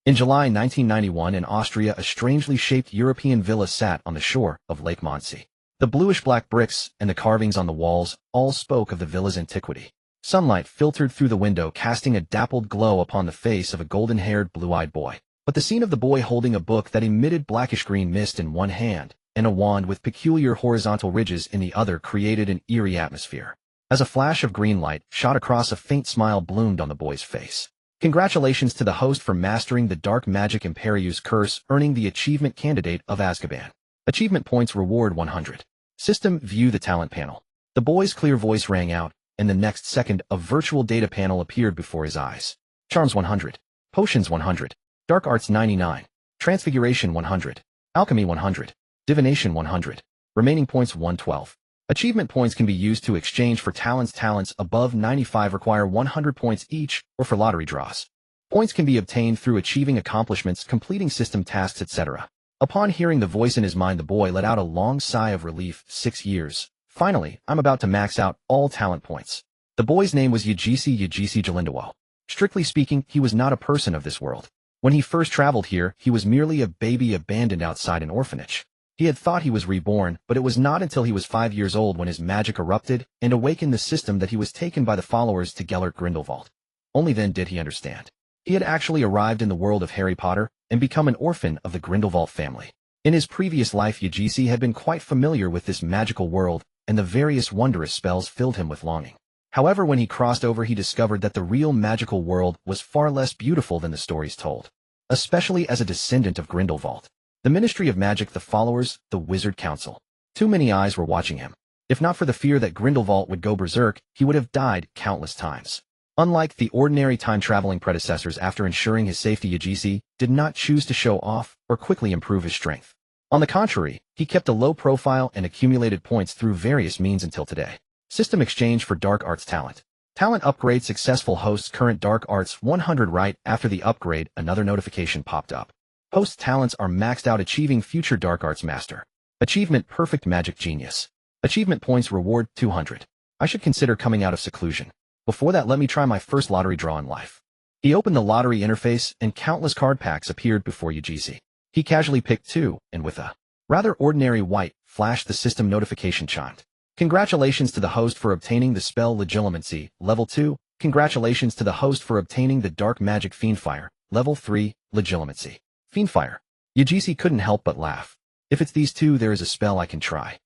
In July 1991 in Austria, a strangely shaped European villa sat on the shore of Lake Mondsee. The bluish-black bricks and the carvings on the walls all spoke of the villa's antiquity. Sunlight filtered through the window, casting a dappled glow upon the face of a golden-haired, blue-eyed boy. But the scene of the boy holding a book that emitted blackish-green mist in one hand and a wand with peculiar horizontal ridges in the other created an eerie atmosphere. As a flash of green light shot across, a faint smile bloomed on the boy's face. Congratulations to the host for mastering the dark magic Imperius curse, earning the Achievement Candidate of Azkaban. Achievement points reward 100. System view the talent panel. The boy's clear voice rang out, and the next second, a virtual data panel appeared before his eyes. Charms 100. Potions 100. Dark Arts 99. Transfiguration 100. Alchemy 100. Divination 100. Remaining points 112. Achievement points can be used to exchange for talents. Talents above 95 require 100 points each, or for lottery draws. Points can be obtained through achieving accomplishments, completing system tasks, etc. Upon hearing the voice in his mind, the boy let out a long sigh of relief. 6 years. Finally, I'm about to max out all talent points. The boy's name was Yagisi Grindelwald. Strictly speaking, he was not a person of this world. When he first traveled here, he was merely a baby abandoned outside an orphanage. He had thought he was reborn, but it was not until he was 5 years old when his magic erupted and awakened the system that he was taken by the followers to Grindelwald. Only then did he understand. He had actually arrived in the world of Harry Potter and become an orphan of the Grindelwald family. In his previous life, Yagisi had been quite familiar with this magical world, and the various wondrous spells filled him with longing. However, when he crossed over, he discovered that the real magical world was far less beautiful than the stories told. Especially as a descendant of Grindelwald. The Ministry of Magic, the followers, the Wizard Council. Too many eyes were watching him. If not for the fear that Grindelwald would go berserk, he would have died countless times. Unlike the ordinary time-traveling predecessors, after ensuring his safety, Yagisi did not choose to show off or quickly improve his strength. On the contrary, he kept a low profile and accumulated points through various means until today. System exchange for Dark Arts talent. Talent upgrade successful. Hosts current Dark Arts 100. Right after the upgrade, another notification popped up. Host talents are maxed out, achieving future Dark Arts Master. Achievement Perfect Magic Genius. Achievement points reward 200. I should consider coming out of seclusion. Before that, let me try my first lottery draw in life. He opened the lottery interface and countless card packs appeared before Yagisi. He casually picked 2, and with a rather ordinary white flash, the system notification chimed. Congratulations to the host for obtaining the spell Legilimency, level 2. Congratulations to the host for obtaining the dark magic Fiendfyre, level 3, Legilimency. Fiendfyre. Yagisi couldn't help but laugh. If it's these two, there is a spell I can try.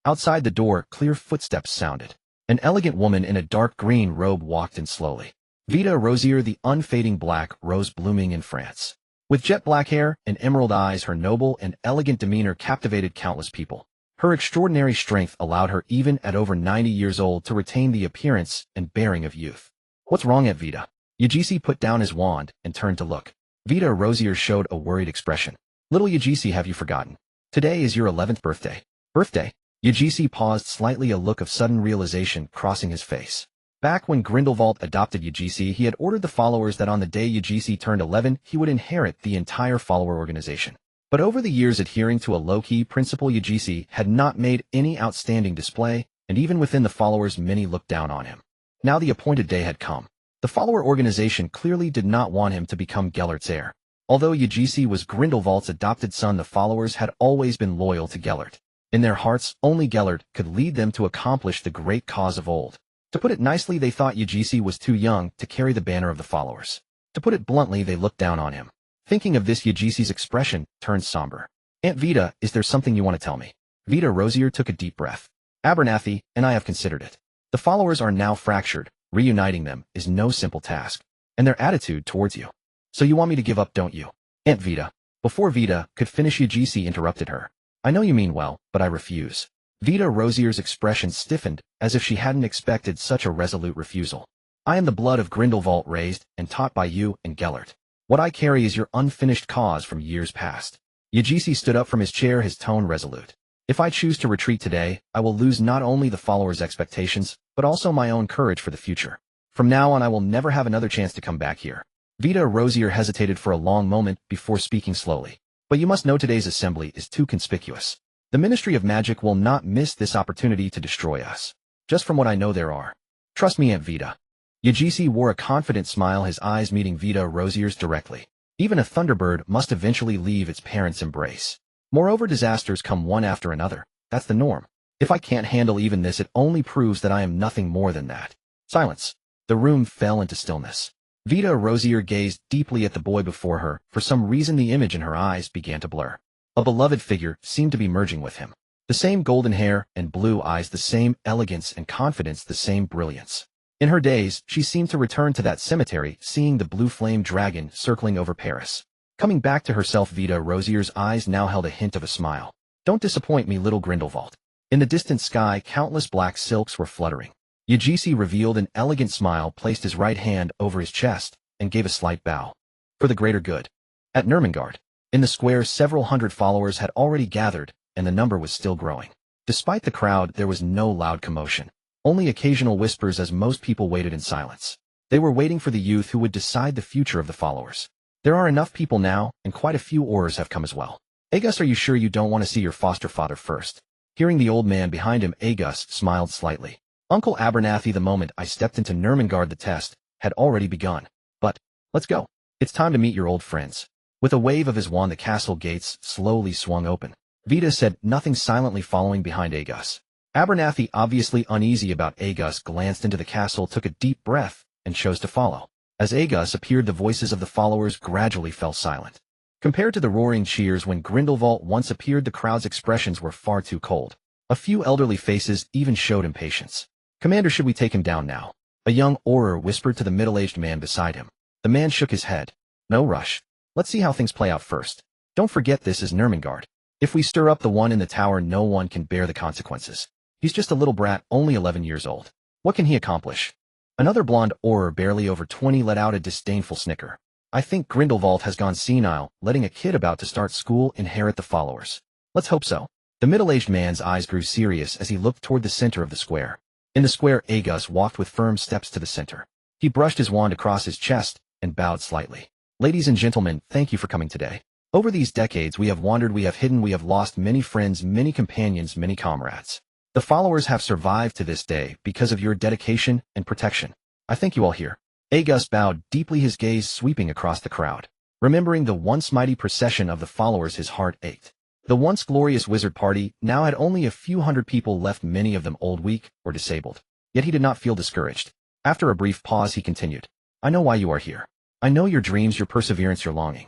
Outside the door, clear footsteps sounded. An elegant woman in a dark green robe walked in slowly. Vinda Rosier, the unfading black rose blooming in France. With jet black hair and emerald eyes, her noble and elegant demeanor captivated countless people. Her extraordinary strength allowed her, even at over 90 years old, to retain the appearance and bearing of youth. What's wrong, Aunt Vinda? Yagisi put down his wand and turned to look. Vinda Rosier showed a worried expression. Little Yagisi, have you forgotten? Today is your 11th birthday. Birthday? Yagisi paused slightly, a look of sudden realization crossing his face. Back when Grindelwald adopted Yagisi, he had ordered the followers that on the day Yagisi turned 11, he would inherit the entire follower organization. But over the years, adhering to a low-key principle, Yagisi had not made any outstanding display, and even within the followers, many looked down on him. Now the appointed day had come. The follower organization clearly did not want him to become Gellert's heir. Although Yagisi was Grindelwald's adopted son, the followers had always been loyal to Gellert. In their hearts, only Gellert could lead them to accomplish the great cause of old. To put it nicely, they thought Yagisi was too young to carry the banner of the followers. To put it bluntly, they looked down on him. Thinking of this, Yagisi's expression turned somber. Aunt Vinda, is there something you want to tell me? Vinda Rosier took a deep breath. Abernathy, and I have considered it. The followers are now fractured. Reuniting them is no simple task. And their attitude towards you. So you want me to give up, don't you? Aunt Vinda. Before Vinda could finish, Yagisi interrupted her. I know you mean well, but I refuse. Vinda Rosier's expression stiffened, as if she hadn't expected such a resolute refusal. I am the blood of Grindelwald, raised and taught by you and Gellert. What I carry is your unfinished cause from years past. Yagisi stood up from his chair, his tone resolute. If I choose to retreat today, I will lose not only the followers' expectations, but also my own courage for the future. From now on, I will never have another chance to come back here. Vinda Rosier hesitated for a long moment before speaking slowly. But you must know today's assembly is too conspicuous. The Ministry of Magic will not miss this opportunity to destroy us. Just from what I know, there are. Trust me, Aunt Vinda. Yagisi wore a confident smile, his eyes meeting Vinda Rosier's directly. Even a thunderbird must eventually leave its parents' embrace. Moreover, disasters come one after another. That's the norm. If I can't handle even this, it only proves that I am nothing more than that. Silence. The room fell into stillness. Vinda Rosier gazed deeply at the boy before her. For some reason, the image in her eyes began to blur. A beloved figure seemed to be merging with him. The same golden hair and blue eyes, the same elegance and confidence, the same brilliance. In her days, she seemed to return to that cemetery, seeing the blue flame dragon circling over Paris. Coming back to herself, Vinda Rosier's eyes now held a hint of a smile. Don't disappoint me, little Grindelwald. In the distant sky, countless black silks were fluttering. Yagisi revealed an elegant smile, placed his right hand over his chest, and gave a slight bow. For the greater good. At Nurmengard, in the square, several hundred followers had already gathered, and the number was still growing. Despite the crowd, there was no loud commotion. Only occasional whispers as most people waited in silence. They were waiting for the youth who would decide the future of the followers. There are enough people now, and quite a few Aurors have come as well. Agus, are you sure you don't want to see your foster father first? Hearing the old man behind him, Agus smiled slightly. Uncle Abernathy, the moment I stepped into Nurmengard, the test had already begun. But, let's go. It's time to meet your old friends. With a wave of his wand, the castle gates slowly swung open. Vinda said nothing, silently following behind Agus. Abernathy, obviously uneasy about Agus, glanced into the castle, took a deep breath, and chose to follow. As Agus appeared, the voices of the followers gradually fell silent. Compared to the roaring cheers when Grindelwald once appeared, the crowd's expressions were far too cold. A few elderly faces even showed impatience. Commander, should we take him down now? A young Auror whispered to the middle-aged man beside him. The man shook his head. No rush. Let's see how things play out first. Don't forget, this is Nurmengard. If we stir up the one in the tower, no one can bear the consequences. He's just a little brat, only 11 years old. What can he accomplish? Another blonde Auror, barely over 20, let out a disdainful snicker. I think Grindelwald has gone senile, letting a kid about to start school inherit the followers. Let's hope so. The middle-aged man's eyes grew serious as he looked toward the center of the square. In the square, Agus walked with firm steps to the center. He brushed his wand across his chest and bowed slightly. Ladies and gentlemen, thank you for coming today. Over these decades, we have wandered, we have hidden, we have lost many friends, many companions, many comrades. The followers have survived to this day because of your dedication and protection. I thank you all here. Agus bowed deeply, his gaze sweeping across the crowd. Remembering the once mighty procession of the followers, his heart ached. The once glorious wizard party now had only a few hundred people left, many of them old, weak, or disabled. Yet he did not feel discouraged. After a brief pause, he continued. I know why you are here. I know your dreams, your perseverance, your longing.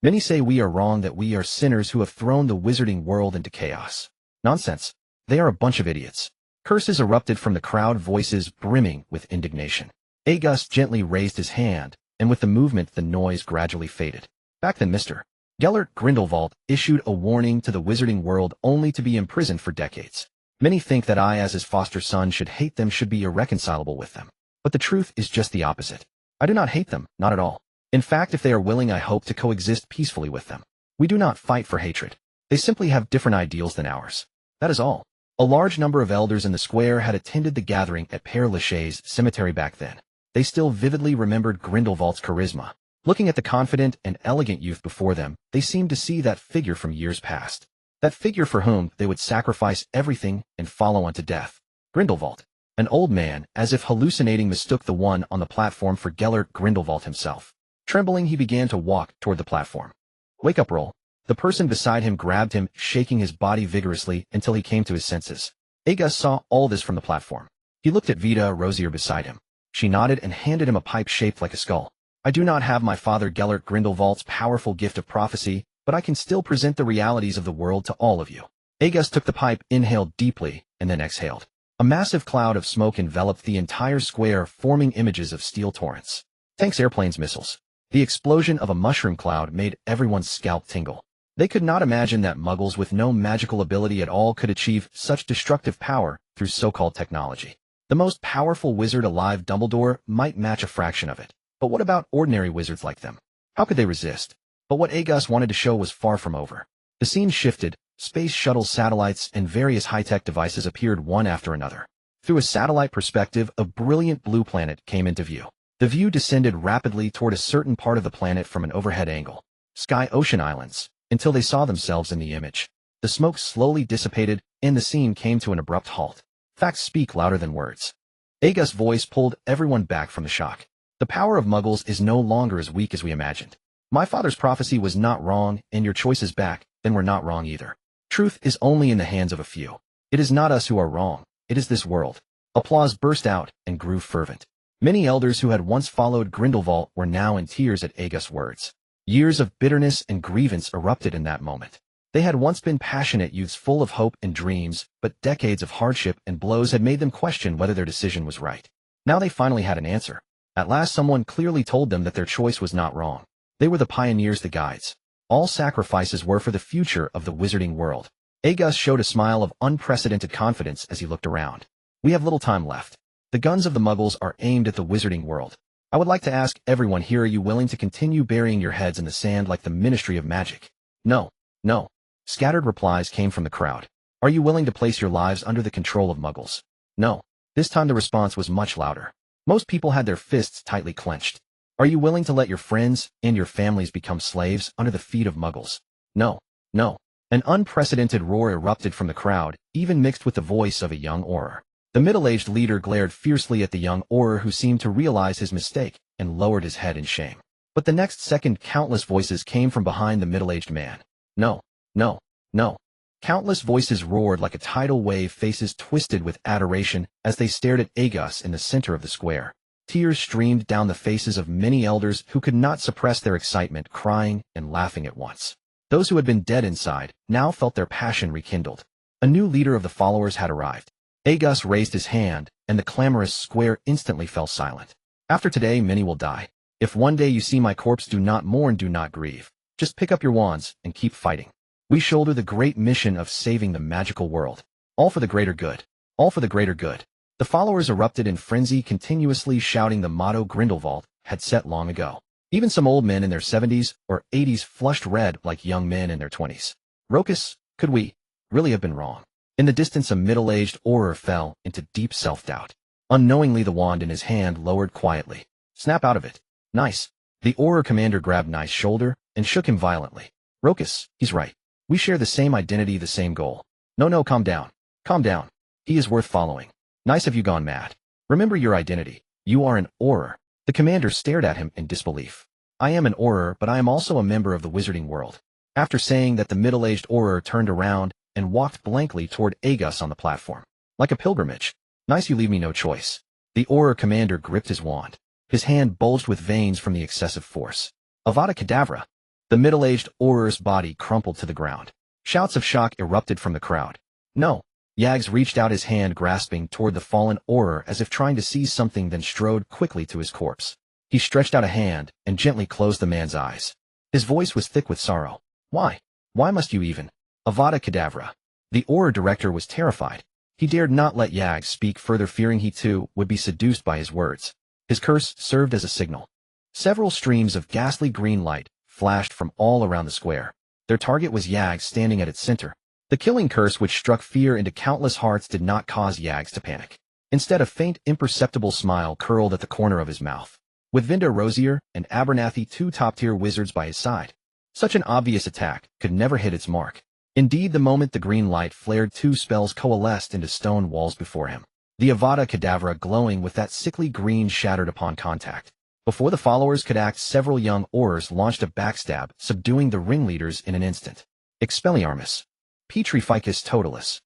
Many say we are wrong, that we are sinners who have thrown the wizarding world into chaos. Nonsense. They are a bunch of idiots. Curses erupted from the crowd, voices brimming with indignation. Agus gently raised his hand, and with the movement, the noise gradually faded. Back then, Mr. Gellert Grindelwald issued a warning to the wizarding world, only to be imprisoned for decades. Many think that I, as his foster son, should hate them, should be irreconcilable with them. But the truth is just the opposite. I do not hate them, not at all. In fact, if they are willing, I hope to coexist peacefully with them. We do not fight for hatred. They simply have different ideals than ours. That is all. A large number of elders in the square had attended the gathering at Père Lachaise cemetery back then. They still vividly remembered Grindelwald's charisma. Looking at the confident and elegant youth before them, they seemed to see that figure from years past. That figure for whom they would sacrifice everything and follow on to death. Grindelwald. An old man, as if hallucinating, mistook the one on the platform for Gellert Grindelwald himself. Trembling, he began to walk toward the platform. Wake up, Roll. The person beside him grabbed him, shaking his body vigorously until he came to his senses. Agus saw all this from the platform. He looked at Vinda Rosier beside him. She nodded and handed him a pipe shaped like a skull. I do not have my father Gellert Grindelwald's powerful gift of prophecy, but I can still present the realities of the world to all of you. Agus took the pipe, inhaled deeply, and then exhaled. A massive cloud of smoke enveloped the entire square, forming images of steel torrents. Tanks, airplanes, missiles. The explosion of a mushroom cloud made everyone's scalp tingle. They could not imagine that muggles with no magical ability at all could achieve such destructive power through so-called technology. The most powerful wizard alive, Dumbledore, might match a fraction of it. But what about ordinary wizards like them? How could they resist? But what Agus wanted to show was far from over. The scene shifted. Space shuttles, satellites, and various high-tech devices appeared one after another. Through a satellite perspective, a brilliant blue planet came into view. The view descended rapidly toward a certain part of the planet from an overhead angle. Sky, ocean, islands, until they saw themselves in the image. The smoke slowly dissipated, and the scene came to an abrupt halt. Facts speak louder than words. Agus' voice pulled everyone back from the shock. The power of muggles is no longer as weak as we imagined. My father's prophecy was not wrong, and your choice is back, then we're not wrong either. Truth is only in the hands of a few. It is not us who are wrong, it is this world. Applause burst out and grew fervent. Many elders who had once followed Grindelwald were now in tears at Aegis' words. Years of bitterness and grievance erupted in that moment. They had once been passionate youths full of hope and dreams, but decades of hardship and blows had made them question whether their decision was right. Now they finally had an answer. At last someone clearly told them that their choice was not wrong. They were the pioneers, the guides. All sacrifices were for the future of the wizarding world. Aegis showed a smile of unprecedented confidence as he looked around. We have little time left. The guns of the Muggles are aimed at the wizarding world. I would like to ask everyone here, are you willing to continue burying your heads in the sand like the Ministry of Magic? No. No. Scattered replies came from the crowd. Are you willing to place your lives under the control of Muggles? No. This time the response was much louder. Most people had their fists tightly clenched. Are you willing to let your friends and your families become slaves under the feet of Muggles? No. No. An unprecedented roar erupted from the crowd, even mixed with the voice of a young Auror. The middle-aged leader glared fiercely at the young Auror, who seemed to realize his mistake and lowered his head in shame. But the next second countless voices came from behind the middle-aged man. No. No. No. Countless voices roared like a tidal wave, faces twisted with adoration as they stared at Aegis in the center of the square. Tears streamed down the faces of many elders who could not suppress their excitement, crying and laughing at once. Those who had been dead inside now felt their passion rekindled. A new leader of the followers had arrived. Aegis raised his hand, and the clamorous square instantly fell silent. After today, many will die. If one day you see my corpse, do not mourn, do not grieve. Just pick up your wands and keep fighting. We shoulder the great mission of saving the magical world. All for the greater good. All for the greater good. The followers erupted in frenzy, continuously shouting the motto Grindelwald had set long ago. Even some old men in their 70s or 80s flushed red like young men in their 20s. Rokus, could we really have been wrong? In the distance, a middle-aged Auror fell into deep self-doubt. Unknowingly, the wand in his hand lowered quietly. Snap out of it. Nice. The Auror commander grabbed Nice's shoulder and shook him violently. Rokus, he's right. We share the same identity, the same goal. No, calm down. Calm down. He is worth following. Nice, have you gone mad? Remember your identity. You are an Auror. The commander stared at him in disbelief. I am an Auror, but I am also a member of the wizarding world. After saying that, the middle-aged Auror turned around and walked blankly toward Aegis on the platform. Like a pilgrimage. Nice, you leave me no choice. The Auror commander gripped his wand. His hand bulged with veins from the excessive force. Avada Kedavra. The middle-aged Auror's body crumpled to the ground. Shouts of shock erupted from the crowd. No. Yags reached out his hand, grasping toward the fallen Auror as if trying to seize something, then strode quickly to his corpse. He stretched out a hand and gently closed the man's eyes. His voice was thick with sorrow. Why? Why must you even? Avada Kedavra. The Auror director was terrified. He dared not let Yags speak further, fearing he too would be seduced by his words. His curse served as a signal. Several streams of ghastly green light flashed from all around the square. Their target was Yags, standing at its center. The killing curse, which struck fear into countless hearts, did not cause Yags to panic. Instead, a faint, imperceptible smile curled at the corner of his mouth. With Vinda Rosier and Abernathy, two top-tier wizards by his side, such an obvious attack could never hit its mark. Indeed, the moment the green light flared, two spells coalesced into stone walls before him. The Avada Kedavra, glowing with that sickly green, shattered upon contact. Before the followers could act, several young Aurors launched a backstab, subduing the ringleaders in an instant. Expelliarmus. Petrificus totalis.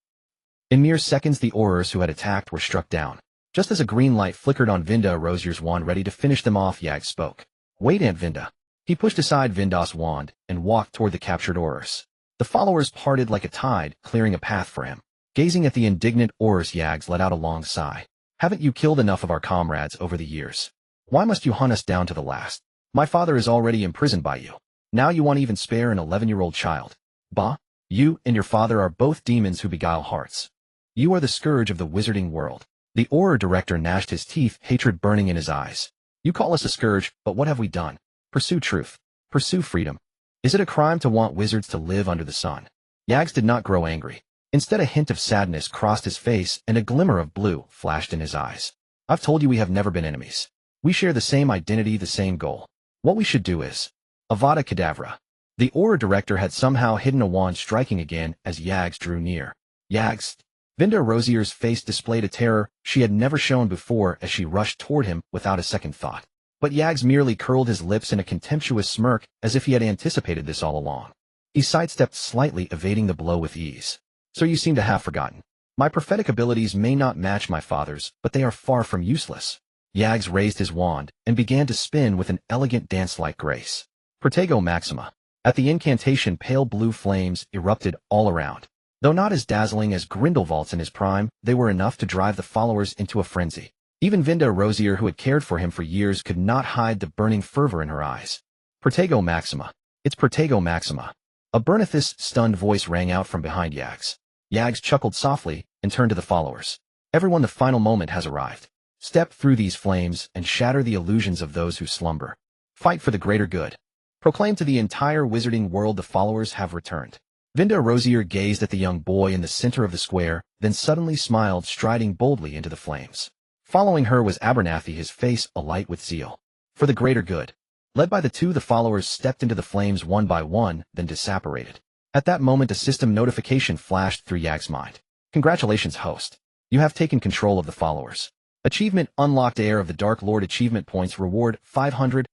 In mere seconds, the Aurors who had attacked were struck down. Just as a green light flickered on Vinda Rosier's wand, ready to finish them off, Yag spoke. Wait, Aunt Vinda. He pushed aside Vinda's wand and walked toward the captured Aurors. The followers parted like a tide, clearing a path for him. Gazing at the indignant Aurors, Yags let out a long sigh. Haven't you killed enough of our comrades over the years? Why must you hunt us down to the last? My father is already imprisoned by you. Now you want to even spare an 11-year-old child. Bah! You and your father are both demons who beguile hearts. You are the scourge of the wizarding world. The Auror director gnashed his teeth, hatred burning in his eyes. You call us a scourge, but what have we done? Pursue truth. Pursue freedom. Is it a crime to want wizards to live under the sun? Yags did not grow angry. Instead, a hint of sadness crossed his face and a glimmer of blue flashed in his eyes. I've told you we have never been enemies. We share the same identity, the same goal. What we should do is Avada Kedavra. The Auror director had somehow hidden a wand, striking again as Yags drew near. Yags. Vinda Rosier's face displayed a terror she had never shown before as she rushed toward him without a second thought. But Yags merely curled his lips in a contemptuous smirk as if he had anticipated this all along. He sidestepped slightly, evading the blow with ease. So you seem to have forgotten. My prophetic abilities may not match my father's, but they are far from useless. Yags raised his wand and began to spin with an elegant dance-like grace. Protego Maxima. At the incantation, pale blue flames erupted all around. Though not as dazzling as Grindelwald's in his prime, they were enough to drive the followers into a frenzy. Even Vinda Rosier, who had cared for him for years, could not hide the burning fervor in her eyes. Protego Maxima. It's Protego Maxima. A Bernithis stunned voice rang out from behind Yags. Yags chuckled softly and turned to the followers. Everyone, the final moment has arrived. Step through these flames and shatter the illusions of those who slumber. Fight for the greater good. Proclaim to the entire wizarding world the followers have returned. Vinda Rosier gazed at the young boy in the center of the square, then suddenly smiled, striding boldly into the flames. Following her was Abernathy, his face alight with zeal. For the greater good. Led by the two, the followers stepped into the flames one by one, then disapparated. At that moment, a system notification flashed through Yag's mind. Congratulations, host. You have taken control of the followers. Achievement unlocked. Heir of the Dark Lord. Achievement points reward 500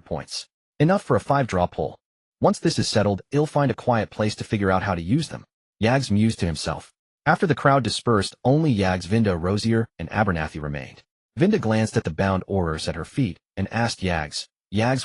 points. Enough for a 5-draw pull. Once this is settled, I'll find a quiet place to figure out how to use them. Yags mused to himself. After the crowd dispersed, only Yags, Vinda Rosier, and Abernathy remained. Vinda glanced at the bound aurors at her feet and asked Yags,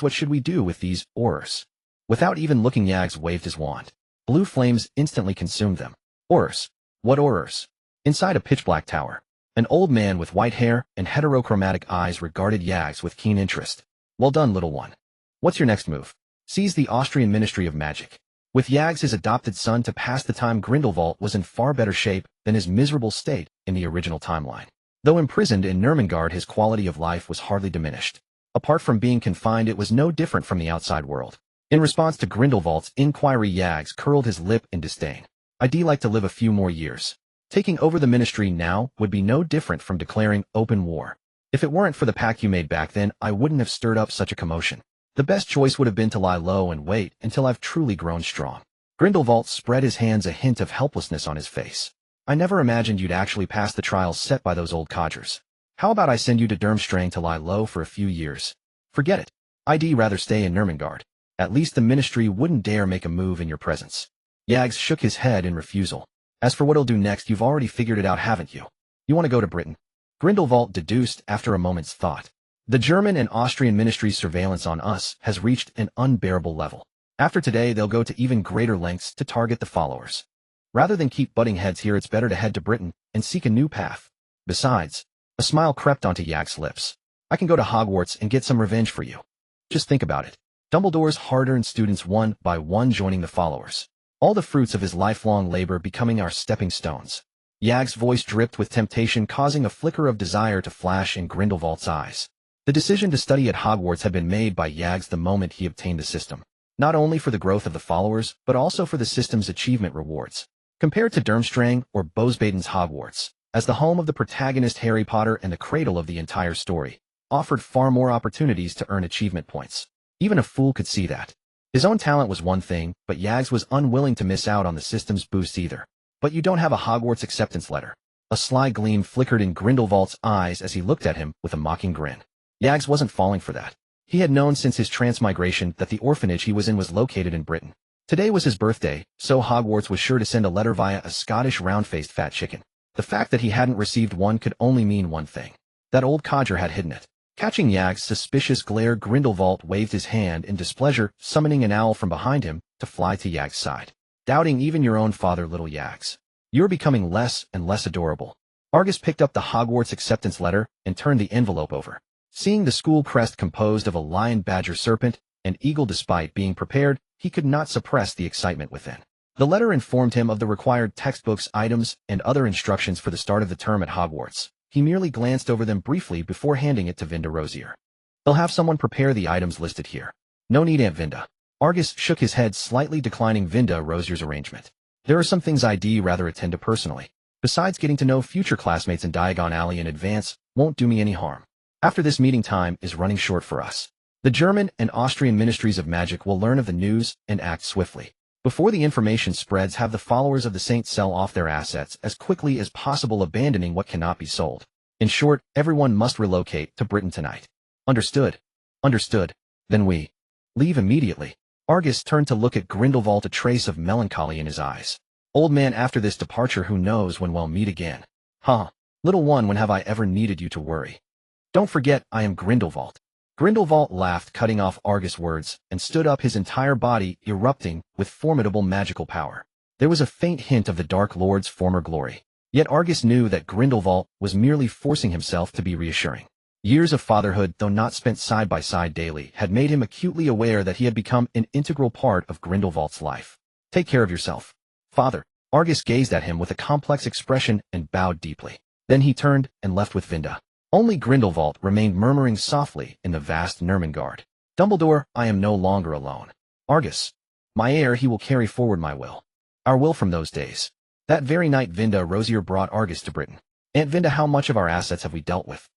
what should we do with these aurors? Without even looking, Yags waved his wand. Blue flames instantly consumed them. Aurors? What aurors? Inside a pitch-black tower. An old man with white hair and heterochromatic eyes regarded Yags with keen interest. Well done, little one. What's your next move? Seize the Austrian Ministry of Magic. With Yags, his adopted son, to pass the time, Grindelwald was in far better shape than his miserable state in the original timeline. Though imprisoned in Nurmengard, his quality of life was hardly diminished. Apart from being confined, it was no different from the outside world. In response to Grindelwald's inquiry, Yags curled his lip in disdain. I'd like to live a few more years. Taking over the ministry now would be no different from declaring open war. If it weren't for the pact you made back then, I wouldn't have stirred up such a commotion. The best choice would have been to lie low and wait until I've truly grown strong. Grindelwald spread his hands, a hint of helplessness on his face. I never imagined you'd actually pass the trials set by those old codgers. How about I send you to Durmstrang to lie low for a few years? Forget it. I'd rather stay in Nurmengard. At least the ministry wouldn't dare make a move in your presence. Yags shook his head in refusal. As for what he'll do next, you've already figured it out, haven't you? You want to go to Britain? Grindelwald deduced after a moment's thought. The German and Austrian ministry's surveillance on us has reached an unbearable level. After today, they'll go to even greater lengths to target the followers. Rather than keep butting heads here, it's better to head to Britain and seek a new path. Besides, a smile crept onto Yag's lips. I can go to Hogwarts and get some revenge for you. Just think about it. Dumbledore's hard-earned students one by one joining the followers. All the fruits of his lifelong labor becoming our stepping stones. Yag's voice dripped with temptation, causing a flicker of desire to flash in Grindelwald's eyes. The decision to study at Hogwarts had been made by Yags the moment he obtained the system. Not only for the growth of the followers, but also for the system's achievement rewards. Compared to Durmstrang or Bosbaden's Hogwarts, as the home of the protagonist Harry Potter and the cradle of the entire story, offered far more opportunities to earn achievement points. Even a fool could see that. His own talent was one thing, but Yags was unwilling to miss out on the system's boosts either. But you don't have a Hogwarts acceptance letter. A sly gleam flickered in Grindelwald's eyes as he looked at him with a mocking grin. Yags wasn't falling for that. He had known since his transmigration that the orphanage he was in was located in Britain. Today was his birthday, so Hogwarts was sure to send a letter via a Scottish round-faced fat chicken. The fact that he hadn't received one could only mean one thing. That old codger had hidden it. Catching Yag's suspicious glare, Grindelwald waved his hand in displeasure, summoning an owl from behind him to fly to Yag's side. Doubting even your own father, little Yags. You're becoming less and less adorable. Argus picked up the Hogwarts acceptance letter and turned the envelope over. Seeing the school crest composed of a lion, badger, serpent, and eagle, despite being prepared, he could not suppress the excitement within. The letter informed him of the required textbooks, items, and other instructions for the start of the term at Hogwarts. He merely glanced over them briefly before handing it to Vinda Rosier. They'll have someone prepare the items listed here. No need, Aunt Vinda. Argus shook his head, slightly declining Vinda Rosier's arrangement. There are some things I'd rather attend to personally. Besides, getting to know future classmates in Diagon Alley in advance won't do me any harm. After this meeting, time is running short for us. The German and Austrian ministries of magic will learn of the news and act swiftly. Before the information spreads, have the followers of the saint sell off their assets as quickly as possible, abandoning what cannot be sold. In short, everyone must relocate to Britain tonight. Understood. Understood. Then we leave immediately. Argus turned to look at Grindelwald, a trace of melancholy in his eyes. Old man, after this departure who knows when we'll meet again. Huh. Little one, when have I ever needed you to worry? Don't forget, I am Grindelwald. Grindelwald laughed, cutting off Argus' words, and stood up, his entire body erupting with formidable magical power. There was a faint hint of the Dark Lord's former glory. Yet Argus knew that Grindelwald was merely forcing himself to be reassuring. Years of fatherhood, though not spent side by side daily, had made him acutely aware that he had become an integral part of Grindelwald's life. Take care of yourself, father. Argus gazed at him with a complex expression and bowed deeply. Then he turned and left with Vinda. Only Grindelwald remained murmuring softly in the vast Nurmengard. Dumbledore, I am no longer alone. Argus, my heir, he will carry forward my will. Our will from those days. That very night Vinda Rosier brought Argus to Britain. Aunt Vinda, how much of our assets have we dealt with?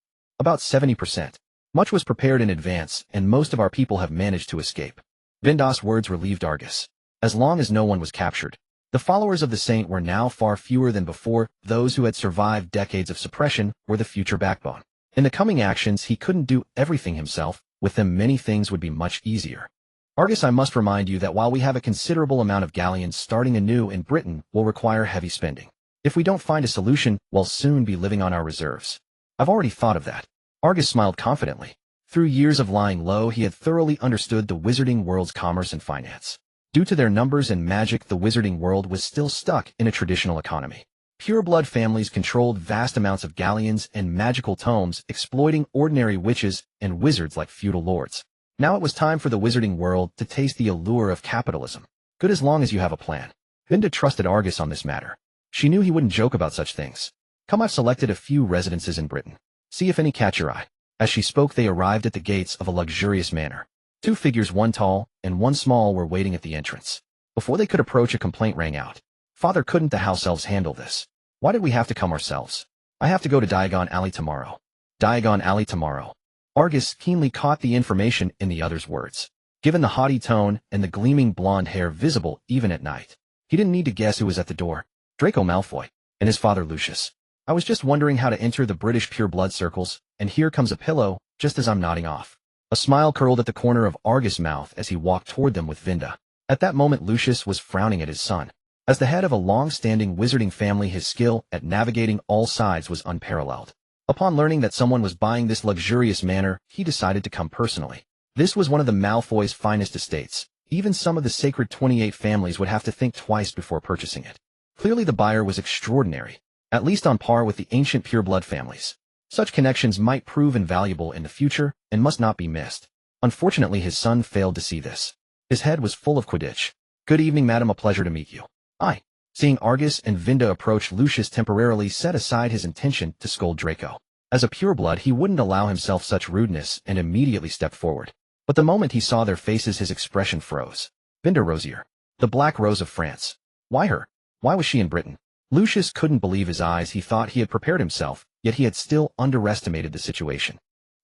About 70%. Much was prepared in advance, and most of our people have managed to escape. Vinda's words relieved Argus. As long as no one was captured. The followers of the saint were now far fewer than before. Those who had survived decades of suppression were the future backbone. In the coming actions, he couldn't do everything himself. With them, many things would be much easier. Argus, I must remind you that while we have a considerable amount of galleons, starting anew in Britain will require heavy spending. If we don't find a solution, we'll soon be living on our reserves. I've already thought of that. Argus smiled confidently. Through years of lying low, he had thoroughly understood the wizarding world's commerce and finance. Due to their numbers and magic, the wizarding world was still stuck in a traditional economy. Pureblood families controlled vast amounts of galleons and magical tomes, exploiting ordinary witches and wizards like feudal lords. Now it was time for the wizarding world to taste the allure of capitalism. Good as long as you have a plan. Vinda trusted Argus on this matter. She knew he wouldn't joke about such things. Come, I've selected a few residences in Britain. See if any catch your eye. As she spoke, they arrived at the gates of a luxurious manor. 2 figures, one tall and one small, were waiting at the entrance. Before they could approach, a complaint rang out. Father, couldn't the house elves handle this? Why did we have to come ourselves? I have to go to Diagon Alley tomorrow. Diagon Alley tomorrow. Argus keenly caught the information in the other's words. Given the haughty tone and the gleaming blonde hair visible even at night, he didn't need to guess who was at the door. Draco Malfoy and his father Lucius. I was just wondering how to enter the British pureblood circles, and here comes a pillow, just as I'm nodding off. A smile curled at the corner of Argus' mouth as he walked toward them with Vinda. At that moment Lucius was frowning at his son. As the head of a long-standing wizarding family, his skill at navigating all sides was unparalleled. Upon learning that someone was buying this luxurious manor, he decided to come personally. This was one of the Malfoys' finest estates. Even some of the sacred 28 families would have to think twice before purchasing it. Clearly the buyer was extraordinary, at least on par with the ancient pureblood families. Such connections might prove invaluable in the future and must not be missed. Unfortunately, his son failed to see this. His head was full of Quidditch. Good evening, madam, a pleasure to meet you. I. Seeing Argus and Vinda approach, Lucius temporarily set aside his intention to scold Draco. As a pureblood, he wouldn't allow himself such rudeness and immediately stepped forward. But the moment he saw their faces, his expression froze. Vinda Rosier. The Black Rose of France. Why her? Why was she in Britain? Lucius couldn't believe his eyes. He thought he had prepared himself, yet he had still underestimated the situation.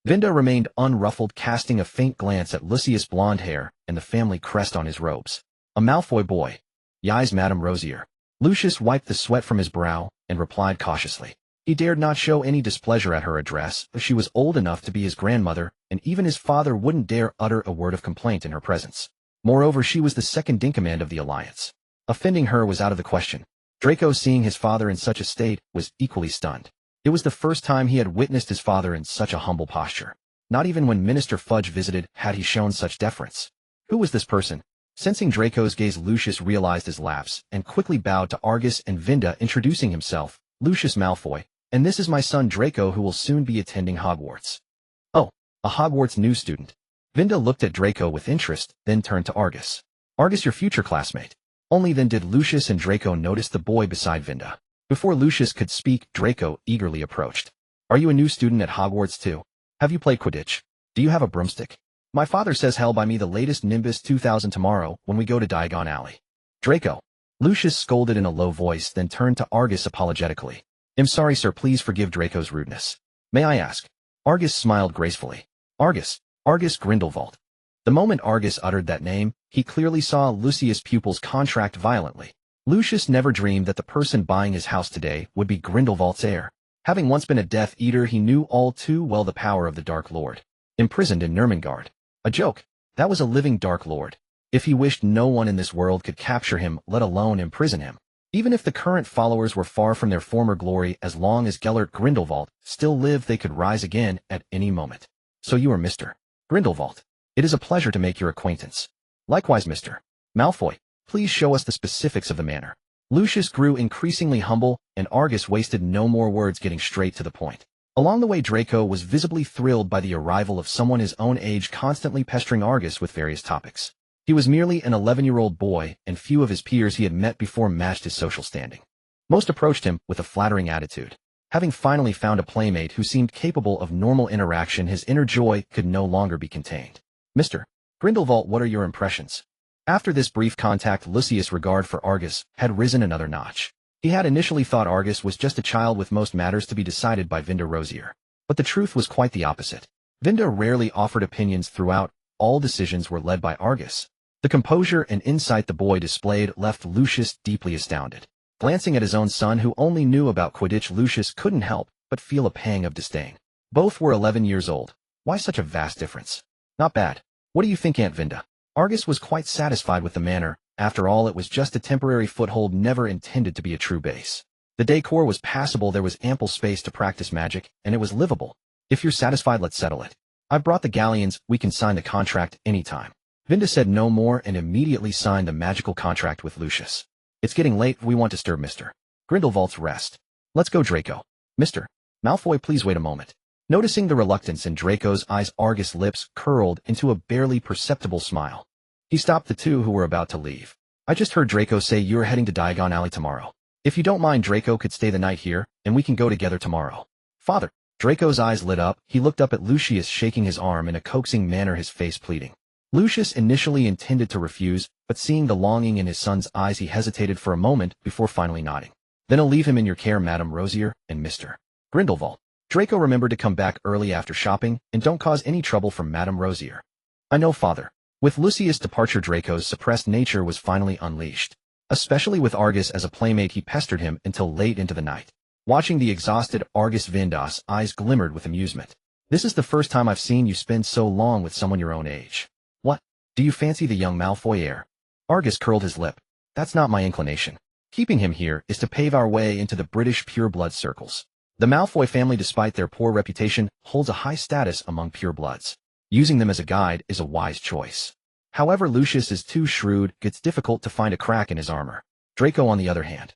Vinda remained unruffled, casting a faint glance at Lucius' blonde hair and the family crest on his robes. A Malfoy boy. Yes, Madame Rosier. Lucius wiped the sweat from his brow and replied cautiously. He dared not show any displeasure at her address, as she was old enough to be his grandmother, and even his father wouldn't dare utter a word of complaint in her presence. Moreover, she was the second-in-command of the alliance. Offending her was out of the question. Draco, seeing his father in such a state, was equally stunned. It was the first time he had witnessed his father in such a humble posture. Not even when Minister Fudge visited had he shown such deference. Who was this person? Sensing Draco's gaze, Lucius realized his lapse and quickly bowed to Argus and Vinda, introducing himself. Lucius Malfoy, and this is my son Draco, who will soon be attending Hogwarts. Oh, a Hogwarts new student. Vinda looked at Draco with interest, then turned to Argus. Argus, your future classmate. Only then did Lucius and Draco notice the boy beside Vinda. Before Lucius could speak, Draco eagerly approached. Are you a new student at Hogwarts too? Have you played Quidditch? Do you have a broomstick? My father says he'll buy me the latest Nimbus 2000 tomorrow when we go to Diagon Alley. Draco. Lucius scolded in a low voice, then turned to Argus apologetically. I'm sorry, sir, please forgive Draco's rudeness. May I ask? Argus smiled gracefully. Argus Grindelwald. The moment Argus uttered that name, he clearly saw Lucius' pupils contract violently. Lucius never dreamed that the person buying his house today would be Grindelwald's heir. Having once been a Death Eater, he knew all too well the power of the Dark Lord. Imprisoned in Nurmengard, A joke. That was a living Dark Lord. If he wished, no one in this world could capture him, let alone imprison him. Even if the current followers were far from their former glory, as long as Gellert Grindelwald still lived, they could rise again at any moment. So you are Mr. Grindelwald. It is a pleasure to make your acquaintance. Likewise, Mr. Malfoy. Please show us the specifics of the manor. Lucius grew increasingly humble, and Argus wasted no more words, getting straight to the point. Along the way, Draco was visibly thrilled by the arrival of someone his own age, constantly pestering Argus with various topics. He was merely an 11-year-old boy, and few of his peers he had met before matched his social standing. Most approached him with a flattering attitude. Having finally found a playmate who seemed capable of normal interaction, his inner joy could no longer be contained. Mr. Grindelwald, what are your impressions? After this brief contact, Lucius' regard for Argus had risen another notch. He had initially thought Argus was just a child with most matters to be decided by Vinda Rosier. But the truth was quite the opposite. Vinda rarely offered opinions throughout. All decisions were led by Argus. The composure and insight the boy displayed left Lucius deeply astounded. Glancing at his own son, who only knew about Quidditch, Lucius couldn't help but feel a pang of disdain. Both were 11 years old. Why such a vast difference? Not bad. What do you think, Aunt Vinda? Argus was quite satisfied with the manor. After all, it was just a temporary foothold, never intended to be a true base. The decor was passable, there was ample space to practice magic, and it was livable. If you're satisfied, let's settle it. I've brought the galleons, we can sign the contract anytime. Vinda said no more and immediately signed the magical contract with Lucius. It's getting late, we want to disturb Mr. Grindelwald's rest. Let's go, Draco. Mr. Malfoy, please wait a moment. Noticing the reluctance in Draco's eyes, Argus' lips curled into a barely perceptible smile. He stopped the two who were about to leave. I just heard Draco say you're heading to Diagon Alley tomorrow. If you don't mind, Draco could stay the night here, and we can go together tomorrow. Father. Draco's eyes lit up. He looked up at Lucius, shaking his arm in a coaxing manner, his face pleading. Lucius initially intended to refuse, but seeing the longing in his son's eyes, he hesitated for a moment before finally nodding. Then I'll leave him in your care, Madame Rosier and Mr. Grindelwald. Draco, remember to come back early after shopping, and don't cause any trouble from Madame Rosier. I know, Father. With Lucius' departure, Draco's suppressed nature was finally unleashed. Especially with Argus as a playmate, he pestered him until late into the night. Watching the exhausted Argus, Vinda's eyes glimmered with amusement. This is the first time I've seen you spend so long with someone your own age. What? Do you fancy the young Malfoy heir? Argus curled his lip. That's not my inclination. Keeping him here is to pave our way into the British pureblood circles. The Malfoy family, despite their poor reputation, holds a high status among purebloods. Using them as a guide is a wise choice. However, Lucius is too shrewd, it's difficult to find a crack in his armor. Draco, on the other hand.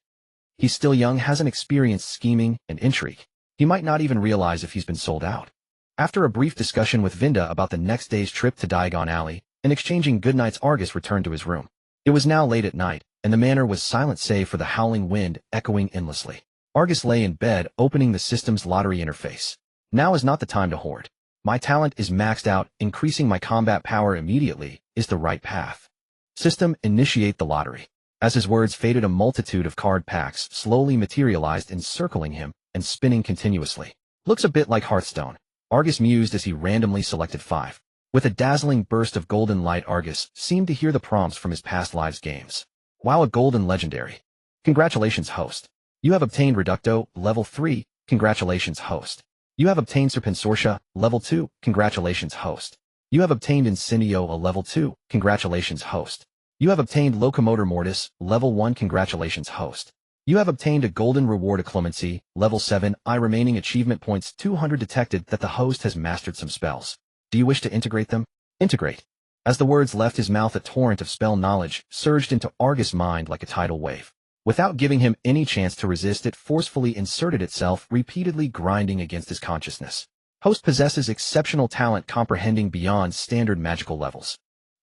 He's still young, hasn't experienced scheming and intrigue. He might not even realize if he's been sold out. After a brief discussion with Vinda about the next day's trip to Diagon Alley, and exchanging goodnights, Argus returned to his room. It was now late at night, and the manor was silent save for the howling wind echoing endlessly. Argus lay in bed, opening the system's lottery interface. Now is not the time to hoard. My talent is maxed out, increasing my combat power immediately is the right path. System, initiate the lottery. As his words faded, a multitude of card packs slowly materialized, encircling him and spinning continuously. Looks a bit like Hearthstone. Argus mused as he randomly selected 5. With a dazzling burst of golden light, Argus seemed to hear the prompts from his past lives' games. Wow, a golden legendary. Congratulations, host. You have obtained Reducto, level 3. Congratulations, host. You have obtained Serpensortia, level 2. Congratulations, host. You have obtained Incendio, a level 2. Congratulations, host. You have obtained Locomotor Mortis, level 1. Congratulations, host. You have obtained a golden reward, Acólites, level 7. Remaining achievement points 200. Detected that the host has mastered some spells. Do you wish to integrate them? Integrate. As the words left his mouth, a torrent of spell knowledge surged into Argus' mind like a tidal wave. Without giving him any chance to resist, it forcefully inserted itself, repeatedly grinding against his consciousness. Host possesses exceptional talent comprehending beyond standard magical levels.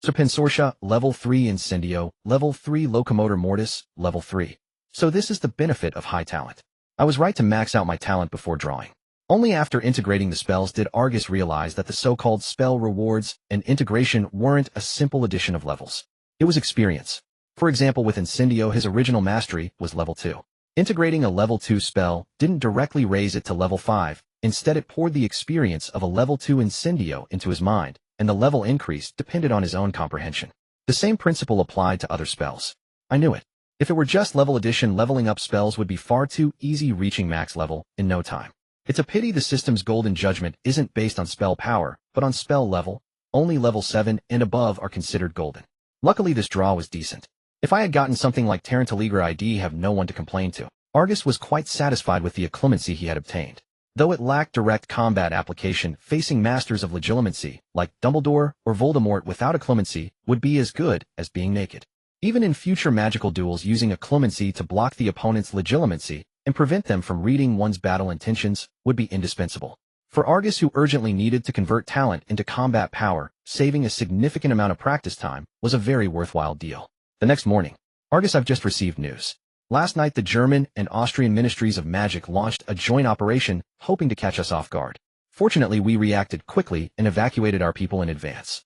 Serpensortia, level 3. Incendio, level 3. Locomotor Mortis, level 3. So this is the benefit of high talent. I was right to max out my talent before drawing. Only after integrating the spells did Argus realize that the so-called spell rewards and integration weren't a simple addition of levels. It was experience. For example, with Incendio, his original mastery was level 2. Integrating a level 2 spell didn't directly raise it to level 5. Instead, it poured the experience of a level 2 Incendio into his mind, and the level increase depended on his own comprehension. The same principle applied to other spells. I knew it. If it were just level addition, leveling up spells would be far too easy, reaching max level in no time. It's a pity the system's golden judgment isn't based on spell power, but on spell level. Only level 7 and above are considered golden. Luckily this draw was decent. If I had gotten something like Tarantaligra I'd have no one to complain to. Argus was quite satisfied with the Acclimency he had obtained. Though it lacked direct combat application, facing masters of Legilimency, like Dumbledore or Voldemort without Acclimency, would be as good as being naked. Even in future magical duels, using Acclimency to block the opponent's Legilimency and prevent them from reading one's battle intentions would be indispensable. For Argus, who urgently needed to convert talent into combat power, saving a significant amount of practice time was a very worthwhile deal. The next morning, Argus, I've just received news. Last night the German and Austrian Ministries of Magic launched a joint operation, hoping to catch us off guard. Fortunately, we reacted quickly and evacuated our people in advance.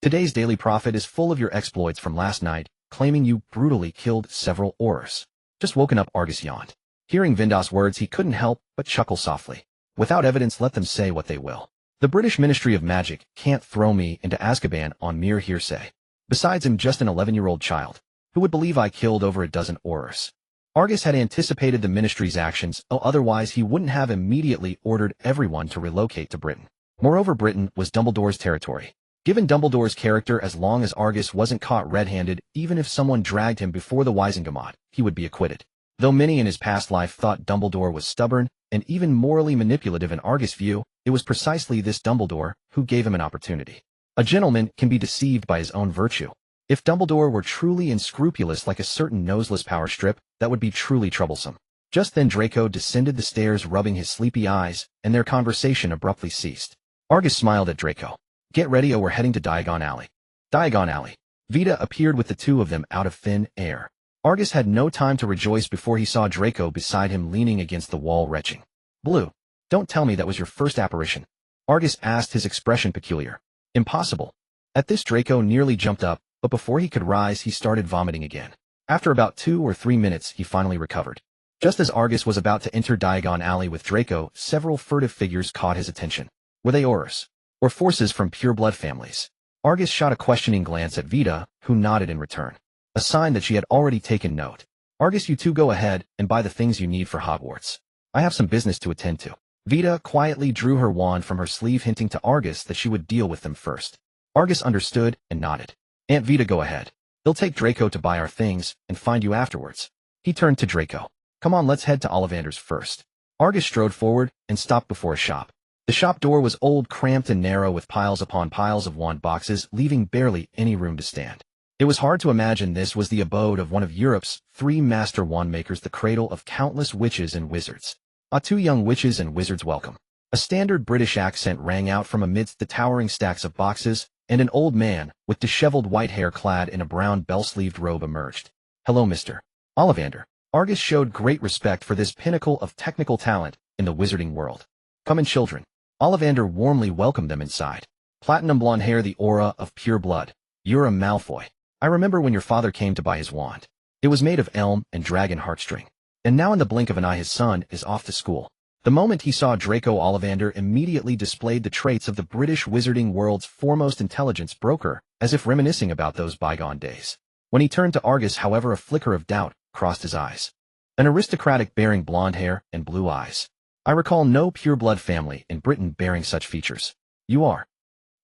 Today's Daily Prophet is full of your exploits from last night, claiming you brutally killed several Aurors. Just woken up, Argus yawned. Hearing Vinda's words, he couldn't help but chuckle softly. Without evidence, let them say what they will. The British Ministry of Magic can't throw me into Azkaban on mere hearsay. Besides, I'm just an 11-year-old child. Who would believe I killed over a dozen Aurors? Argus had anticipated the ministry's actions, otherwise he wouldn't have immediately ordered everyone to relocate to Britain. Moreover, Britain was Dumbledore's territory. Given Dumbledore's character, as long as Argus wasn't caught red-handed, even if someone dragged him before the Wisengamot, he would be acquitted. Though many in his past life thought Dumbledore was stubborn and even morally manipulative, in Argus' view, it was precisely this Dumbledore who gave him an opportunity. A gentleman can be deceived by his own virtue. If Dumbledore were truly unscrupulous like a certain noseless power strip, that would be truly troublesome. Just then Draco descended the stairs, rubbing his sleepy eyes, and their conversation abruptly ceased. Argus smiled at Draco. Get ready, or we're heading to Diagon Alley. Diagon Alley. Vinda appeared with the two of them out of thin air. Argus had no time to rejoice before he saw Draco beside him, leaning against the wall, retching. Blue, don't tell me that was your first apparition. Argus asked, his expression peculiar. Impossible. At this, Draco nearly jumped up, but before he could rise, he started vomiting again. After about 2 or 3 minutes, he finally recovered. Just as Argus was about to enter Diagon Alley with Draco, several furtive figures caught his attention. Were they Aurors? Or forces from pure-blood families? Argus shot a questioning glance at Vinda, who nodded in return. A sign that she had already taken note. Argus, you two go ahead and buy the things you need for Hogwarts. I have some business to attend to. Vinda quietly drew her wand from her sleeve, hinting to Argus that she would deal with them first. Argus understood and nodded. Aunt Vinda, go ahead. They'll take Draco to buy our things and find you afterwards. He turned to Draco. Come on, let's head to Ollivander's first. Argus strode forward and stopped before a shop. The shop door was old, cramped, and narrow, with piles upon piles of wand boxes, leaving barely any room to stand. It was hard to imagine this was the abode of one of Europe's 3 master wand makers, the cradle of countless witches and wizards. 2 young witches and wizards, welcome. A standard British accent rang out from amidst the towering stacks of boxes, and an old man, with disheveled white hair clad in a brown bell-sleeved robe, emerged. Hello, Mr. Ollivander. Argus showed great respect for this pinnacle of technical talent in the wizarding world. Come in, children. Ollivander warmly welcomed them inside. Platinum blonde hair, the aura of pure blood. You're a Malfoy. I remember when your father came to buy his wand. It was made of elm and dragon heartstring. And now in the blink of an eye his son is off to school. The moment he saw Draco, Ollivander immediately displayed the traits of the British wizarding world's foremost intelligence broker, as if reminiscing about those bygone days. When he turned to Argus, however, a flicker of doubt crossed his eyes. An aristocratic bearing blonde hair and blue eyes. I recall no pure-blood family in Britain bearing such features. You are.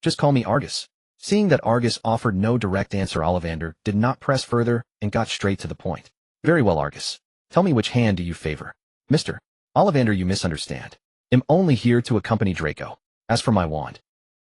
Just call me Argus. Seeing that Argus offered no direct answer, Ollivander did not press further and got straight to the point. Very well, Argus. Tell me, which hand do you favor? Mr. Ollivander, you misunderstand. I'm only here to accompany Draco. As for my wand.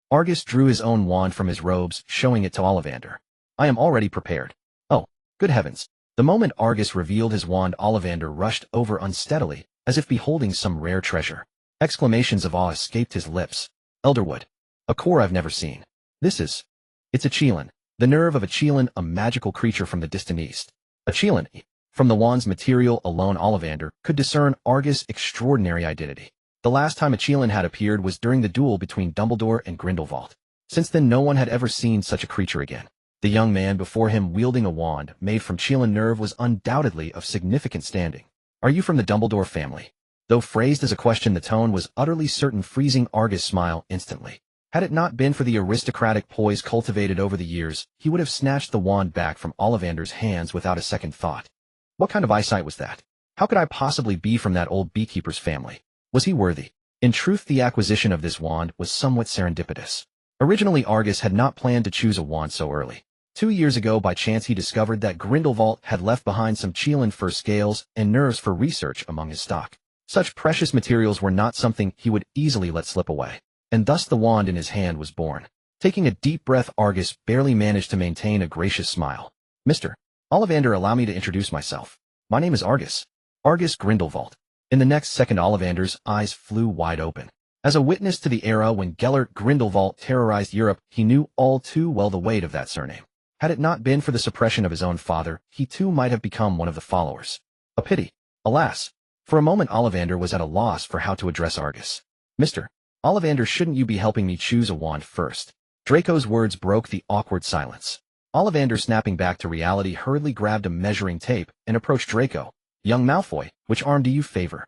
Argus drew his own wand from his robes, showing it to Ollivander. I am already prepared. Oh, good heavens. The moment Argus revealed his wand, Ollivander rushed over unsteadily, as if beholding some rare treasure. Exclamations of awe escaped his lips. Elderwood. A core I've never seen. It's a Chelan. The nerve of a Chelan, a magical creature from the distant east. A Chelan. From the wand's material alone, Ollivander could discern Argus' extraordinary identity. The last time a Chelan had appeared was during the duel between Dumbledore and Grindelwald. Since then, no one had ever seen such a creature again. The young man before him, wielding a wand made from Chelan nerve, was undoubtedly of significant standing. Are you from the Dumbledore family? Though phrased as a question, the tone was utterly certain, freezing Argus' smile instantly. Had it not been for the aristocratic poise cultivated over the years, he would have snatched the wand back from Ollivander's hands without a second thought. What kind of eyesight was that? How could I possibly be from that old beekeeper's family? Was he worthy? In truth, the acquisition of this wand was somewhat serendipitous. Originally, Argus had not planned to choose a wand so early. 2 years ago, by chance, he discovered that Grindelwald had left behind some Chelan fur scales and nerves for research among his stock. Such precious materials were not something he would easily let slip away, and thus the wand in his hand was born. Taking a deep breath, Argus barely managed to maintain a gracious smile. Mr. Ollivander, allow me to introduce myself. My name is Argus. Argus Grindelwald. In the next second, Ollivander's eyes flew wide open. As a witness to the era when Gellert Grindelwald terrorized Europe, he knew all too well the weight of that surname. Had it not been for the suppression of his own father, he too might have become one of the followers. A pity. Alas. For a moment, Ollivander was at a loss for how to address Argus. Mr. Ollivander, shouldn't you be helping me choose a wand first? Draco's words broke the awkward silence. Ollivander, snapping back to reality, hurriedly grabbed a measuring tape and approached Draco. Young Malfoy, which arm do you favor?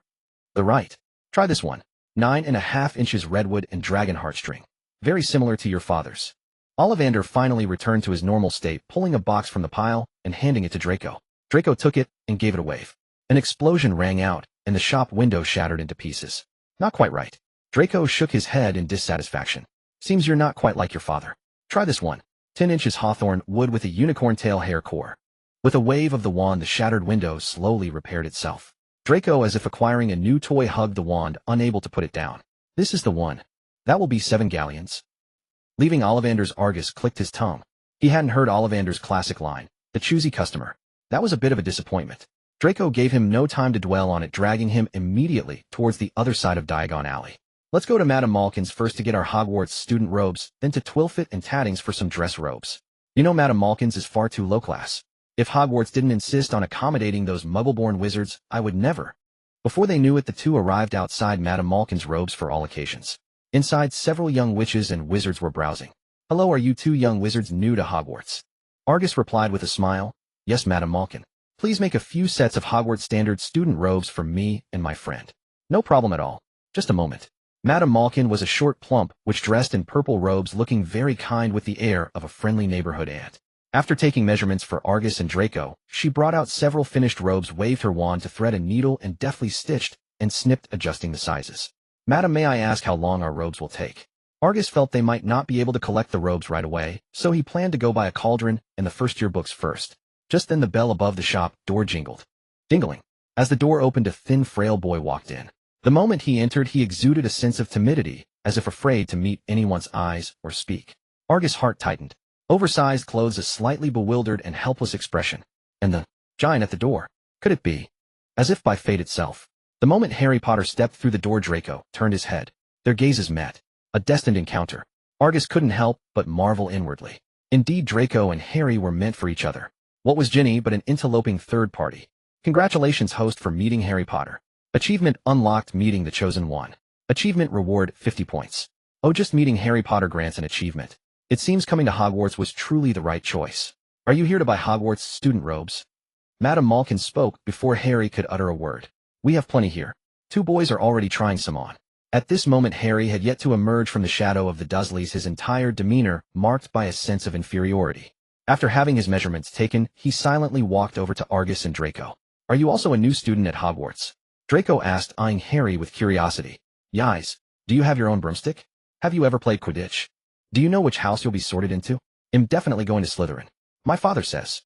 The right. Try this one. 9.5 inches redwood and dragon heartstring. Very similar to your father's. Ollivander finally returned to his normal state, pulling a box from the pile and handing it to Draco. Draco took it and gave it a wave. An explosion rang out, and the shop window shattered into pieces. Not quite right. Draco shook his head in dissatisfaction. Seems you're not quite like your father. Try this one. 10 inches hawthorn wood with a unicorn tail hair core. With a wave of the wand, the shattered window slowly repaired itself. Draco, as if acquiring a new toy, hugged the wand, unable to put it down. This is the one. That will be 7 galleons. Leaving Ollivander's, Argus clicked his tongue. He hadn't heard Ollivander's classic line, the choosy customer. That was a bit of a disappointment. Draco gave him no time to dwell on it, dragging him immediately towards the other side of Diagon Alley. Let's go to Madame Malkin's first to get our Hogwarts student robes, then to Twilfit and Tattings for some dress robes. You know, Madame Malkin's is far too low class. If Hogwarts didn't insist on accommodating those muggle-born wizards, I would never. Before they knew it, the two arrived outside Madame Malkin's robes for all occasions. Inside, several young witches and wizards were browsing. Hello, are you two young wizards new to Hogwarts? Argus replied with a smile. Yes, Madame Malkin. Please make a few sets of Hogwarts standard student robes for me and my friend. No problem at all. Just a moment. Madame Malkin was a short plump witch dressed in purple robes, looking very kind with the air of a friendly neighborhood aunt. After taking measurements for Argus and Draco, she brought out several finished robes, waved her wand to thread a needle, and deftly stitched and snipped, adjusting the sizes. Madam, may I ask how long our robes will take? Argus felt they might not be able to collect the robes right away, so he planned to go buy a cauldron and the first-year books first. Just then the bell above the shop door jingled. Dingling. As the door opened, a thin, frail boy walked in. The moment he entered, he exuded a sense of timidity, as if afraid to meet anyone's eyes or speak. Argus' heart tightened. Oversized clothes, a slightly bewildered and helpless expression. And the giant at the door. Could it be? As if by fate itself. The moment Harry Potter stepped through the door, Draco turned his head. Their gazes met. A destined encounter. Argus couldn't help but marvel inwardly. Indeed, Draco and Harry were meant for each other. What was Ginny but an interloping third party? Congratulations, host, for meeting Harry Potter. Achievement unlocked, meeting the chosen one. Achievement reward 50 points. Oh, just meeting Harry Potter grants an achievement. It seems coming to Hogwarts was truly the right choice. Are you here to buy Hogwarts student robes? Madame Malkin spoke before Harry could utter a word. We have plenty here. 2 boys are already trying some on. At this moment, Harry had yet to emerge from the shadow of the Dursleys, his entire demeanor marked by a sense of inferiority. After having his measurements taken, he silently walked over to Argus and Draco. Are you also a new student at Hogwarts? Draco asked, eyeing Harry with curiosity. Yais, do you have your own broomstick? Have you ever played Quidditch? Do you know which house you'll be sorted into? I'm definitely going to Slytherin. My father says.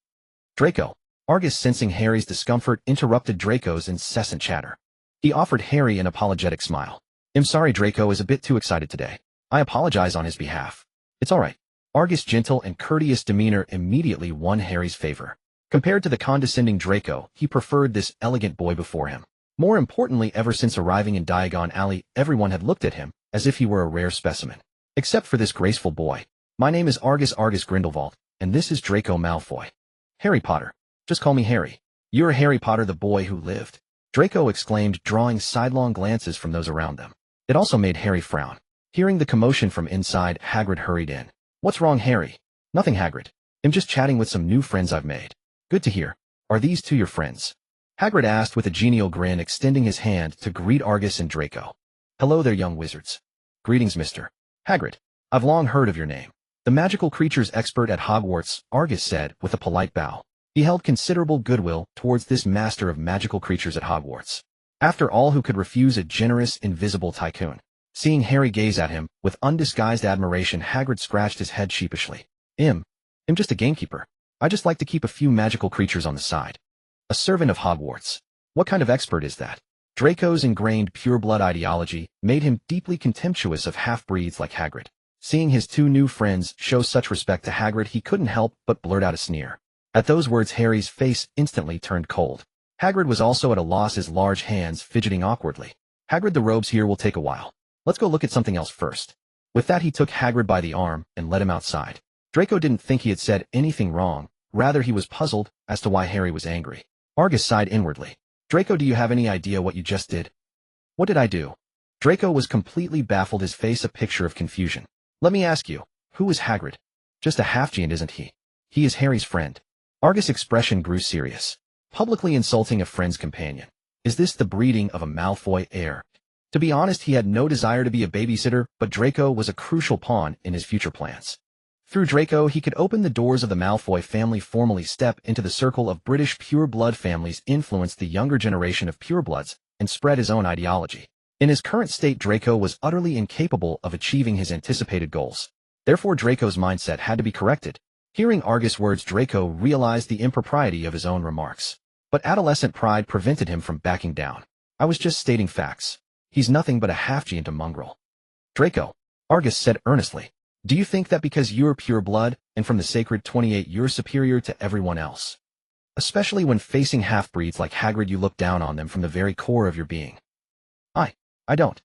Draco. Argus, sensing Harry's discomfort, interrupted Draco's incessant chatter. He offered Harry an apologetic smile. I'm sorry, Draco is a bit too excited today. I apologize on his behalf. It's all right. Argus' gentle and courteous demeanor immediately won Harry's favor. Compared to the condescending Draco, he preferred this elegant boy before him. More importantly, ever since arriving in Diagon Alley, everyone had looked at him as if he were a rare specimen. Except for this graceful boy. My name is Argus Grindelwald, and this is Draco Malfoy. Harry Potter. Just call me Harry. You're Harry Potter, the boy who lived. Draco exclaimed, drawing sidelong glances from those around them. It also made Harry frown. Hearing the commotion from inside, Hagrid hurried in. What's wrong, Harry? Nothing, Hagrid. I'm just chatting with some new friends I've made. Good to hear. Are these two your friends? Hagrid asked with a genial grin, extending his hand to greet Argus and Draco. Hello there, young wizards. Greetings, Mr. Hagrid. I've long heard of your name. The magical creatures expert at Hogwarts, Argus said with a polite bow. He held considerable goodwill towards this master of magical creatures at Hogwarts. After all, who could refuse a generous, invisible tycoon? Seeing Harry gaze at him, with undisguised admiration, Hagrid scratched his head sheepishly. I'm just a gamekeeper. I just like to keep a few magical creatures on the side. A servant of Hogwarts. What kind of expert is that? Draco's ingrained pure-blood ideology made him deeply contemptuous of half-breeds like Hagrid. Seeing his two new friends show such respect to Hagrid, he couldn't help but blurt out a sneer. At those words, Harry's face instantly turned cold. Hagrid was also at a loss, his large hands fidgeting awkwardly. Hagrid, the robes here will take a while. Let's go look at something else first. With that, he took Hagrid by the arm and led him outside. Draco didn't think he had said anything wrong. Rather, he was puzzled as to why Harry was angry. Argus sighed inwardly. Draco, do you have any idea what you just did? What did I do? Draco was completely baffled, his face a picture of confusion. Let me ask you, who is Hagrid? Just a half-giant, isn't he? He is Harry's friend. Argus' expression grew serious. Publicly insulting a friend's companion. Is this the breeding of a Malfoy heir? To be honest, he had no desire to be a babysitter, but Draco was a crucial pawn in his future plans. Through Draco, he could open the doors of the Malfoy family, formally step into the circle of British pure-blood families, influence the younger generation of purebloods, and spread his own ideology. In his current state, Draco was utterly incapable of achieving his anticipated goals. Therefore, Draco's mindset had to be corrected. Hearing Argus' words, Draco realized the impropriety of his own remarks. But adolescent pride prevented him from backing down. I was just stating facts. He's nothing but a half-giant, a mongrel. Draco, Argus said earnestly. Do you think that because you're pure blood, and from the sacred 28 you're superior to everyone else? Especially when facing half-breeds like Hagrid, you look down on them from the very core of your being. I don't.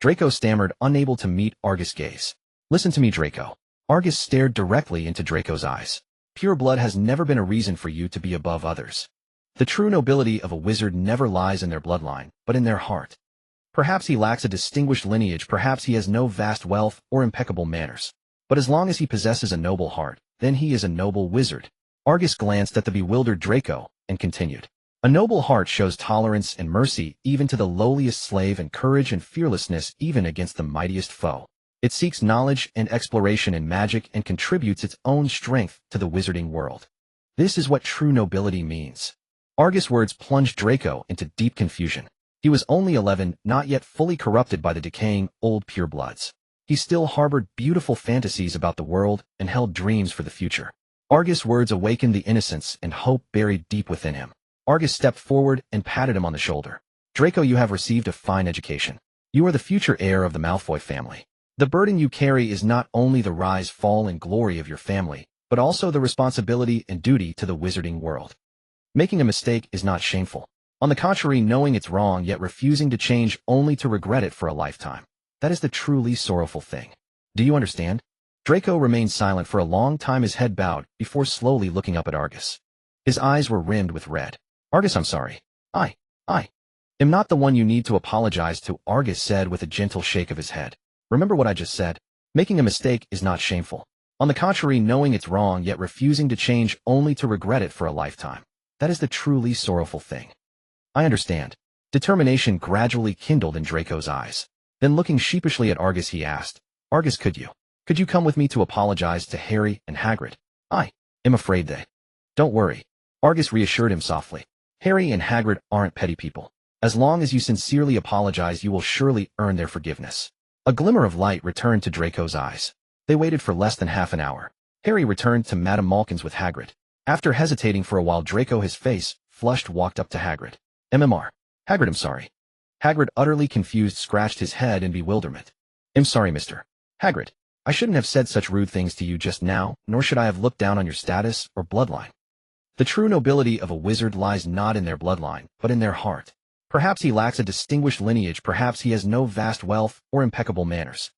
Draco stammered, unable to meet Argus' gaze. Listen to me, Draco. Argus stared directly into Draco's eyes. Pure blood has never been a reason for you to be above others. The true nobility of a wizard never lies in their bloodline, but in their heart. Perhaps he lacks a distinguished lineage, perhaps he has no vast wealth or impeccable manners. But as long as he possesses a noble heart, then he is a noble wizard. Argus glanced at the bewildered Draco and continued. A noble heart shows tolerance and mercy even to the lowliest slave, and courage and fearlessness even against the mightiest foe. It seeks knowledge and exploration in magic and contributes its own strength to the wizarding world. This is what true nobility means. Argus' words plunged Draco into deep confusion. He was only 11, not yet fully corrupted by the decaying old purebloods. He still harbored beautiful fantasies about the world and held dreams for the future. Argus' words awakened the innocence and hope buried deep within him. Argus stepped forward and patted him on the shoulder. Draco, you have received a fine education. You are the future heir of the Malfoy family. The burden you carry is not only the rise, fall, and glory of your family, but also the responsibility and duty to the wizarding world. Making a mistake is not shameful. On the contrary, knowing it's wrong yet refusing to change only to regret it for a lifetime. That is the truly sorrowful thing. Do you understand? Draco remained silent for a long time, his head bowed, before slowly looking up at Argus. His eyes were rimmed with red. Argus, I'm sorry. I am not the one you need to apologize to, Argus said with a gentle shake of his head. Remember what I just said? Making a mistake is not shameful. On the contrary, knowing it's wrong yet refusing to change only to regret it for a lifetime. That is the truly sorrowful thing. I understand. Determination gradually kindled in Draco's eyes. Then looking sheepishly at Argus, he asked, Argus, could you come with me to apologize to Harry and Hagrid? I am afraid they. Don't worry. Argus reassured him softly. Harry and Hagrid aren't petty people. As long as you sincerely apologize, you will surely earn their forgiveness. A glimmer of light returned to Draco's eyes. They waited for less than half an hour. Harry returned to Madame Malkin's with Hagrid. After hesitating for a while, Draco, his face flushed, walked up to Hagrid. MMR. Hagrid, I'm sorry. Hagrid, utterly confused, scratched his head in bewilderment. I'm sorry, Mr. Hagrid. I shouldn't have said such rude things to you just now, nor should I have looked down on your status or bloodline. The true nobility of a wizard lies not in their bloodline, but in their heart. Perhaps he lacks a distinguished lineage, perhaps he has no vast wealth or impeccable manners.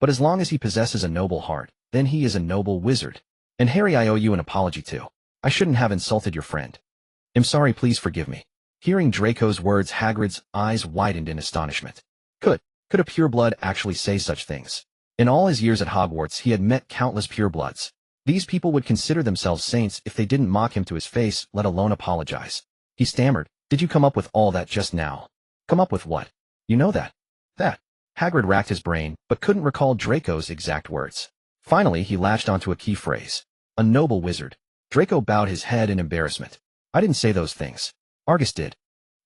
But as long as he possesses a noble heart, then he is a noble wizard. And Harry, I owe you an apology too. I shouldn't have insulted your friend. I'm sorry, please forgive me. Hearing Draco's words, Hagrid's eyes widened in astonishment. Could a pureblood actually say such things? In all his years at Hogwarts, he had met countless purebloods. These people would consider themselves saints if they didn't mock him to his face, let alone apologize. He stammered, Did you come up with all that just now? Come up with what? You know that. Hagrid racked his brain, but couldn't recall Draco's exact words. Finally, he latched onto a key phrase. A noble wizard. Draco bowed his head in embarrassment. I didn't say those things. Argus did.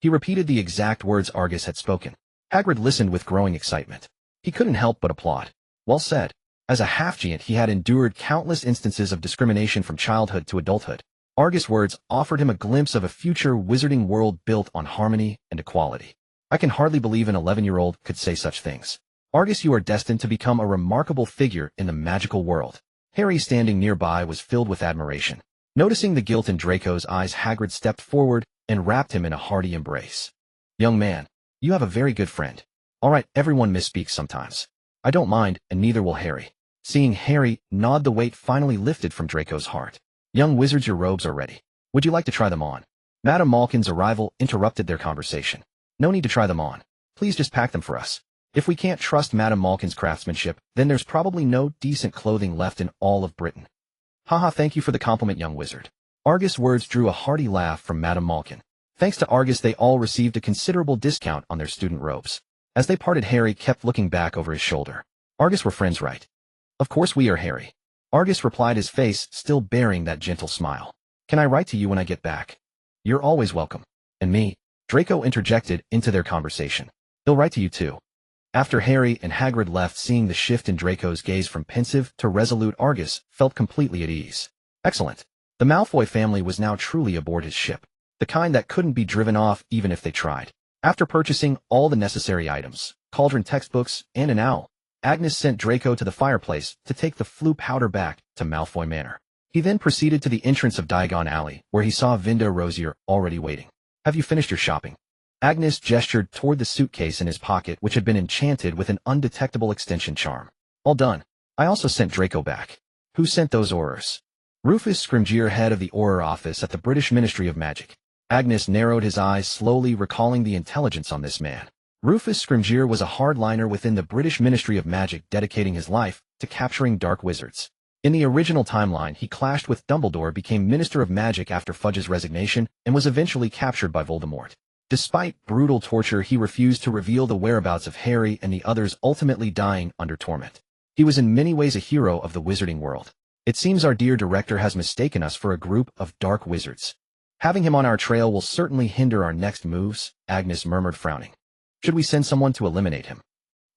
He repeated the exact words Argus had spoken. Hagrid listened with growing excitement. He couldn't help but applaud. Well said. As a half-giant, he had endured countless instances of discrimination from childhood to adulthood. Argus' words offered him a glimpse of a future wizarding world built on harmony and equality. I can hardly believe an 11-year-old could say such things. Argus, you are destined to become a remarkable figure in the magical world. Harry, standing nearby, was filled with admiration. Noticing the guilt in Draco's eyes, Hagrid stepped forward and wrapped him in a hearty embrace. Young man, you have a very good friend. All right, everyone misspeaks sometimes. I don't mind, and neither will Harry. Seeing Harry nod, the weight finally lifted from Draco's heart. Young wizards, your robes are ready. Would you like to try them on? Madame Malkin's arrival interrupted their conversation. No need to try them on. Please just pack them for us. If we can't trust Madame Malkin's craftsmanship, then there's probably no decent clothing left in all of Britain. Haha, thank you for the compliment, young wizard. Argus' words drew a hearty laugh from Madame Malkin. Thanks to Argus, they all received a considerable discount on their student robes. As they parted, Harry kept looking back over his shoulder. Argus, we're friends, right? Of course we are, Harry. Argus replied, his face still bearing that gentle smile. Can I write to you when I get back? You're always welcome. And me? Draco interjected into their conversation. He'll write to you too. After Harry and Hagrid left, seeing the shift in Draco's gaze from pensive to resolute, Argus felt completely at ease. Excellent. The Malfoy family was now truly aboard his ship, the kind that couldn't be driven off even if they tried. After purchasing all the necessary items, cauldron, textbooks, and an owl, Agnes sent Draco to the fireplace to take the flue powder back to Malfoy Manor. He then proceeded to the entrance of Diagon Alley, where he saw Vinda Rosier already waiting. Have you finished your shopping? Agnes gestured toward the suitcase in his pocket, which had been enchanted with an undetectable extension charm. All done. I also sent Draco back. Who sent those orders? Rufus Scrimgeour, head of the Auror office at the British Ministry of Magic. Agnes narrowed his eyes, slowly recalling the intelligence on this man. Rufus Scrimgeour was a hardliner within the British Ministry of Magic, dedicating his life to capturing dark wizards. In the original timeline, he clashed with Dumbledore, became Minister of Magic after Fudge's resignation, and was eventually captured by Voldemort. Despite brutal torture, he refused to reveal the whereabouts of Harry and the others, ultimately dying under torment. He was in many ways a hero of the wizarding world. It seems our dear director has mistaken us for a group of dark wizards. Having him on our trail will certainly hinder our next moves, Agnes murmured, frowning. Should we send someone to eliminate him?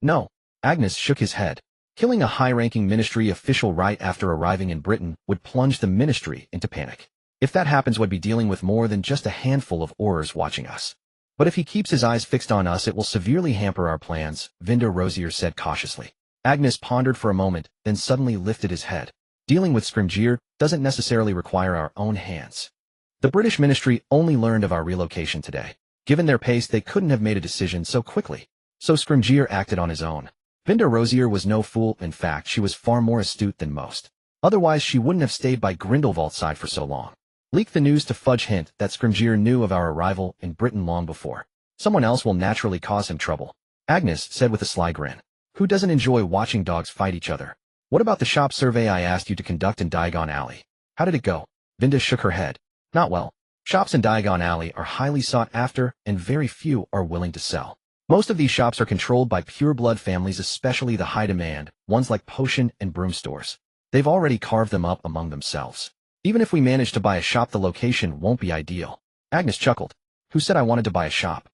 No. Agnes shook his head. Killing a high-ranking ministry official right after arriving in Britain would plunge the ministry into panic. If that happens, we'd be dealing with more than just a handful of Aurors watching us. But if he keeps his eyes fixed on us, it will severely hamper our plans, Vinda Rosier said cautiously. Agnes pondered for a moment, then suddenly lifted his head. Dealing with Scrimgeour doesn't necessarily require our own hands. The British ministry only learned of our relocation today. Given their pace, they couldn't have made a decision so quickly. So Scrimgeour acted on his own. Vinda Rosier was no fool. In fact, she was far more astute than most. Otherwise, she wouldn't have stayed by Grindelwald's side for so long. Leak the news to Fudge, hint that Scrimgeour knew of our arrival in Britain long before. Someone else will naturally cause him trouble. Agnes said with a sly grin. Who doesn't enjoy watching dogs fight each other? What about the shop survey I asked you to conduct in Diagon Alley? How did it go? Vinda shook her head. Not well. Shops in Diagon Alley are highly sought after, and very few are willing to sell. Most of these shops are controlled by pureblood families, especially the high-demand ones like potion and broom stores. They've already carved them up among themselves. Even if we manage to buy a shop, the location won't be ideal. Agnes chuckled. Who said I wanted to buy a shop?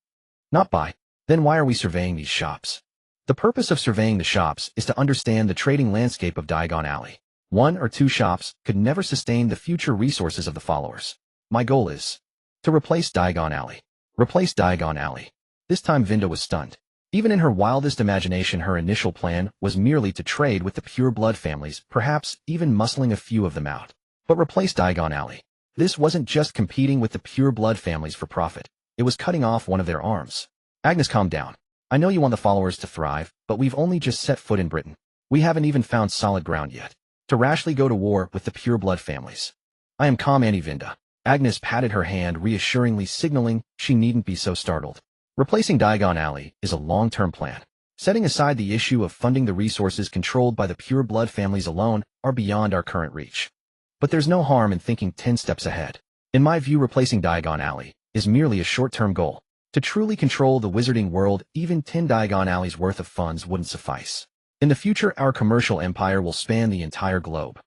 Not buy. Then why are we surveying these shops? The purpose of surveying the shops is to understand the trading landscape of Diagon Alley. One or two shops could never sustain the future resources of the followers. My goal is to replace Diagon Alley. Replace Diagon Alley. This time Vinda was stunned. Even in her wildest imagination, her initial plan was merely to trade with the pure-blood families, perhaps even muscling a few of them out. But replace Diagon Alley. This wasn't just competing with the pure-blood families for profit. It was cutting off one of their arms. Agnes, calm down. I know you want the followers to thrive, but we've only just set foot in Britain. We haven't even found solid ground yet to rashly go to war with the pure-blood families. I am calm, Auntie Vinda. Agnes patted her hand reassuringly, signaling she needn't be so startled. Replacing Diagon Alley is a long-term plan. Setting aside the issue of funding, the resources controlled by the pure-blood families alone are beyond our current reach. But there's no harm in thinking 10 steps ahead. In my view, replacing Diagon Alley is merely a short-term goal. To truly control the wizarding world, even 10 Diagon Alleys worth of funds wouldn't suffice. In the future, our commercial empire will span the entire globe.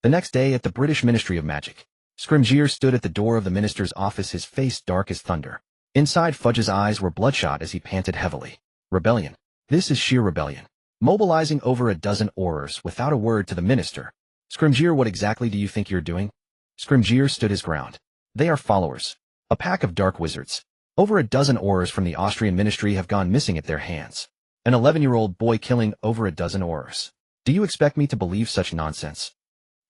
The next day at the British Ministry of Magic, Scrimgeour stood at the door of the minister's office, his face dark as thunder. Inside, Fudge's eyes were bloodshot as he panted heavily. Rebellion. This is sheer rebellion. mobilizing over a dozen Aurors without a word to the minister. Scrimgeour, what exactly do you think you're doing? Scrimgeour stood his ground. They are followers. A pack of dark wizards. Over a dozen Aurors from the Austrian ministry have gone missing at their hands. An 11-year-old boy killing over a dozen Aurors. Do you expect me to believe such nonsense?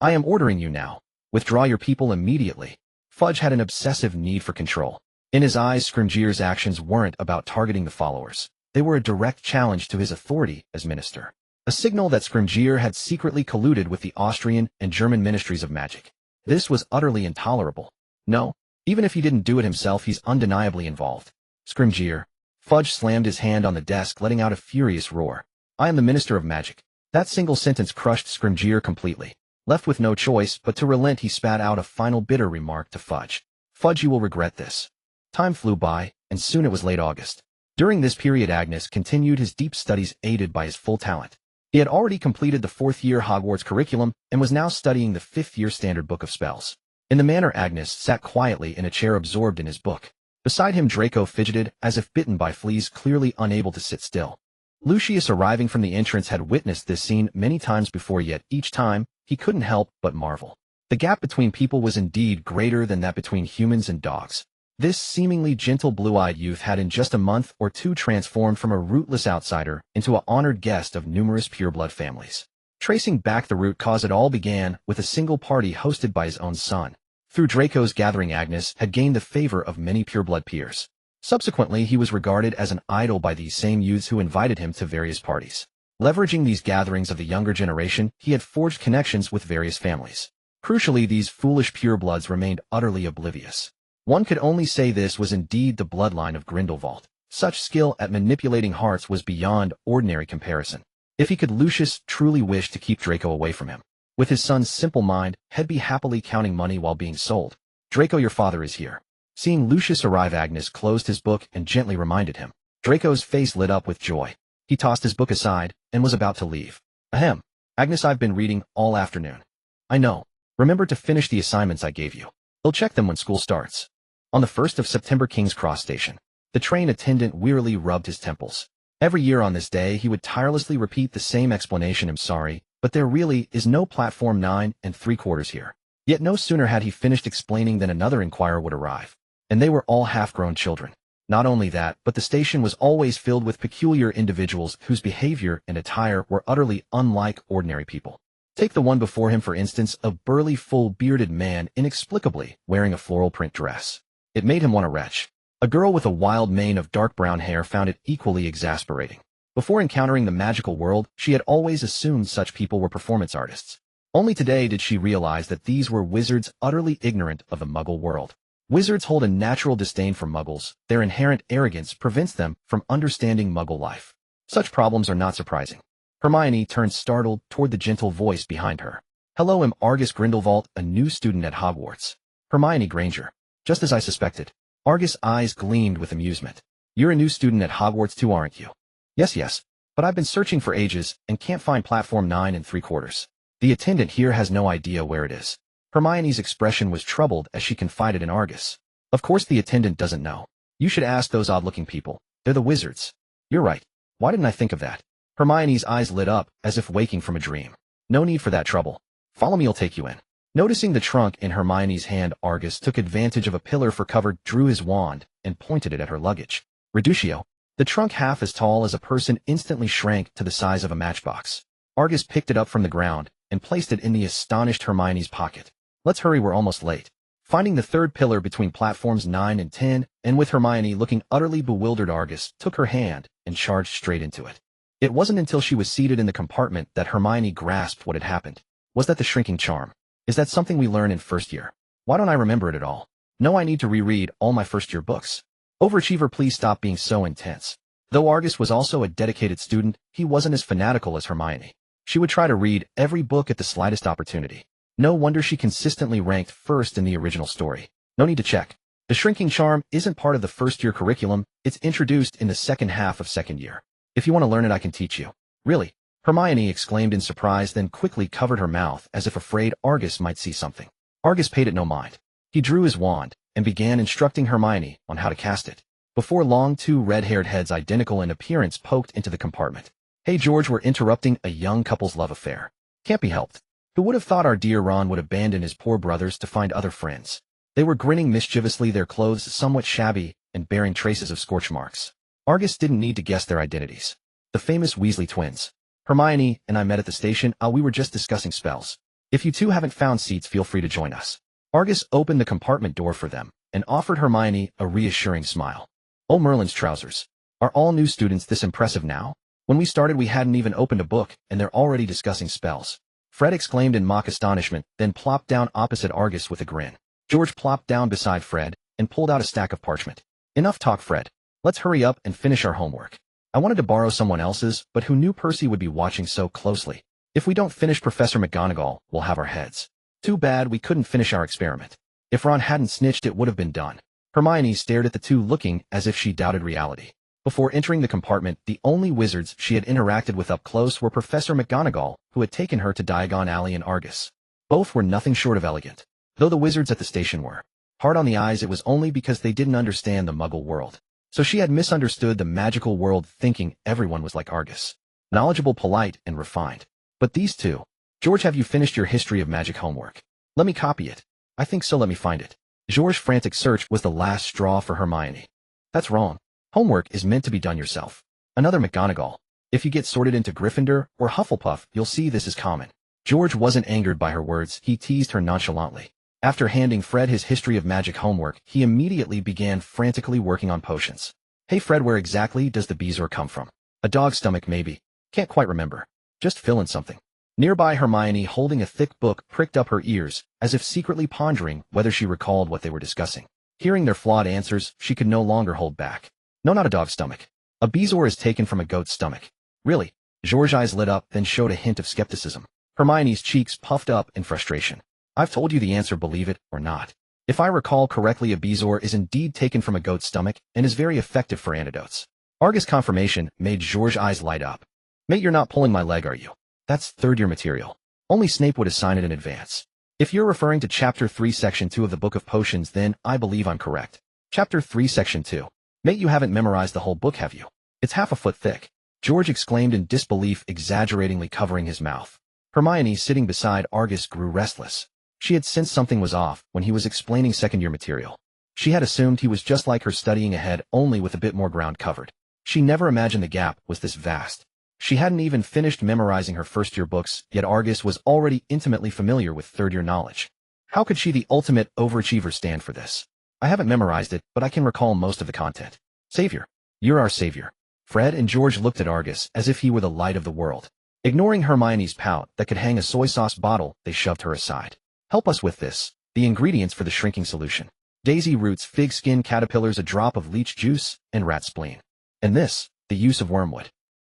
I am ordering you now. Withdraw your people immediately. Fudge had an obsessive need for control. In his eyes, Scrimgeour's actions weren't about targeting the followers. They were a direct challenge to his authority as minister. A signal that Scrimgeour had secretly colluded with the Austrian and German ministries of magic. This was utterly intolerable. No, even if he didn't do it himself, he's undeniably involved. Scrimgeour. Fudge slammed his hand on the desk, letting out a furious roar. I am the Minister of Magic. That single sentence crushed Scrimgeour completely. Left with no choice but to relent, he spat out a final bitter remark to Fudge. Fudge, you will regret this. Time flew by, and soon it was late August. During this period, Agnes continued his deep studies aided by his full talent. He had already completed the 4th-year Hogwarts curriculum and was now studying the 5th-year Standard Book of Spells. In the manor, Agnes sat quietly in a chair absorbed in his book. Beside him, Draco fidgeted as if bitten by fleas, clearly unable to sit still. Lucius, arriving from the entrance, had witnessed this scene many times before, yet each time, he couldn't help but marvel. The gap between people was indeed greater than that between humans and dogs. This seemingly gentle blue-eyed youth had in just a month or two transformed from a rootless outsider into an honored guest of numerous pureblood families. Tracing back the root cause, it all began with a single party hosted by his own son. Through Draco's gathering, Agnes had gained the favor of many pureblood peers. Subsequently, he was regarded as an idol by these same youths who invited him to various parties. Leveraging these gatherings of the younger generation, he had forged connections with various families. Crucially, these foolish purebloods remained utterly oblivious. One could only say this was indeed the bloodline of Grindelwald. Such skill at manipulating hearts was beyond ordinary comparison. If he could, Lucius truly wished to keep Draco away from him. With his son's simple mind, he'd be happily counting money while being sold. Draco, your father is here. Seeing Lucius arrive, Agnes closed his book and gently reminded him. Draco's face lit up with joy. He tossed his book aside and was about to leave. Ahem. Agnes, I've been reading all afternoon. I know. Remember to finish the assignments I gave you. I'll check them when school starts. On the 1st of September, King's Cross Station. The train attendant wearily rubbed his temples. Every year on this day, he would tirelessly repeat the same explanation. I'm sorry, but there really is no platform 9 3/4 here. Yet no sooner had he finished explaining than another inquirer would arrive. And they were all half-grown children. Not only that, but the station was always filled with peculiar individuals whose behavior and attire were utterly unlike ordinary people. Take the one before him, for instance, a burly, full-bearded man inexplicably wearing a floral print dress. It made him want to retch. A girl with a wild mane of dark brown hair found it equally exasperating. Before encountering the magical world, she had always assumed such people were performance artists. Only today did she realize that these were wizards utterly ignorant of the Muggle world. Wizards hold a natural disdain for Muggles. Their inherent arrogance prevents them from understanding Muggle life. Such problems are not surprising. Hermione turned startled toward the gentle voice behind her. Hello, I'm Argus Grindelwald, a new student at Hogwarts. Hermione Granger. Just as I suspected. Argus' eyes gleamed with amusement. You're a new student at Hogwarts too, aren't you? Yes, but I've been searching for ages and can't find platform 9 3/4. The attendant here has no idea where it is. Hermione's expression was troubled as she confided in Argus. Of course the attendant doesn't know. You should ask those odd-looking people. They're the wizards. You're right. Why didn't I think of that? Hermione's eyes lit up as if waking from a dream. No need for that trouble. Follow me, I'll take you in. Noticing the trunk in Hermione's hand, Argus took advantage of a pillar for cover, drew his wand, and pointed it at her luggage. Reductio. The trunk, half as tall as a person, instantly shrank to the size of a matchbox. Argus picked it up from the ground and placed it in the astonished Hermione's pocket. Let's hurry, we're almost late. Finding the third pillar between platforms 9 and 10, and with Hermione looking utterly bewildered, Argus took her hand and charged straight into it. It wasn't until she was seated in the compartment that Hermione grasped what had happened. Was that the shrinking charm? Is that something we learn in first year? Why don't I remember it at all? No, I need to reread all my first-year books. Overachiever, please stop being so intense. Though Argus was also a dedicated student, he wasn't as fanatical as Hermione. She would try to read every book at the slightest opportunity. No wonder she consistently ranked first in the original story. No need to check. The shrinking charm isn't part of the first-year curriculum. It's introduced in the second half of second year. If you want to learn it, I can teach you. Really? Hermione exclaimed in surprise, then quickly covered her mouth as if afraid Argus might see something. Argus paid it no mind. He drew his wand and began instructing Hermione on how to cast it. Before long, two red-haired heads identical in appearance poked into the compartment. Hey George, we're interrupting a young couple's love affair. Can't be helped. Who would have thought our dear Ron would abandon his poor brothers to find other friends? They were grinning mischievously, their clothes somewhat shabby and bearing traces of scorch marks. Argus didn't need to guess their identities. The famous Weasley twins. Hermione and I met at the station. We were just discussing spells. If you two haven't found seats, feel free to join us. Argus opened the compartment door for them and offered Hermione a reassuring smile. Oh, Merlin's trousers. Are all new students this impressive now? When we started, we hadn't even opened a book, and they're already discussing spells. Fred exclaimed in mock astonishment, then plopped down opposite Argus with a grin. George plopped down beside Fred and pulled out a stack of parchment. Enough talk, Fred. Let's hurry up and finish our homework. I wanted to borrow someone else's, but who knew Percy would be watching so closely? If we don't finish, Professor McGonagall will have our heads. Too bad we couldn't finish our experiment. If Ron hadn't snitched, it would have been done. Hermione stared at the two, looking as if she doubted reality. Before entering the compartment, the only wizards she had interacted with up close were Professor McGonagall, who had taken her to Diagon Alley, and Argus. Both were nothing short of elegant. Though the wizards at the station were hard on the eyes, it was only because they didn't understand the Muggle world. So she had misunderstood the magical world, thinking everyone was like Argus. Knowledgeable, polite, and refined. But these two. George, have you finished your history of magic homework? Let me copy it. I think so, let me find it. George's frantic search was the last straw for Hermione. That's wrong. Homework is meant to be done yourself. Another McGonagall. If you get sorted into Gryffindor or Hufflepuff, you'll see this is common. George wasn't angered by her words, he teased her nonchalantly. After handing Fred his history of magic homework, he immediately began frantically working on potions. Hey Fred, where exactly does the bezoar come from? A dog's stomach, maybe. Can't quite remember. Just fill in something. Nearby, Hermione, holding a thick book, pricked up her ears, as if secretly pondering whether she recalled what they were discussing. Hearing their flawed answers, she could no longer hold back. No, not a dog's stomach. A bezoar is taken from a goat's stomach. Really? George's eyes lit up, then showed a hint of skepticism. Hermione's cheeks puffed up in frustration. I've told you the answer, believe it or not. If I recall correctly, a bezoar is indeed taken from a goat's stomach and is very effective for antidotes. Argus' confirmation made George's eyes light up. Mate, you're not pulling my leg, are you? That's third-year material. Only Snape would assign it in advance. If you're referring to Chapter 3, Section 2 of the Book of Potions, then I believe I'm correct. Chapter 3, Section 2. Mate, you haven't memorized the whole book, have you? It's half a foot thick. George exclaimed in disbelief, exaggeratingly covering his mouth. Hermione, sitting beside Argus, grew restless. She had sensed something was off when he was explaining second-year material. She had assumed he was just like her, studying ahead, only with a bit more ground covered. She never imagined the gap was this vast. She hadn't even finished memorizing her first-year books, yet Argus was already intimately familiar with third-year knowledge. How could she, the ultimate overachiever, stand for this? I haven't memorized it, but I can recall most of the content. Savior. You're our savior. Fred and George looked at Argus as if he were the light of the world. Ignoring Hermione's pout that could hang a soy sauce bottle, they shoved her aside. Help us with this. The ingredients for the shrinking solution. Daisy roots, fig skin, caterpillars, a drop of leech juice, and rat spleen. And this, the use of wormwood.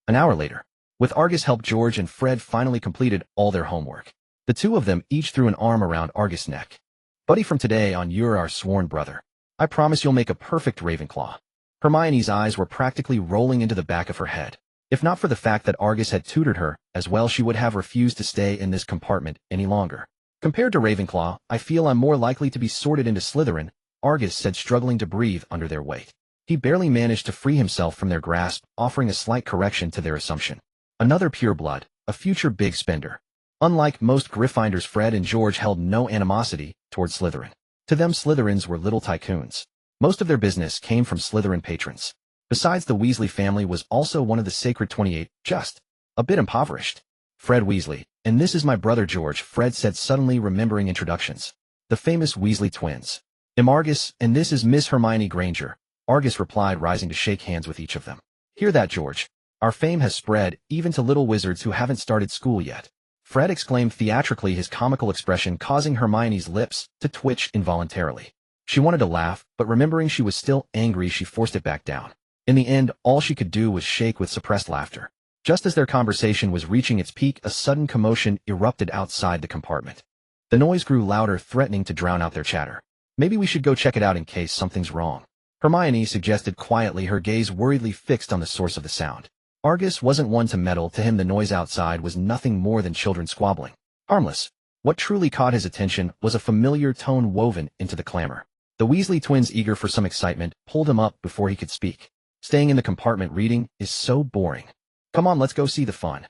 An hour later, with Argus' help, George and Fred finally completed all their homework. The two of them each threw an arm around Argus' neck. Buddy, from today on, you're our sworn brother. I promise you'll make a perfect Ravenclaw. Hermione's eyes were practically rolling into the back of her head. If not for the fact that Argus had tutored her as well, she would have refused to stay in this compartment any longer. Compared to Ravenclaw, I feel I'm more likely to be sorted into Slytherin, Argus said, struggling to breathe under their weight. He barely managed to free himself from their grasp, offering a slight correction to their assumption. Another pureblood, a future big spender. Unlike most Gryffindors, Fred and George held no animosity toward Slytherin. To them, Slytherins were little tycoons. Most of their business came from Slytherin patrons. Besides, the Weasley family was also one of the Sacred 28, just a bit impoverished. Fred Weasley, and this is my brother George, Fred said, suddenly remembering introductions. The famous Weasley twins. I'm Argus, and this is Miss Hermione Granger, Argus replied, rising to shake hands with each of them. Hear that, George? Our fame has spread, even to little wizards who haven't started school yet. Fred exclaimed theatrically, his comical expression causing Hermione's lips to twitch involuntarily. She wanted to laugh, but remembering she was still angry, she forced it back down. In the end, all she could do was shake with suppressed laughter. Just as their conversation was reaching its peak, a sudden commotion erupted outside the compartment. The noise grew louder, threatening to drown out their chatter. Maybe we should go check it out in case something's wrong, Hermione suggested quietly, her gaze worriedly fixed on the source of the sound. Argus wasn't one to meddle. To him, the noise outside was nothing more than children squabbling. Harmless. What truly caught his attention was a familiar tone woven into the clamor. The Weasley twins, eager for some excitement, pulled him up before he could speak. Staying in the compartment reading is so boring. Come on, let's go see the fun.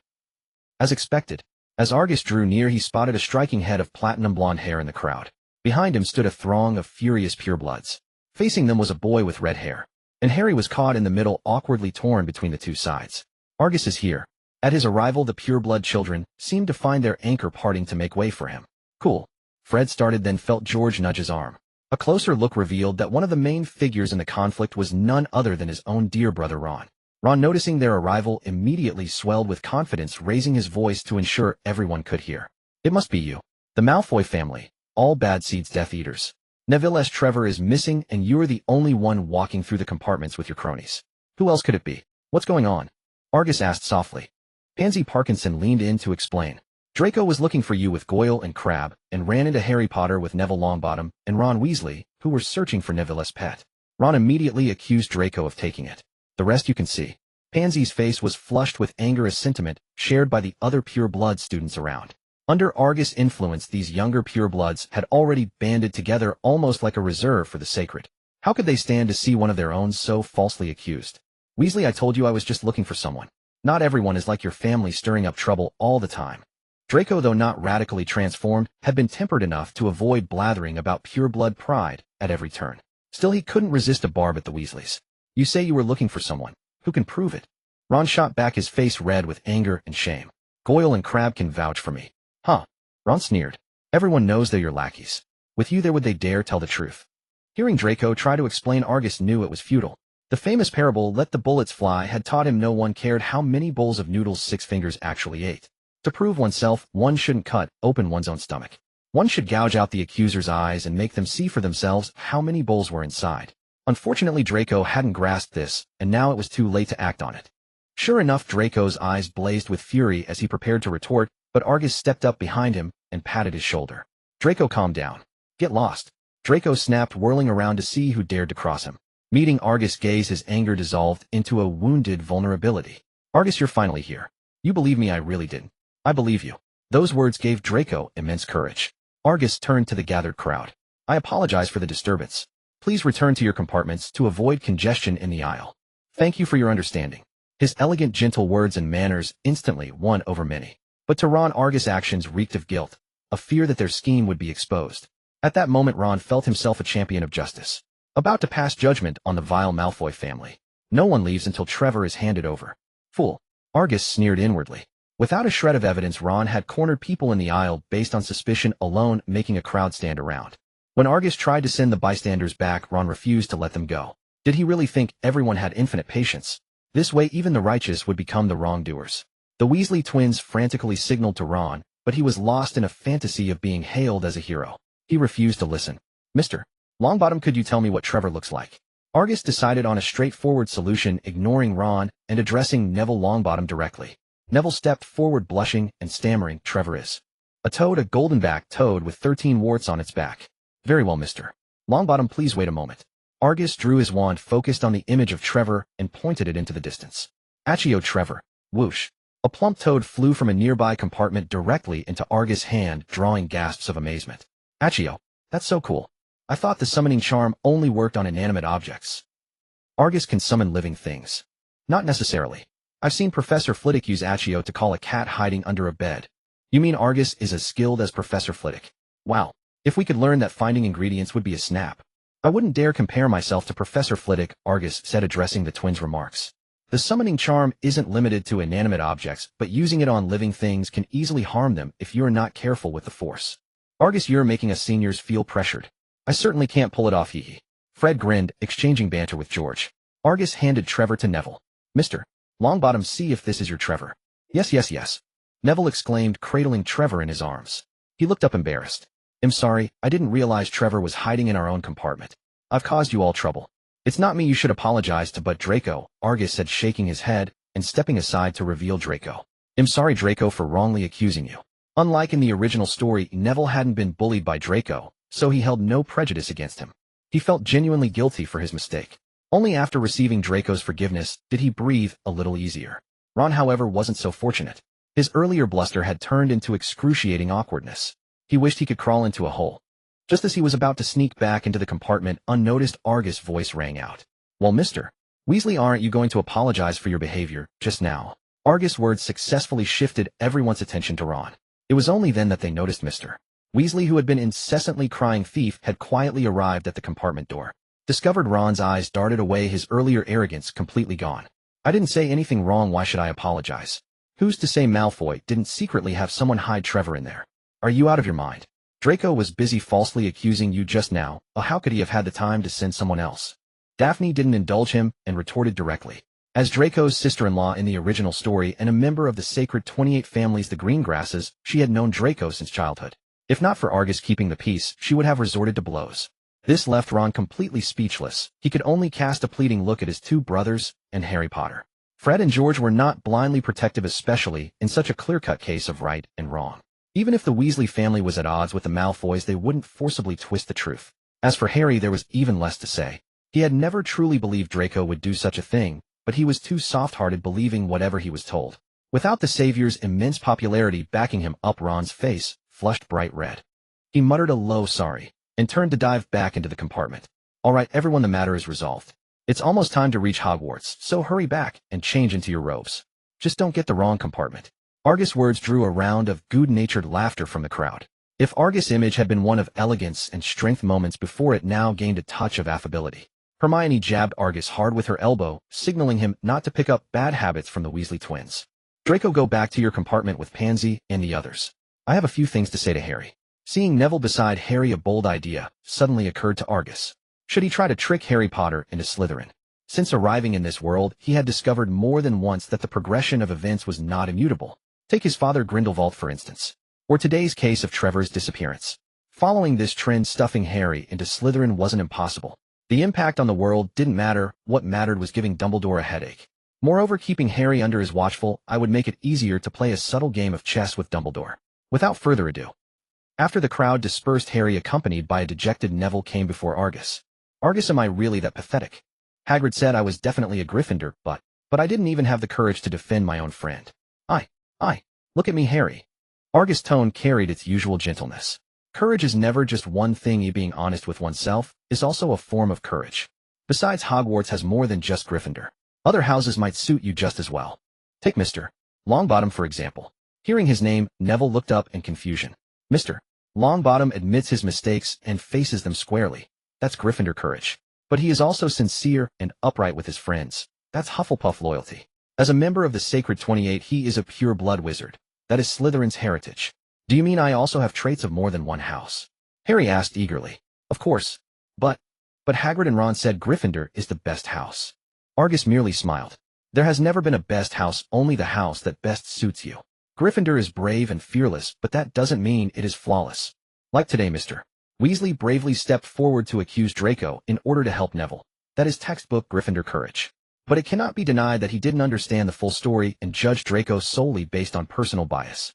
As expected, as Argus drew near, he spotted a striking head of platinum blonde hair in the crowd. Behind him stood a throng of furious purebloods. Facing them was a boy with red hair, and Harry was caught in the middle, awkwardly torn between the two sides. Argus is here. At his arrival, the pureblood children seemed to find their anchor parting to make way for him. Cool. Fred started, then felt George nudge his arm. A closer look revealed that one of the main figures in the conflict was none other than his own dear brother Ron. Ron, noticing their arrival, immediately swelled with confidence, raising his voice to ensure everyone could hear. It must be you. The Malfoy family. All bad seeds, Death Eaters. Neville S. Trevor is missing, and you're the only one walking through the compartments with your cronies. Who else could it be? What's going on? Argus asked softly. Pansy Parkinson leaned in to explain. Draco was looking for you with Goyle and Crabbe, and ran into Harry Potter with Neville Longbottom and Ron Weasley, who were searching for Neville's pet. Ron immediately accused Draco of taking it. The rest you can see. Pansy's face was flushed with anger, a sentiment shared by the other pure-blood students around. Under Argus' influence, these younger purebloods had already banded together almost like a reserve for the sacred. How could they stand to see one of their own so falsely accused? Weasley, I told you I was just looking for someone. Not everyone is like your family, stirring up trouble all the time. Draco, though not radically transformed, had been tempered enough to avoid blathering about pureblood pride at every turn. Still, he couldn't resist a barb at the Weasleys. You say you were looking for someone. Who can prove it? Ron shot back, his face red with anger and shame. Goyle and Crabbe can vouch for me. Huh? Ron sneered. Everyone knows they're your lackeys. With you there, would they dare tell the truth? Hearing Draco try to explain, Argus knew it was futile. The famous parable, "Let the bullets fly," had taught him no one cared how many bowls of noodles Six Fingers actually ate. To prove oneself, one shouldn't cut open one's own stomach. One should gouge out the accuser's eyes and make them see for themselves how many bowls were inside. Unfortunately, Draco hadn't grasped this, and now it was too late to act on it. Sure enough, Draco's eyes blazed with fury as he prepared to retort, but Argus stepped up behind him and patted his shoulder. Draco, calm down. Get lost. Draco snapped, whirling around to see who dared to cross him. Meeting Argus' gaze, his anger dissolved into a wounded vulnerability. Argus, you're finally here. You believe me? I really didn't. I believe you. Those words gave Draco immense courage. Argus turned to the gathered crowd. I apologize for the disturbance. Please return to your compartments to avoid congestion in the aisle. Thank you for your understanding. His elegant, gentle words and manners instantly won over many. But to Ron, Argus' actions reeked of guilt, a fear that their scheme would be exposed. At that moment, Ron felt himself a champion of justice, about to pass judgment on the vile Malfoy family. No one leaves until Trevor is handed over. Fool. Argus sneered inwardly. Without a shred of evidence, Ron had cornered people in the aisle based on suspicion alone, making a crowd stand around. When Argus tried to send the bystanders back, Ron refused to let them go. Did he really think everyone had infinite patience? This way, even the righteous would become the wrongdoers. The Weasley twins frantically signaled to Ron, but he was lost in a fantasy of being hailed as a hero. He refused to listen. Mr. Longbottom, could you tell me what Trevor looks like? Argus decided on a straightforward solution, ignoring Ron and addressing Neville Longbottom directly. Neville stepped forward, blushing and stammering. Trevor is a toad, a golden-backed toad with 13 warts on its back. Very well, Mr. Longbottom, please wait a moment. Argus drew his wand, focused on the image of Trevor, and pointed it into the distance. Accio, Trevor. Whoosh. A plump toad flew from a nearby compartment directly into Argus' hand, drawing gasps of amazement. Accio, that's so cool. I thought the summoning charm only worked on inanimate objects. Argus can summon living things. Not necessarily. I've seen Professor Flitwick use Accio to call a cat hiding under a bed. You mean Argus is as skilled as Professor Flitwick? Wow. If we could learn that, finding ingredients would be a snap. I wouldn't dare compare myself to Professor Flitwick, Argus said, addressing the twins' remarks. The summoning charm isn't limited to inanimate objects, but using it on living things can easily harm them if you're not careful with the force. Argus, you're making us seniors feel pressured. I certainly can't pull it off, hee. Fred grinned, exchanging banter with George. Argus handed Trevor to Neville. Mr. Longbottom, see if this is your Trevor. Yes, yes, yes. Neville exclaimed, cradling Trevor in his arms. He looked up embarrassed. I'm sorry, I didn't realize Trevor was hiding in our own compartment. I've caused you all trouble. It's not me you should apologize to, but Draco, Argus said, shaking his head and stepping aside to reveal Draco. I'm sorry, Draco, for wrongly accusing you. Unlike in the original story, Neville hadn't been bullied by Draco, so he held no prejudice against him. He felt genuinely guilty for his mistake. Only after receiving Draco's forgiveness did he breathe a little easier. Ron, however, wasn't so fortunate. His earlier bluster had turned into excruciating awkwardness. He wished he could crawl into a hole. Just as he was about to sneak back into the compartment, unnoticed, Argus' voice rang out. Well, Mr. Weasley, aren't you going to apologize for your behavior just now? Argus' words successfully shifted everyone's attention to Ron. It was only then that they noticed Mr. Weasley, who had been incessantly crying thief, had quietly arrived at the compartment door. Discovered Ron's eyes darted away, his earlier arrogance completely gone. I didn't say anything wrong, why should I apologize? Who's to say Malfoy didn't secretly have someone hide Trevor in there? Are you out of your mind? Draco was busy falsely accusing you just now, how could he have had the time to send someone else? Daphne didn't indulge him and retorted directly. As Draco's sister-in-law in the original story and a member of the sacred 28 families, the Greengrasses, she had known Draco since childhood. If not for Argus keeping the peace, she would have resorted to blows. This left Ron completely speechless. He could only cast a pleading look at his two brothers and Harry Potter. Fred and George were not blindly protective, especially in such a clear-cut case of right and wrong. Even if the Weasley family was at odds with the Malfoys, they wouldn't forcibly twist the truth. As for Harry, there was even less to say. He had never truly believed Draco would do such a thing, but he was too soft-hearted, believing whatever he was told. Without the Savior's immense popularity backing him up, Ron's face flushed bright red. He muttered a low sorry and turned to dive back into the compartment. All right, everyone, the matter is resolved. It's almost time to reach Hogwarts, so hurry back and change into your robes. Just don't get the wrong compartment. Argus' words drew a round of good-natured laughter from the crowd. If Argus' image had been one of elegance and strength moments before, it now gained a touch of affability. Hermione jabbed Argus hard with her elbow, signaling him not to pick up bad habits from the Weasley twins. Draco, go back to your compartment with Pansy and the others. I have a few things to say to Harry. Seeing Neville beside Harry, a bold idea suddenly occurred to Argus. Should he try to trick Harry Potter into Slytherin? Since arriving in this world, he had discovered more than once that the progression of events was not immutable. Take his father Grindelwald, for instance, or today's case of Trevor's disappearance. Following this trend, stuffing Harry into Slytherin wasn't impossible. The impact on the world didn't matter. What mattered was giving Dumbledore a headache. Moreover, keeping Harry under his watchful eye would make it easier to play a subtle game of chess with Dumbledore. Without further ado, after the crowd dispersed, Harry, accompanied by a dejected Neville, came before Argus. Argus, am I really that pathetic? Hagrid said I was definitely a Gryffindor, but I didn't even have the courage to defend my own friend. Look at me, Harry. Argus' tone carried its usual gentleness. Courage is never just one thing. Being honest with oneself is also a form of courage. Besides, Hogwarts has more than just Gryffindor. Other houses might suit you just as well. Take Mr. Longbottom, for example. Hearing his name, Neville looked up in confusion. Mr. Longbottom admits his mistakes and faces them squarely. That's Gryffindor courage. But he is also sincere and upright with his friends. That's Hufflepuff loyalty. As a member of the Sacred 28, he is a pure-blood wizard. That is Slytherin's heritage. Do you mean I also have traits of more than one house? Harry asked eagerly. Of course. But Hagrid and Ron said Gryffindor is the best house. Argus merely smiled. There has never been a best house, only the house that best suits you. Gryffindor is brave and fearless, but that doesn't mean it is flawless. Like today, Mr. Weasley bravely stepped forward to accuse Draco in order to help Neville. That is textbook Gryffindor courage. But it cannot be denied that he didn't understand the full story and judged Draco solely based on personal bias.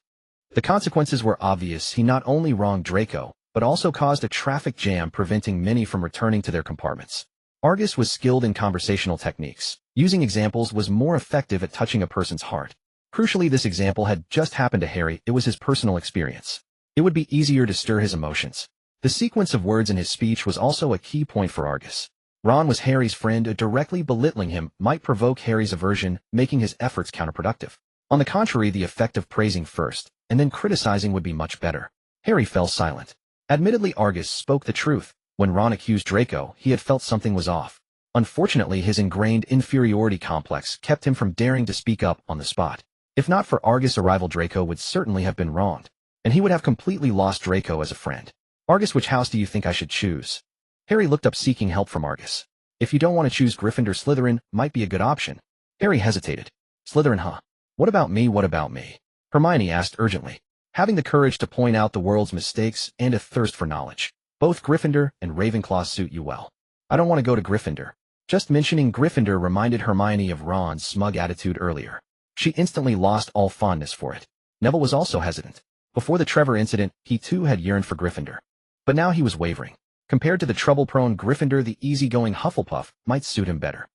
The consequences were obvious. He not only wronged Draco, but also caused a traffic jam, preventing many from returning to their compartments. Argus was skilled in conversational techniques. Using examples was more effective at touching a person's heart. Crucially, this example had just happened to Harry. It was his personal experience. It would be easier to stir his emotions. The sequence of words in his speech was also a key point for Argus. Ron was Harry's friend. Directly belittling him might provoke Harry's aversion, making his efforts counterproductive. On the contrary, the effect of praising first and then criticizing would be much better. Harry fell silent. Admittedly, Argus spoke the truth. When Ron accused Draco, he had felt something was off. Unfortunately, his ingrained inferiority complex kept him from daring to speak up on the spot. If not for Argus' arrival, Draco would certainly have been wronged, and he would have completely lost Draco as a friend. Argus, which house do you think I should choose? Harry looked up, seeking help from Argus. If you don't want to choose Gryffindor, Slytherin might be a good option. Harry hesitated. Slytherin, huh? What about me? What about me? Hermione asked urgently, having the courage to point out the world's mistakes and a thirst for knowledge. Both Gryffindor and Ravenclaw suit you well. I don't want to go to Gryffindor. Just mentioning Gryffindor reminded Hermione of Ron's smug attitude earlier. She instantly lost all fondness for it. Neville was also hesitant. Before the Trevor incident, he too had yearned for Gryffindor. But now he was wavering. Compared to the trouble-prone Gryffindor, the easygoing Hufflepuff might suit him better.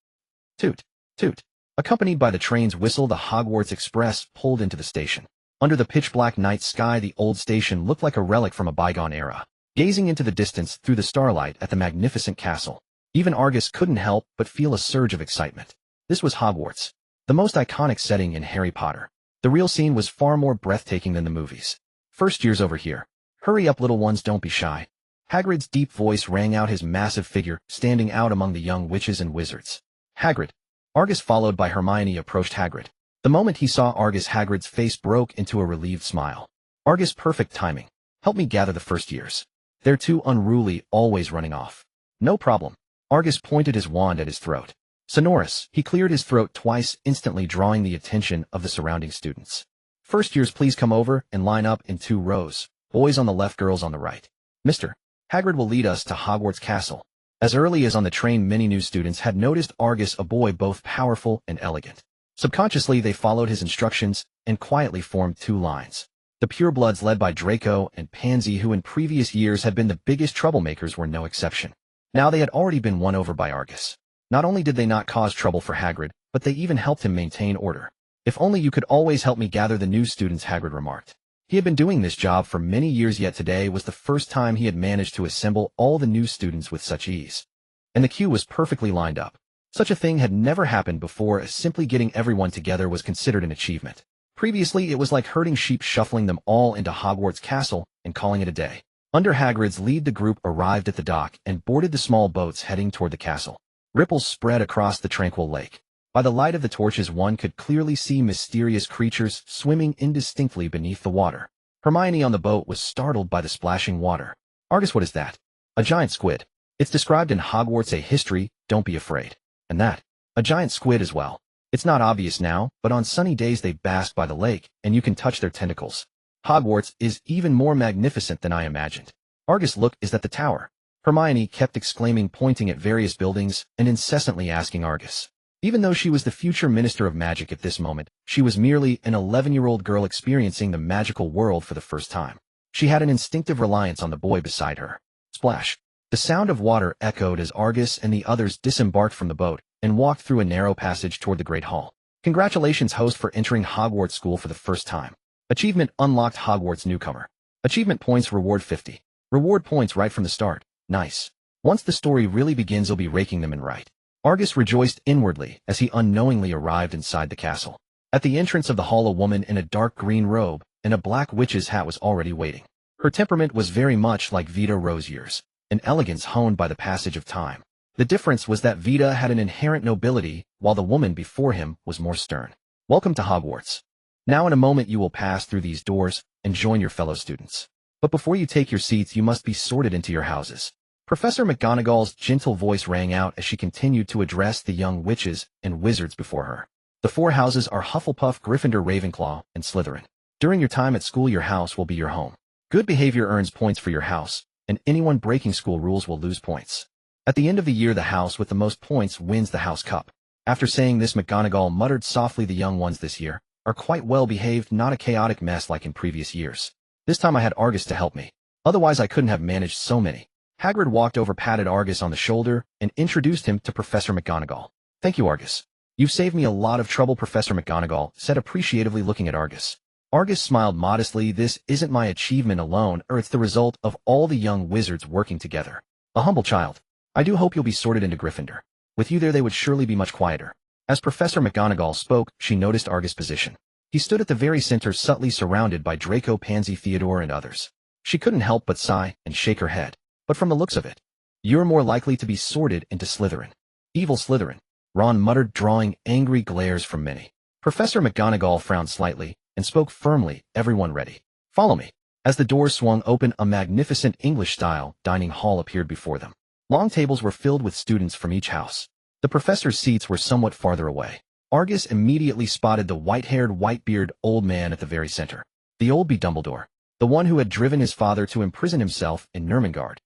Toot, toot. Accompanied by the train's whistle, the Hogwarts Express pulled into the station. Under the pitch-black night sky, the old station looked like a relic from a bygone era. Gazing into the distance through the starlight at the magnificent castle, even Argus couldn't help but feel a surge of excitement. This was Hogwarts. the most iconic setting in Harry Potter. The real scene was far more breathtaking than the movies. First years over here. Hurry up, little ones, don't be shy. Hagrid's deep voice rang out, his massive figure standing out among the young witches and wizards. Hagrid. Argus, followed by Hermione, approached Hagrid. The moment he saw Argus, Hagrid's face broke into a relieved smile. Argus, perfect timing. Help me gather the first years. They're too unruly, always running off. No problem. Argus pointed his wand at his throat. Sonorous, he cleared his throat twice, instantly drawing the attention of the surrounding students. First years, please come over and line up in 2 rows. Boys on the left, girls on the right. Mr. Hagrid will lead us to Hogwarts Castle. As early as on the train, many new students had noticed Argus, a boy both powerful and elegant. Subconsciously, they followed his instructions and quietly formed 2 lines. The purebloods, led by Draco and Pansy, who in previous years had been the biggest troublemakers, were no exception. Now they had already been won over by Argus. Not only did they not cause trouble for Hagrid, but they even helped him maintain order. If only you could always help me gather the new students, Hagrid remarked. He had been doing this job for many years, yet today was the first time he had managed to assemble all the new students with such ease. And the queue was perfectly lined up. Such a thing had never happened before, as simply getting everyone together was considered an achievement. Previously, it was like herding sheep, shuffling them all into Hogwarts Castle and calling it a day. Under Hagrid's lead, the group arrived at the dock and boarded the small boats heading toward the castle. Ripples spread across the tranquil lake. By the light of the torches, one could clearly see mysterious creatures swimming indistinctly beneath the water. Hermione on the boat was startled by the splashing water. Argus, what is that? A giant squid. It's described in Hogwarts a history, don't be afraid. And that? A giant squid as well. It's not obvious now, but on sunny days they bask by the lake, and you can touch their tentacles. Hogwarts is even more magnificent than I imagined. Argus, look, is that the tower? Hermione kept exclaiming, pointing at various buildings and incessantly asking Argus. Even though she was the future Minister of Magic at this moment, she was merely an 11-year-old girl experiencing the magical world for the first time. She had an instinctive reliance on the boy beside her. Splash. The sound of water echoed as Argus and the others disembarked from the boat and walked through a narrow passage toward the Great Hall. Congratulations, host, for entering Hogwarts School for the first time. Achievement unlocked, Hogwarts newcomer. Achievement points, reward 50. Reward points right from the start. Nice. Once the story really begins, you'll be raking them in right. Argus rejoiced inwardly as he unknowingly arrived inside the castle. At the entrance of the hall, a woman in a dark green robe and a black witch's hat was already waiting. Her temperament was very much like Vinda Rosier's, an elegance honed by the passage of time. The difference was that Vinda had an inherent nobility, while the woman before him was more stern. Welcome to Hogwarts. Now in a moment you will pass through these doors and join your fellow students. But before you take your seats, you must be sorted into your houses. Professor McGonagall's gentle voice rang out as she continued to address the young witches and wizards before her. The 4 houses are Hufflepuff, Gryffindor, Ravenclaw, and Slytherin. During your time at school, your house will be your home. Good behavior earns points for your house, and anyone breaking school rules will lose points. At the end of the year, the house with the most points wins the House Cup. After saying this, McGonagall muttered softly, the young ones this year are quite well behaved, not a chaotic mess like in previous years. This time I had Argus to help me. Otherwise I couldn't have managed so many. Hagrid walked over, patted Argus on the shoulder, and introduced him to Professor McGonagall. Thank you, Argus. You've saved me a lot of trouble, Professor McGonagall said appreciatively, looking at Argus. Argus smiled modestly. This isn't my achievement alone, it's the result of all the young wizards working together. A humble child. I do hope you'll be sorted into Gryffindor. With you there, they would surely be much quieter. As Professor McGonagall spoke, she noticed Argus' position. He stood at the very center, subtly surrounded by Draco, Pansy, Theodore, and others. She couldn't help but sigh and shake her head. But from the looks of it, you're more likely to be sorted into Slytherin. Evil Slytherin, Ron muttered, drawing angry glares from many. Professor McGonagall frowned slightly and spoke firmly, everyone ready. Follow me. As the doors swung open, a magnificent English-style dining hall appeared before them. Long tables were filled with students from each house. The professor's seats were somewhat farther away. Argus immediately spotted the white-haired, white-bearded old man at the very center. The old Dumbledore, the one who had driven his father to imprison himself in Nurmengard.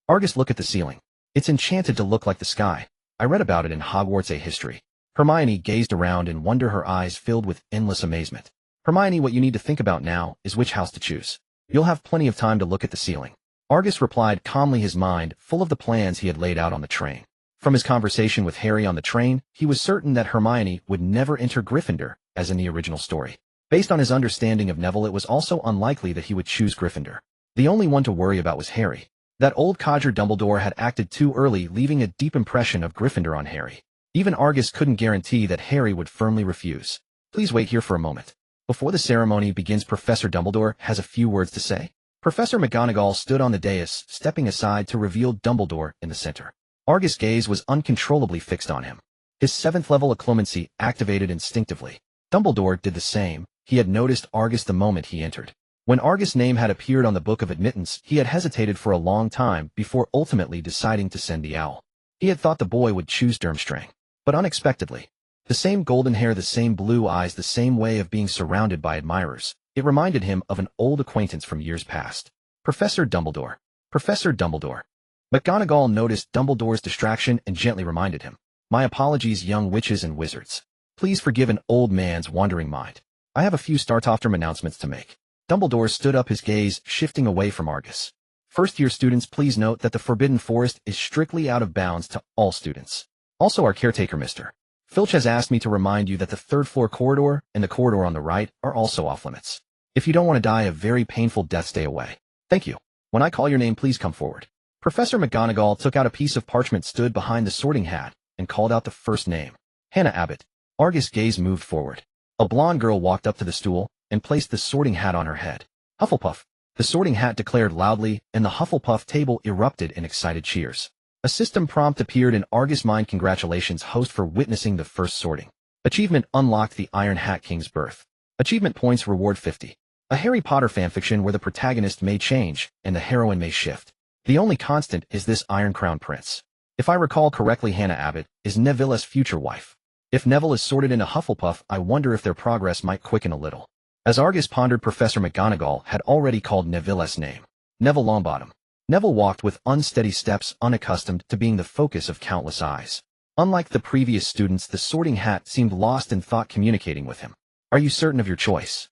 Argus, look at the ceiling. It's enchanted to look like the sky. I read about it in Hogwarts a history. Hermione gazed around in wonder, her eyes filled with endless amazement. Hermione, what you need to think about now is which house to choose. You'll have plenty of time to look at the ceiling. Argus replied calmly, his mind full of the plans he had laid out on the train. From his conversation with Harry on the train, he was certain that Hermione would never enter Gryffindor, as in the original story. Based on his understanding of Neville, it was also unlikely that he would choose Gryffindor. The only one to worry about was Harry. That old codger Dumbledore had acted too early, leaving a deep impression of Gryffindor on Harry. Even Argus couldn't guarantee that Harry would firmly refuse. Please wait here for a moment. Before the ceremony begins, Professor Dumbledore has a few words to say. Professor McGonagall stood on the dais, stepping aside to reveal Dumbledore in the center. Argus' gaze was uncontrollably fixed on him. His 7th level Acclimency activated instinctively. Dumbledore did the same. He had noticed Argus the moment he entered. When Argus' name had appeared on the Book of Admittance, he had hesitated for a long time before ultimately deciding to send the owl. He had thought the boy would choose Durmstrang. But unexpectedly, the same golden hair, the same blue eyes, the same way of being surrounded by admirers. It reminded him of an old acquaintance from years past. Professor Dumbledore. Professor Dumbledore. McGonagall noticed Dumbledore's distraction and gently reminded him. My apologies, young witches and wizards. Please forgive an old man's wandering mind. I have a few start-off-term announcements to make. Dumbledore stood up, his gaze shifting away from Argus. First-year students, please note that the Forbidden Forest is strictly out of bounds to all students. Also, our caretaker, Mr. Filch, has asked me to remind you that the 3rd floor corridor and the corridor on the right are also off-limits. If you don't want to die a very painful death, stay away. Thank you. When I call your name, please come forward. Professor McGonagall took out a piece of parchment, stood behind the sorting hat, and called out the first name. Hannah Abbott. Argus' gaze moved forward. A blonde girl walked up to the stool and placed the sorting hat on her head. Hufflepuff. The sorting hat declared loudly, and the Hufflepuff table erupted in excited cheers. A system prompt appeared in Argus' mind. Congratulations, host, for witnessing the first sorting. Achievement unlocked: the Iron Hat King's birth. Achievement points reward 50. A Harry Potter fanfiction where the protagonist may change and the heroine may shift. The only constant is this Iron Crown Prince. If I recall correctly, Hannah Abbott is Neville's future wife. If Neville is sorted into Hufflepuff, I wonder if their progress might quicken a little. As Argus pondered, Professor McGonagall had already called Neville's name. Neville Longbottom. Neville walked with unsteady steps, unaccustomed to being the focus of countless eyes. Unlike the previous students, the sorting hat seemed lost in thought, communicating with him. Are you certain of your choice?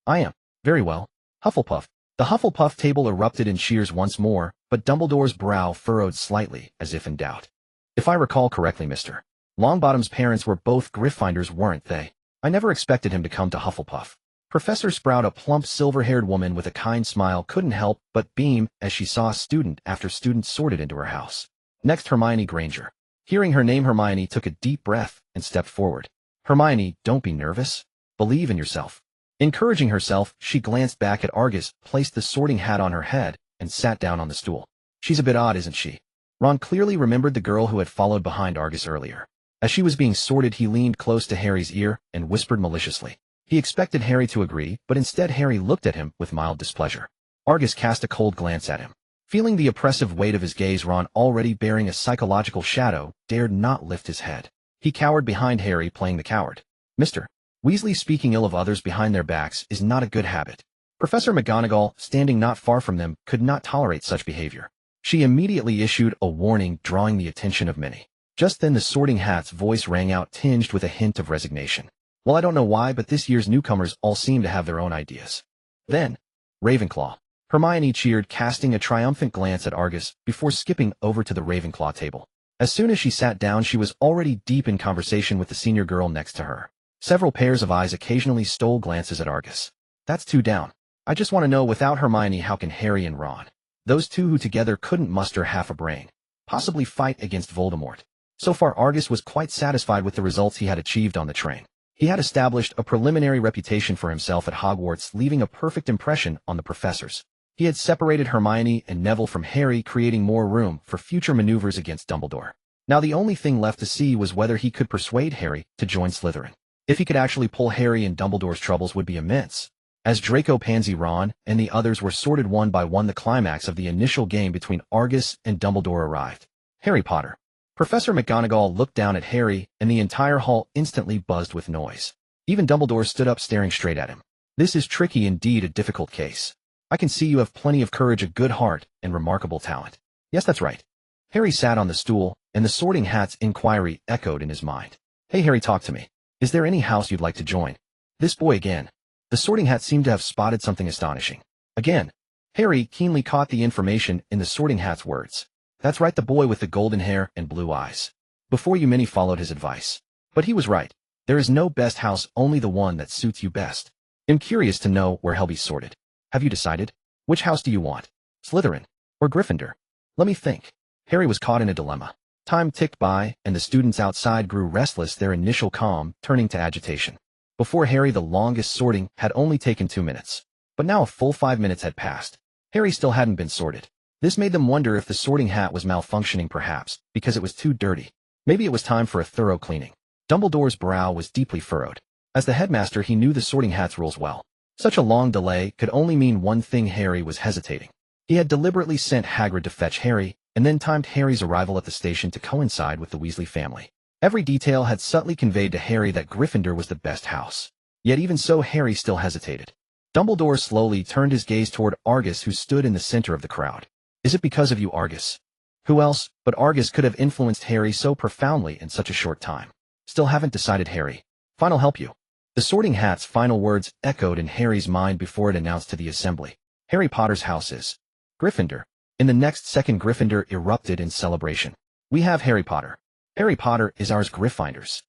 I am. Very well. Hufflepuff. The Hufflepuff table erupted in cheers once more, but Dumbledore's brow furrowed slightly, as if in doubt. If I recall correctly, Mr. Longbottom's parents were both Gryffindors, weren't they? I never expected him to come to Hufflepuff. Professor Sprout, a plump, silver-haired woman with a kind smile, couldn't help but beam as she saw student after student sorted into her house. Next, Hermione Granger. Hearing her name, Hermione took a deep breath and stepped forward. Hermione, don't be nervous. Believe in yourself. Encouraging herself, she glanced back at Argus, placed the sorting hat on her head, and sat down on the stool. She's a bit odd, isn't she? Ron clearly remembered the girl who had followed behind Argus earlier. As she was being sorted, he leaned close to Harry's ear and whispered maliciously. He expected Harry to agree, but instead Harry looked at him with mild displeasure. Argus cast a cold glance at him. Feeling the oppressive weight of his gaze, Ron, already bearing a psychological shadow, dared not lift his head. He cowered behind Harry, playing the coward. Mr. Weasley, speaking ill of others behind their backs is not a good habit. Professor McGonagall, standing not far from them, could not tolerate such behavior. She immediately issued a warning, drawing the attention of many. Just then the sorting hat's voice rang out, tinged with a hint of resignation. Well, I don't know why, but this year's newcomers all seem to have their own ideas. Then, Ravenclaw. Hermione cheered, casting a triumphant glance at Argus before skipping over to the Ravenclaw table. As soon as she sat down, she was already deep in conversation with the senior girl next to her. Several pairs of eyes occasionally stole glances at Argus. That's 2 down. I just want to know, without Hermione, how can Harry and Ron, those two who together couldn't muster half a brain, possibly fight against Voldemort? So far, Argus was quite satisfied with the results he had achieved on the train. He had established a preliminary reputation for himself at Hogwarts, leaving a perfect impression on the professors. He had separated Hermione and Neville from Harry, creating more room for future maneuvers against Dumbledore. Now the only thing left to see was whether he could persuade Harry to join Slytherin. If he could actually pull Harry and Dumbledore's troubles would be immense. As Draco, Pansy, Ron, and the others were sorted one by one, the climax of the initial game between Argus and Dumbledore arrived. Harry Potter. Professor McGonagall looked down at Harry, and the entire hall instantly buzzed with noise. Even Dumbledore stood up, staring straight at him. This is tricky, indeed a difficult case. I can see you have plenty of courage, a good heart, and remarkable talent. Yes, that's right. Harry sat on the stool, and the sorting hat's inquiry echoed in his mind. Hey Harry, talk to me. Is there any house you'd like to join? This boy again. The sorting hat seemed to have spotted something astonishing. Again. Harry keenly caught the information in the sorting hat's words. That's right, the boy with the golden hair and blue eyes. Before you, many followed his advice. But he was right. There is no best house, only the one that suits you best. I'm curious to know where he'll be sorted. Have you decided? Which house do you want? Slytherin or Gryffindor? Let me think. Harry was caught in a dilemma. Time ticked by, and the students outside grew restless, their initial calm turning to agitation. Before Harry, the longest sorting had only taken 2 minutes. But now a full 5 minutes had passed. Harry still hadn't been sorted. This made them wonder if the sorting hat was malfunctioning, perhaps, because it was too dirty. Maybe it was time for a thorough cleaning. Dumbledore's brow was deeply furrowed. As the headmaster, he knew the sorting hat's rules well. Such a long delay could only mean one thing: Harry was hesitating. He had deliberately sent Hagrid to fetch Harry, and then timed Harry's arrival at the station to coincide with the Weasley family. Every detail had subtly conveyed to Harry that Gryffindor was the best house. Yet even so, Harry still hesitated. Dumbledore slowly turned his gaze toward Argus, who stood in the center of the crowd. "Is it because of you, Argus?" Who else but Argus could have influenced Harry so profoundly in such a short time? "Still haven't decided, Harry. Fine'll help you." The sorting hat's final words echoed in Harry's mind before it announced to the assembly, "Harry Potter's house is Gryffindor." In the next second, Gryffindor erupted in celebration. "We have Harry Potter. Harry Potter is ours, Gryffindors."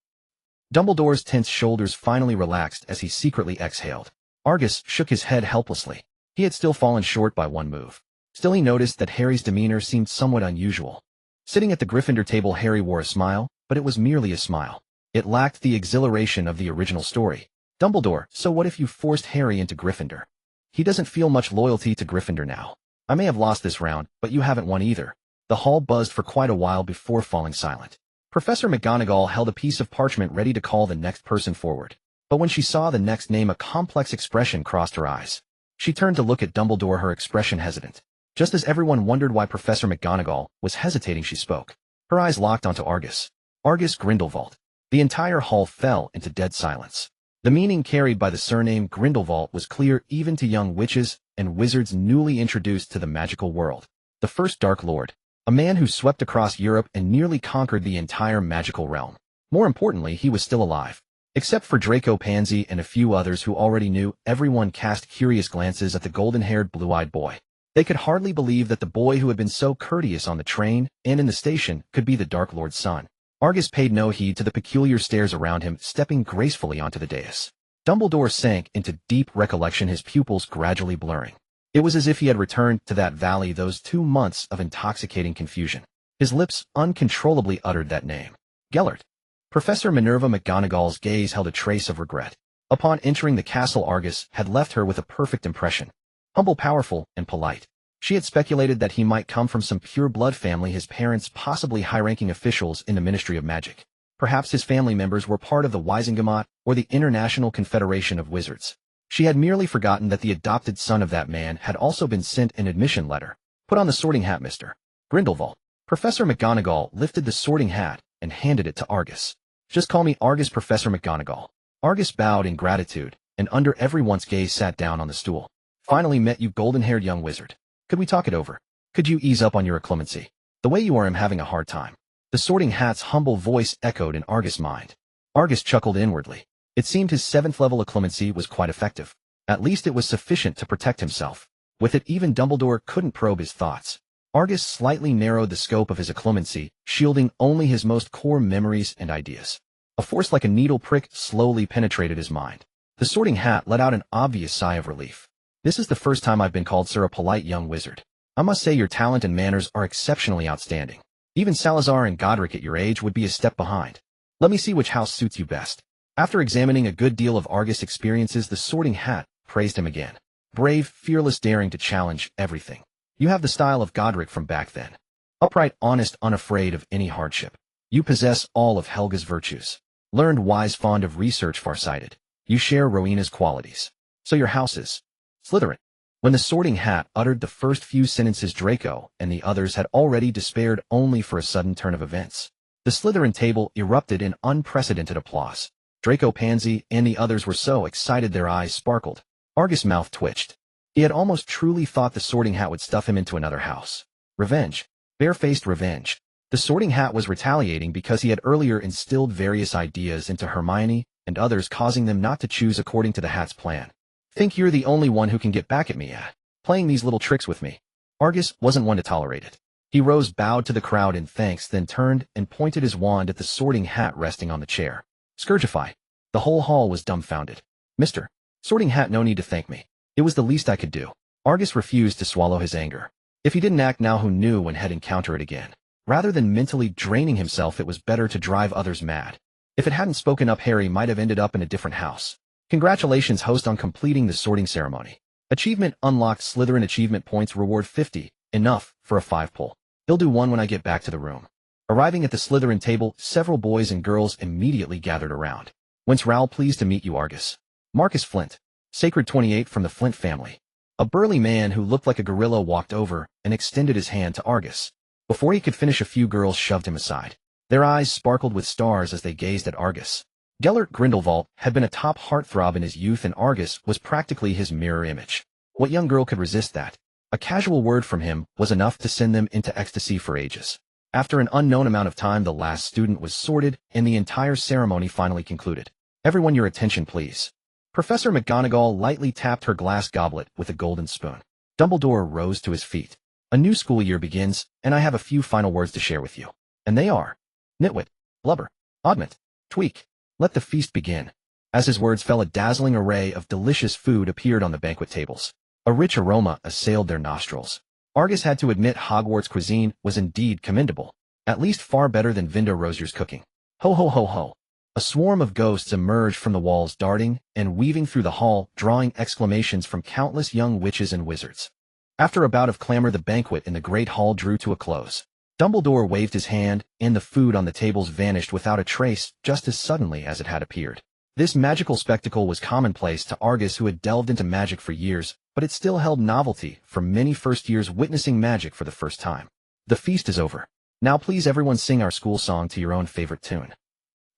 Dumbledore's tense shoulders finally relaxed as he secretly exhaled. Argus shook his head helplessly. He had still fallen short by one move. Still, he noticed that Harry's demeanor seemed somewhat unusual. Sitting at the Gryffindor table, Harry wore a smile, but it was merely a smile. It lacked the exhilaration of the original story. "Dumbledore, so what if you forced Harry into Gryffindor? He doesn't feel much loyalty to Gryffindor now. I may have lost this round, but you haven't won either." The hall buzzed for quite a while before falling silent. Professor McGonagall held a piece of parchment ready to call the next person forward. But when she saw the next name, a complex expression crossed her eyes. She turned to look at Dumbledore, her expression hesitant. Just as everyone wondered why Professor McGonagall was hesitating, she spoke. Her eyes locked onto Argus. Argus Grindelwald. The entire hall fell into dead silence. The meaning carried by the surname Grindelwald was clear even to young witches and wizards newly introduced to the magical world. The first Dark Lord. A man who swept across Europe and nearly conquered the entire magical realm. More importantly, he was still alive. Except for Draco Pansy and a few others who already knew, everyone cast curious glances at the golden-haired, blue-eyed boy. They could hardly believe that the boy who had been so courteous on the train and in the station could be the Dark Lord's son. Argus paid no heed to the peculiar stares around him, stepping gracefully onto the dais. Dumbledore sank into deep recollection, his pupils gradually blurring. It was as if he had returned to that valley, those 2 months of intoxicating confusion. His lips uncontrollably uttered that name. Gellert. Professor Minerva McGonagall's gaze held a trace of regret. Upon entering the castle, Argus had left her with a perfect impression. Humble, powerful, and polite. She had speculated that he might come from some pure-blood family, his parents possibly high-ranking officials in the Ministry of Magic. Perhaps his family members were part of the Wisengamot or the International Confederation of Wizards. She had merely forgotten that the adopted son of that man had also been sent an admission letter. "Put on the sorting hat, Mr. Grindelwald." Professor McGonagall lifted the sorting hat and handed it to Argus. "Just call me Argus, Professor McGonagall." Argus bowed in gratitude, and under everyone's gaze sat down on the stool. "Finally met you, golden-haired young wizard. Could we talk it over? Could you ease up on your occlumency? The way you are, I'm having a hard time." The sorting hat's humble voice echoed in Argus' mind. Argus chuckled inwardly. It seemed his 7th level occlumency was quite effective. At least it was sufficient to protect himself. With it, even Dumbledore couldn't probe his thoughts. Argus slightly narrowed the scope of his occlumency, shielding only his most core memories and ideas. A force like a needle prick slowly penetrated his mind. The sorting hat let out an obvious sigh of relief. "This is the first time I've been called Sir, a polite young wizard. I must say your talent and manners are exceptionally outstanding. Even Salazar and Godric at your age would be a step behind. Let me see which house suits you best." After examining a good deal of Argus' experiences, the sorting hat praised him again. "Brave, fearless, daring to challenge everything. You have the style of Godric from back then. Upright, honest, unafraid of any hardship. You possess all of Helga's virtues. Learned, wise, fond of research, farsighted. You share Rowena's qualities. So your house is Slytherin." When the sorting hat uttered the first few sentences, Draco and the others had already despaired, only for a sudden turn of events. The Slytherin table erupted in unprecedented applause. Draco Pansy and the others were so excited their eyes sparkled. Argus' mouth twitched. He had almost truly thought the sorting hat would stuff him into another house. Revenge. Barefaced revenge. The sorting hat was retaliating because he had earlier instilled various ideas into Hermione and others, causing them not to choose according to the hat's plan. "Think you're the only one who can get back at me, playing these little tricks with me?" Argus wasn't one to tolerate it. He rose, bowed to the crowd in thanks, then turned and pointed his wand at the sorting hat resting on the chair. "Scourgify." The whole hall was dumbfounded. "Mr. Sorting Hat, no need to thank me. It was the least I could do." Argus refused to swallow his anger. If he didn't act now, who knew when he'd encounter it again? Rather than mentally draining himself, it was better to drive others mad. If it hadn't spoken up, Harry might have ended up in a different house. Congratulations, host, on completing the sorting ceremony. Achievement unlocked. Slytherin achievement points reward 50. Enough for a 5 pull. He'll do one when I get back to the room. Arriving at the Slytherin table, several boys and girls immediately gathered around. Whence Raoul, pleased to meet you, Argus. Marcus Flint. Sacred 28 from the Flint family. A burly man who looked like a gorilla walked over and extended his hand to Argus. Before he could finish, a few girls shoved him aside. Their eyes sparkled with stars as they gazed at Argus. Gellert Grindelwald had been a top heartthrob in his youth, and Argus was practically his mirror image. What young girl could resist that? A casual word from him was enough to send them into ecstasy for ages. After an unknown amount of time, the last student was sorted, and the entire ceremony finally concluded. Everyone, your attention, please. Professor McGonagall lightly tapped her glass goblet with a golden spoon. Dumbledore rose to his feet. A new school year begins, and I have a few final words to share with you. And they are: nitwit, blubber, oddment, tweak. Let the feast begin. As his words fell, a dazzling array of delicious food appeared on the banquet tables. A rich aroma assailed their nostrils. Argus had to admit Hogwarts cuisine was indeed commendable, at least far better than Vinda Rosier's cooking. Ho ho ho ho. A swarm of ghosts emerged from the walls, darting and weaving through the hall, drawing exclamations from countless young witches and wizards. After a bout of clamor, the banquet in the great hall drew to a close. Dumbledore waved his hand, and the food on the tables vanished without a trace, just as suddenly as it had appeared. This magical spectacle was commonplace to Argus, who had delved into magic for years, but it still held novelty for many first years witnessing magic for the first time. The feast is over. Now please everyone sing our school song to your own favorite tune.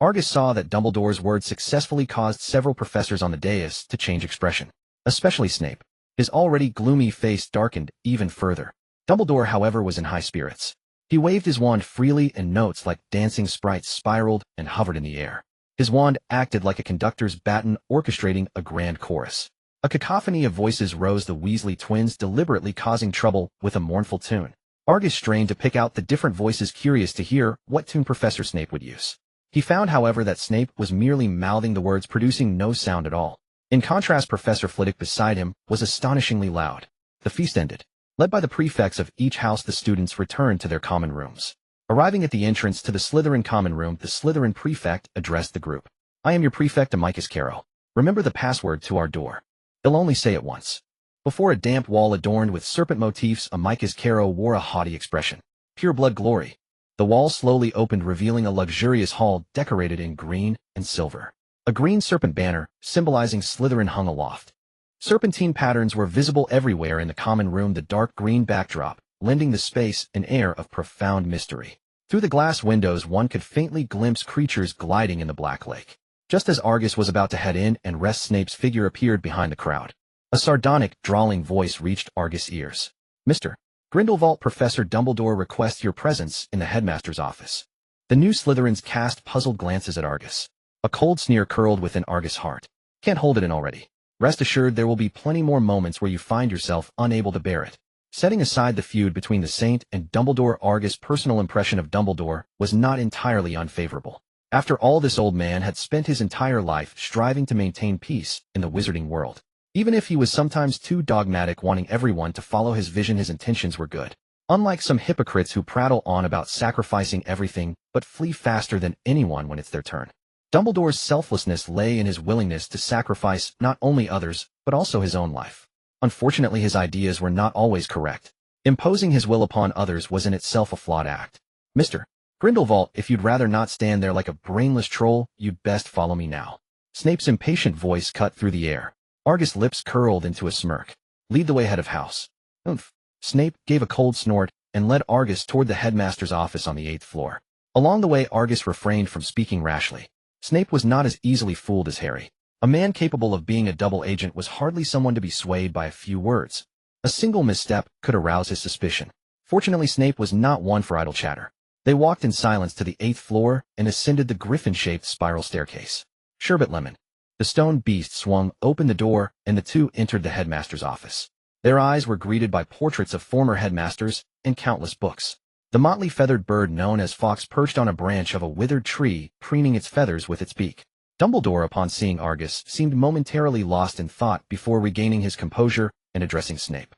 Argus saw that Dumbledore's words successfully caused several professors on the dais to change expression, especially Snape. His already gloomy face darkened even further. Dumbledore, however, was in high spirits. He waved his wand freely, and notes like dancing sprites spiraled and hovered in the air. His wand acted like a conductor's baton orchestrating a grand chorus. A cacophony of voices rose, the Weasley twins deliberately causing trouble with a mournful tune. Argus strained to pick out the different voices, curious to hear what tune Professor Snape would use. He found, however, that Snape was merely mouthing the words, producing no sound at all. In contrast, Professor Flitwick beside him was astonishingly loud. The feast ended. Led by the prefects of each house, the students returned to their common rooms. Arriving at the entrance to the Slytherin common room, the Slytherin prefect addressed the group. I am your prefect, Amicus Carrow. Remember the password to our door. They'll only say it once. Before a damp wall adorned with serpent motifs, Amicus Carrow wore a haughty expression. Pure blood glory. The wall slowly opened, revealing a luxurious hall decorated in green and silver. A green serpent banner, symbolizing Slytherin, hung aloft. Serpentine patterns were visible everywhere in the common room, the dark green backdrop lending the space an air of profound mystery. Through the glass windows, one could faintly glimpse creatures gliding in the black lake. Just as Argus was about to head in and rest, Snape's figure appeared behind the crowd. A sardonic, drawling voice reached Argus' ears. Mr. Grindelwald, Professor Dumbledore requests your presence in the headmaster's office. The new Slytherins cast puzzled glances at Argus. A cold sneer curled within Argus' heart. Can't hold it in already. Rest assured there will be plenty more moments where you find yourself unable to bear it. Setting aside the feud between the Saint and Dumbledore, Argus' personal impression of Dumbledore was not entirely unfavorable. After all, this old man had spent his entire life striving to maintain peace in the wizarding world. Even if he was sometimes too dogmatic, wanting everyone to follow his vision, his intentions were good. Unlike some hypocrites who prattle on about sacrificing everything but flee faster than anyone when it's their turn. Dumbledore's selflessness lay in his willingness to sacrifice not only others, but also his own life. Unfortunately, his ideas were not always correct. Imposing his will upon others was in itself a flawed act. Mr. Grindelwald, if you'd rather not stand there like a brainless troll, you'd best follow me now. Snape's impatient voice cut through the air. Argus' lips curled into a smirk. Lead the way, head of house. Oomph. Snape gave a cold snort and led Argus toward the headmaster's office on the 8th floor. Along the way, Argus refrained from speaking rashly. Snape was not as easily fooled as Harry. A man capable of being a double agent was hardly someone to be swayed by a few words. A single misstep could arouse his suspicion. Fortunately, Snape was not one for idle chatter. They walked in silence to the 8th floor and ascended the griffin-shaped spiral staircase. Sherbet Lemon. The stone beast swung open the door, and the two entered the headmaster's office. Their eyes were greeted by portraits of former headmasters and countless books. The motley feathered bird known as Fox perched on a branch of a withered tree, preening its feathers with its beak. Dumbledore, upon seeing Argus, seemed momentarily lost in thought before regaining his composure and addressing Snape.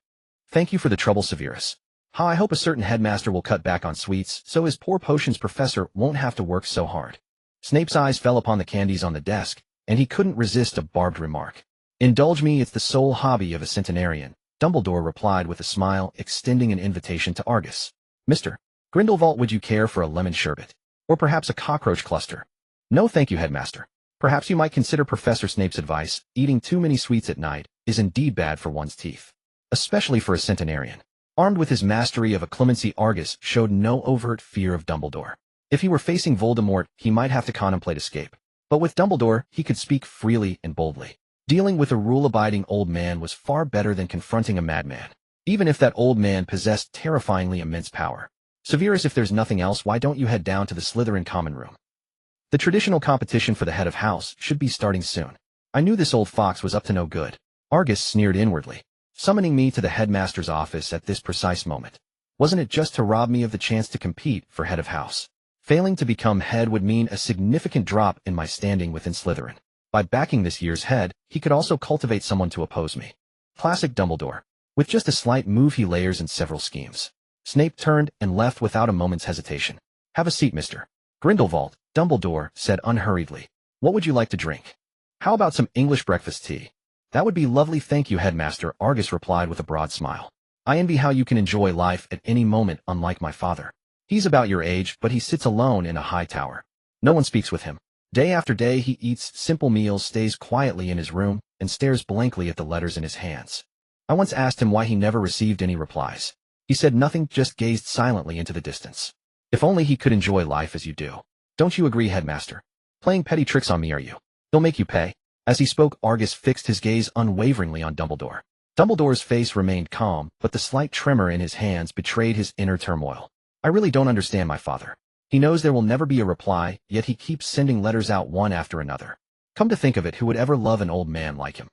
Thank you for the trouble, Severus. How I hope a certain headmaster will cut back on sweets so his poor potions professor won't have to work so hard. Snape's eyes fell upon the candies on the desk, and he couldn't resist a barbed remark. Indulge me, it's the sole hobby of a centenarian, Dumbledore replied with a smile, extending an invitation to Argus. Mr. Grindelwald, would you care for a lemon sherbet? Or perhaps a cockroach cluster? No thank you, headmaster. Perhaps you might consider Professor Snape's advice. Eating too many sweets at night is indeed bad for one's teeth. Especially for a centenarian. Armed with his mastery of Acclimency, Argus showed no overt fear of Dumbledore. If he were facing Voldemort, he might have to contemplate escape. But with Dumbledore, he could speak freely and boldly. Dealing with a rule-abiding old man was far better than confronting a madman, even if that old man possessed terrifyingly immense power. Severus, if there's nothing else, why don't you head down to the Slytherin common room? The traditional competition for the head of house should be starting soon. I knew this old fox was up to no good. Argus sneered inwardly. Summoning me to the headmaster's office at this precise moment. Wasn't it just to rob me of the chance to compete for head of house? Failing to become head would mean a significant drop in my standing within Slytherin. By backing this year's head, he could also cultivate someone to oppose me. Classic Dumbledore. With just a slight move, he layers in several schemes. Snape turned and left without a moment's hesitation. Have a seat, Mr. Grindelwald, Dumbledore said unhurriedly. What would you like to drink? How about some English breakfast tea? That would be lovely, thank you, headmaster, Argus replied with a broad smile. I envy how you can enjoy life at any moment, unlike my father. He's about your age, but he sits alone in a high tower. No one speaks with him. Day after day he eats simple meals, stays quietly in his room, and stares blankly at the letters in his hands. I once asked him why he never received any replies. He said nothing, just gazed silently into the distance. If only he could enjoy life as you do. Don't you agree, headmaster? Playing petty tricks on me, are you? He'll make you pay. As he spoke, Argus fixed his gaze unwaveringly on Dumbledore. Dumbledore's face remained calm, but the slight tremor in his hands betrayed his inner turmoil. I really don't understand my father. He knows there will never be a reply, yet he keeps sending letters out one after another. Come to think of it, who would ever love an old man like him?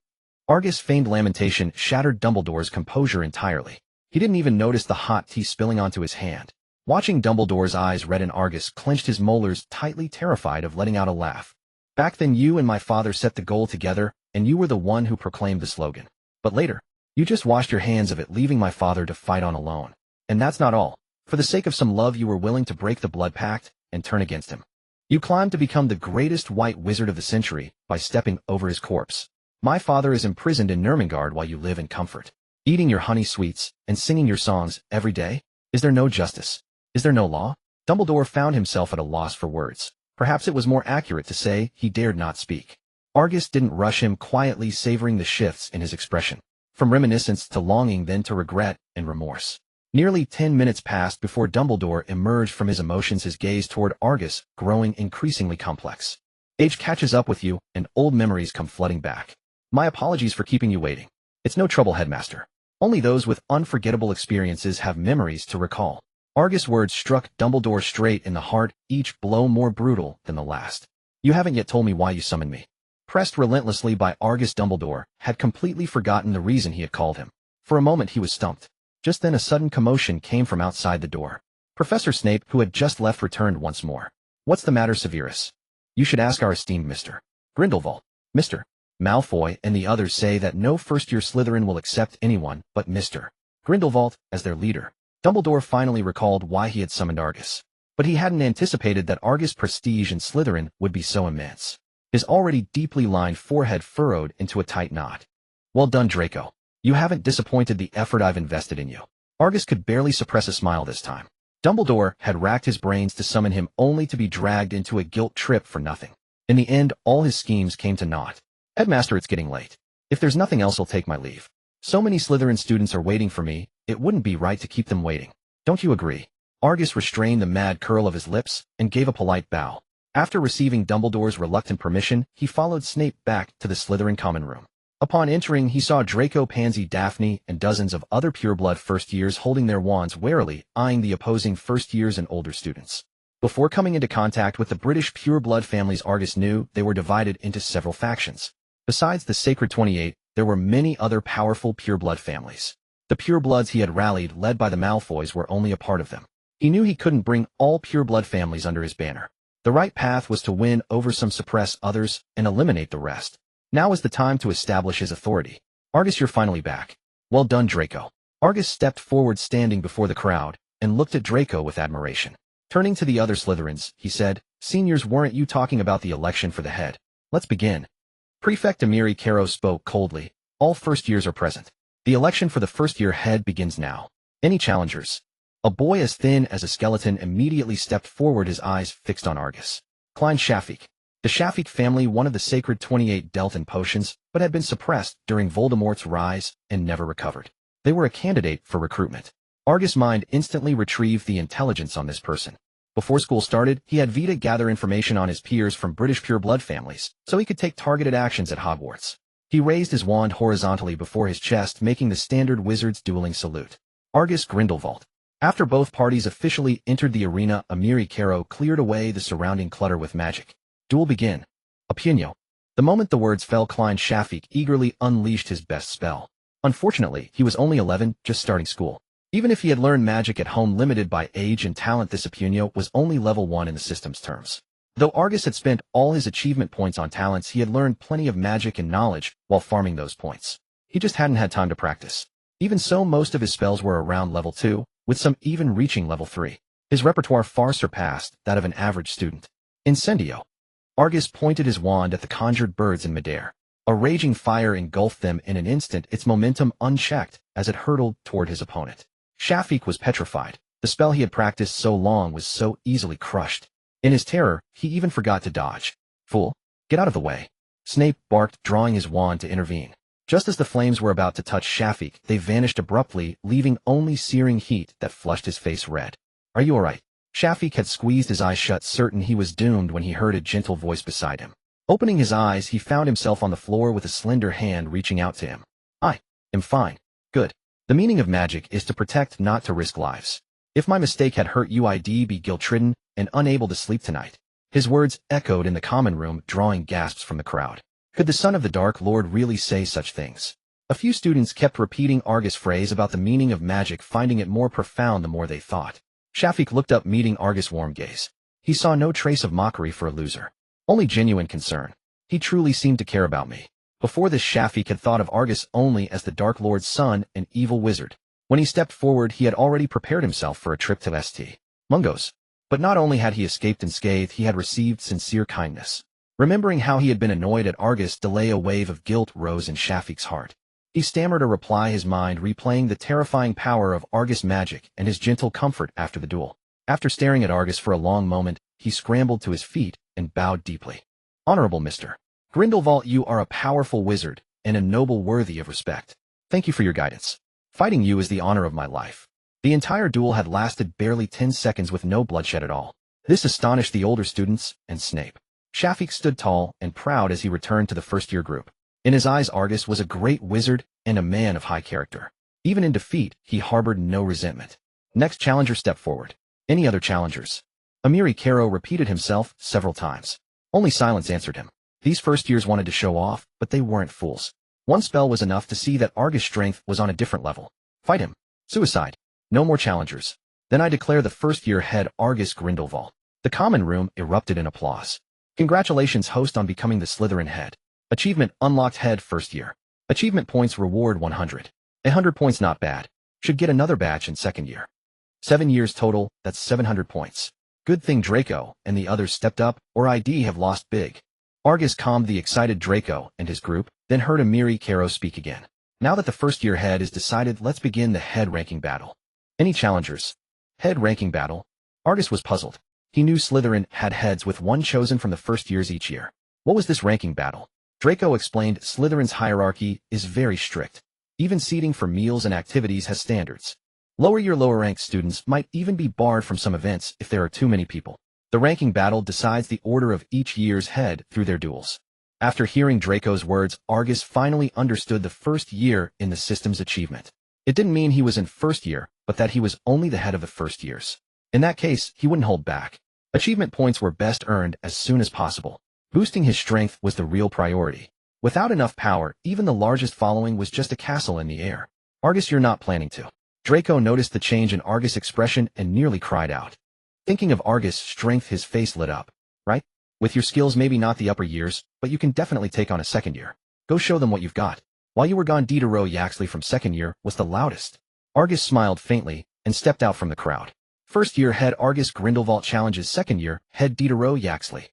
Argus' feigned lamentation shattered Dumbledore's composure entirely. He didn't even notice the hot tea spilling onto his hand. Watching Dumbledore's eyes redden, Argus clenched his molars tightly, terrified of letting out a laugh. Back then you and my father set the goal together, and you were the one who proclaimed the slogan. But later, you just washed your hands of it, leaving my father to fight on alone. And that's not all. For the sake of some love, you were willing to break the blood pact and turn against him. You climbed to become the greatest white wizard of the century by stepping over his corpse. My father is imprisoned in Nurmengard while you live in comfort, eating your honey sweets and singing your songs every day. Is there no justice? Is there no law? Dumbledore found himself at a loss for words. Perhaps it was more accurate to say he dared not speak. Argus didn't rush him, quietly savoring the shifts in his expression, from reminiscence to longing, then to regret and remorse. Nearly 10 minutes passed before Dumbledore emerged from his emotions, his gaze toward Argus growing increasingly complex. Age catches up with you, and old memories come flooding back. My apologies for keeping you waiting. It's no trouble, headmaster. Only those with unforgettable experiences have memories to recall. Argus' words struck Dumbledore straight in the heart, each blow more brutal than the last. You haven't yet told me why you summoned me. Pressed relentlessly by Argus, Dumbledore had completely forgotten the reason he had called him. For a moment he was stumped. Just then a sudden commotion came from outside the door. Professor Snape, who had just left, returned once more. What's the matter, Severus? You should ask our esteemed Mr. Grindelwald. Mr. Malfoy and the others say that no first-year Slytherin will accept anyone but Mr. Grindelwald as their leader. Dumbledore finally recalled why he had summoned Argus. But he hadn't anticipated that Argus' prestige in Slytherin would be so immense. His already deeply lined forehead furrowed into a tight knot. Well done, Draco. You haven't disappointed the effort I've invested in you. Argus could barely suppress a smile this time. Dumbledore had racked his brains to summon him only to be dragged into a guilt trip for nothing. In the end, all his schemes came to naught. Headmaster, it's getting late. If there's nothing else, I'll take my leave. So many Slytherin students are waiting for me, it wouldn't be right to keep them waiting. Don't you agree? Argus restrained the mad curl of his lips and gave a polite bow. After receiving Dumbledore's reluctant permission, he followed Snape back to the Slytherin common room. Upon entering, he saw Draco, Pansy, Daphne, and dozens of other pureblood first years holding their wands, warily eyeing the opposing first years and older students. Before coming into contact with the British pureblood families, Argus knew they were divided into several factions. Besides the Sacred 28, there were many other powerful pureblood families. The purebloods he had rallied, led by the Malfoys, were only a part of them. He knew he couldn't bring all pureblood families under his banner. The right path was to win over some, suppress others, and eliminate the rest. Now is the time to establish his authority. Argus, you're finally back. Well done, Draco. Argus stepped forward standing before the crowd, and looked at Draco with admiration. Turning to the other Slytherins, he said, "Seniors, weren't you talking about the election for the head? Let's begin." Prefect Amiri Caro spoke coldly. "All first years are present. The election for the first-year head begins now. Any challengers?" A boy as thin as a skeleton immediately stepped forward, his eyes fixed on Argus. Klein Shafik. The Shafik family, one of the sacred 28 dealt in potions, but had been suppressed during Voldemort's rise and never recovered. They were a candidate for recruitment. Argus' mind instantly retrieved the intelligence on this person. Before school started, he had Vida gather information on his peers from British pureblood families, so he could take targeted actions at Hogwarts. He raised his wand horizontally before his chest, making the standard wizard's dueling salute. Argus Grindelwald. After both parties officially entered the arena, Amiri Caro cleared away the surrounding clutter with magic. Duel begin. Opinio. The moment the words fell, Klein Shafik eagerly unleashed his best spell. Unfortunately, he was only 11, just starting school. Even if he had learned magic at home limited by age and talent, this Opinio was only level 1 in the system's terms. Though Argus had spent all his achievement points on talents, he had learned plenty of magic and knowledge while farming those points. He just hadn't had time to practice. Even so, most of his spells were around level 2, with some even reaching level 3. His repertoire far surpassed that of an average student. Incendio. Argus pointed his wand at the conjured birds in midair. A raging fire engulfed them in an instant, its momentum unchecked as it hurtled toward his opponent. Shafik was petrified. The spell he had practiced so long was so easily crushed. In his terror, he even forgot to dodge. "Fool, get out of the way." Snape barked, drawing his wand to intervene. Just as the flames were about to touch Shafik, they vanished abruptly, leaving only searing heat that flushed his face red. "Are you all right?" Shafik had squeezed his eyes shut, certain he was doomed, when he heard a gentle voice beside him. Opening his eyes, he found himself on the floor with a slender hand reaching out to him. "I am fine. Good. The meaning of magic is to protect, not to risk lives. If my mistake had hurt you, I'd be guilt-ridden and unable to sleep tonight." His words echoed in the common room, drawing gasps from the crowd. Could the son of the Dark Lord really say such things? A few students kept repeating Argus' phrase about the meaning of magic, finding it more profound the more they thought. Shafik looked up, meeting Argus' warm gaze. He saw no trace of mockery for a loser. Only genuine concern. He truly seemed to care about me. Before this, Shafik had thought of Argus only as the Dark Lord's son, an evil wizard. When he stepped forward, he had already prepared himself for a trip to St. Mungo's. But not only had he escaped unscathed, he had received sincere kindness. Remembering how he had been annoyed at Argus' delay, a wave of guilt rose in Shafik's heart. He stammered a reply, his mind replaying the terrifying power of Argus' magic and his gentle comfort after the duel. After staring at Argus for a long moment, he scrambled to his feet and bowed deeply. "Honorable Mr. Grindelwald, you are a powerful wizard and a noble worthy of respect. Thank you for your guidance. Fighting you is the honor of my life." The entire duel had lasted barely 10 seconds with no bloodshed at all. This astonished the older students and Snape. Shafik stood tall and proud as he returned to the first-year group. In his eyes, Argus was a great wizard and a man of high character. Even in defeat, he harbored no resentment. Next challenger stepped forward. "Any other challengers?" Amiri Caro repeated himself several times. Only silence answered him. These first years wanted to show off, but they weren't fools. One spell was enough to see that Argus' strength was on a different level. "Fight him." "Suicide." "No more challengers." "Then I declare the first-year head Argus Grindelwald." The common room erupted in applause. "Congratulations, host, on becoming the Slytherin head. Achievement unlocked, head first year. Achievement points reward 100. 100 points, not bad. Should get another batch in second year. 7 years total, that's 700 points. Good thing Draco and the others stepped up, or I'd have lost big." Argus calmed the excited Draco and his group, then heard Amiri Caro speak again. "Now that the first-year head is decided, let's begin the head ranking battle. Any challengers?" "Head ranking battle?" Argus was puzzled. He knew Slytherin had heads with one chosen from the first years each year. What was this ranking battle? Draco explained, "Slytherin's hierarchy is very strict. Even seating for meals and activities has standards. Lower-ranked students might even be barred from some events if there are too many people. The ranking battle decides the order of each year's head through their duels." After hearing Draco's words, Argus finally understood the first year in the system's achievement. It didn't mean he was in first year, but that he was only the head of the first years. In that case, he wouldn't hold back. Achievement points were best earned as soon as possible. Boosting his strength was the real priority. Without enough power, even the largest following was just a castle in the air. "Argus, you're not planning to." Draco noticed the change in Argus' expression and nearly cried out. Thinking of Argus' strength, his face lit up. "Right? With your skills, maybe not the upper years, but you can definitely take on a second year. Go show them what you've got." While you were gone, Diderot Yaxley from second year was the loudest. Argus smiled faintly and stepped out from the crowd. First-year head Argus Grindelwald challenges second-year head Diderot Yaxley.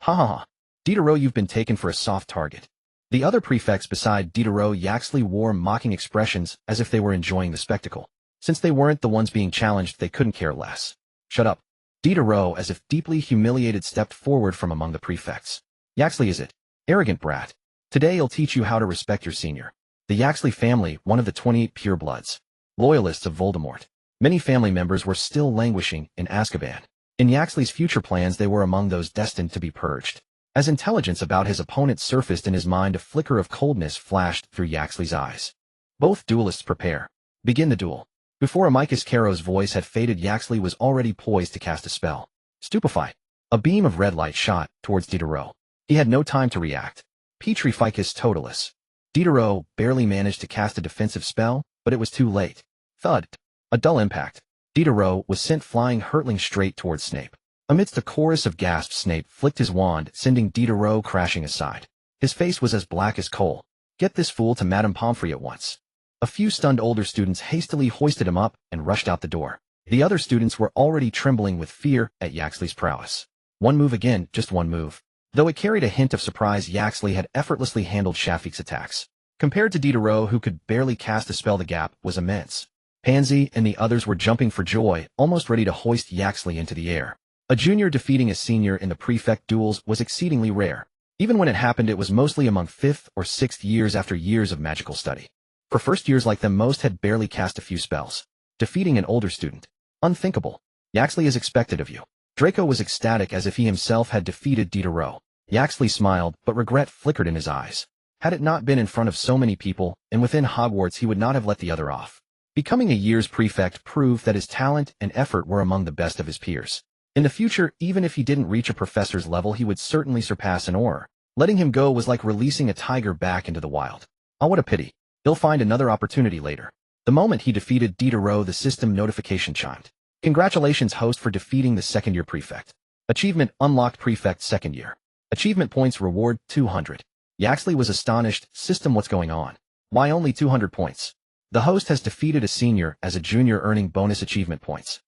Ha ha ha. Diderot, you've been taken for a soft target. The other prefects beside Diderot Yaxley wore mocking expressions as if they were enjoying the spectacle. Since they weren't the ones being challenged, they couldn't care less. Shut up. Diderot, as if deeply humiliated, stepped forward from among the prefects. Yaxley is it? Arrogant brat. Today I'll teach you how to respect your senior. The Yaxley family, one of the 28 purebloods. Loyalists of Voldemort. Many family members were still languishing in Azkaban. In Yaxley's future plans, they were among those destined to be purged. As intelligence about his opponent surfaced in his mind, a flicker of coldness flashed through Yaxley's eyes. Both duelists prepare. Begin the duel. Before Amicus Caro's voice had faded, Yaxley was already poised to cast a spell. Stupefy. A beam of red light shot towards Diderot. He had no time to react. Terrifies totalis. Diderot barely managed to cast a defensive spell, but it was too late. Thud. A dull impact. Diderot was sent flying, hurtling straight towards Snape. Amidst a chorus of gasps, Snape flicked his wand, sending Diderot crashing aside. His face was as black as coal. Get this fool to Madame Pomfrey at once. A few stunned older students hastily hoisted him up and rushed out the door. The other students were already trembling with fear at Yaxley's prowess. One move again, just one move. Though it carried a hint of surprise, Yaxley had effortlessly handled Shafik's attacks. Compared to Diderot, who could barely cast a spell, the gap was immense. Pansy and the others were jumping for joy, almost ready to hoist Yaxley into the air. A junior defeating a senior in the prefect duels was exceedingly rare. Even when it happened, it was mostly among 5th or 6th years after years of magical study. For first years like them, most had barely cast a few spells. Defeating an older student. Unthinkable. Yaxley is expected of you. Draco was ecstatic, as if he himself had defeated Diderot. Yaxley smiled, but regret flickered in his eyes. Had it not been in front of so many people, and within Hogwarts, he would not have let the other off. Becoming a year's prefect proved that his talent and effort were among the best of his peers. In the future, even if he didn't reach a professor's level, he would certainly surpass an Auror. Letting him go was like releasing a tiger back into the wild. Oh, what a pity. He'll find another opportunity later. The moment he defeated Diderot, the system notification chimed. Congratulations, host, for defeating the second-year prefect. Achievement unlocked, prefect second year. Achievement points reward 200. Yaxley was astonished. System, what's going on? Why only 200 points? The host has defeated a senior as a junior, earning bonus achievement points.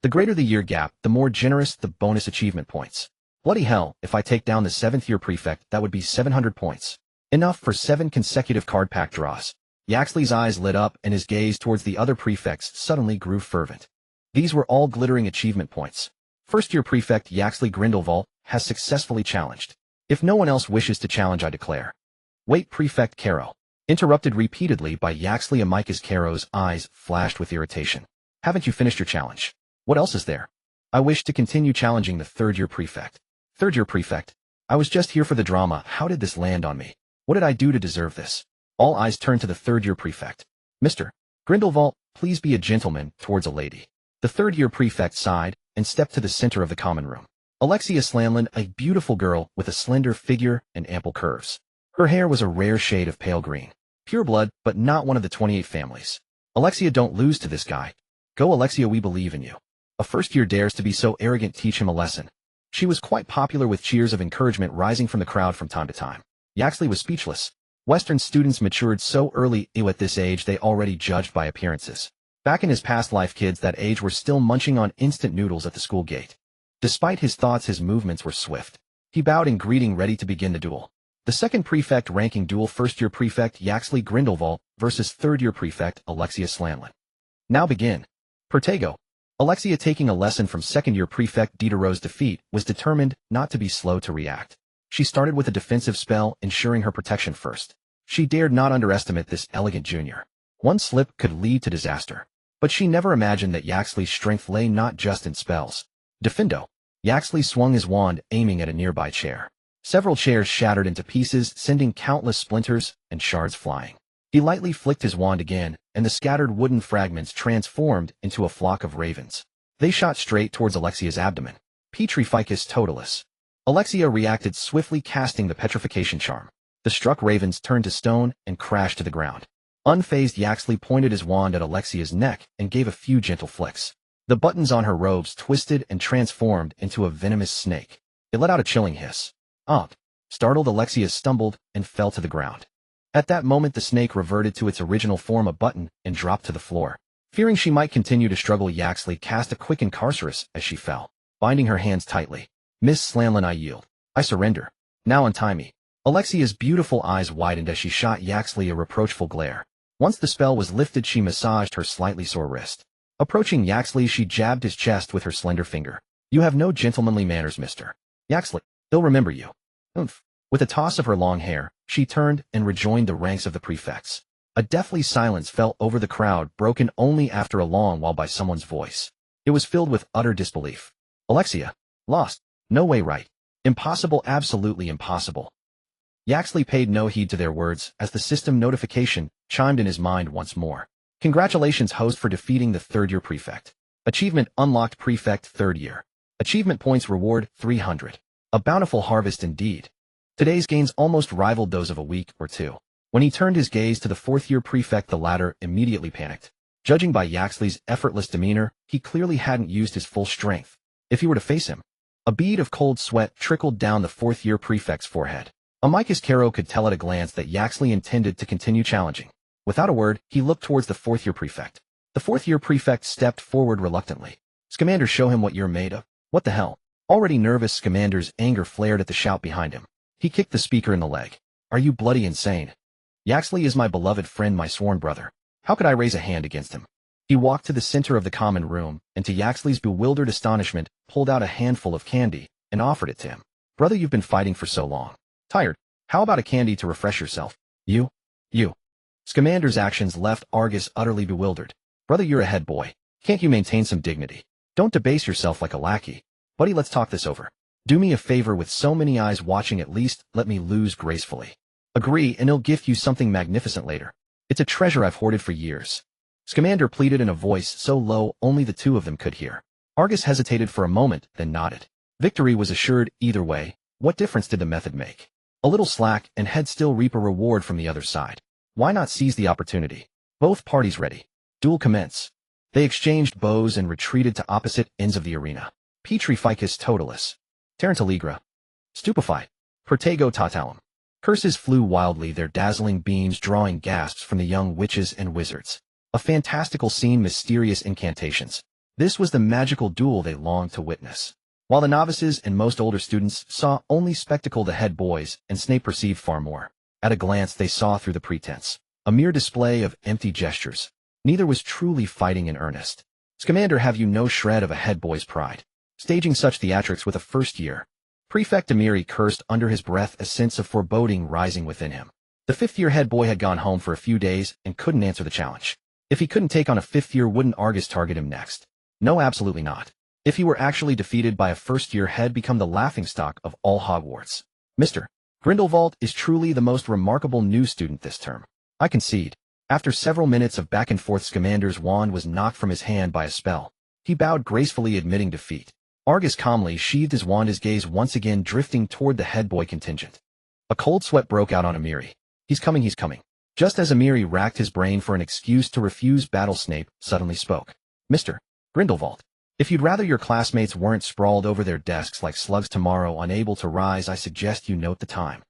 The greater the year gap, the more generous the bonus achievement points. Bloody hell, if I take down the 7th-year prefect, that would be 700 points. Enough for 7 consecutive card pack draws. Yaxley's eyes lit up and his gaze towards the other prefects suddenly grew fervent. These were all glittering achievement points. First-year prefect Yaxley Grindelwald has successfully challenged. If no one else wishes to challenge, I declare. Wait, Prefect Caro. Interrupted repeatedly by Yaxley. Amicus Caro's eyes flashed with irritation. Haven't you finished your challenge? What else is there? I wish to continue challenging the 3rd-year prefect. 3rd-year prefect? I was just here for the drama. How did this land on me? What did I do to deserve this? All eyes turned to the 3rd-year prefect. Mr. Grindelwald, please be a gentleman towards a lady. The 3rd-year prefect sighed and stepped to the center of the common room. Alexia Slanlin, a beautiful girl with a slender figure and ample curves. Her hair was a rare shade of pale green. Pure blood, but not one of the 28 families. Alexia, don't lose to this guy. Go, Alexia, we believe in you. A first-year dares to be so arrogant, teach him a lesson. She was quite popular, with cheers of encouragement rising from the crowd from time to time. Yaxley was speechless. Western students matured so early, at this age they already judged by appearances. Back in his past life, kids that age were still munching on instant noodles at the school gate. Despite his thoughts, his movements were swift. He bowed in greeting, ready to begin the duel. The second prefect ranking duel, first-year prefect Yaxley Grindelwald versus 3rd-year prefect Alexia Slanlin. Now begin. Protego. Alexia, taking a lesson from second-year prefect Diderot's defeat, was determined not to be slow to react. She started with a defensive spell, ensuring her protection first. She dared not underestimate this elegant junior. One slip could lead to disaster. But she never imagined that Yaxley's strength lay not just in spells. Defendo. Yaxley swung his wand, aiming at a nearby chair. Several chairs shattered into pieces, sending countless splinters and shards flying. He lightly flicked his wand again, and the scattered wooden fragments transformed into a flock of ravens. They shot straight towards Alexia's abdomen. Terrifies totalis. Alexia reacted swiftly, casting the petrification charm. The struck ravens turned to stone and crashed to the ground. Unfazed, Yaxley pointed his wand at Alexia's neck and gave a few gentle flicks. The buttons on her robes twisted and transformed into a venomous snake. It let out a chilling hiss. Startled, Alexia stumbled and fell to the ground. At that moment, the snake reverted to its original form, a button, and dropped to the floor. Fearing she might continue to struggle, Yaxley cast a quick incarcerus as she fell, binding her hands tightly. Miss Slanlin, I yield. I surrender. Now untie me. Alexia's beautiful eyes widened as she shot Yaxley a reproachful glare. Once the spell was lifted, she massaged her slightly sore wrist. Approaching Yaxley, she jabbed his chest with her slender finger. You have no gentlemanly manners, Mr. Yaxley. They'll remember you. Oomph. With a toss of her long hair, she turned and rejoined the ranks of the prefects. A deathly silence fell over the crowd, broken only after a long while by someone's voice. It was filled with utter disbelief. Alexia. Lost. No way, right. Impossible, absolutely impossible. Yaxley paid no heed to their words as the system notification chimed in his mind once more. Congratulations, host, for defeating the third-year prefect. Achievement unlocked, prefect third year. Achievement points reward 300. A bountiful harvest indeed. Today's gains almost rivaled those of a week or two. When he turned his gaze to the fourth-year prefect, the latter immediately panicked. Judging by Yaxley's effortless demeanor, he clearly hadn't used his full strength. If he were to face him, a bead of cold sweat trickled down the fourth-year prefect's forehead. Amicus Caro could tell at a glance that Yaxley intended to continue challenging. Without a word, he looked towards the fourth-year prefect. The fourth-year prefect stepped forward reluctantly. Scamander, show him what you're made of. What the hell? Already nervous, Scamander's anger flared at the shout behind him. He kicked the speaker in the leg. Are you bloody insane? Yaxley is my beloved friend, my sworn brother. How could I raise a hand against him? He walked to the center of the common room, and to Yaxley's bewildered astonishment, pulled out a handful of candy and offered it to him. Brother, you've been fighting for so long. Tired? How about a candy to refresh yourself? You. Scamander's actions left Argus utterly bewildered. Brother, you're a head boy. Can't you maintain some dignity? Don't debase yourself like a lackey. Buddy, let's talk this over. Do me a favor, with so many eyes watching, at least let me lose gracefully. Agree, and I'll gift you something magnificent later. It's a treasure I've hoarded for years. Scamander pleaded in a voice so low only the two of them could hear. Argus hesitated for a moment, then nodded. Victory was assured either way. What difference did the method make? A little slack, and he'd still reap a reward from the other side. Why not seize the opportunity? Both parties ready. Duel commence. They exchanged bows and retreated to opposite ends of the arena. Petrificus totalis. Tarantaligra. Stupefy. Pertego totalum. Curses flew wildly, their dazzling beams drawing gasps from the young witches and wizards. A fantastical scene, mysterious incantations. This was the magical duel they longed to witness. While the novices and most older students saw only spectacle, the head boys and Snape perceived far more. At a glance they saw through the pretense. A mere display of empty gestures. Neither was truly fighting in earnest. Scamander, have you no shred of a head boy's pride? Staging such theatrics with a first year. Prefect Amiri cursed under his breath, a sense of foreboding rising within him. The fifth-year head boy had gone home for a few days and couldn't answer the challenge. If he couldn't take on a fifth-year, wouldn't Argus target him next? No, absolutely not. If he were actually defeated by a first-year, he'd become the laughingstock of all Hogwarts. Mr. Grindelwald is truly the most remarkable new student this term. I concede. After several minutes of back and forth, Scamander's wand was knocked from his hand by a spell. He bowed gracefully, admitting defeat. Argus calmly sheathed his wand, his gaze once again drifting toward the head boy contingent. A cold sweat broke out on Amiri. He's coming, he's coming. Just as Amiri racked his brain for an excuse to refuse battle, Snape suddenly spoke. Mr. Grindelwald, if you'd rather your classmates weren't sprawled over their desks like slugs tomorrow, unable to rise, I suggest you note the time.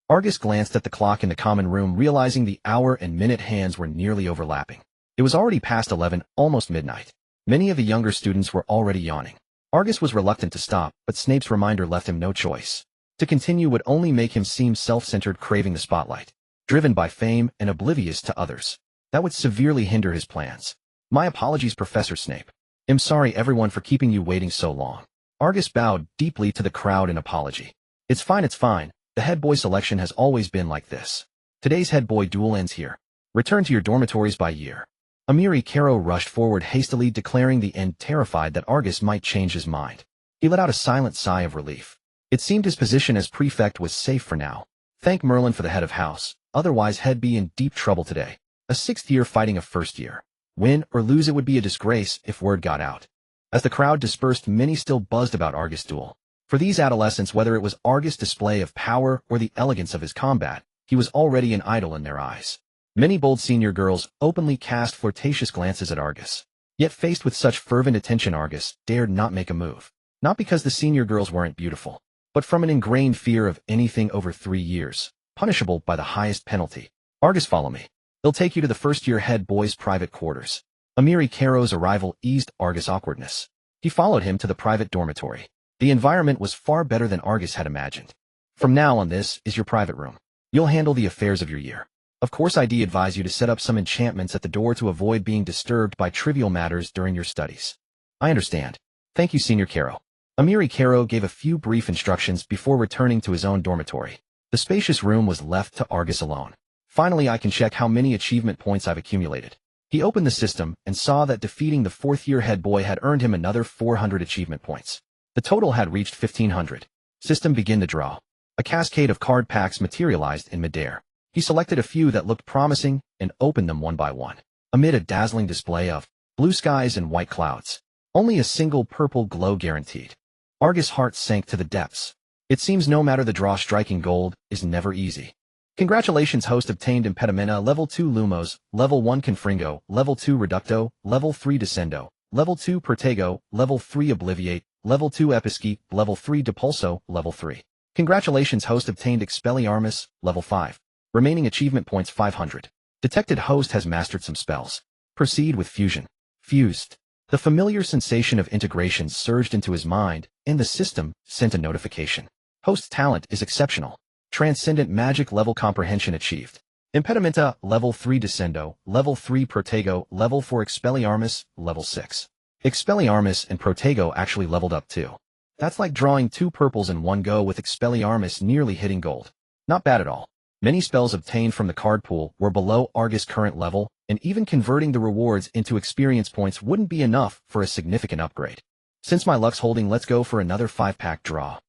Argus glanced at the clock in the common room, realizing the hour and minute hands were nearly overlapping. It was already past 11, almost midnight. Many of the younger students were already yawning. Argus was reluctant to stop, but Snape's reminder left him no choice. To continue would only make him seem self-centered, craving the spotlight, driven by fame and oblivious to others. That would severely hinder his plans. My apologies, Professor Snape. I'm sorry everyone for keeping you waiting so long. Argus bowed deeply to the crowd in apology. It's fine, it's fine. The head boy selection has always been like this. Today's head boy duel ends here. Return to your dormitories by year. Amiri Caro rushed forward hastily, declaring the end, terrified that Argus might change his mind. He let out a silent sigh of relief. It seemed his position as prefect was safe for now. Thank Merlin for the head of house, otherwise he'd be in deep trouble today. A sixth year fighting a first year. Win or lose, it would be a disgrace if word got out. As the crowd dispersed, many still buzzed about Argus' duel. For these adolescents, whether it was Argus' display of power or the elegance of his combat, he was already an idol in their eyes. Many bold senior girls openly cast flirtatious glances at Argus. Yet faced with such fervent attention, Argus dared not make a move. Not because the senior girls weren't beautiful, but from an ingrained fear of anything over 3 years, punishable by the highest penalty. Argus, follow me. They'll take you to the first-year head boys' private quarters. Amiri Caro's arrival eased Argus' awkwardness. He followed him to the private dormitory. The environment was far better than Argus had imagined. From now on, this is your private room. You'll handle the affairs of your year. Of course, I'd advise you to set up some enchantments at the door to avoid being disturbed by trivial matters during your studies. I understand. Thank you, Senior Caro. Amiri Caro gave a few brief instructions before returning to his own dormitory. The spacious room was left to Argus alone. Finally, I can check how many achievement points I've accumulated. He opened the system and saw that defeating the fourth-year head boy had earned him another 400 achievement points. The total had reached 1,500. System begin to draw. A cascade of card packs materialized in midair. He selected a few that looked promising and opened them one by one. Amid a dazzling display of blue skies and white clouds, only a single purple glow guaranteed. Argus' heart sank to the depths. It seems no matter the draw, striking gold is never easy. Congratulations, host obtained Impedimenta, level 2 Lumos, level 1 Confringo, level 2 Reducto, level 3 Descendo, level 2 Pertego, level 3 Obliviate, level 2 Episci, level 3 Depulso, level 3. Congratulations, host obtained Expelliarmus, level 5. Remaining achievement points 500. Detected host has mastered some spells. Proceed with fusion. Fused. The familiar sensation of integration surged into his mind, and the system sent a notification. Host's talent is exceptional. Transcendent magic level comprehension achieved. Impedimenta, level 3 Descendo, level 3 Protego, level 4 Expelliarmus, level 6. Expelliarmus and Protego actually leveled up too. That's like drawing 2 purples in one go, with Expelliarmus nearly hitting gold. Not bad at all. Many spells obtained from the card pool were below Argus' current level, and even converting the rewards into experience points wouldn't be enough for a significant upgrade. Since my luck's holding, let's go for another 5-pack draw.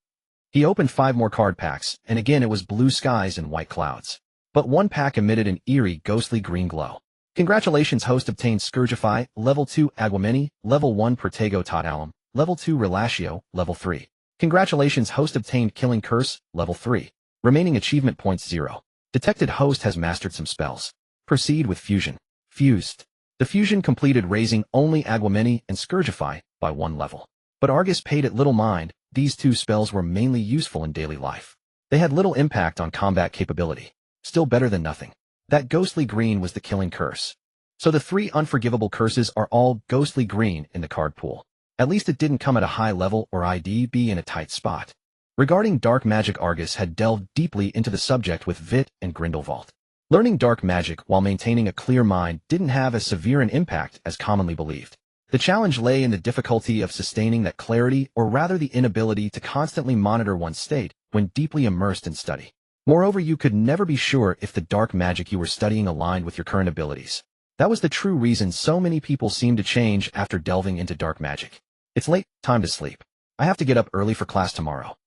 He opened 5 more card packs, and again it was blue skies and white clouds. But one pack emitted an eerie, ghostly green glow. Congratulations, host obtained Scourgify, level 2 Aguameni, level 1 Pertego Totalum, level 2 Relatio, level 3. Congratulations, host obtained Killing Curse, level 3. Remaining achievement points 0. Detected host has mastered some spells. Proceed with fusion. Fused. The fusion completed, raising only Aguameni and Scourgify by 1 level. But Argus paid it little mind. These 2 spells were mainly useful in daily life. They had little impact on combat capability. Still better than nothing. That ghostly green was the Killing Curse. So the 3 unforgivable curses are all ghostly green in the card pool. At least it didn't come at a high level or be in a tight spot. Regarding dark magic, Argus had delved deeply into the subject with Vit and Grindelwald. Learning dark magic while maintaining a clear mind didn't have as severe an impact as commonly believed. The challenge lay in the difficulty of sustaining that clarity, or rather the inability to constantly monitor one's state when deeply immersed in study. Moreover, you could never be sure if the dark magic you were studying aligned with your current abilities. That was the true reason so many people seemed to change after delving into dark magic. It's late, time to sleep. I have to get up early for class tomorrow.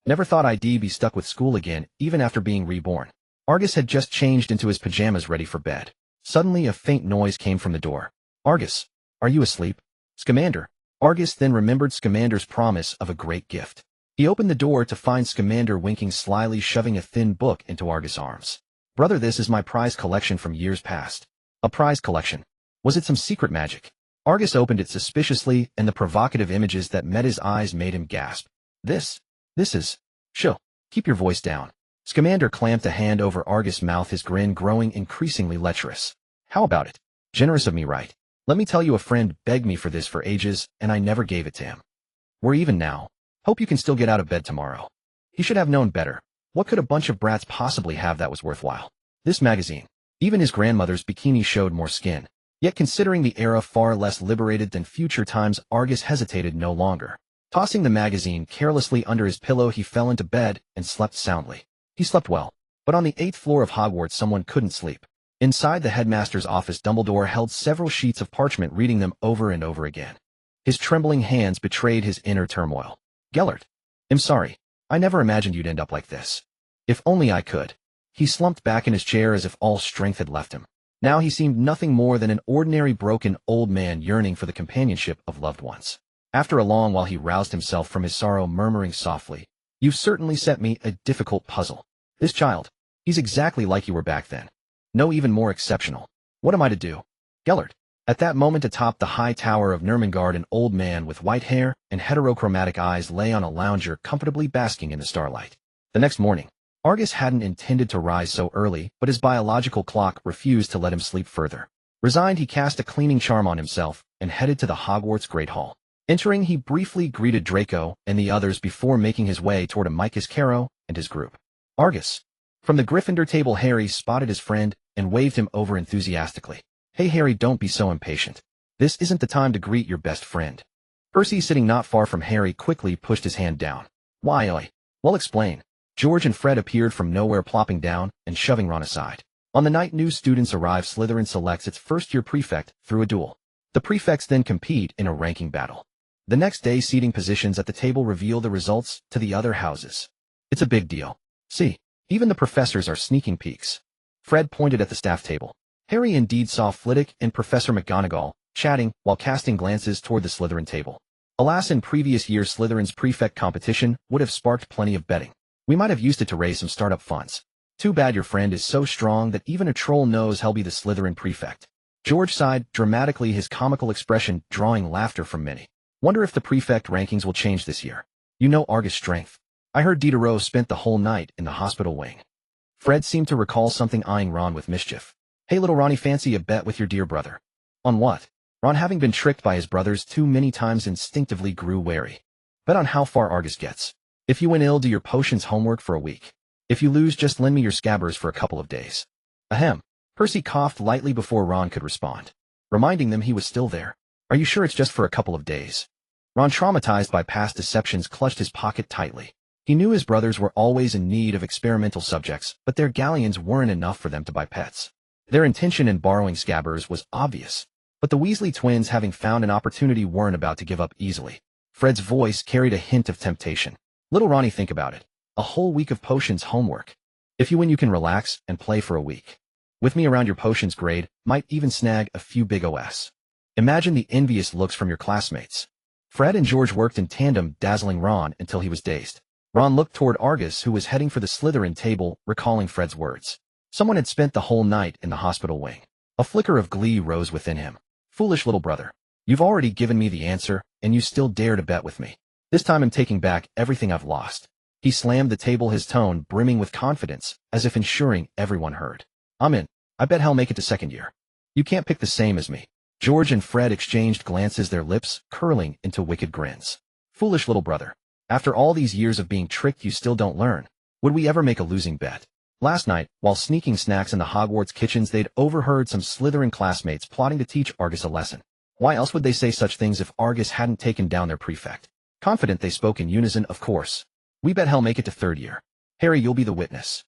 Never thought I'd be stuck with school again, even after being reborn. Argus had just changed into his pajamas ready for bed. Suddenly a faint noise came from the door. Argus, are you asleep? Scamander. Argus then remembered Scamander's promise of a great gift. He opened the door to find Scamander winking slyly, shoving a thin book into Argus' arms. Brother, this is my prize collection from years past. A prize collection? Was it some secret magic? Argus opened it suspiciously, and the provocative images that met his eyes made him gasp. This is... Chill. Keep your voice down. Scamander clamped a hand over Argus' mouth, his grin growing increasingly lecherous. How about it? Generous of me, right? Let me tell you, a friend begged me for this for ages, and I never gave it to him. We're even now. Hope you can still get out of bed tomorrow. He should have known better. What could a bunch of brats possibly have that was worthwhile? This magazine. Even his grandmother's bikini showed more skin. Yet considering the era far less liberated than future times, Argus hesitated no longer. Tossing the magazine carelessly under his pillow, he fell into bed and slept soundly. He slept well. But on the 8th floor of Hogwarts, someone couldn't sleep. Inside the headmaster's office, Dumbledore held several sheets of parchment, reading them over and over again. His trembling hands betrayed his inner turmoil. Gellert. I'm sorry. I never imagined you'd end up like this. If only I could. He slumped back in his chair as if all strength had left him. Now he seemed nothing more than an ordinary broken old man yearning for the companionship of loved ones. After a long while he roused himself from his sorrow, murmuring softly, "You've certainly set me a difficult puzzle. This child, he's exactly like you were back then. No, even more exceptional. What am I to do?" Gellert. At that moment, atop the high tower of Nurmengard, an old man with white hair and heterochromatic eyes lay on a lounger, comfortably basking in the starlight. The next morning, Argus hadn't intended to rise so early, but his biological clock refused to let him sleep further. Resigned, he cast a cleaning charm on himself and headed to the Hogwarts Great Hall. Entering, he briefly greeted Draco and the others before making his way toward Amicus Carrow and his group. Argus. From the Gryffindor table, Harry spotted his friend and waved him over enthusiastically. Hey Harry, don't be so impatient. This isn't the time to greet your best friend. Percy, sitting not far from Harry, quickly pushed his hand down. Why, well, explain. George and Fred appeared from nowhere, plopping down and shoving Ron aside. On the night new students arrive, Slytherin selects its first-year prefect through a duel. The prefects then compete in a ranking battle. The next day, seating positions at the table reveal the results to the other houses. It's a big deal. See, even the professors are sneaking peeks. Fred pointed at the staff table. Harry indeed saw Flitwick and Professor McGonagall chatting while casting glances toward the Slytherin table. Alas, in previous years, Slytherin's prefect competition would have sparked plenty of betting. We might have used it to raise some startup funds. Too bad your friend is so strong that even a troll knows he'll be the Slytherin prefect. George sighed dramatically, his comical expression drawing laughter from many. Wonder if the prefect rankings will change this year. You know Argus' strength. I heard Diderot spent the whole night in the hospital wing. Fred seemed to recall something, eyeing Ron with mischief. Hey little Ronnie, fancy a bet with your dear brother? On what? Ron, having been tricked by his brothers too many times, instinctively grew wary. Bet on how far Argus gets. If you win, do your potions homework for a week. If you lose, just lend me your scabbers for a couple of days. Ahem. Percy coughed lightly before Ron could respond, reminding them he was still there. Are you sure it's just for a couple of days? Ron, traumatized by past deceptions, clutched his pocket tightly. He knew his brothers were always in need of experimental subjects, but their galleons weren't enough for them to buy pets. Their intention in borrowing scabbers was obvious. But the Weasley twins, having found an opportunity, weren't about to give up easily. Fred's voice carried a hint of temptation. Little Ronnie, think about it. A whole week of potions homework. If you win, you can relax and play for a week. With me around, your potions grade might even snag a few big OS. Imagine the envious looks from your classmates. Fred and George worked in tandem, dazzling Ron until he was dazed. Ron looked toward Argus, who was heading for the Slytherin table, recalling Fred's words. Someone had spent the whole night in the hospital wing. A flicker of glee rose within him. Foolish little brother. You've already given me the answer, and you still dare to bet with me. This time I'm taking back everything I've lost. He slammed the table, his tone brimming with confidence, as if ensuring everyone heard. I'm in. I bet he'll make it to second year. You can't pick the same as me. George and Fred exchanged glances, their lips curling into wicked grins. Foolish little brother. After all these years of being tricked, you still don't learn. Would we ever make a losing bet? Last night, while sneaking snacks in the Hogwarts kitchens, they'd overheard some Slytherin classmates plotting to teach Argus a lesson. Why else would they say such things if Argus hadn't taken down their prefect? Confident, they spoke in unison. Of course. We bet he'll make it to third year. Harry, you'll be the witness.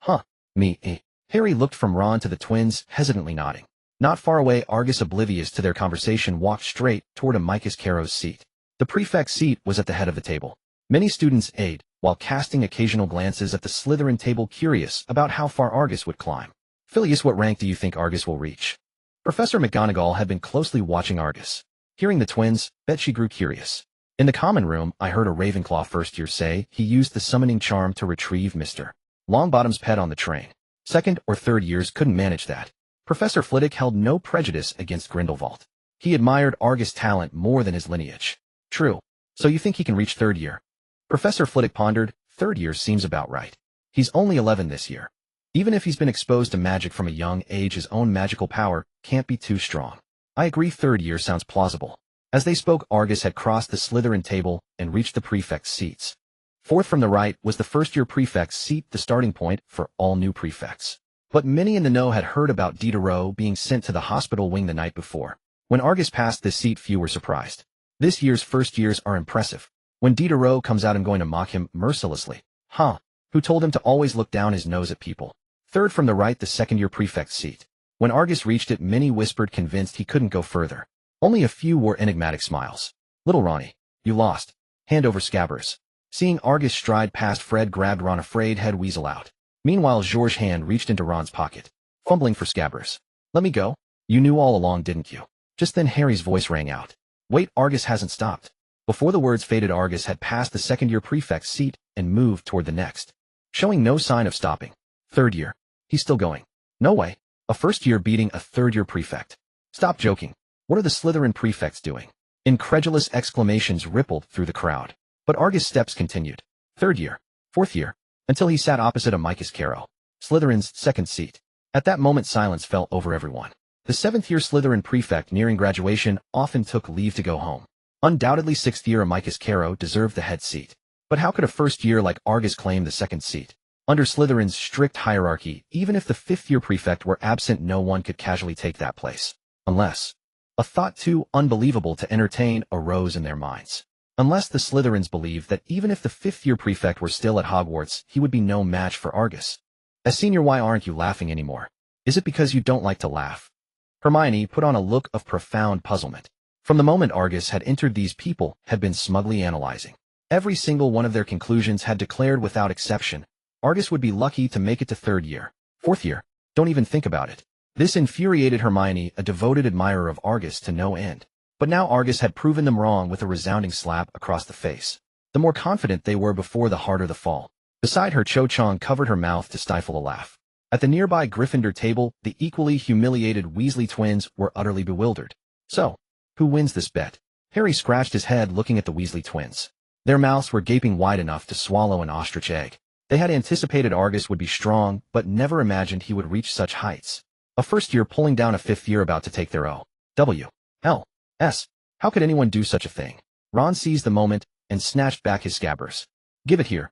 Huh. Me, eh? Harry looked from Ron to the twins, hesitantly nodding. Not far away, Argus, oblivious to their conversation, walked straight toward Amicus Carrow's seat. The prefect's seat was at the head of the table. Many students eyed, while casting occasional glances at the Slytherin table, curious about how far Argus would climb. Phileas, what rank do you think Argus will reach? Professor McGonagall had been closely watching Argus. Hearing the twins, bet she grew curious. In the common room, I heard a Ravenclaw first year say he used the summoning charm to retrieve Mr. Longbottom's pet on the train. Second or third years couldn't manage that. Professor Flitwick held no prejudice against Grindelwald. He admired Argus' talent more than his lineage. True. So you think he can reach third year? Professor Flitwick pondered. Third year seems about right. He's only 11 this year. Even if he's been exposed to magic from a young age, his own magical power can't be too strong. I agree, third year sounds plausible. As they spoke, Argus had crossed the Slytherin table and reached the prefect's seats. Fourth from the right was the first-year prefect's seat, the starting point for all new prefects. But many in the know had heard about Diderot being sent to the hospital wing the night before. When Argus passed this seat, few were surprised. This year's first years are impressive. When Diderot comes out, I'm going to mock him mercilessly. Huh? Who told him to always look down his nose at people? Third from the right, the second-year prefect's seat. When Argus reached it, many whispered, convinced he couldn't go further. Only a few wore enigmatic smiles. Little Ronnie, you lost. Hand over scabbers. Seeing Argus stride past, Fred grabbed Ron, afraid he'd weasel out. Meanwhile, George's hand reached into Ron's pocket, fumbling for scabbers. Let me go. You knew all along, didn't you? Just then Harry's voice rang out. Wait, Argus hasn't stopped. Before the words faded, Argus had passed the second-year prefect's seat and moved toward the next, showing no sign of stopping. Third year. He's still going. No way. A first year beating a third-year prefect. Stop joking. What are the Slytherin prefects doing? Incredulous exclamations rippled through the crowd. But Argus' steps continued. Third year. Fourth year. Until he sat opposite Amicus Carrow, Slytherin's second seat. At that moment, silence fell over everyone. The seventh-year Slytherin prefect nearing graduation often took leave to go home. Undoubtedly sixth-year Amicus Carrow deserved the head seat. But how could a first-year like Argus claim the second seat? Under Slytherin's strict hierarchy, even if the fifth-year prefect were absent, no one could casually take that place. Unless a thought too unbelievable to entertain arose in their minds. Unless the Slytherins believed that even if the fifth-year prefect were still at Hogwarts, he would be no match for Argus. As senior, why aren't you laughing anymore? Is it because you don't like to laugh? Hermione put on a look of profound puzzlement. From the moment Argus had entered, these people had been smugly analyzing. Every single one of their conclusions had declared without exception, Argus would be lucky to make it to third year. Fourth year? Don't even think about it. This infuriated Hermione, a devoted admirer of Argus to no end. But now Argus had proven them wrong with a resounding slap across the face. The more confident they were before, the harder the fall. Beside her, Cho Chang covered her mouth to stifle a laugh. At the nearby Gryffindor table, the equally humiliated Weasley twins were utterly bewildered. So, who wins this bet? Harry scratched his head looking at the Weasley twins. Their mouths were gaping wide enough to swallow an ostrich egg. They had anticipated Argus would be strong, but never imagined he would reach such heights. A first year pulling down a fifth year about to take their O.W.L.S. How could anyone do such a thing? Ron seized the moment and snatched back his scabbers. Give it here.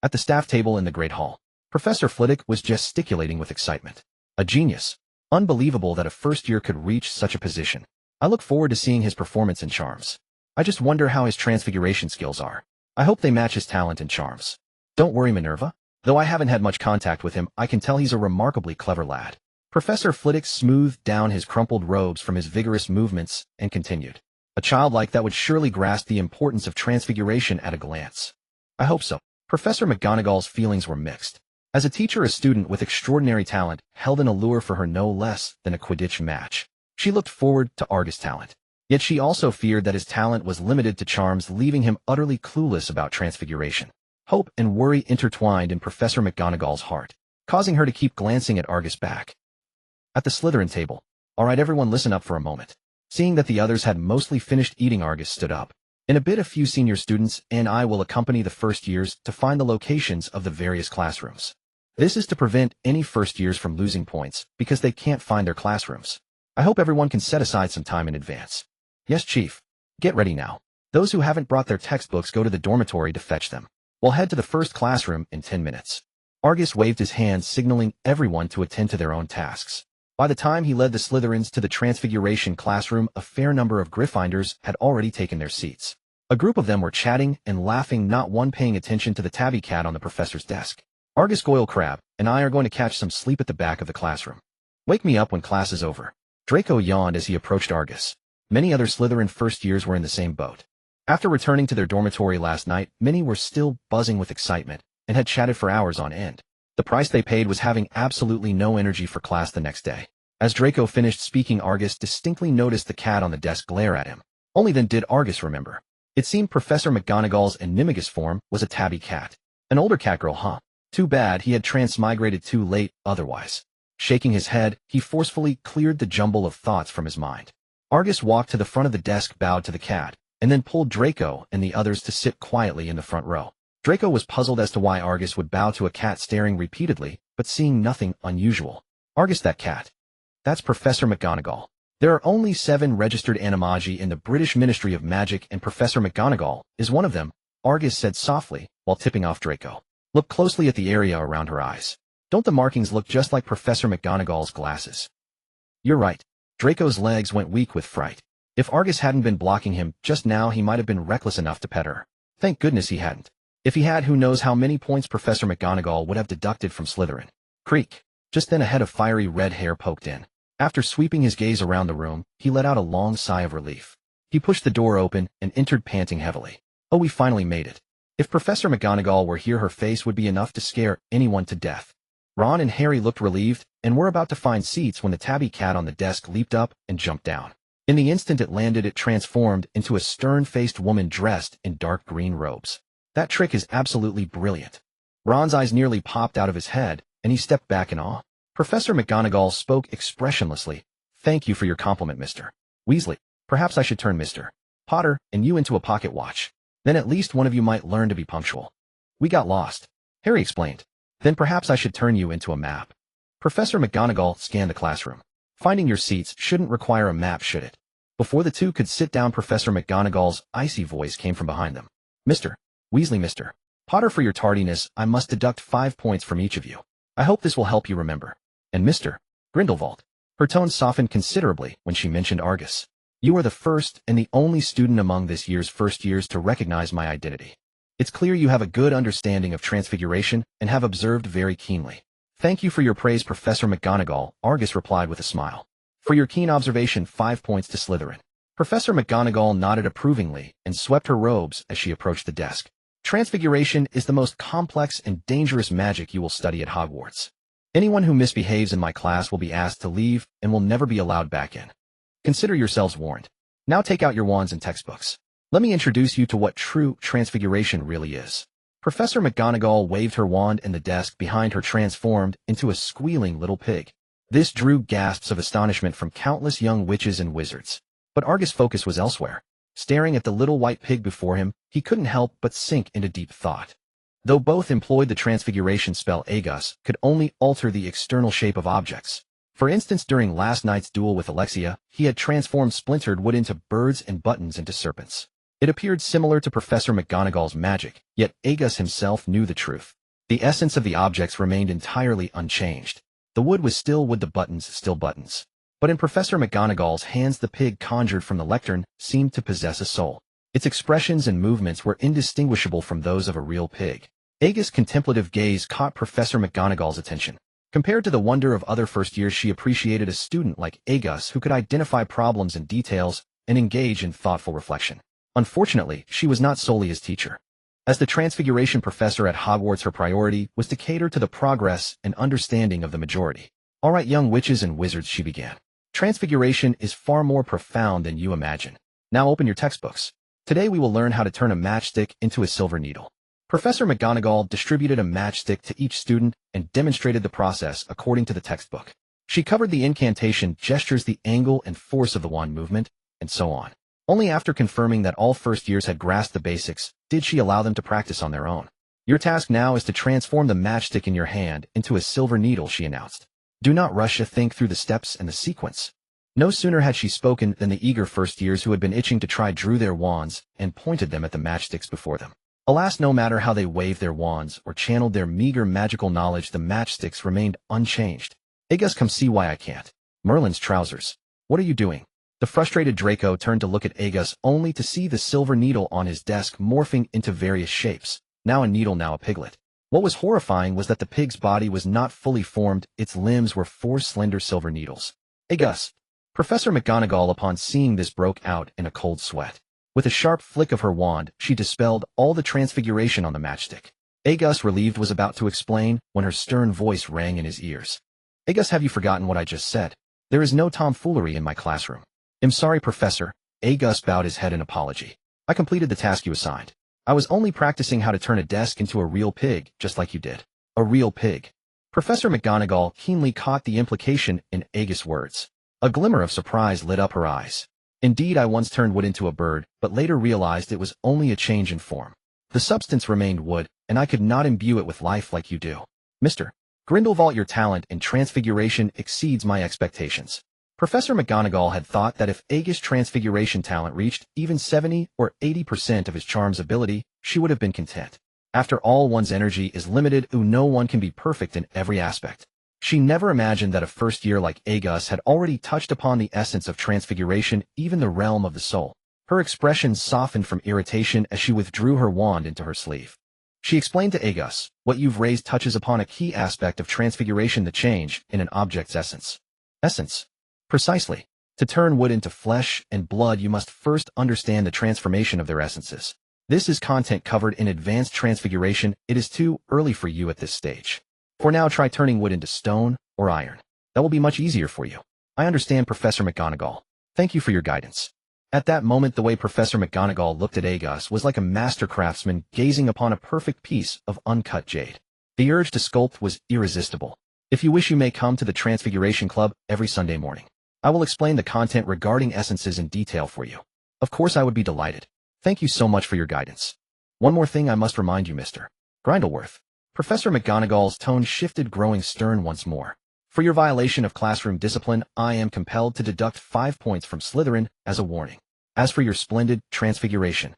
At the staff table in the Great Hall, Professor Flitwick was gesticulating with excitement. A genius. Unbelievable that a first year could reach such a position. I look forward to seeing his performance and charms. I just wonder how his transfiguration skills are. I hope they match his talent and charms. Don't worry, Minerva. Though I haven't had much contact with him, I can tell he's a remarkably clever lad. Professor Flitwick smoothed down his crumpled robes from his vigorous movements and continued. A child like that would surely grasp the importance of transfiguration at a glance. I hope so. Professor McGonagall's feelings were mixed. As a teacher, a student with extraordinary talent held an allure for her no less than a Quidditch match. She looked forward to Argus' talent. Yet she also feared that his talent was limited to charms, leaving him utterly clueless about transfiguration. Hope and worry intertwined in Professor McGonagall's heart, causing her to keep glancing at Argus back. At the Slytherin table. All right, everyone, listen up for a moment. Seeing that the others had mostly finished eating, Argus stood up. In a bit, a few senior students and I will accompany the first years to find the locations of the various classrooms. This is to prevent any first years from losing points because they can't find their classrooms. I hope everyone can set aside some time in advance. Yes, Chief. Get ready now. Those who haven't brought their textbooks, go to the dormitory to fetch them. We'll head to the first classroom in 10 minutes. Argus waved his hand, signaling everyone to attend to their own tasks. By the time he led the Slytherins to the Transfiguration classroom, a fair number of Gryffindors had already taken their seats. A group of them were chatting and laughing, not one paying attention to the tabby cat on the professor's desk. Argus Goyle Crabbe and I are going to catch some sleep at the back of the classroom. Wake me up when class is over. Draco yawned as he approached Argus. Many other Slytherin first years were in the same boat. After returning to their dormitory last night, many were still buzzing with excitement and had chatted for hours on end. The price they paid was having absolutely no energy for class the next day. As Draco finished speaking, Argus distinctly noticed the cat on the desk glare at him. Only then did Argus remember. It seemed Professor McGonagall's animagus form was a tabby cat. An older cat girl, huh? Too bad he had transmigrated too late otherwise. Shaking his head, he forcefully cleared the jumble of thoughts from his mind. Argus walked to the front of the desk, bowed to the cat, and then pulled Draco and the others to sit quietly in the front row. Draco was puzzled as to why Argus would bow to a cat staring repeatedly, but seeing nothing unusual. Argus, that cat. That's Professor McGonagall. There are only 7 registered animagi in the British Ministry of Magic, and Professor McGonagall is one of them, Argus said softly, while tipping off Draco. Look closely at the area around her eyes. Don't the markings look just like Professor McGonagall's glasses? You're right. Draco's legs went weak with fright. If Argus hadn't been blocking him just now, he might have been reckless enough to pet her. Thank goodness he hadn't. If he had, who knows how many points Professor McGonagall would have deducted from Slytherin. Creak. Just then a head of fiery red hair poked in. After sweeping his gaze around the room, he let out a long sigh of relief. He pushed the door open and entered, panting heavily. Oh, we finally made it. If Professor McGonagall were here, her face would be enough to scare anyone to death. Ron and Harry looked relieved and were about to find seats when the tabby cat on the desk leaped up and jumped down. In the instant it landed, it transformed into a stern-faced woman dressed in dark green robes. That trick is absolutely brilliant. Ron's eyes nearly popped out of his head, and he stepped back in awe. Professor McGonagall spoke expressionlessly. Thank you for your compliment, Mr. Weasley. Perhaps I should turn Mr. Potter and you into a pocket watch. Then at least one of you might learn to be punctual. We got lost, Harry explained. Then perhaps I should turn you into a map. Professor McGonagall scanned the classroom. Finding your seats shouldn't require a map, should it? Before the two could sit down, Professor McGonagall's icy voice came from behind them. Mr. Weasley, Mr. Potter, for your tardiness, I must deduct 5 points from each of you. I hope this will help you remember. And Mr. Grindelwald. Her tone softened considerably when she mentioned Argus. You are the first and the only student among this year's first years to recognize my identity. It's clear you have a good understanding of transfiguration and have observed very keenly. Thank you for your praise, Professor McGonagall, Argus replied with a smile. For your keen observation, 5 points to Slytherin. Professor McGonagall nodded approvingly and swept her robes as she approached the desk. Transfiguration is the most complex and dangerous magic you will study at Hogwarts. Anyone who misbehaves in my class will be asked to leave and will never be allowed back in. Consider yourselves warned. Now take out your wands and textbooks. Let me introduce you to what true transfiguration really is. Professor McGonagall waved her wand and the desk behind her transformed into a squealing little pig. This drew gasps of astonishment from countless young witches and wizards. But Argus' focus was elsewhere. Staring at the little white pig before him, he couldn't help but sink into deep thought. Though both employed the transfiguration spell, Agus could only alter the external shape of objects. For instance, during last night's duel with Alexia, he had transformed splintered wood into birds and buttons into serpents. It appeared similar to Professor McGonagall's magic, yet Agus himself knew the truth. The essence of the objects remained entirely unchanged. The wood was still wood, the buttons still buttons. But in Professor McGonagall's hands, the pig conjured from the lectern seemed to possess a soul. Its expressions and movements were indistinguishable from those of a real pig. Agus' contemplative gaze caught Professor McGonagall's attention. Compared to the wonder of other first years, she appreciated a student like Agus who could identify problems and details and engage in thoughtful reflection. Unfortunately, she was not solely his teacher. As the Transfiguration professor at Hogwarts, her priority was to cater to the progress and understanding of the majority. All right, young witches and wizards, she began. Transfiguration is far more profound than you imagine. Now open your textbooks. Today we will learn how to turn a matchstick into a silver needle. Professor McGonagall distributed a matchstick to each student and demonstrated the process according to the textbook. She covered the incantation gestures, the angle and force of the wand movement, and so on. Only after confirming that all first years had grasped the basics did she allow them to practice on their own. Your task now is to transform the matchstick in your hand into a silver needle, she announced. Do not rush to think through the steps and the sequence. No sooner had she spoken than the eager first years who had been itching to try drew their wands and pointed them at the matchsticks before them. Alas, no matter how they waved their wands or channeled their meager magical knowledge, the matchsticks remained unchanged. Agus, come see why I can't. Merlin's trousers. What are you doing? The frustrated Draco turned to look at Agus only to see the silver needle on his desk morphing into various shapes. Now a needle, now a piglet. What was horrifying was that the pig's body was not fully formed, its limbs were 4 slender silver needles. Agus. Professor McGonagall, upon seeing this, broke out in a cold sweat. With a sharp flick of her wand, she dispelled all the transfiguration on the matchstick. Agus, relieved, was about to explain when her stern voice rang in his ears. Agus, have you forgotten what I just said? There is no tomfoolery in my classroom. I'm sorry, Professor. Agus bowed his head in apology. I completed the task you assigned. I was only practicing how to turn a desk into a real pig, just like you did. A real pig. Professor McGonagall keenly caught the implication in Agus' words. A glimmer of surprise lit up her eyes. Indeed, I once turned wood into a bird, but later realized it was only a change in form. The substance remained wood, and I could not imbue it with life like you do. Mr. Grindelwald, your talent in transfiguration exceeds my expectations. Professor McGonagall had thought that if Agus' transfiguration talent reached even 70 or 80% of his charm's ability, she would have been content. After all, one's energy is limited, no one can be perfect in every aspect. She never imagined that a first year like Agus had already touched upon the essence of transfiguration, even the realm of the soul. Her expression softened from irritation as she withdrew her wand into her sleeve. She explained to Agus, what you've raised touches upon a key aspect of transfiguration, the change in an object's essence. Essence. Precisely. To turn wood into flesh and blood, you must first understand the transformation of their essences. This is content covered in Advanced Transfiguration. It is too early for you at this stage. For now, try turning wood into stone or iron. That will be much easier for you. I understand, Professor McGonagall. Thank you for your guidance. At that moment, the way Professor McGonagall looked at Agus was like a master craftsman gazing upon a perfect piece of uncut jade. The urge to sculpt was irresistible. If you wish, you may come to the Transfiguration Club every Sunday morning. I will explain the content regarding essences in detail for you. Of course, I would be delighted. Thank you so much for your guidance. One more thing I must remind you, Mr. Grindelwald. Professor McGonagall's tone shifted, growing stern once more. For your violation of classroom discipline, I am compelled to deduct 5 points from Slytherin as a warning. As for your splendid transfiguration.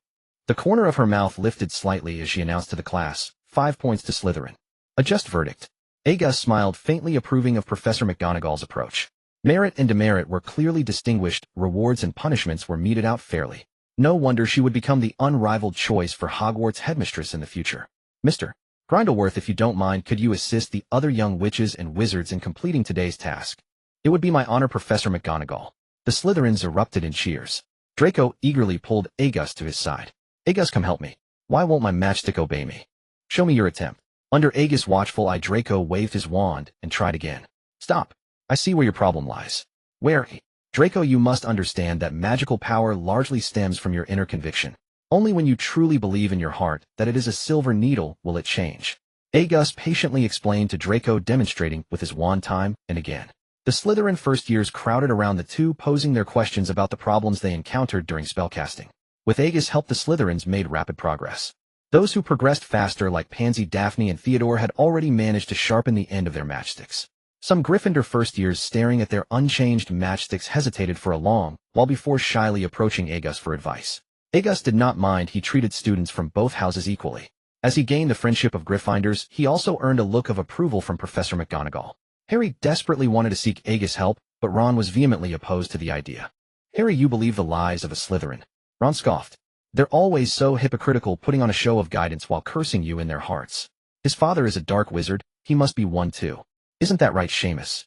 The corner of her mouth lifted slightly as she announced to the class, 5 points to Slytherin. A just verdict. Agus smiled faintly, approving of Professor McGonagall's approach. Merit and demerit were clearly distinguished, rewards and punishments were meted out fairly. No wonder she would become the unrivaled choice for Hogwarts headmistress in the future. Mr. Grindelwald, if you don't mind, could you assist the other young witches and wizards in completing today's task? It would be my honor, Professor McGonagall. The Slytherins erupted in cheers. Draco eagerly pulled Agus to his side. Agus, come help me. Why won't my matchstick obey me? Show me your attempt. Under Agus' watchful eye, Draco waved his wand and tried again. Stop. I see where your problem lies. Where? Draco, you must understand that magical power largely stems from your inner conviction. Only when you truly believe in your heart that it is a silver needle will it change. Agus patiently explained to Draco, demonstrating with his wand time and again. The Slytherin first years crowded around the two, posing their questions about the problems they encountered during spellcasting. With Agus' help, the Slytherins made rapid progress. Those who progressed faster, like Pansy, Daphne, and Theodore, had already managed to sharpen the end of their matchsticks. Some Gryffindor first years, staring at their unchanged matchsticks, hesitated for a long while before shyly approaching Agus for advice. Agus did not mind. He treated students from both houses equally. As he gained the friendship of Gryffindors, he also earned a look of approval from Professor McGonagall. Harry desperately wanted to seek Agus' help, but Ron was vehemently opposed to the idea. Harry, you believe the lies of a Slytherin. Ron scoffed. They're always so hypocritical, putting on a show of guidance while cursing you in their hearts. His father is a dark wizard, he must be one too. Isn't that right, Seamus?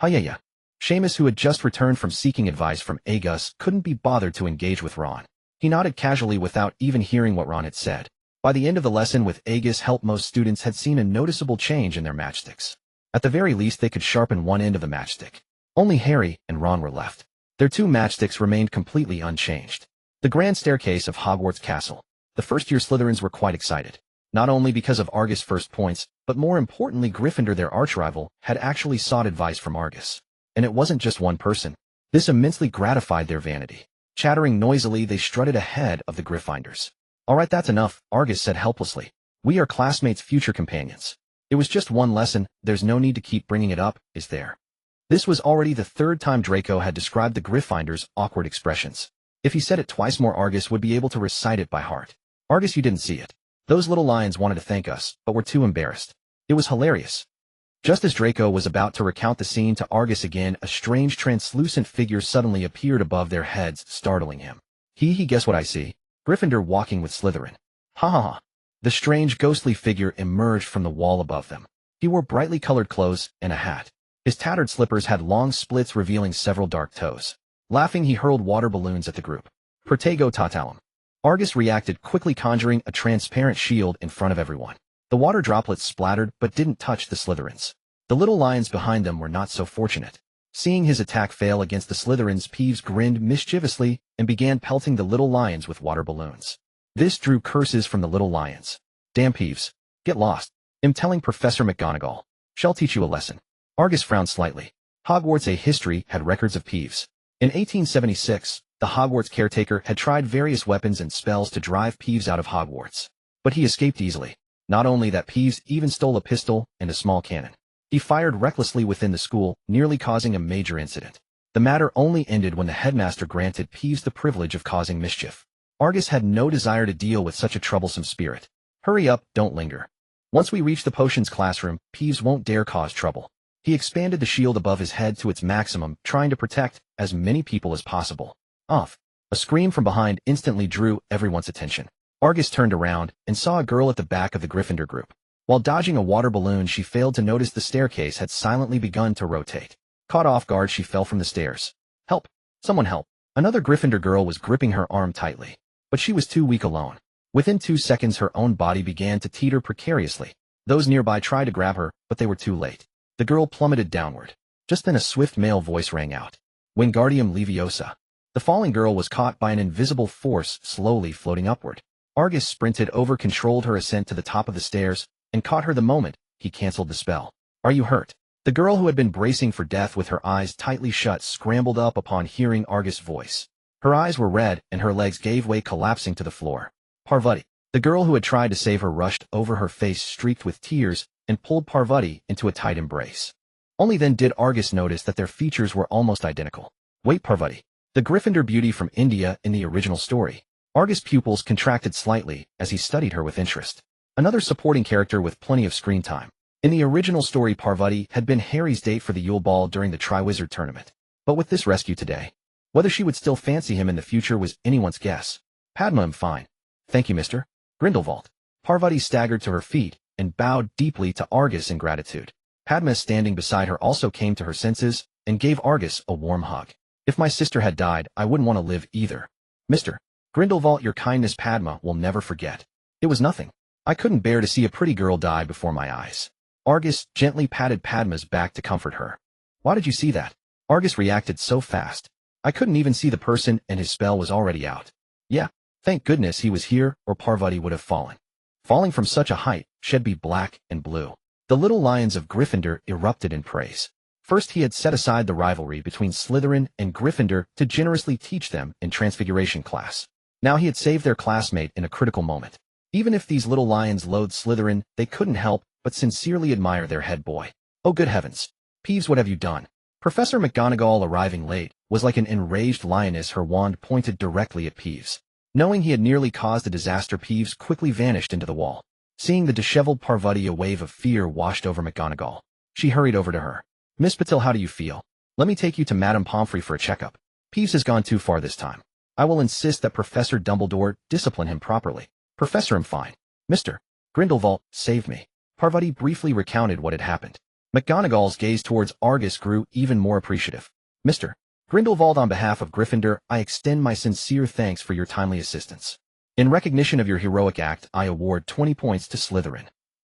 Yeah. Seamus, who had just returned from seeking advice from Agus, couldn't be bothered to engage with Ron. He nodded casually without even hearing what Ron had said. By the end of the lesson, with Agus' help, most students had seen a noticeable change in their matchsticks. At the very least, they could sharpen one end of the matchstick. Only Harry and Ron were left. Their two matchsticks remained completely unchanged. The grand staircase of Hogwarts Castle. The first-year Slytherins were quite excited. Not only because of Argus' first points, but more importantly, Gryffindor, their archrival, had actually sought advice from Argus. And it wasn't just one person. This immensely gratified their vanity. Chattering noisily, they strutted ahead of the Gryffindors. All right, that's enough, Argus said helplessly. We are classmates, future companions. It was just one lesson, there's no need to keep bringing it up, is there? This was already the third time Draco had described the Gryffindors' awkward expressions. If he said it twice more, Argus would be able to recite it by heart. Argus, you didn't see it. Those little lions wanted to thank us, but were too embarrassed. It was hilarious. Just as Draco was about to recount the scene to Argus again, a strange translucent figure suddenly appeared above their heads, startling him. Guess what I see? Gryffindor walking with Slytherin. Ha ha ha. The strange ghostly figure emerged from the wall above them. He wore brightly colored clothes and a hat. His tattered slippers had long splits revealing several dark toes. Laughing, he hurled water balloons at the group. Protego totalum. Argus reacted quickly, conjuring a transparent shield in front of everyone. The water droplets splattered but didn't touch the Slytherins. The little lions behind them were not so fortunate. Seeing his attack fail against the Slytherins, Peeves grinned mischievously and began pelting the little lions with water balloons. This drew curses from the little lions. Damn Peeves. Get lost. I'm telling Professor McGonagall. Shall teach you a lesson. Argus frowned slightly. Hogwarts A history had records of Peeves. In 1876, the Hogwarts caretaker had tried various weapons and spells to drive Peeves out of Hogwarts. But he escaped easily. Not only that, Peeves even stole a pistol and a small cannon. He fired recklessly within the school, nearly causing a major incident. The matter only ended when the headmaster granted Peeves the privilege of causing mischief. Argus had no desire to deal with such a troublesome spirit. Hurry up, don't linger. Once we reach the potions classroom, Peeves won't dare cause trouble. He expanded the shield above his head to its maximum, trying to protect as many people as possible. Off. A scream from behind instantly drew everyone's attention. Argus turned around and saw a girl at the back of the Gryffindor group. While dodging a water balloon, she failed to notice the staircase had silently begun to rotate. Caught off guard, she fell from the stairs. Help! Someone help! Another Gryffindor girl was gripping her arm tightly. But she was too weak alone. Within 2 seconds, her own body began to teeter precariously. Those nearby tried to grab her, but they were too late. The girl plummeted downward. Just then a swift male voice rang out. Wingardium Leviosa. The falling girl was caught by an invisible force slowly floating upward. Argus sprinted over, controlled her ascent to the top of the stairs, and caught her the moment he canceled the spell. Are you hurt? The girl, who had been bracing for death with her eyes tightly shut, scrambled up upon hearing Argus' voice. Her eyes were red and her legs gave way, collapsing to the floor. Parvati. The girl who had tried to save her rushed over, her face streaked with tears, and pulled Parvati into a tight embrace. Only then did Argus notice that their features were almost identical. Wait, Parvati. The Gryffindor beauty from India in the original story. Argus' pupils contracted slightly as he studied her with interest. Another supporting character with plenty of screen time. In the original story, Parvati had been Harry's date for the Yule Ball during the Triwizard Tournament. But with this rescue today, whether she would still fancy him in the future was anyone's guess. Padma, I'm fine. Thank you, Mr. Grindelwald. Parvati staggered to her feet and bowed deeply to Argus in gratitude. Padma, standing beside her, also came to her senses and gave Argus a warm hug. If my sister had died, I wouldn't want to live either. Mr. Grindelwald, your kindness Padma will never forget. It was nothing. I couldn't bear to see a pretty girl die before my eyes. Argus gently patted Padma's back to comfort her. Why did you see that? Argus reacted so fast. I couldn't even see the person and his spell was already out. Yeah, thank goodness he was here or Parvati would have fallen. Falling from such a height, she'd be black and blue. The little lions of Gryffindor erupted in praise. First he had set aside the rivalry between Slytherin and Gryffindor to generously teach them in Transfiguration class. Now he had saved their classmate in a critical moment. Even if these little lions loathed Slytherin, they couldn't help but sincerely admire their head boy. Oh good heavens. Peeves, what have you done? Professor McGonagall, arriving late, was like an enraged lioness, her wand pointed directly at Peeves. Knowing he had nearly caused a disaster, Peeves quickly vanished into the wall. Seeing the disheveled Parvati, a wave of fear washed over McGonagall. She hurried over to her. Miss Patil, how do you feel? Let me take you to Madame Pomfrey for a checkup. Peeves has gone too far this time. I will insist that Professor Dumbledore discipline him properly. Professor, I'm fine. Mr. Grindelwald, save me. Parvati briefly recounted what had happened. McGonagall's gaze towards Argus grew even more appreciative. Mr. Grindelwald, on behalf of Gryffindor, I extend my sincere thanks for your timely assistance. In recognition of your heroic act, I award 20 points to Slytherin.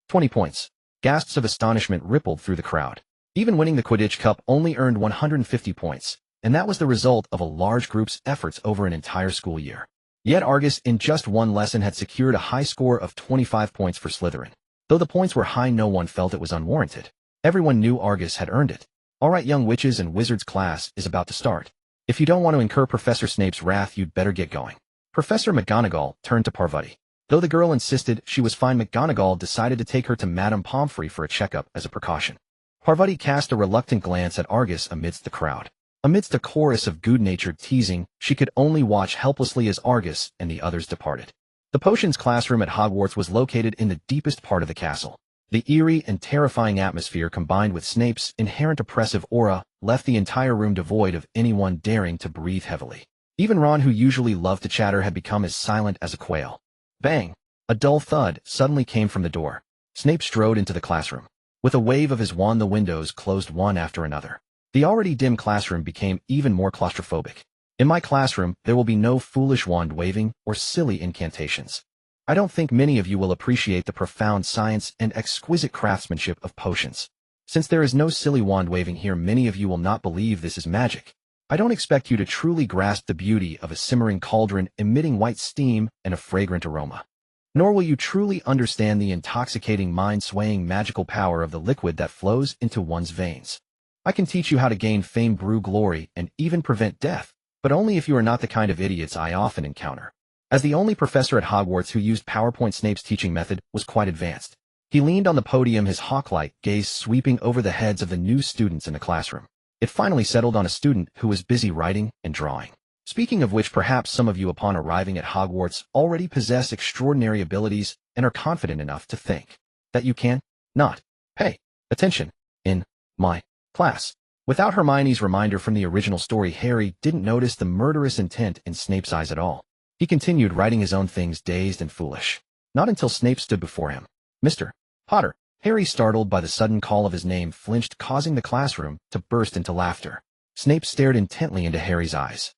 20 points. Gasps of astonishment rippled through the crowd. Even winning the Quidditch Cup only earned 150 points, and that was the result of a large group's efforts over an entire school year. Yet Argus, in just one lesson, had secured a high score of 25 points for Slytherin. Though the points were high, no one felt it was unwarranted. Everyone knew Argus had earned it. All right, young witches and wizards, class is about to start. If you don't want to incur Professor Snape's wrath, you'd better get going. Professor McGonagall turned to Parvati. Though the girl insisted she was fine, McGonagall decided to take her to Madame Pomfrey for a checkup as a precaution. Parvati cast a reluctant glance at Argus amidst the crowd. Amidst a chorus of good-natured teasing, she could only watch helplessly as Argus and the others departed. The potions classroom at Hogwarts was located in the deepest part of the castle. The eerie and terrifying atmosphere, combined with Snape's inherent oppressive aura, left the entire room devoid of anyone daring to breathe heavily. Even Ron, who usually loved to chatter, had become as silent as a quail. Bang! A dull thud suddenly came from the door. Snape strode into the classroom. With a wave of his wand, the windows closed one after another. The already dim classroom became even more claustrophobic. In my classroom, there will be no foolish wand waving or silly incantations. I don't think many of you will appreciate the profound science and exquisite craftsmanship of potions. Since there is no silly wand waving here, many of you will not believe this is magic. I don't expect you to truly grasp the beauty of a simmering cauldron emitting white steam and a fragrant aroma. Nor will you truly understand the intoxicating, mind-swaying magical power of the liquid that flows into one's veins. I can teach you how to gain fame, brew glory, and even prevent death, but only if you are not the kind of idiots I often encounter. As the only professor at Hogwarts who used PowerPoint, Snape's teaching method was quite advanced. He leaned on the podium, his hawk-like gaze sweeping over the heads of the new students in the classroom. It finally settled on a student who was busy writing and drawing. Speaking of which, perhaps some of you upon arriving at Hogwarts already possess extraordinary abilities and are confident enough to think that you can not pay attention in my class. Without Hermione's reminder from the original story, Harry didn't notice the murderous intent in Snape's eyes at all. He continued writing his own things, dazed and foolish. Not until Snape stood before him. Mr. Potter. Harry, startled by the sudden call of his name, flinched, causing the classroom to burst into laughter. Snape stared intently into Harry's eyes.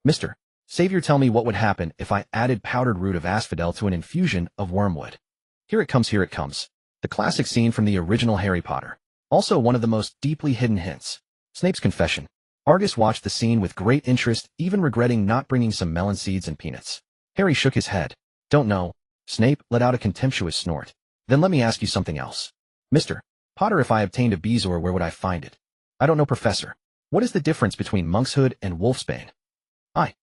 Mr. Savior, tell me what would happen if I added powdered root of asphodel to an infusion of wormwood. Here it comes, here it comes. The classic scene from the original Harry Potter. Also one of the most deeply hidden hints. Snape's confession. Argus watched the scene with great interest, even regretting not bringing some melon seeds and peanuts. Harry shook his head. Don't know. Snape let out a contemptuous snort. Then let me ask you something else. Mr. Potter, if I obtained a bezoar, where would I find it? I don't know, Professor. What is the difference between monkshood and wolfsbane?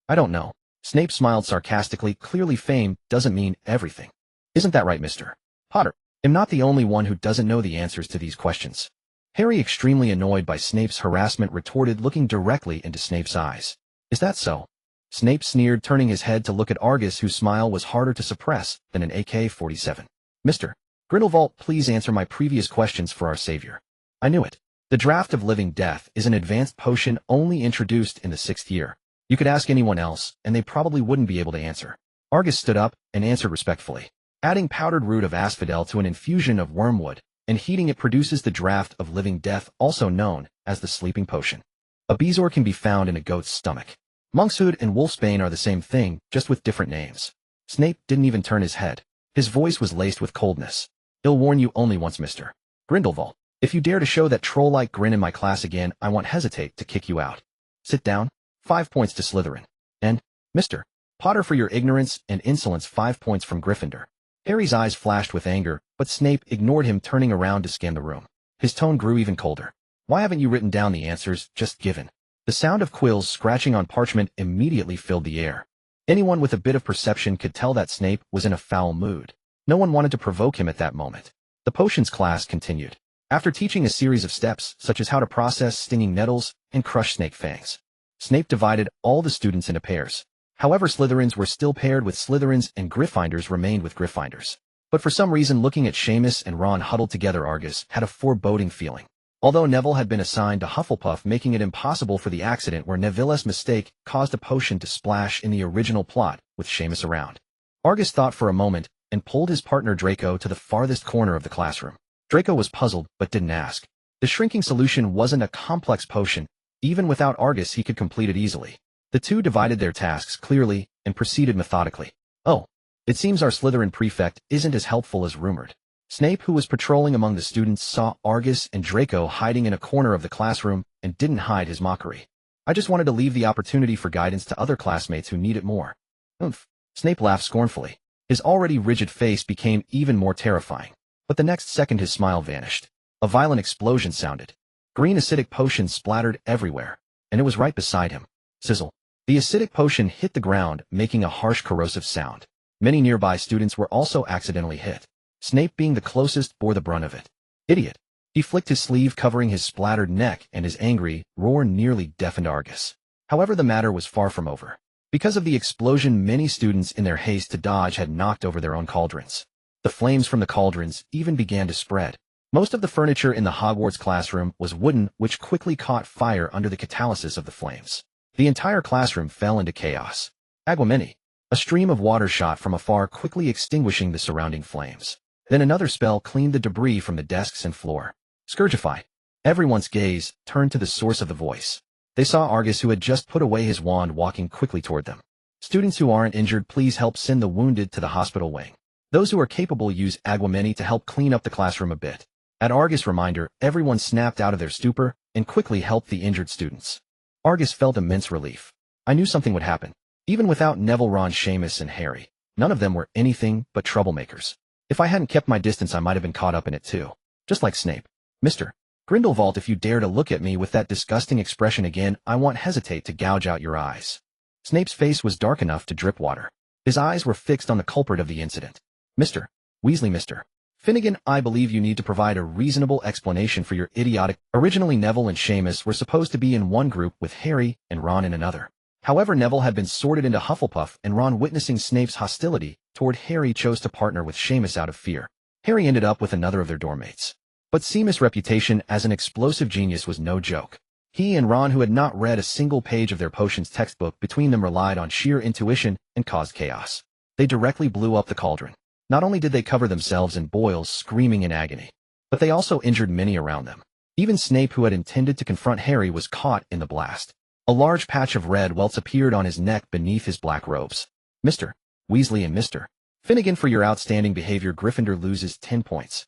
I don't know. Snape smiled sarcastically. Clearly fame doesn't mean everything. Isn't that right, Mr. Potter? I'm not the only one who doesn't know the answers to these questions. Harry, extremely annoyed by Snape's harassment, retorted, looking directly into Snape's eyes. Is that so? Snape sneered, turning his head to look at Argus, whose smile was harder to suppress than an AK-47. Mr. Grindelwald, please answer my previous questions for our savior. I knew it. The Draught of Living Death is an advanced potion only introduced in the 6th year. You could ask anyone else, and they probably wouldn't be able to answer. Argus stood up and answered respectfully. Adding powdered root of asphodel to an infusion of wormwood and heating it produces the Draught of Living Death, also known as the Sleeping Potion. A bezoar can be found in a goat's stomach. Monkshood and wolfsbane are the same thing, just with different names. Snape didn't even turn his head. His voice was laced with coldness. I'll warn you only once, Mr. Grindelwald. If you dare to show that troll-like grin in my class again, I won't hesitate to kick you out. Sit down. 5 points to Slytherin. And, Mr. Potter, for your ignorance and insolence, 5 points from Gryffindor. Harry's eyes flashed with anger, but Snape ignored him, turning around to scan the room. His tone grew even colder. Why haven't you written down the answers just given? The sound of quills scratching on parchment immediately filled the air. Anyone with a bit of perception could tell that Snape was in a foul mood. No one wanted to provoke him at that moment. The potions class continued. After teaching a series of steps, such as how to process stinging nettles and crush snake fangs, Snape divided all the students into pairs. However, Slytherins were still paired with Slytherins and Gryffindors remained with Gryffindors. But for some reason, looking at Seamus and Ron huddled together, Argus had a foreboding feeling. Although Neville had been assigned to Hufflepuff, making it impossible for the accident where Neville's mistake caused a potion to splash in the original plot with Seamus around. Argus thought for a moment and pulled his partner Draco to the farthest corner of the classroom. Draco was puzzled but didn't ask. The shrinking solution wasn't a complex potion. Even without Argus, he could complete it easily. The two divided their tasks clearly and proceeded methodically. Oh, it seems our Slytherin prefect isn't as helpful as rumored. Snape, who was patrolling among the students, saw Argus and Draco hiding in a corner of the classroom and didn't hide his mockery. I just wanted to leave the opportunity for guidance to other classmates who need it more. Oomph. Snape laughed scornfully. His already rigid face became even more terrifying. But the next second his smile vanished. A violent explosion sounded. Green acidic potion splattered everywhere, and it was right beside him. Sizzle. The acidic potion hit the ground, making a harsh corrosive sound. Many nearby students were also accidentally hit. Snape, being the closest, bore the brunt of it. Idiot. He flicked his sleeve, covering his splattered neck, and his angry roar nearly deafened Argus. However, the matter was far from over. Because of the explosion, many students in their haste to dodge had knocked over their own cauldrons. The flames from the cauldrons even began to spread. Most of the furniture in the Hogwarts classroom was wooden, which quickly caught fire under the catalysis of the flames. The entire classroom fell into chaos. Agwameni. A stream of water shot from afar, quickly extinguishing the surrounding flames. Then another spell cleaned the debris from the desks and floor. Scourgify. Everyone's gaze turned to the source of the voice. They saw Argus, who had just put away his wand, walking quickly toward them. Students who aren't injured, please help send the wounded to the hospital wing. Those who are capable use Agwameni to help clean up the classroom a bit. At Argus' reminder, everyone snapped out of their stupor and quickly helped the injured students. Argus felt immense relief. I knew something would happen. Even without Neville, Ron, Seamus, and Harry, none of them were anything but troublemakers. If I hadn't kept my distance, I might have been caught up in it too. Just like Snape. Mr. Grindelwald, if you dare to look at me with that disgusting expression again, I won't hesitate to gouge out your eyes. Snape's face was dark enough to drip water. His eyes were fixed on the culprit of the incident. Mr. Weasley, Mr. Finnegan, I believe you need to provide a reasonable explanation for your idiotic. Originally, Neville and Seamus were supposed to be in one group with Harry and Ron in another. However, Neville had been sorted into Hufflepuff, and Ron, witnessing Snape's hostility toward Harry, chose to partner with Seamus out of fear. Harry ended up with another of their dorm mates. But Seamus' reputation as an explosive genius was no joke. He and Ron, who had not read a single page of their potions textbook between them, relied on sheer intuition and caused chaos. They directly blew up the cauldron. Not only did they cover themselves in boils, screaming in agony, but they also injured many around them. Even Snape, who had intended to confront Harry, was caught in the blast. A large patch of red welts appeared on his neck beneath his black robes. Mr. Weasley and Mr. Finnegan, for your outstanding behavior, Gryffindor loses 10 points.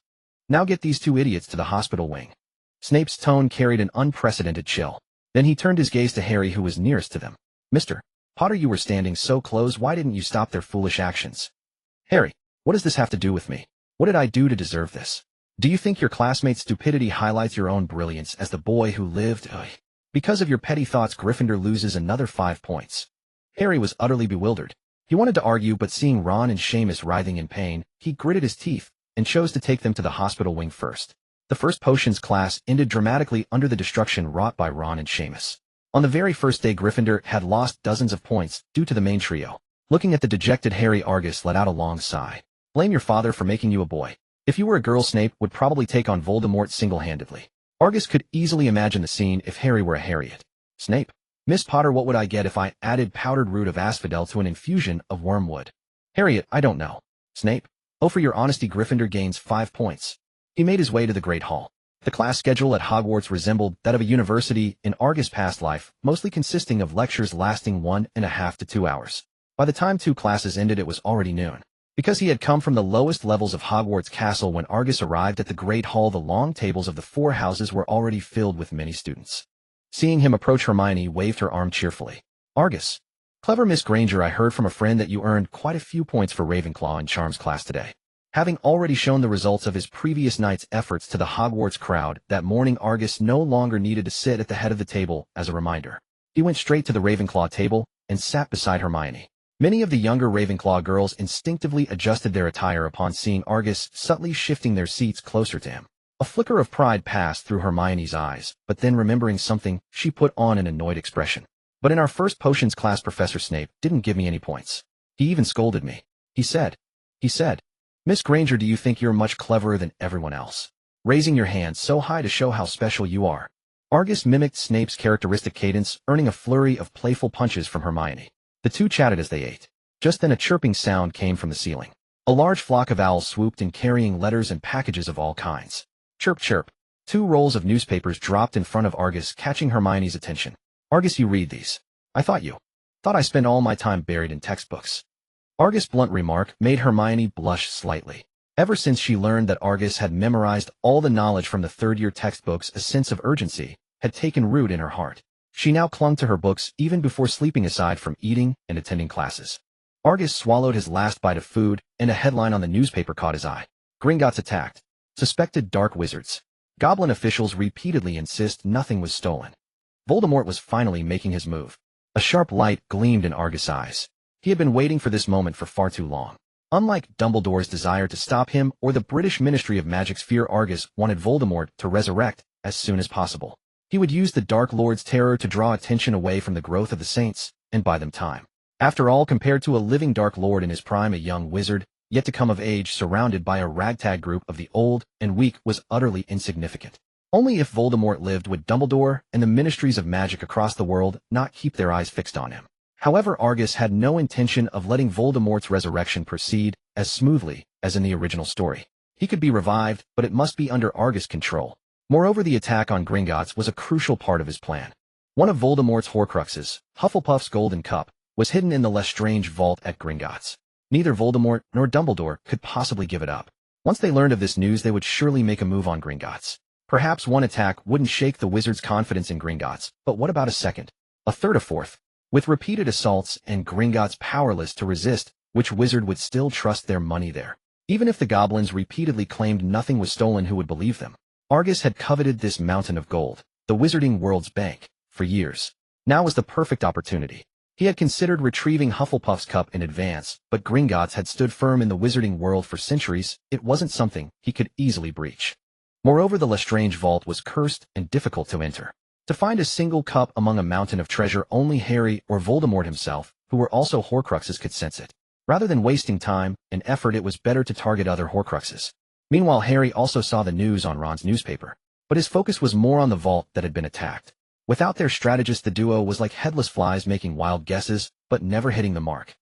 Now get these two idiots to the hospital wing. Snape's tone carried an unprecedented chill. Then he turned his gaze to Harry, who was nearest to them. Mr. Potter, you were standing so close, why didn't you stop their foolish actions? Harry, what does this have to do with me? What did I do to deserve this? Do you think your classmates' stupidity highlights your own brilliance as the boy who lived? Because of your petty thoughts, Gryffindor loses another 5 points. Harry was utterly bewildered. He wanted to argue, but seeing Ron and Seamus writhing in pain, he gritted his teeth and chose to take them to the hospital wing first. The first potions class ended dramatically under the destruction wrought by Ron and Seamus. On the very first day, Gryffindor had lost dozens of points due to the main trio. Looking at the dejected Harry, Argus let out a long sigh. Blame your father for making you a boy. If you were a girl, Snape would probably take on Voldemort single-handedly. Argus could easily imagine the scene if Harry were a Harriet. Snape. Miss Potter, what would I get if I added powdered root of asphodel to an infusion of wormwood? Harriet, I don't know. Snape. Oh, for your honesty, Gryffindor gains 5 points. He made his way to the Great Hall. The class schedule at Hogwarts resembled that of a university in Argus' past life, mostly consisting of lectures lasting 1.5 to 2 hours. By the time 2 classes ended, it was already noon. Because he had come from the lowest levels of Hogwarts Castle when Argus arrived at the Great Hall, the long tables of the 4 houses were already filled with many students. Seeing him approach, Hermione waved her arm cheerfully. Argus. Clever Miss Granger, I heard from a friend that you earned quite a few points for Ravenclaw in Charms class today. Having already shown the results of his previous night's efforts to the Hogwarts crowd, that morning Argus no longer needed to sit at the head of the table as a reminder. He went straight to the Ravenclaw table and sat beside Hermione. Many of the younger Ravenclaw girls instinctively adjusted their attire upon seeing Argus subtly shifting their seats closer to him. A flicker of pride passed through Hermione's eyes, but then remembering something, she put on an annoyed expression. But in our first potions class, Professor Snape didn't give me any points. He even scolded me. He said, Miss Granger, do you think you're much cleverer than everyone else? Raising your hand so high to show how special you are. Argus mimicked Snape's characteristic cadence, earning a flurry of playful punches from Hermione. The two chatted as they ate. Just then a chirping sound came from the ceiling. A large flock of owls swooped in, carrying letters and packages of all kinds. Chirp, chirp. 2 rolls of newspapers dropped in front of Argus, catching Hermione's attention. Argus, you read these. I thought I spent all my time buried in textbooks. Argus' blunt remark made Hermione blush slightly. Ever since she learned that Argus had memorized all the knowledge from the third-year textbooks, a sense of urgency had taken root in her heart. She now clung to her books even before sleeping, aside from eating and attending classes. Argus swallowed his last bite of food, and a headline on the newspaper caught his eye. Gringotts attacked. Suspected dark wizards. Goblin officials repeatedly insist nothing was stolen. Voldemort was finally making his move. A sharp light gleamed in Argus' eyes. He had been waiting for this moment for far too long. Unlike Dumbledore's desire to stop him or the British Ministry of Magic's fear, Argus wanted Voldemort to resurrect as soon as possible. He would use the Dark Lord's terror to draw attention away from the growth of the Saints and buy them time. After all, compared to a living Dark Lord in his prime, a young wizard, yet to come of age, surrounded by a ragtag group of the old and weak, was utterly insignificant. Only if Voldemort lived would Dumbledore and the ministries of magic across the world not keep their eyes fixed on him. However, Argus had no intention of letting Voldemort's resurrection proceed as smoothly as in the original story. He could be revived, but it must be under Argus' control. Moreover, the attack on Gringotts was a crucial part of his plan. One of Voldemort's Horcruxes, Hufflepuff's Golden Cup, was hidden in the Lestrange vault at Gringotts. Neither Voldemort nor Dumbledore could possibly give it up. Once they learned of this news, they would surely make a move on Gringotts. Perhaps one attack wouldn't shake the wizard's confidence in Gringotts, but what about a second? A third, a fourth? With repeated assaults and Gringotts powerless to resist, which wizard would still trust their money there? Even if the goblins repeatedly claimed nothing was stolen, who would believe them? Argus had coveted this mountain of gold, the Wizarding World's bank, for years. Now was the perfect opportunity. He had considered retrieving Hufflepuff's cup in advance, but Gringotts had stood firm in the Wizarding World for centuries. It wasn't something he could easily breach. Moreover, the Lestrange vault was cursed and difficult to enter. To find a single cup among a mountain of treasure, only Harry or Voldemort himself, who were also Horcruxes, could sense it. Rather than wasting time and effort, it was better to target other Horcruxes. Meanwhile, Harry also saw the news on Ron's newspaper, but his focus was more on the vault that had been attacked. Without their strategist, the duo was like headless flies, making wild guesses, but never hitting the mark.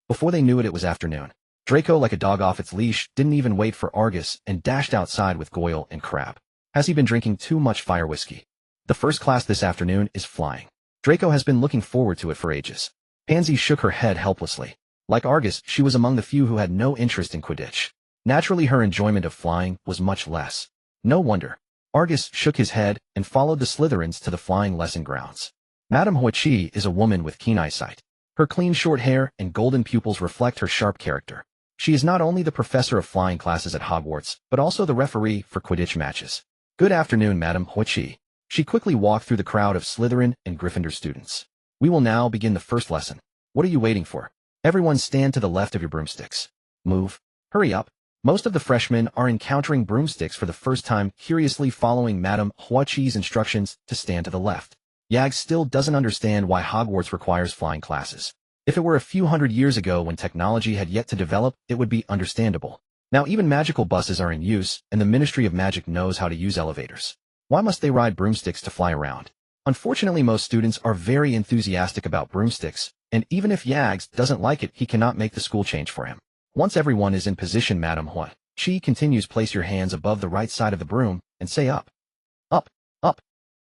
Before they knew it, it was afternoon. Draco, like a dog off its leash, didn't even wait for Argus and dashed outside with Goyle and Crabbe. Has he been drinking too much fire whiskey? The first class this afternoon is flying. Draco has been looking forward to it for ages. Pansy shook her head helplessly. Like Argus, she was among the few who had no interest in Quidditch. Naturally, her enjoyment of flying was much less. No wonder. Argus shook his head and followed the Slytherins to the flying lesson grounds. Madame Huichi is a woman with keen eyesight. Her clean short hair and golden pupils reflect her sharp character. She is not only the professor of flying classes at Hogwarts, but also the referee for Quidditch matches. Good afternoon, Madame Huichi. She quickly walked through the crowd of Slytherin and Gryffindor students. We will now begin the first lesson. What are you waiting for? Everyone stand to the left of your broomsticks. Move. Hurry up. Most of the freshmen are encountering broomsticks for the first time, curiously following Madame Huaqi's instructions to stand to the left. Yag still doesn't understand why Hogwarts requires flying classes. If it were a few hundred years ago when technology had yet to develop, it would be understandable. Now even magical buses are in use, and the Ministry of Magic knows how to use elevators. Why must they ride broomsticks to fly around? Unfortunately, most students are very enthusiastic about broomsticks, and even if Yags doesn't like it, he cannot make the school change for him. Once everyone is in position, Madame Huachi continues, place your hands above the right side of the broom, and say up. Up, up.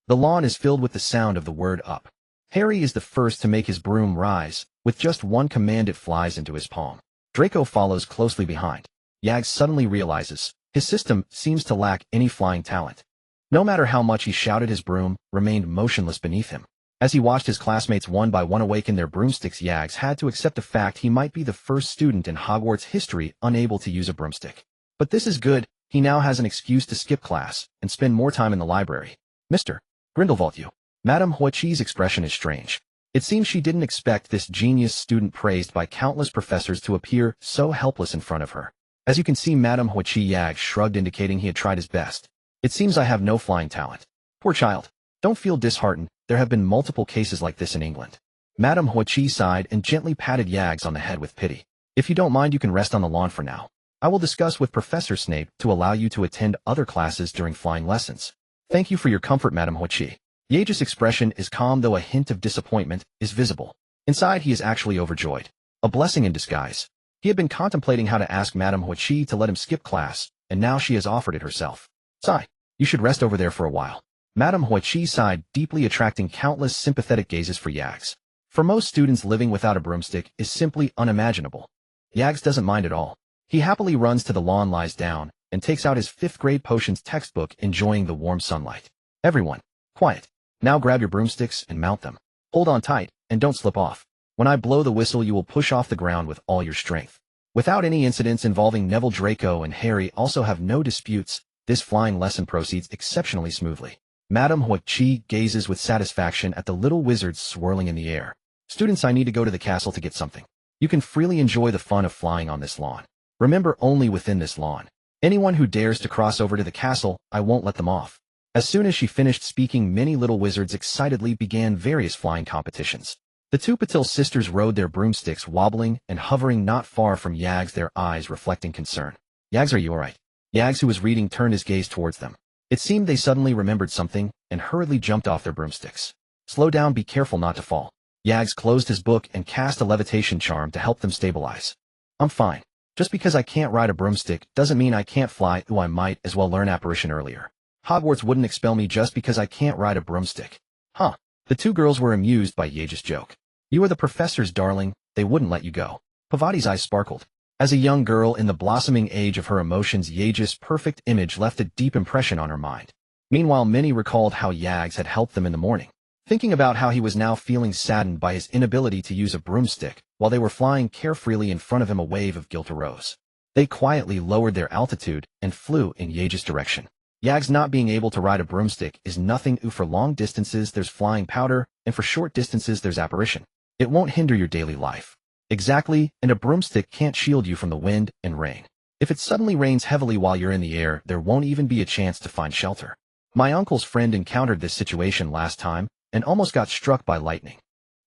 The lawn is filled with the sound of the word up. Harry is the first to make his broom rise. With just one command, it flies into his palm. Draco follows closely behind. Yags suddenly realizes his system seems to lack any flying talent. No matter how much he shouted, his broom remained motionless beneath him. As he watched his classmates one by one awaken their broomsticks, Yags had to accept the fact he might be the first student in Hogwarts history unable to use a broomstick. But this is good. He now has an excuse to skip class and spend more time in the library. Mr. Grindelwald, you. Madame Huaqi's expression is strange. It seems she didn't expect this genius student praised by countless professors to appear so helpless in front of her. As you can see, Madame Huachi Yag shrugged, indicating he had tried his best. It seems I have no flying talent. Poor child. Don't feel disheartened. There have been multiple cases like this in England. Madame Huachi sighed and gently patted Yags on the head with pity. If you don't mind, you can rest on the lawn for now. I will discuss with Professor Snape to allow you to attend other classes during flying lessons. Thank you for your comfort, Madame Huachi. Yage's expression is calm, though a hint of disappointment is visible. Inside, he is actually overjoyed. A blessing in disguise. He had been contemplating how to ask Madame Huachi to let him skip class, and now she has offered it herself. Sigh. You should rest over there for a while. Madame Huachi sighed deeply, attracting countless sympathetic gazes for Yags. For most students, living without a broomstick is simply unimaginable. Yags doesn't mind at all. He happily runs to the lawn, lies down, and takes out his 5th grade potions textbook, enjoying the warm sunlight. Everyone, quiet. Now grab your broomsticks and mount them. Hold on tight, and don't slip off. When I blow the whistle, you will push off the ground with all your strength. Without any incidents involving Neville, Draco, and Harry also have no disputes, this flying lesson proceeds exceptionally smoothly. Madame Huachi gazes with satisfaction at the little wizards swirling in the air. Students, I need to go to the castle to get something. You can freely enjoy the fun of flying on this lawn. Remember, only within this lawn. Anyone who dares to cross over to the castle, I won't let them off. As soon as she finished speaking, many little wizards excitedly began various flying competitions. The two Patil sisters rode their broomsticks, wobbling and hovering not far from Yags, their eyes reflecting concern. Yags, are you alright? Yags, who was reading, turned his gaze towards them. It seemed they suddenly remembered something and hurriedly jumped off their broomsticks. Slow down, be careful not to fall. Yags closed his book and cast a levitation charm to help them stabilize. I'm fine. Just because I can't ride a broomstick doesn't mean I can't fly. Ooh, I might as well learn apparition earlier. Hogwarts wouldn't expel me just because I can't ride a broomstick. Huh. The two girls were amused by Yage's joke. You are the professor's darling, they wouldn't let you go. Pavati's eyes sparkled. As a young girl in the blossoming age of her emotions, Yage's perfect image left a deep impression on her mind. Meanwhile, many recalled how Yags had helped them in the morning. Thinking about how he was now feeling saddened by his inability to use a broomstick, while they were flying carefreely in front of him, a wave of guilt arose. They quietly lowered their altitude and flew in Yage's direction. Yags not being able to ride a broomstick is nothing. For long distances there's flying powder, and for short distances there's apparition. It won't hinder your daily life. Exactly, and a broomstick can't shield you from the wind and rain. If it suddenly rains heavily while you're in the air, there won't even be a chance to find shelter. My uncle's friend encountered this situation last time, and almost got struck by lightning.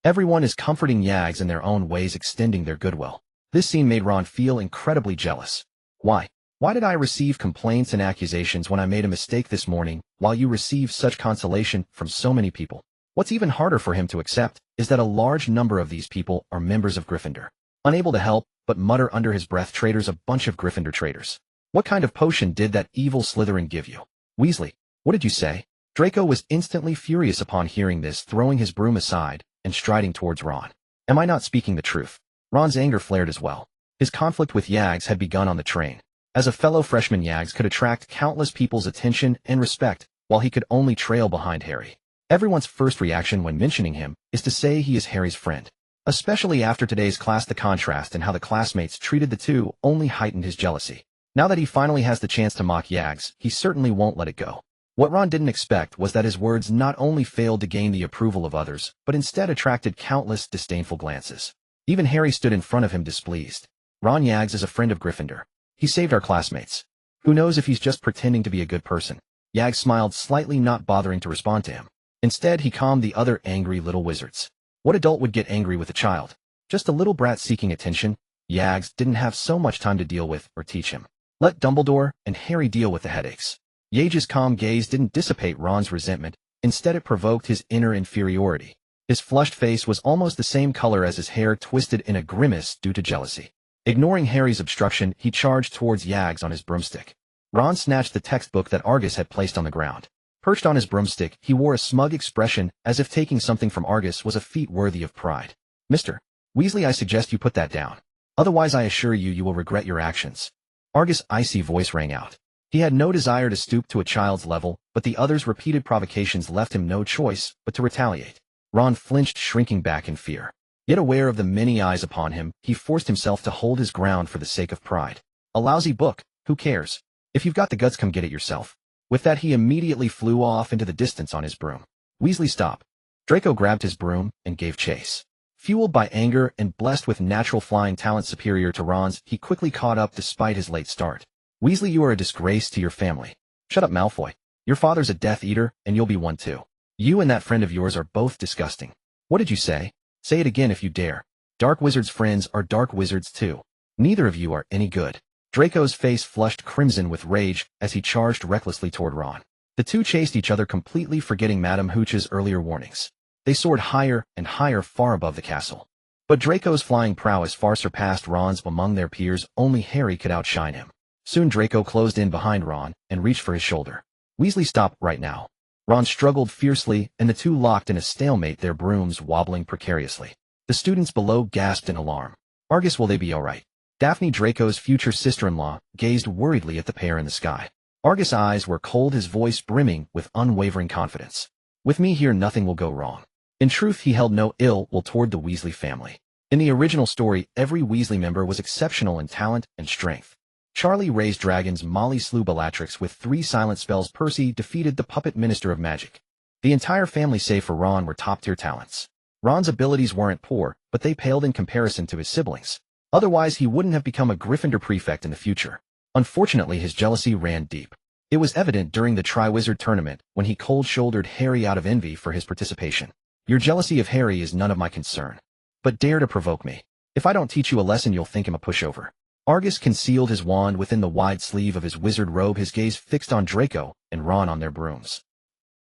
Everyone is comforting Yags in their own ways, extending their goodwill. This scene made Ron feel incredibly jealous. Why did I receive complaints and accusations when I made a mistake this morning, while you receive such consolation from so many people? What's even harder for him to accept is that a large number of these people are members of Gryffindor. Unable to help but mutter under his breath, traitors, a bunch of Gryffindor traitors. What kind of potion did that evil Slytherin give you? Weasley, what did you say? Draco was instantly furious upon hearing this, throwing his broom aside and striding towards Ron. Am I not speaking the truth? Ron's anger flared as well. His conflict with Yags had begun on the train. As a fellow freshman, Yags could attract countless people's attention and respect, while he could only trail behind Harry. Everyone's first reaction when mentioning him is to say he is Harry's friend. Especially after today's class, the contrast in how the classmates treated the two only heightened his jealousy. Now that he finally has the chance to mock Yags, he certainly won't let it go. What Ron didn't expect was that his words not only failed to gain the approval of others, but instead attracted countless disdainful glances. Even Harry stood in front of him displeased. Ron, Yags is a friend of Gryffindor. He saved our classmates. Who knows if he's just pretending to be a good person? Yag smiled slightly, not bothering to respond to him. Instead, he calmed the other angry little wizards. What adult would get angry with a child? Just a little brat seeking attention? Yags didn't have so much time to deal with or teach him. Let Dumbledore and Harry deal with the headaches. Yage's calm gaze didn't dissipate Ron's resentment. Instead, it provoked his inner inferiority. His flushed face was almost the same color as his hair, twisted in a grimace due to jealousy. Ignoring Harry's obstruction, he charged towards Yags on his broomstick. Ron snatched the textbook that Argus had placed on the ground. Perched on his broomstick, he wore a smug expression, as if taking something from Argus was a feat worthy of pride. Mr. Weasley, I suggest you put that down. Otherwise, I assure you, you will regret your actions. Argus' icy voice rang out. He had no desire to stoop to a child's level, but the other's repeated provocations left him no choice but to retaliate. Ron flinched, shrinking back in fear. Yet aware of the many eyes upon him, he forced himself to hold his ground for the sake of pride. A lousy book, who cares? If you've got the guts, come get it yourself. With that, he immediately flew off into the distance on his broom. Weasley, stop. Draco grabbed his broom and gave chase. Fueled by anger and blessed with natural flying talent superior to Ron's, he quickly caught up despite his late start. Weasley, you are a disgrace to your family. Shut up, Malfoy. Your father's a Death Eater, and you'll be one too. You and that friend of yours are both disgusting. What did you say? Say it again if you dare. Dark Wizards' friends are dark wizards too. Neither of you are any good. Draco's face flushed crimson with rage as he charged recklessly toward Ron. The two chased each other, completely forgetting Madame Hooch's earlier warnings. They soared higher and higher, far above the castle. But Draco's flying prowess far surpassed Ron's. Among their peers, only Harry could outshine him. Soon Draco closed in behind Ron and reached for his shoulder. Weasley, stop right now. Ron struggled fiercely, and the two locked in a stalemate, their brooms wobbling precariously. The students below gasped in alarm. Argus, will they be all right? Daphne, Draco's future sister-in-law, gazed worriedly at the pair in the sky. Argus' eyes were cold, his voice brimming with unwavering confidence. With me here, nothing will go wrong. In truth, he held no ill will toward the Weasley family. In the original story, every Weasley member was exceptional in talent and strength. Charlie raised dragons, Molly slew Bellatrix with 3 silent spells, Percy defeated the puppet minister of magic. The entire family save for Ron were top-tier talents. Ron's abilities weren't poor, but they paled in comparison to his siblings. Otherwise, he wouldn't have become a Gryffindor prefect in the future. Unfortunately, his jealousy ran deep. It was evident during the Triwizard tournament when he cold-shouldered Harry out of envy for his participation. Your jealousy of Harry is none of my concern. But dare to provoke me. If I don't teach you a lesson, you'll think him a pushover. Argus concealed his wand within the wide sleeve of his wizard robe, his gaze fixed on Draco and Ron on their brooms.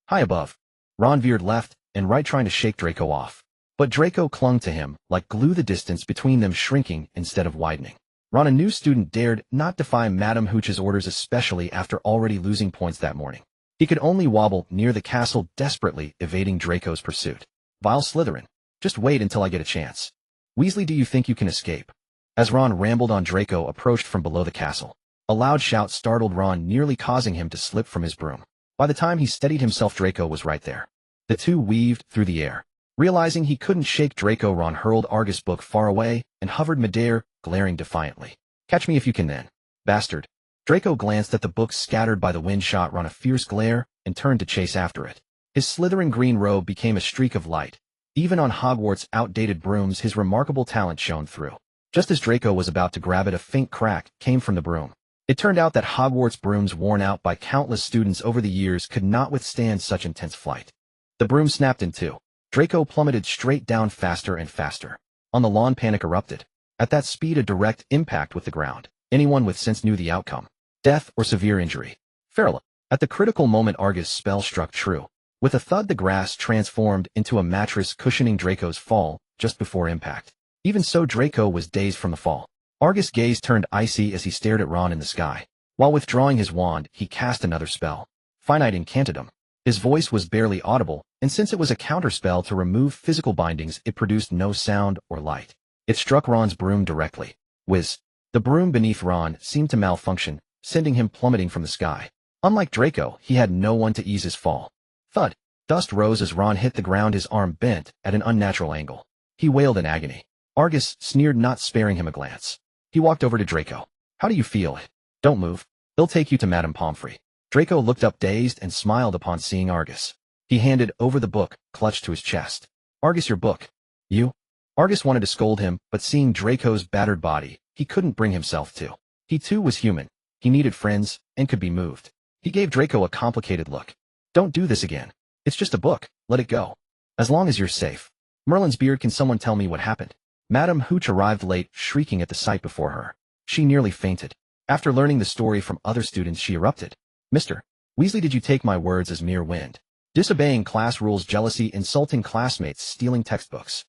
High above, Ron veered left and right, trying to shake Draco off. But Draco clung to him like glue, the distance between them shrinking instead of widening. Ron, a new student, dared not defy Madame Hooch's orders, especially after already losing points that morning. He could only wobble near the castle, desperately evading Draco's pursuit. Vile Slytherin, just wait until I get a chance. Weasley, do you think you can escape? As Ron rambled on, Draco approached from below the castle. A loud shout startled Ron, nearly causing him to slip from his broom. By the time he steadied himself, Draco was right there. The two weaved through the air. Realizing he couldn't shake Draco, Ron hurled Argus' book far away and hovered midair, glaring defiantly. Catch me if you can then, bastard. Draco glanced at the book scattered by the wind, shot Ron a fierce glare, and turned to chase after it. His slithering green robe became a streak of light. Even on Hogwarts' outdated brooms, his remarkable talent shone through. Just as Draco was about to grab it, a faint crack came from the broom. It turned out that Hogwarts brooms, worn out by countless students over the years, could not withstand such intense flight. The broom snapped in two. Draco plummeted straight down, faster and faster. On the lawn, panic erupted. At that speed, a direct impact with the ground. Anyone with sense knew the outcome. Death or severe injury. Farewell. At the critical moment, Argus' spell struck true. With a thud, the grass transformed into a mattress, cushioning Draco's fall just before impact. Even so, Draco was dazed from the fall. Argus' gaze turned icy as he stared at Ron in the sky. While withdrawing his wand, he cast another spell. Finite Incantatem. His voice was barely audible, and since it was a counterspell to remove physical bindings, it produced no sound or light. It struck Ron's broom directly. Whiz. The broom beneath Ron seemed to malfunction, sending him plummeting from the sky. Unlike Draco, he had no one to ease his fall. Thud. Dust rose as Ron hit the ground, his arm bent at an unnatural angle. He wailed in agony. Argus sneered, not sparing him a glance. He walked over to Draco. How do you feel? Don't move. They'll take you to Madame Pomfrey. Draco looked up, dazed, and smiled upon seeing Argus. He handed over the book, clutched to his chest. Argus, your book. You? Argus wanted to scold him, but seeing Draco's battered body, he couldn't bring himself to. He too was human. He needed friends, and could be moved. He gave Draco a complicated look. Don't do this again. It's just a book, let it go. As long as you're safe. Merlin's beard, can someone tell me what happened? Madame Hooch arrived late, shrieking at the sight before her. She nearly fainted. After learning the story from other students, she erupted. Mr. Weasley, did you take my words as mere wind? Disobeying class rules, jealousy, insulting classmates, stealing textbooks.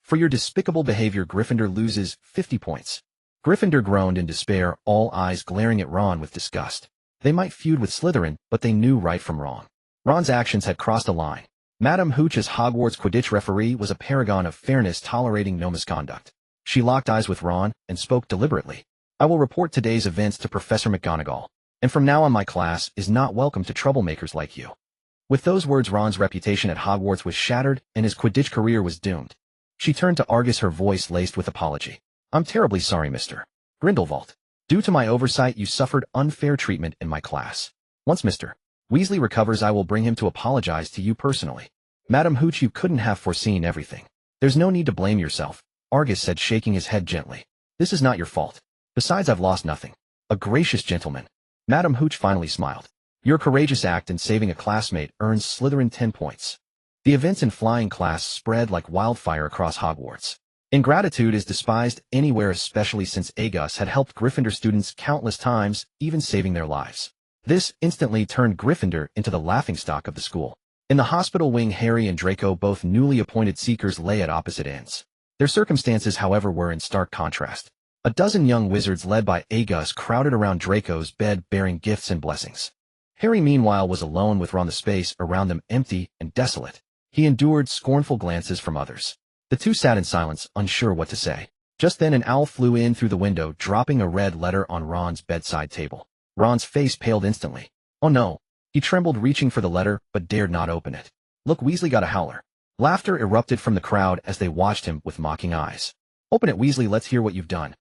For your despicable behavior, Gryffindor loses 50 points. Gryffindor groaned in despair, all eyes glaring at Ron with disgust. They might feud with Slytherin, but they knew right from wrong. Ron's actions had crossed a line. Madame Hooch, as Hogwarts Quidditch referee, was a paragon of fairness, tolerating no misconduct. She locked eyes with Ron and spoke deliberately. I will report today's events to Professor McGonagall, and from now on my class is not welcome to troublemakers like you. With those words, Ron's reputation at Hogwarts was shattered and his Quidditch career was doomed. She turned to Argus, her voice laced with apology. I'm terribly sorry, Mr. Grindelwald. Due to my oversight, you suffered unfair treatment in my class. Once Mr. Weasley recovers, I will bring him to apologize to you personally. Madame Hooch, you couldn't have foreseen everything. There's no need to blame yourself, Argus said, shaking his head gently. This is not your fault. Besides, I've lost nothing. A gracious gentleman. Madame Hooch finally smiled. Your courageous act in saving a classmate earns Slytherin 10 points. The events in flying class spread like wildfire across Hogwarts. Ingratitude is despised anywhere, especially since Agus had helped Gryffindor students countless times, even saving their lives. This instantly turned Gryffindor into the laughingstock of the school. In the hospital wing, Harry and Draco, both newly appointed Seekers, lay at opposite ends. Their circumstances, however, were in stark contrast. A dozen young wizards led by Agus crowded around Draco's bed, bearing gifts and blessings. Harry, meanwhile, was alone with Ron, the space around them empty and desolate. He endured scornful glances from others. The two sat in silence, unsure what to say. Just then an owl flew in through the window, dropping a red letter on Ron's bedside table. Ron's face paled instantly. Oh no. He trembled, reaching for the letter, but dared not open it. Look, Weasley got a howler. Laughter erupted from the crowd as they watched him with mocking eyes. Open it, Weasley, let's hear what you've done.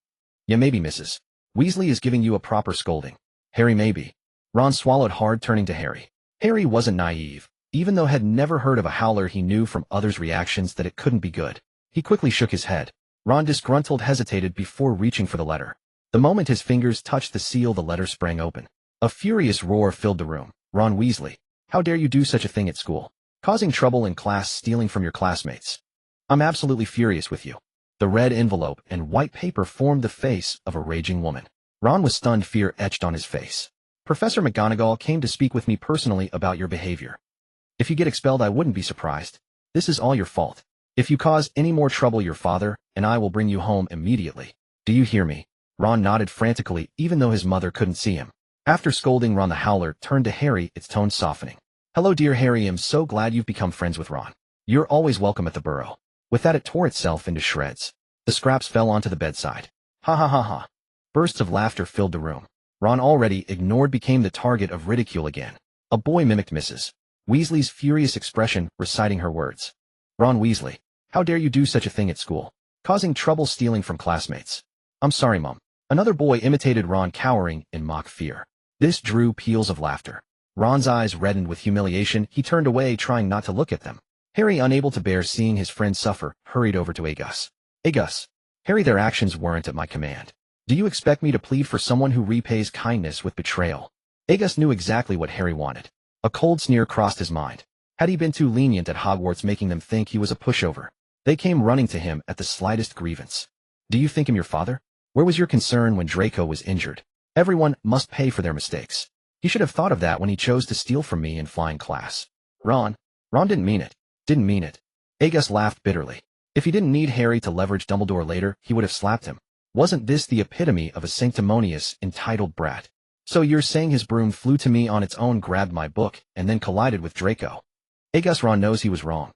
Yeah, maybe, Mrs. Weasley is giving you a proper scolding. Harry, maybe. Ron swallowed hard, turning to Harry. Harry wasn't naive. Even though had never heard of a howler, he knew from others' reactions that it couldn't be good. He quickly shook his head. Ron, disgruntled, hesitated before reaching for the letter. The moment his fingers touched the seal, the letter sprang open. A furious roar filled the room. Ron Weasley, how dare you do such a thing at school? Causing trouble in class, stealing from your classmates. I'm absolutely furious with you. The red envelope and white paper formed the face of a raging woman. Ron was stunned, fear etched on his face. Professor McGonagall came to speak with me personally about your behavior. If you get expelled, I wouldn't be surprised. This is all your fault. If you cause any more trouble, your father and I will bring you home immediately. Do you hear me? Ron nodded frantically, even though his mother couldn't see him. After scolding Ron, the howler turned to Harry, its tone softening. Hello, dear Harry, I'm so glad you've become friends with Ron. You're always welcome at the burrow. With that, it tore itself into shreds. The scraps fell onto the bedside. Ha ha ha ha. Bursts of laughter filled the room. Ron, already ignored, became the target of ridicule again. A boy mimicked Mrs. Weasley's furious expression, reciting her words. Ron Weasley, how dare you do such a thing at school? Causing trouble, stealing from classmates. I'm sorry, Mom. Another boy imitated Ron, cowering in mock fear. This drew peals of laughter. Ron's eyes reddened with humiliation. He turned away, trying not to look at them. Harry, unable to bear seeing his friend suffer, hurried over to Agus. Agus. Harry, their actions weren't at my command. Do you expect me to plead for someone who repays kindness with betrayal? Agus knew exactly what Harry wanted. A cold sneer crossed his mind. Had he been too lenient at Hogwarts, making them think he was a pushover? They came running to him at the slightest grievance. Do you think him your father? Where was your concern when Draco was injured? Everyone must pay for their mistakes. He should have thought of that when he chose to steal from me in flying class. Ron didn't mean it. Didn't mean it. Agus laughed bitterly. If he didn't need Harry to leverage Dumbledore later, he would have slapped him. Wasn't this the epitome of a sanctimonious, entitled brat? So you're saying his broom flew to me on its own, grabbed my book, and then collided with Draco? Agus, Ron knows he was wrong.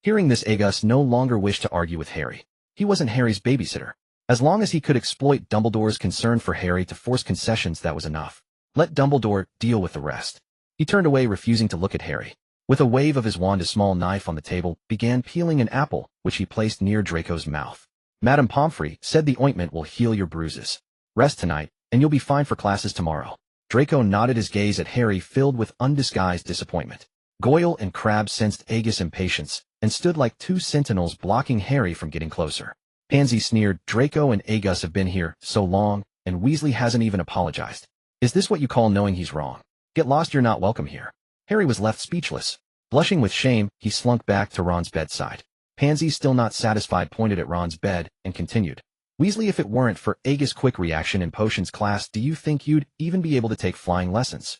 Hearing this, Agus no longer wished to argue with Harry. He wasn't Harry's babysitter. As long as he could exploit Dumbledore's concern for Harry to force concessions, that was enough. Let Dumbledore deal with the rest. He turned away, refusing to look at Harry. With a wave of his wand, a small knife on the table, began peeling an apple, which he placed near Draco's mouth. Madame Pomfrey said the ointment will heal your bruises. Rest tonight, and you'll be fine for classes tomorrow. Draco nodded, his gaze at Harry filled with undisguised disappointment. Goyle and Crabbe sensed Agus' impatience, and stood like two sentinels blocking Harry from getting closer. Pansy sneered, Draco and Agus have been here so long, and Weasley hasn't even apologized. Is this what you call knowing he's wrong? Get lost, you're not welcome here. Harry was left speechless. Blushing with shame, he slunk back to Ron's bedside. Pansy, still not satisfied, pointed at Ron's bed and continued. Weasley, if it weren't for Aga's quick reaction in potions class, do you think you'd even be able to take flying lessons?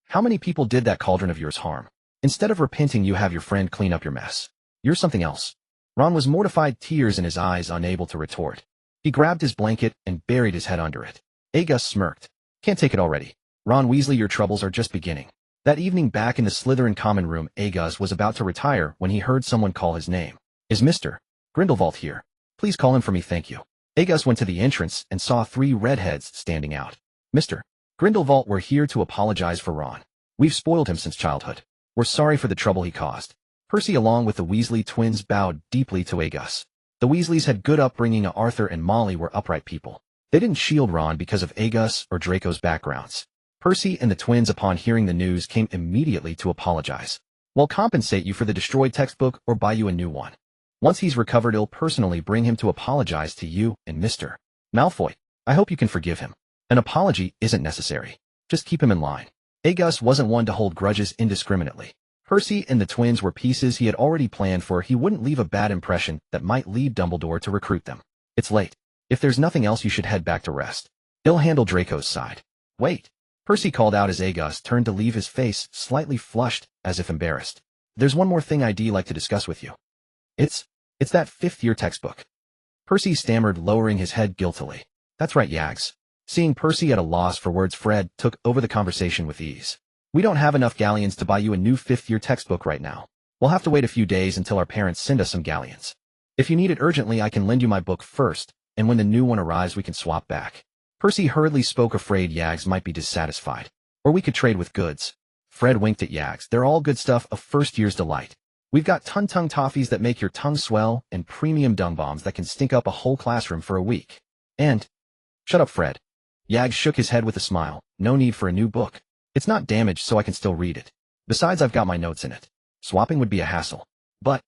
How many people did that cauldron of yours harm? Instead of repenting, you have your friend clean up your mess. You're something else. Ron was mortified, tears in his eyes, unable to retort. He grabbed his blanket and buried his head under it. Agus smirked. Can't take it already. Ron Weasley, your troubles are just beginning. That evening back in the Slytherin common room, Agus was about to retire when he heard someone call his name. Is Mr. Grindelwald here? Please call him for me, thank you. Agus went to the entrance and saw 3 redheads standing out. Mr. Grindelwald, we're here to apologize for Ron. We've spoiled him since childhood. We're sorry for the trouble he caused. Percy, along with the Weasley twins, bowed deeply to Agus. The Weasleys had good upbringing. Arthur and Molly were upright people. They didn't shield Ron because of Agus or Draco's backgrounds. Percy and the twins, upon hearing the news, came immediately to apologize. We'll compensate you for the destroyed textbook or buy you a new one. Once he's recovered, I'll personally bring him to apologize to you and Mr. Malfoy. I hope you can forgive him. An apology isn't necessary. Just keep him in line. Agus wasn't one to hold grudges indiscriminately. Percy and the twins were pieces he had already planned for. He wouldn't leave a bad impression that might lead Dumbledore to recruit them. It's late. If there's nothing else, you should head back to rest. He'll handle Draco's side. Wait. Percy called out as Agus turned to leave, his face slightly flushed, as if embarrassed. There's one more thing I'd like to discuss with you. It's that 5th year textbook. Percy stammered, lowering his head guiltily. That's right, Yags. Seeing Percy at a loss for words, Fred took over the conversation with ease. We don't have enough galleons to buy you a new 5th year textbook right now. We'll have to wait a few days until our parents send us some galleons. If you need it urgently, I can lend you my book first, and when the new one arrives, we can swap back. Percy hurriedly spoke, afraid Yags might be dissatisfied. Or we could trade with goods. Fred winked at Yags. They're all good stuff, a first year's delight. We've got tongue toffees that make your tongue swell, and premium dung bombs that can stink up a whole classroom for a week. And... Shut up, Fred. Yags shook his head with a smile. No need for a new book. It's not damaged, so I can still read it. Besides, I've got my notes in it. Swapping would be a hassle. But...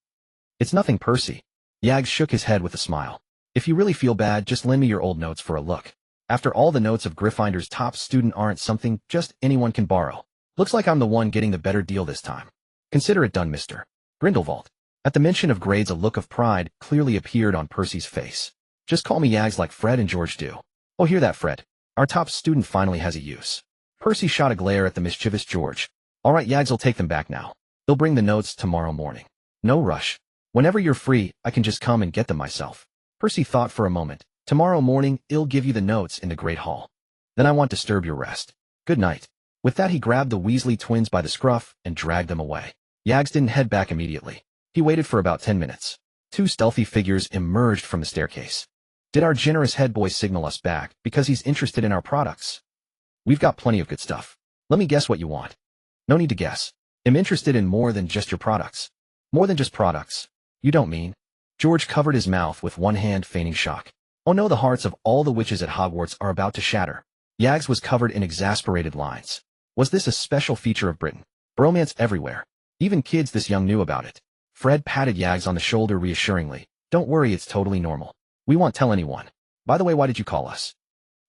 It's nothing, Percy. Yags shook his head with a smile. If you really feel bad, just lend me your old notes for a look. After all, the notes of Gryffindor's top student aren't something just anyone can borrow. Looks like I'm the one getting the better deal this time. Consider it done, Mr. Grindelwald. At the mention of grades, a look of pride clearly appeared on Percy's face. Just call me Yags like Fred and George do. Oh, hear that, Fred? Our top student finally has a use. Percy shot a glare at the mischievous George. All right, Yags, I'll take them back now. They'll bring the notes tomorrow morning. No rush. Whenever you're free, I can just come and get them myself. Percy thought for a moment. Tomorrow morning, I'll give you the notes in the Great Hall. Then I won't disturb your rest. Good night. With that, he grabbed the Weasley twins by the scruff and dragged them away. Yags didn't head back immediately. He waited for about 10 minutes. 2 stealthy figures emerged from the staircase. Did our generous head boy signal us back because he's interested in our products? We've got plenty of good stuff. Let me guess what you want. No need to guess. I'm interested in more than just your products. More than just products. You don't mean? George covered his mouth with one hand, feigning shock. Oh no, the hearts of all the witches at Hogwarts are about to shatter. Yags was covered in exasperated lines. Was this a special feature of Britain? Bromance everywhere. Even kids this young knew about it. Fred patted Yags on the shoulder reassuringly. Don't worry, it's totally normal. We won't tell anyone. By the way, why did you call us?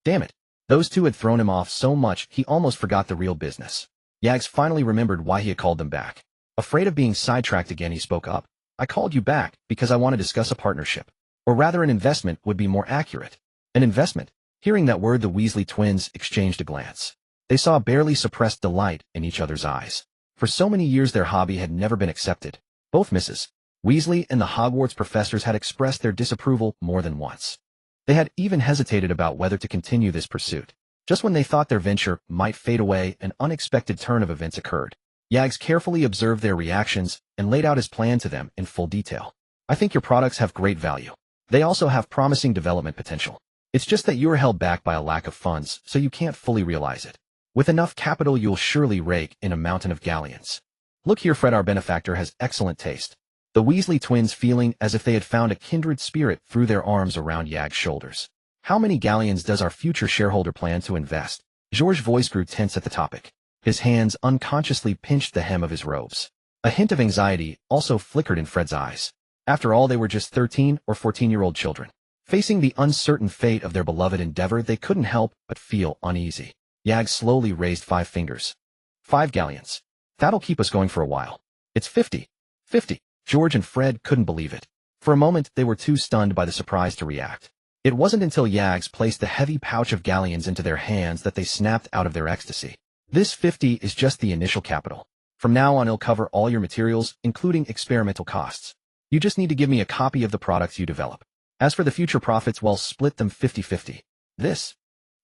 Damn it. Those two had thrown him off so much he almost forgot the real business. Yags finally remembered why he had called them back. Afraid of being sidetracked again, he spoke up. I called you back because I want to discuss a partnership. Or rather, an investment would be more accurate. An investment? Hearing that word, the Weasley twins exchanged a glance. They saw barely suppressed delight in each other's eyes. For so many years, their hobby had never been accepted. Both Mrs. Weasley and the Hogwarts professors had expressed their disapproval more than once. They had even hesitated about whether to continue this pursuit. Just when they thought their venture might fade away, an unexpected turn of events occurred. Yags carefully observed their reactions and laid out his plan to them in full detail. I think your products have great value. They also have promising development potential. It's just that you're held back by a lack of funds, so you can't fully realize it. With enough capital, you'll surely rake in a mountain of galleons. Look here, Fred, our benefactor has excellent taste. The Weasley twins, feeling as if they had found a kindred spirit, threw their arms around Yag's shoulders. How many galleons does our future shareholder plan to invest? George's voice grew tense at the topic. His hands unconsciously pinched the hem of his robes. A hint of anxiety also flickered in Fred's eyes. After all, they were just 13 or 14-year-old children. Facing the uncertain fate of their beloved endeavor, they couldn't help but feel uneasy. Yag slowly raised 5 fingers. 5 galleons. That'll keep us going for a while. It's 50. 50. George and Fred couldn't believe it. For a moment, they were too stunned by the surprise to react. It wasn't until Yags placed the heavy pouch of galleons into their hands that they snapped out of their ecstasy. This 50 is just the initial capital. From now on, it'll cover all your materials, including experimental costs. You just need to give me a copy of the products you develop. As for the future profits, well, split them 50-50. This.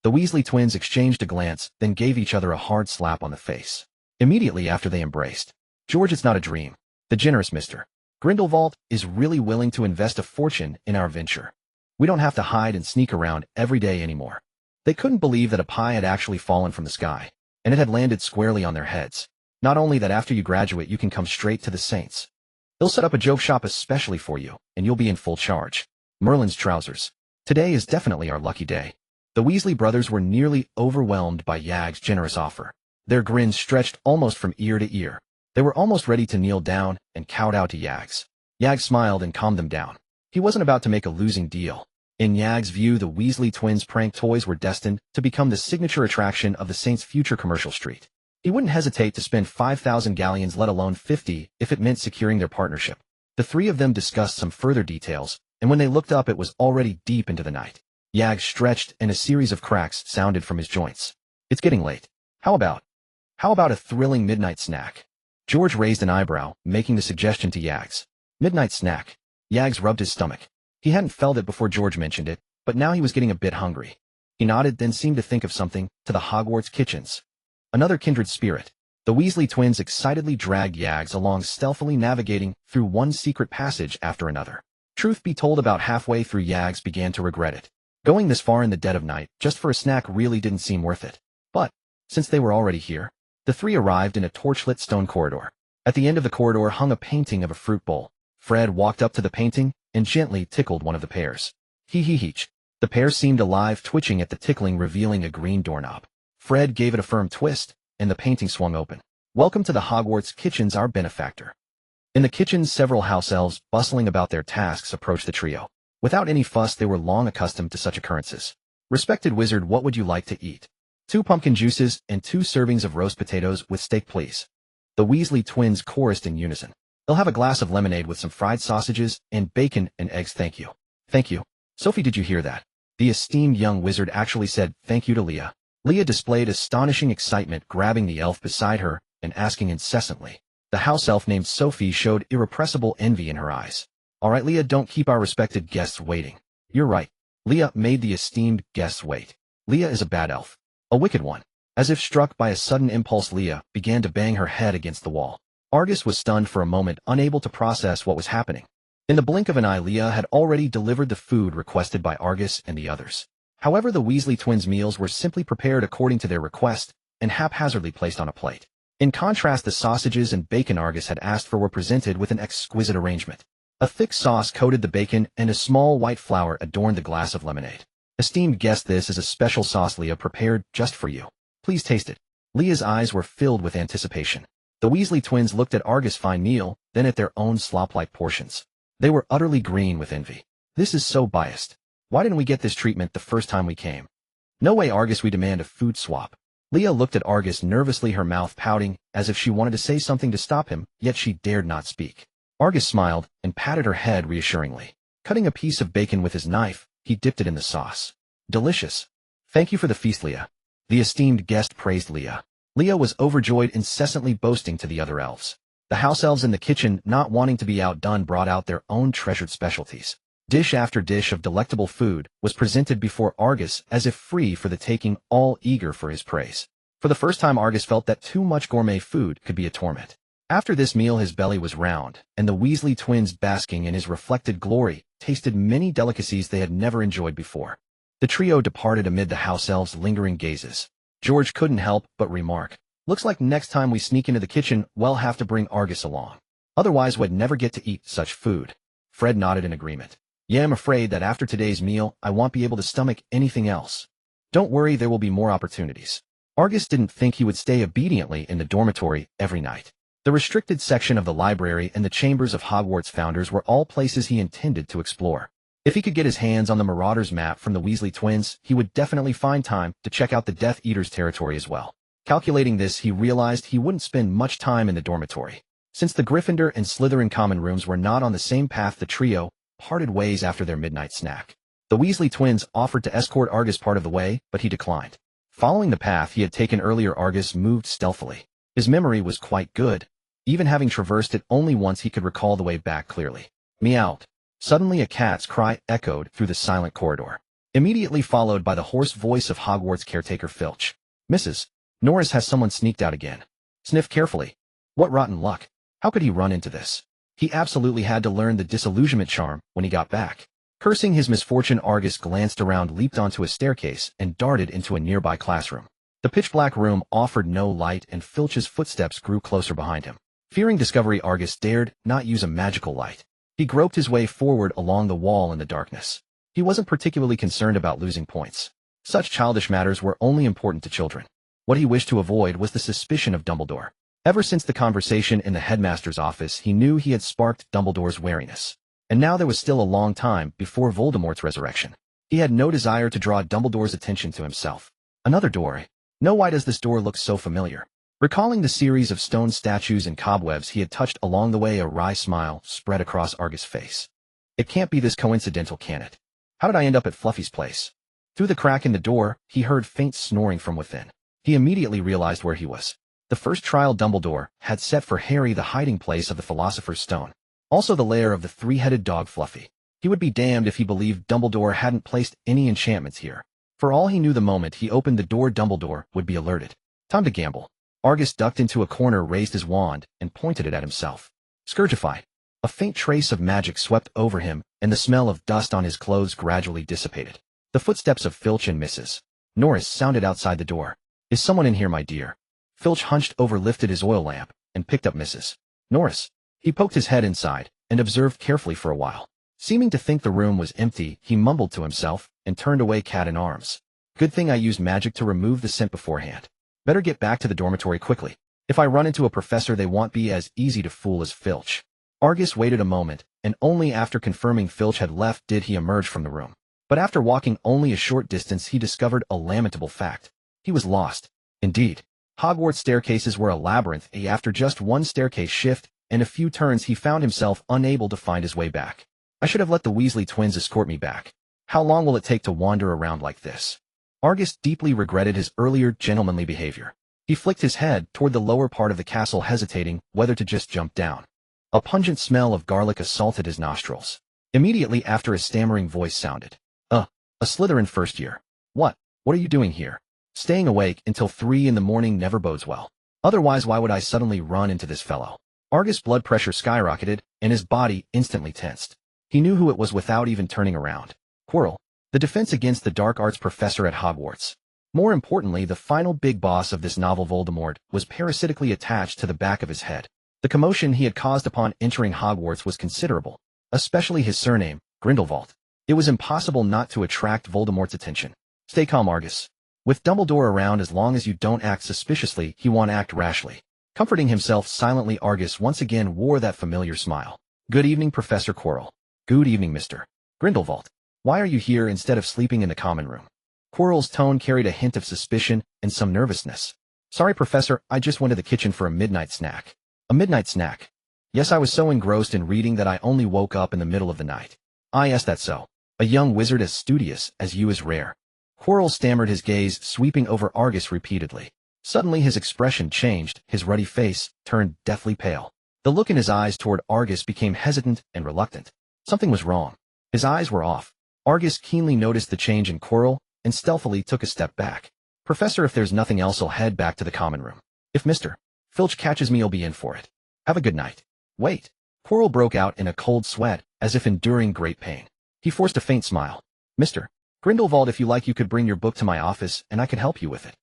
The Weasley twins exchanged a glance, then gave each other a hard slap on the face. Immediately after they embraced. George, it's not a dream. The generous Mr. Grindelwald is really willing to invest a fortune in our venture. We don't have to hide and sneak around every day anymore. They couldn't believe that a pie had actually fallen from the sky, and it had landed squarely on their heads. Not only that, after you graduate, you can come straight to the Saints. They'll set up a joke shop especially for you, and you'll be in full charge. Merlin's trousers. Today is definitely our lucky day. The Weasley brothers were nearly overwhelmed by Yag's generous offer. Their grins stretched almost from ear to ear. They were almost ready to kneel down and kowtow to Yags. Yag smiled and calmed them down. He wasn't about to make a losing deal. In Yag's view, the Weasley twins' prank toys were destined to become the signature attraction of the Saints' future commercial street. He wouldn't hesitate to spend 5,000 galleons, let alone 50, if it meant securing their partnership. The three of them discussed some further details, and when they looked up, it was already deep into the night. Yag stretched, and a series of cracks sounded from his joints. It's getting late. How about a thrilling midnight snack? George raised an eyebrow, making the suggestion to Yags. Midnight snack. Yags rubbed his stomach. He hadn't felt it before George mentioned it, but now he was getting a bit hungry. He nodded, then seemed to think of something, to the Hogwarts kitchens. Another kindred spirit. The Weasley twins excitedly dragged Yags along, stealthily navigating through one secret passage after another. Truth be told, about halfway through, Yags began to regret it. Going this far in the dead of night, just for a snack, really didn't seem worth it. But, since they were already here, the three arrived in a torchlit stone corridor. At the end of the corridor hung a painting of a fruit bowl. Fred walked up to the painting and gently tickled one of the pears. Hee. The pear seemed alive, twitching at the tickling, revealing a green doorknob. Fred gave it a firm twist, and the painting swung open. Welcome to the Hogwarts kitchens, our benefactor. In the kitchens, several house elves, bustling about their tasks, approached the trio. Without any fuss, they were long accustomed to such occurrences. Respected wizard, what would you like to eat? 2 pumpkin juices and 2 servings of roast potatoes with steak, please. The Weasley twins chorused in unison. They'll have a glass of lemonade with some fried sausages and bacon and eggs, thank you. Thank you. Sophie, did you hear that? The esteemed young wizard actually said thank you to Leah. Leah displayed astonishing excitement, grabbing the elf beside her and asking incessantly. The house elf named Sophie showed irrepressible envy in her eyes. All right, Leah, don't keep our respected guests waiting. You're right. Leah made the esteemed guests wait. Leah is a bad elf. A wicked one. As if struck by a sudden impulse, Leah began to bang her head against the wall. Argus was stunned for a moment, unable to process what was happening. In the blink of an eye, Leah had already delivered the food requested by Argus and the others. However, the Weasley twins' meals were simply prepared according to their request and haphazardly placed on a plate. In contrast, the sausages and bacon Argus had asked for were presented with an exquisite arrangement. A thick sauce coated the bacon, and a small white flower adorned the glass of lemonade. Esteemed guest, this is a special sauce Leah prepared just for you. Please taste it. Leah's eyes were filled with anticipation. The Weasley twins looked at Argus' fine meal, then at their own slop-like portions. They were utterly green with envy. This is so biased. Why didn't we get this treatment the first time we came? No way, Argus, we demand a food swap. Leah looked at Argus nervously, her mouth pouting, as if she wanted to say something to stop him, yet she dared not speak. Argus smiled and patted her head reassuringly. Cutting a piece of bacon with his knife, he dipped it in the sauce. Delicious. Thank you for the feast, Leah. The esteemed guest praised Leah. Leah was overjoyed, incessantly boasting to the other elves. The house elves in the kitchen, not wanting to be outdone, brought out their own treasured specialties. Dish after dish of delectable food was presented before Argus as if free for the taking, all eager for his praise. For the first time, Argus felt that too much gourmet food could be a torment. After this meal, his belly was round, and the Weasley twins, basking in his reflected glory, tasted many delicacies they had never enjoyed before. The trio departed amid the house elves' lingering gazes. George couldn't help but remark, looks like next time we sneak into the kitchen, we'll have to bring Argus along. Otherwise we'd never get to eat such food. Fred nodded in agreement. Yeah, I'm afraid that after today's meal, I won't be able to stomach anything else. Don't worry, there will be more opportunities. Argus didn't think he would stay obediently in the dormitory every night. The restricted section of the library and the chambers of Hogwarts founders were all places he intended to explore. If he could get his hands on the Marauders map from the Weasley twins, he would definitely find time to check out the Death Eater's territory as well. Calculating this, he realized he wouldn't spend much time in the dormitory. Since the Gryffindor and Slytherin common rooms were not on the same path, the trio parted ways after their midnight snack. The Weasley twins offered to escort Argus part of the way, but he declined. Following the path he had taken earlier, Argus moved stealthily. His memory was quite good. Even having traversed it only once, he could recall the way back clearly. Meowed. Suddenly a cat's cry echoed through the silent corridor, immediately followed by the hoarse voice of Hogwarts caretaker Filch. Mrs. Norris, has someone sneaked out again? Sniff carefully. What rotten luck. How could he run into this? He absolutely had to learn the disillusionment charm when he got back. Cursing his misfortune, Argus glanced around, leaped onto a staircase, and darted into a nearby classroom. The pitch-black room offered no light, and Filch's footsteps grew closer behind him. Fearing discovery, Argus dared not use a magical light. He groped his way forward along the wall in the darkness. He wasn't particularly concerned about losing points. Such childish matters were only important to children. What he wished to avoid was the suspicion of Dumbledore. Ever since the conversation in the headmaster's office, he knew he had sparked Dumbledore's wariness. And now there was still a long time before Voldemort's resurrection. He had no desire to draw Dumbledore's attention to himself. Another door. No, why does this door look so familiar? Recalling the series of stone statues and cobwebs he had touched along the way, a wry smile spread across Argus' face. It can't be this coincidental, can it? How did I end up at Fluffy's place? Through the crack in the door, he heard faint snoring from within. He immediately realized where he was. The first trial Dumbledore had set for Harry, the hiding place of the Philosopher's Stone. Also the lair of the three-headed dog Fluffy. He would be damned if he believed Dumbledore hadn't placed any enchantments here. For all he knew, the moment he opened the door, Dumbledore would be alerted. Time to gamble. Argus ducked into a corner, raised his wand, and pointed it at himself. Scourgify. A faint trace of magic swept over him, and the smell of dust on his clothes gradually dissipated. The footsteps of Filch and Mrs. Norris sounded outside the door. Is someone in here, my dear? Filch hunched over, lifted his oil lamp, and picked up Mrs. Norris. He poked his head inside, and observed carefully for a while. Seeming to think the room was empty, he mumbled to himself, and turned away, cat in arms. Good thing I used magic to remove the scent beforehand. Better get back to the dormitory quickly. If I run into a professor, they won't be as easy to fool as Filch. Argus waited a moment, and only after confirming Filch had left did he emerge from the room. But after walking only a short distance, he discovered a lamentable fact. He was lost. Indeed. Hogwarts staircases were a labyrinth. After just one staircase shift and a few turns, he found himself unable to find his way back. I should have let the Weasley twins escort me back. How long will it take to wander around like this? Argus deeply regretted his earlier gentlemanly behavior. He flicked his head toward the lower part of the castle, hesitating whether to just jump down. A pungent smell of garlic assaulted his nostrils. Immediately after, a stammering voice sounded. A Slytherin first year. What are you doing here? Staying awake until 3 in the morning never bodes well. Otherwise, why would I suddenly run into this fellow? Argus' blood pressure skyrocketed, and his body instantly tensed. He knew who it was without even turning around. Quirrell, the defense against the dark arts professor at Hogwarts. More importantly, the final big boss of this novel, Voldemort, was parasitically attached to the back of his head. The commotion he had caused upon entering Hogwarts was considerable, especially his surname, Grindelwald. It was impossible not to attract Voldemort's attention. Stay calm, Argus. With Dumbledore around, as long as you don't act suspiciously, he won't act rashly. Comforting himself silently, Argus once again wore that familiar smile. Good evening, Professor Quirrell. Good evening, Mr. Grindelwald. Why are you here instead of sleeping in the common room? Quirrell's tone carried a hint of suspicion and some nervousness. Sorry, Professor, I just went to the kitchen for a midnight snack. A midnight snack? Yes, I was so engrossed in reading that I only woke up in the middle of the night. Ah, yes, that's so. A young wizard as studious as you is rare. Quirrell stammered, his gaze sweeping over Argus repeatedly. Suddenly his expression changed, his ruddy face turned deathly pale. The look in his eyes toward Argus became hesitant and reluctant. Something was wrong. His eyes were off. Argus keenly noticed the change in Quirrell and stealthily took a step back. Professor, if there's nothing else, I'll head back to the common room. If Mr. Filch catches me, you'll be in for it. Have a good night. Wait. Quirrell broke out in a cold sweat, as if enduring great pain. He forced a faint smile. Mr. Grindelwald, if you like, you could bring your book to my office and I could help you with it.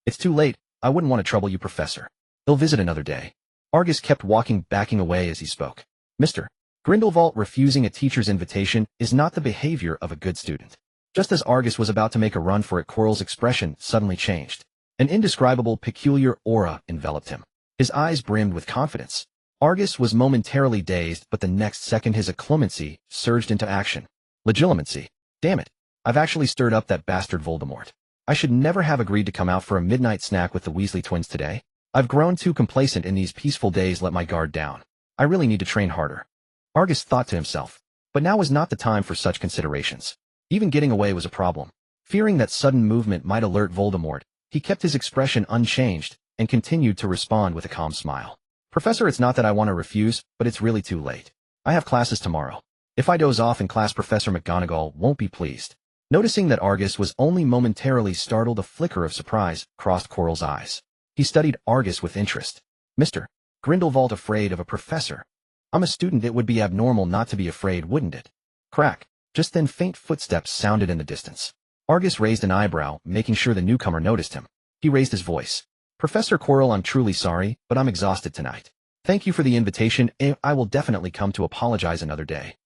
It's too late. I wouldn't want to trouble you, Professor. He'll visit another day. Argus kept walking, backing away as he spoke. Mr. Grindelwald, refusing a teacher's invitation is not the behavior of a good student. Just as Argus was about to make a run for it, Quirrell's expression suddenly changed. An indescribable, peculiar aura enveloped him. His eyes brimmed with confidence. Argus was momentarily dazed, but the next second his acclimacy surged into action. Legilimency. Damn it. I've actually stirred up that bastard Voldemort. I should never have agreed to come out for a midnight snack with the Weasley twins today. I've grown too complacent in these peaceful days. Let my guard down. I really need to train harder. Argus thought to himself. But now was not the time for such considerations. Even getting away was a problem. Fearing that sudden movement might alert Voldemort, he kept his expression unchanged and continued to respond with a calm smile. Professor, it's not that I want to refuse, but it's really too late. I have classes tomorrow. If I doze off in class, Professor McGonagall won't be pleased. Noticing that Argus was only momentarily startled, a flicker of surprise crossed Quirrell's eyes. He studied Argus with interest. Mr. Grindelwald afraid of a professor? I'm a student. It would be abnormal not to be afraid, wouldn't it? Crack. Just then faint footsteps sounded in the distance. Argus raised an eyebrow, making sure the newcomer noticed him. He raised his voice. Professor Quirrell, I'm truly sorry, but I'm exhausted tonight. Thank you for the invitation, and I will definitely come to apologize another day.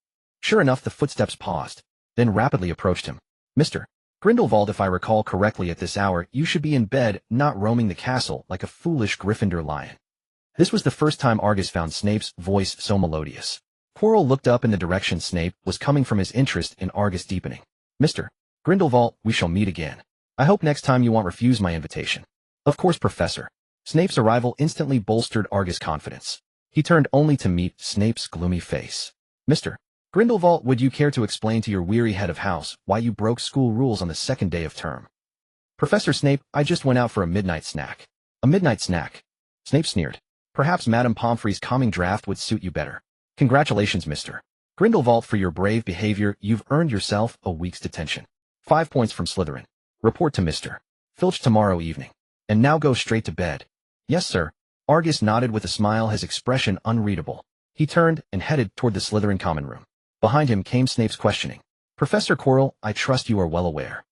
Sure enough, the footsteps paused, then rapidly approached him. Mr. Grindelwald, if I recall correctly, at this hour you should be in bed, not roaming the castle like a foolish Gryffindor lion. This was the first time Argus found Snape's voice so melodious. Quirrell looked up in the direction Snape was coming from, his interest in Argus deepening. Mr. Grindelwald, we shall meet again. I hope next time you won't refuse my invitation. Of course, Professor. Snape's arrival instantly bolstered Argus' confidence. He turned only to meet Snape's gloomy face. Mr. Grindelwald, would you care to explain to your weary head of house why you broke school rules on the second day of term? Professor Snape, I just went out for a midnight snack. A midnight snack? Snape sneered. Perhaps Madame Pomfrey's calming draft would suit you better. Congratulations, Mr. Grindelwald, for your brave behavior. You've earned yourself a week's detention. 5 points from Slytherin. Report to Mr. Filch tomorrow evening. And now go straight to bed. Yes, sir. Argus nodded with a smile, his expression unreadable. He turned and headed toward the Slytherin common room. Behind him came Snape's questioning. Professor Quirrell, I trust you are well aware.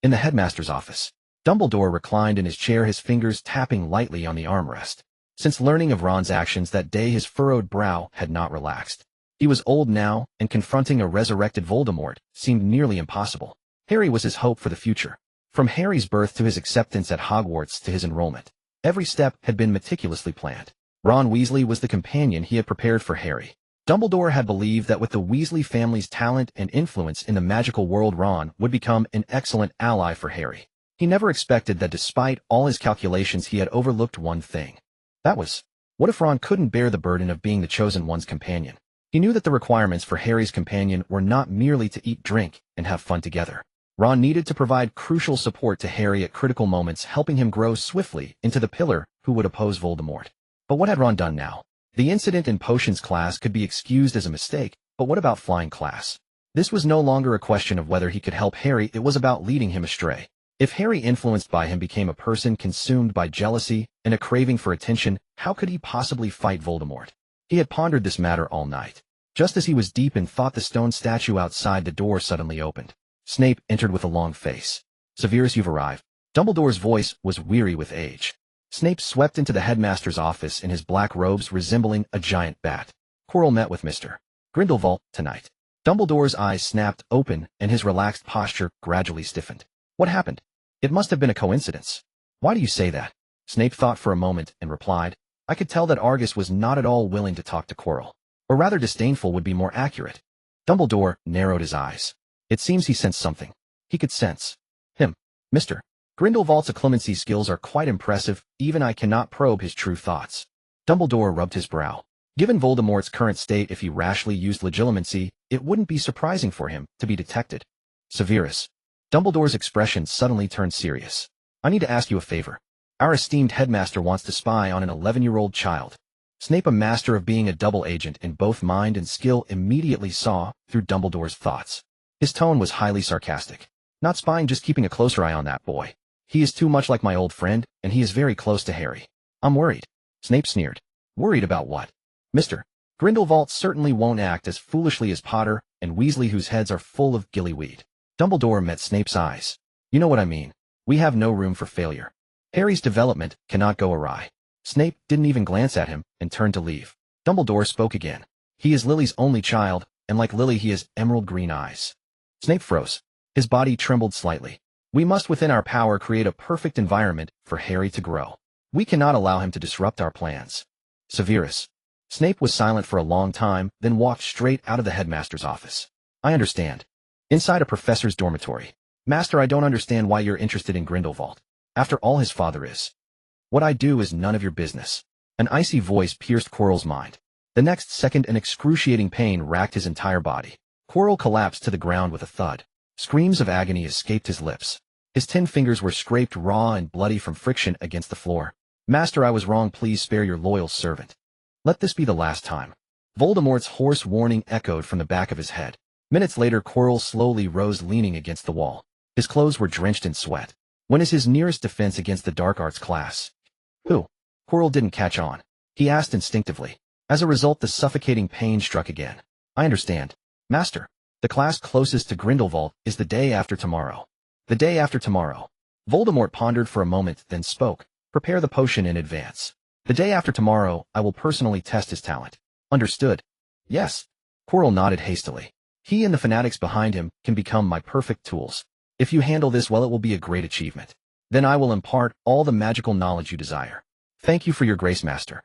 In the headmaster's office, Dumbledore reclined in his chair, his fingers tapping lightly on the armrest. Since learning of Ron's actions that day, his furrowed brow had not relaxed. He was old now, and confronting a resurrected Voldemort seemed nearly impossible. Harry was his hope for the future. From Harry's birth to his acceptance at Hogwarts to his enrollment, every step had been meticulously planned. Ron Weasley was the companion he had prepared for Harry. Dumbledore had believed that with the Weasley family's talent and influence in the magical world, Ron would become an excellent ally for Harry. He never expected that despite all his calculations he had overlooked one thing. That was, what if Ron couldn't bear the burden of being the chosen one's companion? He knew that the requirements for Harry's companion were not merely to eat, drink, and have fun together. Ron needed to provide crucial support to Harry at critical moments, helping him grow swiftly into the pillar who would oppose Voldemort. But what had Ron done now? The incident in potions class could be excused as a mistake, but what about flying class? This was no longer a question of whether he could help Harry, it was about leading him astray. If Harry, influenced by him, became a person consumed by jealousy and a craving for attention, how could he possibly fight Voldemort? He had pondered this matter all night. Just as he was deep in thought, the stone statue outside the door suddenly opened. Snape entered with a long face. Severus, you've arrived. Dumbledore's voice was weary with age. Snape swept into the headmaster's office in his black robes, resembling a giant bat. Quirrell met with Mr. Grindelwald tonight. Dumbledore's eyes snapped open and his relaxed posture gradually stiffened. What happened? It must have been a coincidence. Why do you say that? Snape thought for a moment and replied, I could tell that Argus was not at all willing to talk to Quirrell. Or rather, disdainful would be more accurate. Dumbledore narrowed his eyes. It seems he sensed something. He could sense him. Mr. Grindelwald's Acclimency skills are quite impressive, even I cannot probe his true thoughts. Dumbledore rubbed his brow. Given Voldemort's current state, if he rashly used Legilimency, it wouldn't be surprising for him to be detected. Severus. Dumbledore's expression suddenly turned serious. I need to ask you a favor. Our esteemed headmaster wants to spy on an 11-year-old child. Snape, a master of being a double agent in both mind and skill, immediately saw through Dumbledore's thoughts. His tone was highly sarcastic. Not spying, just keeping a closer eye on that boy. He is too much like my old friend, and he is very close to Harry. I'm worried. Snape sneered. Worried about what? Mr. Grindelwald certainly won't act as foolishly as Potter and Weasley, whose heads are full of gillyweed. Dumbledore met Snape's eyes. You know what I mean. We have no room for failure. Harry's development cannot go awry. Snape didn't even glance at him and turned to leave. Dumbledore spoke again. He is Lily's only child, and like Lily he has emerald green eyes. Snape froze. His body trembled slightly. We must within our power create a perfect environment for Harry to grow. We cannot allow him to disrupt our plans. Severus. Snape was silent for a long time, then walked straight out of the headmaster's office. I understand. Inside a professor's dormitory. Master, I don't understand why you're interested in Grindelwald. After all, his father is. What I do is none of your business. An icy voice pierced Quirrell's mind. The next second, an excruciating pain racked his entire body. Quirrell collapsed to the ground with a thud. Screams of agony escaped his lips. His 10 fingers were scraped raw and bloody from friction against the floor. Master, I was wrong. Please spare your loyal servant. Let this be the last time. Voldemort's hoarse warning echoed from the back of his head. Minutes later, Quirrell slowly rose, leaning against the wall. His clothes were drenched in sweat. When is his nearest defense against the dark arts class? Who? Quirrell didn't catch on. He asked instinctively. As a result, the suffocating pain struck again. I understand. Master, the class closest to Grindelwald is the day after tomorrow. The day after tomorrow. Voldemort pondered for a moment, then spoke. Prepare the potion in advance. The day after tomorrow, I will personally test his talent. Understood? Yes. Quirrell nodded hastily. He and the fanatics behind him can become my perfect tools. If you handle this well, it will be a great achievement. Then I will impart all the magical knowledge you desire. Thank you for your grace, Master.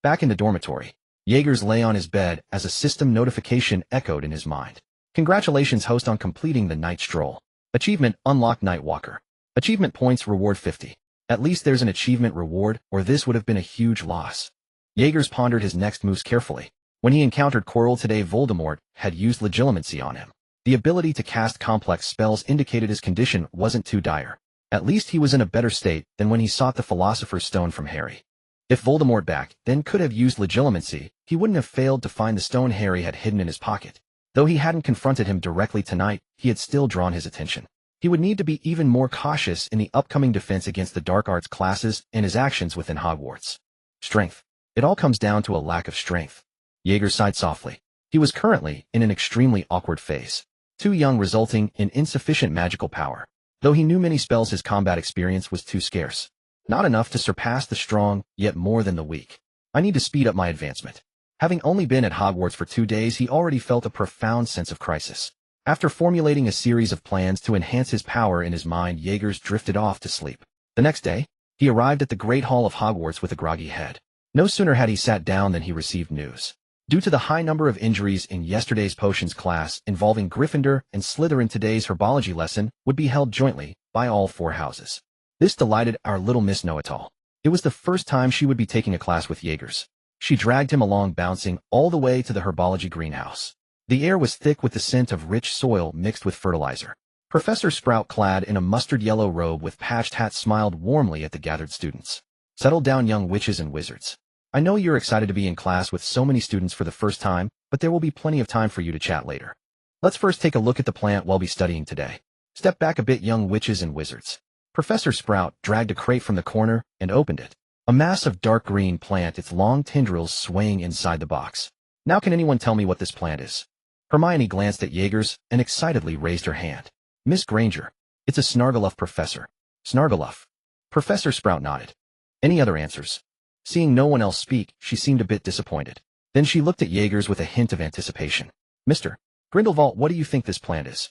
Back in the dormitory, Jaegers lay on his bed as a system notification echoed in his mind. Congratulations, host, on completing the night stroll. Achievement: Unlock Nightwalker. Achievement points, reward 50. At least there's an achievement reward, or this would have been a huge loss. Jaegers pondered his next moves carefully. When he encountered Quirrell today, Voldemort had used Legilimency on him. The ability to cast complex spells indicated his condition wasn't too dire. At least he was in a better state than when he sought the Philosopher's Stone from Harry. If Voldemort back then could have used Legilimency, he wouldn't have failed to find the stone Harry had hidden in his pocket. Though he hadn't confronted him directly tonight, he had still drawn his attention. He would need to be even more cautious in the upcoming defense against the dark arts classes and his actions within Hogwarts. Strength. It all comes down to a lack of strength. Jaeger sighed softly. He was currently in an extremely awkward phase. Too young, resulting in insufficient magical power. Though he knew many spells, his combat experience was too scarce. Not enough to surpass the strong, yet more than the weak. I need to speed up my advancement. Having only been at Hogwarts for 2 days, he already felt a profound sense of crisis. After formulating a series of plans to enhance his power in his mind, Jaegers drifted off to sleep. The next day, he arrived at the Great Hall of Hogwarts with a groggy head. No sooner had he sat down than he received news. Due to the high number of injuries in yesterday's potions class involving Gryffindor and Slytherin, today's herbology lesson would be held jointly by all 4 houses. This delighted our little Miss Know-It-All. It was the first time she would be taking a class with Jaegers. She dragged him along, bouncing all the way to the herbology greenhouse. The air was thick with the scent of rich soil mixed with fertilizer. Professor Sprout, clad in a mustard-yellow robe with patched hat, smiled warmly at the gathered students. Settle down, young witches and wizards. I know you're excited to be in class with so many students for the first time, but there will be plenty of time for you to chat later. Let's first take a look at the plant we'll be studying today. Step back a bit, young witches and wizards. Professor Sprout dragged a crate from the corner and opened it. A mass of dark green plant, its long tendrils swaying inside the box. Now, can anyone tell me what this plant is? Hermione glanced at Jaegers and excitedly raised her hand. Miss Granger. It's a Snargaluff, Professor. Snargaluff. Professor Sprout nodded. Any other answers? Seeing no one else speak, she seemed a bit disappointed. Then she looked at Jaegers with a hint of anticipation. Mr. Grindelwald, what do you think this plant is?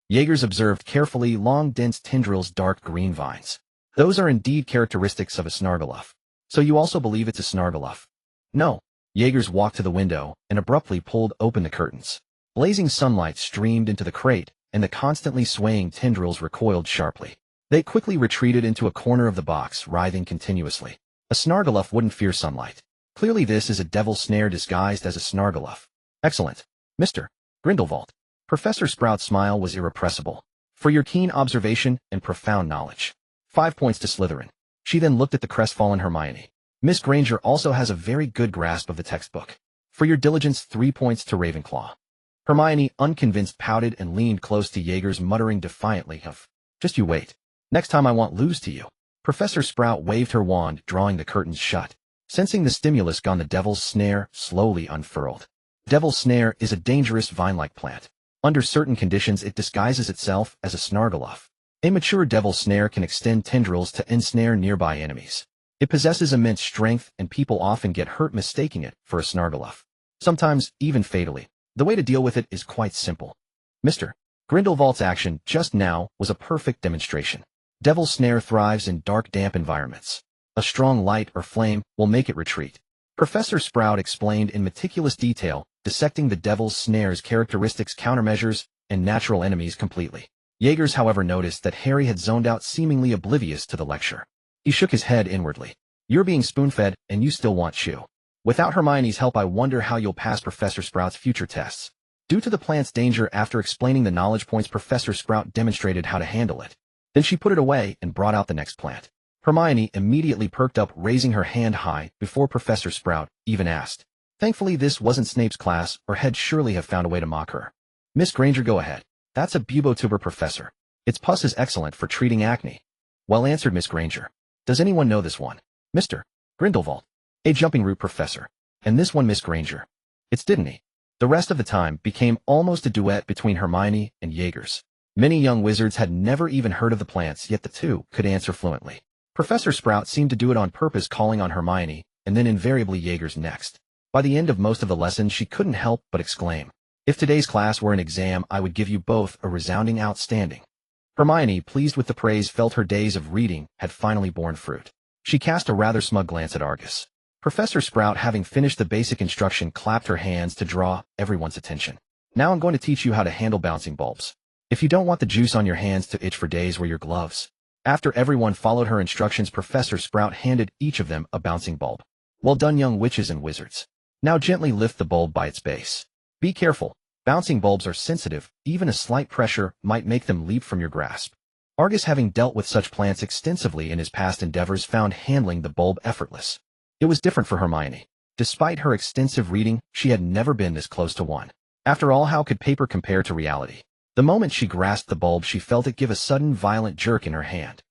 Jaegers observed carefully. Long, dense tendrils, dark green vines. Those are indeed characteristics of a Snargaluff. So you also believe it's a Snargaluff? No. Jaegers walked to the window and abruptly pulled open the curtains. Blazing sunlight streamed into the crate, and the constantly swaying tendrils recoiled sharply. They quickly retreated into a corner of the box, writhing continuously. A Snargaluff wouldn't fear sunlight. Clearly this is a devil snare disguised as a Snargaluff. Excellent. Mr. Grindelwald. Professor Sprout's smile was irrepressible. For your keen observation and profound knowledge. 5 points to Slytherin. She then looked at the crestfallen Hermione. Miss Granger also has a very good grasp of the textbook. For your diligence, 3 points to Ravenclaw. Hermione, unconvinced, pouted and leaned close to Jaegers, muttering defiantly of, just you wait. Next time I won't lose to you. Professor Sprout waved her wand, drawing the curtains shut. Sensing the stimulus gone, the devil's snare slowly unfurled. Devil's snare is a dangerous vine-like plant. Under certain conditions, it disguises itself as a Snargaluff. A mature devil's snare can extend tendrils to ensnare nearby enemies. It possesses immense strength, and people often get hurt mistaking it for a Snargaluff. Sometimes, even fatally. The way to deal with it is quite simple. Mr. Grindelwald's action just now was a perfect demonstration. Devil's snare thrives in dark, damp environments. A strong light or flame will make it retreat. Professor Sprout explained in meticulous detail, dissecting the devil's snare's characteristics, countermeasures, and natural enemies completely. Jaegers, however, noticed that Harry had zoned out, seemingly oblivious to the lecture. He shook his head inwardly. You're being spoon-fed, and you still want chew. Without Hermione's help, I wonder how you'll pass Professor Sprout's future tests. Due to the plant's danger, after explaining the knowledge points, Professor Sprout demonstrated how to handle it. Then she put it away and brought out the next plant. Hermione immediately perked up, raising her hand high before Professor Sprout even asked. Thankfully, this wasn't Snape's class, or he'd surely have found a way to mock her. Miss Granger, go ahead. That's a bubotuber, Professor. Its pus is excellent for treating acne. Well answered, Miss Granger. Does anyone know this one? Mr. Grindelwald. A jumping root, Professor. And this one, Miss Granger. It's didn't he? The rest of the time became almost a duet between Hermione and Jaegers. Many young wizards had never even heard of the plants, yet the two could answer fluently. Professor Sprout seemed to do it on purpose, calling on Hermione, and then invariably Jaegers next. By the end of most of the lesson, she couldn't help but exclaim, "If today's class were an exam, I would give you both a resounding outstanding." Hermione, pleased with the praise, felt her days of reading had finally borne fruit. She cast a rather smug glance at Argus. Professor Sprout, having finished the basic instruction, clapped her hands to draw everyone's attention. Now I'm going to teach you how to handle bouncing bulbs. If you don't want the juice on your hands to itch for days, wear your gloves. After everyone followed her instructions, Professor Sprout handed each of them a bouncing bulb. Well done, young witches and wizards. Now gently lift the bulb by its base. Be careful. Bouncing bulbs are sensitive. Even a slight pressure might make them leap from your grasp. Argus, having dealt with such plants extensively in his past endeavors, found handling the bulb effortless. It was different for Hermione. Despite her extensive reading, she had never been this close to one. After all, how could paper compare to reality? The moment she grasped the bulb, she felt it give a sudden violent jerk in her hand.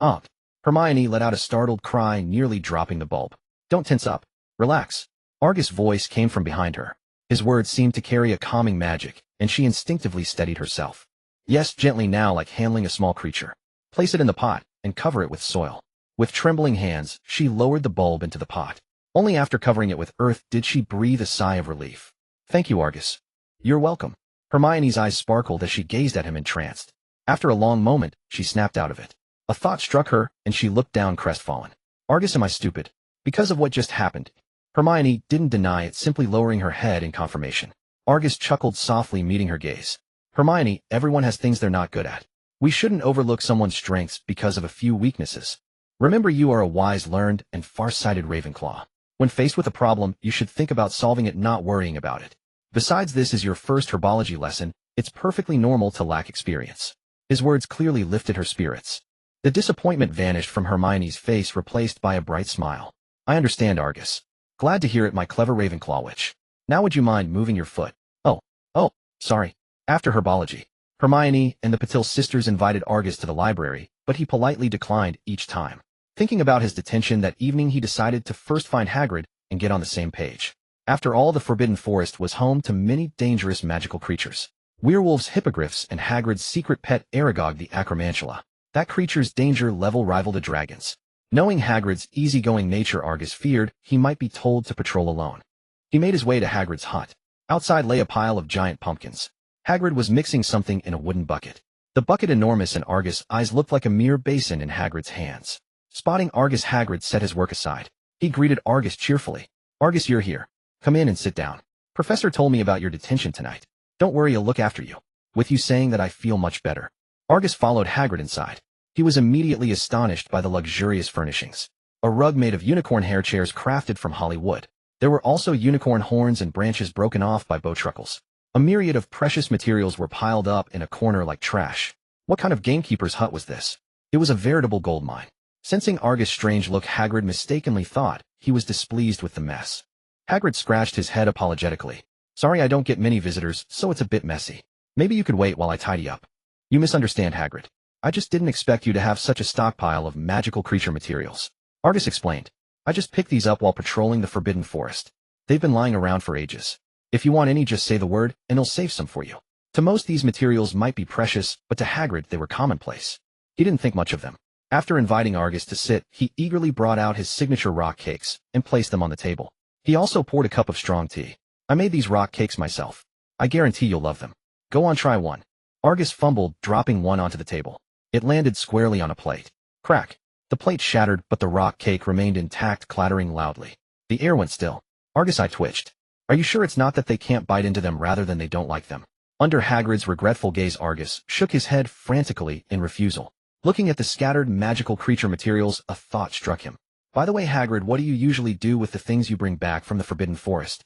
Up! Hermione let out a startled cry, nearly dropping the bulb. Don't tense up. Relax. Argus' voice came from behind her. His words seemed to carry a calming magic, and she instinctively steadied herself. Yes, gently now, like handling a small creature. Place it in the pot, and cover it with soil. With trembling hands, she lowered the bulb into the pot. Only after covering it with earth did she breathe a sigh of relief. Thank you, Argus. You're welcome. Hermione's eyes sparkled as she gazed at him entranced. After a long moment, she snapped out of it. A thought struck her, and she looked down crestfallen. Argus, am I stupid? Because of what just happened? Hermione didn't deny it, simply lowering her head in confirmation. Argus chuckled softly, meeting her gaze. Hermione, everyone has things they're not good at. We shouldn't overlook someone's strengths because of a few weaknesses. Remember, you are a wise, learned, and far-sighted Ravenclaw. When faced with a problem, you should think about solving it, not worrying about it. Besides, this is your first herbology lesson. It's perfectly normal to lack experience. His words clearly lifted her spirits. The disappointment vanished from Hermione's face, replaced by a bright smile. I understand, Argus. Glad to hear it, my clever Ravenclaw witch. Now would you mind moving your foot? Oh, sorry. After herbology, Hermione and the Patil sisters invited Argus to the library, but he politely declined each time. Thinking about his detention that evening, he decided to first find Hagrid and get on the same page. After all, the Forbidden Forest was home to many dangerous magical creatures. Werewolves, hippogriffs, and Hagrid's secret pet Aragog the Acromantula. That creature's danger level rivaled the dragon's. Knowing Hagrid's easygoing nature, Argus feared he might be told to patrol alone. He made his way to Hagrid's hut. Outside lay a pile of giant pumpkins. Hagrid was mixing something in a wooden bucket. The bucket, enormous in Argus' eyes, looked like a mere basin in Hagrid's hands. Spotting Argus, Hagrid set his work aside. He greeted Argus cheerfully. Argus, you're here. Come in and sit down. Professor told me about your detention tonight. Don't worry, he'll look after you. With you saying that, I feel much better. Argus followed Hagrid inside. He was immediately astonished by the luxurious furnishings. A rug made of unicorn hair chairs crafted from holly wood. There were also unicorn horns and branches broken off by bowtruckles. A myriad of precious materials were piled up in a corner like trash. What kind of gamekeeper's hut was this? It was a veritable gold mine. Sensing Argus' strange look, Hagrid mistakenly thought he was displeased with the mess. Hagrid scratched his head apologetically. Sorry, I don't get many visitors, so it's a bit messy. Maybe you could wait while I tidy up. You misunderstand, Hagrid. I just didn't expect you to have such a stockpile of magical creature materials. Argus explained. I just picked these up while patrolling the Forbidden Forest. They've been lying around for ages. If you want any, just say the word, and I'll save some for you. To most, these materials might be precious, but to Hagrid they were commonplace. He didn't think much of them. After inviting Argus to sit, he eagerly brought out his signature rock cakes and placed them on the table. He also poured a cup of strong tea. I made these rock cakes myself. I guarantee you'll love them. Go on, try one. Argus fumbled, dropping one onto the table. It landed squarely on a plate. Crack. The plate shattered, but the rock cake remained intact, clattering loudly. The air went still. Argus' eye twitched. Are you sure it's not that they can't bite into them rather than they don't like them? Under Hagrid's regretful gaze, Argus shook his head frantically in refusal. Looking at the scattered magical creature materials, a thought struck him. By the way, Hagrid, what do you usually do with the things you bring back from the Forbidden Forest?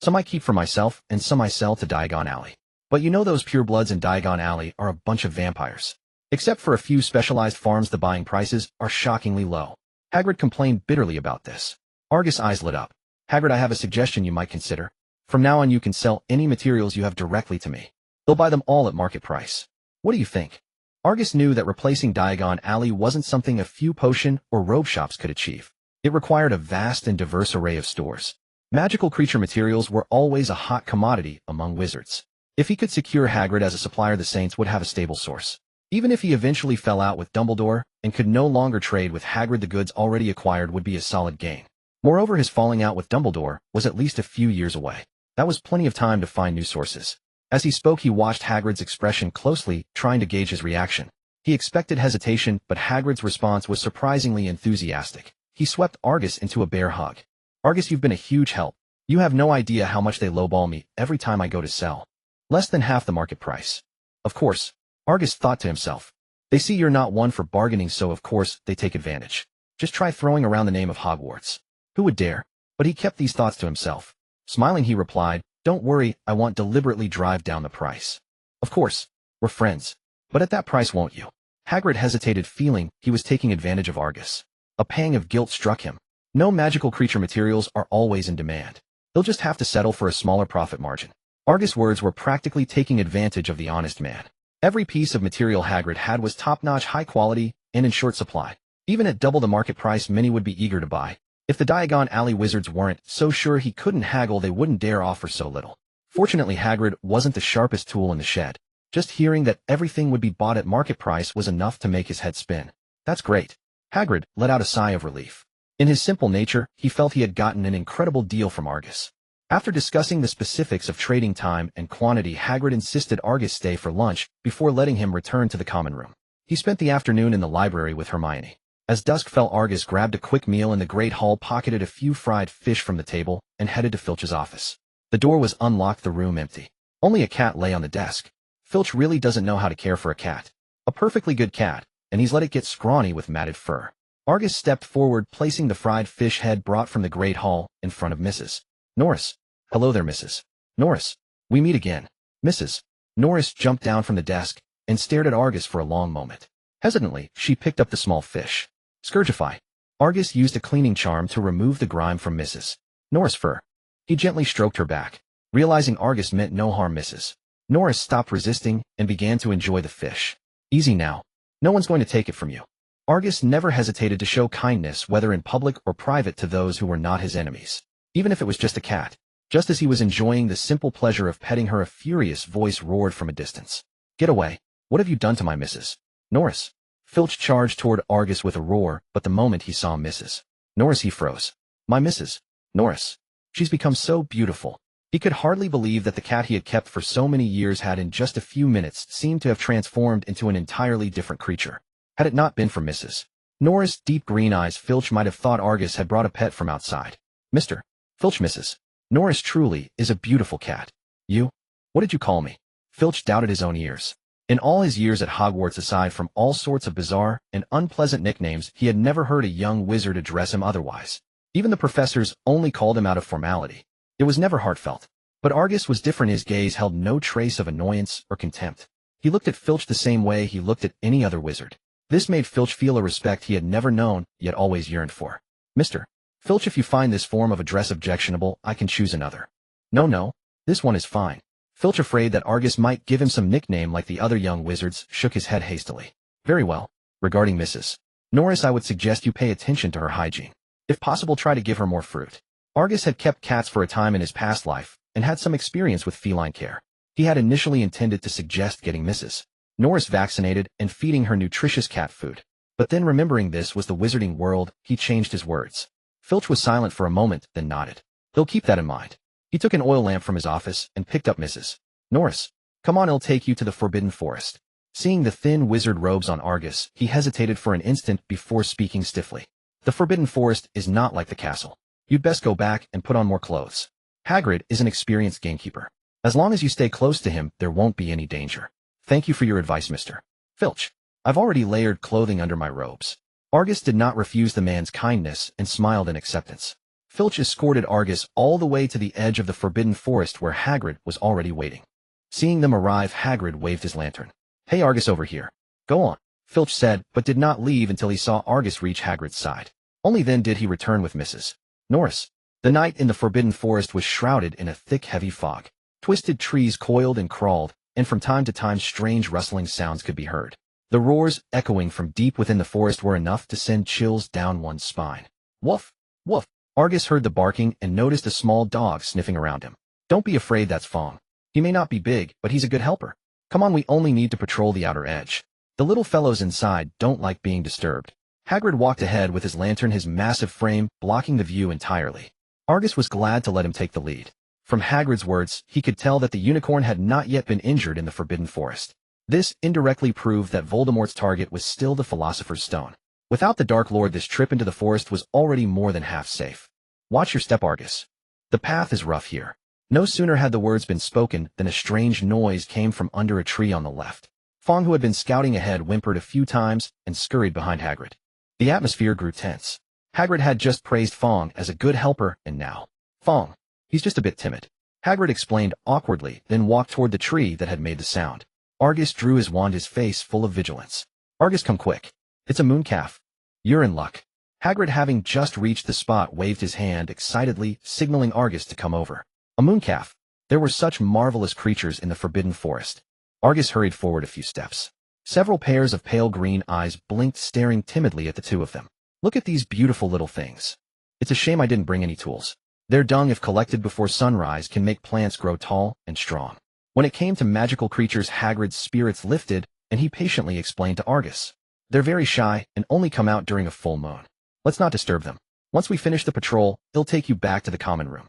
Some I keep for myself, and some I sell to Diagon Alley. But you know those purebloods in Diagon Alley are a bunch of vampires. Except for a few specialized farms, the buying prices are shockingly low. Hagrid complained bitterly about this. Argus' eyes lit up. Hagrid, I have a suggestion you might consider. From now on you can sell any materials you have directly to me. They'll buy them all at market price. What do you think? Argus knew that replacing Diagon Alley wasn't something a few potion or robe shops could achieve. It required a vast and diverse array of stores. Magical creature materials were always a hot commodity among wizards. If he could secure Hagrid as a supplier, the Saints would have a stable source. Even if he eventually fell out with Dumbledore and could no longer trade with Hagrid, the goods already acquired would be a solid gain. Moreover, his falling out with Dumbledore was at least a few years away. That was plenty of time to find new sources. As he spoke, he watched Hagrid's expression closely, trying to gauge his reaction. He expected hesitation, but Hagrid's response was surprisingly enthusiastic. He swept Argus into a bear hug. Argus, you've been a huge help. You have no idea how much they lowball me every time I go to sell. Less than half the market price. Of course, Argus thought to himself. They see you're not one for bargaining, so of course they take advantage. Just try throwing around the name of Hogwarts. Who would dare? But he kept these thoughts to himself. Smiling, he replied, Don't worry, I won't deliberately drive down the price. Of course, we're friends. But at that price, won't you? Hagrid hesitated, feeling he was taking advantage of Argus. A pang of guilt struck him. No magical creature materials are always in demand. They'll just have to settle for a smaller profit margin. Argus' words were practically taking advantage of the honest man. Every piece of material Hagrid had was top-notch, high quality, and in short supply. Even at double the market price, many would be eager to buy. If the Diagon Alley wizards weren't so sure he couldn't haggle, they wouldn't dare offer so little. Fortunately, Hagrid wasn't the sharpest tool in the shed. Just hearing that everything would be bought at market price was enough to make his head spin. That's great. Hagrid let out a sigh of relief. In his simple nature, he felt he had gotten an incredible deal from Argus. After discussing the specifics of trading time and quantity, Hagrid insisted Argus stay for lunch before letting him return to the common room. He spent the afternoon in the library with Hermione. As dusk fell, Argus grabbed a quick meal in the Great Hall, pocketed a few fried fish from the table, and headed to Filch's office. The door was unlocked, the room empty. Only a cat lay on the desk. Filch really doesn't know how to care for a cat. A perfectly good cat, and he's let it get scrawny with matted fur. Argus stepped forward, placing the fried fish head brought from the Great Hall in front of Mrs. Norris. Hello there, Mrs. Norris. We meet again. Mrs. Norris jumped down from the desk and stared at Argus for a long moment. Hesitantly, she picked up the small fish. Scourgify. Argus used a cleaning charm to remove the grime from Mrs. Norris' fur. He gently stroked her back. Realizing Argus meant no harm, Mrs. Norris stopped resisting and began to enjoy the fish. Easy now. No one's going to take it from you. Argus never hesitated to show kindness, whether in public or private, to those who were not his enemies. Even if it was just a cat. Just as he was enjoying the simple pleasure of petting her, a furious voice roared from a distance. Get away. What have you done to my Mrs. Norris? Filch charged toward Argus with a roar, but the moment he saw Mrs. Norris, he froze. My Mrs. Norris. She's become so beautiful. He could hardly believe that the cat he had kept for so many years had in just a few minutes seemed to have transformed into an entirely different creature. Had it not been for Mrs. Norris' deep green eyes, Filch might have thought Argus had brought a pet from outside. Mr. Filch, Mrs. Norris truly is a beautiful cat. You? What did you call me? Filch doubted his own ears. In all his years at Hogwarts, aside from all sorts of bizarre and unpleasant nicknames, he had never heard a young wizard address him otherwise. Even the professors only called him out of formality. It was never heartfelt. But Argus was different. His gaze held no trace of annoyance or contempt. He looked at Filch the same way he looked at any other wizard. This made Filch feel a respect he had never known, yet always yearned for. Mr. Filch, if you find this form of address objectionable, I can choose another. No, this one is fine. Filch, afraid that Argus might give him some nickname like the other young wizards, shook his head hastily. Very well. Regarding Mrs. Norris, I would suggest you pay attention to her hygiene. If possible, try to give her more fruit. Argus had kept cats for a time in his past life, and had some experience with feline care. He had initially intended to suggest getting Mrs. Norris vaccinated and feeding her nutritious cat food. But then, remembering this was the wizarding world, he changed his words. Filch was silent for a moment, then nodded. He'll keep that in mind. He took an oil lamp from his office and picked up Mrs. Norris. Come on, I'll take you to the Forbidden Forest. Seeing the thin wizard robes on Argus, he hesitated for an instant before speaking stiffly. The Forbidden Forest is not like the castle. You'd best go back and put on more clothes. Hagrid is an experienced gamekeeper. As long as you stay close to him, there won't be any danger. Thank you for your advice, Mr. Filch. I've already layered clothing under my robes. Argus did not refuse the man's kindness and smiled in acceptance. Filch escorted Argus all the way to the edge of the Forbidden Forest where Hagrid was already waiting. Seeing them arrive, Hagrid waved his lantern. Hey, Argus, over here. Go on, Filch said, but did not leave until he saw Argus reach Hagrid's side. Only then did he return with Mrs. Norris. The night in the Forbidden Forest was shrouded in a thick, heavy fog. Twisted trees coiled and crawled, and from time to time strange rustling sounds could be heard. The roars echoing from deep within the forest were enough to send chills down one's spine. Woof! Woof! Argus heard the barking and noticed a small dog sniffing around him. Don't be afraid, that's Fong. He may not be big, but he's a good helper. Come on, we only need to patrol the outer edge. The little fellows inside don't like being disturbed. Hagrid walked ahead with his lantern, his massive frame blocking the view entirely. Argus was glad to let him take the lead. From Hagrid's words, he could tell that the unicorn had not yet been injured in the Forbidden Forest. This indirectly proved that Voldemort's target was still the Philosopher's Stone. Without the Dark Lord, this trip into the forest was already more than half safe. Watch your step, Argus. The path is rough here. No sooner had the words been spoken than a strange noise came from under a tree on the left. Fong, who had been scouting ahead, whimpered a few times and scurried behind Hagrid. The atmosphere grew tense. Hagrid had just praised Fong as a good helper, and now, Fong, he's just a bit timid. Hagrid explained awkwardly, then walked toward the tree that had made the sound. Argus drew his wand, his face full of vigilance. Argus, come quick. It's a mooncalf. You're in luck. Hagrid, having just reached the spot, waved his hand excitedly, signaling Argus to come over. A mooncalf. There were such marvelous creatures in the Forbidden Forest. Argus hurried forward a few steps. Several pairs of pale green eyes blinked, staring timidly at the two of them. Look at these beautiful little things. It's a shame I didn't bring any tools. Their dung, if collected before sunrise, can make plants grow tall and strong. When it came to magical creatures, Hagrid's spirits lifted, and he patiently explained to Argus. They're very shy and only come out during a full moon. Let's not disturb them. Once we finish the patrol, he'll take you back to the common room.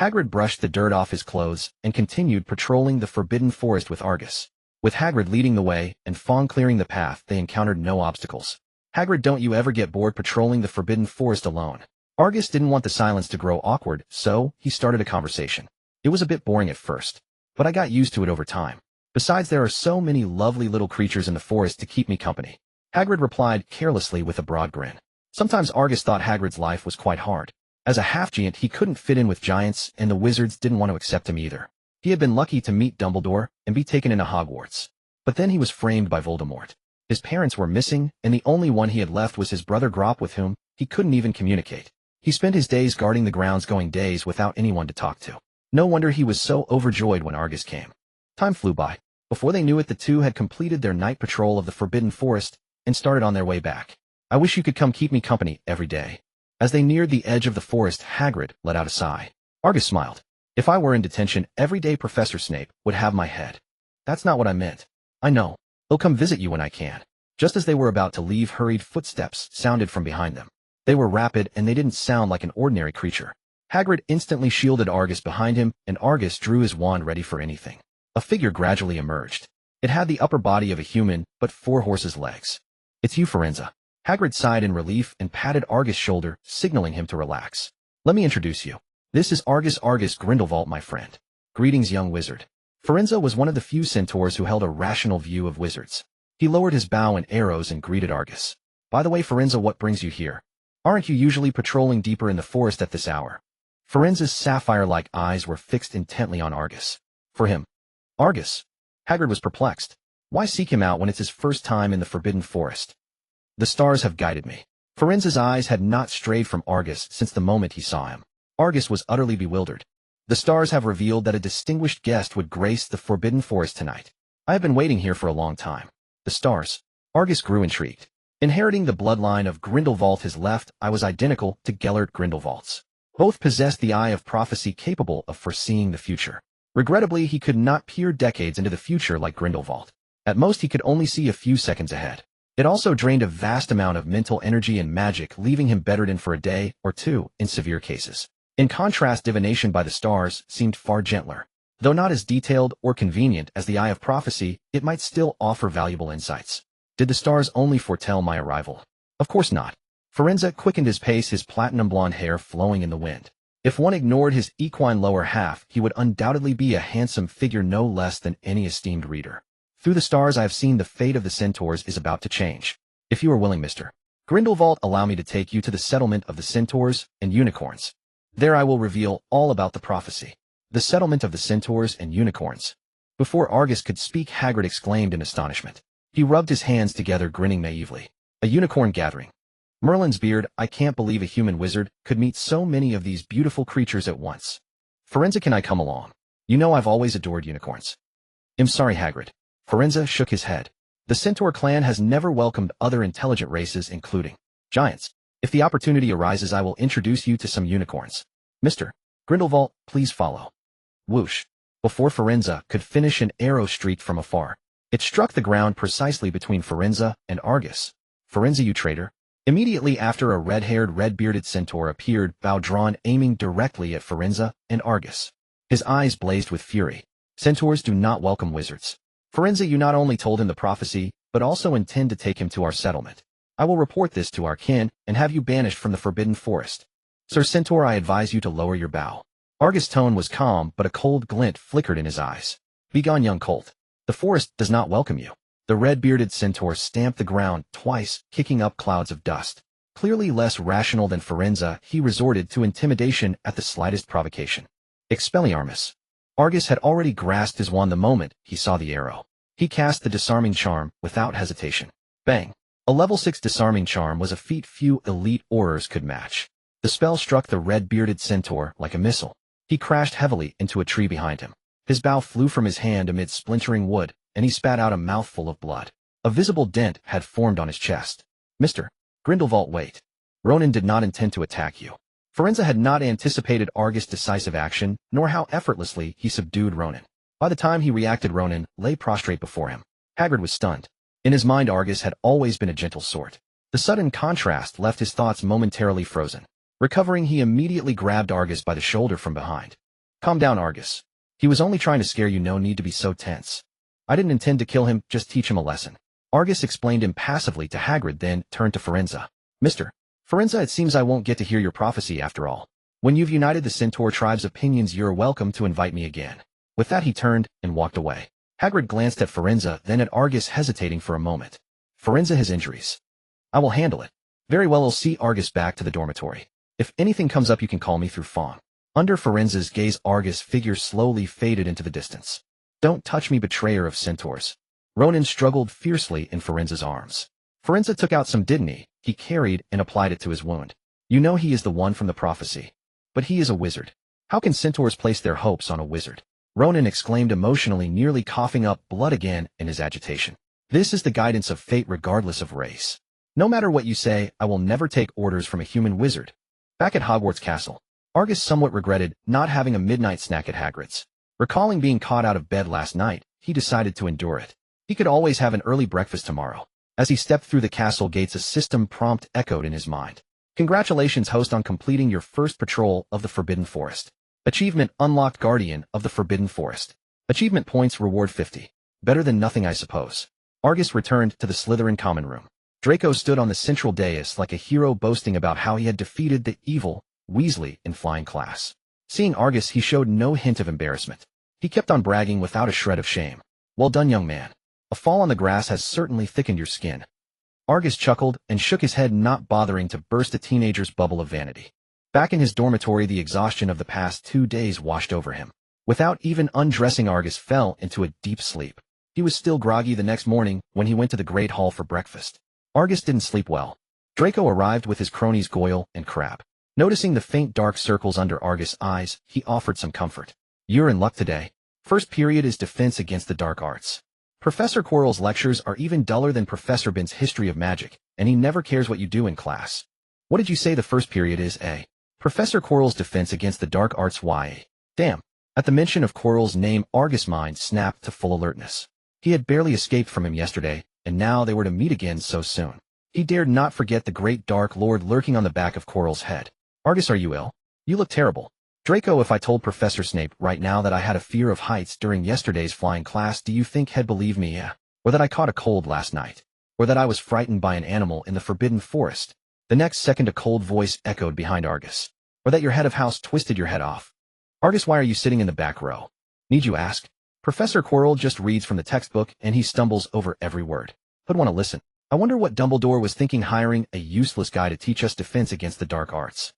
Hagrid brushed the dirt off his clothes and continued patrolling the Forbidden Forest with Argus. With Hagrid leading the way and Fong clearing the path, they encountered no obstacles. Hagrid, don't you ever get bored patrolling the Forbidden Forest alone? Argus didn't want the silence to grow awkward, so he started a conversation. It was a bit boring at first, but I got used to it over time. Besides, there are so many lovely little creatures in the forest to keep me company. Hagrid replied carelessly with a broad grin. Sometimes Argus thought Hagrid's life was quite hard. As a half-giant, he couldn't fit in with giants, and the wizards didn't want to accept him either. He had been lucky to meet Dumbledore and be taken into Hogwarts. But then he was framed by Voldemort. His parents were missing, and the only one he had left was his brother Grop, with whom he couldn't even communicate. He spent his days guarding the grounds, going days without anyone to talk to. No wonder he was so overjoyed when Argus came. Time flew by. Before they knew it, the two had completed their night patrol of the Forbidden Forest and started on their way back. I wish you could come keep me company every day. As they neared the edge of the forest, Hagrid let out a sigh. Argus smiled. If I were in detention every day, Professor Snape would have my head. That's not what I meant. I know. I'll come visit you when I can. Just as they were about to leave, hurried footsteps sounded from behind them. They were rapid, and they didn't sound like an ordinary creature. Hagrid instantly shielded Argus behind him, and Argus drew his wand ready for anything. A figure gradually emerged. It had the upper body of a human, but 4 horses' legs. It's you, Firenze. Hagrid sighed in relief and patted Argus' shoulder, signaling him to relax. Let me introduce you. This is Argus Grindelwald, my friend. Greetings, young wizard. Firenze was one of the few centaurs who held a rational view of wizards. He lowered his bow and arrows and greeted Argus. By the way, Firenze, what brings you here? Aren't you usually patrolling deeper in the forest at this hour? Firenze's sapphire-like eyes were fixed intently on Argus. For him. Argus. Hagrid was perplexed. Why seek him out when it's his first time in the Forbidden Forest? The stars have guided me. Firenze's eyes had not strayed from Argus since the moment he saw him. Argus was utterly bewildered. The stars have revealed that a distinguished guest would grace the Forbidden Forest tonight. I have been waiting here for a long time. The stars. Argus grew intrigued. Inheriting the bloodline of Grindelwald, his left eye was identical to Gellert Grindelwald's. Both possessed the eye of prophecy, capable of foreseeing the future. Regrettably, he could not peer decades into the future like Grindelwald. At most, he could only see a few seconds ahead. It also drained a vast amount of mental energy and magic, leaving him bedridden for a day or two in severe cases. In contrast, divination by the stars seemed far gentler. Though not as detailed or convenient as the Eye of Prophecy, it might still offer valuable insights. Did the stars only foretell my arrival? Of course not. Firenze quickened his pace, his platinum blonde hair flowing in the wind. If one ignored his equine lower half, he would undoubtedly be a handsome figure no less than any esteemed reader. Through the stars I have seen the fate of the centaurs is about to change. If you are willing, Mr. Grindelwald, allow me to take you to the settlement of the centaurs and unicorns. There I will reveal all about the prophecy. The settlement of the centaurs and unicorns. Before Argus could speak, Hagrid exclaimed in astonishment. He rubbed his hands together, grinning naively. A unicorn gathering. Merlin's beard, I can't believe a human wizard could meet so many of these beautiful creatures at once. Firenze, can I come along? You know I've always adored unicorns. I'm sorry, Hagrid. Firenze shook his head. The Centaur clan has never welcomed other intelligent races, including giants. If the opportunity arises, I will introduce you to some unicorns. Mr. Grindelwald, please follow. Whoosh. Before Firenze could finish, an arrow streaked from afar. It struck the ground precisely between Firenze and Argus. Firenze, you traitor. Immediately after, a red-haired, red-bearded centaur appeared, bow drawn, aiming directly at Firenze and Argus. His eyes blazed with fury. Centaurs do not welcome wizards. Firenze, you not only told him the prophecy, but also intend to take him to our settlement. I will report this to our kin and have you banished from the Forbidden Forest. Sir Centaur, I advise you to lower your bow. Argus' tone was calm, but a cold glint flickered in his eyes. Begone, young colt. The forest does not welcome you. The red-bearded centaur stamped the ground twice, kicking up clouds of dust. Clearly less rational than Firenze, he resorted to intimidation at the slightest provocation. Expelliarmus. Argus had already grasped his wand the moment he saw the arrow. He cast the disarming charm without hesitation. Bang! A level 6 disarming charm was a feat few elite aurors could match. The spell struck the red-bearded centaur like a missile. He crashed heavily into a tree behind him. His bow flew from his hand amid splintering wood, and he spat out a mouthful of blood. A visible dent had formed on his chest. Mr. Grindelwald, wait. Ronan did not intend to attack you. Firenze had not anticipated Argus' decisive action, nor how effortlessly he subdued Ronan. By the time he reacted, Ronan lay prostrate before him. Hagrid was stunned. In his mind, Argus had always been a gentle sort. The sudden contrast left his thoughts momentarily frozen. Recovering, he immediately grabbed Argus by the shoulder from behind. Calm down, Argus. He was only trying to scare you, no need to be so tense. I didn't intend to kill him, just teach him a lesson. Argus explained impassively to Hagrid, then turned to Firenze. Mr. Firenze, it seems I won't get to hear your prophecy after all. When you've united the Centaur tribe's opinions, you're welcome to invite me again. With that, he turned and walked away. Hagrid glanced at Firenze, then at Argus, hesitating for a moment. Firenze has injuries. I will handle it. Very well, I'll see Argus back to the dormitory. If anything comes up, you can call me through phone. Under Firenze's gaze, Argus' figure slowly faded into the distance. Don't touch me, betrayer of centaurs. Ronan struggled fiercely in Firenze's arms. Firenze took out some dittany he carried and applied it to his wound. You know he is the one from the prophecy. But he is a wizard. How can centaurs place their hopes on a wizard? Ronan exclaimed emotionally, nearly coughing up blood again in his agitation. This is the guidance of fate regardless of race. No matter what you say, I will never take orders from a human wizard. Back at Hogwarts Castle, Argus somewhat regretted not having a midnight snack at Hagrid's. Recalling being caught out of bed last night, he decided to endure it. He could always have an early breakfast tomorrow. As he stepped through the castle gates, a system prompt echoed in his mind. Congratulations, host, on completing your first patrol of the Forbidden Forest. Achievement unlocked, Guardian of the Forbidden Forest. Achievement points, reward 50. Better than nothing, I suppose. Argus returned to the Slytherin common room. Draco stood on the central dais like a hero, boasting about how he had defeated the evil Weasley in flying class. Seeing Argus, he showed no hint of embarrassment. He kept on bragging without a shred of shame. Well done, young man. A fall on the grass has certainly thickened your skin. Argus chuckled and shook his head, not bothering to burst a teenager's bubble of vanity. Back in his dormitory, the exhaustion of the past 2 days washed over him. Without even undressing, Argus fell into a deep sleep. He was still groggy the next morning when he went to the Great Hall for breakfast. Argus didn't sleep well. Draco arrived with his cronies Goyle and Crabbe. Noticing the faint dark circles under Argus' eyes, he offered some comfort. You're in luck today. First period is defense against the dark arts. Professor Quirrell's lectures are even duller than Professor Bin's history of magic, and he never cares what you do in class. What did you say the first period is, eh? Professor Quirrell's defense against the dark arts, why? Damn. At the mention of Quirrell's name, Argus' mind snapped to full alertness. He had barely escaped from him yesterday, and now they were to meet again so soon. He dared not forget the great Dark Lord lurking on the back of Quirrell's head. Argus, are you ill? You look terrible. Draco, if I told Professor Snape right now that I had a fear of heights during yesterday's flying class, do you think he'd believe me? Or that I caught a cold last night? Or that I was frightened by an animal in the Forbidden Forest? The next second, a cold voice echoed behind Argus. or that your head of house twisted your head off? Argus, why are you sitting in the back row? Need you ask? Professor Quirrell just reads from the textbook and he stumbles over every word. But want to listen. I wonder what Dumbledore was thinking hiring a useless guy to teach us defense against the dark arts.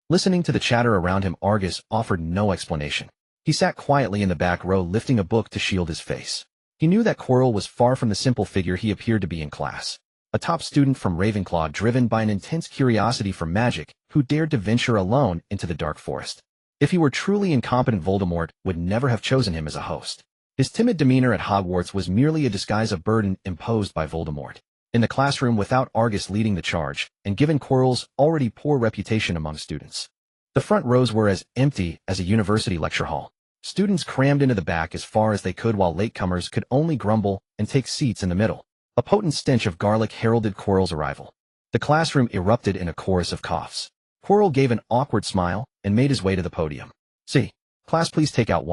Listening to the chatter around him, Argus offered no explanation. He sat quietly in the back row, lifting a book to shield his face. He knew that Quirrell was far from the simple figure he appeared to be in class. A top student from Ravenclaw driven by an intense curiosity for magic, who dared to venture alone into the dark forest. If he were truly incompetent, Voldemort would never have chosen him as a host. His timid demeanor at Hogwarts was merely a disguise of burden imposed by Voldemort. In the classroom, without Argus leading the charge, and given Quirrell's already poor reputation among students, the front rows were as empty as a university lecture hall. Students crammed into the back as far as they could, while latecomers could only grumble and take seats in the middle. A potent stench of garlic heralded Quirrell's arrival. The classroom erupted in a chorus of coughs. Quirrell gave an awkward smile and made his way to the podium. "See, class, please take out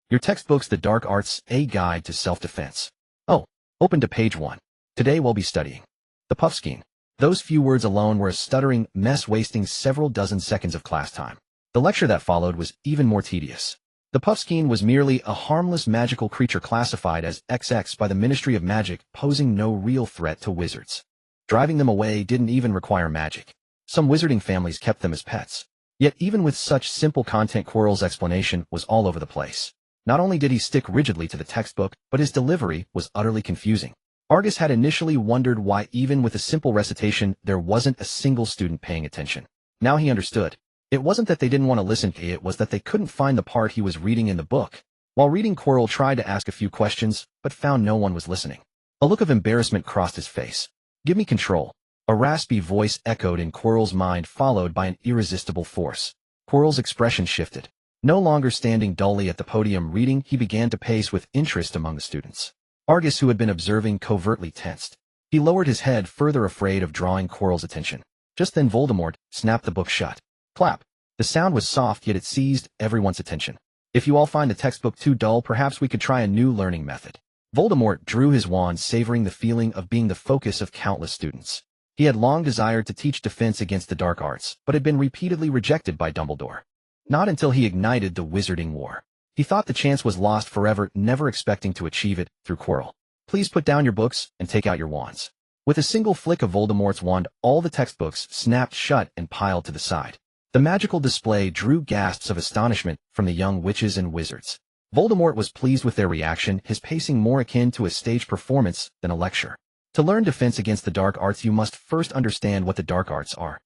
your textbooks, The Dark Arts, A Guide to Self-Defense. Oh, open to page 1. Today we'll be studying the Puffskein." Those few words alone were a stuttering mess, wasting several dozen seconds of class time. The lecture that followed was even more tedious. The Puffskein was merely a harmless magical creature classified as XX by the Ministry of Magic, posing no real threat to wizards. Driving them away didn't even require magic. Some wizarding families kept them as pets. Yet even with such simple content, Quirrell's explanation was all over the place. Not only did he stick rigidly to the textbook, but his delivery was utterly confusing. Argus had initially wondered why even with a simple recitation there wasn't a single student paying attention. Now he understood. It wasn't that they didn't want to listen, it was that they couldn't find the part he was reading in the book. While reading, Quirrell tried to ask a few questions, but found no one was listening. A look of embarrassment crossed his face. "Give me control." A raspy voice echoed in Quirrell's mind, followed by an irresistible force. Quirrell's expression shifted. No longer standing dully at the podium reading, he began to pace with interest among the students. Argus, who had been observing, covertly tensed. He lowered his head, further afraid of drawing Quirrell's attention. Just then Voldemort snapped the book shut. Clap. The sound was soft, yet it seized everyone's attention. "If you all find the textbook too dull, perhaps we could try a new learning method." Voldemort drew his wand, savoring the feeling of being the focus of countless students. He had long desired to teach defense against the dark arts, but had been repeatedly rejected by Dumbledore. Not until he ignited the Wizarding War. He thought the chance was lost forever, never expecting to achieve it through Quirrell. "Please put down your books and take out your wands." With a single flick of Voldemort's wand, all the textbooks snapped shut and piled to the side. The magical display drew gasps of astonishment from the young witches and wizards. Voldemort was pleased with their reaction, his pacing more akin to a stage performance than a lecture. To learn defense against the dark arts, you must first understand what the dark arts are.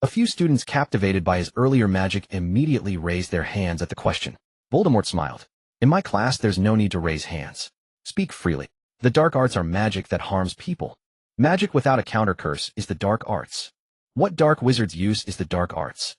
A few students, captivated by his earlier magic, immediately raised their hands at the question. Voldemort smiled. "In my class, there's no need to raise hands. Speak freely. The dark arts are magic that harms people. Magic without a counter curse is the dark arts. What dark wizards use is the dark arts."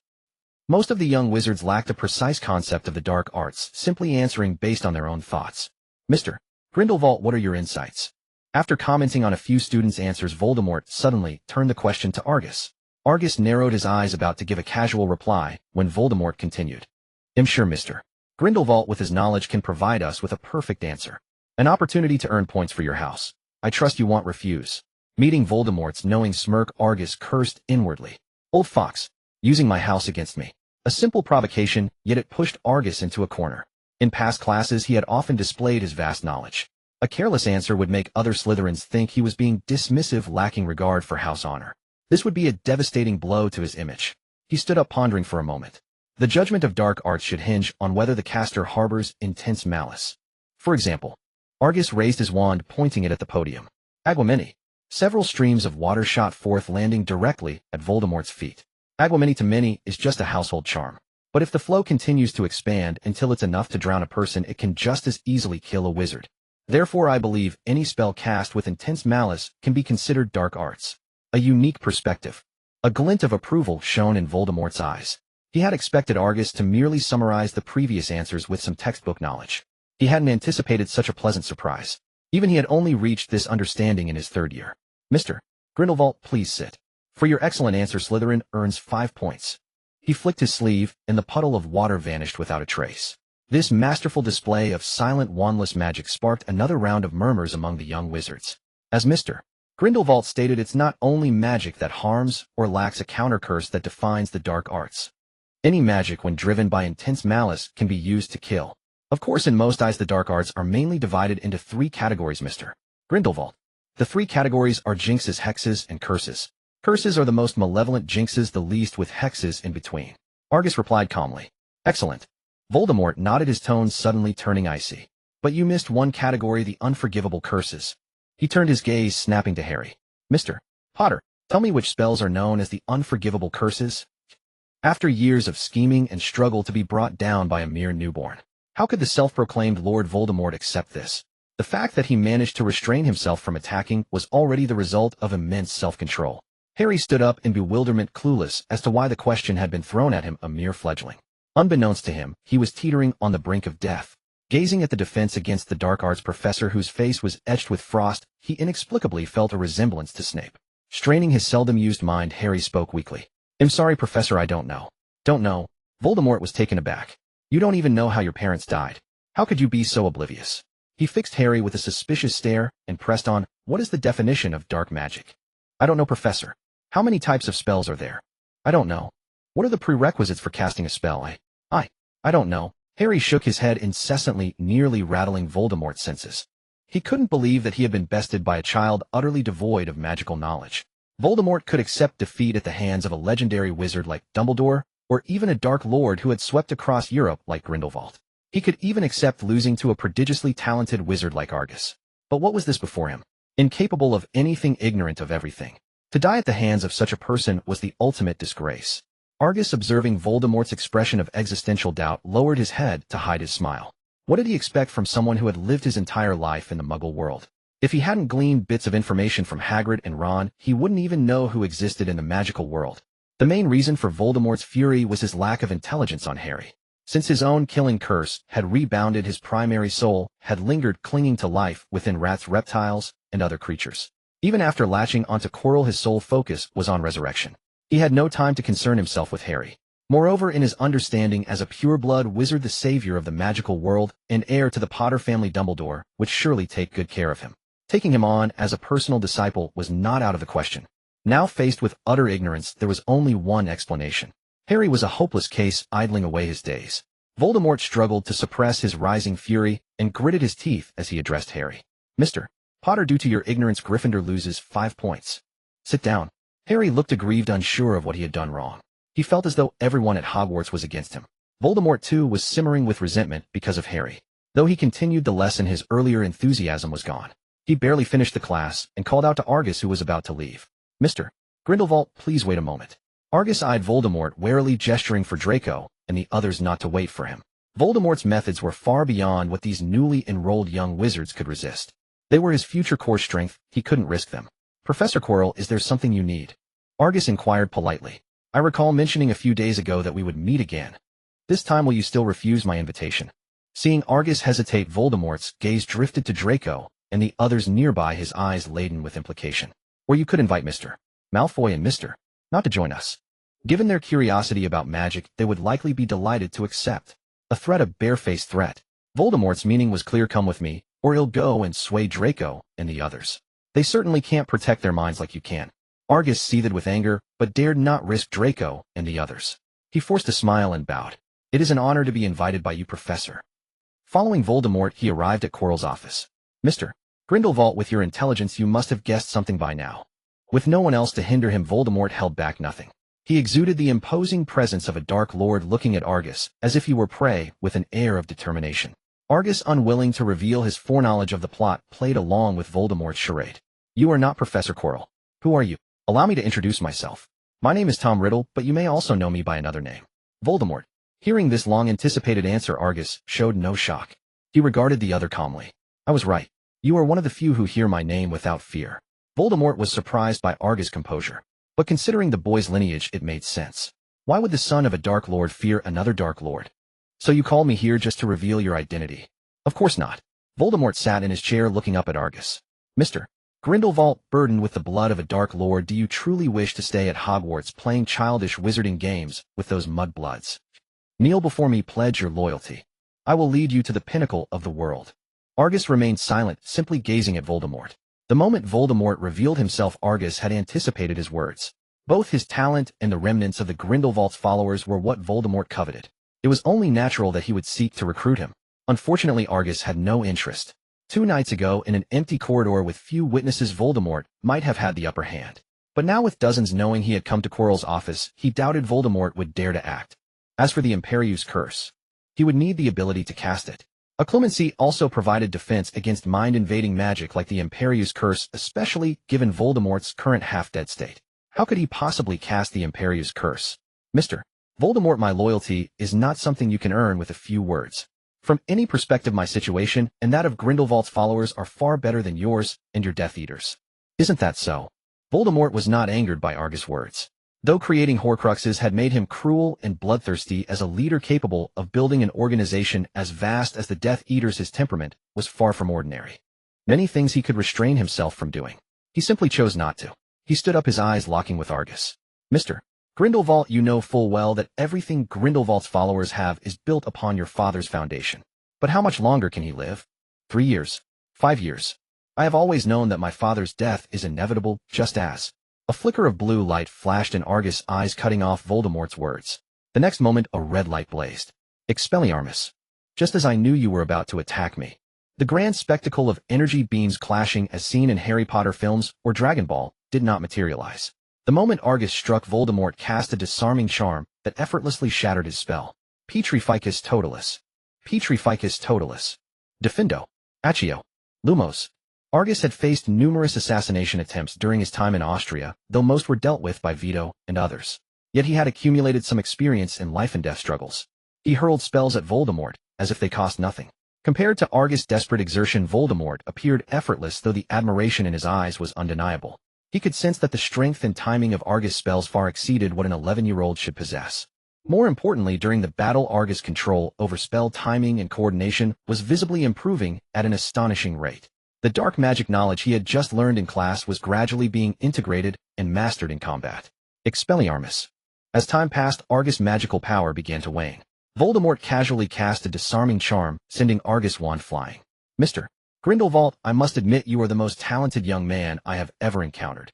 Most of the young wizards lacked a precise concept of the dark arts, simply answering based on their own thoughts. "Mr. Grindelwald, what are your insights?" After commenting on a few students' answers, Voldemort suddenly turned the question to Argus. Argus narrowed his eyes, about to give a casual reply, when Voldemort continued. "I'm sure Mr. Grindelwald, with his knowledge, can provide us with a perfect answer. An opportunity to earn points for your house. I trust you won't refuse." Meeting Voldemort's knowing smirk, Argus cursed inwardly. "Old fox, using my house against me." A simple provocation, yet it pushed Argus into a corner. In past classes, he had often displayed his vast knowledge. A careless answer would make other Slytherins think he was being dismissive, lacking regard for house honor. This would be a devastating blow to his image. He stood up, pondering for a moment. The judgment of dark arts should hinge on whether the caster harbors intense malice. For example, Argus raised his wand, pointing it at the podium. Agumini. Several streams of water shot forth, landing directly at Voldemort's feet. Agumini to many is just a household charm. But if the flow continues to expand until it's enough to drown a person, it can just as easily kill a wizard. Therefore, I believe any spell cast with intense malice can be considered dark arts. A unique perspective. A glint of approval shone in Voldemort's eyes. He had expected Argus to merely summarize the previous answers with some textbook knowledge. He hadn't anticipated such a pleasant surprise. Even he had only reached this understanding in his third year. "Mr. Grindelwald, please sit. For your excellent answer, Slytherin earns 5 points." He flicked his sleeve, and the puddle of water vanished without a trace. This masterful display of silent, wandless magic sparked another round of murmurs among the young wizards. As Mr. Grindelwald stated, it's not only magic that harms or lacks a counter curse that defines the dark arts. Any magic, when driven by intense malice, can be used to kill. Of course, in most eyes, the dark arts are mainly divided into 3 categories, Mr. Grindelwald. The 3 categories are jinxes, hexes, and curses. Curses are the most malevolent, jinxes the least, with hexes in between. Argus replied calmly. Excellent. Voldemort nodded, his tone suddenly turning icy. But you missed one category, the unforgivable curses. He turned his gaze, snapping to Harry. Mr. Potter, tell me which spells are known as the unforgivable curses? After years of scheming and struggle to be brought down by a mere newborn, how could the self-proclaimed Lord Voldemort accept this? The fact that he managed to restrain himself from attacking was already the result of immense self-control. Harry stood up in bewilderment, clueless as to why the question had been thrown at him, a mere fledgling. Unbeknownst to him, he was teetering on the brink of death. Gazing at the defense against the dark arts professor, whose face was etched with frost, he inexplicably felt a resemblance to Snape. Straining his seldom-used mind, Harry spoke weakly. I'm sorry, Professor, I don't know. Don't know? Voldemort was taken aback. You don't even know how your parents died. How could you be so oblivious? He fixed Harry with a suspicious stare and pressed on, what is the definition of dark magic? I don't know, Professor. How many types of spells are there? I don't know. What are the prerequisites for casting a spell? I don't know. Harry shook his head incessantly, nearly rattling Voldemort's senses. He couldn't believe that he had been bested by a child utterly devoid of magical knowledge. Voldemort could accept defeat at the hands of a legendary wizard like Dumbledore, or even a Dark Lord who had swept across Europe like Grindelwald. He could even accept losing to a prodigiously talented wizard like Argus. But what was this before him? Incapable of anything, ignorant of everything. To die at the hands of such a person was the ultimate disgrace. Argus, observing Voldemort's expression of existential doubt, lowered his head to hide his smile. What did he expect from someone who had lived his entire life in the Muggle world? If he hadn't gleaned bits of information from Hagrid and Ron, he wouldn't even know who existed in the magical world. The main reason for Voldemort's fury was his lack of intelligence on Harry. Since his own killing curse had rebounded, his primary soul had lingered, clinging to life within rats, reptiles, and other creatures. Even after latching onto Quirrell, his sole focus was on resurrection. He had no time to concern himself with Harry. Moreover, in his understanding as a pure-blood wizard, the savior of the magical world, and heir to the Potter family, Dumbledore would surely take good care of him. Taking him on as a personal disciple was not out of the question. Now faced with utter ignorance, there was only one explanation. Harry was a hopeless case, idling away his days. Voldemort struggled to suppress his rising fury and gritted his teeth as he addressed Harry. Mr. Potter, due to your ignorance, Gryffindor loses 5 points. Sit down. Harry looked aggrieved, unsure of what he had done wrong. He felt as though everyone at Hogwarts was against him. Voldemort, too, was simmering with resentment because of Harry. Though he continued the lesson, his earlier enthusiasm was gone. He barely finished the class and called out to Argus, who was about to leave. Mr. Grindelwald, please wait a moment. Argus eyed Voldemort warily, gesturing for Draco and the others not to wait for him. Voldemort's methods were far beyond what these newly enrolled young wizards could resist. They were his future core strength. He couldn't risk them. Professor Quirrell, is there something you need? Argus inquired politely. I recall mentioning a few days ago that we would meet again. This time, will you still refuse my invitation? Seeing Argus hesitate, Voldemort's gaze drifted to Draco and the others nearby, his eyes laden with implication. Or you could invite Mr. Malfoy and Mr. Not to join us. Given their curiosity about magic, they would likely be delighted to accept. A threat, a barefaced threat. Voldemort's meaning was clear: come with me, or he'll go and sway Draco and the others. They certainly can't protect their minds like you can. Argus seethed with anger, but dared not risk Draco and the others. He forced a smile and bowed. It is an honor to be invited by you, Professor. Following Voldemort, he arrived at Quirrell's office. Mr. Grindelwald, with your intelligence, you must have guessed something by now. With no one else to hinder him, Voldemort held back nothing. He exuded the imposing presence of a Dark Lord, looking at Argus as if he were prey, with an air of determination. Argus, unwilling to reveal his foreknowledge of the plot, played along with Voldemort's charade. You are not Professor Quirrell. Who are you? Allow me to introduce myself. My name is Tom Riddle, but you may also know me by another name. Voldemort. Hearing this long-anticipated answer, Argus showed no shock. He regarded the other calmly. I was right. You are one of the few who hear my name without fear. Voldemort was surprised by Argus' composure. But considering the boy's lineage, it made sense. Why would the son of a Dark Lord fear another Dark Lord? So you called me here just to reveal your identity? Of course not. Voldemort sat in his chair, looking up at Argus. Mr. Grindelwald, burdened with the blood of a Dark Lord, do you truly wish to stay at Hogwarts playing childish wizarding games with those mudbloods? Kneel before me, pledge your loyalty. I will lead you to the pinnacle of the world. Argus remained silent, simply gazing at Voldemort. The moment Voldemort revealed himself, Argus had anticipated his words. Both his talent and the remnants of the Grindelwald's followers were what Voldemort coveted. It was only natural that he would seek to recruit him. Unfortunately, Argus had no interest. 2 nights ago, in an empty corridor with few witnesses, Voldemort might have had the upper hand. But now with dozens knowing he had come to Quirrell's office, he doubted Voldemort would dare to act. As for the Imperius Curse, he would need the ability to cast it. Acólites also provided defense against mind-invading magic like the Imperius Curse, especially given Voldemort's current half-dead state. How could he possibly cast the Imperius Curse? Mr. Voldemort, my loyalty is not something you can earn with a few words. From any perspective, my situation and that of Grindelwald's followers are far better than yours and your Death Eaters. Isn't that so? Voldemort was not angered by Argus' words. Though creating Horcruxes had made him cruel and bloodthirsty, as a leader capable of building an organization as vast as the Death Eaters, his temperament was far from ordinary. Many things he could restrain himself from doing. He simply chose not to. He stood up, his eyes locking with Argus. Mr. Grindelwald, you know full well that everything Grindelwald's followers have is built upon your father's foundation. But how much longer can he live? 3 years? 5 years? I have always known that my father's death is inevitable, just as... A flicker of blue light flashed in Argus' eyes, cutting off Voldemort's words. The next moment, a red light blazed. Expelliarmus. Just as I knew you were about to attack me. The grand spectacle of energy beams clashing as seen in Harry Potter films or Dragon Ball did not materialize. The moment Argus struck, Voldemort cast a disarming charm that effortlessly shattered his spell. Petrificus Totalis. Petrificus Totalis. Defendo. Accio. Lumos. Argus had faced numerous assassination attempts during his time in Austria, though most were dealt with by Vito and others. Yet he had accumulated some experience in life and death struggles. He hurled spells at Voldemort, as if they cost nothing. Compared to Argus' desperate exertion, Voldemort appeared effortless, though the admiration in his eyes was undeniable. He could sense that the strength and timing of Argus' spells far exceeded what an 11-year-old should possess. More importantly, during the battle, Argus' control over spell timing and coordination was visibly improving at an astonishing rate. The dark magic knowledge he had just learned in class was gradually being integrated and mastered in combat. Expelliarmus. As time passed, Argus' magical power began to wane. Voldemort casually cast a disarming charm, sending Argus' wand flying. Mr. Grindelwald, I must admit you are the most talented young man I have ever encountered.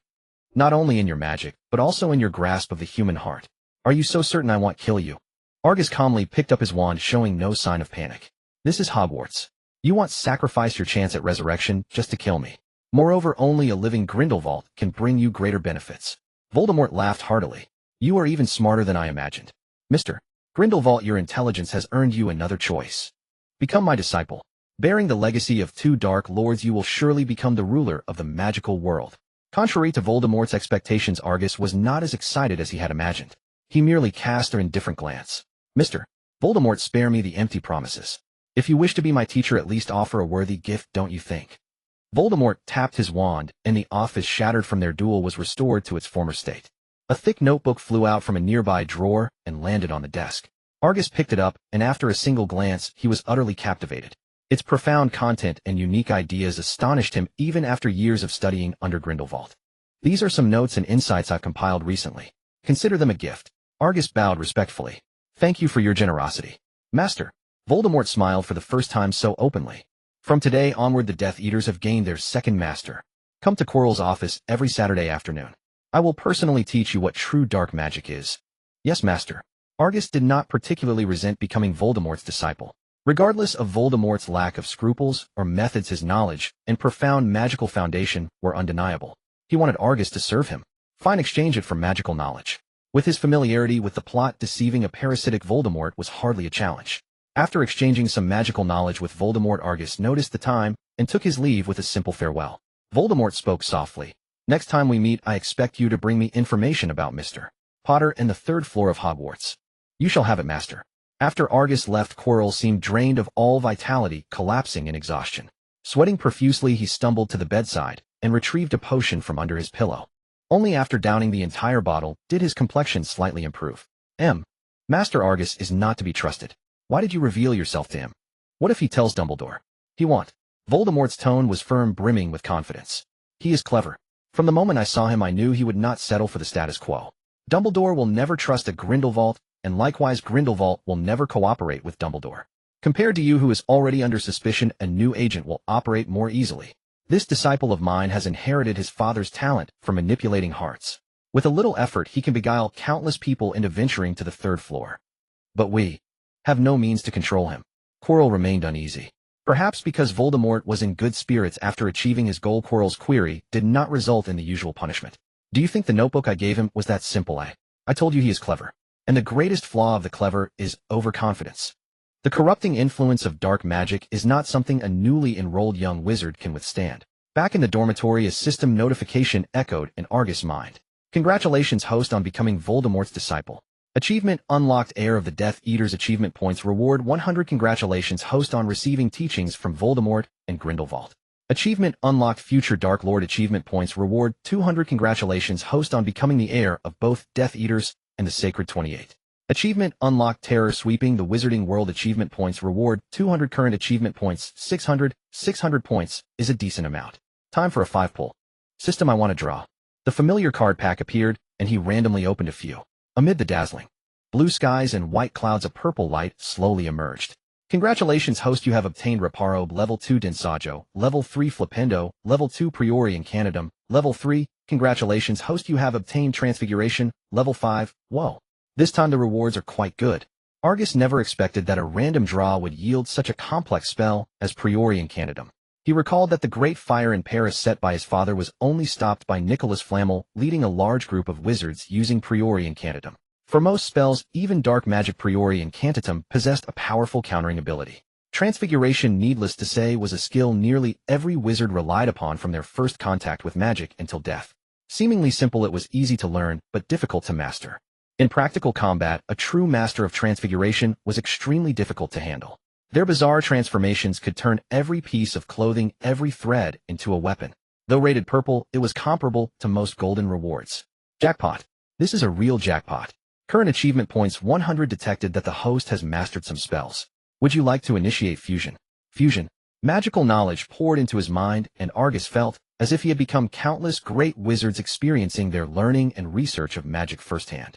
Not only in your magic, but also in your grasp of the human heart. Are you so certain I won't kill you? Argus calmly picked up his wand, showing no sign of panic. This is Hogwarts. You won't sacrifice your chance at resurrection just to kill me. Moreover, only a living Grindelwald can bring you greater benefits. Voldemort laughed heartily. You are even smarter than I imagined. Mr. Grindelwald, your intelligence has earned you another choice. Become my disciple. Bearing the legacy of 2 Dark Lords, you will surely become the ruler of the magical world. Contrary to Voldemort's expectations, Argus was not as excited as he had imagined. He merely cast an indifferent glance. Mr. Voldemort, spare me the empty promises. If you wish to be my teacher, at least offer a worthy gift, don't you think? Voldemort tapped his wand, and the office shattered from their duel was restored to its former state. A thick notebook flew out from a nearby drawer and landed on the desk. Argus picked it up, and after a single glance, he was utterly captivated. Its profound content and unique ideas astonished him even after years of studying under Grindelwald. These are some notes and insights I've compiled recently. Consider them a gift. Argus bowed respectfully. Thank you for your generosity. Master. Voldemort smiled for the first time so openly. From today onward, the Death Eaters have gained their second master. Come to Quirrell's office every Saturday afternoon. I will personally teach you what true dark magic is. Yes, Master. Argus did not particularly resent becoming Voldemort's disciple. Regardless of Voldemort's lack of scruples or methods, his knowledge and profound magical foundation were undeniable. He wanted Argus to serve him. Fine, exchange it for magical knowledge. With his familiarity with the plot, deceiving a parasitic Voldemort was hardly a challenge. After exchanging some magical knowledge with Voldemort, Argus noticed the time and took his leave with a simple farewell. Voldemort spoke softly. Next time we meet, I expect you to bring me information about Mr. Potter and the 3rd floor of Hogwarts. You shall have it, Master. After Argus left, Quirrell seemed drained of all vitality, collapsing in exhaustion. Sweating profusely, he stumbled to the bedside and retrieved a potion from under his pillow. Only after downing the entire bottle did his complexion slightly improve. Master Argus is not to be trusted. Why did you reveal yourself to him? What if he tells Dumbledore? He won't. Voldemort's tone was firm, brimming with confidence. He is clever. From the moment I saw him, I knew he would not settle for the status quo. Dumbledore will never trust a Grindelwald, and likewise Grindelwald will never cooperate with Dumbledore. Compared to you, who is already under suspicion, a new agent will operate more easily. This disciple of mine has inherited his father's talent for manipulating hearts. With a little effort, he can beguile countless people into venturing to the third floor. But we have no means to control him. Quirrell remained uneasy. Perhaps because Voldemort was in good spirits after achieving his goal. Quirrell's query did not result in the usual punishment. Do you think the notebook I gave him was that simple, eh? I told you he is clever. And the greatest flaw of the clever is overconfidence. The corrupting influence of dark magic is not something a newly enrolled young wizard can withstand. Back in the dormitory, a system notification echoed in Argus' mind. Congratulations, host, on becoming Voldemort's disciple. Achievement unlocked. Heir of the Death Eaters. Achievement points reward 100. Congratulations, host, on receiving teachings from Voldemort and Grindelwald. Achievement unlocked. Future Dark Lord. Achievement points reward 200. Congratulations, host, on becoming the heir of both Death Eaters and the Sacred 28. Achievement unlocked. Terror Sweeping the Wizarding World. Achievement points reward 200. Current achievement points 600. 600 points is a decent amount. Time for a 5-pull. System I want to draw. The familiar card pack appeared, and he randomly opened a few. Amid the dazzling blue skies and white clouds, a purple light slowly emerged. Congratulations, host, you have obtained Reparo, level 2 Densaggio, level 3 Flipendo, level 2 Priori Incantum, level 3. Congratulations, host, you have obtained Transfiguration, level 5. Whoa. This time the rewards are quite good. Argus never expected that a random draw would yield such a complex spell as Priori Incantum. He recalled that the great fire in Paris set by his father was only stopped by Nicholas Flamel, leading a large group of wizards using Priori Incantum. For most spells, even dark magic Priori Incantum possessed a powerful countering ability. Transfiguration, needless to say, was a skill nearly every wizard relied upon from their first contact with magic until death. Seemingly simple, it was easy to learn, but difficult to master. In practical combat, a true master of Transfiguration was extremely difficult to handle. Their bizarre transformations could turn every piece of clothing, every thread, into a weapon. Though rated purple, it was comparable to most golden rewards. Jackpot. This is a real jackpot. Current achievement points 100. Detected that the host has mastered some spells. Would you like to initiate fusion? Fusion. Magical knowledge poured into his mind, and Argus felt as if he had become countless great wizards experiencing their learning and research of magic firsthand.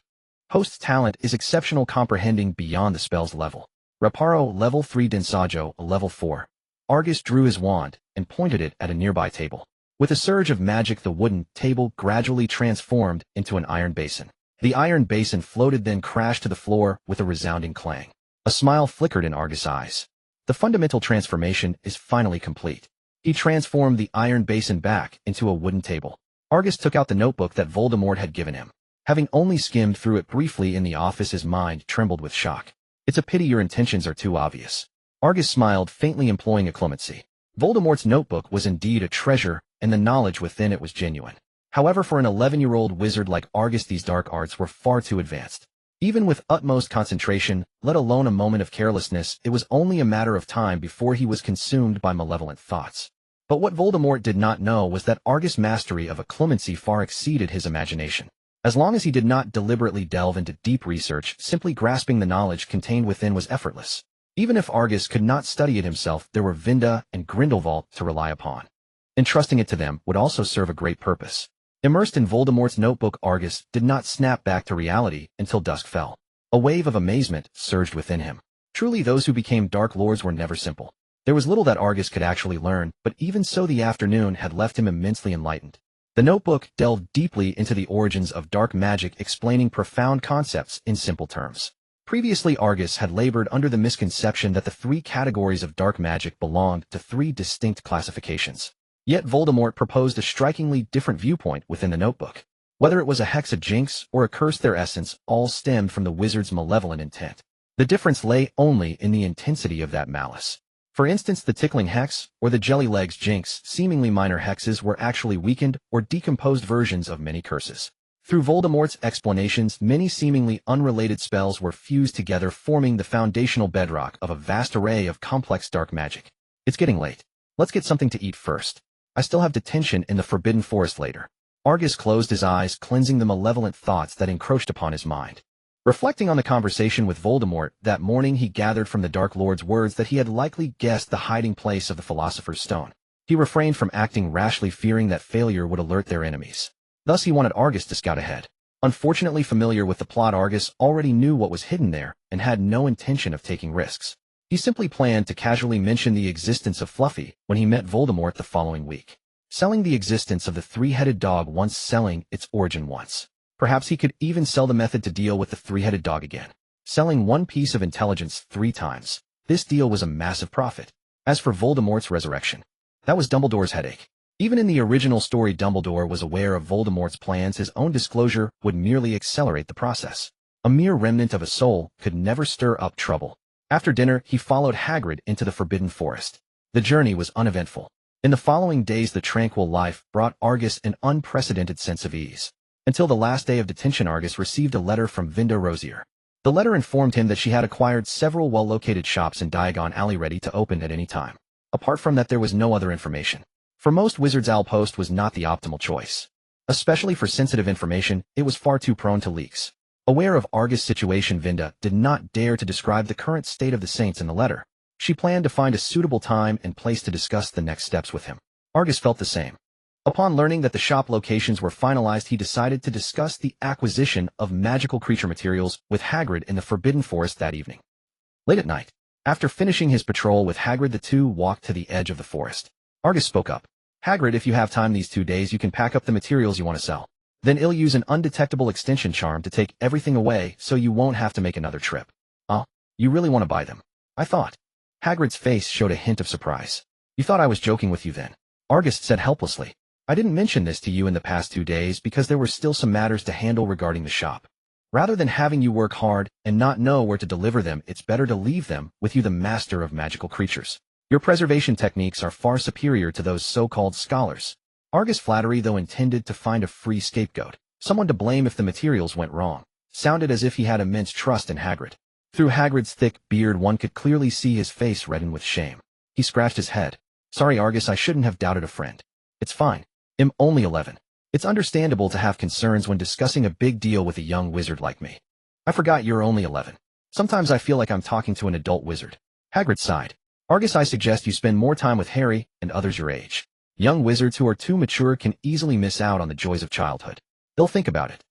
Host's talent is exceptional, comprehending beyond the spell's level. Reparo, level 3 Densaggio, level 4. Argus drew his wand and pointed it at a nearby table. With a surge of magic, the wooden table gradually transformed into an iron basin. The iron basin floated, then crashed to the floor with a resounding clang. A smile flickered in Argus' eyes. The fundamental transformation is finally complete. He transformed the iron basin back into a wooden table. Argus took out the notebook that Voldemort had given him. Having only skimmed through it briefly in the office, his mind trembled with shock. It's a pity your intentions are too obvious. Argus smiled, faintly employing a clemency. Voldemort's notebook was indeed a treasure, and the knowledge within it was genuine. However, for an 11-year-old wizard like Argus, these dark arts were far too advanced. Even with utmost concentration, let alone a moment of carelessness, it was only a matter of time before he was consumed by malevolent thoughts. But what Voldemort did not know was that Argus' mastery of a clemency far exceeded his imagination. As long as he did not deliberately delve into deep research, simply grasping the knowledge contained within was effortless. Even if Argus could not study it himself, there were Vinda and Grindelwald to rely upon. Entrusting it to them would also serve a great purpose. Immersed in Voldemort's notebook, Argus did not snap back to reality until dusk fell. A wave of amazement surged within him. Truly, those who became Dark Lords were never simple. There was little that Argus could actually learn, but even so, the afternoon had left him immensely enlightened. The notebook delved deeply into the origins of dark magic, explaining profound concepts in simple terms. Previously, Argus had labored under the misconception that the 3 categories of dark magic belonged to 3 distinct classifications. Yet Voldemort proposed a strikingly different viewpoint within the notebook. Whether it was a hex, a jinx, or a curse, their essence all stemmed from the wizard's malevolent intent. The difference lay only in the intensity of that malice. For instance, the tickling hex or the jelly legs jinx, seemingly minor hexes, were actually weakened or decomposed versions of many curses. Through Voldemort's explanations, many seemingly unrelated spells were fused together, forming the foundational bedrock of a vast array of complex dark magic. It's getting late. Let's get something to eat first. I still have detention in the Forbidden Forest later. Argus closed his eyes, cleansing the malevolent thoughts that encroached upon his mind. Reflecting on the conversation with Voldemort that morning, he gathered from the Dark Lord's words that he had likely guessed the hiding place of the Philosopher's Stone. He refrained from acting rashly, fearing that failure would alert their enemies. Thus he wanted Argus to scout ahead. Unfortunately, familiar with the plot, Argus already knew what was hidden there and had no intention of taking risks. He simply planned to casually mention the existence of Fluffy when he met Voldemort the following week. Selling the existence of the 3-headed dog once, selling its origin once. Perhaps he could even sell the method to deal with the three-headed dog again. Selling one piece of intelligence 3 times. This deal was a massive profit. As for Voldemort's resurrection, that was Dumbledore's headache. Even in the original story, Dumbledore was aware of Voldemort's plans. His own disclosure would merely accelerate the process. A mere remnant of a soul could never stir up trouble. After dinner, he followed Hagrid into the Forbidden Forest. The journey was uneventful. In the following days, the tranquil life brought Argus an unprecedented sense of ease. Until the last day of detention, Argus received a letter from Vinda Rosier. The letter informed him that she had acquired several well-located shops in Diagon Alley ready to open at any time. Apart from that, there was no other information. For most wizards, Owl Post was not the optimal choice. Especially for sensitive information, it was far too prone to leaks. Aware of Argus' situation, Vinda did not dare to describe the current state of the Saints in the letter. She planned to find a suitable time and place to discuss the next steps with him. Argus felt the same. Upon learning that the shop locations were finalized, he decided to discuss the acquisition of magical creature materials with Hagrid in the Forbidden Forest that evening. Late at night, after finishing his patrol with Hagrid, the two walked to the edge of the forest. Argus spoke up. Hagrid, if you have time these 2 days, you can pack up the materials you want to sell. Then I'll use an undetectable extension charm to take everything away so you won't have to make another trip. Oh, you really want to buy them? I thought. Hagrid's face showed a hint of surprise. You thought I was joking with you then? Argus said helplessly. I didn't mention this to you in the past 2 days because there were still some matters to handle regarding the shop. Rather than having you work hard and not know where to deliver them, it's better to leave them with you, the master of magical creatures. Your preservation techniques are far superior to those so-called scholars. Argus' flattery, though intended to find a free scapegoat, someone to blame if the materials went wrong, sounded as if he had immense trust in Hagrid. Through Hagrid's thick beard, one could clearly see his face redden with shame. He scratched his head. Sorry, Argus, I shouldn't have doubted a friend. It's fine. I'm only 11. It's understandable to have concerns when discussing a big deal with a young wizard like me. I forgot you're only 11. Sometimes I feel like I'm talking to an adult wizard. Hagrid sighed. Argus, I suggest you spend more time with Harry and others your age. Young wizards who are too mature can easily miss out on the joys of childhood. They'll think about it.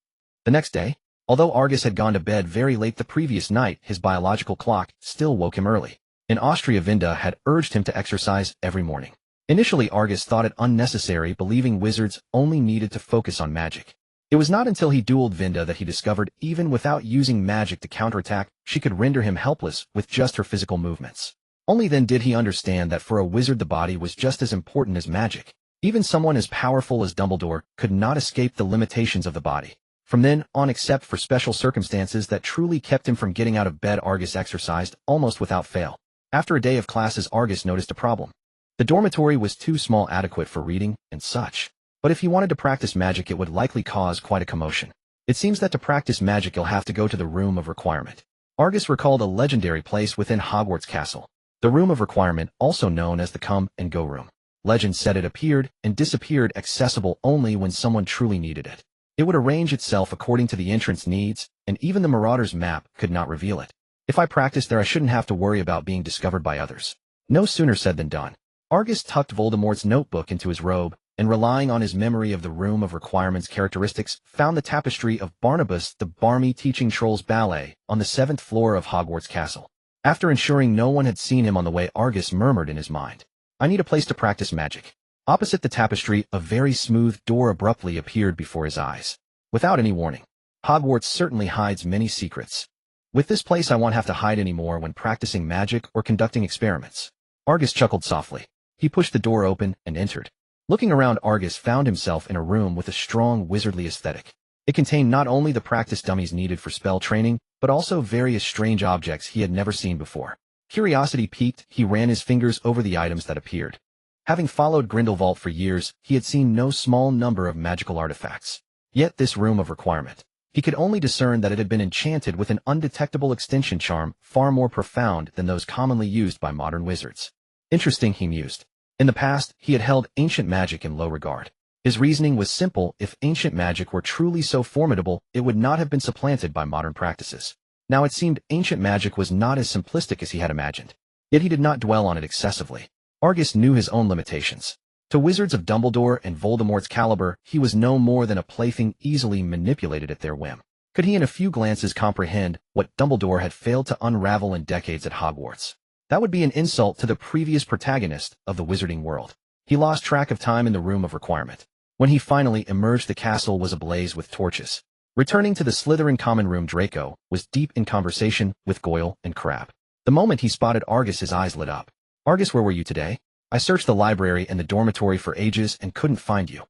The next day, although Argus had gone to bed very late the previous night, his biological clock still woke him early. In Austria, Vinda had urged him to exercise every morning. Initially, Argus thought it unnecessary, believing wizards only needed to focus on magic. It was not until he dueled Vinda that he discovered even without using magic to counterattack, she could render him helpless with just her physical movements. Only then did he understand that for a wizard the body was just as important as magic. Even someone as powerful as Dumbledore could not escape the limitations of the body. From then on, except for special circumstances that truly kept him from getting out of bed, Argus exercised almost without fail. After a day of classes, Argus noticed a problem. The dormitory was too small, adequate for reading and such. But if he wanted to practice magic, it would likely cause quite a commotion. It seems that to practice magic, he'll have to go to the Room of Requirement. Argus recalled a legendary place within Hogwarts Castle. The Room of Requirement, also known as the Come and Go Room. Legend said it appeared and disappeared, accessible only when someone truly needed it. It would arrange itself according to the entrance needs, and even the Marauder's map could not reveal it. If I practiced there, I shouldn't have to worry about being discovered by others. No sooner said than done. Argus tucked Voldemort's notebook into his robe, and relying on his memory of the Room of Requirement's characteristics, found the tapestry of Barnabas the Barmy teaching trolls ballet on the 7th floor of Hogwarts Castle. After ensuring no one had seen him on the way, Argus murmured in his mind, I need a place to practice magic. Opposite the tapestry, a very smooth door abruptly appeared before his eyes. Without any warning. Hogwarts certainly hides many secrets. With this place, I won't have to hide anymore when practicing magic or conducting experiments. Argus chuckled softly. He pushed the door open and entered. Looking around, Argus found himself in a room with a strong wizardly aesthetic. It contained not only the practice dummies needed for spell training, but also various strange objects he had never seen before. Curiosity piqued, he ran his fingers over the items that appeared. Having followed Grindelwald for years, he had seen no small number of magical artifacts. Yet this Room of Requirement, he could only discern that it had been enchanted with an undetectable extension charm far more profound than those commonly used by modern wizards. Interesting, he mused. In the past, he had held ancient magic in low regard. His reasoning was simple: if ancient magic were truly so formidable, it would not have been supplanted by modern practices. Now it seemed ancient magic was not as simplistic as he had imagined. Yet he did not dwell on it excessively. Argus knew his own limitations. To wizards of Dumbledore and Voldemort's caliber, he was no more than a plaything easily manipulated at their whim. Could he in a few glances comprehend what Dumbledore had failed to unravel in decades at Hogwarts? That would be an insult to the previous protagonist of the wizarding world. He lost track of time in the Room of Requirement. When he finally emerged, the castle was ablaze with torches. Returning to the Slytherin common room, Draco was deep in conversation with Goyle and Crabbe. The moment he spotted Argus, his eyes lit up. "Argus, where were you today? I searched the library and the dormitory for ages and couldn't find you."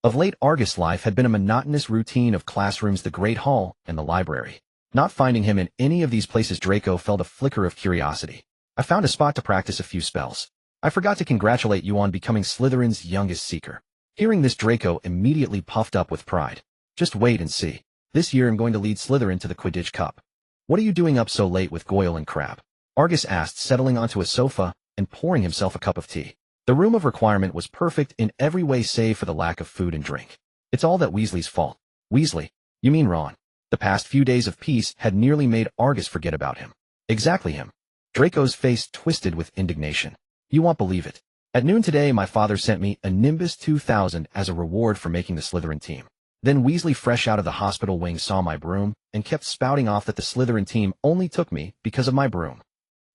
Of late, Argus' life had been a monotonous routine of classrooms, the Great Hall, and the library. Not finding him in any of these places, Draco felt a flicker of curiosity. "I found a spot to practice a few spells. I forgot to congratulate you on becoming Slytherin's youngest seeker." Hearing this, Draco immediately puffed up with pride. "Just wait and see. This year I'm going to lead Slytherin to the Quidditch Cup." "What are you doing up so late with Goyle and Crabbe?" Argus asked, settling onto a sofa and pouring himself a cup of tea. The room of requirement was perfect in every way save for the lack of food and drink. "It's all that Weasley's fault." "Weasley? You mean Ron?" The past few days of peace had nearly made Argus forget about him. "Exactly him." Draco's face twisted with indignation. "You won't believe it. At noon today, my father sent me a Nimbus 2000 as a reward for making the Slytherin team. Then Weasley, fresh out of the hospital wing, saw my broom and kept spouting off that the Slytherin team only took me because of my broom."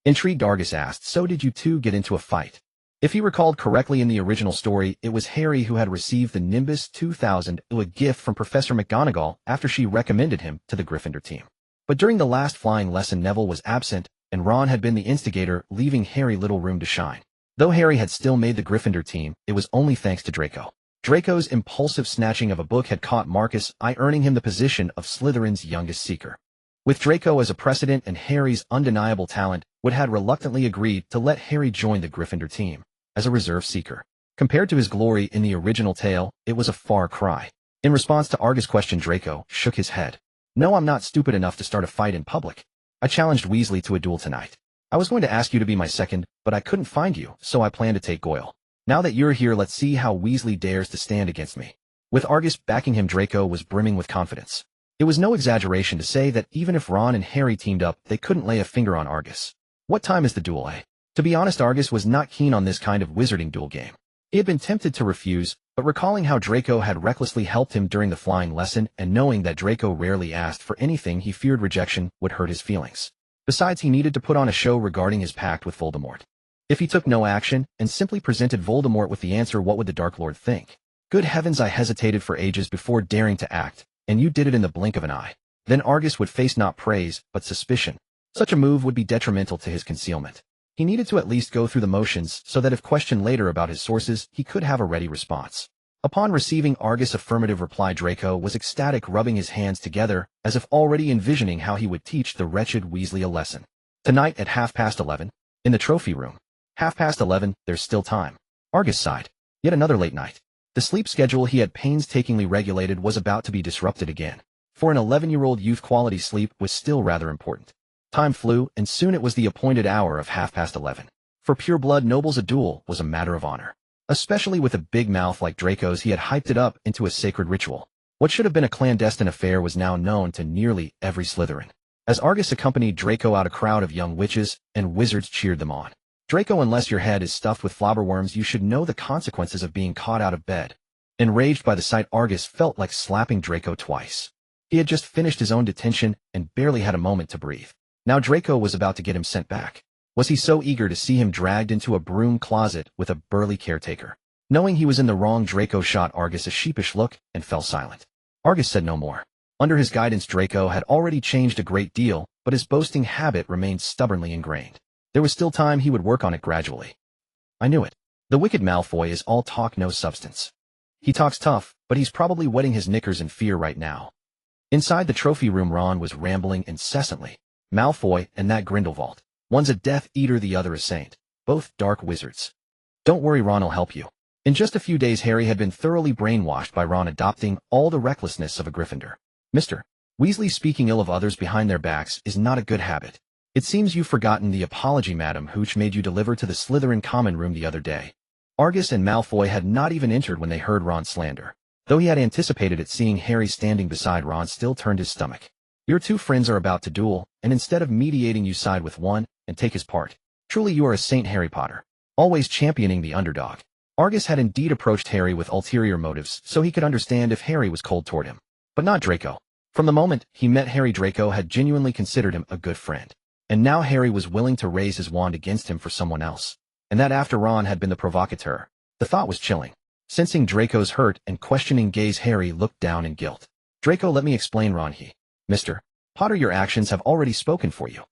Intrigued, Argus asked, "So did you two get into a fight?" If he recalled correctly, in the original story, it was Harry who had received the Nimbus 2000, a gift from Professor McGonagall after she recommended him to the Gryffindor team. But during the last flying lesson, Neville was absent, and Ron had been the instigator, leaving Harry little room to shine. Though Harry had still made the Gryffindor team, it was only thanks to Draco. Draco's impulsive snatching of a book had caught Marcus' eye, earning him the position of Slytherin's youngest seeker. With Draco as a precedent and Harry's undeniable talent, Wood had reluctantly agreed to let Harry join the Gryffindor team as a reserve seeker. Compared to his glory in the original tale, it was a far cry. In response to Argus' question, Draco shook his head. "No, I'm not stupid enough to start a fight in public. I challenged Weasley to a duel tonight. I was going to ask you to be my second, but I couldn't find you, so I plan to take Goyle. Now that you're here, let's see how Weasley dares to stand against me." With Argus backing him, Draco was brimming with confidence. It was no exaggeration to say that even if Ron and Harry teamed up, they couldn't lay a finger on Argus. "What time is the duel, eh?" To be honest, Argus was not keen on this kind of wizarding duel game. He had been tempted to refuse, but recalling how Draco had recklessly helped him during the flying lesson and knowing that Draco rarely asked for anything, he feared rejection would hurt his feelings. Besides, he needed to put on a show regarding his pact with Voldemort. If he took no action and simply presented Voldemort with the answer, what would the Dark Lord think? Good heavens, I hesitated for ages before daring to act, and you did it in the blink of an eye. Then Argus would face not praise, but suspicion. Such a move would be detrimental to his concealment. He needed to at least go through the motions so that if questioned later about his sources, he could have a ready response. Upon receiving Argus' affirmative reply, Draco was ecstatic, rubbing his hands together as if already envisioning how he would teach the wretched Weasley a lesson. "Tonight at 11:30, in the trophy room." 11:30, there's still time. Argus sighed. Yet another late night. The sleep schedule he had painstakingly regulated was about to be disrupted again. For an 11-year-old youth, quality sleep was still rather important. Time flew, and soon it was the appointed hour of 11:30. For pure-blood nobles, a duel was a matter of honor. Especially with a big mouth like Draco's, he had hyped it up into a sacred ritual. What should have been a clandestine affair was now known to nearly every Slytherin. As Argus accompanied Draco out, a crowd of young witches and wizards cheered them on. "Draco, unless your head is stuffed with flobberworms, you should know the consequences of being caught out of bed." Enraged by the sight, Argus felt like slapping Draco twice. He had just finished his own detention and barely had a moment to breathe. Now Draco was about to get him sent back. Was he so eager to see him dragged into a broom closet with a burly caretaker? Knowing he was in the wrong, Draco shot Argus a sheepish look and fell silent. Argus said no more. Under his guidance, Draco had already changed a great deal, but his boasting habit remained stubbornly ingrained. There was still time. He would work on it gradually. "I knew it. The wicked Malfoy is all talk, no substance. He talks tough, but he's probably wetting his knickers in fear right now." Inside the trophy room, Ron was rambling incessantly. "Malfoy and that Grindelwald. One's a Death Eater, the other a saint. Both dark wizards. Don't worry, Ron will help you." In just a few days, Harry had been thoroughly brainwashed by Ron, adopting all the recklessness of a Gryffindor. "Mr. Weasley, speaking ill of others behind their backs is not a good habit. It seems you've forgotten the apology Madam Hooch made you deliver to the Slytherin common room the other day." Argus and Malfoy had not even entered when they heard Ron's slander. Though he had anticipated it, seeing Harry standing beside Ron still turned his stomach. "Your two friends are about to duel, and instead of mediating, you side with one and take his part. Truly you are a saint, Harry Potter, always championing the underdog." Argus had indeed approached Harry with ulterior motives, so he could understand if Harry was cold toward him. But not Draco. From the moment he met Harry, Draco had genuinely considered him a good friend. And now Harry was willing to raise his wand against him for someone else. And that after Ron had been the provocateur. The thought was chilling. Sensing Draco's hurt and questioning gaze, Harry looked down in guilt. Draco, let me explain, Ron. Mr. Potter, your actions have already spoken for you.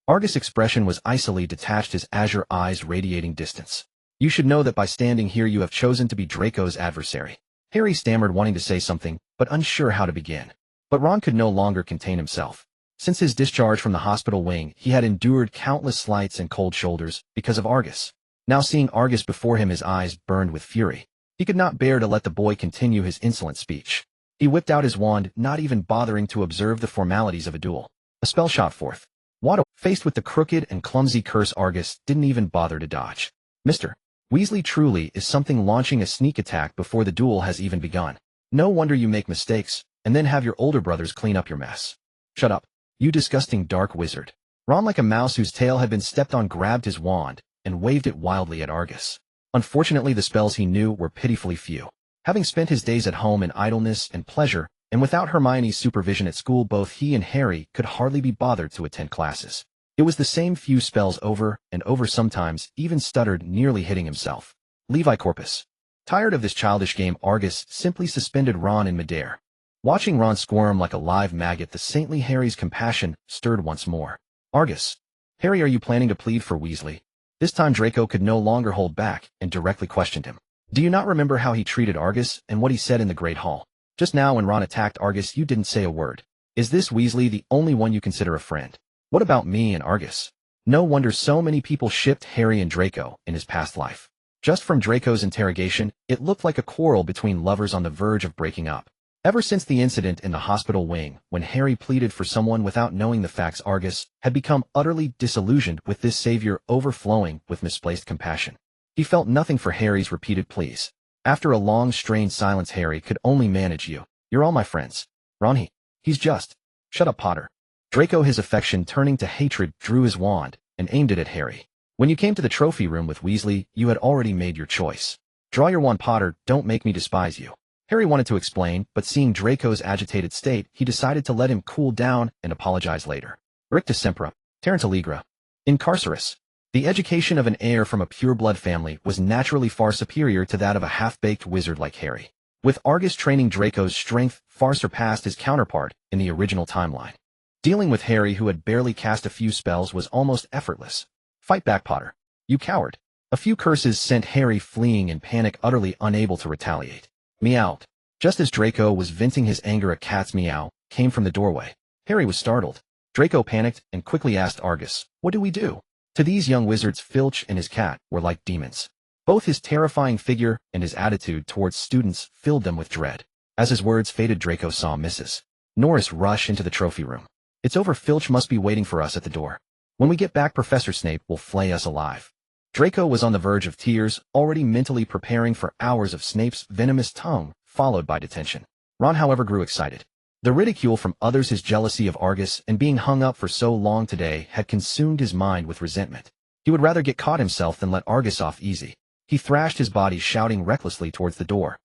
Argus' expression was icily detached, his azure eyes radiating distance. You should know that by standing here you have chosen to be Draco's adversary. Harry stammered, wanting to say something, but unsure how to begin. But Ron could no longer contain himself. Since his discharge from the hospital wing, he had endured countless slights and cold shoulders because of Argus. Now seeing Argus before him, his eyes burned with fury. He could not bear to let the boy continue his insolent speech. He whipped out his wand, not even bothering to observe the formalities of a duel. A spell shot forth. Watto, faced with the crooked and clumsy curse, Argus didn't even bother to dodge. Mr. Weasley, truly is something launching a sneak attack before the duel has even begun. No wonder you make mistakes, and then have your older brothers clean up your mess. Shut up, you disgusting dark wizard. Ron, like a mouse whose tail had been stepped on, grabbed his wand and waved it wildly at Argus. Unfortunately, the spells he knew were pitifully few. Having spent his days at home in idleness and pleasure, and without Hermione's supervision at school, both he and Harry could hardly be bothered to attend classes. It was the same few spells over and over, sometimes even stuttered, nearly hitting himself. Levi Corpus. Tired of this childish game, Argus simply suspended Ron in midair. Watching Ron squirm like a live maggot, the saintly Harry's compassion stirred once more. Argus. Harry, are you planning to plead for Weasley? This time Draco could no longer hold back and directly questioned him. Do you not remember how he treated Argus and what he said in the Great Hall? Just now when Ron attacked Argus, you didn't say a word. Is this Weasley the only one you consider a friend? What about me and Argus? No wonder so many people shipped Harry and Draco in his past life. Just from Draco's interrogation, it looked like a quarrel between lovers on the verge of breaking up. Ever since the incident in the hospital wing, when Harry pleaded for someone without knowing the facts, Argus had become utterly disillusioned with this savior, overflowing with misplaced compassion. He felt nothing for Harry's repeated pleas. After a long, strained silence, Harry could only manage, You're all my friends. Ron, he's just... Shut up, Potter. Draco, his affection turning to hatred, drew his wand and aimed it at Harry. When you came to the trophy room with Weasley, you had already made your choice. Draw your wand, Potter, don't make me despise you. Harry wanted to explain, but seeing Draco's agitated state, he decided to let him cool down and apologize later. Rictus Sempra, Terrence Allegra. Incarcerus. The education of an heir from a pure-blood family was naturally far superior to that of a half-baked wizard like Harry. With Argus training, Draco's strength far surpassed his counterpart in the original timeline. Dealing with Harry, who had barely cast a few spells, was almost effortless. Fight back, Potter. You coward. A few curses sent Harry fleeing in panic, utterly unable to retaliate. Meow. Just as Draco was venting his anger, a cat's meow came from the doorway. Harry was startled. Draco panicked and quickly asked Argus, what do we do? To these young wizards, Filch and his cat were like demons. Both his terrifying figure and his attitude towards students filled them with dread. As his words faded, Draco saw Mrs. Norris rush into the trophy room. It's over. Filch must be waiting for us at the door. When we get back, Professor Snape will flay us alive. Draco was on the verge of tears, already mentally preparing for hours of Snape's venomous tongue, followed by detention. Ron, however, grew excited. The ridicule from others, his jealousy of Argus, and being hung up for so long today had consumed his mind with resentment. He would rather get caught himself than let Argus off easy. He thrashed his body, shouting recklessly towards the door.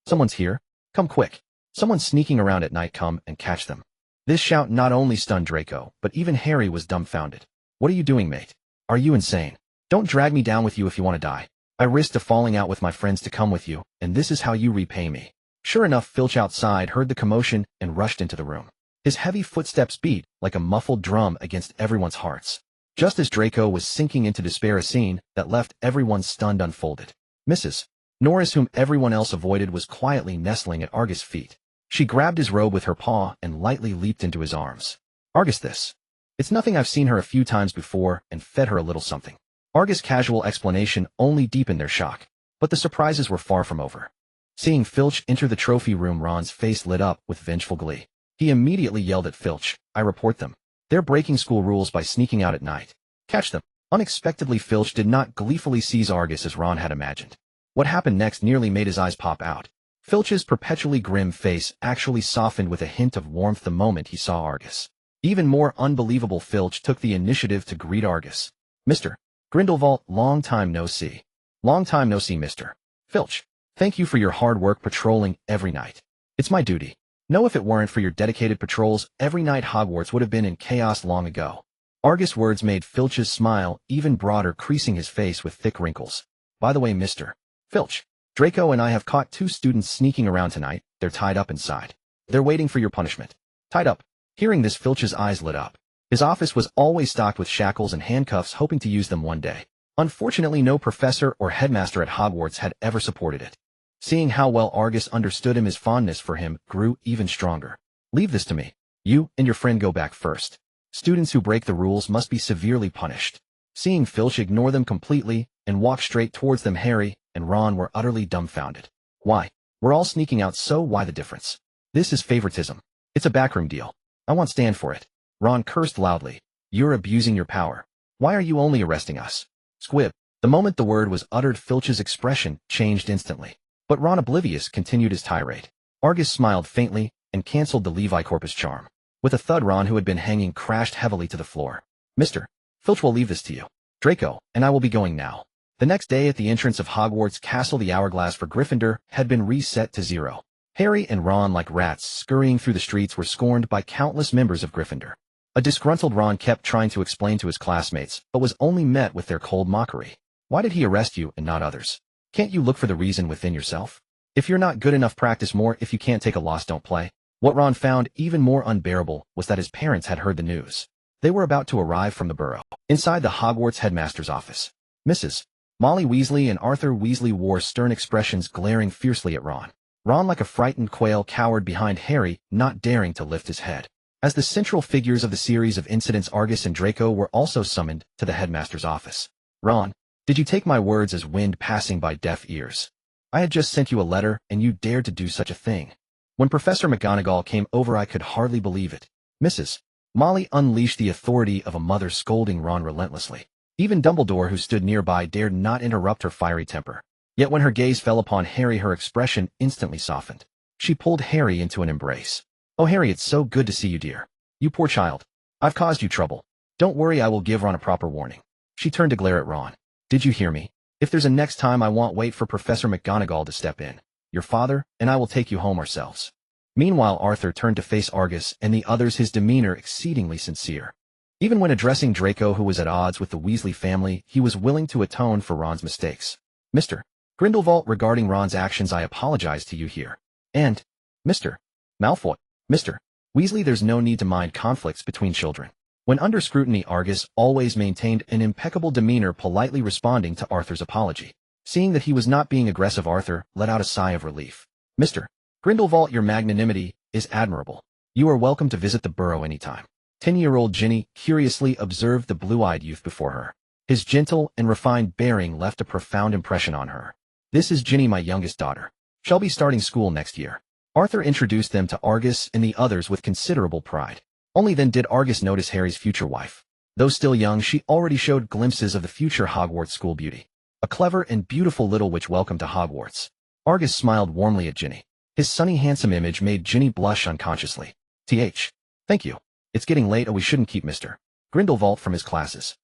Someone's here. Come quick. Someone's sneaking around at night. Come and catch them. This shout not only stunned Draco, but even Harry was dumbfounded. What are you doing, mate? Are you insane? Don't drag me down with you if you want to die. I risked a falling out with my friends to come with you, and this is how you repay me. Sure enough, Filch outside heard the commotion and rushed into the room. His heavy footsteps beat like a muffled drum against everyone's hearts. Just as Draco was sinking into despair, a scene that left everyone stunned unfolded. Mrs. Norris, whom everyone else avoided, was quietly nestling at Argus' feet. She grabbed his robe with her paw and lightly leaped into his arms. Argus, this. It's nothing. I've seen her a few times before and fed her a little something. Argus' casual explanation only deepened their shock, but the surprises were far from over. Seeing Filch enter the trophy room, Ron's face lit up with vengeful glee. He immediately yelled at Filch, I report them. They're breaking school rules by sneaking out at night. Catch them. Unexpectedly, Filch did not gleefully seize Argus as Ron had imagined. What happened next nearly made his eyes pop out. Filch's perpetually grim face actually softened with a hint of warmth the moment he saw Argus. Even more unbelievable, Filch took the initiative to greet Argus. Mr. Grindelwald, long time no see. Long time no see, Mr. Filch. Thank you for your hard work patrolling every night. It's my duty. No, if it weren't for your dedicated patrols, every night Hogwarts would have been in chaos long ago. Argus' words made Filch's smile even broader, creasing his face with thick wrinkles. By the way, Mr. Filch, Draco and I have caught 2 students sneaking around tonight. They're tied up inside. They're waiting for your punishment. Tied up. Hearing this, Filch's eyes lit up. His office was always stocked with shackles and handcuffs, hoping to use them one day. Unfortunately, no professor or headmaster at Hogwarts had ever supported it. Seeing how well Argus understood him, his fondness for him grew even stronger. Leave this to me. You and your friend go back first. Students who break the rules must be severely punished. Seeing Filch ignore them completely and walk straight towards them, Harry and Ron were utterly dumbfounded. Why? We're all sneaking out, so why the difference? This is favoritism. It's a backroom deal. I won't stand for it. Ron cursed loudly. You're abusing your power. Why are you only arresting us? Squib. The moment the word was uttered, Filch's expression changed instantly. But Ron, oblivious, continued his tirade. Argus smiled faintly and cancelled the Levi Corpus charm. With a thud, Ron, who had been hanging, crashed heavily to the floor. Mr. Filch will leave this to you. Draco and I will be going now. The next day at the entrance of Hogwarts Castle, the hourglass for Gryffindor had been reset to 0. Harry and Ron, like rats scurrying through the streets, were scorned by countless members of Gryffindor. A disgruntled Ron kept trying to explain to his classmates, but was only met with their cold mockery. Why did he arrest you and not others? Can't you look for the reason within yourself? If you're not good enough, practice more. If you can't take a loss, don't play. What Ron found even more unbearable was that his parents had heard the news. They were about to arrive from the Burrow. Inside the Hogwarts headmaster's office, Mrs. Molly Weasley and Arthur Weasley wore stern expressions, glaring fiercely at Ron. Ron, like a frightened quail, cowered behind Harry, not daring to lift his head. As the central figures of the series of incidents, Argus and Draco were also summoned to the headmaster's office. Ron, did you take my words as wind passing by deaf ears? I had just sent you a letter, and you dared to do such a thing. When Professor McGonagall came over, I could hardly believe it. Mrs. Molly unleashed the authority of a mother, scolding Ron relentlessly. Even Dumbledore, who stood nearby, dared not interrupt her fiery temper. Yet when her gaze fell upon Harry, her expression instantly softened. She pulled Harry into an embrace. Oh, Harry, it's so good to see you, dear. You poor child. I've caused you trouble. Don't worry, I will give Ron a proper warning. She turned to glare at Ron. Did you hear me? If there's a next time, I won't wait for Professor McGonagall to step in. Your father and I will take you home ourselves. Meanwhile, Arthur turned to face Argus and the others, his demeanor exceedingly sincere. Even when addressing Draco, who was at odds with the Weasley family, he was willing to atone for Ron's mistakes. Mr. Grindelwald, regarding Ron's actions, I apologize to you here. And, Mr. Malfoy, Mr. Weasley, there's no need to mind conflicts between children. When under scrutiny, Argus always maintained an impeccable demeanor, politely responding to Arthur's apology. Seeing that he was not being aggressive, Arthur let out a sigh of relief. Mr. Grindelwald, your magnanimity is admirable. You are welcome to visit the Burrow anytime. 10-year-old Ginny curiously observed the blue-eyed youth before her. His gentle and refined bearing left a profound impression on her. This is Ginny, my youngest daughter. She'll be starting school next year. Arthur introduced them to Argus and the others with considerable pride. Only then did Argus notice Harry's future wife. Though still young, she already showed glimpses of the future Hogwarts school beauty. A clever and beautiful little witch. Welcome to Hogwarts. Argus smiled warmly at Ginny. His sunny, handsome image made Ginny blush unconsciously. Thank you. It's getting late. Oh, we shouldn't keep Mr. Grindelwald from his classes.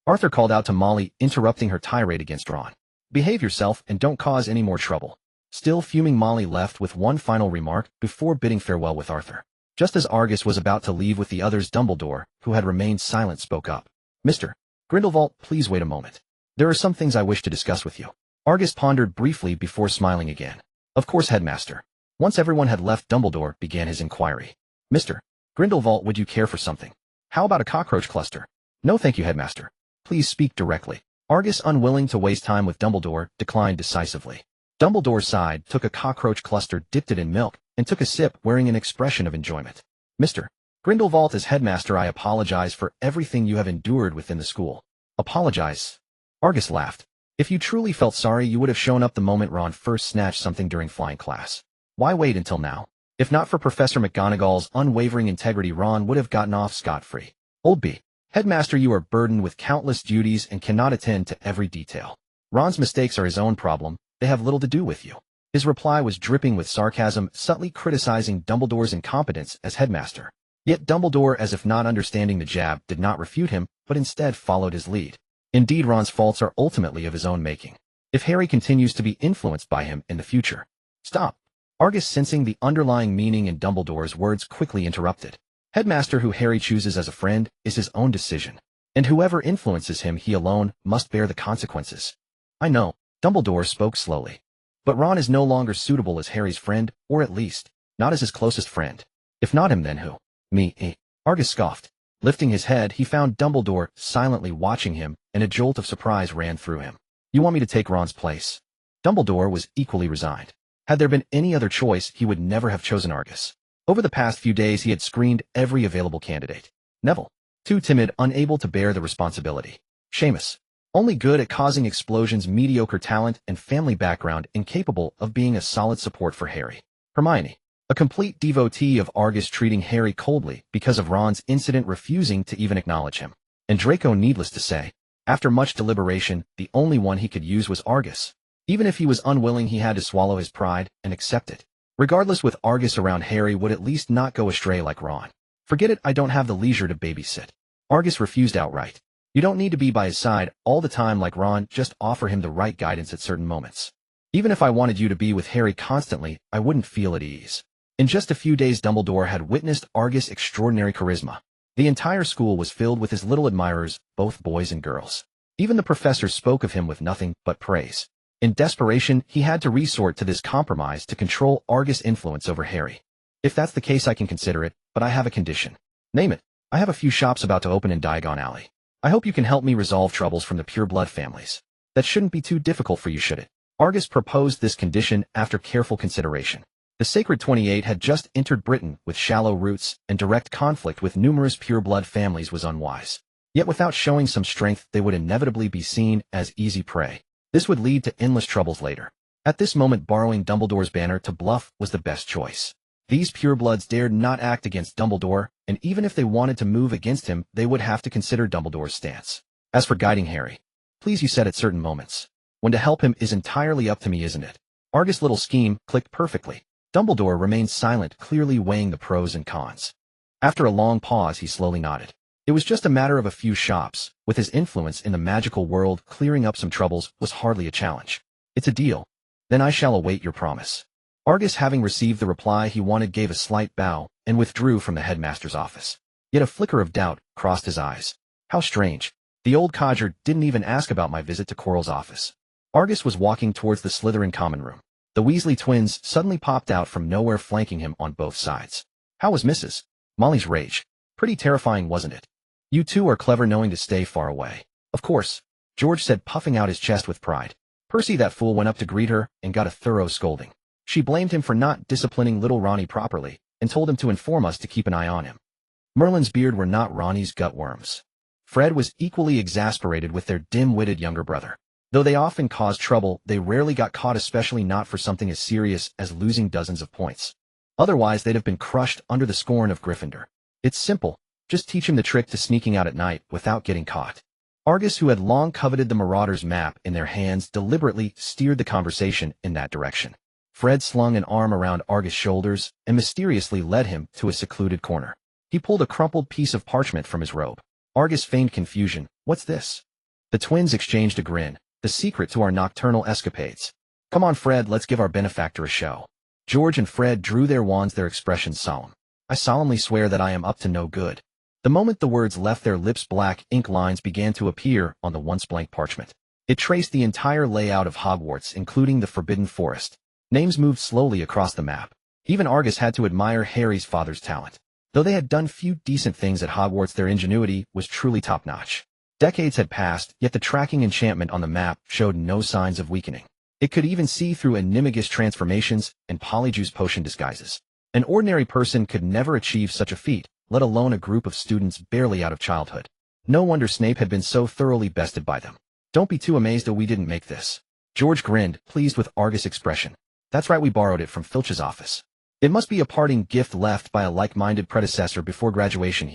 Arthur called out to Molly, interrupting her tirade against Ron. Behave yourself and don't cause any more trouble. Still fuming, Molly left with one final remark before bidding farewell with Arthur. Just as Argus was about to leave with the others, Dumbledore, who had remained silent, spoke up. Mr. Grindelwald, please wait a moment. There are some things I wish to discuss with you. Argus pondered briefly before smiling again. Of course, Headmaster. Once everyone had left, Dumbledore began his inquiry. Mr. Grindelwald, would you care for something? How about a cockroach cluster? No thank you, Headmaster. Please speak directly. Argus, unwilling to waste time with Dumbledore, declined decisively. Dumbledore sighed, took a cockroach cluster, dipped it in milk, and took a sip, wearing an expression of enjoyment. Mr. Grindelwald, as headmaster, I apologize for everything you have endured within the school. Apologize? Argus laughed. If you truly felt sorry, you would have shown up the moment Ron first snatched something during flying class. Why wait until now? If not for Professor McGonagall's unwavering integrity, Ron would have gotten off scot-free. Old B. Headmaster, you are burdened with countless duties and cannot attend to every detail. Ron's mistakes are his own problem. They have little to do with you. His reply was dripping with sarcasm, subtly criticizing Dumbledore's incompetence as headmaster. Yet Dumbledore, as if not understanding the jab, did not refute him, but instead followed his lead. Indeed, Ron's faults are ultimately of his own making. If Harry continues to be influenced by him in the future. Stop. Argus, sensing the underlying meaning in Dumbledore's words, quickly interrupted. Headmaster, who Harry chooses as a friend is his own decision. And whoever influences him, he alone must bear the consequences. I know. Dumbledore spoke slowly. But Ron is no longer suitable as Harry's friend, or at least, not as his closest friend. If not him, then who? Me. Argus scoffed. Lifting his head, he found Dumbledore silently watching him, and a jolt of surprise ran through him. You want me to take Ron's place? Dumbledore was equally resigned. Had there been any other choice, he would never have chosen Argus. Over the past few days, he had screened every available candidate. Neville. Too timid, unable to bear the responsibility. Seamus. Only good at causing explosions, mediocre talent and family background, incapable of being a solid support for Harry. Hermione. A complete devotee of Argus, treating Harry coldly because of Ron's incident, refusing to even acknowledge him. And Draco, needless to say, after much deliberation, the only one he could use was Argus. Even if he was unwilling, he had to swallow his pride and accept it. Regardless, with Argus around, Harry would at least not go astray like Ron. Forget it, I don't have the leisure to babysit. Argus refused outright. You don't need to be by his side all the time like Ron, just offer him the right guidance at certain moments. Even if I wanted you to be with Harry constantly, I wouldn't feel at ease. In just a few days, Dumbledore had witnessed Argus' extraordinary charisma. The entire school was filled with his little admirers, both boys and girls. Even the professors spoke of him with nothing but praise. In desperation, he had to resort to this compromise to control Argus' influence over Harry. If that's the case, I can consider it, but I have a condition. Name it. I have a few shops about to open in Diagon Alley. I hope you can help me resolve troubles from the pureblood families. That shouldn't be too difficult for you, should it? Argus proposed this condition after careful consideration. The Sacred 28 had just entered Britain with shallow roots, and direct conflict with numerous pureblood families was unwise. Yet without showing some strength, they would inevitably be seen as easy prey. This would lead to endless troubles later. At this moment, borrowing Dumbledore's banner to bluff was the best choice. These purebloods dared not act against Dumbledore, and even if they wanted to move against him, they would have to consider Dumbledore's stance. As for guiding Harry, please, you said at certain moments. When to help him is entirely up to me, isn't it? Argus' little scheme clicked perfectly. Dumbledore remained silent, clearly weighing the pros and cons. After a long pause, he slowly nodded. It was just a matter of a few shops. With his influence in the magical world, clearing up some troubles was hardly a challenge. It's a deal. Then I shall await your promise. Argus, having received the reply he wanted, gave a slight bow and withdrew from the headmaster's office. Yet a flicker of doubt crossed his eyes. How strange. The old codger didn't even ask about my visit to Quirrell's office. Argus was walking towards the Slytherin common room. The Weasley twins suddenly popped out from nowhere, flanking him on both sides. How was Mrs. Molly's rage? Pretty terrifying, wasn't it? You two are clever, knowing to stay far away. Of course, George said, puffing out his chest with pride. Percy, that fool, went up to greet her and got a thorough scolding. She blamed him for not disciplining little Ronnie properly and told him to inform us to keep an eye on him. Merlin's beard were not Ronnie's gutworms. Fred was equally exasperated with their dim-witted younger brother. Though they often caused trouble, they rarely got caught, especially not for something as serious as losing dozens of points. Otherwise, they'd have been crushed under the scorn of Gryffindor. It's simple. Just teach him the trick to sneaking out at night without getting caught. Argus, who had long coveted the Marauders' map in their hands, deliberately steered the conversation in that direction. Fred slung an arm around Argus' shoulders and mysteriously led him to a secluded corner. He pulled a crumpled piece of parchment from his robe. Argus feigned confusion. What's this? The twins exchanged a grin. The secret to our nocturnal escapades. Come on, Fred, let's give our benefactor a show. George and Fred drew their wands, their expressions solemn. I solemnly swear that I am up to no good. The moment the words left their lips, black ink lines began to appear on the once blank parchment. It traced the entire layout of Hogwarts, including the Forbidden Forest. Names moved slowly across the map. Even Argus had to admire Harry's father's talent. Though they had done few decent things at Hogwarts, their ingenuity was truly top-notch. Decades had passed, yet the tracking enchantment on the map showed no signs of weakening. It could even see through animagus transformations and polyjuice potion disguises. An ordinary person could never achieve such a feat, let alone a group of students barely out of childhood. No wonder Snape had been so thoroughly bested by them. Don't be too amazed that we didn't make this. George grinned, pleased with Argus' expression. That's right, we borrowed it from Filch's office. It must be a parting gift left by a like-minded predecessor before graduation.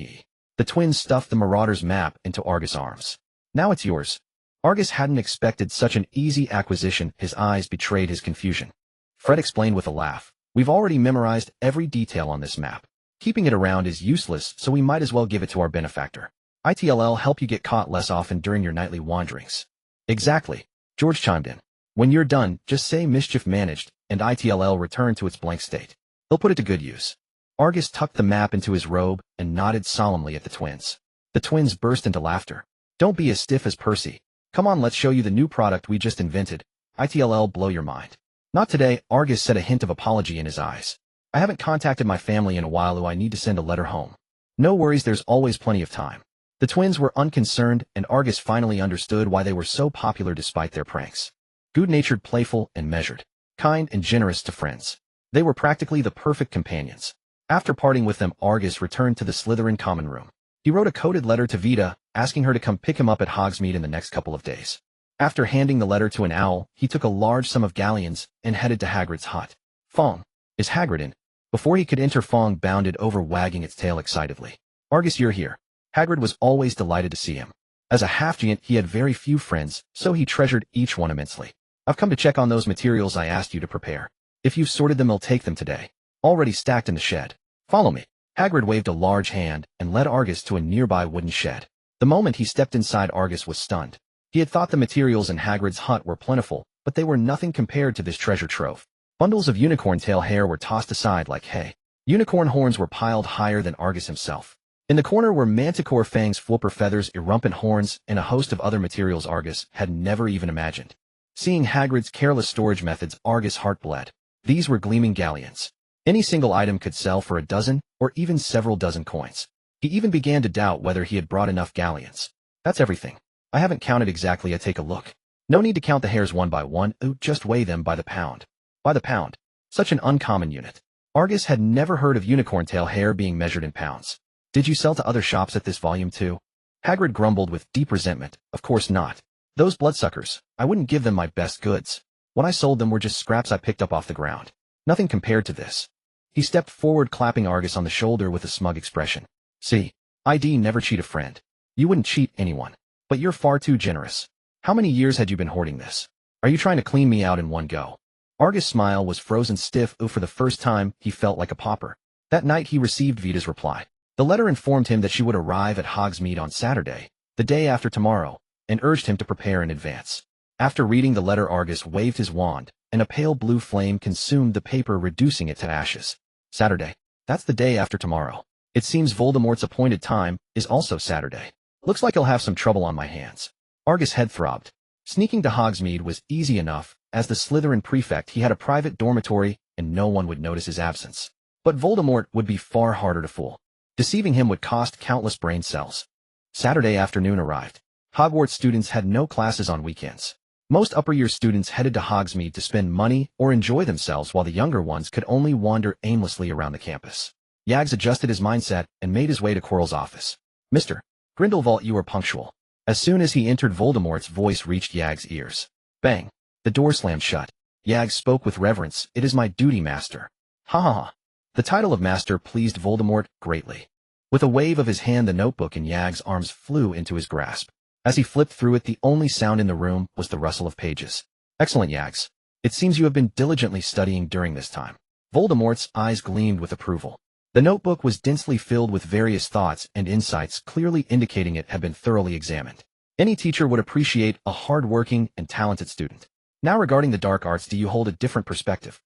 The twins stuffed the Marauders' map into Argus' arms. Now it's yours. Argus hadn't expected such an easy acquisition. His eyes betrayed his confusion. Fred explained with a laugh. We've already memorized every detail on this map. Keeping it around is useless, so we might as well give it to our benefactor. ITLL help you get caught less often during your nightly wanderings. Exactly. George chimed in. When you're done, just say mischief managed, and ITLL return to its blank state. They'll put it to good use. Argus tucked the map into his robe and nodded solemnly at the twins. The twins burst into laughter. Don't be as stiff as Percy. Come on, let's show you the new product we just invented. ITLL blow your mind. Not today, Argus said, a hint of apology in his eyes. I haven't contacted my family in a while, so I need to send a letter home. No worries, there's always plenty of time. The twins were unconcerned, and Argus finally understood why they were so popular despite their pranks. Good-natured, playful, and measured. Kind and generous to friends. They were practically the perfect companions. After parting with them, Argus returned to the Slytherin common room. He wrote a coded letter to Vinda, asking her to come pick him up at Hogsmeade in the next couple of days. After handing the letter to an owl, he took a large sum of galleons and headed to Hagrid's hut. Fong, is Hagrid in? Before he could enter, Fong bounded over, wagging its tail excitedly. Argus, you're here. Hagrid was always delighted to see him. As a half-giant, he had very few friends, so he treasured each one immensely. I've come to check on those materials I asked you to prepare. If you've sorted them, I'll take them today. Already stacked in the shed. Follow me. Hagrid waved a large hand and led Argus to a nearby wooden shed. The moment he stepped inside, Argus was stunned. He had thought the materials in Hagrid's hut were plentiful, but they were nothing compared to this treasure trove. Bundles of unicorn tail hair were tossed aside like hay. Unicorn horns were piled higher than Argus himself. In the corner were manticore fangs, flipper feathers, irrumpent horns, and a host of other materials Argus had never even imagined. Seeing Hagrid's careless storage methods, Argus' heart bled. These were gleaming galleons. Any single item could sell for a dozen, or even several dozen coins. He even began to doubt whether he had brought enough galleons. That's everything. I haven't counted exactly. I take a look. No need to count the hairs one by one, just weigh them by the pound. By the pound. Such an uncommon unit. Argus had never heard of unicorn tail hair being measured in pounds. Did you sell to other shops at this volume too? Hagrid grumbled with deep resentment. Of course not. Those bloodsuckers, I wouldn't give them my best goods. When I sold them were just scraps I picked up off the ground. Nothing compared to this. He stepped forward, clapping Argus on the shoulder with a smug expression. See, I'd never cheat a friend. You wouldn't cheat anyone. But you're far too generous. How many years had you been hoarding this? Are you trying to clean me out in one go? Argus' smile was frozen stiff. For the first time, he felt like a pauper. That night he received Vida's reply. The letter informed him that she would arrive at Hogsmeade on Saturday, the day after tomorrow, and urged him to prepare in advance. After reading the letter, Argus waved his wand, and a pale blue flame consumed the paper, reducing it to ashes. Saturday. That's the day after tomorrow. It seems Voldemort's appointed time is also Saturday. Looks like I'll have some trouble on my hands. Argus' head throbbed. Sneaking to Hogsmeade was easy enough. As the Slytherin prefect, he had a private dormitory, and no one would notice his absence. But Voldemort would be far harder to fool. Deceiving him would cost countless brain cells. Saturday afternoon arrived. Hogwarts students had no classes on weekends. Most upper-year students headed to Hogsmeade to spend money or enjoy themselves, while the younger ones could only wander aimlessly around the campus. Yags adjusted his mindset and made his way to Quirrell's office. Mr. Grindelwald, you were punctual. As soon as he entered, Voldemort's voice reached Yag's ears. Bang! The door slammed shut. Yag spoke with reverence. It is my duty, Master. Ha ha ha. The title of Master pleased Voldemort greatly. With a wave of his hand, the notebook in Yag's arms flew into his grasp. As he flipped through it, the only sound in the room was the rustle of pages. Excellent, Yags. It seems you have been diligently studying during this time. Voldemort's eyes gleamed with approval. The notebook was densely filled with various thoughts and insights, clearly indicating it had been thoroughly examined. Any teacher would appreciate a hard-working and talented student. Now, regarding the dark arts, do you hold a different perspective?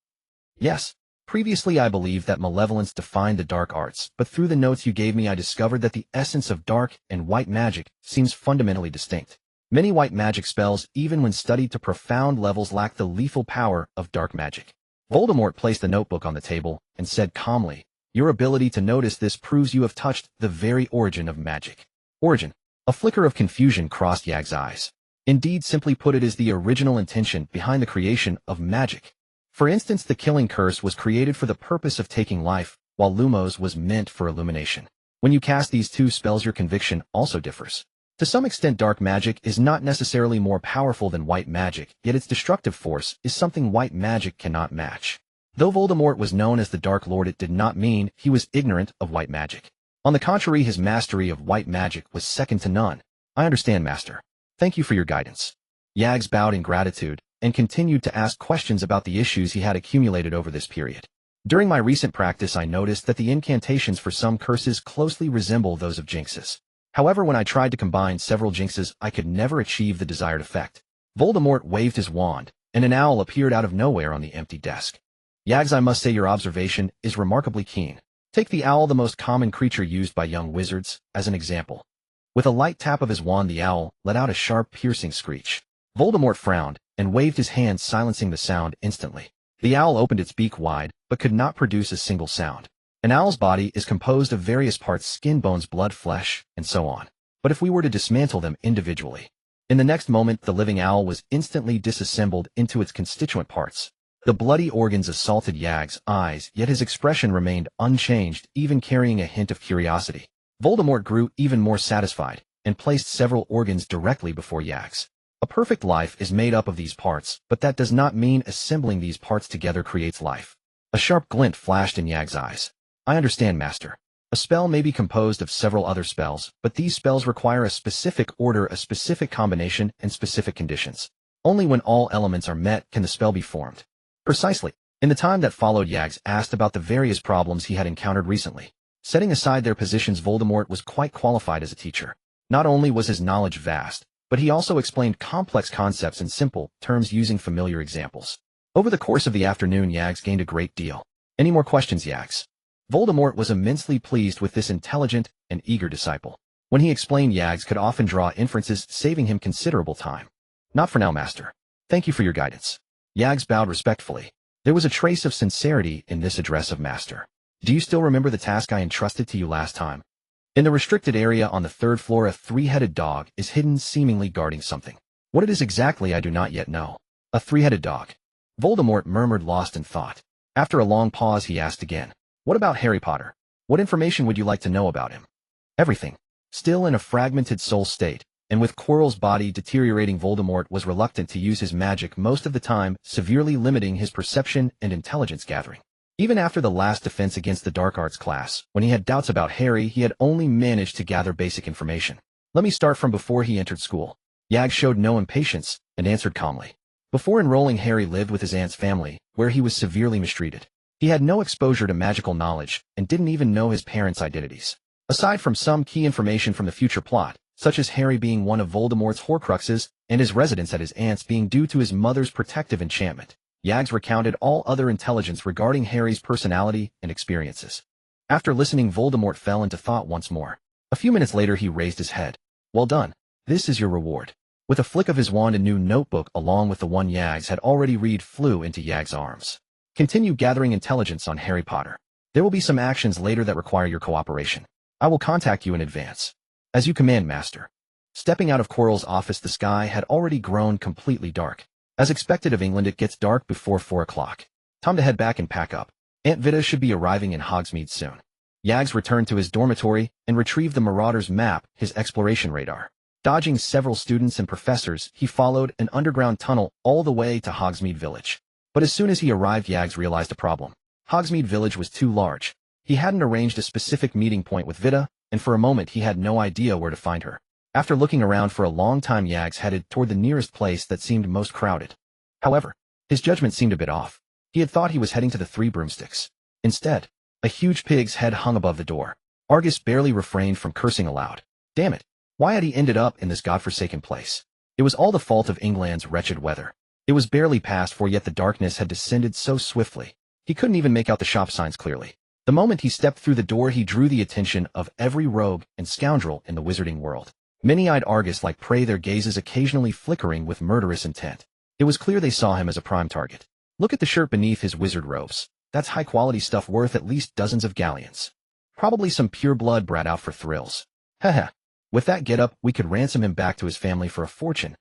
Yes. Previously I believed that malevolence defined the dark arts, but through the notes you gave me I discovered that the essence of dark and white magic seems fundamentally distinct. Many white magic spells, even when studied to profound levels, lack the lethal power of dark magic. Voldemort placed the notebook on the table and said calmly, your ability to notice this proves you have touched the very origin of magic. Origin. A flicker of confusion crossed Yag's eyes. Indeed, simply put, it is the original intention behind the creation of magic. For instance, the killing curse was created for the purpose of taking life, while Lumos was meant for illumination. When you cast these two spells, your conviction also differs. To some extent, dark magic is not necessarily more powerful than white magic, yet its destructive force is something white magic cannot match. Though Voldemort was known as the Dark Lord, it did not mean he was ignorant of white magic. On the contrary, his mastery of white magic was second to none. I understand, Master. Thank you for your guidance. Yags bowed in gratitude and continued to ask questions about the issues he had accumulated over this period. During my recent practice, I noticed that the incantations for some curses closely resemble those of jinxes. However, when I tried to combine several jinxes, I could never achieve the desired effect. Voldemort waved his wand, and an owl appeared out of nowhere on the empty desk. Yags, I must say your observation is remarkably keen. Take the owl, the most common creature used by young wizards, as an example. With a light tap of his wand, the owl let out a sharp, piercing screech. Voldemort frowned and waved his hand, silencing the sound instantly. The owl opened its beak wide, but could not produce a single sound. An owl's body is composed of various parts: skin, bones, blood, flesh, and so on. But if we were to dismantle them individually, in the next moment the living owl was instantly disassembled into its constituent parts. The bloody organs assaulted Yag's eyes, yet his expression remained unchanged, even carrying a hint of curiosity. Voldemort grew even more satisfied, and placed several organs directly before Yag's. A perfect life is made up of these parts, but that does not mean assembling these parts together creates life. A sharp glint flashed in Yag's eyes. I understand, Master. A spell may be composed of several other spells, but these spells require a specific order, a specific combination, and specific conditions. Only when all elements are met can the spell be formed. Precisely. In the time that followed, Yags asked about the various problems he had encountered recently. Setting aside their positions, Voldemort was quite qualified as a teacher. Not only was his knowledge vast, but he also explained complex concepts in simple terms using familiar examples. Over the course of the afternoon, Yags gained a great deal. Any more questions, Yags? Voldemort was immensely pleased with this intelligent and eager disciple. When he explained, Yags could often draw inferences, saving him considerable time. Not for now, Master. Thank you for your guidance. Yags bowed respectfully. There was a trace of sincerity in this address of Master. Do you still remember the task I entrusted to you last time? In the restricted area on the third floor, a three-headed dog is hidden, seemingly guarding something. What it is exactly I do not yet know. A three-headed dog. Voldemort murmured, lost in thought. After a long pause, he asked again. What about Harry Potter? What information would you like to know about him? Everything. Still in a fragmented soul state, and with Quirrell's body deteriorating, Voldemort was reluctant to use his magic most of the time, severely limiting his perception and intelligence gathering. Even after the last defense against the dark arts class, when he had doubts about Harry, he had only managed to gather basic information. Let me start from before he entered school. Yag showed no impatience and answered calmly. Before enrolling, Harry lived with his aunt's family, where he was severely mistreated. He had no exposure to magical knowledge and didn't even know his parents' identities. Aside from some key information from the future plot, such as Harry being one of Voldemort's Horcruxes and his residence at his aunt's being due to his mother's protective enchantment, Yags recounted all other intelligence regarding Harry's personality and experiences. After listening, Voldemort fell into thought once more. A few minutes later, he raised his head. Well done. This is your reward. With a flick of his wand, a new notebook along with the one Yags had already read flew into Yag's arms. Continue gathering intelligence on Harry Potter. There will be some actions later that require your cooperation. I will contact you in advance. As you command, Master. Stepping out of Quirrell's office, the sky had already grown completely dark. As expected of England, it gets dark before 4 o'clock. Time to head back and pack up. Aunt Vinda should be arriving in Hogsmeade soon. Yags returned to his dormitory and retrieved the Marauder's map, his exploration radar. Dodging several students and professors, he followed an underground tunnel all the way to Hogsmeade Village. But as soon as he arrived, Yags realized a problem. Hogsmeade Village was too large. He hadn't arranged a specific meeting point with Vinda, and for a moment he had no idea where to find her. After looking around for a long time, Yags headed toward the nearest place that seemed most crowded. However, his judgment seemed a bit off. He had thought he was heading to the Three Broomsticks. Instead, a huge pig's head hung above the door. Argus barely refrained from cursing aloud. Damn it! Why had he ended up in this godforsaken place? It was all the fault of England's wretched weather. It was barely past 4, yet the darkness had descended so swiftly. He couldn't even make out the shop signs clearly. The moment he stepped through the door, he drew the attention of every rogue and scoundrel in the wizarding world. Many-eyed Argus like prey, their gazes occasionally flickering with murderous intent. It was clear they saw him as a prime target. Look at the shirt beneath his wizard robes. That's high-quality stuff worth at least dozens of galleons. Probably some pure-blood brat out for thrills. Haha. With that getup, we could ransom him back to his family for a fortune.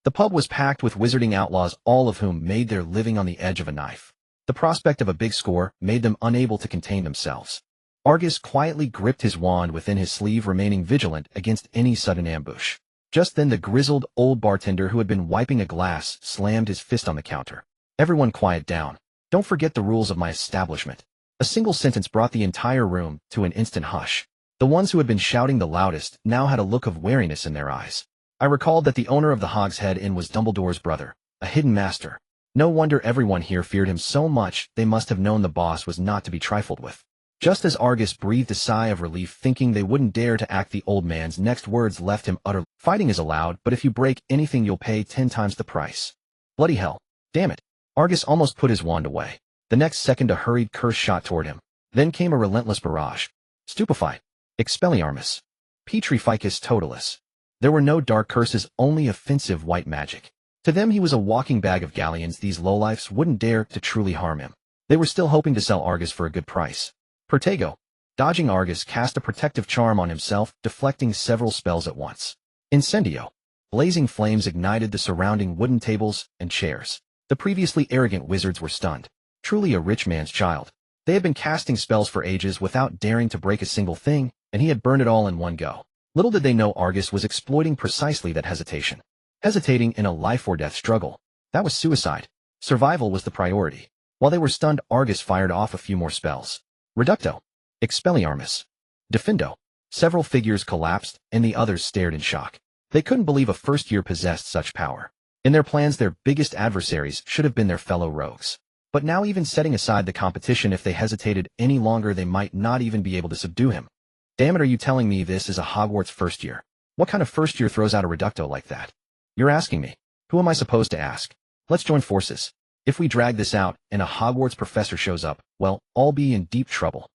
The pub was packed with wizarding outlaws, all of whom made their living on the edge of a knife. The prospect of a big score made them unable to contain themselves. Argus quietly gripped his wand within his sleeve, remaining vigilant against any sudden ambush. Just then the grizzled old bartender who had been wiping a glass slammed his fist on the counter. Everyone quiet down. Don't forget the rules of my establishment. A single sentence brought the entire room to an instant hush. The ones who had been shouting the loudest now had a look of wariness in their eyes. I recalled that the owner of the Hogshead Inn was Dumbledore's brother, a hidden master. No wonder everyone here feared him so much. They must have known the boss was not to be trifled with. Just as Argus breathed a sigh of relief, thinking they wouldn't dare to act, the old man's next words left him utterly. Fighting is allowed, but if you break anything you'll pay 10 times the price. Bloody hell. Damn it. Argus almost put his wand away. The next second a hurried curse shot toward him. Then came a relentless barrage. Stupefy. Expelliarmus. Petrificus totalis. There were no dark curses, only offensive white magic. To them he was a walking bag of galleons. These lowlifes wouldn't dare to truly harm him. They were still hoping to sell Argus for a good price. Protego. Dodging Argus cast a protective charm on himself, deflecting several spells at once. Incendio. Blazing flames ignited the surrounding wooden tables and chairs. The previously arrogant wizards were stunned. Truly a rich man's child. They had been casting spells for ages without daring to break a single thing, and he had burned it all in one go. Little did they know Argus was exploiting precisely that hesitation. Hesitating in a life-or-death struggle. That was suicide. Survival was the priority. While they were stunned, Argus fired off a few more spells. Reducto. Expelliarmus. Defindo. Several figures collapsed, and the others stared in shock. They couldn't believe a first-year possessed such power. In their plans, their biggest adversaries should have been their fellow rogues. But now, even setting aside the competition, if they hesitated any longer, they might not even be able to subdue him. Damn it, are you telling me this is a Hogwarts first year? What kind of first year throws out a Reducto like that? You're asking me. Who am I supposed to ask? Let's join forces. If we drag this out and a Hogwarts professor shows up, well, I'll be in deep trouble.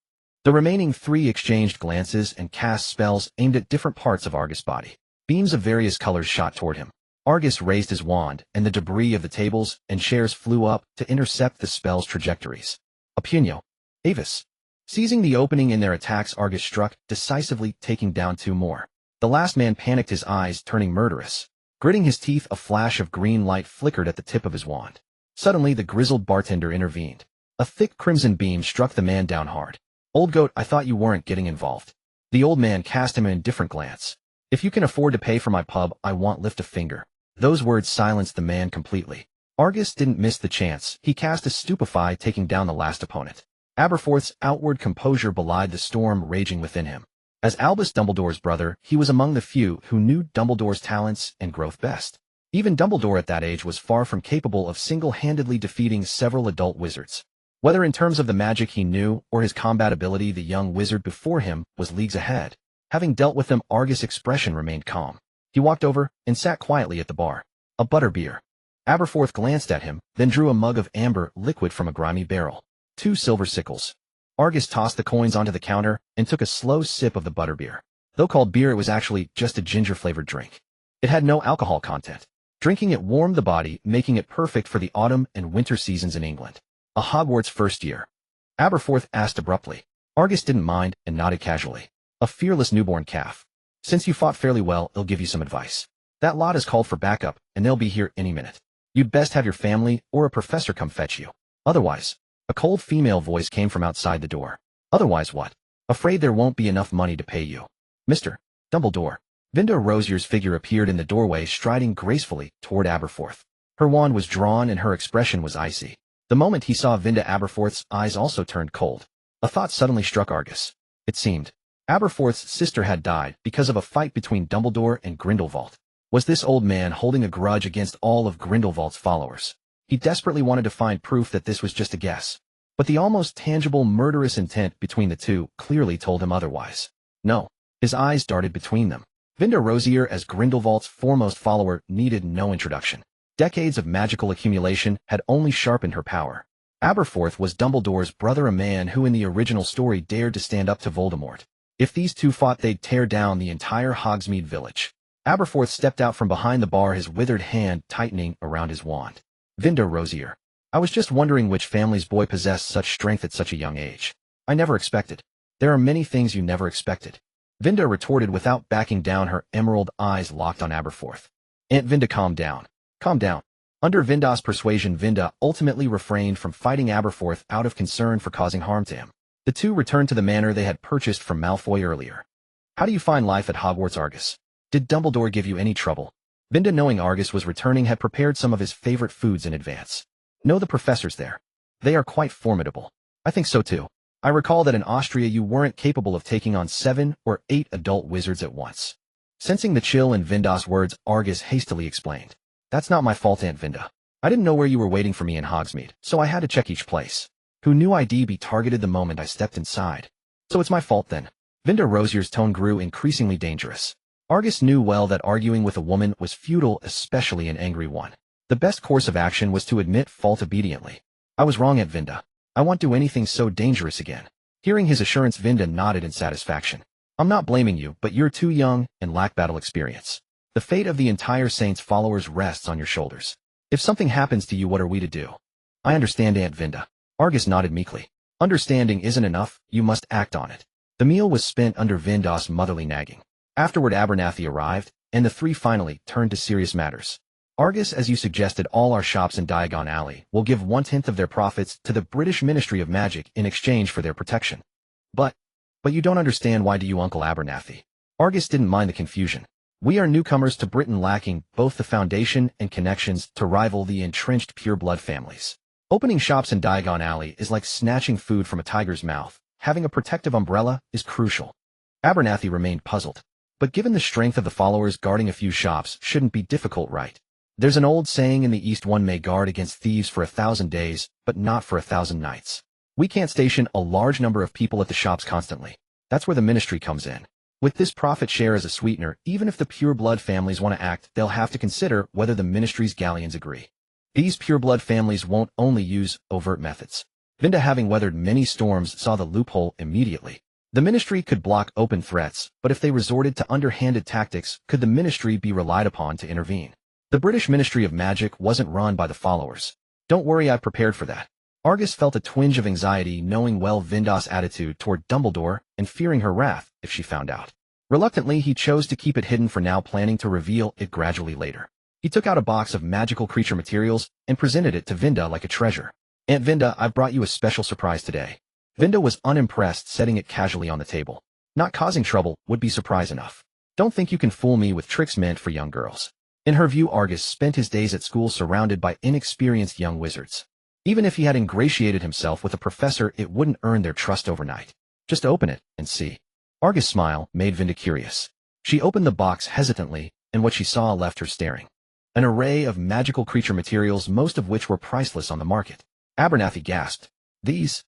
The remaining three exchanged glances and cast spells aimed at different parts of Argus' body. Beams of various colors shot toward him. Argus raised his wand, and the debris of the tables and chairs flew up to intercept the spell's trajectories. A puño. Avis. Seizing the opening in their attacks, Argus struck, decisively taking down two more. The last man panicked, his eyes turning murderous. Gritting his teeth, a flash of green light flickered at the tip of his wand. Suddenly, the grizzled bartender intervened. A thick crimson beam struck the man down hard. Old goat, I thought you weren't getting involved. The old man cast him an indifferent glance. If you can afford to pay for my pub, I won't lift a finger. Those words silenced the man completely. Argus didn't miss the chance. He cast a Stupefy, taking down the last opponent. Aberforth's outward composure belied the storm raging within him. As Albus Dumbledore's brother, he was among the few who knew Dumbledore's talents and growth best. Even Dumbledore at that age was far from capable of single-handedly defeating several adult wizards. Whether in terms of the magic he knew or his combat ability, the young wizard before him was leagues ahead. Having dealt with them, Argus' expression remained calm. He walked over and sat quietly at the bar. A butterbeer. Aberforth glanced at him, then drew a mug of amber liquid from a grimy barrel. 2 silver sickles. Argus tossed the coins onto the counter and took a slow sip of the butterbeer. Though called beer, it was actually just a ginger-flavored drink. It had no alcohol content. Drinking it warmed the body, making it perfect for the autumn and winter seasons in England. A Hogwarts first year. Aberforth asked abruptly. Argus didn't mind and nodded casually. A fearless newborn calf. Since you fought fairly well, I'll give you some advice. That lot has called for backup, and they'll be here any minute. You'd best have your family or a professor come fetch you. Otherwise, a cold female voice came from outside the door. Otherwise what? Afraid there won't be enough money to pay you. Mr. Dumbledore. Vinda Rosier's figure appeared in the doorway, striding gracefully toward Aberforth. Her wand was drawn and her expression was icy. The moment he saw Vinda, Aberforth's eyes also turned cold. A thought suddenly struck Argus. It seemed Aberforth's sister had died because of a fight between Dumbledore and Grindelwald. Was this old man holding a grudge against all of Grindelwald's followers? He desperately wanted to find proof that this was just a guess. But the almost tangible murderous intent between the two clearly told him otherwise. No. His eyes darted between them. Vinda Rosier, as Grindelwald's foremost follower, needed no introduction. Decades of magical accumulation had only sharpened her power. Aberforth was Dumbledore's brother, a man who in the original story dared to stand up to Voldemort. If these two fought, they'd tear down the entire Hogsmeade village. Aberforth stepped out from behind the bar, his withered hand tightening around his wand. Vinda Rosier. I was just wondering which family's boy possessed such strength at such a young age. I never expected. There are many things you never expected. Vinda retorted without backing down, her emerald eyes locked on Aberforth. Aunt Vinda, calm down. Calm down. Under Vinda's persuasion, Vinda ultimately refrained from fighting Aberforth out of concern for causing harm to him. The two returned to the manor they had purchased from Malfoy earlier. How do you find life at Hogwarts, Argus? Did Dumbledore give you any trouble? Vinda, knowing Argus was returning, had prepared some of his favorite foods in advance. Know the professors there. They are quite formidable. I think so too. I recall that in Austria you weren't capable of taking on 7 or 8 adult wizards at once. Sensing the chill in Vinda's words, Argus hastily explained. That's not my fault, Aunt Vinda. I didn't know where you were waiting for me in Hogsmeade, so I had to check each place. Who knew I'd be targeted the moment I stepped inside? So it's my fault then. Vinda Rosier's tone grew increasingly dangerous. Argus knew well that arguing with a woman was futile, especially an angry one. The best course of action was to admit fault obediently. I was wrong, Aunt Vinda. I won't do anything so dangerous again. Hearing his assurance, Vinda nodded in satisfaction. I'm not blaming you, but you're too young and lack battle experience. The fate of the entire Saint's followers rests on your shoulders. If something happens to you, what are we to do? I understand, Aunt Vinda. Argus nodded meekly. Understanding isn't enough, you must act on it. The meal was spent under Vinda's motherly nagging. Afterward Abernathy arrived, and the three finally turned to serious matters. Argus, as you suggested, all our shops in Diagon Alley will give 1/10 of their profits to the British Ministry of Magic in exchange for their protection. But you don't understand, why do you, Uncle Abernathy? Argus didn't mind the confusion. We are newcomers to Britain, lacking both the foundation and connections to rival the entrenched pure-blood families. Opening shops in Diagon Alley is like snatching food from a tiger's mouth. Having a protective umbrella is crucial. Abernathy remained puzzled. But given the strength of the followers, guarding a few shops shouldn't be difficult, right? There's an old saying in the East, one may guard against thieves for 1,000 days, but not for 1,000 nights. We can't station a large number of people at the shops constantly. That's where the ministry comes in. With this profit share as a sweetener, even if the pure-blood families want to act, they'll have to consider whether the ministry's galleons agree. These pure-blood families won't only use overt methods. Vinda, having weathered many storms, saw the loophole immediately. The ministry could block open threats, but if they resorted to underhanded tactics, could the ministry be relied upon to intervene? The British Ministry of Magic wasn't run by the followers. Don't worry, I've prepared for that. Argus felt a twinge of anxiety, knowing well Vinda's attitude toward Dumbledore and fearing her wrath if she found out. Reluctantly, he chose to keep it hidden for now, planning to reveal it gradually later. He took out a box of magical creature materials and presented it to Vinda like a treasure. Aunt Vinda, I've brought you a special surprise today. Vinda was unimpressed, setting it casually on the table. Not causing trouble would be surprise enough. Don't think you can fool me with tricks meant for young girls. In her view, Argus spent his days at school surrounded by inexperienced young wizards. Even if he had ingratiated himself with a professor, it wouldn't earn their trust overnight. Just open it and see. Argus' smile made Vinda curious. She opened the box hesitantly, and what she saw left her staring. An array of magical creature materials, most of which were priceless on the market. Abernathy gasped. These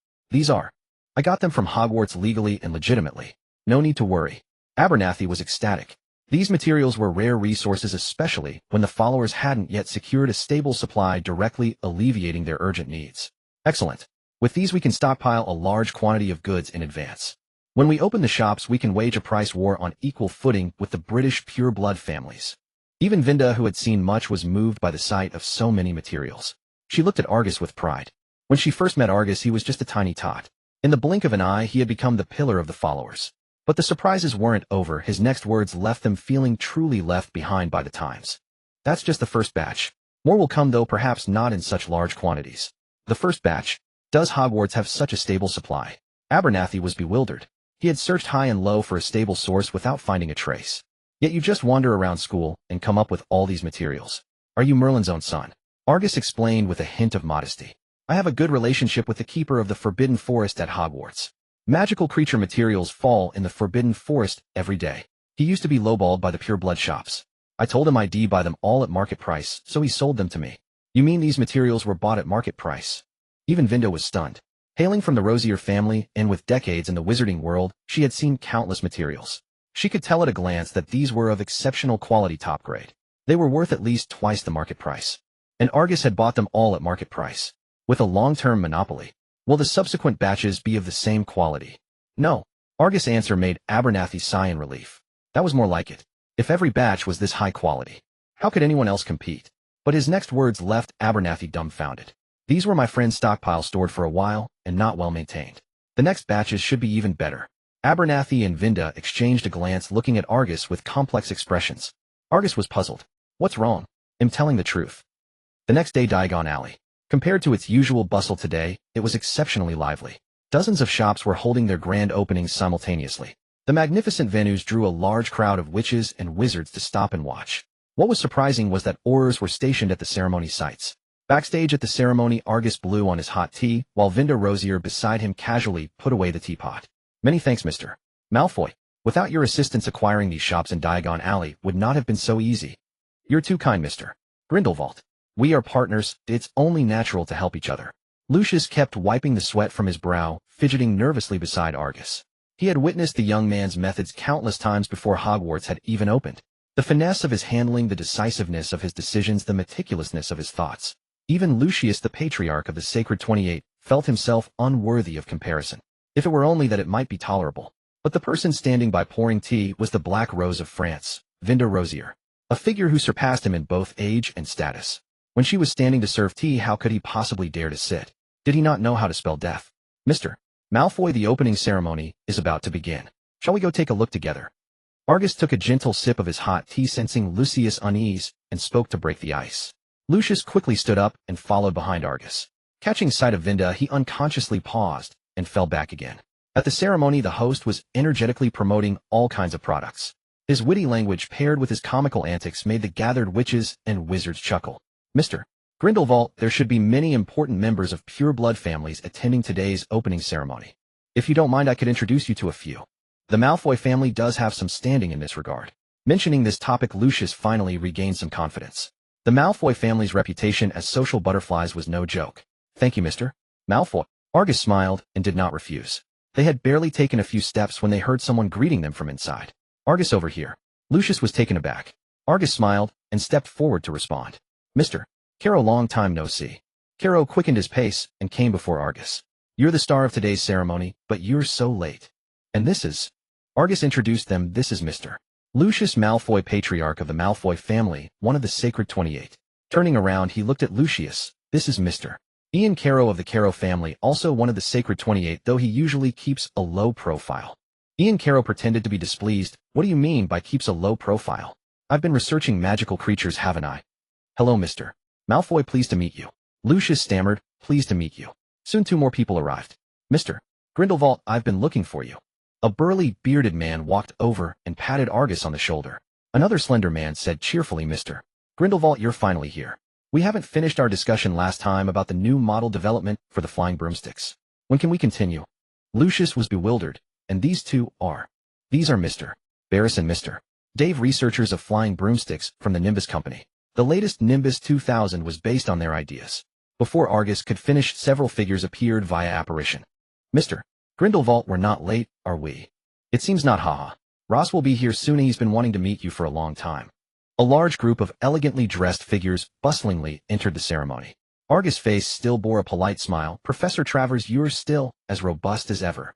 are. I got them from Hogwarts legally and legitimately. No need to worry. Abernathy was ecstatic. These materials were rare resources, especially when the followers hadn't yet secured a stable supply, directly alleviating their urgent needs. Excellent. With these we can stockpile a large quantity of goods in advance. When we open the shops, we can wage a price war on equal footing with the British pure-blood families. Even Vinda, who had seen much, was moved by the sight of so many materials. She looked at Argus with pride. When she first met Argus, he was just a tiny tot. In the blink of an eye, he had become the pillar of the followers. But the surprises weren't over. His next words left them feeling truly left behind by the times. That's just the first batch. More will come, though perhaps not in such large quantities. The first batch? Does Hogwarts have such a stable supply? Abernathy was bewildered. He had searched high and low for a stable source without finding a trace. Yet you just wander around school and come up with all these materials. Are you Merlin's own son? Argus explained with a hint of modesty. I have a good relationship with the keeper of the Forbidden Forest at Hogwarts. Magical creature materials fall in the Forbidden Forest every day. He used to be lowballed by the pure-blood shops. I told him I'd buy them all at market price, so he sold them to me. You mean these materials were bought at market price? Even Vinda was stunned. Hailing from the Rosier family and with decades in the wizarding world, she had seen countless materials. She could tell at a glance that these were of exceptional quality, top grade. They were worth at least twice the market price. And Argus had bought them all at market price. With a long-term monopoly. Will the subsequent batches be of the same quality? No. Argus' answer made Abernathy sigh in relief. That was more like it. If every batch was this high quality, how could anyone else compete? But his next words left Abernathy dumbfounded. These were my friend's stockpile, stored for a while and not well maintained. The next batches should be even better. Abernathy and Vinda exchanged a glance, looking at Argus with complex expressions. Argus was puzzled. What's wrong? I'm telling the truth. The next day, Diagon Alley. Compared to its usual bustle today, it was exceptionally lively. Dozens of shops were holding their grand openings simultaneously. The magnificent venues drew a large crowd of witches and wizards to stop and watch. What was surprising was that aurors were stationed at the ceremony sites. Backstage at the ceremony, Argus blew on his hot tea, while Vinda Rosier beside him casually put away the teapot. Many thanks, Mr. Malfoy. Without your assistance, acquiring these shops in Diagon Alley would not have been so easy. You're too kind, Mr. Grindelwald. We are partners, it's only natural to help each other. Lucius kept wiping the sweat from his brow, fidgeting nervously beside Argus. He had witnessed the young man's methods countless times before Hogwarts had even opened. The finesse of his handling, the decisiveness of his decisions, the meticulousness of his thoughts. Even Lucius, the patriarch of the Sacred 28, felt himself unworthy of comparison. If it were only that it might be tolerable. But the person standing by pouring tea was the Black Rose of France, Vinda Rosier. a figure who surpassed him in both age and status. When she was standing to serve tea, how could he possibly dare to sit? Did he not know how to spell death? Mr. Malfoy, the opening ceremony is about to begin. Shall we go take a look together? Argus took a gentle sip of his hot tea, sensing Lucius' unease, and spoke to break the ice. Lucius quickly stood up and followed behind Argus. Catching sight of Vinda, he unconsciously paused and fell back again. At the ceremony, the host was energetically promoting all kinds of products. His witty language paired with his comical antics made the gathered witches and wizards chuckle. Mr. Grindelwald, there should be many important members of pure-blood families attending today's opening ceremony. If you don't mind, I could introduce you to a few. The Malfoy family does have some standing in this regard. Mentioning this topic, Lucius finally regained some confidence. The Malfoy family's reputation as social butterflies was no joke. Thank you, Mr. Malfoy. Argus smiled and did not refuse. They had barely taken a few steps when they heard someone greeting them from inside. Argus, over here. Lucius was taken aback. Argus smiled and stepped forward to respond. Mr. Caro, long time no see. Caro quickened his pace and came before Argus. You're the star of today's ceremony, but you're so late. And this is... Argus introduced them. This is Mr. Lucius Malfoy, patriarch of the Malfoy family, one of the Sacred 28. Turning around, he looked at Lucius. This is Mr. Ian Caro of the Caro family, also one of the Sacred 28, though he usually keeps a low profile. Ian Caro pretended to be displeased. What do you mean by keeps a low profile? I've been researching magical creatures, haven't I? Hello, Mr. Malfoy, pleased to meet you. Lucius stammered, pleased to meet you. Soon 2 more people arrived. Mr. Grindelwald, I've been looking for you. A burly, bearded man walked over and patted Argus on the shoulder. Another slender man said cheerfully, Mr. Grindelwald, you're finally here. We haven't finished our discussion last time about the new model development for the flying broomsticks. When can we continue? Lucius was bewildered. And these two are? These are Mr. Barris and Mr. Dave, researchers of flying broomsticks from the Nimbus Company. The latest Nimbus 2000 was based on their ideas. Before Argus could finish, several figures appeared via apparition. Mr. Grindelwald, we're not late, are we? It seems not, haha. Ross will be here soon. He's been wanting to meet you for a long time. A large group of elegantly dressed figures bustlingly entered the ceremony. Argus' face still bore a polite smile. Professor Travers, you're still as robust as ever.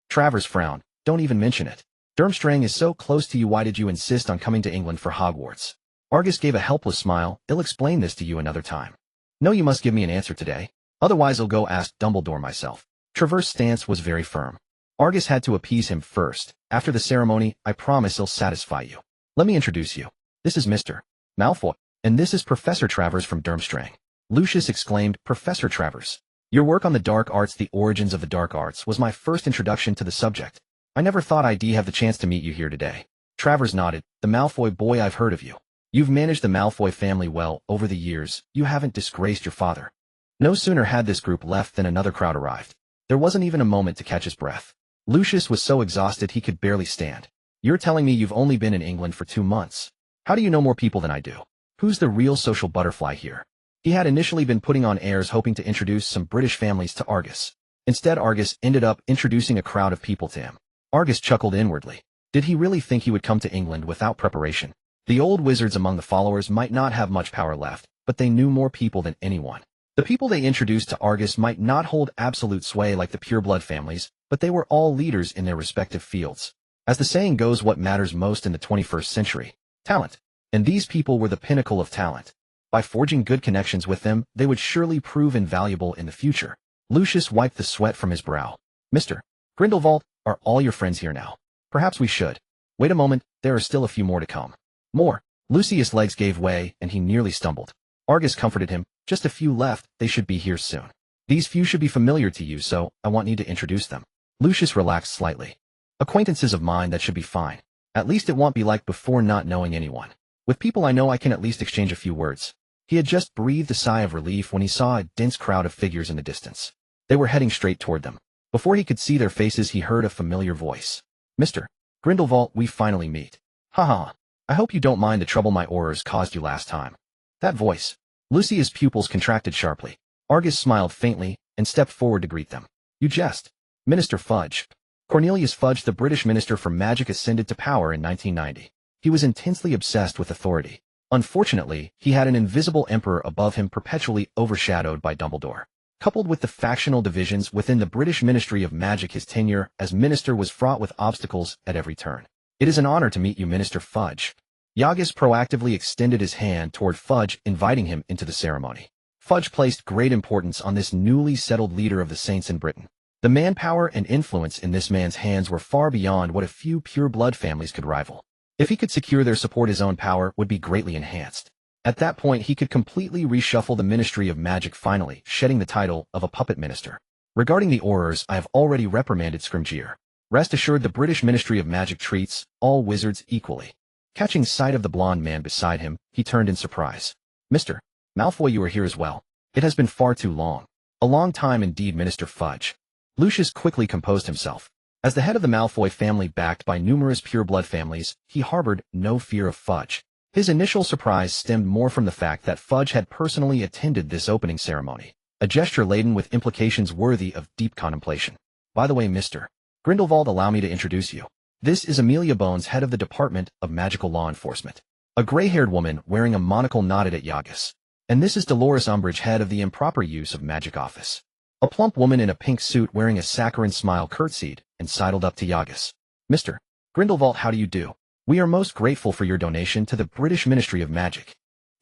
Travers frowned. Don't even mention it. Durmstrang is so close to you. Why did you insist on coming to England for Hogwarts? Argus gave a helpless smile. I'll explain this to you another time. No, you must give me an answer today. Otherwise I'll go ask Dumbledore myself. Travers' stance was very firm. Argus had to appease him first. After the ceremony, I promise I'll satisfy you. Let me introduce you. This is Mr. Malfoy, and this is Professor Travers from Durmstrang. Lucius exclaimed, Professor Travers. Your work on the dark arts, the origins of the dark arts, was my first introduction to the subject. I never thought I'd have the chance to meet you here today. Travers nodded. The Malfoy boy, I've heard of you. You've managed the Malfoy family well over the years. You haven't disgraced your father. No sooner had this group left than another crowd arrived. There wasn't even a moment to catch his breath. Lucius was so exhausted he could barely stand. You're telling me you've only been in England for 2 months. How do you know more people than I do? Who's the real social butterfly here? He had initially been putting on airs, hoping to introduce some British families to Argus. Instead, Argus ended up introducing a crowd of people to him. Argus chuckled inwardly. Did he really think he would come to England without preparation? The old wizards among the followers might not have much power left, but they knew more people than anyone. The people they introduced to Argus might not hold absolute sway like the pureblood families, but they were all leaders in their respective fields. As the saying goes, what matters most in the 21st century? Talent. And these people were the pinnacle of talent. By forging good connections with them, they would surely prove invaluable in the future. Lucius wiped the sweat from his brow. Mr. Grindelwald, are all your friends here now? Perhaps we should. Wait a moment, there are still a few more to come. More. Lucius' legs gave way, and he nearly stumbled. Argus comforted him. Just a few left, they should be here soon. These few should be familiar to you, so I want you to introduce them. Lucius relaxed slightly. Acquaintances of mine, that should be fine. At least it won't be like before not knowing anyone. With people I know I can at least exchange a few words. He had just breathed a sigh of relief when he saw a dense crowd of figures in the distance. They were heading straight toward them. Before he could see their faces, he heard a familiar voice. Mr. Grindelwald, we finally meet. Haha. I hope you don't mind the trouble my aurors caused you last time. That voice. Lucius' pupils contracted sharply. Argus smiled faintly and stepped forward to greet them. You jest. Minister Fudge. Cornelius Fudge, the British Minister for Magic, ascended to power in 1990. He was intensely obsessed with authority. Unfortunately, he had an invisible emperor above him, perpetually overshadowed by Dumbledore. Coupled with the factional divisions within the British Ministry of Magic, his tenure as minister was fraught with obstacles at every turn. It is an honor to meet you, Minister Fudge. Yagas proactively extended his hand toward Fudge, inviting him into the ceremony. Fudge placed great importance on this newly settled leader of the Saints in Britain. The manpower and influence in this man's hands were far beyond what a few pure-blood families could rival. If he could secure their support, his own power would be greatly enhanced. At that point, he could completely reshuffle the Ministry of Magic, finally shedding the title of a puppet minister. Regarding the Aurors, I have already reprimanded Scrimgeour. Rest assured, the British Ministry of Magic treats all wizards equally. Catching sight of the blonde man beside him, he turned in surprise. Mr. Malfoy, you are here as well. It has been far too long. A long time indeed, Minister Fudge. Lucius quickly composed himself. As the head of the Malfoy family backed by numerous pure-blood families, he harbored no fear of Fudge. His initial surprise stemmed more from the fact that Fudge had personally attended this opening ceremony, a gesture laden with implications worthy of deep contemplation. By the way, Mr. Grindelwald, allow me to introduce you. This is Amelia Bones, head of the Department of Magical Law Enforcement. A gray-haired woman wearing a monocle nodded at Yagas. And this is Dolores Umbridge, head of the Improper Use of Magic Office. A plump woman in a pink suit wearing a saccharine smile curtsied and sidled up to Yagas. Mr. Grindelwald, how do you do? We are most grateful for your donation to the British Ministry of Magic.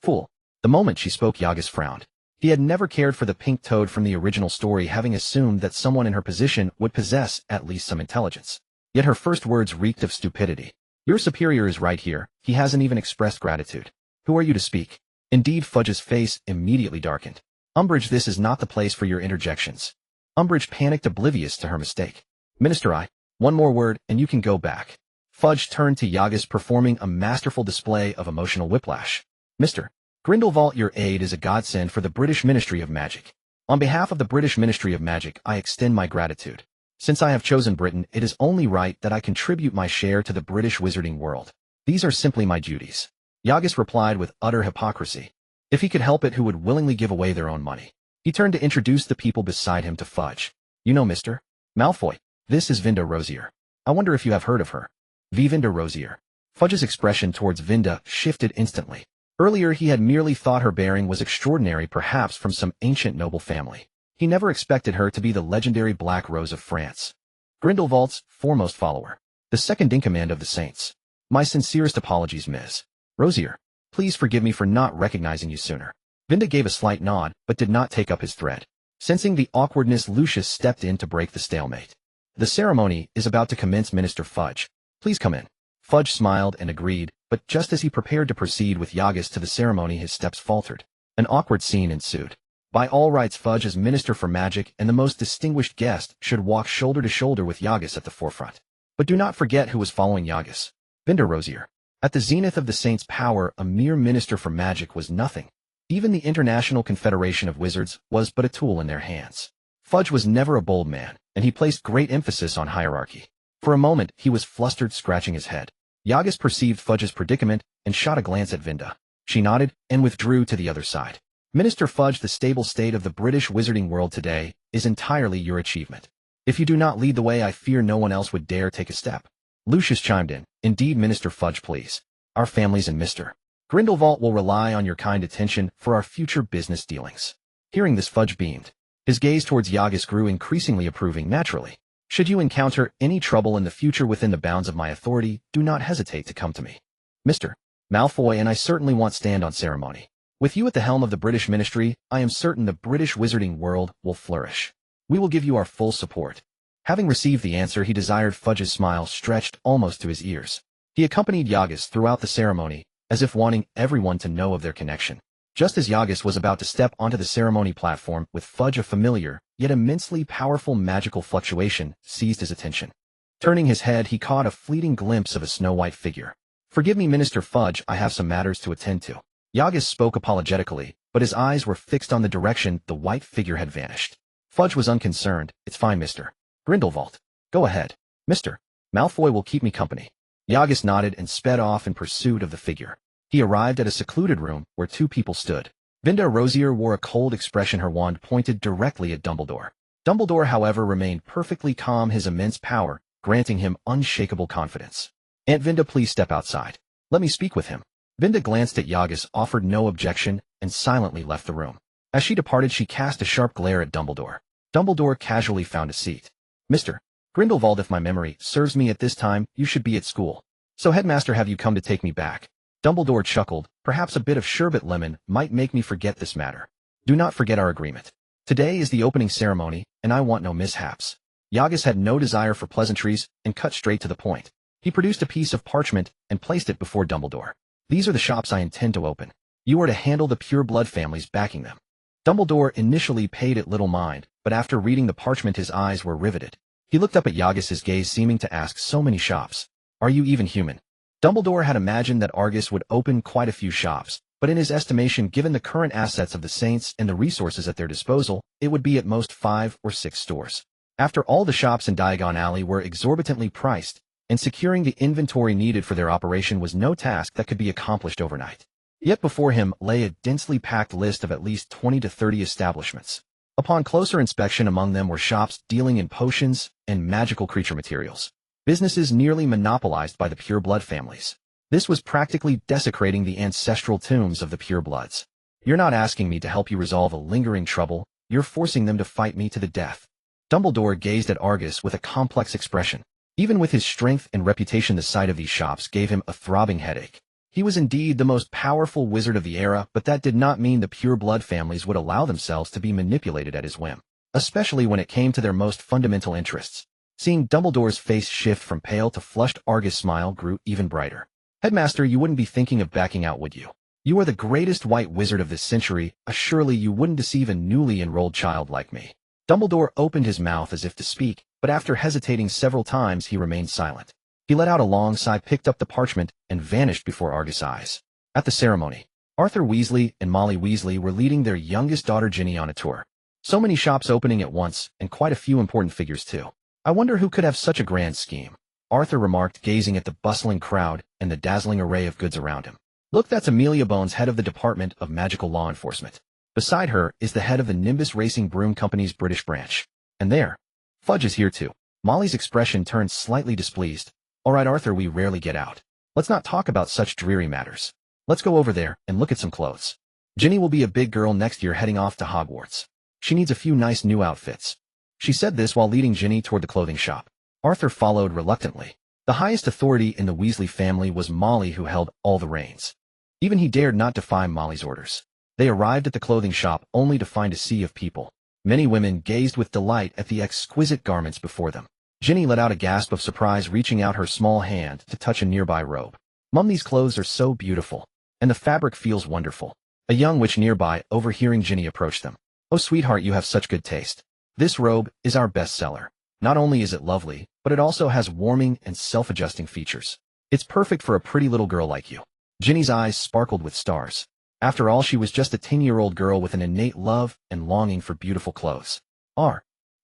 Fool. The moment she spoke, Yagas frowned. He had never cared for the pink toad from the original story, having assumed that someone in her position would possess at least some intelligence. Yet her first words reeked of stupidity. Your superior is right here. He hasn't even expressed gratitude. Who are you to speak? Indeed, Fudge's face immediately darkened. Umbridge, this is not the place for your interjections. Umbridge panicked, oblivious to her mistake. Minister, one more word and you can go back. Fudge turned to Yagas, performing a masterful display of emotional whiplash. Mr. Grindelwald, your aid is a godsend for the British Ministry of Magic. On behalf of the British Ministry of Magic, I extend my gratitude. Since I have chosen Britain, it is only right that I contribute my share to the British wizarding world. These are simply my duties. Yagas replied with utter hypocrisy. If he could help it, who would willingly give away their own money? He turned to introduce the people beside him to Fudge. You know, Mr. Malfoy, this is Vinda Rosier. I wonder if you have heard of her. Vinda Rosier. Fudge's expression towards Vinda shifted instantly. Earlier he had merely thought her bearing was extraordinary, perhaps from some ancient noble family. He never expected her to be the legendary Black Rose of France. Grindelwald's foremost follower. The second-in-command of the Saints. My sincerest apologies, Ms. Rosier. Please forgive me for not recognizing you sooner. Vinda gave a slight nod, but did not take up his thread. Sensing the awkwardness, Lucius stepped in to break the stalemate. The ceremony is about to commence, Minister Fudge. Please come in. Fudge smiled and agreed, but just as he prepared to proceed with Yagas to the ceremony, his steps faltered. An awkward scene ensued. By all rights, Fudge, as Minister for Magic and the most distinguished guest, should walk shoulder to shoulder with Yagas at the forefront. But do not forget who was following Yagas. Vinda Rosier. At the zenith of the Saints' power, a mere Minister for Magic was nothing. Even the International Confederation of Wizards was but a tool in their hands. Fudge was never a bold man, and he placed great emphasis on hierarchy. For a moment, he was flustered, scratching his head. Yagas perceived Fudge's predicament and shot a glance at Vinda. She nodded and withdrew to the other side. Minister Fudge, the stable state of the British wizarding world today is entirely your achievement. If you do not lead the way, I fear no one else would dare take a step. Lucius chimed in. Indeed, Minister Fudge, please. Our families and Mr. Grindelwald will rely on your kind attention for our future business dealings. Hearing this, Fudge beamed. His gaze towards Yagas grew increasingly approving. Naturally. Should you encounter any trouble in the future within the bounds of my authority, do not hesitate to come to me. Mr. Malfoy and I certainly won't stand on ceremony. With you at the helm of the British Ministry, I am certain the British wizarding world will flourish. We will give you our full support. Having received the answer he desired, Fudge's smile stretched almost to his ears. He accompanied Yagas throughout the ceremony, as if wanting everyone to know of their connection. Just as Yagas was about to step onto the ceremony platform, with Fudge, a familiar, yet immensely powerful magical fluctuation seized his attention. Turning his head, he caught a fleeting glimpse of a snow-white figure. Forgive me, Minister Fudge, I have some matters to attend to. Yagas spoke apologetically, but his eyes were fixed on the direction the white figure had vanished. Fudge was unconcerned. It's fine, Mr. Grindelwald. Go ahead. Mr. Malfoy will keep me company. Yagas nodded and sped off in pursuit of the figure. He arrived at a secluded room where two people stood. Vinda Rosier wore a cold expression, her wand pointed directly at Dumbledore. Dumbledore, however, remained perfectly calm, his immense power granting him unshakable confidence. Aunt Vinda, please step outside. Let me speak with him. Vinda glanced at Yagas, offered no objection, and silently left the room. As she departed, she cast a sharp glare at Dumbledore. Dumbledore casually found a seat. Mr. Grindelwald, if my memory serves me at this time, you should be at school. So, Headmaster, have you come to take me back? Dumbledore chuckled. Perhaps a bit of sherbet lemon might make me forget this matter. Do not forget our agreement. Today is the opening ceremony, and I want no mishaps. Yagas had no desire for pleasantries and cut straight to the point. He produced a piece of parchment and placed it before Dumbledore. These are the shops I intend to open. You are to handle the pure-blood families backing them. Dumbledore initially paid it little mind, but after reading the parchment his eyes were riveted. He looked up at Yagas, his gaze seeming to ask, so many shops. Are you even human? Dumbledore had imagined that Argus would open quite a few shops, but in his estimation, given the current assets of the Saints and the resources at their disposal, it would be at most 5 or 6 stores. After all, the shops in Diagon Alley were exorbitantly priced, and securing the inventory needed for their operation was no task that could be accomplished overnight. Yet before him lay a densely packed list of at least 20 to 30 establishments. Upon closer inspection, among them were shops dealing in potions and magical creature materials. Businesses nearly monopolized by the pure-blood families. This was practically desecrating the ancestral tombs of the pure-bloods. You're not asking me to help you resolve a lingering trouble, you're forcing them to fight me to the death. Dumbledore gazed at Argus with a complex expression. Even with his strength and reputation, the sight of these shops gave him a throbbing headache. He was indeed the most powerful wizard of the era, but that did not mean the pure-blood families would allow themselves to be manipulated at his whim, especially when it came to their most fundamental interests. Seeing Dumbledore's face shift from pale to flushed, Argus' smile grew even brighter. Headmaster, you wouldn't be thinking of backing out, would you? You are the greatest white wizard of this century. Surely you wouldn't deceive a newly enrolled child like me. Dumbledore opened his mouth as if to speak, but after hesitating several times he remained silent. He let out a long sigh, picked up the parchment, and vanished before Argus' eyes. At the ceremony, Arthur Weasley and Molly Weasley were leading their youngest daughter Ginny on a tour. So many shops opening at once, and quite a few important figures too. I wonder who could have such a grand scheme, Arthur remarked, gazing at the bustling crowd and the dazzling array of goods around him. Look, that's Amelia Bones, head of the Department of Magical Law Enforcement. Beside her is the head of the Nimbus Racing Broom Company's British branch. And there, Fudge is here too. Molly's expression turned slightly displeased. All right, Arthur, we rarely get out. Let's not talk about such dreary matters. Let's go over there and look at some clothes. Ginny will be a big girl next year, heading off to Hogwarts. She needs a few nice new outfits. She said this while leading Ginny toward the clothing shop. Arthur followed reluctantly. The highest authority in the Weasley family was Molly, who held all the reins. Even he dared not defy Molly's orders. They arrived at the clothing shop only to find a sea of people. Many women gazed with delight at the exquisite garments before them. Ginny let out a gasp of surprise, reaching out her small hand to touch a nearby robe. Mum, these clothes are so beautiful, and the fabric feels wonderful. A young witch nearby, overhearing Ginny, approached them. Oh, sweetheart, you have such good taste. This robe is our best seller. Not only is it lovely, but it also has warming and self-adjusting features. It's perfect for a pretty little girl like you. Ginny's eyes sparkled with stars. After all, she was just a 10-year-old girl with an innate love and longing for beautiful clothes. Are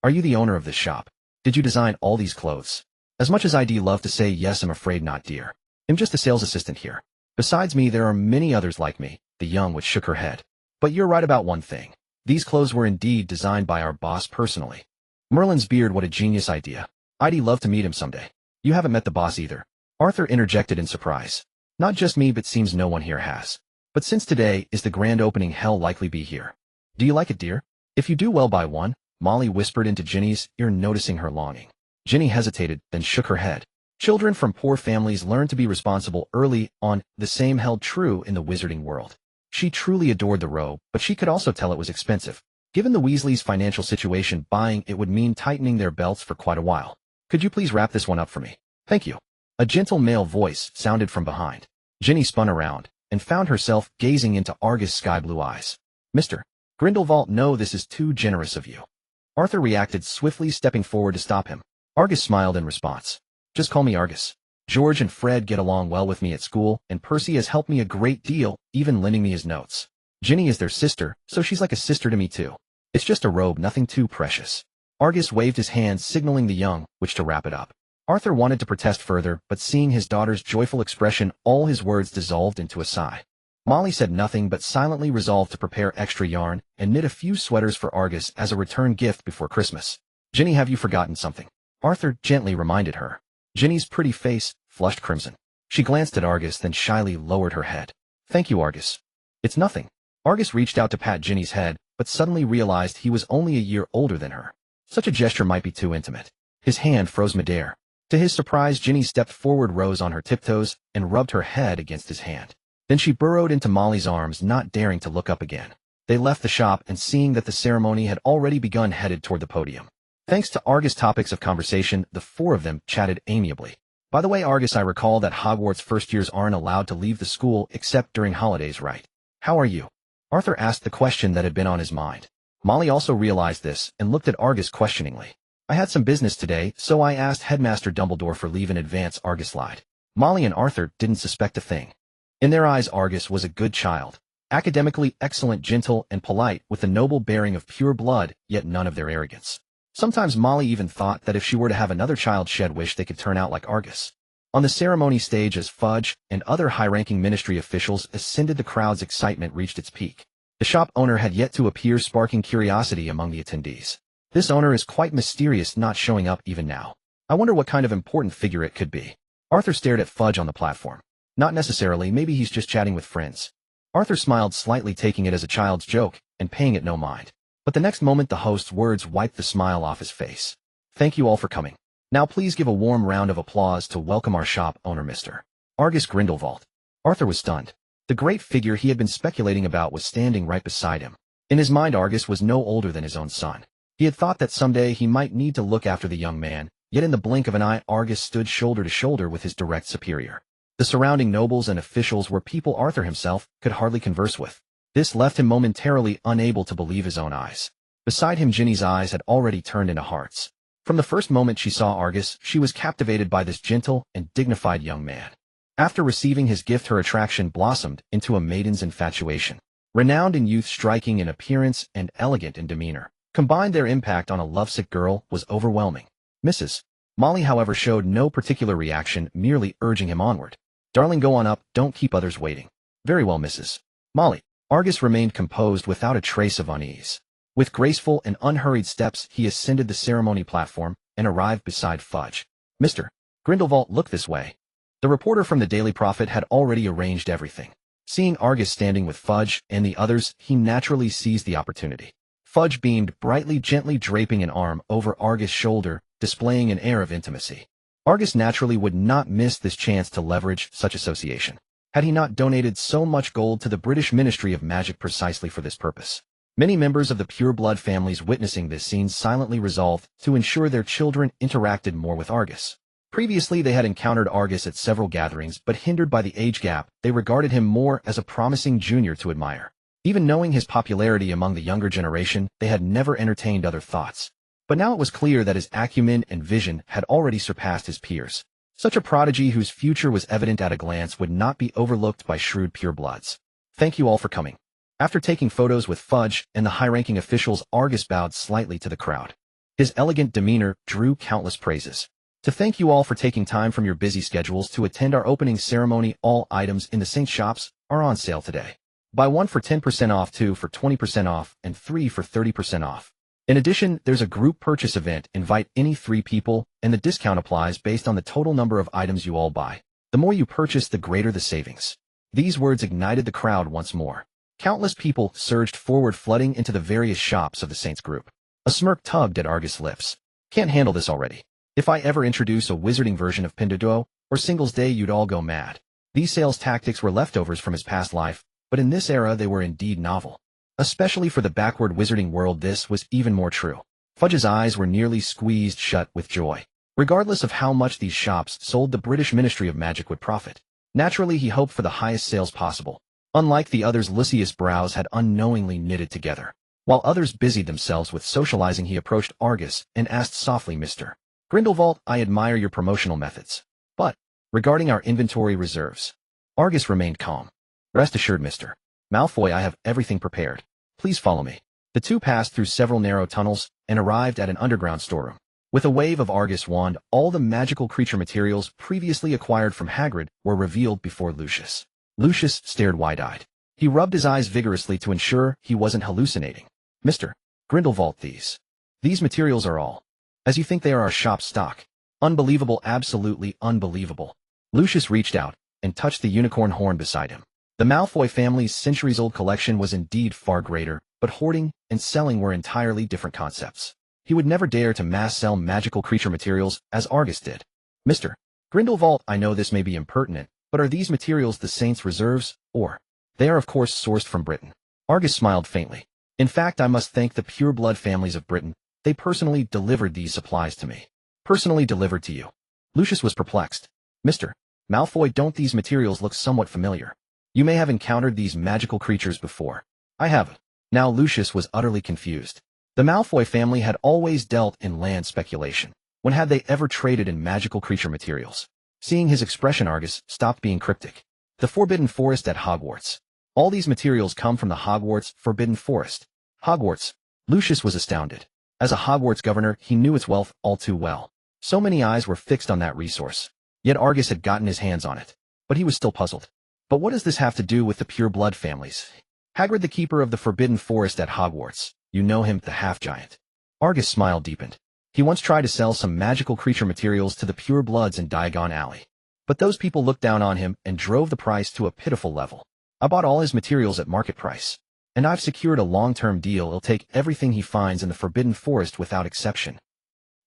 you the owner of this shop? Did you design all these clothes? As much as I'd love to say yes, I'm afraid not, dear. I'm just a sales assistant here. Besides me, there are many others like me. The young witch shook her head. But you're right about one thing. These clothes were indeed designed by our boss personally. Merlin's beard, what a genius idea. I'd love to meet him someday. You haven't met the boss either. Arthur interjected in surprise. Not just me, but seems no one here has. But since today is the grand opening, he'll likely be here. Do you like it, dear? If you do, well, buy one, Molly whispered into Ginny's ear, noticing her longing. Ginny hesitated, then shook her head. Children from poor families learn to be responsible early on. The same held true in the wizarding world. She truly adored the robe, but she could also tell it was expensive. Given the Weasleys' financial situation, buying it would mean tightening their belts for quite a while. Could you please wrap this one up for me? Thank you. A gentle male voice sounded from behind. Ginny spun around and found herself gazing into Argus' sky-blue eyes. Mr. Grindelwald, no, this is too generous of you. Arthur reacted swiftly, stepping forward to stop him. Argus smiled in response. Just call me Argus. George and Fred get along well with me at school, and Percy has helped me a great deal, even lending me his notes. Ginny is their sister, so she's like a sister to me too. It's just a robe, nothing too precious. Argus waved his hand, signaling the young witch to wrap it up. Arthur wanted to protest further, but seeing his daughter's joyful expression, all his words dissolved into a sigh. Molly said nothing, but silently resolved to prepare extra yarn and knit a few sweaters for Argus as a return gift before Christmas. Ginny, have you forgotten something? Arthur gently reminded her. Ginny's pretty face flushed crimson. She glanced at Argus, then shyly lowered her head. Thank you, Argus. It's nothing. Argus reached out to pat Ginny's head, but suddenly realized he was only a year older than her. Such a gesture might be too intimate. His hand froze midair. To his surprise, Ginny stepped forward, rose on her tiptoes, and rubbed her head against his hand. Then she burrowed into Molly's arms, not daring to look up again. They left the shop and seeing that the ceremony had already begun headed toward the podium. Thanks to Argus' topics of conversation, the four of them chatted amiably. By the way, Argus, I recall that Hogwarts first years aren't allowed to leave the school except during holidays, right? How are you? Arthur asked the question that had been on his mind. Molly also realized this and looked at Argus questioningly. I had some business today, so I asked Headmaster Dumbledore for leave in advance, Argus lied. Molly and Arthur didn't suspect a thing. In their eyes, Argus was a good child. Academically excellent, gentle, and polite, with the noble bearing of pure blood, yet none of their arrogance. Sometimes Molly even thought that if she were to have another child, she'd wish they could turn out like Argus. On the ceremony stage, as Fudge and other high-ranking ministry officials ascended, the crowd's excitement reached its peak. The shop owner had yet to appear, sparking curiosity among the attendees. This owner is quite mysterious, not showing up even now. I wonder what kind of important figure it could be. Arthur stared at Fudge on the platform. Not necessarily, maybe he's just chatting with friends. Arthur smiled slightly, taking it as a child's joke and paying it no mind. But the next moment the host's words wiped the smile off his face. Thank you all for coming. Now please give a warm round of applause to welcome our shop owner, Mr. Argus Grindelwald. Arthur was stunned. The great figure he had been speculating about was standing right beside him. In his mind, Argus was no older than his own son. He had thought that someday he might need to look after the young man, yet in the blink of an eye Argus stood shoulder to shoulder with his direct superior. The surrounding nobles and officials were people Arthur himself could hardly converse with. This left him momentarily unable to believe his own eyes. Beside him, Ginny's eyes had already turned into hearts. From the first moment she saw Argus, she was captivated by this gentle and dignified young man. After receiving his gift, her attraction blossomed into a maiden's infatuation. Renowned in youth, striking in appearance, and elegant in demeanor, combined, their impact on a lovesick girl was overwhelming. Mrs. Molly, however, showed no particular reaction, merely urging him onward. Darling, go on up, don't keep others waiting. Very well, Mrs. Molly. Argus remained composed without a trace of unease. With graceful and unhurried steps, he ascended the ceremony platform and arrived beside Fudge. Mr. Grindelwald, look this way. The reporter from the Daily Prophet had already arranged everything. Seeing Argus standing with Fudge and the others, he naturally seized the opportunity. Fudge beamed brightly, gently draping an arm over Argus' shoulder, displaying an air of intimacy. Argus naturally would not miss this chance to leverage such association. Had he not donated so much gold to the British Ministry of Magic precisely for this purpose? Many members of the pure-blood families witnessing this scene silently resolved to ensure their children interacted more with Argus. Previously, they had encountered Argus at several gatherings, but hindered by the age gap, they regarded him more as a promising junior to admire. Even knowing his popularity among the younger generation, they had never entertained other thoughts. But now it was clear that his acumen and vision had already surpassed his peers. Such a prodigy whose future was evident at a glance would not be overlooked by shrewd purebloods. Thank you all for coming. After taking photos with Fudge and the high-ranking officials, Argus bowed slightly to the crowd. His elegant demeanor drew countless praises. To thank you all for taking time from your busy schedules to attend our opening ceremony, all items in the Saint shops are on sale today. Buy one for 10% off, two for 20% off, and three for 30% off. In addition, there's a group purchase event. Invite any 3 people, and the discount applies based on the total number of items you all buy. The more you purchase, the greater the savings. These words ignited the crowd once more. Countless people surged forward, flooding into the various shops of the Saints group. A smirk tugged at Argus' lips. Can't handle this already. If I ever introduce a wizarding version of Pinduoduo or Singles Day, you'd all go mad. These sales tactics were leftovers from his past life, but in this era they were indeed novel. Especially for the backward wizarding world, this was even more true. Fudge's eyes were nearly squeezed shut with joy. Regardless of how much these shops sold, the British Ministry of Magic would profit. Naturally, he hoped for the highest sales possible. Unlike the others, Lysias' brows had unknowingly knitted together. While others busied themselves with socializing, he approached Argus and asked softly, Mr. Grindelwald, I admire your promotional methods. But, regarding our inventory reserves, Argus remained calm. Rest assured, Mr. Malfoy, I have everything prepared. Please follow me. The two passed through several narrow tunnels and arrived at an underground storeroom. With a wave of Argus' wand, all the magical creature materials previously acquired from Hagrid were revealed before Lucius. Lucius stared wide-eyed. He rubbed his eyes vigorously to ensure he wasn't hallucinating. Mr. Grindelwald, these materials are all as you think they are our shop stock. Unbelievable, absolutely unbelievable. Lucius reached out and touched the unicorn horn beside him. The Malfoy family's centuries-old collection was indeed far greater, but hoarding and selling were entirely different concepts. He would never dare to mass-sell magical creature materials as Argus did. Mr. Grindelwald, I know this may be impertinent, But are these materials the Saints' reserves, or? They are of course sourced from Britain. Argus smiled faintly. In fact, I must thank the pure-blood families of Britain. They personally delivered these supplies to me. Personally delivered to you. Lucius was perplexed. Mr. Malfoy, don't these materials look somewhat familiar? You may have encountered these magical creatures before. I haven't. Now Lucius was utterly confused. The Malfoy family had always dealt in land speculation. When had they ever traded in magical creature materials? Seeing his expression, Argus stopped being cryptic. The Forbidden Forest at Hogwarts. All these materials come from the Hogwarts Forbidden Forest. Hogwarts. Lucius was astounded. As a Hogwarts governor, he knew its wealth all too well. So many eyes were fixed on that resource. Yet Argus had gotten his hands on it. But he was still puzzled. But what does this have to do with the pure-blood families? Hagrid, the keeper of the Forbidden Forest at Hogwarts. You know him, the half-giant. Argus' smile deepened. He once tried to sell some magical creature materials to the pure-bloods in Diagon Alley. But those people looked down on him and drove the price to a pitiful level. I bought all his materials at market price. And I've secured a long-term deal. He'll take everything he finds in the Forbidden Forest without exception.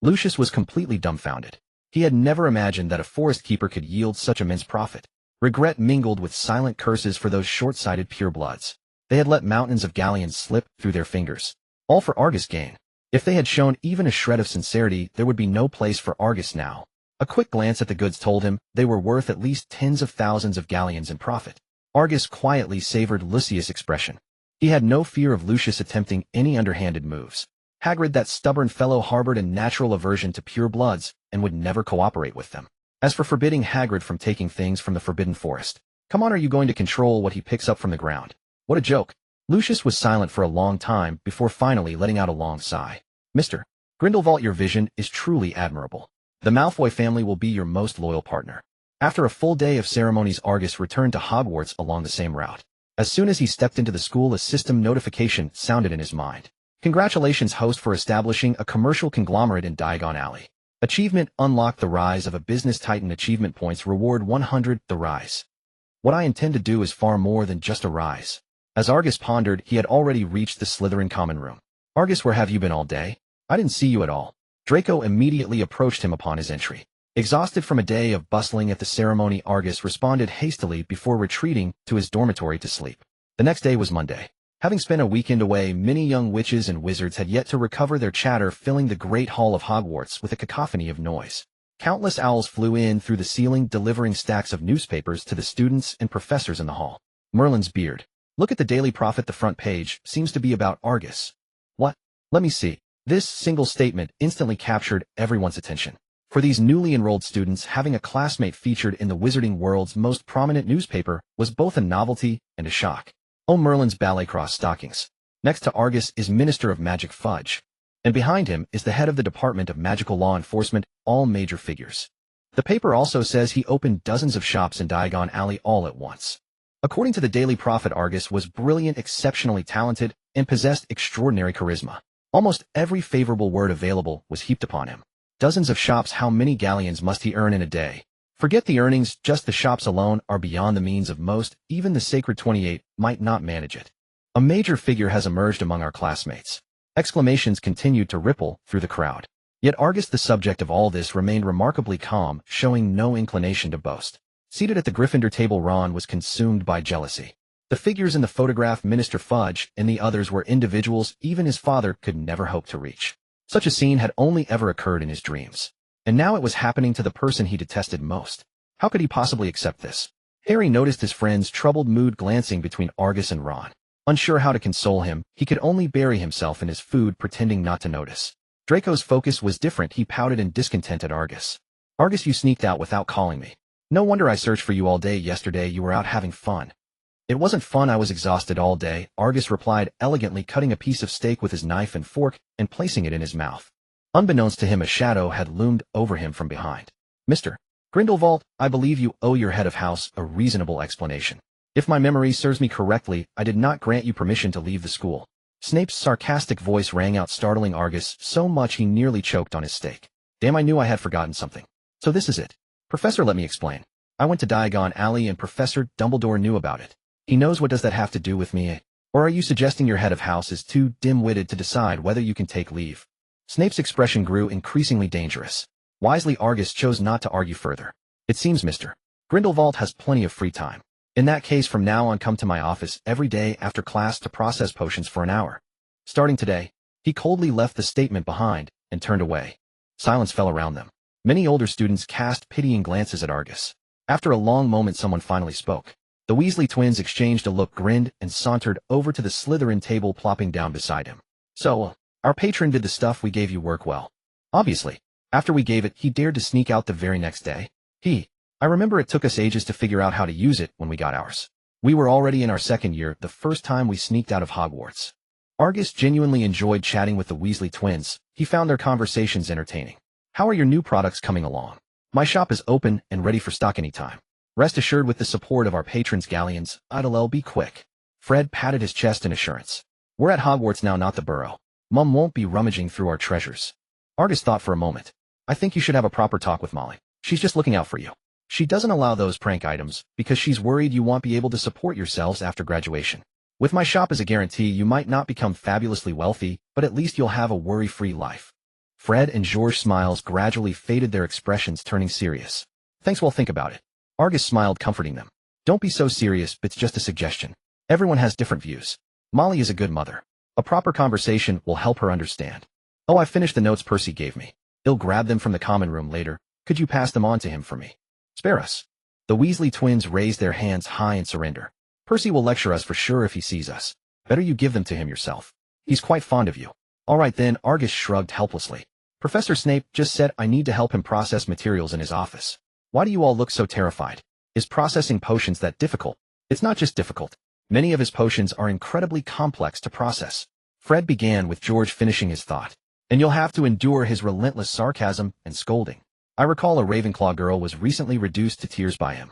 Lucius was completely dumbfounded. He had never imagined that a forest keeper could yield such immense profit. Regret mingled with silent curses for those short-sighted pure-bloods. They had let mountains of galleons slip through their fingers. All for Argus' gain. If they had shown even a shred of sincerity, there would be no place for Argus now. A quick glance at the goods told him they were worth at least tens of thousands of galleons in profit. Argus quietly savored Lucius' expression. He had no fear of Lucius attempting any underhanded moves. Hagrid, that stubborn fellow, harbored a natural aversion to pure-bloods and would never cooperate with them. As for forbidding Hagrid from taking things from the Forbidden Forest, come on, are you going to control what he picks up from the ground? What a joke. Lucius was silent for a long time before finally letting out a long sigh. Mr. Grindelwald, your vision is truly admirable. The Malfoy family will be your most loyal partner. After a full day of ceremonies, Argus returned to Hogwarts along the same route. As soon as he stepped into the school, a system notification sounded in his mind. Congratulations, host, for establishing a commercial conglomerate in Diagon Alley. Achievement unlock: the rise of a business titan. Achievement points reward 100. The rise. What I intend to do is far more than just a rise. As Argus pondered, he had already reached the Slytherin common room. Argus, where have you been all day? I didn't see you at all. Draco immediately approached him upon his entry. Exhausted from a day of bustling at the ceremony, Argus responded hastily before retreating to his dormitory to sleep. The next day was Monday. Having spent a weekend away, many young witches and wizards had yet to recover their chatter, filling the great hall of Hogwarts with a cacophony of noise. Countless owls flew in through the ceiling, delivering stacks of newspapers to the students and professors in the hall. Merlin's beard. Look at the Daily Prophet. The front page seems to be about Argus. What? Let me see. This single statement instantly captured everyone's attention. For these newly enrolled students, having a classmate featured in the wizarding world's most prominent newspaper was both a novelty and a shock. Oh, Merlin's ballet cross stockings. Next to Argus is Minister of Magic Fudge. And behind him is the head of the Department of Magical Law Enforcement, all major figures. The paper also says he opened dozens of shops in Diagon Alley all at once. According to the Daily Prophet, Argus was brilliant, exceptionally talented, and possessed extraordinary charisma. Almost every favorable word available was heaped upon him. Dozens of shops. How many galleons must he earn in a day? Forget the earnings, just the shops alone are beyond the means of most. Even the Sacred 28 might not manage it. A major figure has emerged among our classmates. Exclamations continued to ripple through the crowd. Yet Argus, the subject of all this, remained remarkably calm, showing no inclination to boast. Seated at the Gryffindor table, Ron was consumed by jealousy. The figures in the photograph, Minister Fudge and the others, were individuals even his father could never hope to reach. Such a scene had only ever occurred in his dreams. And now it was happening to the person he detested most. How could he possibly accept this? Harry noticed his friend's troubled mood, glancing between Argus and Ron. Unsure how to console him, he could only bury himself in his food, pretending not to notice. Draco's focus was different. He pouted in discontent at Argus. Argus, you sneaked out without calling me. No wonder I searched for you all day. Yesterday you were out having fun. It wasn't fun, I was exhausted all day, Argus replied, elegantly cutting a piece of steak with his knife and fork and placing it in his mouth. Unbeknownst to him, a shadow had loomed over him from behind. Mr. Grindelwald, I believe you owe your head of house a reasonable explanation. If my memory serves me correctly, I did not grant you permission to leave the school. Snape's sarcastic voice rang out, startling Argus so much he nearly choked on his steak. Damn, I knew I had forgotten something. So this is it. Professor, let me explain. I went to Diagon Alley and Professor Dumbledore knew about it. He knows. What does that have to do with me? Or are you suggesting your head of house is too dim-witted to decide whether you can take leave? Snape's expression grew increasingly dangerous. Wisely, Argus chose not to argue further. It seems Mr. Grindelwald has plenty of free time. In that case, from now on come to my office every day after class to process potions for an hour. Starting today, he coldly left the statement behind and turned away. Silence fell around them. Many older students cast pitying glances at Argus. After a long moment, someone finally spoke. The Weasley twins exchanged a look, grinned, and sauntered over to the Slytherin table, plopping down beside him. So, our patron did the stuff we gave you work well. Obviously. After we gave it, he dared to sneak out the very next day. I remember it took us ages to figure out how to use it when we got ours. We were already in our second year the first time we sneaked out of Hogwarts. Argus genuinely enjoyed chatting with the Weasley twins. He found their conversations entertaining. How are your new products coming along? My shop is open and ready for stock anytime. Rest assured, with the support of our patrons galleons, it'll be quick. Fred patted his chest in assurance. We're at Hogwarts now, not the Burrow. Mum won't be rummaging through our treasures. Argus thought for a moment. I think you should have a proper talk with Molly. She's just looking out for you. She doesn't allow those prank items because she's worried you won't be able to support yourselves after graduation. With my shop as a guarantee, you might not become fabulously wealthy, but at least you'll have a worry-free life. Fred and George's smiles gradually faded, their expressions turning serious. Thanks, we'll think about it. Argus smiled, comforting them. Don't be so serious, it's just a suggestion. Everyone has different views. Molly is a good mother. A proper conversation will help her understand. Oh, I finished the notes Percy gave me. He'll grab them from the common room later. Could you pass them on to him for me? Spare us. The Weasley twins raised their hands high in surrender. Percy will lecture us for sure if he sees us. Better you give them to him yourself. He's quite fond of you. All right then, Argus shrugged helplessly. Professor Snape just said I need to help him process materials in his office. Why do you all look so terrified? Is processing potions that difficult? It's not just difficult. Many of his potions are incredibly complex to process. Fred began, with George finishing his thought. And you'll have to endure his relentless sarcasm and scolding. I recall a Ravenclaw girl was recently reduced to tears by him.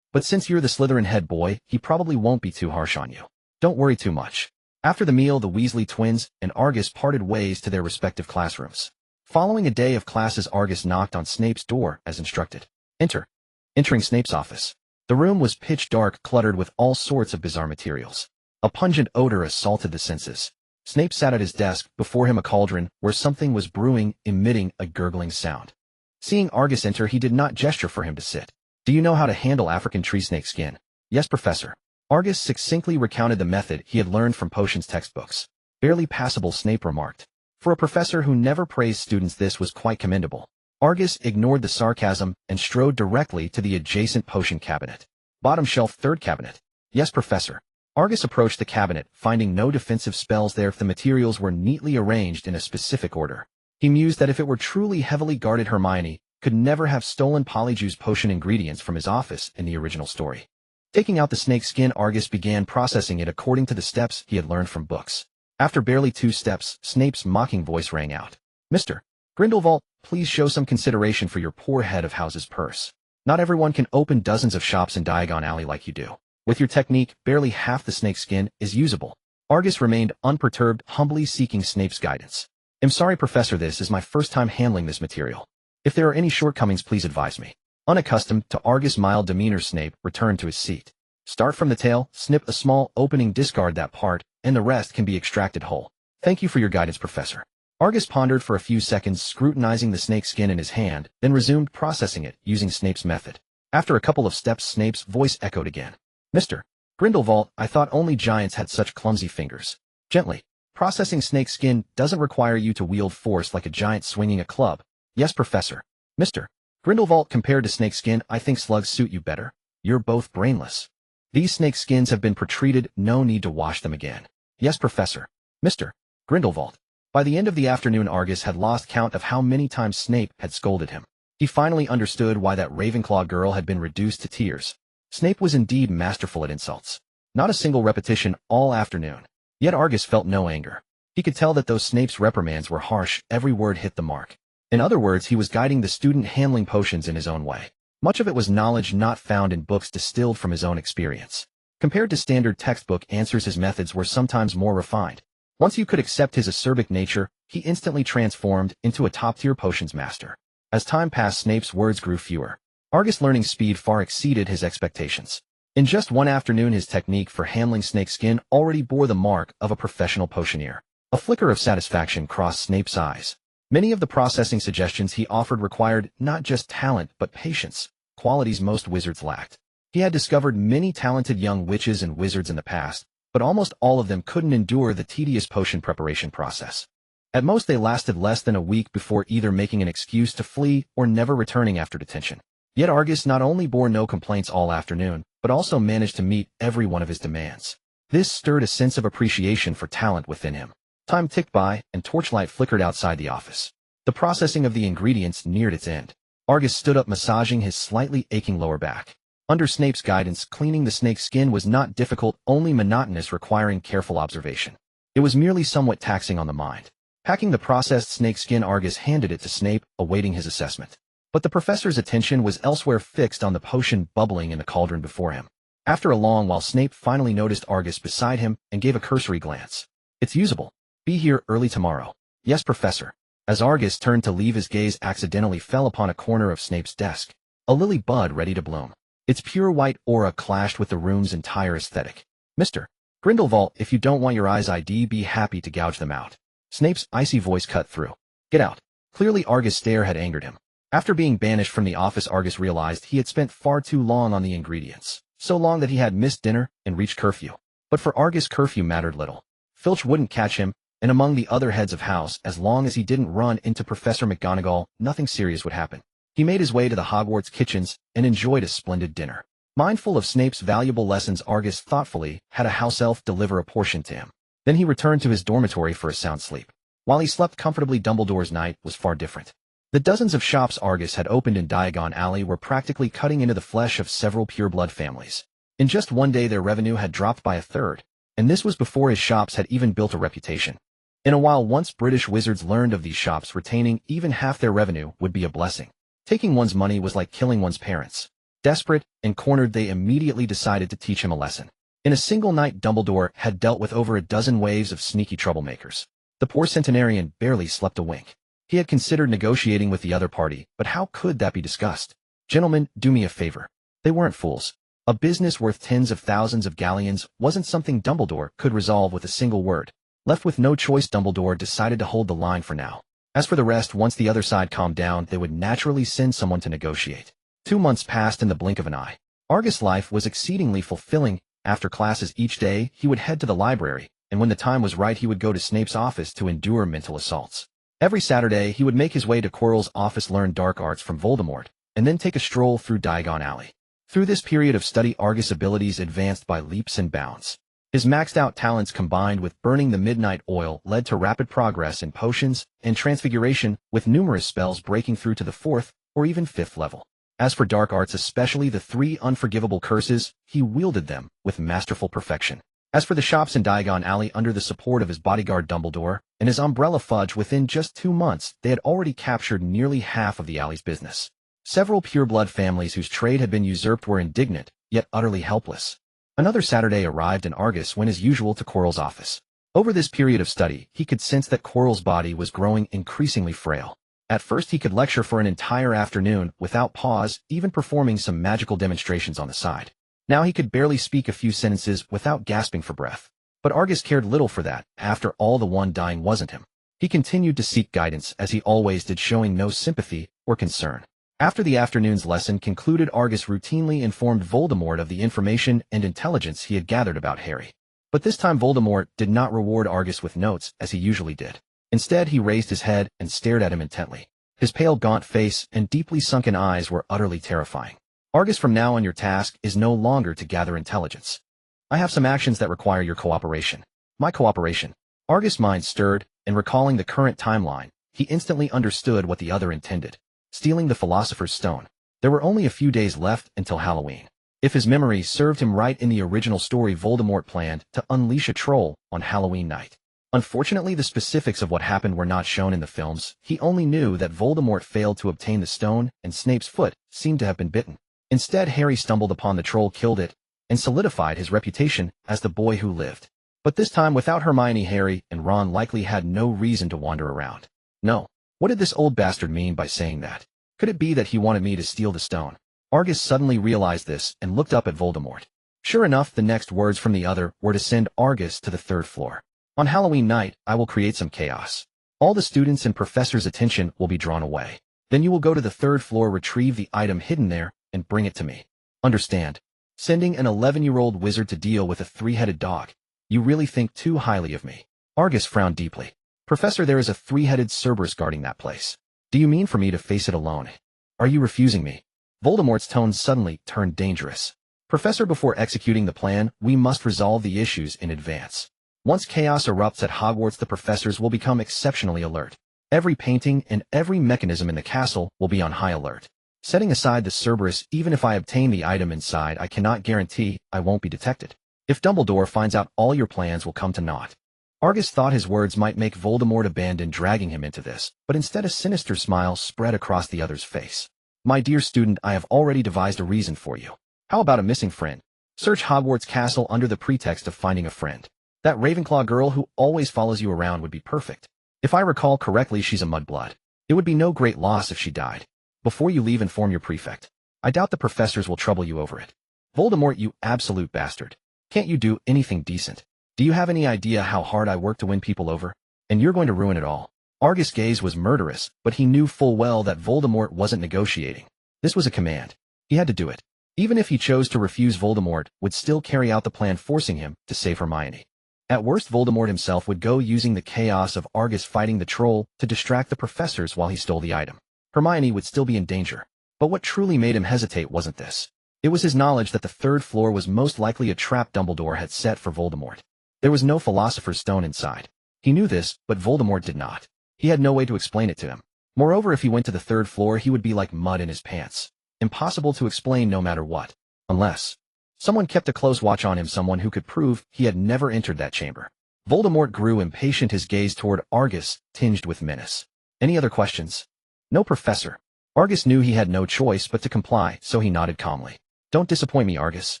But since you're the Slytherin head boy, he probably won't be too harsh on you. Don't worry too much. After the meal, the Weasley twins and Argus parted ways to their respective classrooms. Following a day of classes, Argus knocked on Snape's door as instructed. Enter. Entering Snape's office. The room was pitch dark, cluttered with all sorts of bizarre materials. A pungent odor assaulted the senses. Snape sat at his desk, before him a cauldron where something was brewing, emitting a gurgling sound. Seeing Argus enter, he did not gesture for him to sit. Do you know how to handle African tree snake skin? Yes, Professor. Argus succinctly recounted the method he had learned from potions textbooks. Barely passable, Snape remarked. For a professor who never praised students, this was quite commendable. Argus ignored the sarcasm and strode directly to the adjacent potion cabinet. Bottom shelf, third cabinet. Yes, Professor. Argus approached the cabinet, finding no defensive spells there. If the materials were neatly arranged in a specific order. He mused that if it were truly heavily guarded, Hermione could never have stolen Polyjuice potion ingredients from his office in the original story. Taking out the snake skin, Argus began processing it according to the steps he had learned from books. After barely 2 steps, Snape's mocking voice rang out. Mr. Grindelwald, please show some consideration for your poor head of house's purse. Not everyone can open dozens of shops in Diagon Alley like you do. With your technique, barely half the snake skin is usable. Argus remained unperturbed, humbly seeking Snape's guidance. I'm sorry, Professor, this is my first time handling this material. If there are any shortcomings, please advise me. Unaccustomed to Argus' mild demeanor, Snape returned to his seat. Start from the tail, snip a small opening, discard that part, and the rest can be extracted whole. Thank you for your guidance, Professor. Argus pondered for a few seconds, scrutinizing the snake skin in his hand, then resumed processing it using Snape's method. After a couple of steps, Snape's voice echoed again. Mr. Grindelwald, I thought only giants had such clumsy fingers. Gently. Processing snake skin doesn't require you to wield force like a giant swinging a club. Yes, Professor. Mr. Grindelwald, compared to snake skin, I think slugs suit you better. You're both brainless. These snake skins have been pretreated, no need to wash them again. Yes, Professor. Mr. Grindelwald. By the end of the afternoon, Argus had lost count of how many times Snape had scolded him. He finally understood why that Ravenclaw girl had been reduced to tears. Snape was indeed masterful at insults. Not a single repetition all afternoon. Yet Argus felt no anger. He could tell that though Snape's reprimands were harsh, every word hit the mark. In other words, he was guiding the student handling potions in his own way. Much of it was knowledge not found in books, distilled from his own experience. Compared to standard textbook answers, his methods were sometimes more refined. Once you could accept his acerbic nature, he instantly transformed into a top-tier potions master. As time passed, Snape's words grew fewer. Argus' learning speed far exceeded his expectations. In just one afternoon, his technique for handling snake skin already bore the mark of a professional potioneer. A flicker of satisfaction crossed Snape's eyes. Many of the processing suggestions he offered required not just talent but patience. qualities most wizards lacked. He had discovered many talented young witches and wizards in the past, but almost all of them couldn't endure the tedious potion preparation process. At most they lasted less than a week before either making an excuse to flee or never returning after detention. Yet Argus not only bore no complaints all afternoon, but also managed to meet every one of his demands. This stirred a sense of appreciation for talent within him. Time ticked by, and torchlight flickered outside the office. The processing of the ingredients neared its end. Argus stood up, massaging his slightly aching lower back. Under Snape's guidance, cleaning the snake's skin was not difficult, only monotonous, requiring careful observation. It was merely somewhat taxing on the mind. Packing the processed snake skin, Argus handed it to Snape, awaiting his assessment. But the professor's attention was elsewhere, fixed on the potion bubbling in the cauldron before him. After a long while, Snape finally noticed Argus beside him and gave a cursory glance. "It's usable. Be here early tomorrow." "Yes, Professor." As Argus turned to leave, his gaze accidentally fell upon a corner of Snape's desk. A lily bud ready to bloom. Its pure white aura clashed with the room's entire aesthetic. "Mr. Grindelwald, if you don't want your eyes, I'd be happy to gouge them out." Snape's icy voice cut through. "Get out." Clearly Argus' stare had angered him. After being banished from the office, Argus realized he had spent far too long on the ingredients. So long that he had missed dinner and reached curfew. But for Argus, curfew mattered little. Filch wouldn't catch him, and among the other heads of house, as long as he didn't run into Professor McGonagall, nothing serious would happen. He made his way to the Hogwarts kitchens and enjoyed a splendid dinner. Mindful of Snape's valuable lessons, Argus thoughtfully had a house elf deliver a portion to him. Then he returned to his dormitory for a sound sleep. While he slept comfortably, Dumbledore's night was far different. The dozens of shops Argus had opened in Diagon Alley were practically cutting into the flesh of several pureblood families. In just one day their revenue had dropped by a third, and this was before his shops had even built a reputation. In a while, once British wizards learned of these shops, retaining even half their revenue would be a blessing. Taking one's money was like killing one's parents. Desperate and cornered, they immediately decided to teach him a lesson. In a single night, Dumbledore had dealt with over a dozen waves of sneaky troublemakers. The poor centenarian barely slept a wink. He had considered negotiating with the other party, but how could that be discussed? "Gentlemen, do me a favor." They weren't fools. A business worth tens of thousands of galleons wasn't something Dumbledore could resolve with a single word. Left with no choice, Dumbledore decided to hold the line for now. As for the rest, once the other side calmed down, they would naturally send someone to negotiate. 2 months passed in the blink of an eye. Argus' life was exceedingly fulfilling. After classes each day, he would head to the library, and when the time was right, he would go to Snape's office to endure mental assaults. Every Saturday, he would make his way to Quirrell's office, learn dark arts from Voldemort, and then take a stroll through Diagon Alley. Through this period of study, Argus' abilities advanced by leaps and bounds. His maxed-out talents combined with burning the midnight oil led to rapid progress in potions and transfiguration, with numerous spells breaking through to the 4th or even 5th level. As for dark arts, especially the 3 unforgivable curses, he wielded them with masterful perfection. As for the shops in Diagon Alley, under the support of his bodyguard Dumbledore and his umbrella Fudge, within just 2 months, they had already captured nearly half of the alley's business. Several pureblood families whose trade had been usurped were indignant, yet utterly helpless. Another Saturday arrived and Argus went as usual to Quirrell's office. Over this period of study, he could sense that Quirrell's body was growing increasingly frail. At first he could lecture for an entire afternoon without pause, even performing some magical demonstrations on the side. Now he could barely speak a few sentences without gasping for breath. But Argus cared little for that. After all, the one dying wasn't him. He continued to seek guidance, as he always did, showing no sympathy or concern. After the afternoon's lesson concluded, Argus routinely informed Voldemort of the information and intelligence he had gathered about Harry. But this time Voldemort did not reward Argus with notes, as he usually did. Instead, he raised his head and stared at him intently. His pale, gaunt face and deeply sunken eyes were utterly terrifying. "Argus, from now on your task is no longer to gather intelligence. I have some actions that require your cooperation." "My cooperation?" Argus' mind stirred, and recalling the current timeline, he instantly understood what the other intended. Stealing the Philosopher's Stone. There were only a few days left until Halloween. If his memory served him right, in the original story, Voldemort planned to unleash a troll on Halloween night. Unfortunately, the specifics of what happened were not shown in the films. He only knew that Voldemort failed to obtain the stone, and Snape's foot seemed to have been bitten. Instead, Harry stumbled upon the troll, killed it, and solidified his reputation as the boy who lived. But this time without Hermione, Harry and Ron likely had no reason to wander around. No. What did this old bastard mean by saying that? Could it be that he wanted me to steal the stone? Argus suddenly realized this and looked up at Voldemort. Sure enough, the next words from the other were to send Argus to the 3rd floor. "On Halloween night, I will create some chaos. All the students' and professors' attention will be drawn away. Then you will go to the 3rd floor, retrieve the item hidden there, and and bring it to me. Understand? Sending an 11-year-old wizard to deal with a 3-headed dog. You really think too highly of me. Argus frowned deeply. Professor, there is a 3-headed Cerberus guarding that place. Do you mean for me to face it alone? Are you refusing me? Voldemort's tone suddenly turned dangerous. Professor, before executing the plan, we must resolve the issues in advance. Once chaos erupts at Hogwarts, the professors will become exceptionally alert. Every painting and every mechanism in the castle will be on high alert. Setting aside the Cerberus, even if I obtain the item inside, I cannot guarantee I won't be detected. If Dumbledore finds out, all your plans will come to naught. Argus thought his words might make Voldemort abandon dragging him into this, but instead a sinister smile spread across the other's face. My dear student, I have already devised a reason for you. How about a missing friend? Search Hogwarts Castle under the pretext of finding a friend. That Ravenclaw girl who always follows you around would be perfect. If I recall correctly, she's a mudblood. It would be no great loss if she died. Before you leave, inform your prefect. I doubt the professors will trouble you over it. Voldemort, you absolute bastard. Can't you do anything decent? Do you have any idea how hard I work to win people over? And you're going to ruin it all. Argus' gaze was murderous, but he knew full well that Voldemort wasn't negotiating. This was a command. He had to do it. Even if he chose to refuse, Voldemort would still carry out the plan, forcing him to save Hermione. At worst, Voldemort himself would go, using the chaos of Argus fighting the troll to distract the professors while he stole the item. Hermione would still be in danger. But what truly made him hesitate wasn't this. It was his knowledge that the 3rd floor was most likely a trap Dumbledore had set for Voldemort. There was no Philosopher's Stone inside. He knew this, but Voldemort did not. He had no way to explain it to him. Moreover, if he went to the 3rd floor, he would be like mud in his pants. Impossible to explain no matter what. Unless someone kept a close watch on him, someone who could prove he had never entered that chamber. Voldemort grew impatient, his gaze toward Argus tinged with menace. Any other questions? No, Professor. Argus knew he had no choice but to comply, so he nodded calmly. Don't disappoint me, Argus.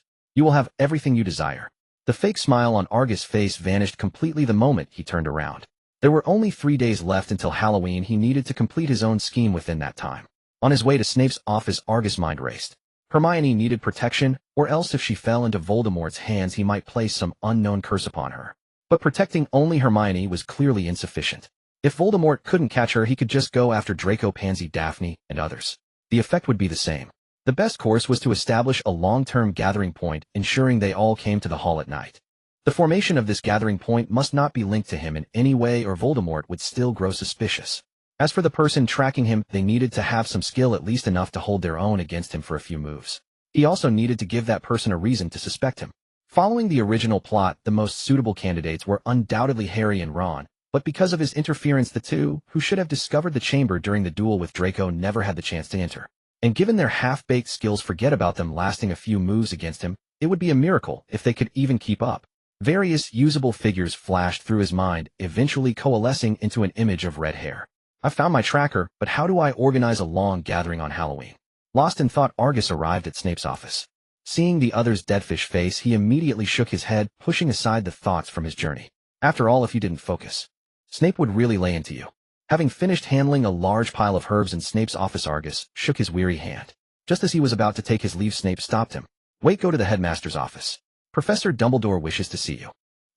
You will have everything you desire. The fake smile on Argus' face vanished completely the moment he turned around. There were only 3 days left until Halloween. He needed to complete his own scheme within that time. On his way to Snape's office, Argus' mind raced. Hermione needed protection, or else if she fell into Voldemort's hands, he might place some unknown curse upon her. But protecting only Hermione was clearly insufficient. If Voldemort couldn't catch her, he could just go after Draco, Pansy, Daphne, and others. The effect would be the same. The best course was to establish a long-term gathering point, ensuring they all came to the hall at night. The formation of this gathering point must not be linked to him in any way, or Voldemort would still grow suspicious. As for the person tracking him, they needed to have some skill, at least enough to hold their own against him for a few moves. He also needed to give that person a reason to suspect him. Following the original plot, the most suitable candidates were undoubtedly Harry and Ron, but because of his interference, the two, who should have discovered the chamber during the duel with Draco, never had the chance to enter. And given their half-baked skills, forget about them lasting a few moves against him. It would be a miracle if they could even keep up. Various usable figures flashed through his mind, eventually coalescing into an image of red hair. I found my tracker, but how do I organize a long gathering on Halloween? Lost in thought, Argus arrived at Snape's office. Seeing the other's deadfish face, he immediately shook his head, pushing aside the thoughts from his journey. After all, if you didn't focus, Snape would really lay into you. Having finished handling a large pile of herbs in Snape's office, Argus shook his weary hand. Just as he was about to take his leave, Snape stopped him. Wait, go to the headmaster's office. Professor Dumbledore wishes to see you.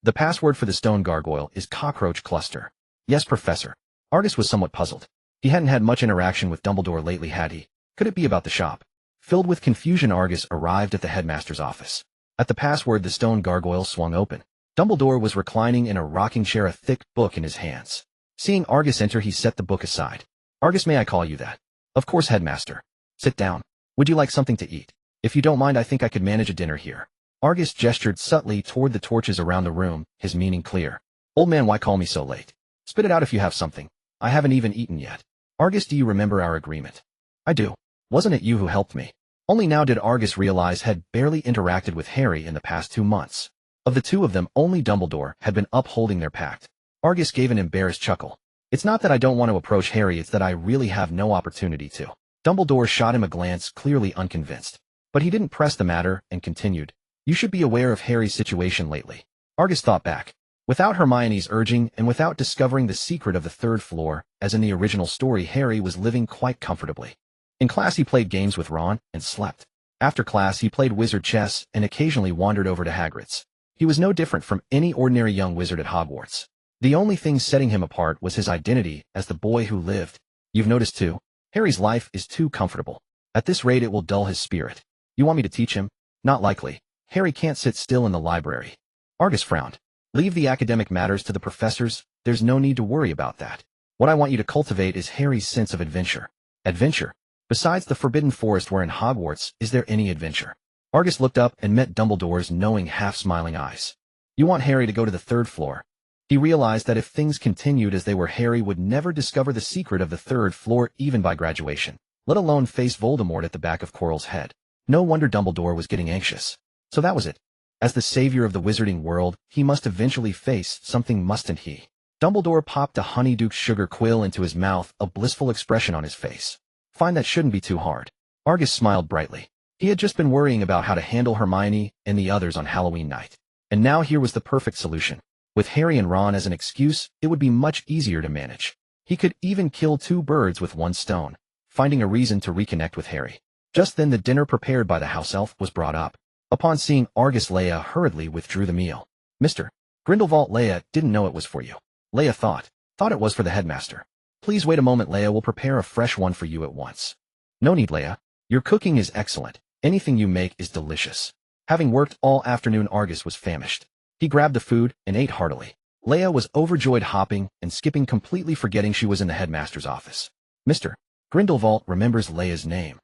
The password for the stone gargoyle is cockroach cluster. Yes, Professor. Argus was somewhat puzzled. He hadn't had much interaction with Dumbledore lately, had he? Could it be about the shop? Filled with confusion, Argus arrived at the headmaster's office. At the password, the stone gargoyle swung open. Dumbledore was reclining in a rocking chair, a thick book in his hands. Seeing Argus enter, he set the book aside. Argus, may I call you that? Of course, Headmaster. Sit down. Would you like something to eat? If you don't mind, I think I could manage a dinner here. Argus gestured subtly toward the torches around the room, his meaning clear. Old man, why call me so late? Spit it out if you have something. I haven't even eaten yet. Argus, do you remember our agreement? I do. Wasn't it you who helped me? Only now did Argus realize had barely interacted with Harry in the past 2 months. Of the two of them, only Dumbledore had been upholding their pact. Argus gave an embarrassed chuckle. It's not that I don't want to approach Harry, it's that I really have no opportunity to. Dumbledore shot him a glance, clearly unconvinced. But he didn't press the matter, and continued. You should be aware of Harry's situation lately. Argus thought back. Without Hermione's urging, and without discovering the secret of the 3rd floor, as in the original story, Harry was living quite comfortably. In class he played games with Ron, and slept. After class he played wizard chess, and occasionally wandered over to Hagrid's. He was no different from any ordinary young wizard at Hogwarts. The only thing setting him apart was his identity as the boy who lived. You've noticed too, Harry's life is too comfortable. At this rate it will dull his spirit. You want me to teach him? Not likely. Harry can't sit still in the library. Argus frowned. Leave the academic matters to the professors, there's no need to worry about that. What I want you to cultivate is Harry's sense of adventure. Adventure? Besides the Forbidden Forest we're in Hogwarts, is there any adventure? Argus looked up and met Dumbledore's knowing, half-smiling eyes. You want Harry to go to the 3rd floor. He realized that if things continued as they were, Harry would never discover the secret of the 3rd floor even by graduation, let alone face Voldemort at the back of Quirrell's head. No wonder Dumbledore was getting anxious. So that was it. As the savior of the wizarding world, he must eventually face something, mustn't he? Dumbledore popped a honeydew sugar quill into his mouth, a blissful expression on his face. Fine, that shouldn't be too hard. Argus smiled brightly. He had just been worrying about how to handle Hermione and the others on Halloween night. And now here was the perfect solution. With Harry and Ron as an excuse, it would be much easier to manage. He could even kill 2 birds with 1 stone, finding a reason to reconnect with Harry. Just then the dinner prepared by the house elf was brought up. Upon seeing Argus, Leia hurriedly withdrew the meal. Mr. Grindelwald, Leia didn't know it was for you. Leia thought it was for the headmaster. Please wait a moment, Leia will prepare a fresh one for you at once. No need, Leia. Your cooking is excellent. Anything you make is delicious. Having worked all afternoon, Argus was famished. He grabbed the food and ate heartily. Leia was overjoyed, hopping and skipping, completely forgetting she was in the headmaster's office. Mr. Grindelwald remembers Leia's name.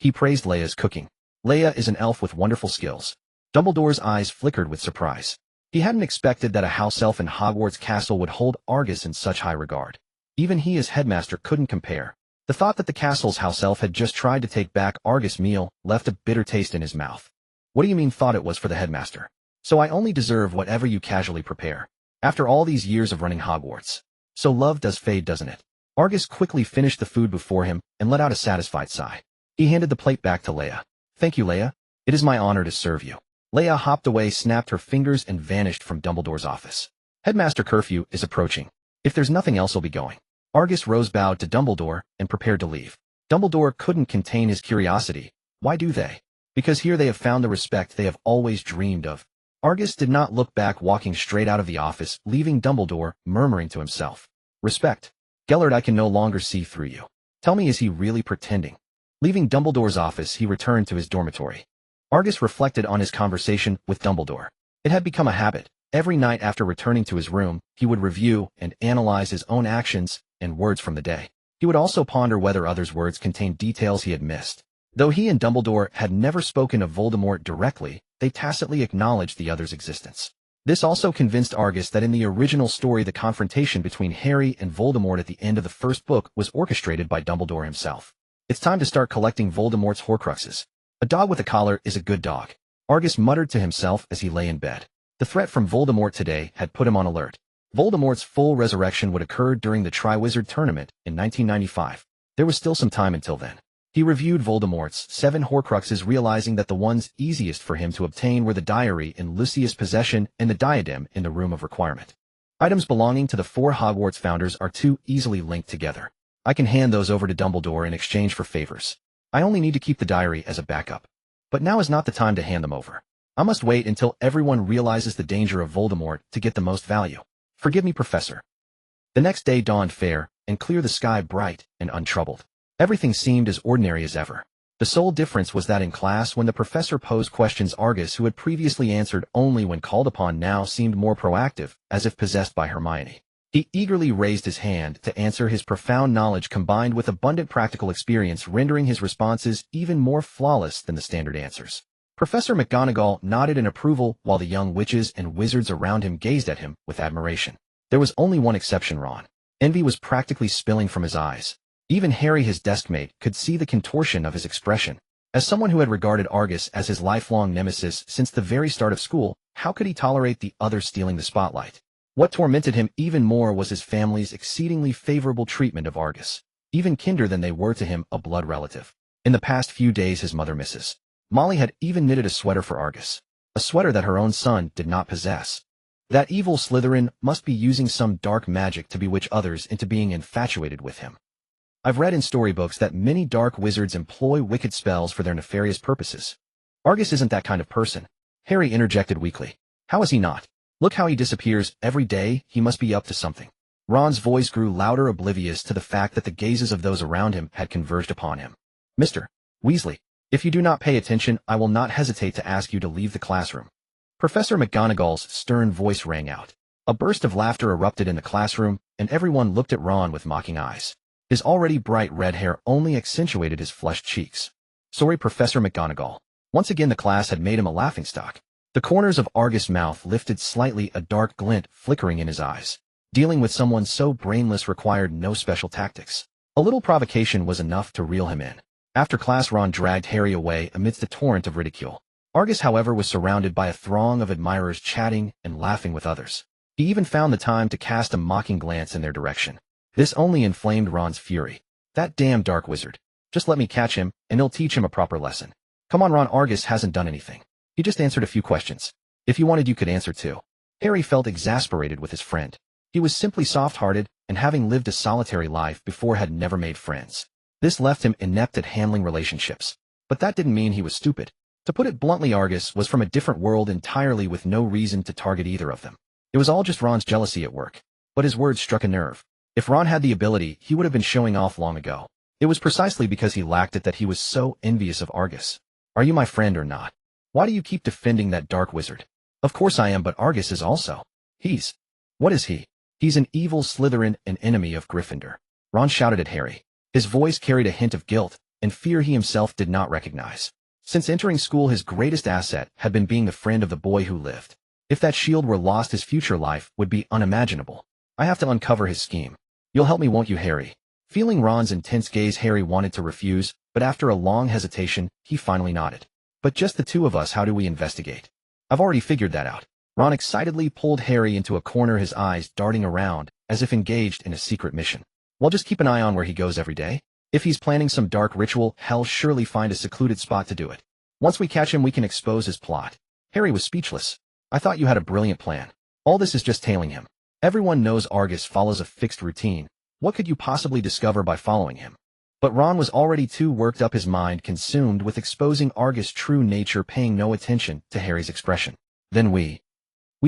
He praised Leia's cooking. Leia is an elf with wonderful skills. Dumbledore's eyes flickered with surprise. He hadn't expected that a house elf in Hogwarts Castle would hold Argus in such high regard. Even he as headmaster couldn't compare. The thought that the castle's house elf had just tried to take back Argus' meal left a bitter taste in his mouth. What do you mean thought it was for the headmaster? So I only deserve whatever you casually prepare. After all these years of running Hogwarts. So love does fade, doesn't it? Argus quickly finished the food before him and let out a satisfied sigh. He handed the plate back to Leia. Thank you, Leia. It is my honor to serve you. Leia hopped away, snapped her fingers, and vanished from Dumbledore's office. Headmaster, curfew is approaching. If there's nothing else, I'll be going. Argus rose, bowed to Dumbledore, and prepared to leave. Dumbledore couldn't contain his curiosity. Why do they? Because here they have found the respect they have always dreamed of. Argus did not look back, walking straight out of the office, leaving Dumbledore, murmuring to himself. Respect. Gellert, I can no longer see through you. Tell me, is he really pretending? Leaving Dumbledore's office, he returned to his dormitory. Argus reflected on his conversation with Dumbledore. It had become a habit. Every night after returning to his room, he would review and analyze his own actions and words from the day. He would also ponder whether others' words contained details he had missed. Though he and Dumbledore had never spoken of Voldemort directly, they tacitly acknowledged the other's existence. This also convinced Argus that in the original story the confrontation between Harry and Voldemort at the end of the first book was orchestrated by Dumbledore himself. It's time to start collecting Voldemort's Horcruxes. A dog with a collar is a good dog. Argus muttered to himself as he lay in bed. The threat from Voldemort today had put him on alert. Voldemort's full resurrection would occur during the Triwizard Tournament in 1995. There was still some time until then. He reviewed Voldemort's 7 Horcruxes, realizing that the ones easiest for him to obtain were the diary in Lucius' possession and the diadem in the Room of Requirement. Items belonging to the 4 Hogwarts founders are too easily linked together. I can hand those over to Dumbledore in exchange for favors. I only need to keep the diary as a backup. But now is not the time to hand them over. I must wait until everyone realizes the danger of Voldemort to get the most value. Forgive me, Professor. The next day dawned fair, and clear, the sky bright and untroubled. Everything seemed as ordinary as ever. The sole difference was that in class, when the professor posed questions, Argus, who had previously answered only when called upon, now seemed more proactive, as if possessed by Hermione. He eagerly raised his hand to answer, his profound knowledge combined with abundant practical experience rendering his responses even more flawless than the standard answers. Professor McGonagall nodded in approval while the young witches and wizards around him gazed at him with admiration. There was only one exception, Ron. Envy was practically spilling from his eyes. Even Harry, his deskmate, could see the contortion of his expression. As someone who had regarded Argus as his lifelong nemesis since the very start of school, how could he tolerate the other stealing the spotlight? What tormented him even more was his family's exceedingly favorable treatment of Argus, even kinder than they were to him, a blood relative. In the past few days, his mother, Mrs. Molly, had even knitted a sweater for Argus, a sweater that her own son did not possess. That evil Slytherin must be using some dark magic to bewitch others into being infatuated with him. I've read in storybooks that many dark wizards employ wicked spells for their nefarious purposes. Argus isn't that kind of person, Harry interjected weakly. How is he not? Look how he disappears every day. He must be up to something. Ron's voice grew louder, oblivious to the fact that the gazes of those around him had converged upon him. Mr. Weasley, if you do not pay attention, I will not hesitate to ask you to leave the classroom. Professor McGonagall's stern voice rang out. A burst of laughter erupted in the classroom, and everyone looked at Ron with mocking eyes. His already bright red hair only accentuated his flushed cheeks. Sorry, Professor McGonagall. Once again the class had made him a laughingstock. The corners of Argus' mouth lifted slightly, a dark glint flickering in his eyes. Dealing with someone so brainless required no special tactics. A little provocation was enough to reel him in. After class, Ron dragged Harry away amidst a torrent of ridicule. Argus, however, was surrounded by a throng of admirers chatting and laughing with others. He even found the time to cast a mocking glance in their direction. This only inflamed Ron's fury. That damn dark wizard. Just let me catch him, and he'll teach him a proper lesson. Come on, Ron, Argus hasn't done anything. He just answered a few questions. If you wanted, you could answer too. Harry felt exasperated with his friend. He was simply soft-hearted, and having lived a solitary life before had never made friends. This left him inept at handling relationships. But that didn't mean he was stupid. To put it bluntly, Argus was from a different world entirely, with no reason to target either of them. It was all just Ron's jealousy at work. But his words struck a nerve. If Ron had the ability, he would have been showing off long ago. It was precisely because he lacked it that he was so envious of Argus. Are you my friend or not? Why do you keep defending that dark wizard? Of course I am, but Argus is also. What is he? He's an evil Slytherin, an enemy of Gryffindor. Ron shouted at Harry. His voice carried a hint of guilt and fear he himself did not recognize. Since entering school, his greatest asset had been being the friend of the boy who lived. If that shield were lost, his future life would be unimaginable. I have to uncover his scheme. You'll help me, won't you, Harry? Feeling Ron's intense gaze, Harry wanted to refuse, but after a long hesitation, he finally nodded. But just the two of us, how do we investigate? I've already figured that out. Ron excitedly pulled Harry into a corner, his eyes darting around, as if engaged in a secret mission. Well, just keep an eye on where he goes every day. If he's planning some dark ritual, he'll surely find a secluded spot to do it. Once we catch him, we can expose his plot. Harry was speechless. I thought you had a brilliant plan. All this is just tailing him. Everyone knows Argus follows a fixed routine. What could you possibly discover by following him? But Ron was already too worked up, his mind consumed with exposing Argus' true nature, paying no attention to Harry's expression. Then we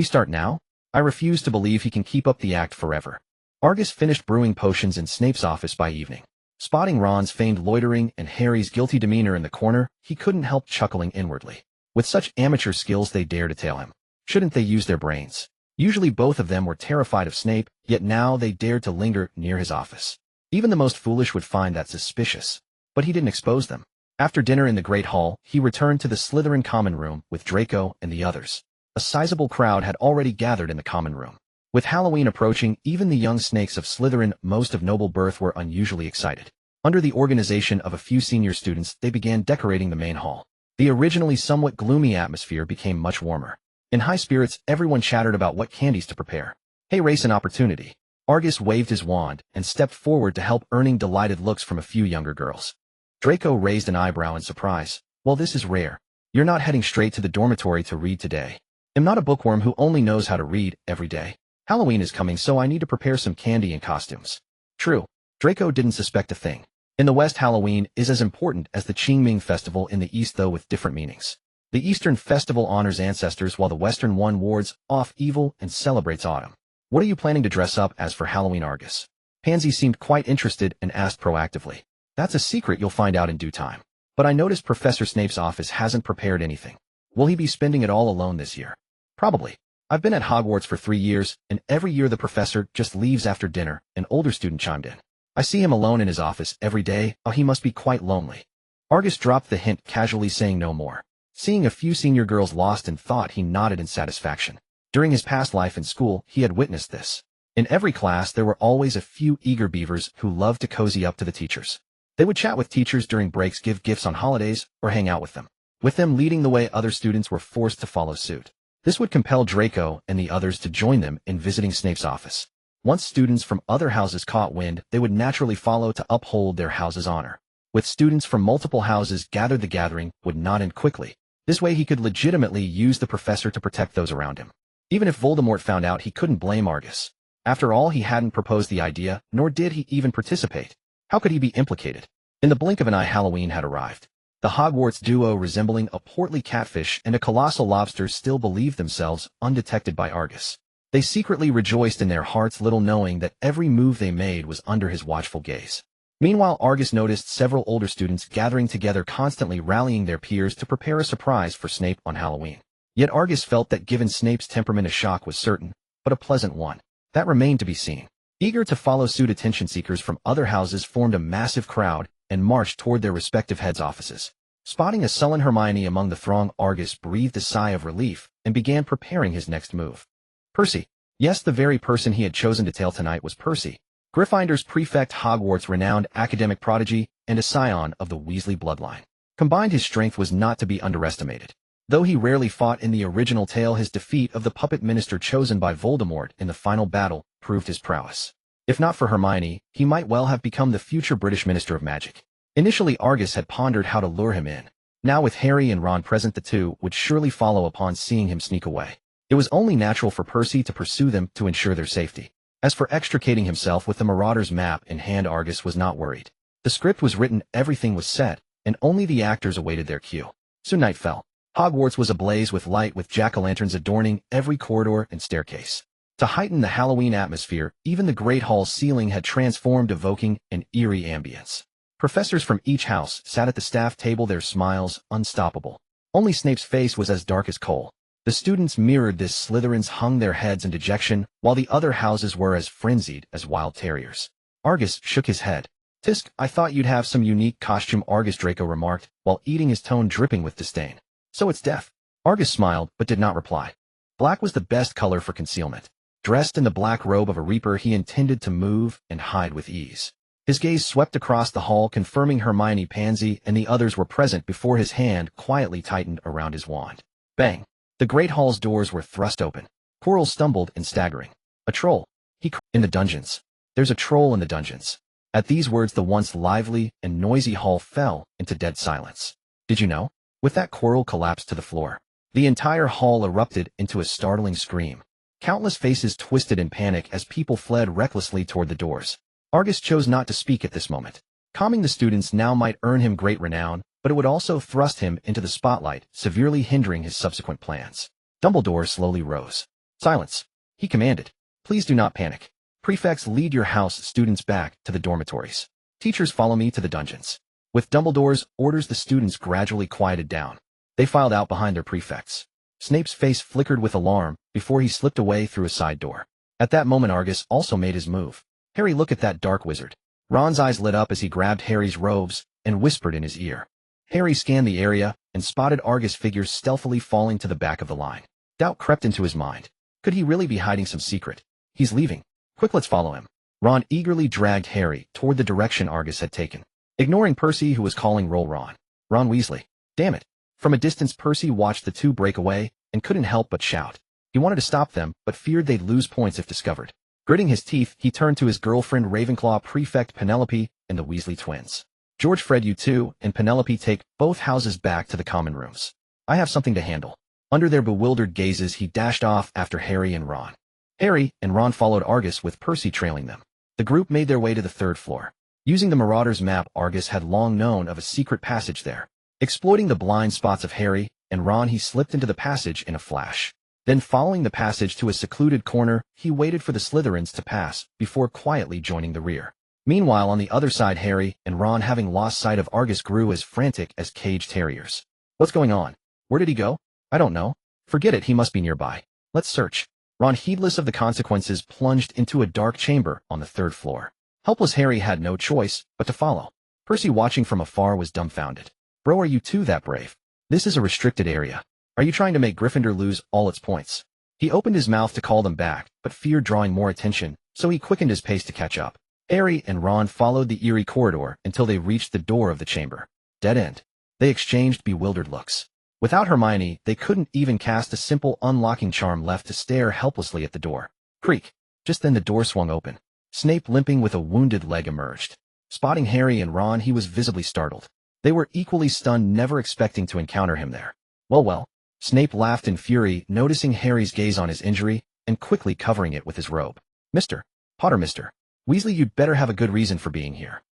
start now? I refuse to believe he can keep up the act forever. Argus finished brewing potions in Snape's office by evening. Spotting Ron's feigned loitering and Harry's guilty demeanor in the corner, he couldn't help chuckling inwardly. With such amateur skills, they dare to tail him. Shouldn't they use their brains? Usually both of them were terrified of Snape, yet now they dared to linger near his office. Even the most foolish would find that suspicious. But he didn't expose them. After dinner in the Great Hall, he returned to the Slytherin common room with Draco and the others. A sizable crowd had already gathered in the common room. With Halloween approaching, even the young snakes of Slytherin, most of noble birth, were unusually excited. Under the organization of a few senior students, they began decorating the main hall. The originally somewhat gloomy atmosphere became much warmer. In high spirits, everyone chattered about what candies to prepare. Hey, race and opportunity. Argus waved his wand and stepped forward to help, earning delighted looks from a few younger girls. Draco raised an eyebrow in surprise. Well, this is rare. You're not heading straight to the dormitory to read today. I'm not a bookworm who only knows how to read every day. Halloween is coming, so I need to prepare some candy and costumes. True. Draco didn't suspect a thing. In the West, Halloween is as important as the Qingming festival in the East, though with different meanings. The Eastern festival honors ancestors, while the Western one wards off evil and celebrates autumn. What are you planning to dress up as for Halloween, Argus? Pansy seemed quite interested and asked proactively. That's a secret, you'll find out in due time. But I noticed Professor Snape's office hasn't prepared anything. Will he be spending it all alone this year? Probably. I've been at Hogwarts for 3 years, and every year the professor just leaves after dinner, an older student chimed in. I see him alone in his office every day. Oh, he must be quite lonely. Argus dropped the hint, casually saying no more. Seeing a few senior girls lost in thought, he nodded in satisfaction. During his past life in school, he had witnessed this. In every class, there were always a few eager beavers who loved to cozy up to the teachers. They would chat with teachers during breaks, give gifts on holidays, or hang out with them. With them leading the way, other students were forced to follow suit. This would compel Draco and the others to join them in visiting Snape's office. Once students from other houses caught wind, they would naturally follow to uphold their house's honor. With students from multiple houses gathered, the gathering would not end quickly. This way he could legitimately use the professor to protect those around him. Even if Voldemort found out, he couldn't blame Argus. After all, he hadn't proposed the idea, nor did he even participate. How could he be implicated? In the blink of an eye, Halloween had arrived. The Hogwarts duo, resembling a portly catfish and a colossal lobster, still believed themselves undetected by Argus. They secretly rejoiced in their hearts, little knowing that every move they made was under his watchful gaze. Meanwhile, Argus noticed several older students gathering together, constantly rallying their peers to prepare a surprise for Snape on Halloween. Yet Argus felt that given Snape's temperament, a shock was certain, but a pleasant one. That remained to be seen. Eager to follow suit, attention seekers from other houses formed a massive crowd and marched toward their respective heads' offices. Spotting a sullen Hermione among the throng, Argus breathed a sigh of relief and began preparing his next move. Percy. Yes, the very person he had chosen to tail tonight was Percy, Gryffindor's prefect, Hogwarts' renowned academic prodigy, and a scion of the Weasley bloodline. Combined, his strength was not to be underestimated. Though he rarely fought in the original tale, his defeat of the puppet minister chosen by Voldemort in the final battle proved his prowess. If not for Hermione, he might well have become the future British Minister of Magic. Initially, Argus had pondered how to lure him in. Now, with Harry and Ron present, the two would surely follow upon seeing him sneak away. It was only natural for Percy to pursue them to ensure their safety. As for extricating himself with the Marauder's map in hand, Argus was not worried. The script was written, everything was set, and only the actors awaited their cue. Soon night fell. Hogwarts was ablaze with light, with jack-o'-lanterns adorning every corridor and staircase. To heighten the Halloween atmosphere, even the Great Hall's ceiling had transformed, evoking an eerie ambience. Professors from each house sat at the staff table, their smiles unstoppable. Only Snape's face was as dark as coal. The students mirrored this. Slytherins hung their heads in dejection, while the other houses were as frenzied as wild terriers. Argus shook his head. "Tisk, I thought you'd have some unique costume," Argus Draco remarked, while eating, his tone dripping with disdain. "So it's death." Argus smiled, but did not reply. Black was the best color for concealment. Dressed in the black robe of a Reaper, he intended to move and hide with ease. His gaze swept across the hall, confirming Hermione, Pansy, and the others were present before his hand quietly tightened around his wand. Bang! The Great Hall's doors were thrust open. Quirrell stumbled in, staggering. "A troll!" he cried. "In the dungeons. There's a troll in the dungeons." At these words, the once lively and noisy hall fell into dead silence. "Did you know?" With that, Quirrell collapsed to the floor. The entire hall erupted into a startling scream. Countless faces twisted in panic as people fled recklessly toward the doors. Argus chose not to speak at this moment. Calming the students now might earn him great renown, but it would also thrust him into the spotlight, severely hindering his subsequent plans. Dumbledore slowly rose. "Silence," he commanded. "Please do not panic. Prefects, lead your house students back to the dormitories. Teachers, follow me to the dungeons." With Dumbledore's orders, the students gradually quieted down. They filed out behind their prefects. Snape's face flickered with alarm before he slipped away through a side door. At that moment, Argus also made his move. "Harry, look at that dark wizard." Ron's eyes lit up as he grabbed Harry's robes and whispered in his ear. Harry scanned the area and spotted Argus figures stealthily falling to the back of the line. Doubt crept into his mind. Could he really be hiding some secret? "He's leaving. Quick, let's follow him." Ron eagerly dragged Harry toward the direction Argus had taken. Ignoring Percy, who was calling, "Roll, Ron. Ron Weasley." Damn it. From a distance, Percy watched the two break away and couldn't help but shout. He wanted to stop them, but feared they'd lose points if discovered. Gritting his teeth, he turned to his girlfriend, Ravenclaw prefect Penelope, and the Weasley twins. "George, Fred, you two and Penelope take both houses back to the common rooms. I have something to handle." Under their bewildered gazes, he dashed off after Harry and Ron. Harry and Ron followed Argus, with Percy trailing them. The group made their way to the third floor. Using the Marauder's map, Argus had long known of a secret passage there. Exploiting the blind spots of Harry and Ron, he slipped into the passage in a flash. Then, following the passage to a secluded corner, he waited for the Slytherins to pass before quietly joining the rear. Meanwhile, on the other side, Harry and Ron, having lost sight of Argus, grew as frantic as caged terriers. "What's going on? Where did he go?" "I don't know." "Forget it, he must be nearby. Let's search." Ron, heedless of the consequences, plunged into a dark chamber on the third floor. Helpless Harry had no choice but to follow. Percy, watching from afar, was dumbfounded. "Bro, are you two that brave? This is a restricted area. Are you trying to make Gryffindor lose all its points?" He opened his mouth to call them back, but feared drawing more attention, so he quickened his pace to catch up. Harry and Ron followed the eerie corridor until they reached the door of the chamber. Dead end. They exchanged bewildered looks. Without Hermione, they couldn't even cast a simple unlocking charm, left to stare helplessly at the door. Creak. Just then the door swung open. Snape, limping with a wounded leg, emerged. Spotting Harry and Ron, he was visibly startled. They were equally stunned, never expecting to encounter him there. Well. Snape laughed in fury, noticing Harry's gaze on his injury, and quickly covering it with his robe. "Mr. Potter, Mr. Weasley, you'd better have a good reason for being here."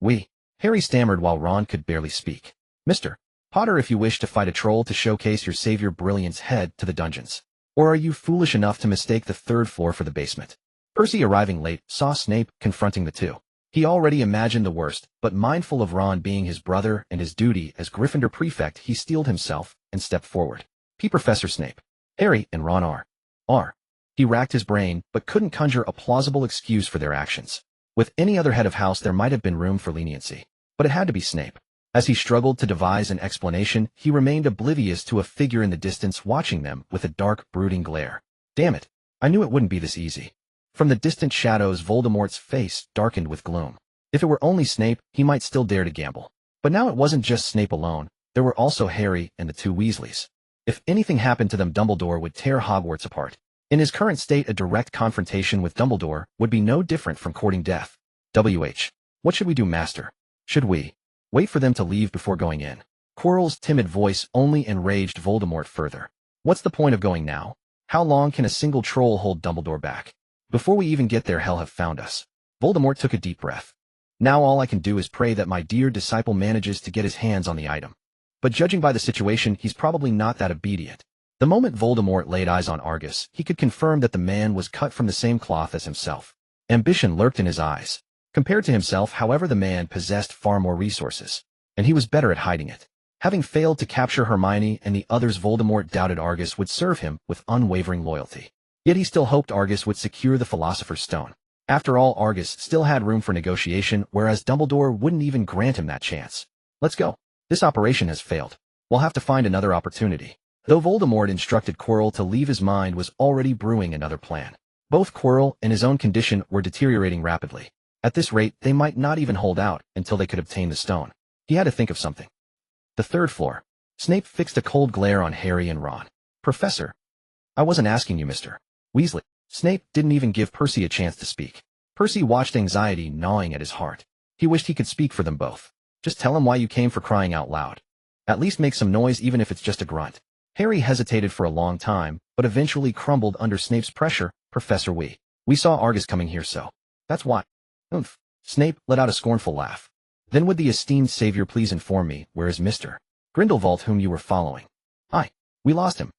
We. Harry stammered while Ron could barely speak. "Mr. Potter, if you wish to fight a troll to showcase your savior brilliance, head to the dungeons. Or are you foolish enough to mistake the third floor for the basement?" Percy, arriving late, saw Snape confronting the two. He already imagined the worst, but mindful of Ron being his brother and his duty as Gryffindor prefect, he steeled himself and stepped forward. Professor Snape. Harry and Ron are. He racked his brain, but couldn't conjure a plausible excuse for their actions. With any other head of house there might have been room for leniency, but it had to be Snape. As he struggled to devise an explanation, he remained oblivious to a figure in the distance watching them with a dark, brooding glare. Damn it, I knew it wouldn't be this easy. From the distant shadows, Voldemort's face darkened with gloom. If it were only Snape, he might still dare to gamble. But now it wasn't just Snape alone, there were also Harry and the two Weasleys. If anything happened to them, Dumbledore would tear Hogwarts apart. In his current state, a direct confrontation with Dumbledore would be no different from courting death. What should we do, Master? Should we wait for them to leave before going in? Quirrell's timid voice only enraged Voldemort further. What's the point of going now? How long can a single troll hold Dumbledore back? Before we even get there, hell have found us. Voldemort took a deep breath. Now all I can do is pray that my dear disciple manages to get his hands on the item. But judging by the situation, he's probably not that obedient. The moment Voldemort laid eyes on Argus, he could confirm that the man was cut from the same cloth as himself. Ambition lurked in his eyes. Compared to himself, however, the man possessed far more resources, and he was better at hiding it. Having failed to capture Hermione and the others, Voldemort doubted Argus would serve him with unwavering loyalty. Yet he still hoped Argus would secure the Philosopher's Stone. After all, Argus still had room for negotiation, whereas Dumbledore wouldn't even grant him that chance. Let's go. This operation has failed. We'll have to find another opportunity. Though Voldemort instructed Quirrell to leave, his mind was already brewing another plan. Both Quirrell and his own condition were deteriorating rapidly. At this rate, they might not even hold out until they could obtain the stone. He had to think of something. The third floor. Snape fixed a cold glare on Harry and Ron. Professor, I wasn't asking you, Mr. Weasley. Snape didn't even give Percy a chance to speak. Percy watched, anxiety gnawing at his heart. He wished he could speak for them both. Just tell him why you came, for crying out loud. At least make some noise, even if it's just a grunt. Harry hesitated for a long time, but eventually crumbled under Snape's pressure. Professor, we saw Argus coming here, so that's why. Oomph. Snape let out a scornful laugh. Then would the esteemed savior please inform me, where is Mr. Grindelwald, whom you were following? We lost him.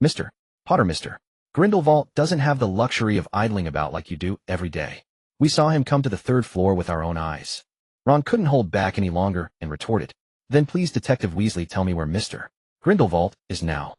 Mr. Potter, Mr. Grindelwald doesn't have the luxury of idling about like you do every day. We saw him come to the third floor with our own eyes. Ron couldn't hold back any longer and retorted. Then please, Detective Weasley, tell me where Mr. Grindelwald is now.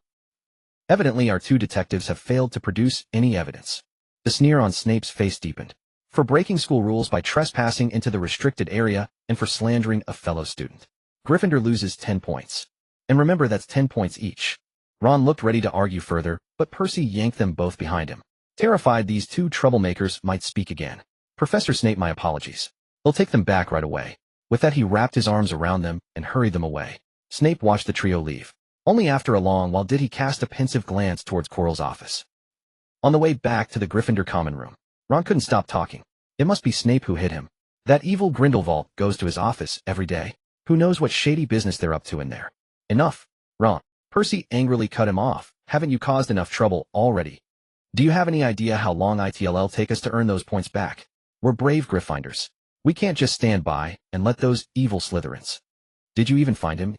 Evidently our two detectives have failed to produce any evidence. The sneer on Snape's face deepened. For breaking school rules by trespassing into the restricted area and for slandering a fellow student, Gryffindor loses 10 points. And remember, that's 10 points each. Ron looked ready to argue further, but Percy yanked them both behind him. Terrified these two troublemakers might speak again. Professor Snape, my apologies. He'll take them back right away. With that, he wrapped his arms around them and hurried them away. Snape watched the trio leave. Only after a long while did he cast a pensive glance towards Quirrell's office. On the way back to the Gryffindor common room, Ron couldn't stop talking. It must be Snape who hit him. That evil Grindelwald goes to his office every day. Who knows what shady business they're up to in there. Enough, Ron. Percy angrily cut him off. Haven't you caused enough trouble already? Do you have any idea how long it'll take us to earn those points back? We're brave Gryffindors. We can't just stand by and let those evil Slytherins. Did you even find him?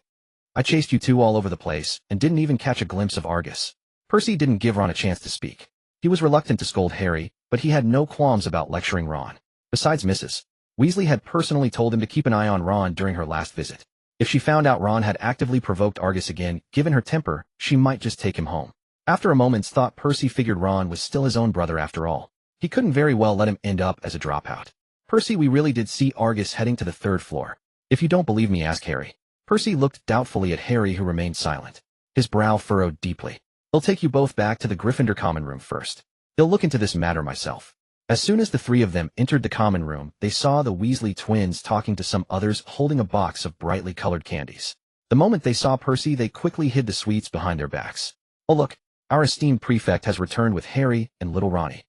I chased you two all over the place and didn't even catch a glimpse of Argus. Percy didn't give Ron a chance to speak. He was reluctant to scold Harry, but he had no qualms about lecturing Ron. Besides, Mrs. Weasley had personally told him to keep an eye on Ron during her last visit. If she found out Ron had actively provoked Argus again, given her temper, she might just take him home. After a moment's thought, Percy figured Ron was still his own brother after all. He couldn't very well let him end up as a dropout. Percy, we really did see Argus heading to the third floor. If you don't believe me, ask Harry. Percy looked doubtfully at Harry, who remained silent. His brow furrowed deeply. I'll take you both back to the Gryffindor common room first. I'll look into this matter myself. As soon as the three of them entered the common room, they saw the Weasley twins talking to some others holding a box of brightly colored candies. The moment they saw Percy, they quickly hid the sweets behind their backs. Oh look, our esteemed prefect has returned with Harry and little Ronnie.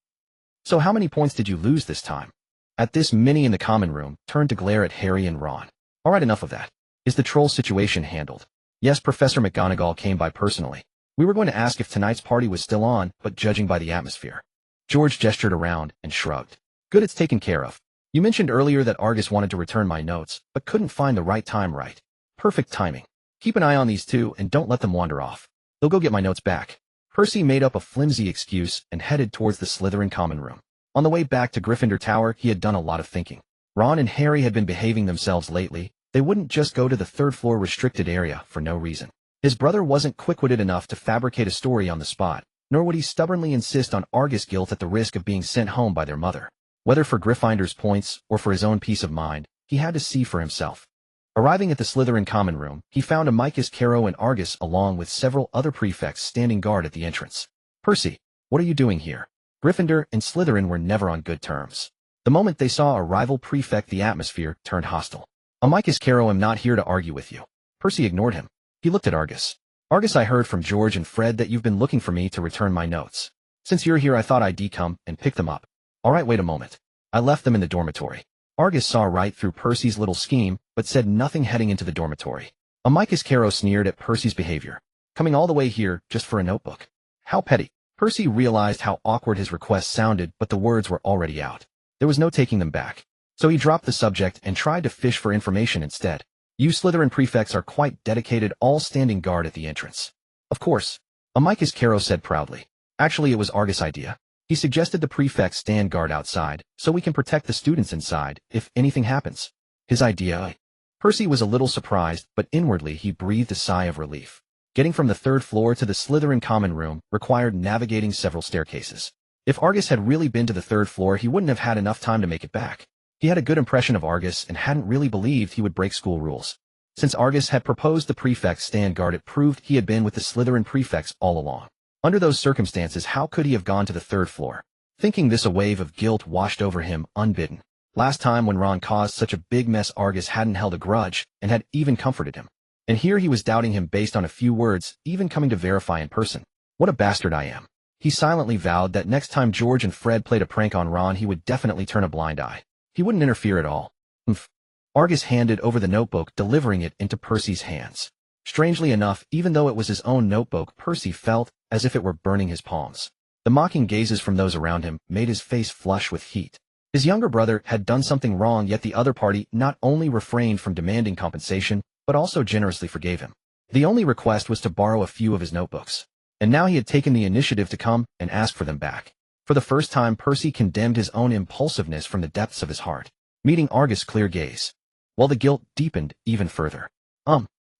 So how many points did you lose this time? At this, Minnie in the common room turned to glare at Harry and Ron. All right, enough of that. Is the troll situation handled? Yes, Professor McGonagall came by personally. We were going to ask if tonight's party was still on, but judging by the atmosphere. George gestured around and shrugged. Good, it's taken care of. You mentioned earlier that Argus wanted to return my notes, but couldn't find the right time. Right. Perfect timing. Keep an eye on these two and don't let them wander off. They'll go get my notes back. Percy made up a flimsy excuse and headed towards the Slytherin common room. On the way back to Gryffindor Tower, he had done a lot of thinking. Ron and Harry had been behaving themselves lately. They wouldn't just go to the third-floor restricted area for no reason. His brother wasn't quick-witted enough to fabricate a story on the spot, nor would he stubbornly insist on Argus guilt at the risk of being sent home by their mother. Whether for Gryffindor's points or for his own peace of mind, he had to see for himself. Arriving at the Slytherin common room, he found Amicus, Caro, and Argus along with several other prefects standing guard at the entrance. "Percy, what are you doing here?" Gryffindor and Slytherin were never on good terms. The moment they saw a rival prefect, the atmosphere turned hostile. "Amicus, Caro, I'm not here to argue with you." Percy ignored him. He looked at Argus. "Argus, I heard from George and Fred that you've been looking for me to return my notes. Since you're here, I thought I'd come and pick them up." "All right, wait a moment. I left them in the dormitory." Argus saw right through Percy's little scheme, but said nothing heading into the dormitory. Amicus, Caro sneered at Percy's behavior. "Coming all the way here just for a notebook. How petty." Percy realized how awkward his request sounded, but the words were already out. There was no taking them back. So he dropped the subject and tried to fish for information instead. "You Slytherin prefects are quite dedicated, all standing guard at the entrance." "Of course," Amicus, Caro said proudly. "Actually, it was Argus' idea. He suggested the prefects stand guard outside, so we can protect the students inside if anything happens." "His idea?" Percy was a little surprised, but inwardly he breathed a sigh of relief. Getting from the third floor to the Slytherin common room required navigating several staircases. If Argus had really been to the third floor, he wouldn't have had enough time to make it back. He had a good impression of Argus and hadn't really believed he would break school rules. Since Argus had proposed the prefects stand guard, it proved he had been with the Slytherin prefects all along. Under those circumstances, how could he have gone to the third floor? Thinking this, a wave of guilt washed over him unbidden. Last time when Ron caused such a big mess, Argus hadn't held a grudge and had even comforted him. And here he was doubting him based on a few words, even coming to verify in person. "What a bastard I am." He silently vowed that next time George and Fred played a prank on Ron, he would definitely turn a blind eye. He wouldn't interfere at all. "Humph." Argus handed over the notebook, delivering it into Percy's hands. Strangely enough, even though it was his own notebook, Percy felt as if it were burning his palms. The mocking gazes from those around him made his face flush with heat. His younger brother had done something wrong, yet the other party not only refrained from demanding compensation, but also generously forgave him. The only request was to borrow a few of his notebooks. And now he had taken the initiative to come and ask for them back. For the first time, Percy condemned his own impulsiveness from the depths of his heart, meeting Argus' clear gaze, while the guilt deepened even further.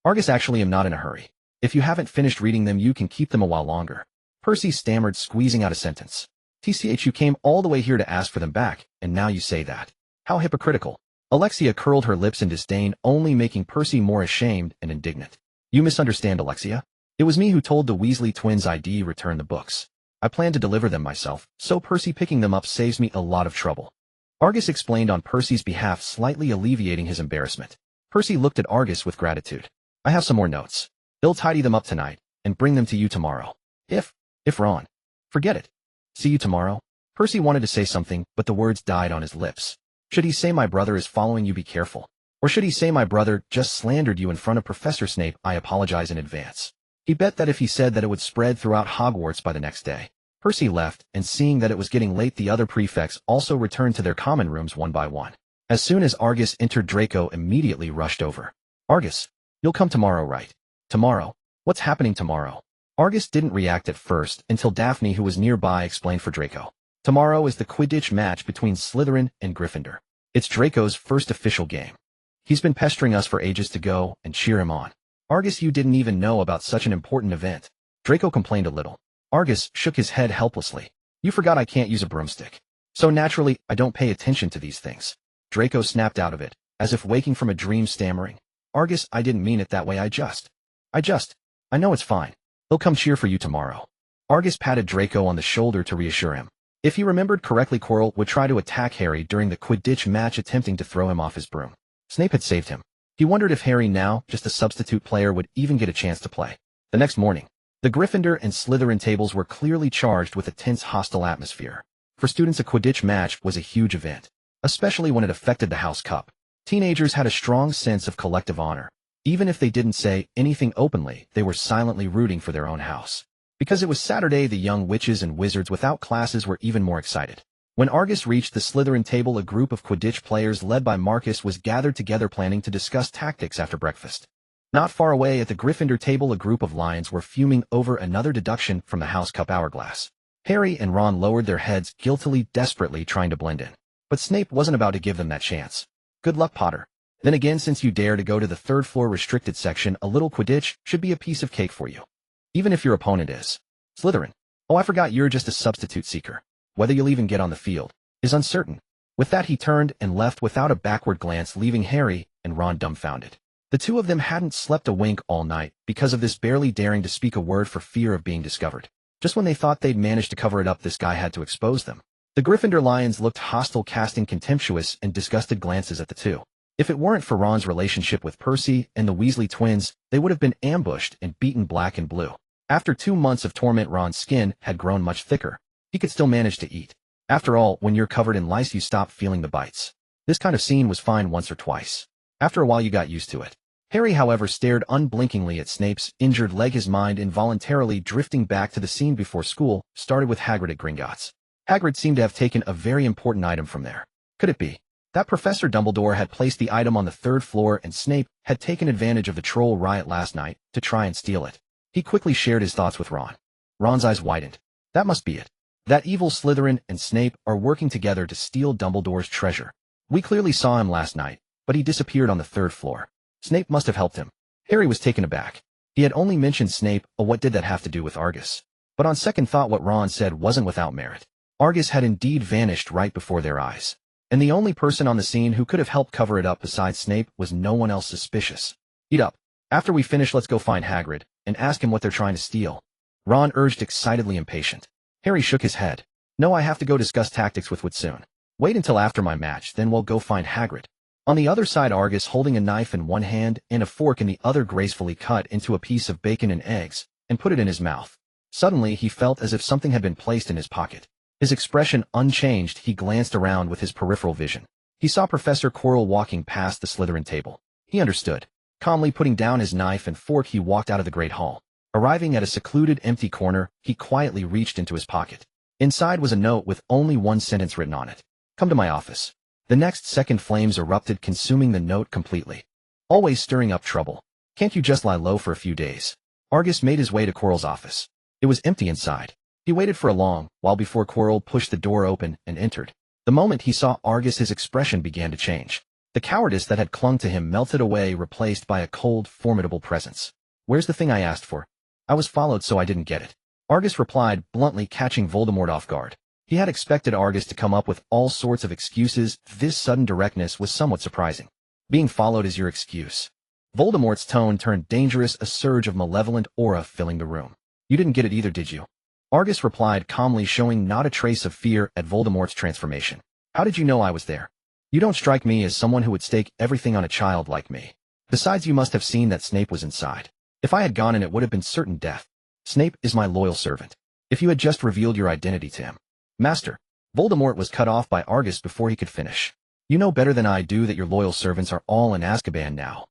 Argus, actually am not in a hurry. If you haven't finished reading them, you can keep them a while longer." Percy stammered, squeezing out a sentence. "TCH, you came all the way here to ask for them back, and now you say that. How hypocritical." Alexia curled her lips in disdain, only making Percy more ashamed and indignant. "You misunderstand, Alexia. It was me who told the Weasley twins I'd return the books. I plan to deliver them myself, so Percy picking them up saves me a lot of trouble." Argus explained on Percy's behalf, slightly alleviating his embarrassment. Percy looked at Argus with gratitude. "I have some more notes. He'll tidy them up tonight and bring them to you tomorrow. If Ron." "Forget it. See you tomorrow." Percy wanted to say something, but the words died on his lips. Should he say, "My brother is following you, be careful"? Or should he say, "My brother just slandered you in front of Professor Snape, I apologize in advance"? He bet that if he said that, it would spread throughout Hogwarts by the next day. Percy left, and seeing that it was getting late, the other prefects also returned to their common rooms one by one. As soon as Argus entered, Draco immediately rushed over. "Argus, you'll come tomorrow, right?" "Tomorrow? What's happening tomorrow?" Argus didn't react at first until Daphne, who was nearby, explained for Draco. "Tomorrow is the Quidditch match between Slytherin and Gryffindor. It's Draco's first official game. He's been pestering us for ages to go and cheer him on." "Argus, you didn't even know about such an important event." Draco complained a little. Argus shook his head helplessly. "You forgot I can't use a broomstick. So naturally, I don't pay attention to these things." Draco snapped out of it, as if waking from a dream, stammering. "Argus, I didn't mean it that way. I know it's fine. He'll come cheer for you tomorrow." Argus patted Draco on the shoulder to reassure him. If he remembered correctly, Quirrell would try to attack Harry during the Quidditch match, attempting to throw him off his broom. Snape had saved him. He wondered if Harry, now just a substitute player, would even get a chance to play. The next morning, the Gryffindor and Slytherin tables were clearly charged with a tense, hostile atmosphere. For students, a Quidditch match was a huge event, especially when it affected the House Cup. Teenagers had a strong sense of collective honor. Even if they didn't say anything openly, they were silently rooting for their own house. Because it was Saturday, the young witches and wizards without classes were even more excited. When Argus reached the Slytherin table, a group of Quidditch players led by Marcus was gathered together, planning to discuss tactics after breakfast. Not far away at the Gryffindor table, a group of lions were fuming over another deduction from the House Cup hourglass. Harry and Ron lowered their heads guiltily, desperately trying to blend in. But Snape wasn't about to give them that chance. Good luck, Potter. Then again, since you dare to go to the third floor restricted section, a little Quidditch should be a piece of cake for you. Even if your opponent is Slytherin. Oh, I forgot you're just a substitute seeker. Whether you'll even get on the field is uncertain. With that, he turned and left without a backward glance, leaving Harry and Ron dumbfounded. The two of them hadn't slept a wink all night because of this, barely daring to speak a word for fear of being discovered. Just when they thought they'd managed to cover it up, this guy had to expose them. The Gryffindor Lions looked hostile, casting contemptuous and disgusted glances at the two. If it weren't for Ron's relationship with Percy and the Weasley twins, they would have been ambushed and beaten black and blue. After 2 months of torment, Ron's skin had grown much thicker. He could still manage to eat. After all, when you're covered in lice, you stop feeling the bites. This kind of scene was fine once or twice. After a while, you got used to it. Harry, however, stared unblinkingly at Snape's injured leg, his mind involuntarily drifting back to the scene before school started with Hagrid at Gringotts. Hagrid seemed to have taken a very important item from there. Could it be that Professor Dumbledore had placed the item on the third floor and Snape had taken advantage of the troll riot last night to try and steal it? He quickly shared his thoughts with Ron. Ron's eyes widened. That must be it. That evil Slytherin and Snape are working together to steal Dumbledore's treasure. We clearly saw him last night, but he disappeared on the third floor. Snape must have helped him. Harry was taken aback. He had only mentioned Snape, what did that have to do with Argus? But on second thought, what Ron said wasn't without merit. Argus had indeed vanished right before their eyes. And the only person on the scene who could have helped cover it up besides Snape was no one else suspicious. Eat up. After we finish, let's go find Hagrid and ask him what they're trying to steal. Ron urged, excitedly impatient. Harry shook his head. No, I have to go discuss tactics with Wood soon. Wait until after my match, then we'll go find Hagrid. On the other side, Argus, holding a knife in one hand and a fork in the other, gracefully cut into a piece of bacon and eggs and put it in his mouth. Suddenly, he felt as if something had been placed in his pocket. His expression unchanged, he glanced around with his peripheral vision. He saw Professor Quirrell walking past the Slytherin table. He understood. Calmly putting down his knife and fork, he walked out of the Great Hall. Arriving at a secluded, empty corner, he quietly reached into his pocket. Inside was a note with only one sentence written on it. Come to my office. The next second, flames erupted, consuming the note completely. Always stirring up trouble. Can't you just lie low for a few days? Argus made his way to Quirrell's office. It was empty inside. He waited for a long while before Quirrell pushed the door open and entered. The moment he saw Argus, his expression began to change. The cowardice that had clung to him melted away, replaced by a cold, formidable presence. Where's the thing I asked for? I was followed, so I didn't get it. Argus replied, bluntly, catching Voldemort off guard. He had expected Argus to come up with all sorts of excuses. This sudden directness was somewhat surprising. Being followed is your excuse? Voldemort's tone turned dangerous, a surge of malevolent aura filling the room. You didn't get it either, did you? Argus replied calmly, showing not a trace of fear at Voldemort's transformation. How did you know I was there? You don't strike me as someone who would stake everything on a child like me. Besides, you must have seen that Snape was inside. If I had gone in, it would have been certain death. Snape is my loyal servant. If you had just revealed your identity to him. Master. Voldemort was cut off by Argus before he could finish. You know better than I do that your loyal servants are all in Azkaban now.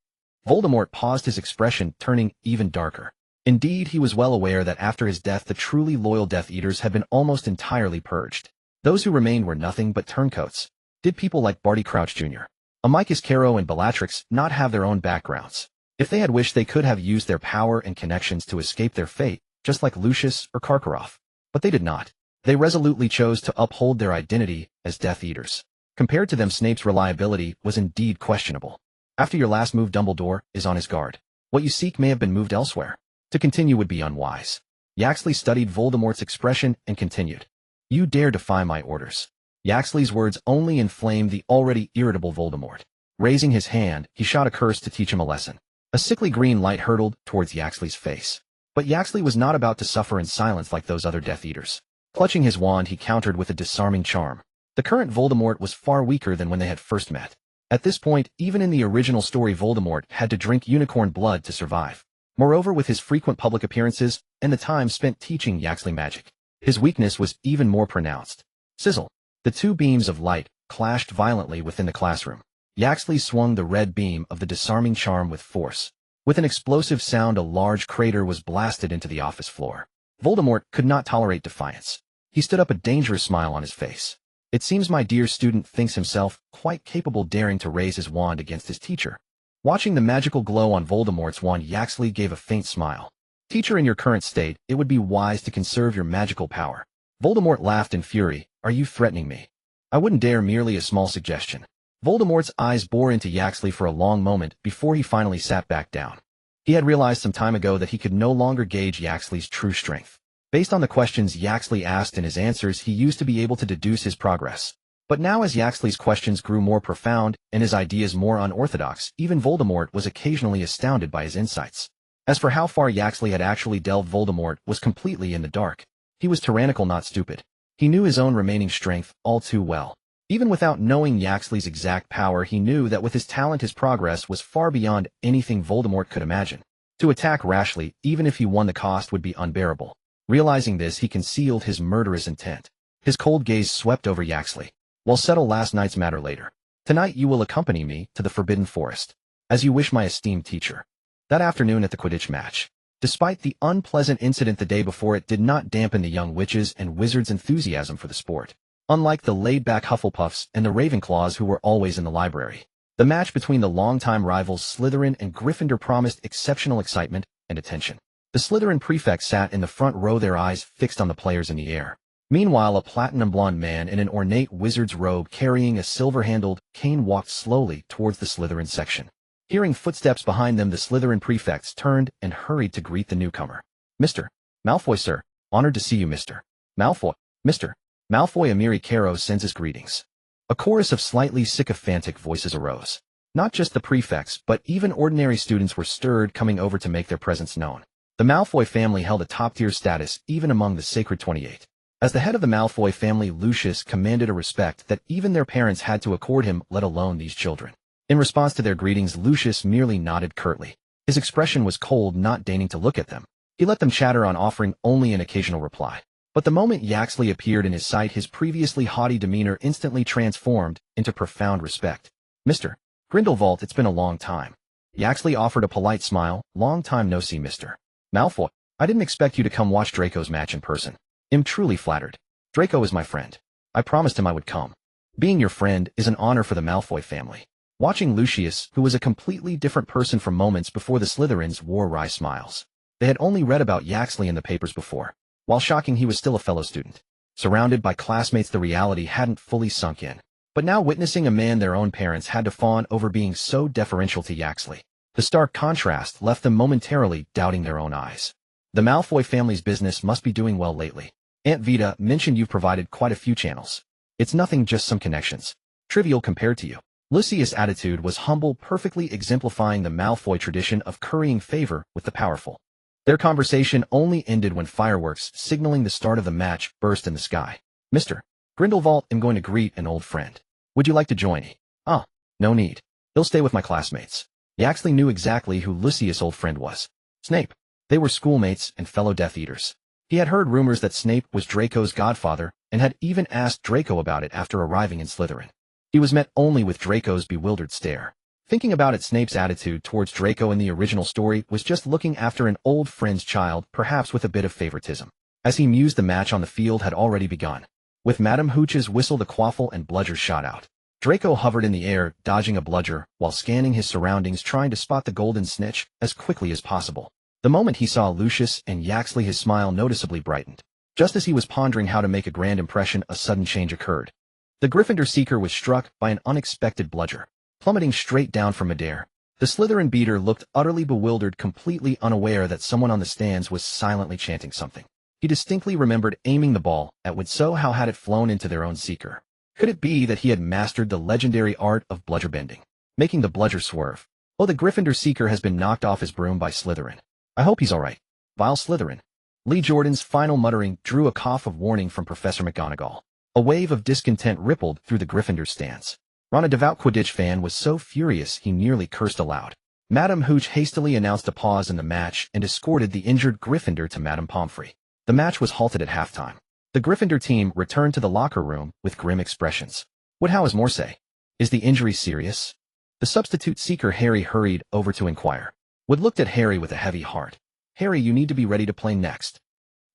Voldemort paused, his expression turning even darker. Indeed, he was well aware that after his death, the truly loyal Death Eaters had been almost entirely purged. Those who remained were nothing but turncoats. Did people like Barty Crouch Jr., Amicus Carrow, and Bellatrix not have their own backgrounds? If they had wished, they could have used their power and connections to escape their fate, just like Lucius or Karkaroff. But they did not. They resolutely chose to uphold their identity as Death Eaters. Compared to them, Snape's reliability was indeed questionable. After your last move, Dumbledore is on his guard. What you seek may have been moved elsewhere. To continue would be unwise. Yaxley studied Voldemort's expression and continued. You dare defy my orders. Yaxley's words only inflamed the already irritable Voldemort. Raising his hand, he shot a curse to teach him a lesson. A sickly green light hurtled towards Yaxley's face. But Yaxley was not about to suffer in silence like those other Death Eaters. Clutching his wand, he countered with a disarming charm. The current Voldemort was far weaker than when they had first met. At this point, even in the original story, Voldemort had to drink unicorn blood to survive. Moreover, with his frequent public appearances and the time spent teaching Yaxley magic, his weakness was even more pronounced. Sizzle. The two beams of light clashed violently within the classroom. Yaxley swung the red beam of the disarming charm with force. With an explosive sound, a large crater was blasted into the office floor. Voldemort could not tolerate defiance. He stood up, a dangerous smile on his face. It seems my dear student thinks himself quite capable, daring to raise his wand against his teacher. Watching the magical glow on Voldemort's wand, Yaxley gave a faint smile. Teacher, in your current state, it would be wise to conserve your magical power. Voldemort laughed in fury. Are you threatening me? I wouldn't dare merely a small suggestion. Voldemort's eyes bore into Yaxley for a long moment before he finally sat back down. He had realized some time ago that he could no longer gauge Yaxley's true strength. Based on the questions Yaxley asked and his answers, he used to be able to deduce his progress. But now as Yaxley's questions grew more profound and his ideas more unorthodox, even Voldemort was occasionally astounded by his insights. As for how far Yaxley had actually delved, Voldemort was completely in the dark. He was tyrannical, not stupid. He knew his own remaining strength all too well. Even without knowing Yaxley's exact power, he knew that with his talent his progress was far beyond anything Voldemort could imagine. To attack rashly, even if he won the cost, would be unbearable. Realizing this, he concealed his murderous intent. His cold gaze swept over Yaxley. "We'll settle last night's matter later. Tonight you will accompany me to the Forbidden Forest. As you wish, my esteemed teacher." That afternoon at the Quidditch match, despite the unpleasant incident the day before, it did not dampen the young witches' and wizards' enthusiasm for the sport. Unlike the laid-back Hufflepuffs and the Ravenclaws who were always in the library, the match between the longtime rivals Slytherin and Gryffindor promised exceptional excitement and attention. The Slytherin prefects sat in the front row, their eyes fixed on the players in the air. Meanwhile, a platinum-blonde man in an ornate wizard's robe carrying a silver-handled cane walked slowly towards the Slytherin section. Hearing footsteps behind them, the Slytherin prefects turned and hurried to greet the newcomer. "Mr. Malfoy, sir. Honored to see you, Mr. Malfoy. Mr. Malfoy, Amiri Caro sends his greetings." A chorus of slightly sycophantic voices arose. Not just the prefects, but even ordinary students were stirred, coming over to make their presence known. The Malfoy family held a top-tier status even among the Sacred 28. As the head of the Malfoy family, Lucius commanded a respect that even their parents had to accord him, let alone these children. In response to their greetings, Lucius merely nodded curtly. His expression was cold, not deigning to look at them. He let them chatter on, offering only an occasional reply. But the moment Yaxley appeared in his sight, his previously haughty demeanor instantly transformed into profound respect. "Mr. Grindelwald, it's been a long time." Yaxley offered a polite smile. "Long time no see, Mr. Malfoy. I didn't expect you to come watch Draco's match in person. I'm truly flattered. Draco is my friend. I promised him I would come. Being your friend is an honor for the Malfoy family." Watching Lucius, who was a completely different person from moments before, the Slytherins wore wry smiles. They had only read about Yaxley in the papers before. While shocking, he was still a fellow student. Surrounded by classmates, the reality hadn't fully sunk in. But now, witnessing a man their own parents had to fawn over being so deferential to Yaxley, the stark contrast left them momentarily doubting their own eyes. "The Malfoy family's business must be doing well lately. Aunt Vida mentioned you've provided quite a few channels. It's nothing, just some connections. Trivial compared to you." Lucius' attitude was humble, perfectly exemplifying the Malfoy tradition of currying favor with the powerful. Their conversation only ended when fireworks, signaling the start of the match, burst in the sky. "Mr. Grindelwald, I'm going to greet an old friend. Would you like to join me?" "Ah, no need. He'll stay with my classmates." Yaxley knew exactly who Lucius' old friend was. Snape. They were schoolmates and fellow Death Eaters. He had heard rumors that Snape was Draco's godfather and had even asked Draco about it after arriving in Slytherin. He was met only with Draco's bewildered stare. Thinking about it, Snape's attitude towards Draco in the original story was just looking after an old friend's child, perhaps with a bit of favoritism. As he mused, the match on the field had already begun. With Madame Hooch's whistle, the quaffle and bludger shot out. Draco hovered in the air, dodging a bludger, while scanning his surroundings, trying to spot the golden snitch as quickly as possible. The moment he saw Lucius and Yaxley, his smile noticeably brightened. Just as he was pondering how to make a grand impression, a sudden change occurred. The Gryffindor seeker was struck by an unexpected bludger. Plummeting straight down from midair, the Slytherin beater looked utterly bewildered, completely unaware that someone on the stands was silently chanting something. He distinctly remembered aiming the ball at would, so how had it flown into their own seeker? Could it be that he had mastered the legendary art of bludger bending, making the bludger swerve? Oh, the Gryffindor seeker has been knocked off his broom by Slytherin. I hope he's all right. Vile Slytherin. Lee Jordan's final muttering drew a cough of warning from Professor McGonagall. A wave of discontent rippled through the Gryffindor stands. Ron, a devout Quidditch fan, was so furious he nearly cursed aloud. Madame Hooch hastily announced a pause in the match and escorted the injured Gryffindor to Madame Pomfrey. The match was halted at halftime. The Gryffindor team returned to the locker room with grim expressions. "What how is Morsay? Is the injury serious?" The substitute seeker Harry hurried over to inquire. Wood looked at Harry with a heavy heart. "Harry, you need to be ready to play next."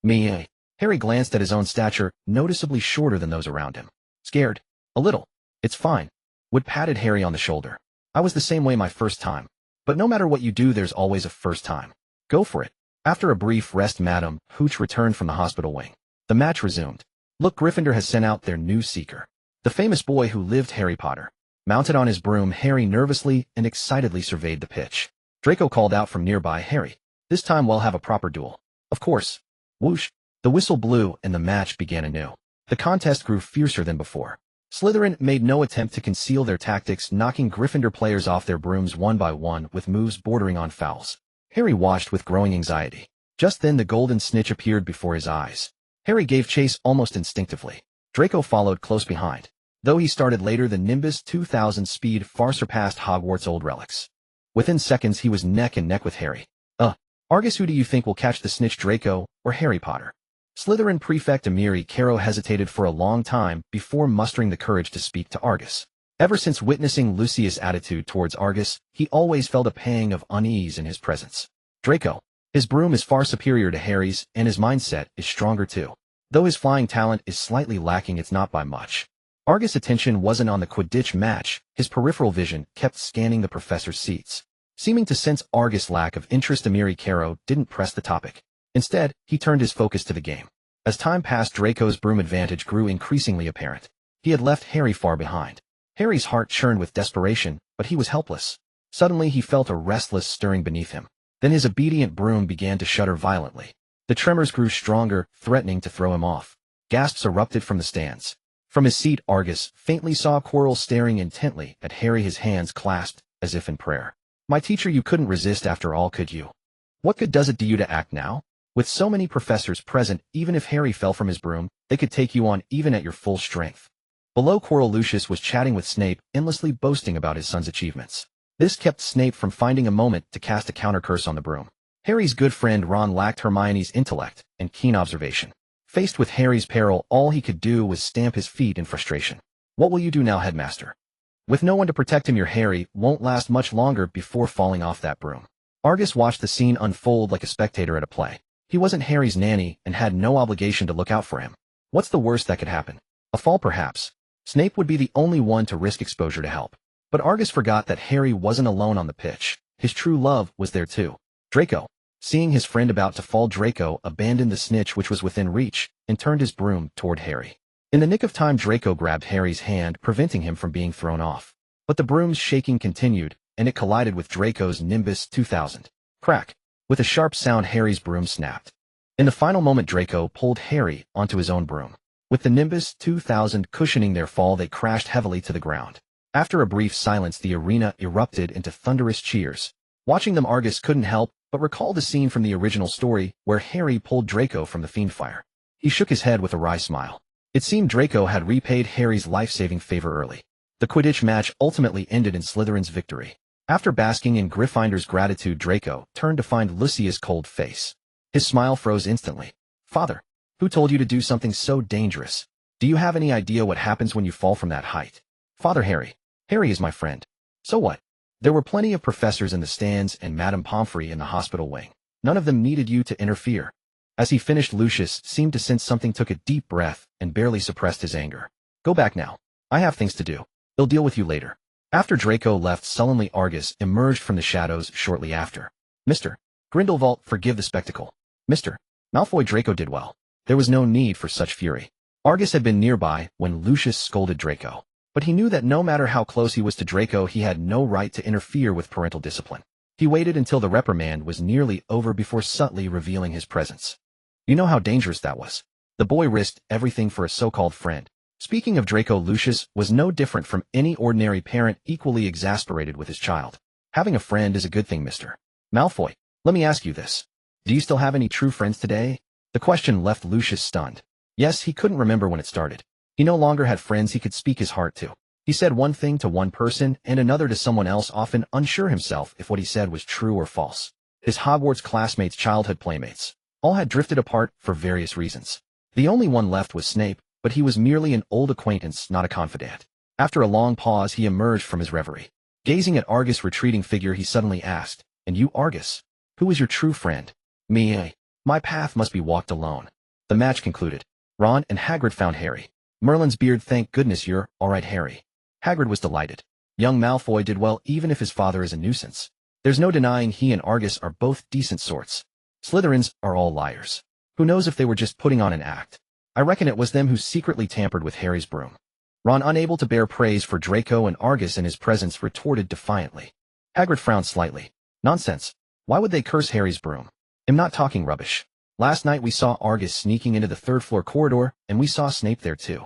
"Me, eh?" Harry glanced at his own stature, noticeably shorter than those around him. "Scared? A little. It's fine." Wood patted Harry on the shoulder. "I was the same way my first time. But no matter what you do, there's always a first time. Go for it." After a brief rest, Madame Hooch returned from the hospital wing. The match resumed. "Look, Gryffindor has sent out their new seeker." The famous boy who lived Harry Potter. Mounted on his broom, Harry nervously and excitedly surveyed the pitch. Draco called out from nearby, "Harry, this time we'll have a proper duel." "Of course." Whoosh! The whistle blew and the match began anew. The contest grew fiercer than before. Slytherin made no attempt to conceal their tactics, knocking Gryffindor players off their brooms one by one with moves bordering on fouls. Harry watched with growing anxiety. Just then the golden snitch appeared before his eyes. Harry gave chase almost instinctively. Draco followed close behind. Though he started later, the Nimbus 2000 speed far surpassed Hogwarts' old relics. Within seconds he was neck and neck with Harry. Argus, who do you think will catch the snitch, Draco or Harry Potter?" Slytherin Prefect Amiri Caro hesitated for a long time before mustering the courage to speak to Argus. Ever since witnessing Lucius' attitude towards Argus, he always felt a pang of unease in his presence. "Draco. His broom is far superior to Harry's, and his mindset is stronger too. Though his flying talent is slightly lacking, it's not by much." Argus' attention wasn't on the Quidditch match. His peripheral vision kept scanning the professor's seats. Seeming to sense Argus' lack of interest, Amiri Caro didn't press the topic. Instead, he turned his focus to the game. As time passed, Draco's broom advantage grew increasingly apparent. He had left Harry far behind. Harry's heart churned with desperation, but he was helpless. Suddenly he felt a restless stirring beneath him. Then his obedient broom began to shudder violently. The tremors grew stronger, threatening to throw him off. Gasps erupted from the stands. From his seat, Argus faintly saw Quirrell staring intently at Harry, his hands clasped, as if in prayer. "My teacher, you couldn't resist after all, could you? What good does it do you to act now? With so many professors present, even if Harry fell from his broom, they could take you on even at your full strength." Below, Quirrell Lucius was chatting with Snape, endlessly boasting about his son's achievements. This kept Snape from finding a moment to cast a counter-curse on the broom. Harry's good friend Ron lacked Hermione's intellect and keen observation. Faced with Harry's peril, all he could do was stamp his feet in frustration. "What will you do now, headmaster? With no one to protect him, your Harry won't last much longer before falling off that broom." Argus watched the scene unfold like a spectator at a play. He wasn't Harry's nanny and had no obligation to look out for him. What's the worst that could happen? A fall, perhaps. Snape would be the only one to risk exposure to help. But Argus forgot that Harry wasn't alone on the pitch. His true love was there too. Draco. Seeing his friend about to fall, Draco abandoned the snitch which was within reach and turned his broom toward Harry. In the nick of time, Draco grabbed Harry's hand, preventing him from being thrown off. But the broom's shaking continued, and it collided with Draco's Nimbus 2000. Crack! With a sharp sound, Harry's broom snapped. In the final moment, Draco pulled Harry onto his own broom. With the Nimbus 2000 cushioning their fall, they crashed heavily to the ground. After a brief silence, the arena erupted into thunderous cheers. Watching them, Argus couldn't help but recall the scene from the original story where Harry pulled Draco from the Fiendfyre. He shook his head with a wry smile. It seemed Draco had repaid Harry's life-saving favor early. The Quidditch match ultimately ended in Slytherin's victory. After basking in Gryffindor's gratitude, Draco turned to find Lucius' cold face. His smile froze instantly. "Father, who told you to do something so dangerous? Do you have any idea what happens when you fall from that height?" "Father, Harry is my friend." "So what?" "There were plenty of professors in the stands and Madame Pomfrey in the hospital wing. None of them needed you to interfere." As he finished, Lucius seemed to sense something, took a deep breath, and barely suppressed his anger. "Go back now. I have things to do. They'll deal with you later." After Draco left sullenly, Argus emerged from the shadows shortly after. "Mr. Grindelwald, forgive the spectacle. Mr. Malfoy, Draco did well. There was no need for such fury." Argus had been nearby when Lucius scolded Draco. But he knew that no matter how close he was to Draco, he had no right to interfere with parental discipline. He waited until the reprimand was nearly over before subtly revealing his presence. "You know how dangerous that was. The boy risked everything for a so-called friend." Speaking of Draco, Lucius was no different from any ordinary parent, equally exasperated with his child. "Having a friend is a good thing, Mr. Malfoy. Let me ask you this. Do you still have any true friends today?" The question left Lucius stunned. Yes, he couldn't remember when it started. He no longer had friends he could speak his heart to. He said one thing to one person and another to someone else, often unsure himself if what he said was true or false. His Hogwarts classmates, childhood playmates, all had drifted apart for various reasons. The only one left was Snape, but he was merely an old acquaintance, not a confidant. After a long pause, he emerged from his reverie. Gazing at Argus' retreating figure, he suddenly asked, "And you, Argus? Who is your true friend?" "Me. My path must be walked alone." The match concluded. Ron and Hagrid found Harry. Merlin's beard, "Thank goodness you're all right, Harry." Hagrid was delighted. Young Malfoy did well, even if his father is a nuisance. There's no denying he and Argus are both decent sorts. Slytherins are all liars. Who knows if they were just putting on an act? I reckon it was them who secretly tampered with Harry's broom. Ron, unable to bear praise for Draco and Argus in his presence, retorted defiantly. Hagrid frowned slightly. Nonsense. Why would they curse Harry's broom? I'm not talking rubbish. Last night we saw Argus sneaking into the third-floor corridor, and we saw Snape there too.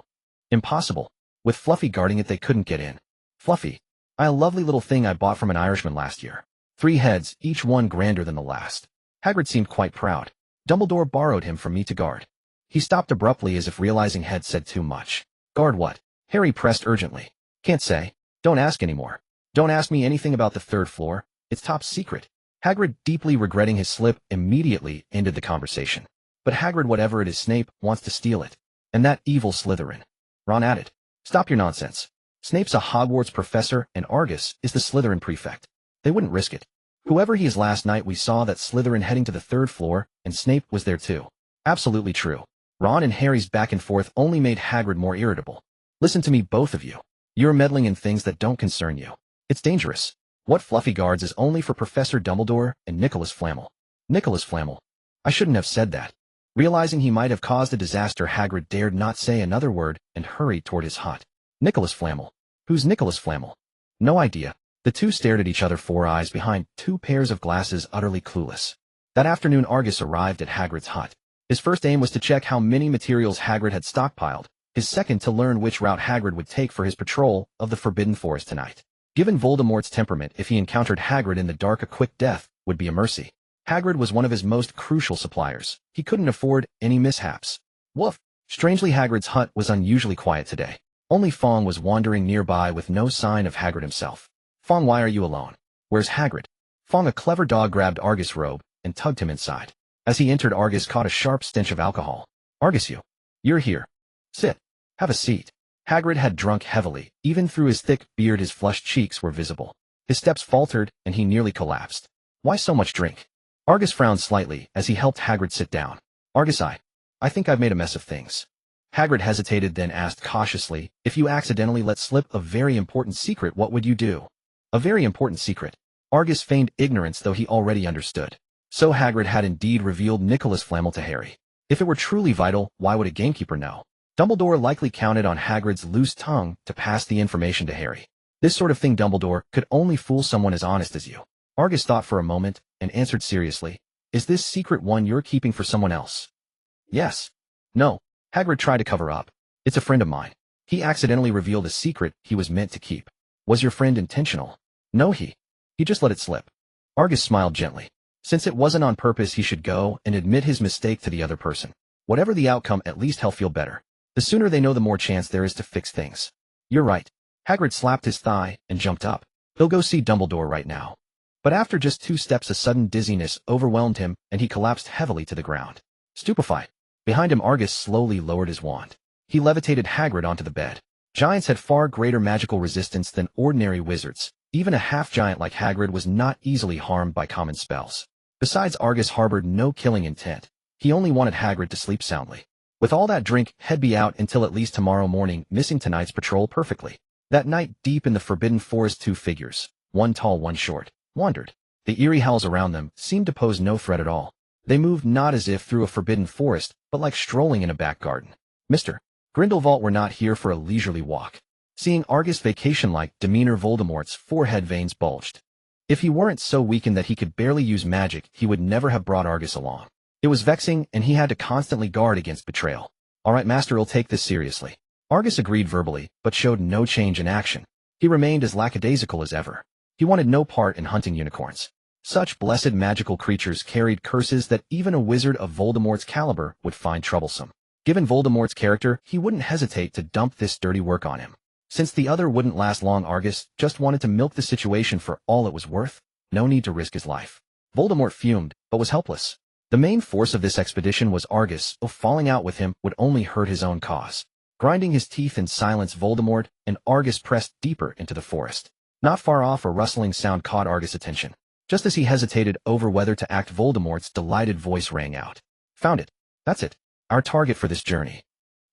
Impossible. With Fluffy guarding it, they couldn't get in. Fluffy. A lovely little thing I bought from an Irishman last year. 3 heads, each one grander than the last. Hagrid seemed quite proud. Dumbledore borrowed him from me to guard. He stopped abruptly as if realizing had said too much. Guard what? Harry pressed urgently. Can't say. Don't ask anymore. Don't ask me anything about the 3rd floor. It's top secret. Hagrid, deeply regretting his slip, immediately ended the conversation. But Hagrid, whatever it is, Snape wants to steal it. And that evil Slytherin. Ron added. Stop your nonsense. Snape's a Hogwarts professor and Argus is the Slytherin prefect. They wouldn't risk it. Whoever he is, last night we saw that Slytherin heading to the 3rd floor, and Snape was there too. Absolutely true. Ron and Harry's back and forth only made Hagrid more irritable. Listen to me, both of you. You're meddling in things that don't concern you. It's dangerous. What Fluffy guards is only for Professor Dumbledore and Nicholas Flamel. Nicholas Flamel. I shouldn't have said that. Realizing he might have caused a disaster, Hagrid dared not say another word and hurried toward his hut. Nicholas Flamel. Who's Nicholas Flamel? No idea. The two stared at each other, 4 eyes behind 2 pairs of glasses, utterly clueless. That afternoon Argus arrived at Hagrid's hut. His first aim was to check how many materials Hagrid had stockpiled, his second to learn which route Hagrid would take for his patrol of the Forbidden Forest tonight. Given Voldemort's temperament, if he encountered Hagrid in the dark, a quick death would be a mercy. Hagrid was one of his most crucial suppliers. He couldn't afford any mishaps. Woof! Strangely, Hagrid's hut was unusually quiet today. Only Fong was wandering nearby with no sign of Hagrid himself. Fong, why are you alone? Where's Hagrid? Fong, a clever dog, grabbed Argus' robe and tugged him inside. As he entered, Argus caught a sharp stench of alcohol. Argus, you're here. Sit. Have a seat. Hagrid had drunk heavily. Even through his thick beard his flushed cheeks were visible. His steps faltered, and he nearly collapsed. Why so much drink? Argus frowned slightly as he helped Hagrid sit down. Argus, I think I've made a mess of things. Hagrid hesitated, then asked cautiously, if you accidentally let slip a very important secret, what would you do? A very important secret. Argus feigned ignorance, though he already understood. So Hagrid had indeed revealed Nicholas Flamel to Harry. If it were truly vital, why would a gamekeeper know? Dumbledore likely counted on Hagrid's loose tongue to pass the information to Harry. This sort of thing, Dumbledore, could only fool someone as honest as you. Argus thought for a moment and answered seriously, is this secret one you're keeping for someone else? Yes. No. Hagrid tried to cover up. It's a friend of mine. He accidentally revealed a secret he was meant to keep. Was your friend intentional? No, he just let it slip. Argus smiled gently. Since it wasn't on purpose, he should go and admit his mistake to the other person. Whatever the outcome, at least he'll feel better. The sooner they know, the more chance there is to fix things. You're right. Hagrid slapped his thigh and jumped up. He'll go see Dumbledore right now. But after just 2 steps, a sudden dizziness overwhelmed him, and he collapsed heavily to the ground. Stupefied. Behind him, Argus slowly lowered his wand. He levitated Hagrid onto the bed. Giants had far greater magical resistance than ordinary wizards. Even a half-giant like Hagrid was not easily harmed by common spells. Besides, Argus harbored no killing intent. He only wanted Hagrid to sleep soundly. With all that drink, he'd be out until at least tomorrow morning, missing tonight's patrol perfectly. That night, deep in the Forbidden Forest, 2 figures, one tall, one short, wandered. The eerie howls around them seemed to pose no threat at all. They moved not as if through a forbidden forest, but like strolling in a back garden. Mr. Grindelwald were not here for a leisurely walk. Seeing Argus' vacation-like demeanor, Voldemort's forehead veins bulged. If he weren't so weakened that he could barely use magic, he would never have brought Argus along. It was vexing, and he had to constantly guard against betrayal. All right, Master, I'll take this seriously. Argus agreed verbally, but showed no change in action. He remained as lackadaisical as ever. He wanted no part in hunting unicorns. Such blessed magical creatures carried curses that even a wizard of Voldemort's caliber would find troublesome. Given Voldemort's character, he wouldn't hesitate to dump this dirty work on him. Since the other wouldn't last long, Argus just wanted to milk the situation for all it was worth. No need to risk his life. Voldemort fumed, but was helpless. The main force of this expedition was Argus, so falling out with him would only hurt his own cause. Grinding his teeth in silence, Voldemort and Argus pressed deeper into the forest. Not far off, a rustling sound caught Argus' attention. Just as he hesitated over whether to act, Voldemort's delighted voice rang out. Found it. That's it. Our target for this journey.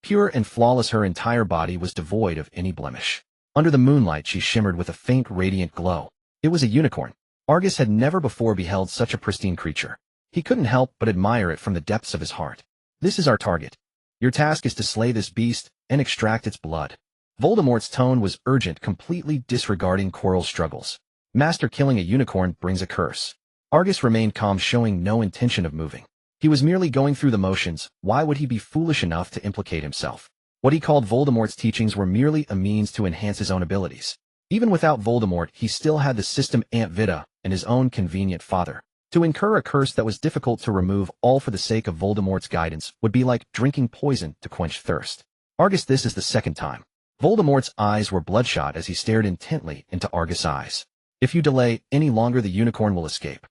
Pure and flawless, her entire body was devoid of any blemish. Under the moonlight, she shimmered with a faint, radiant glow. It was a unicorn. Argus had never before beheld such a pristine creature. He couldn't help but admire it from the depths of his heart. This is our target. Your task is to slay this beast and extract its blood. Voldemort's tone was urgent, completely disregarding Quirrell's struggles. Master, killing a unicorn brings a curse. Argus remained calm, showing no intention of moving. He was merely going through the motions. Why would he be foolish enough to implicate himself? What he called Voldemort's teachings were merely a means to enhance his own abilities. Even without Voldemort, he still had the system, Aunt Vida, and his own convenient father. To incur a curse that was difficult to remove, all for the sake of Voldemort's guidance, would be like drinking poison to quench thirst. Argus, this is the second time. Voldemort's eyes were bloodshot as he stared intently into Argus' eyes. If you delay any longer, the unicorn will escape.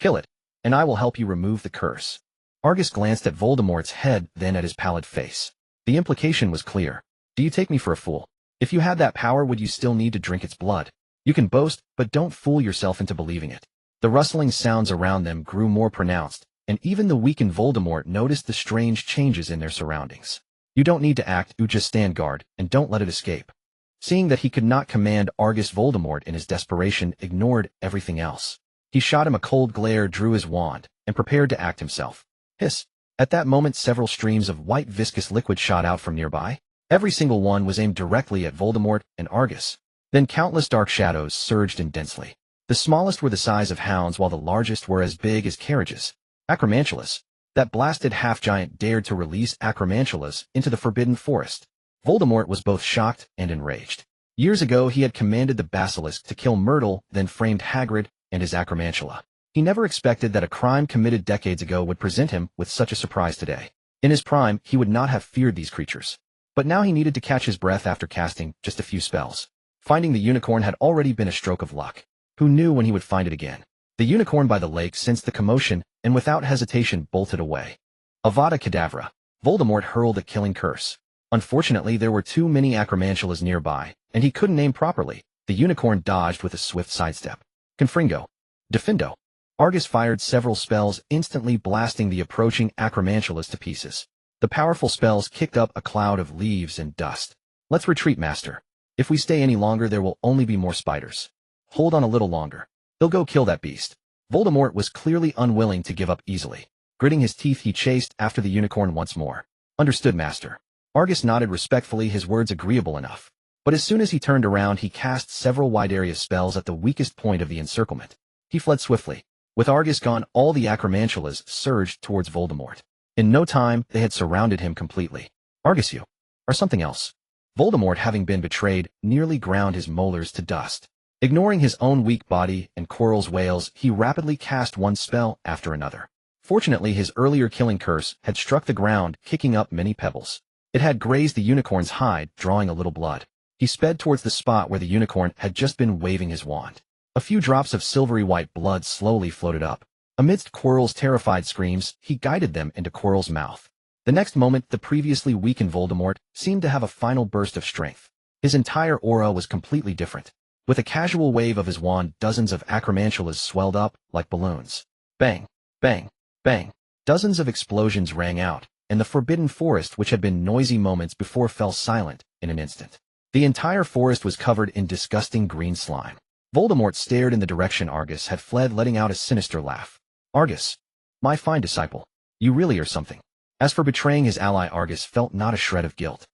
Kill it, and I will help you remove the curse. Argus glanced at Voldemort's head, then at his pallid face. The implication was clear. Do you take me for a fool? If you had that power, would you still need to drink its blood? You can boast, but don't fool yourself into believing it. The rustling sounds around them grew more pronounced, and even the weakened Voldemort noticed the strange changes in their surroundings. You don't need to act, you just stand guard, and don't let it escape. Seeing that he could not command Argus, Voldemort in his desperation ignored everything else. He shot him a cold glare, drew his wand, and prepared to act himself. Hiss! At that moment, several streams of white viscous liquid shot out from nearby. Every single one was aimed directly at Voldemort and Argus. Then countless dark shadows surged in densely. The smallest were the size of hounds, while the largest were as big as carriages. Acromantulas. That blasted half-giant dared to release Acromantulas into the Forbidden Forest. Voldemort was both shocked and enraged. Years ago, he had commanded the Basilisk to kill Myrtle, then framed Hagrid and his Acromantula. He never expected that a crime committed decades ago would present him with such a surprise today. In his prime, he would not have feared these creatures. But now he needed to catch his breath after casting just a few spells. Finding the unicorn had already been a stroke of luck. Who knew when he would find it again? The unicorn by the lake sensed the commotion and without hesitation bolted away. Avada Kedavra! Voldemort hurled a killing curse. Unfortunately, there were too many Acromantulas nearby, and he couldn't aim properly. The unicorn dodged with a swift sidestep. Confringo. Defendo. Argus fired several spells, instantly blasting the approaching Acromantulas to pieces. The powerful spells kicked up a cloud of leaves and dust. Let's retreat, Master. If we stay any longer, there will only be more spiders. Hold on a little longer. They'll go kill that beast. Voldemort was clearly unwilling to give up easily. Gritting his teeth, he chased after the unicorn once more. Understood, Master. Argus nodded respectfully, his words agreeable enough. But as soon as he turned around, he cast several wide area spells at the weakest point of the encirclement. He fled swiftly. With Argus gone, all the Acromantulas surged towards Voldemort. In no time, they had surrounded him completely. Argus, you are something else. Voldemort, having been betrayed, nearly ground his molars to dust. Ignoring his own weak body and Quirrell's wails, he rapidly cast one spell after another. Fortunately, his earlier killing curse had struck the ground, kicking up many pebbles. It had grazed the unicorn's hide, drawing a little blood. He sped towards the spot where the unicorn had just been waving his wand. A few drops of silvery white blood slowly floated up. Amidst Quirrell's terrified screams, he guided them into Quirrell's mouth. The next moment, the previously weakened Voldemort seemed to have a final burst of strength. His entire aura was completely different. With a casual wave of his wand, dozens of Acromantulas swelled up like balloons. Bang! Bang! Bang! Dozens of explosions rang out, and the Forbidden Forest, which had been noisy moments before, fell silent in an instant. The entire forest was covered in disgusting green slime. Voldemort stared in the direction Argus had fled, letting out a sinister laugh. Argus, my fine disciple, you really are something. As for betraying his ally, Argus felt not a shred of guilt.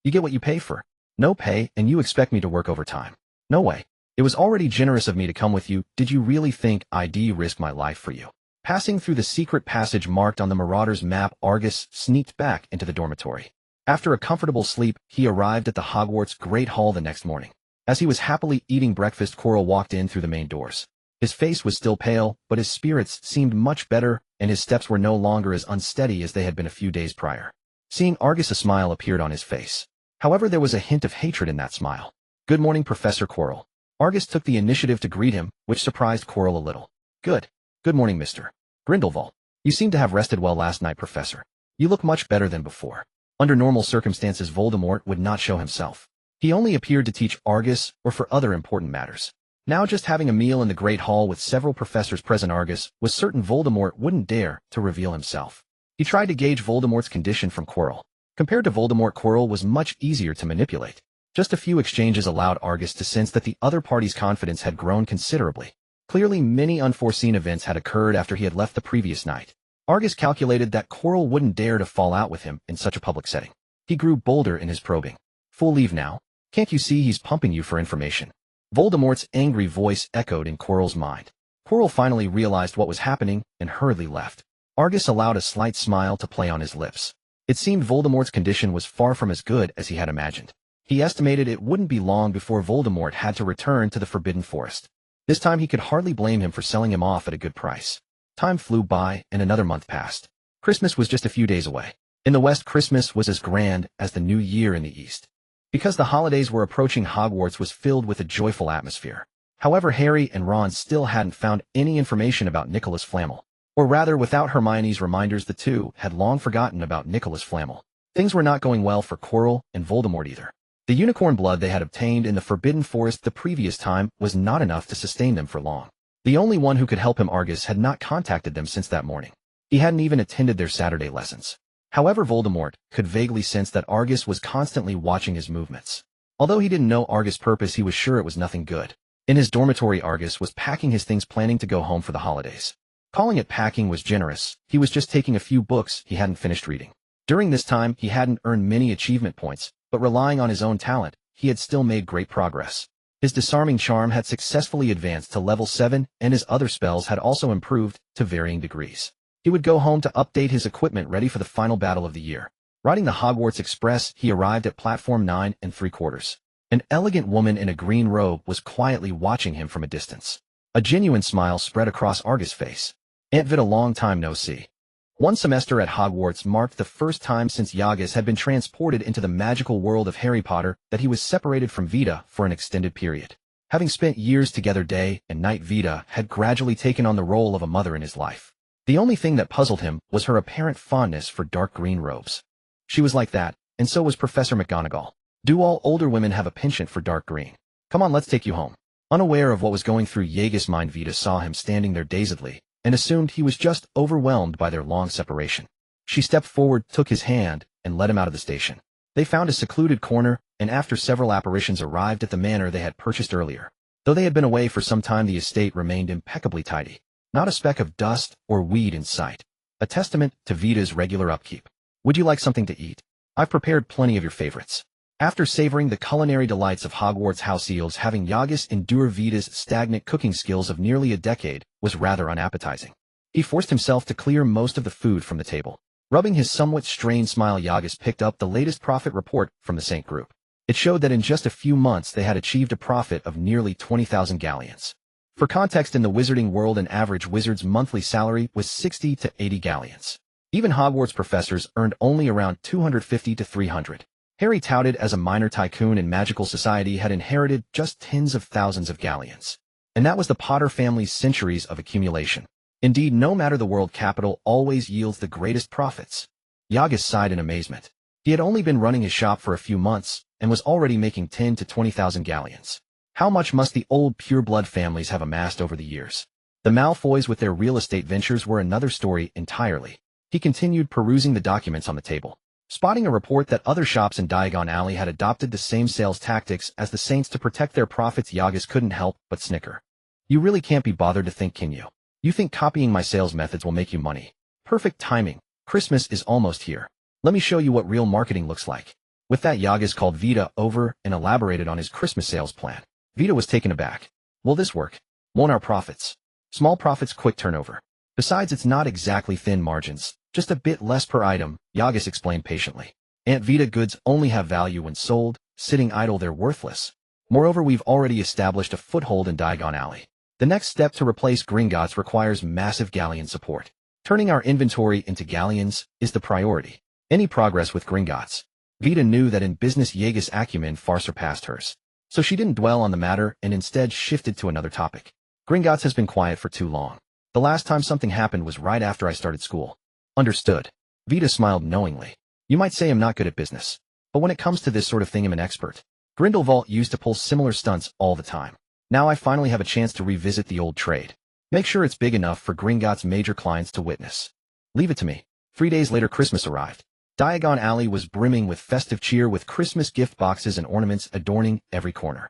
You get what you pay for. No pay, and you expect me to work overtime. No way. It was already generous of me to come with you. Did you really think I'd risk my life for you? Passing through the secret passage marked on the Marauder's map, Argus sneaked back into the dormitory. After a comfortable sleep, he arrived at the Hogwarts Great Hall the next morning. As he was happily eating breakfast, Quirrell walked in through the main doors. His face was still pale, but his spirits seemed much better, and his steps were no longer as unsteady as they had been a few days prior. Seeing Argus, a smile appeared on his face. However, there was a hint of hatred in that smile. Good morning, Professor Quirrell. Argus took the initiative to greet him, which surprised Quirrell a little. Good morning, Mr. Grindelwald. You seem to have rested well last night, Professor. You look much better than before. Under normal circumstances, Voldemort would not show himself. He only appeared to teach Argus or for other important matters. Now, just having a meal in the Great Hall with several professors present, Argus was certain Voldemort wouldn't dare to reveal himself. He tried to gauge Voldemort's condition from Quirrell. Compared to Voldemort, Quirrell was much easier to manipulate. Just a few exchanges allowed Argus to sense that the other party's confidence had grown considerably. Clearly, many unforeseen events had occurred after he had left the previous night. Argus calculated that Quirrell wouldn't dare to fall out with him in such a public setting. He grew bolder in his probing. Full leave now? Can't you see he's pumping you for information? Voldemort's angry voice echoed in Quirrell's mind. Quirrell finally realized what was happening and hurriedly left. Argus allowed a slight smile to play on his lips. It seemed Voldemort's condition was far from as good as he had imagined. He estimated it wouldn't be long before Voldemort had to return to the Forbidden Forest. This time he could hardly blame him for selling him off at a good price. Time flew by, and another month passed. Christmas was just a few days away. In the West, Christmas was as grand as the New Year in the East. Because the holidays were approaching, Hogwarts was filled with a joyful atmosphere. However, Harry and Ron still hadn't found any information about Nicholas Flamel. Or rather, without Hermione's reminders, the two had long forgotten about Nicholas Flamel. Things were not going well for Quirrell and Voldemort either. The unicorn blood they had obtained in the Forbidden Forest the previous time was not enough to sustain them for long. The only one who could help him, Argus, had not contacted them since that morning. He hadn't even attended their Saturday lessons. However, Voldemort could vaguely sense that Argus was constantly watching his movements. Although he didn't know Argus' purpose, he was sure it was nothing good. In his dormitory, Argus was packing his things, planning to go home for the holidays. Calling it packing was generous. He was just taking a few books he hadn't finished reading. During this time, he hadn't earned many achievement points, but relying on his own talent, he had still made great progress. His disarming charm had successfully advanced to level 7, and his other spells had also improved to varying degrees. He would go home to update his equipment ready for the final battle of the year. Riding the Hogwarts Express, he arrived at platform 9 3/4. An elegant woman in a green robe was quietly watching him from a distance. A genuine smile spread across Argus' face. Aunt Vida, long time no see. One semester at Hogwarts marked the first time since Yagas had been transported into the magical world of Harry Potter that he was separated from Vida for an extended period. Having spent years together day and night, Vida had gradually taken on the role of a mother in his life. The only thing that puzzled him was her apparent fondness for dark green robes. She was like that, and so was Professor McGonagall. Do all older women have a penchant for dark green? Come on, let's take you home. Unaware of what was going through Yagas' mind, Vida saw him standing there dazedly, and assumed he was just overwhelmed by their long separation. She stepped forward, took his hand, and led him out of the station. They found a secluded corner, and after several apparitions arrived at the manor they had purchased earlier. Though they had been away for some time, the estate remained impeccably tidy. Not a speck of dust or weed in sight. A testament to Vida's regular upkeep. Would you like something to eat? I've prepared plenty of your favorites. After savoring the culinary delights of Hogwarts house eels, having Yagas endure Vida's stagnant cooking skills of nearly a decade was rather unappetizing. He forced himself to clear most of the food from the table. Rubbing his somewhat strained smile, Yagas picked up the latest profit report from the Saint Group. It showed that in just a few months they had achieved a profit of nearly 20,000 galleons. For context, in the wizarding world, an average wizard's monthly salary was 60 to 80 galleons. Even Hogwarts professors earned only around 250 to 300. Harry, touted as a minor tycoon in magical society, had inherited just tens of thousands of galleons. And that was the Potter family's centuries of accumulation. Indeed, no matter the world, capital always yields the greatest profits. Yagas sighed in amazement. He had only been running his shop for a few months, and was already making 10 to 20,000 galleons. How much must the old pureblood families have amassed over the years? The Malfoys with their real estate ventures were another story entirely. He continued perusing the documents on the table. Spotting a report that other shops in Diagon Alley had adopted the same sales tactics as the Saints to protect their profits, Yagas couldn't help but snicker. You really can't be bothered to think, can you? You think copying my sales methods will make you money? Perfect timing. Christmas is almost here. Let me show you what real marketing looks like. With that, Yagas called Vida over and elaborated on his Christmas sales plan. Vida was taken aback. Will this work? Won't our profits? Small profits, quick turnover. Besides, it's not exactly thin margins. Just a bit less per item, Yagas explained patiently. Aunt Vida, goods only have value when sold. Sitting idle, they're worthless. Moreover, we've already established a foothold in Diagon Alley. The next step to replace Gringotts requires massive galleon support. Turning our inventory into galleons is the priority. Any progress with Gringotts? Vida knew that in business Yagas' acumen far surpassed hers. So she didn't dwell on the matter and instead shifted to another topic. Gringotts has been quiet for too long. The last time something happened was right after I started school. Understood. Vida smiled knowingly. You might say I'm not good at business. But when it comes to this sort of thing, I'm an expert. Grindelwald used to pull similar stunts all the time. Now I finally have a chance to revisit the old trade. Make sure it's big enough for Gringotts' major clients to witness. Leave it to me. 3 days later, Christmas arrived. Diagon Alley was brimming with festive cheer, with Christmas gift boxes and ornaments adorning every corner.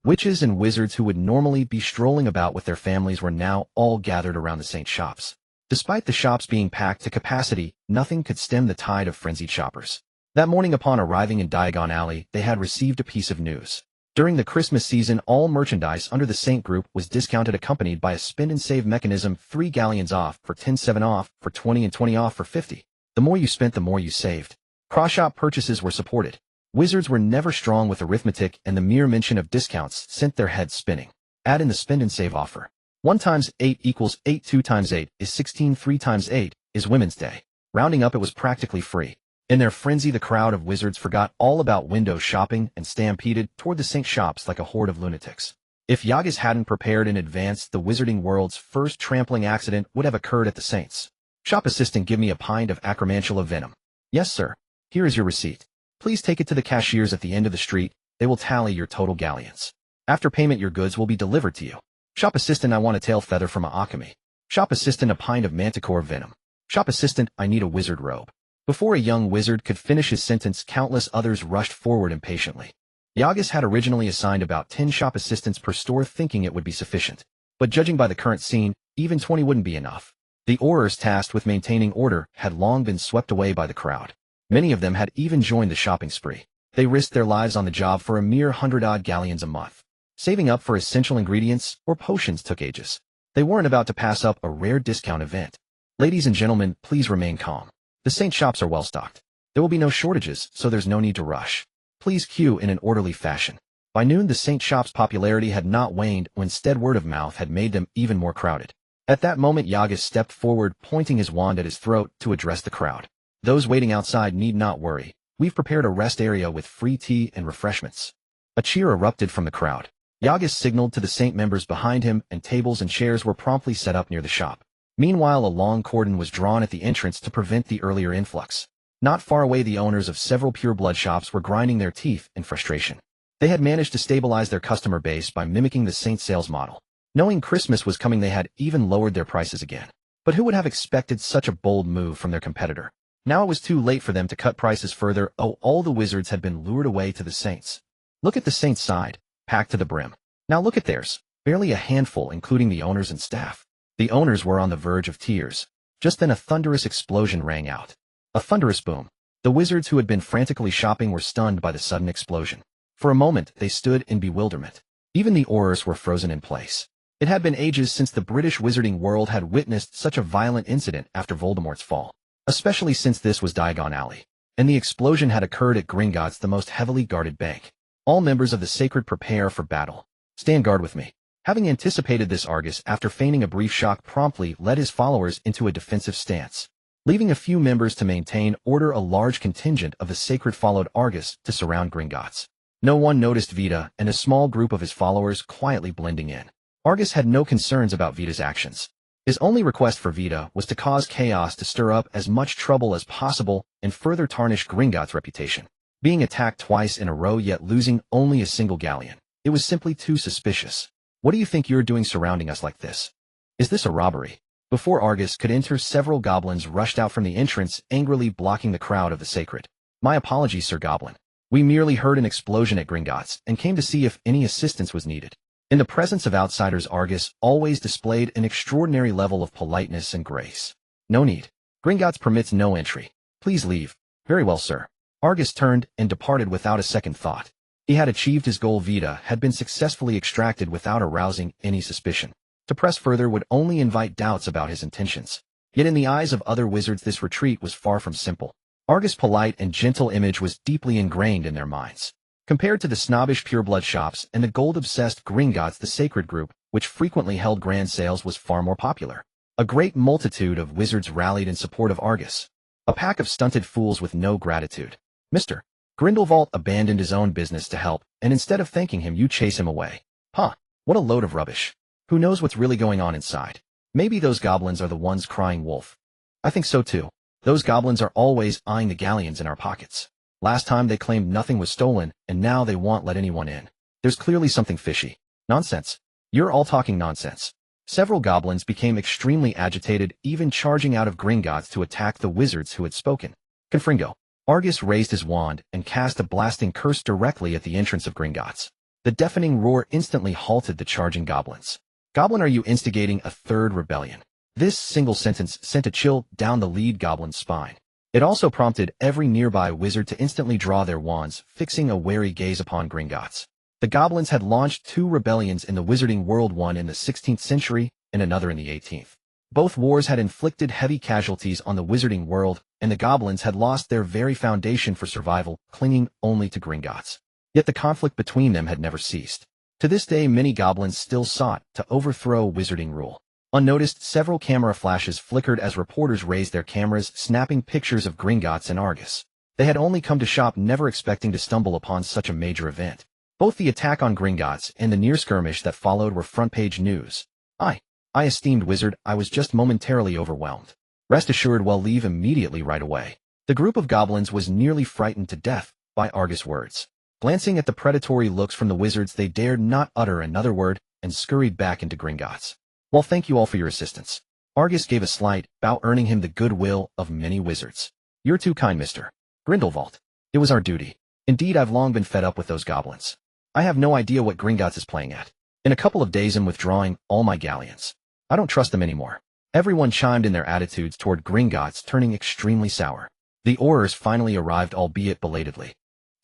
Witches and wizards who would normally be strolling about with their families were now all gathered around the Saint shops. Despite the shops being packed to capacity, nothing could stem the tide of frenzied shoppers. That morning upon arriving in Diagon Alley, they had received a piece of news. During the Christmas season, all merchandise under the Saint group was discounted, accompanied by a spend and save mechanism: 3 galleons off for 10, 7 off for 20, and 20 off for 50. The more you spent, the more you saved. Cross-shop purchases were supported. Wizards were never strong with arithmetic, and the mere mention of discounts sent their heads spinning. Add in the spend and save offer. 1 times 8 equals 8, 2 times 8 is 16, 3 times 8 is Women's Day. Rounding up, it was practically free. In their frenzy, the crowd of wizards forgot all about window shopping and stampeded toward the Saint shops like a horde of lunatics. If Yagas hadn't prepared in advance, the wizarding world's first trampling accident would have occurred at the Saints. Shop assistant, give me a pint of acromantula venom. Yes, sir. Here is your receipt. Please take it to the cashiers at the end of the street. They will tally your total galleons. After payment, your goods will be delivered to you. Shop assistant, I want a tail feather from a alchemy. Shop assistant, a pint of manticore venom. Shop assistant, I need a wizard robe. Before a young wizard could finish his sentence, countless others rushed forward impatiently. Yagas had originally assigned about 10 shop assistants per store, thinking it would be sufficient. But judging by the current scene, even 20 wouldn't be enough. The aurors tasked with maintaining order had long been swept away by the crowd. Many of them had even joined the shopping spree. They risked their lives on the job for a mere 100-odd galleons a month. Saving up for essential ingredients or potions took ages. They weren't about to pass up a rare discount event. Ladies and gentlemen, please remain calm. The Saint shops are well stocked. There will be no shortages, so there's no need to rush. Please queue in an orderly fashion. By noon, the Saint shop's popularity had not waned when instead word of mouth had made them even more crowded. At that moment, Yagas stepped forward, pointing his wand at his throat to address the crowd. Those waiting outside need not worry. We've prepared a rest area with free tea and refreshments. A cheer erupted from the crowd. Yagas signaled to the Saint members behind him, and tables and chairs were promptly set up near the shop. Meanwhile, a long cordon was drawn at the entrance to prevent the earlier influx. Not far away, the owners of several pure-blood shops were grinding their teeth in frustration. They had managed to stabilize their customer base by mimicking the Saint sales model. Knowing Christmas was coming, they had even lowered their prices again. But who would have expected such a bold move from their competitor? Now it was too late for them to cut prices further. Oh, all the wizards had been lured away to the Saints. Look at the Saints' side, packed to the brim. Now look at theirs, barely a handful, including the owners and staff. The owners were on the verge of tears. Just then a thunderous explosion rang out. A thunderous boom. The wizards who had been frantically shopping were stunned by the sudden explosion. For a moment, they stood in bewilderment. Even the aurors were frozen in place. It had been ages since the British wizarding world had witnessed such a violent incident after Voldemort's fall, especially since this was Diagon Alley, and the explosion had occurred at Gringotts, the most heavily guarded bank. All members of the Sacred, prepare for battle. Stand guard with me. Having anticipated this, Argus, after feigning a brief shock, promptly led his followers into a defensive stance. Leaving a few members to maintain order, a large contingent of the Sacred followed Argus to surround Gringotts. No one noticed Vida and a small group of his followers quietly blending in. Argus had no concerns about Vida's actions. His only request for Vida was to cause chaos, to stir up as much trouble as possible and further tarnish Gringotts' reputation. Being attacked twice in a row yet losing only a single galleon, it was simply too suspicious. What do you think you're doing surrounding us like this? Is this a robbery? Before Argus could enter, several goblins rushed out from the entrance, angrily blocking the crowd of the Sacred. My apologies, Sir Goblin. We merely heard an explosion at Gringotts and came to see if any assistance was needed. In the presence of outsiders, Argus always displayed an extraordinary level of politeness and grace. No need. Gringotts permits no entry. Please leave. Very well, sir. Argus turned and departed without a second thought. He had achieved his goal. Vida had been successfully extracted without arousing any suspicion. To press further would only invite doubts about his intentions. Yet in the eyes of other wizards, this retreat was far from simple. Argus' polite and gentle image was deeply ingrained in their minds. Compared to the snobbish pureblood shops and the gold-obsessed Gringotts, the Sacred group, which frequently held grand sales, was far more popular. A great multitude of wizards rallied in support of Argus. A pack of stunted fools with no gratitude. Mr. Grindelwald abandoned his own business to help, and instead of thanking him, you chase him away. Huh, what a load of rubbish. Who knows what's really going on inside? Maybe those goblins are the ones crying wolf. I think so too. Those goblins are always eyeing the galleons in our pockets. Last time they claimed nothing was stolen, and now they won't let anyone in. There's clearly something fishy. Nonsense. You're all talking nonsense. Several goblins became extremely agitated, even charging out of Gringotts to attack the wizards who had spoken. Confringo. Argus raised his wand and cast a blasting curse directly at the entrance of Gringotts. The deafening roar instantly halted the charging goblins. Goblin, are you instigating a third rebellion? This single sentence sent a chill down the lead goblin's spine. It also prompted every nearby wizard to instantly draw their wands, fixing a wary gaze upon Gringotts. The goblins had launched 2 rebellions in the wizarding world, one in the 16th century and another in the 18th. Both wars had inflicted heavy casualties on the wizarding world, and the goblins had lost their very foundation for survival, clinging only to Gringotts. Yet the conflict between them had never ceased. To this day, many goblins still sought to overthrow wizarding rule. Unnoticed, several camera flashes flickered as reporters raised their cameras, snapping pictures of Gringotts and Argus. They had only come to shop, never expecting to stumble upon such a major event. Both the attack on Gringotts and the near skirmish that followed were front-page news. I esteemed wizard, I was just momentarily overwhelmed. Rest assured, we'll leave immediately right away. The group of goblins was nearly frightened to death by Argus' words. Glancing at the predatory looks from the wizards, they dared not utter another word and scurried back into Gringotts. Well, thank you all for your assistance. Argus gave a slight bow, earning him the goodwill of many wizards. You're too kind, Mr. Grindelwald. It was our duty. Indeed, I've long been fed up with those goblins. I have no idea what Gringotts is playing at. In a couple of days I'm withdrawing all my galleons. I don't trust them anymore. Everyone chimed in, their attitudes toward Gringotts turning extremely sour. The Aurors finally arrived, albeit belatedly.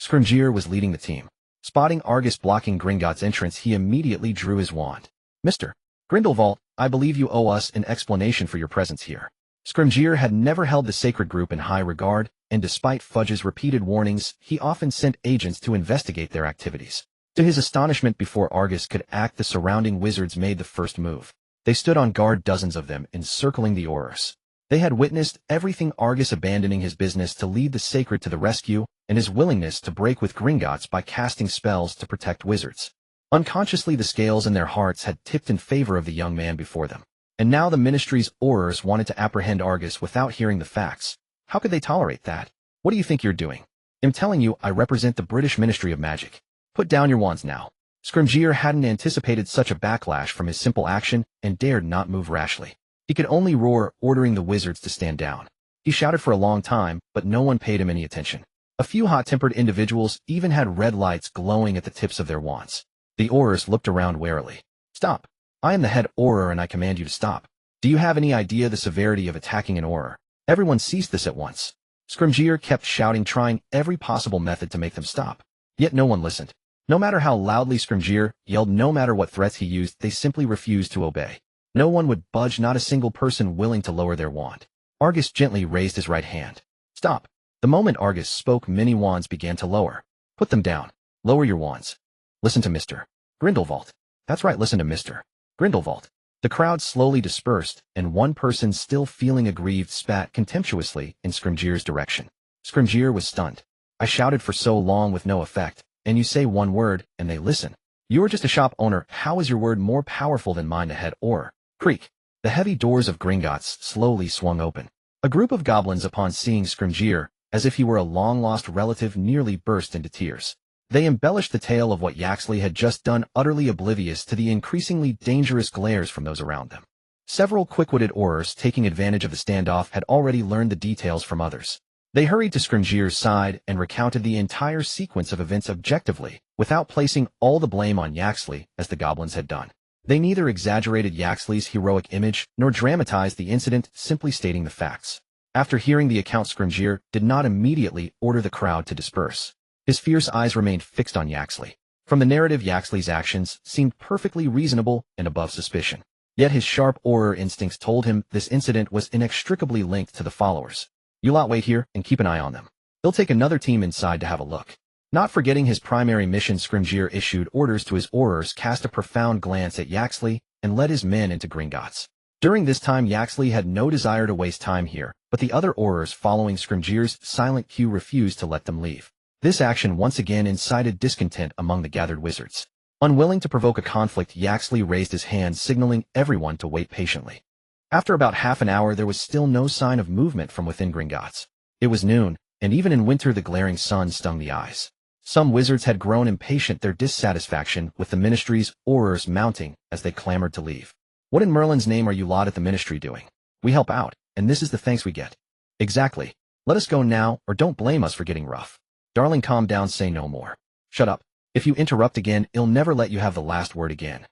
Scrimgeour was leading the team. Spotting Argus blocking Gringotts' entrance, he immediately drew his wand. Mr. Grindelwald, I believe you owe us an explanation for your presence here. Scrimgeour had never held the sacred group in high regard, and despite Fudge's repeated warnings, he often sent agents to investigate their activities. To his astonishment, before Argus could act, the surrounding wizards made the first move. They stood on guard, dozens of them, encircling the Aurors. They had witnessed everything: Argus abandoning his business to lead the sacred to the rescue, and his willingness to break with Gringotts by casting spells to protect wizards. Unconsciously, the scales in their hearts had tipped in favor of the young man before them. And now the Ministry's Aurors wanted to apprehend Argus without hearing the facts. How could they tolerate that? What do you think you're doing? I'm telling you, I represent the British Ministry of Magic. Put down your wands now. Scrimgeour hadn't anticipated such a backlash from his simple action and dared not move rashly. He could only roar, ordering the wizards to stand down. He shouted for a long time, but no one paid him any attention. A few hot-tempered individuals even had red lights glowing at the tips of their wands. The Aurors looked around warily. Stop. I am the head Auror and I command you to stop. Do you have any idea the severity of attacking an Auror? Everyone ceased this at once. Scrimgeour kept shouting, trying every possible method to make them stop. Yet no one listened. No matter how loudly Scrimgeour yelled, no matter what threats he used, they simply refused to obey. No one would budge, not a single person willing to lower their wand. Argus gently raised his right hand. Stop. The moment Argus spoke, many wands began to lower. Put them down. Lower your wands. Listen to Mr. Grindelwald. That's right, listen to Mr. Grindelwald. The crowd slowly dispersed, and one person, still feeling aggrieved, spat contemptuously in Scrimgeour's direction. Scrimgeour was stunned. I shouted for so long with no effect, and you say one word, and they listen. You are just a shop owner. How is your word more powerful than mine, ahead? Or creak. The heavy doors of Gringotts slowly swung open. A group of goblins, upon seeing Scrimgeour, as if he were a long-lost relative, nearly burst into tears. They embellished the tale of what Yaxley had just done, utterly oblivious to the increasingly dangerous glares from those around them. Several quick-witted Aurors, taking advantage of the standoff, had already learned the details from others. They hurried to Scrimgeour's side and recounted the entire sequence of events objectively, without placing all the blame on Yaxley, as the goblins had done. They neither exaggerated Yaxley's heroic image nor dramatized the incident, simply stating the facts. After hearing the account, Scrimgeour did not immediately order the crowd to disperse. His fierce eyes remained fixed on Yaxley. From the narrative, Yaxley's actions seemed perfectly reasonable and above suspicion. Yet his sharp Auror instincts told him this incident was inextricably linked to the followers. You lot wait here and keep an eye on them. They'll take another team inside to have a look. Not forgetting his primary mission, Scrimgeour issued orders to his Aurors, cast a profound glance at Yaxley, and led his men into Gringotts. During this time, Yaxley had no desire to waste time here, but the other Aurors, following Scrimgeour's silent cue, refused to let them leave. This action once again incited discontent among the gathered wizards. Unwilling to provoke a conflict, Yaxley raised his hand, signaling everyone to wait patiently. After about half an hour, there was still no sign of movement from within Gringotts. It was noon, and even in winter the glaring sun stung the eyes. Some wizards had grown impatient, their dissatisfaction with the Ministry's Aurors mounting as they clamored to leave. What in Merlin's name are you lot at the Ministry doing? We help out, and this is the thanks we get. Exactly. Let us go now, or don't blame us for getting rough. Darling, calm down, say no more. Shut up. If you interrupt again, I'll never let you have the last word again.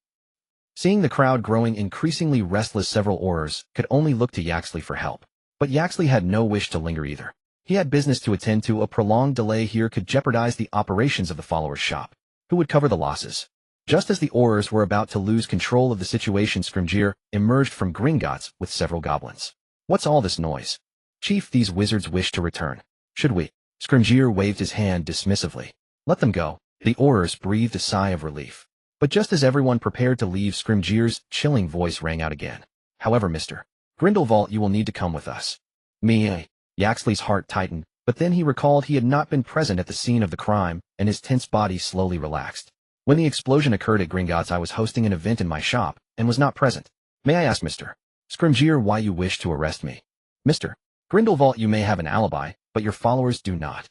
Seeing the crowd growing increasingly restless, several Aurors could only look to Yaxley for help. But Yaxley had no wish to linger either. He had business to attend to. A prolonged delay here could jeopardize the operations of the followers' shop. Who would cover the losses? Just as the Aurors were about to lose control of the situation, Scrimgeour emerged from Gringotts with several goblins. What's all this noise? Chief, these wizards wish to return. Should we? Scrimgeour waved his hand dismissively. Let them go. The Aurors breathed a sigh of relief. But just as everyone prepared to leave, Scrimgeour's chilling voice rang out again. However, Mr. Grindelwald, you will need to come with us. Me? Yaxley's heart tightened, but then he recalled he had not been present at the scene of the crime, and his tense body slowly relaxed. When the explosion occurred at Gringotts, I was hosting an event in my shop, and was not present. May I ask, Mr. Scrimgeour, why you wish to arrest me? Mr. Grindelwald, you may have an alibi, but your followers do not.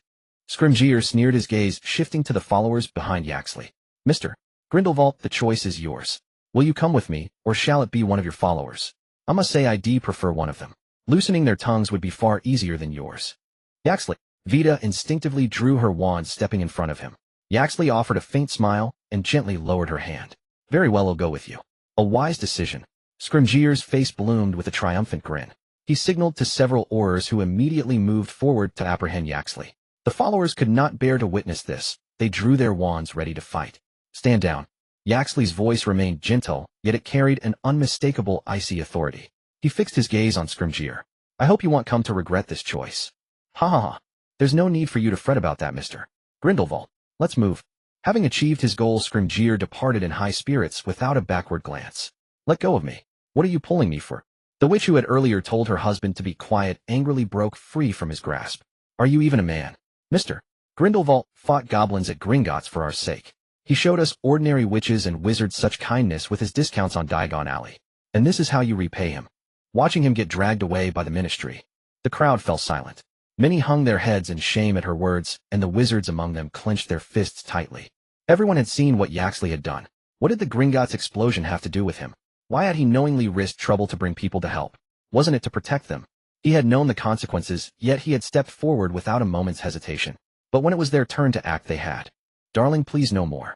Scrimgeour sneered, his gaze shifting to the followers behind Yaxley. Mr. Grindelwald, the choice is yours. Will you come with me, or shall it be one of your followers? I must say I prefer one of them. Loosening their tongues would be far easier than yours. Yaxley. Vinda instinctively drew her wand, stepping in front of him. Yaxley offered a faint smile and gently lowered her hand. Very well, I'll go with you. A wise decision. Scrimgeour's face bloomed with a triumphant grin. He signaled to several Aurors who immediately moved forward to apprehend Yaxley. The followers could not bear to witness this. They drew their wands ready to fight. Stand down. Yaxley's voice remained gentle, yet it carried an unmistakable icy authority. He fixed his gaze on Scrimgeour. I hope you won't come to regret this choice. Ha ha ha. There's no need for you to fret about that, Mr. Grindelwald. Let's move. Having achieved his goal, Scrimgeour departed in high spirits without a backward glance. Let go of me. What are you pulling me for? The witch, who had earlier told her husband to be quiet, angrily broke free from his grasp. Are you even a man? Mr. Grindelwald fought goblins at Gringotts for our sake. He showed us ordinary witches and wizards such kindness with his discounts on Diagon Alley. And this is how you repay him. Watching him get dragged away by the ministry. The crowd fell silent. Many hung their heads in shame at her words, and the wizards among them clenched their fists tightly. Everyone had seen what Yaxley had done. What did the Gringotts explosion have to do with him? Why had he knowingly risked trouble to bring people to help? Wasn't it to protect them? He had known the consequences, yet he had stepped forward without a moment's hesitation. But when it was their turn to act, they had. Darling, please no more.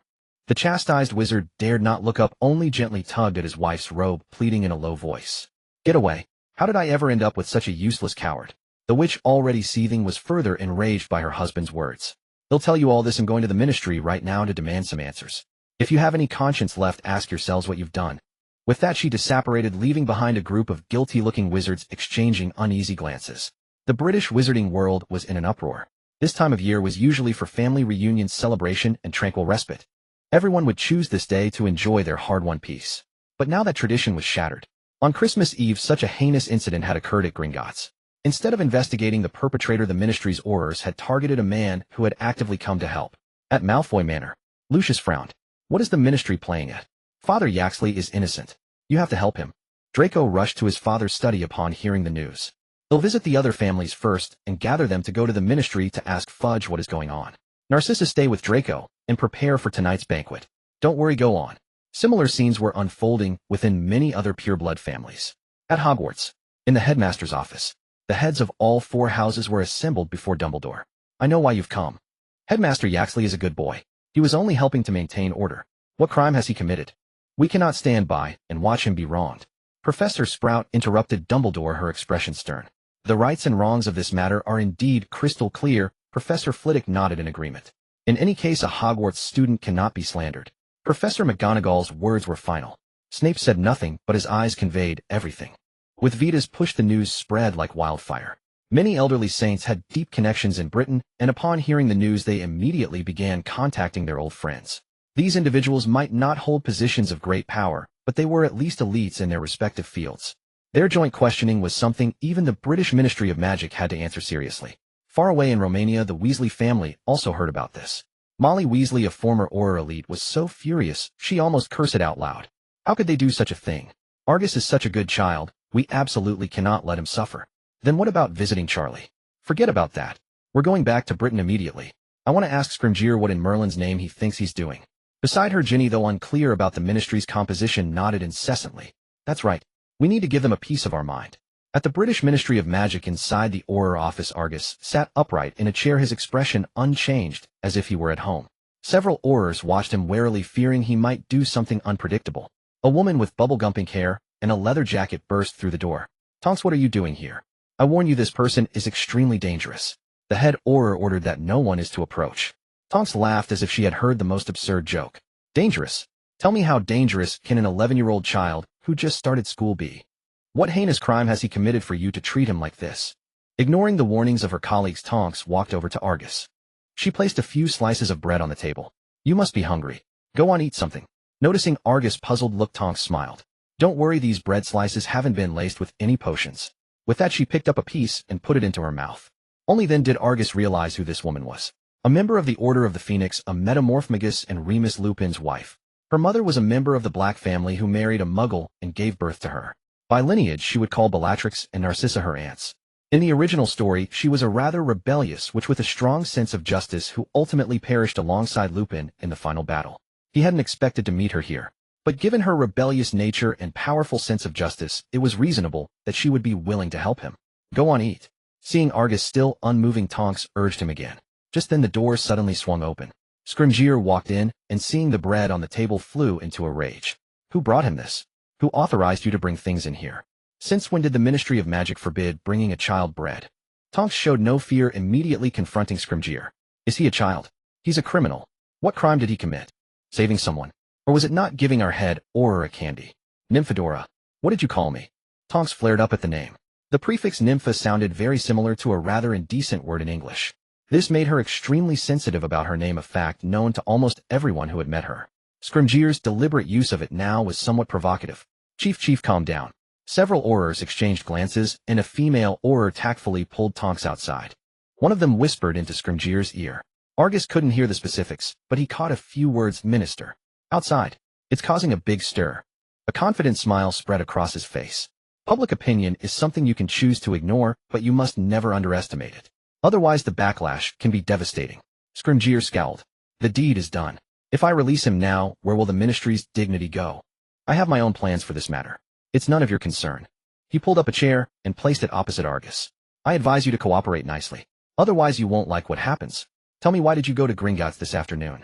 The chastised wizard dared not look up, only gently tugged at his wife's robe, pleading in a low voice. Get away. How did I ever end up with such a useless coward? The witch, already seething, was further enraged by her husband's words. They'll tell you all this. I'm going to the ministry right now to demand some answers. If you have any conscience left, ask yourselves what you've done. With that, she disapparated, leaving behind a group of guilty-looking wizards exchanging uneasy glances. The British wizarding world was in an uproar. This time of year was usually for family reunions, celebration, and tranquil respite. Everyone would choose this day to enjoy their hard-won peace. But now that tradition was shattered. On Christmas Eve, such a heinous incident had occurred at Gringotts. Instead of investigating the perpetrator, the ministry's Aurors had targeted a man who had actively come to help. At Malfoy Manor, Lucius frowned. What is the ministry playing at? Father Yaxley is innocent. You have to help him. Draco rushed to his father's study upon hearing the news. They'll visit the other families first and gather them to go to the ministry to ask Fudge what is going on. Narcissa, stay with Draco and prepare for tonight's banquet. Don't worry, go on. Similar scenes were unfolding within many other pureblood families. At Hogwarts, in the headmaster's office, the heads of all 4 houses were assembled before Dumbledore. I know why you've come. Headmaster Yaxley is a good boy. He was only helping to maintain order. What crime has he committed? We cannot stand by and watch him be wronged. Professor Sprout interrupted Dumbledore, her expression stern. The rights and wrongs of this matter are indeed crystal clear. Professor Flitwick nodded in agreement. In any case, a Hogwarts student cannot be slandered. Professor McGonagall's words were final. Snape said nothing, but his eyes conveyed everything. With Vida's push, the news spread like wildfire. Many elderly saints had deep connections in Britain, and upon hearing the news they immediately began contacting their old friends. These individuals might not hold positions of great power, but they were at least elites in their respective fields. Their joint questioning was something even the British Ministry of Magic had to answer seriously. Far away in Romania, the Weasley family also heard about this. Molly Weasley, a former Auror elite, was so furious she almost cursed it out loud. How could they do such a thing? Argus is such a good child, we absolutely cannot let him suffer. Then what about visiting Charlie? Forget about that. We're going back to Britain immediately. I want to ask Scrimgeour what in Merlin's name he thinks he's doing. Beside her, Ginny, though unclear about the ministry's composition, nodded incessantly. That's right. We need to give them a piece of our mind. At the British Ministry of Magic, inside the Auror office, Argus sat upright in a chair, his expression unchanged, as if he were at home. Several Aurors watched him warily, fearing he might do something unpredictable. A woman with bubblegum pink hair and a leather jacket burst through the door. Tonks, what are you doing here? I warn you, this person is extremely dangerous. The head Auror ordered that no one is to approach. Tonks laughed as if she had heard the most absurd joke. Dangerous? Tell me how dangerous can an 11-year-old child who just started school be? What heinous crime has he committed for you to treat him like this? Ignoring the warnings of her colleagues, Tonks walked over to Argus. She placed a few slices of bread on the table. You must be hungry. Go on, eat something. Noticing Argus' puzzled look, Tonks smiled. Don't worry, these bread slices haven't been laced with any potions. With that, she picked up a piece and put it into her mouth. Only then did Argus realize who this woman was. A member of the Order of the Phoenix, a metamorphmagus and Remus Lupin's wife. Her mother was a member of the Black family who married a Muggle and gave birth to her. By lineage, she would call Bellatrix and Narcissa her aunts. In the original story, she was a rather rebellious witch with a strong sense of justice who ultimately perished alongside Lupin in the final battle. He hadn't expected to meet her here. But given her rebellious nature and powerful sense of justice, it was reasonable that she would be willing to help him. Go on, eat. Seeing Argus still unmoving, Tonks urged him again. Just then the door suddenly swung open. Scrimgeour walked in, and seeing the bread on the table flew into a rage. Who brought him this? Who authorized you to bring things in here? Since when did the Ministry of Magic forbid bringing a child bread? Tonks showed no fear, immediately confronting Scrimgeour. Is he a child? He's a criminal. What crime did he commit? Saving someone? Or was it not giving our head Auror a candy? Nymphadora. What did you call me? Tonks flared up at the name. The prefix nympha sounded very similar to a rather indecent word in English. This made her extremely sensitive about her name, a fact known to almost everyone who had met her. Scrimgeour's deliberate use of it now was somewhat provocative. Chief, calm down. Several Aurors exchanged glances, and a female Auror tactfully pulled Tonks outside. One of them whispered into Scrimgeour's ear. Argus couldn't hear the specifics, but he caught a few words. Minister. Outside. It's causing a big stir. A confident smile spread across his face. Public opinion is something you can choose to ignore, but you must never underestimate it. Otherwise the backlash can be devastating. Scrimgeour scowled. The deed is done. If I release him now, where will the ministry's dignity go? I have my own plans for this matter. It's none of your concern. He pulled up a chair and placed it opposite Argus. I advise you to cooperate nicely. Otherwise you won't like what happens. Tell me, why did you go to Gringotts this afternoon?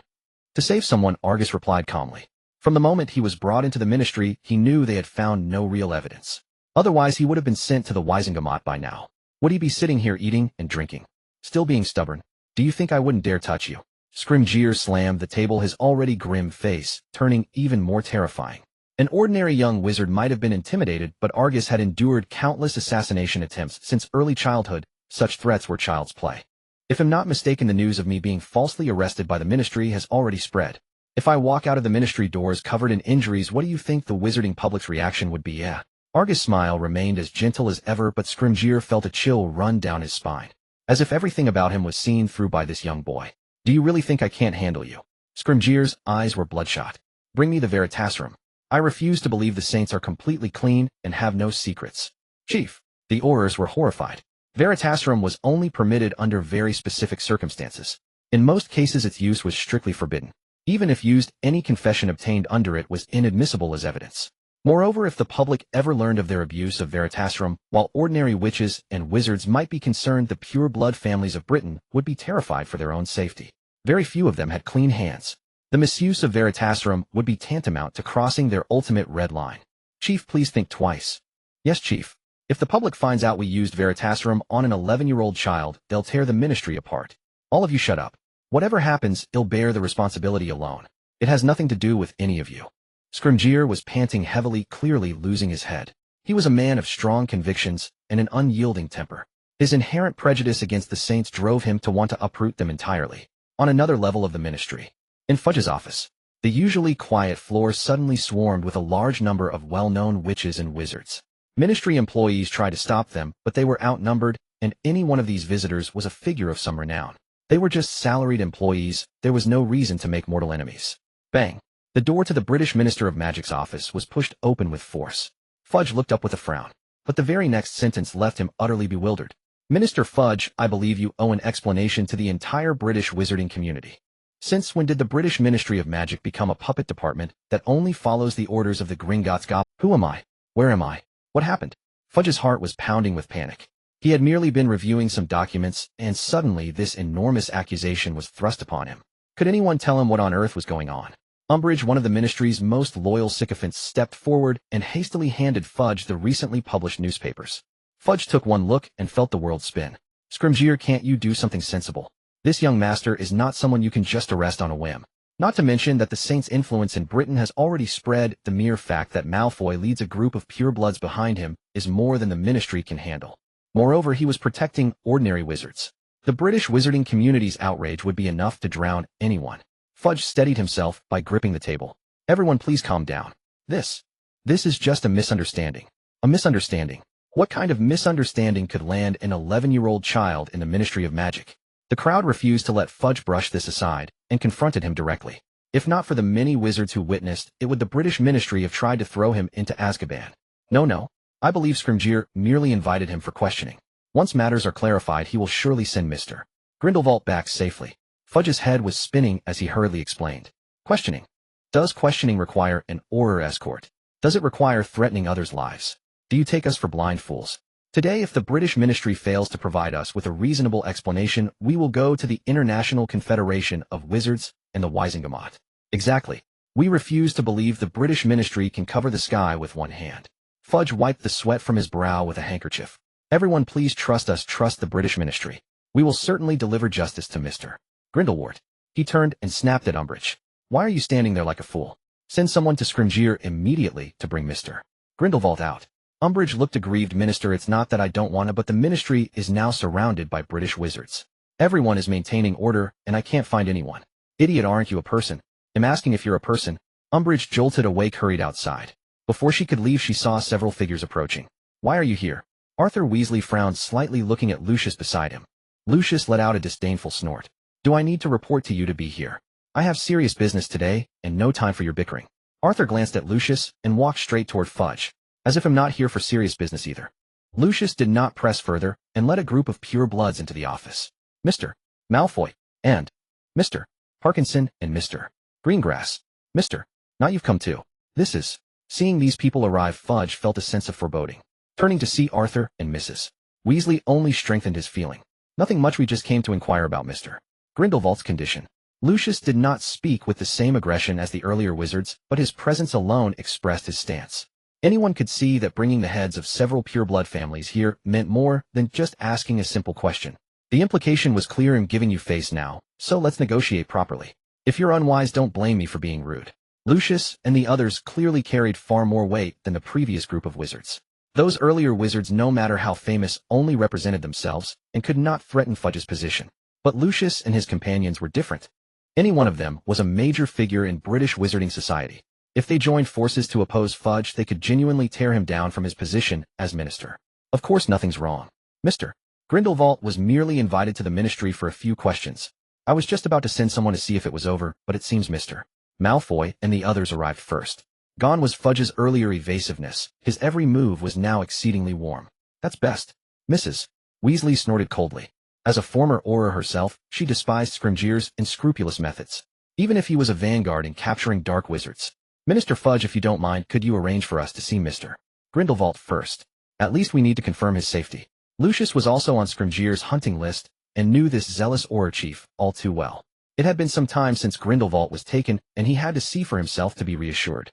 To save someone, Argus replied calmly. From the moment he was brought into the ministry, he knew they had found no real evidence. Otherwise he would have been sent to the Wisengamot by now. Would he be sitting here eating and drinking? Still being stubborn? Do you think I wouldn't dare touch you? Scrimgeour slammed the table, his already grim face turning even more terrifying. An ordinary young wizard might have been intimidated, but Argus had endured countless assassination attempts since early childhood. Such threats were child's play. If I'm not mistaken, the news of me being falsely arrested by the ministry has already spread. If I walk out of the ministry doors covered in injuries, what do you think the wizarding public's reaction would be? Yeah. Argus' smile remained as gentle as ever, but Scrimgeour felt a chill run down his spine. As if everything about him was seen through by this young boy. Do you really think I can't handle you? Scrimgeour's eyes were bloodshot. Bring me the Veritasium. I refuse to believe the saints are completely clean and have no secrets. Chief. The Aurors were horrified. Veritasium was only permitted under very specific circumstances. In most cases its use was strictly forbidden. Even if used, any confession obtained under it was inadmissible as evidence. Moreover, if the public ever learned of their abuse of Veritasium, while ordinary witches and wizards might be concerned, the pure-blood families of Britain would be terrified for their own safety. Very few of them had clean hands. The misuse of Veritasium would be tantamount to crossing their ultimate red line. Chief, please think twice. Yes, Chief. If the public finds out we used Veritasium on an 11-year-old child, they'll tear the ministry apart. All of you shut up. Whatever happens, I'll bear the responsibility alone. It has nothing to do with any of you. Scrimgeour was panting heavily, clearly losing his head. He was a man of strong convictions and an unyielding temper. His inherent prejudice against the saints drove him to want to uproot them entirely. On another level of the ministry. In Fudge's office, the usually quiet floor suddenly swarmed with a large number of well-known witches and wizards. Ministry employees tried to stop them, but they were outnumbered, and any one of these visitors was a figure of some renown. They were just salaried employees. There was no reason to make mortal enemies. Bang! The door to the British Minister of Magic's office was pushed open with force. Fudge looked up with a frown, but the very next sentence left him utterly bewildered. Minister Fudge, I believe you owe an explanation to the entire British wizarding community. Since when did the British Ministry of Magic become a puppet department that only follows the orders of the Gringotts Goblin? Who am I? Where am I? What happened? Fudge's heart was pounding with panic. He had merely been reviewing some documents, and suddenly this enormous accusation was thrust upon him. Could anyone tell him what on earth was going on? Umbridge, one of the ministry's most loyal sycophants, stepped forward and hastily handed Fudge the recently published newspapers. Fudge took one look and felt the world spin. Scrimgeour, can't you do something sensible? This young master is not someone you can just arrest on a whim. Not to mention that the Saints' influence in Britain has already spread. The mere fact that Malfoy leads a group of purebloods behind him is more than the Ministry can handle. Moreover, he was protecting ordinary wizards. The British wizarding community's outrage would be enough to drown anyone. Fudge steadied himself by gripping the table. Everyone please calm down. This is just a misunderstanding. A misunderstanding. What kind of misunderstanding could land an 11-year-old child in the Ministry of Magic? The crowd refused to let Fudge brush this aside and confronted him directly. If not for the many wizards who witnessed, it would the British Ministry have tried to throw him into Azkaban. No, I believe Scrimgeour merely invited him for questioning. Once matters are clarified, he will surely send Mr. Grindelwald back safely. Fudge's head was spinning as he hurriedly explained. Questioning. Does questioning require an Auror escort? Does it require threatening others' lives? Do you take us for blind fools? Today, if the British Ministry fails to provide us with a reasonable explanation, we will go to the International Confederation of Wizards and the Wisingamot. Exactly. We refuse to believe the British Ministry can cover the sky with one hand. Fudge wiped the sweat from his brow with a handkerchief. Everyone please trust us, trust the British Ministry. We will certainly deliver justice to Mr. Grindelwald. He turned and snapped at Umbridge. Why are you standing there like a fool? Send someone to Scrimgeour immediately to bring Mr. Grindelwald out. Umbridge looked aggrieved. Minister, it's not that I don't want to, but the Ministry is now surrounded by British wizards. Everyone is maintaining order, and I can't find anyone. Idiot, aren't you a person? I'm asking if you're a person. Umbridge jolted awake, hurried outside. Before she could leave, she saw several figures approaching. Why are you here? Arthur Weasley frowned slightly, looking at Lucius beside him. Lucius let out a disdainful snort. Do I need to report to you to be here? I have serious business today, and no time for your bickering. Arthur glanced at Lucius and walked straight toward Fudge. As if I'm not here for serious business either. Lucius did not press further and led a group of purebloods into the office. Mr. Malfoy, and Mr. Parkinson, and Mr. Greengrass. Mr. Now you've come too. This is... Seeing these people arrive, Fudge felt a sense of foreboding. Turning to see Arthur and Mrs. Weasley only strengthened his feeling. Nothing much, we just came to inquire about Mr. Grindelwald's condition. Lucius did not speak with the same aggression as the earlier wizards, but his presence alone expressed his stance. Anyone could see that bringing the heads of several pureblood families here meant more than just asking a simple question. The implication was clear: I'm giving you face now, so let's negotiate properly. If you're unwise, don't blame me for being rude. Lucius and the others clearly carried far more weight than the previous group of wizards. Those earlier wizards, no matter how famous, only represented themselves and could not threaten Fudge's position. But Lucius and his companions were different. Any one of them was a major figure in British wizarding society. If they joined forces to oppose Fudge, they could genuinely tear him down from his position as minister. Of course, nothing's wrong. Mr. Grindelwald was merely invited to the ministry for a few questions. I was just about to send someone to see if it was over, but it seems Mr. Malfoy and the others arrived first. Gone was Fudge's earlier evasiveness. His every move was now exceedingly warm. That's best. Mrs. Weasley snorted coldly. As a former Auror herself, she despised Scrimgeour's unscrupulous methods. Even if he was a vanguard in capturing dark wizards. Minister Fudge, if you don't mind, could you arrange for us to see Mr. Grindelwald first? At least we need to confirm his safety. Lucius was also on Scrimgeour's hunting list and knew this zealous Auror chief all too well. It had been some time since Grindelwald was taken, and he had to see for himself to be reassured.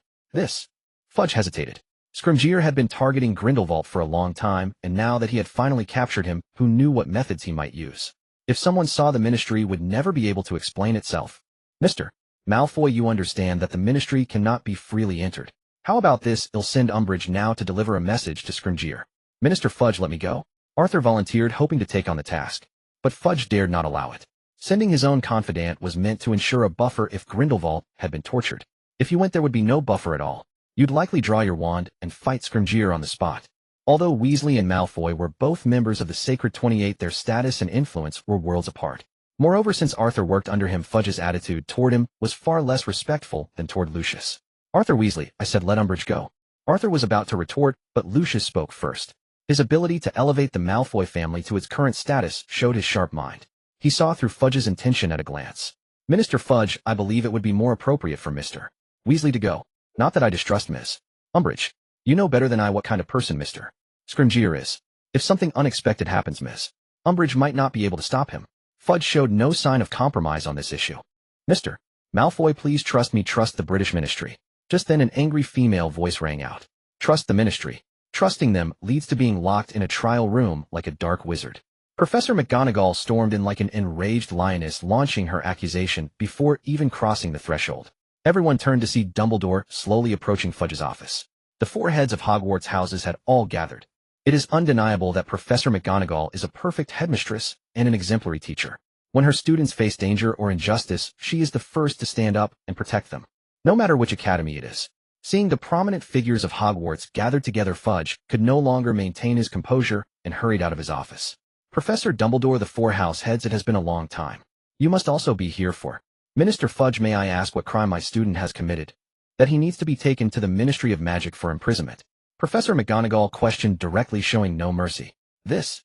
Fudge hesitated. Scrimgeour had been targeting Grindelwald for a long time, and now that he had finally captured him, who knew what methods he might use? If someone saw, the ministry would never be able to explain itself. Mr. Malfoy, you understand that the ministry cannot be freely entered. How about this? I'll send Umbridge now to deliver a message to Scrimgeour. Minister Fudge, let me go. Arthur volunteered, hoping to take on the task. But Fudge dared not allow it. Sending his own confidant was meant to ensure a buffer if Grindelwald had been tortured. If you went, there would be no buffer at all. You'd likely draw your wand and fight Scrimgeour on the spot. Although Weasley and Malfoy were both members of the Sacred 28, their status and influence were worlds apart. Moreover, since Arthur worked under him, Fudge's attitude toward him was far less respectful than toward Lucius. Arthur Weasley, I said, let Umbridge go. Arthur was about to retort, but Lucius spoke first. His ability to elevate the Malfoy family to its current status showed his sharp mind. He saw through Fudge's intention at a glance. Minister Fudge, I believe it would be more appropriate for Mr. Weasley to go. Not that I distrust Miss Umbridge. You know better than I what kind of person Mr. Scrimgeour is. If something unexpected happens, Miss Umbridge might not be able to stop him. Fudge showed no sign of compromise on this issue. Mr. Malfoy, please trust me, trust the British ministry. Just then an angry female voice rang out. Trust the ministry. Trusting them leads to being locked in a trial room like a dark wizard. Professor McGonagall stormed in like an enraged lioness, launching her accusation before even crossing the threshold. Everyone turned to see Dumbledore slowly approaching Fudge's office. The four heads of Hogwarts houses had all gathered. It is undeniable that Professor McGonagall is a perfect headmistress and an exemplary teacher. When her students face danger or injustice, she is the first to stand up and protect them, no matter which academy it is. Seeing the prominent figures of Hogwarts gathered together, Fudge could no longer maintain his composure and hurried out of his office. Professor Dumbledore, the four house heads, it has been a long time. You must also be here for. Minister Fudge, may I ask what crime my student has committed? That he needs to be taken to the Ministry of Magic for imprisonment. Professor McGonagall questioned directly, showing no mercy. This.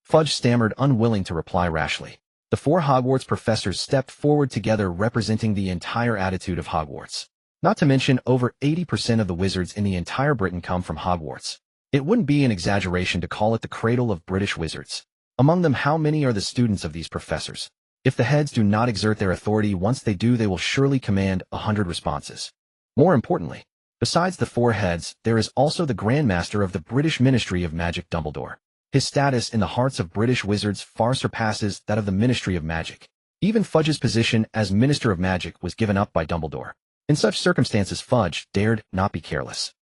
Fudge stammered, unwilling to reply rashly. The four Hogwarts professors stepped forward together, representing the entire attitude of Hogwarts. Not to mention, over 80% of the wizards in the entire Britain come from Hogwarts. It wouldn't be an exaggeration to call it the cradle of British wizards. Among them, how many are the students of these professors? If the heads do not exert their authority, once they do, they will surely command 100 responses. More importantly, besides the four heads, there is also the Grand Master of the British Ministry of Magic, Dumbledore. His status in the hearts of British wizards far surpasses that of the Ministry of Magic. Even Fudge's position as Minister of Magic was given up by Dumbledore. In such circumstances, Fudge dared not be careless.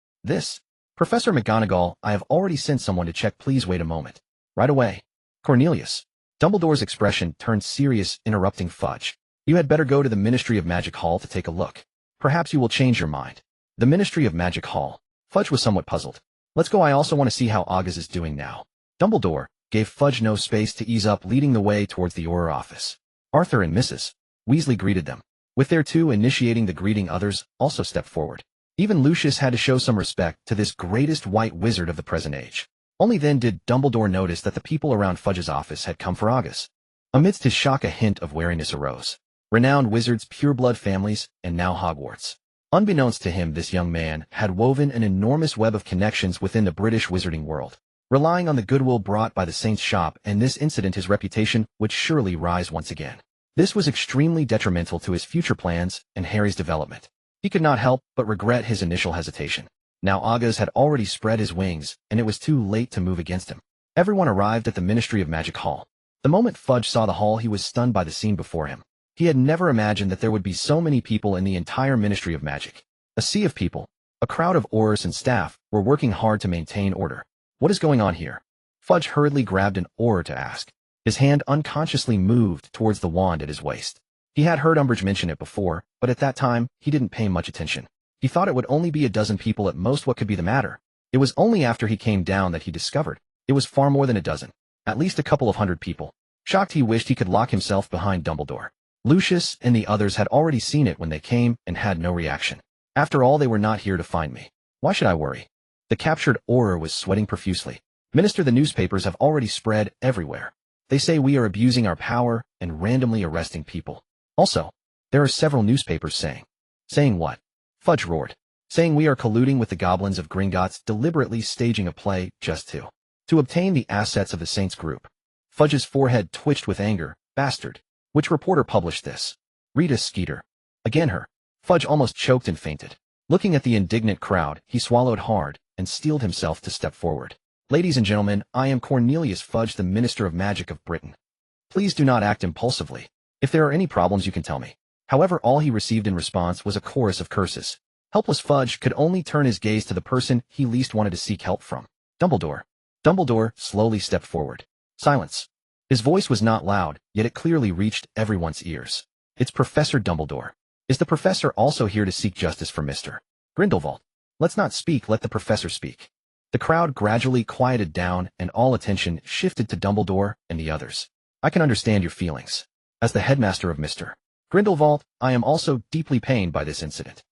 Professor McGonagall, I have already sent someone to check. Please wait a moment. Right away. Cornelius. Dumbledore's expression turned serious, interrupting Fudge. You had better go to the Ministry of Magic Hall to take a look. Perhaps you will change your mind. The Ministry of Magic Hall. Fudge was somewhat puzzled. Let's go. I also want to see how August is doing now. Dumbledore gave Fudge no space to ease up, leading the way towards the Auror office. Arthur and Mrs. Weasley greeted them. With their two initiating the greeting, others also stepped forward. Even Lucius had to show some respect to this greatest white wizard of the present age. Only then did Dumbledore notice that the people around Fudge's office had come for August. Amidst his shock, a hint of wariness arose. Renowned wizards, pureblood families, and now Hogwarts. Unbeknownst to him, this young man had woven an enormous web of connections within the British wizarding world. Relying on the goodwill brought by the Saint's shop and this incident, his reputation would surely rise once again. This was extremely detrimental to his future plans and Harry's development. He could not help but regret his initial hesitation. Now August had already spread his wings, and it was too late to move against him. Everyone arrived at the Ministry of Magic Hall. The moment Fudge saw the hall, he was stunned by the scene before him. He had never imagined that there would be so many people in the entire Ministry of Magic. A sea of people, a crowd of Aurors and staff, were working hard to maintain order. What is going on here? Fudge hurriedly grabbed an Auror to ask. His hand unconsciously moved towards the wand at his waist. He had heard Umbridge mention it before, but at that time, he didn't pay much attention. He thought it would only be a dozen people at most. What could be the matter? It was only after he came down that he discovered it was far more than a dozen, at least a couple of hundred people. Shocked, he wished he could lock himself behind Dumbledore. Lucius and the others had already seen it when they came and had no reaction. After all, they were not here to find me. Why should I worry? The captured Auror was sweating profusely. Minister, the newspapers have already spread everywhere. They say we are abusing our power and randomly arresting people. Also, there are several newspapers saying. Saying what? Fudge roared. Saying we are colluding with the goblins of Gringotts, deliberately staging a play just to obtain the assets of the Saints group. Fudge's forehead twitched with anger. Bastard. Which reporter published this? Rita Skeeter. Again her. Fudge almost choked and fainted. Looking at the indignant crowd, he swallowed hard and steeled himself to step forward. Ladies and gentlemen, I am Cornelius Fudge, the Minister of Magic of Britain. Please do not act impulsively. If there are any problems, you can tell me. However, all he received in response was a chorus of curses. Helpless Fudge could only turn his gaze to the person he least wanted to seek help from. Dumbledore. Dumbledore slowly stepped forward. Silence. His voice was not loud, yet it clearly reached everyone's ears. It's Professor Dumbledore. Is the professor also here to seek justice for Mr. Grindelwald? Let's not speak, let the professor speak. The crowd gradually quieted down and all attention shifted to Dumbledore and the others. I can understand your feelings. As the headmaster of Mr. Grindelwald, I am also deeply pained by this incident.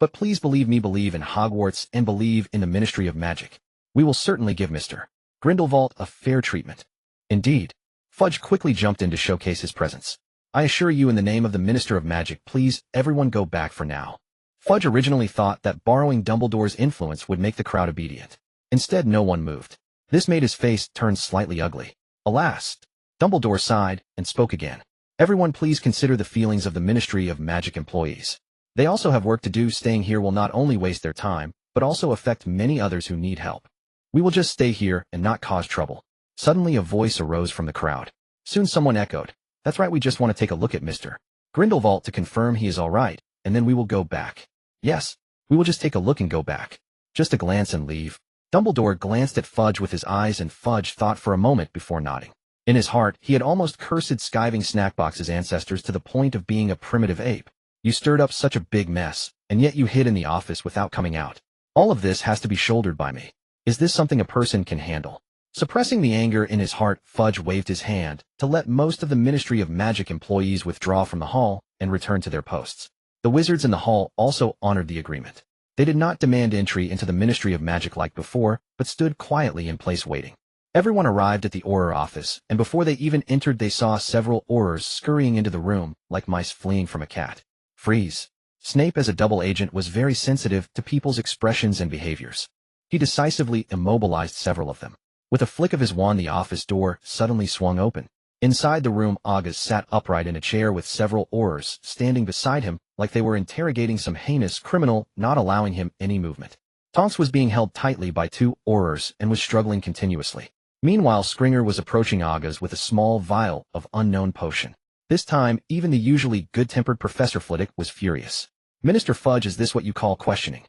But please believe me, believe in Hogwarts and believe in the Ministry of Magic. We will certainly give Mr. Grindelwald a fair treatment. Indeed. Fudge quickly jumped in to showcase his presence. I assure you, in the name of the Minister of Magic, please, everyone go back for now. Fudge originally thought that borrowing Dumbledore's influence would make the crowd obedient. Instead, no one moved. This made his face turn slightly ugly. Alas! Dumbledore sighed and spoke again. Everyone, please consider the feelings of the Ministry of Magic employees. They also have work to do. Staying here will not only waste their time, but also affect many others who need help. We will just stay here and not cause trouble. Suddenly a voice arose from the crowd. Soon someone echoed, "That's right, we just want to take a look at Mr. Grindelwald to confirm he is all right, and then we will go back." "Yes, we will just take a look and go back. Just a glance and leave." Dumbledore glanced at Fudge with his eyes, and Fudge thought for a moment before nodding. In his heart, he had almost cursed skiving Snackbox's ancestors to the point of being a primitive ape. "You stirred up such a big mess, and yet you hid in the office without coming out. All of this has to be shouldered by me. Is this something a person can handle?" Suppressing the anger in his heart, Fudge waved his hand to let most of the Ministry of Magic employees withdraw from the hall and return to their posts. The wizards in the hall also honored the agreement. They did not demand entry into the Ministry of Magic like before, but stood quietly in place waiting. Everyone arrived at the Auror office, and before they even entered they saw several Aurors scurrying into the room like mice fleeing from a cat. Freeze. Snape, as a double agent, was very sensitive to people's expressions and behaviors. He decisively immobilized several of them. With a flick of his wand, the office door suddenly swung open. Inside the room, August sat upright in a chair with several Aurors standing beside him like they were interrogating some heinous criminal, not allowing him any movement. Tonks was being held tightly by two Aurors and was struggling continuously. Meanwhile, Scringer was approaching August with a small vial of unknown potion. This time, even the usually good-tempered Professor Flitwick was furious. "Minister Fudge, is this what you call questioning?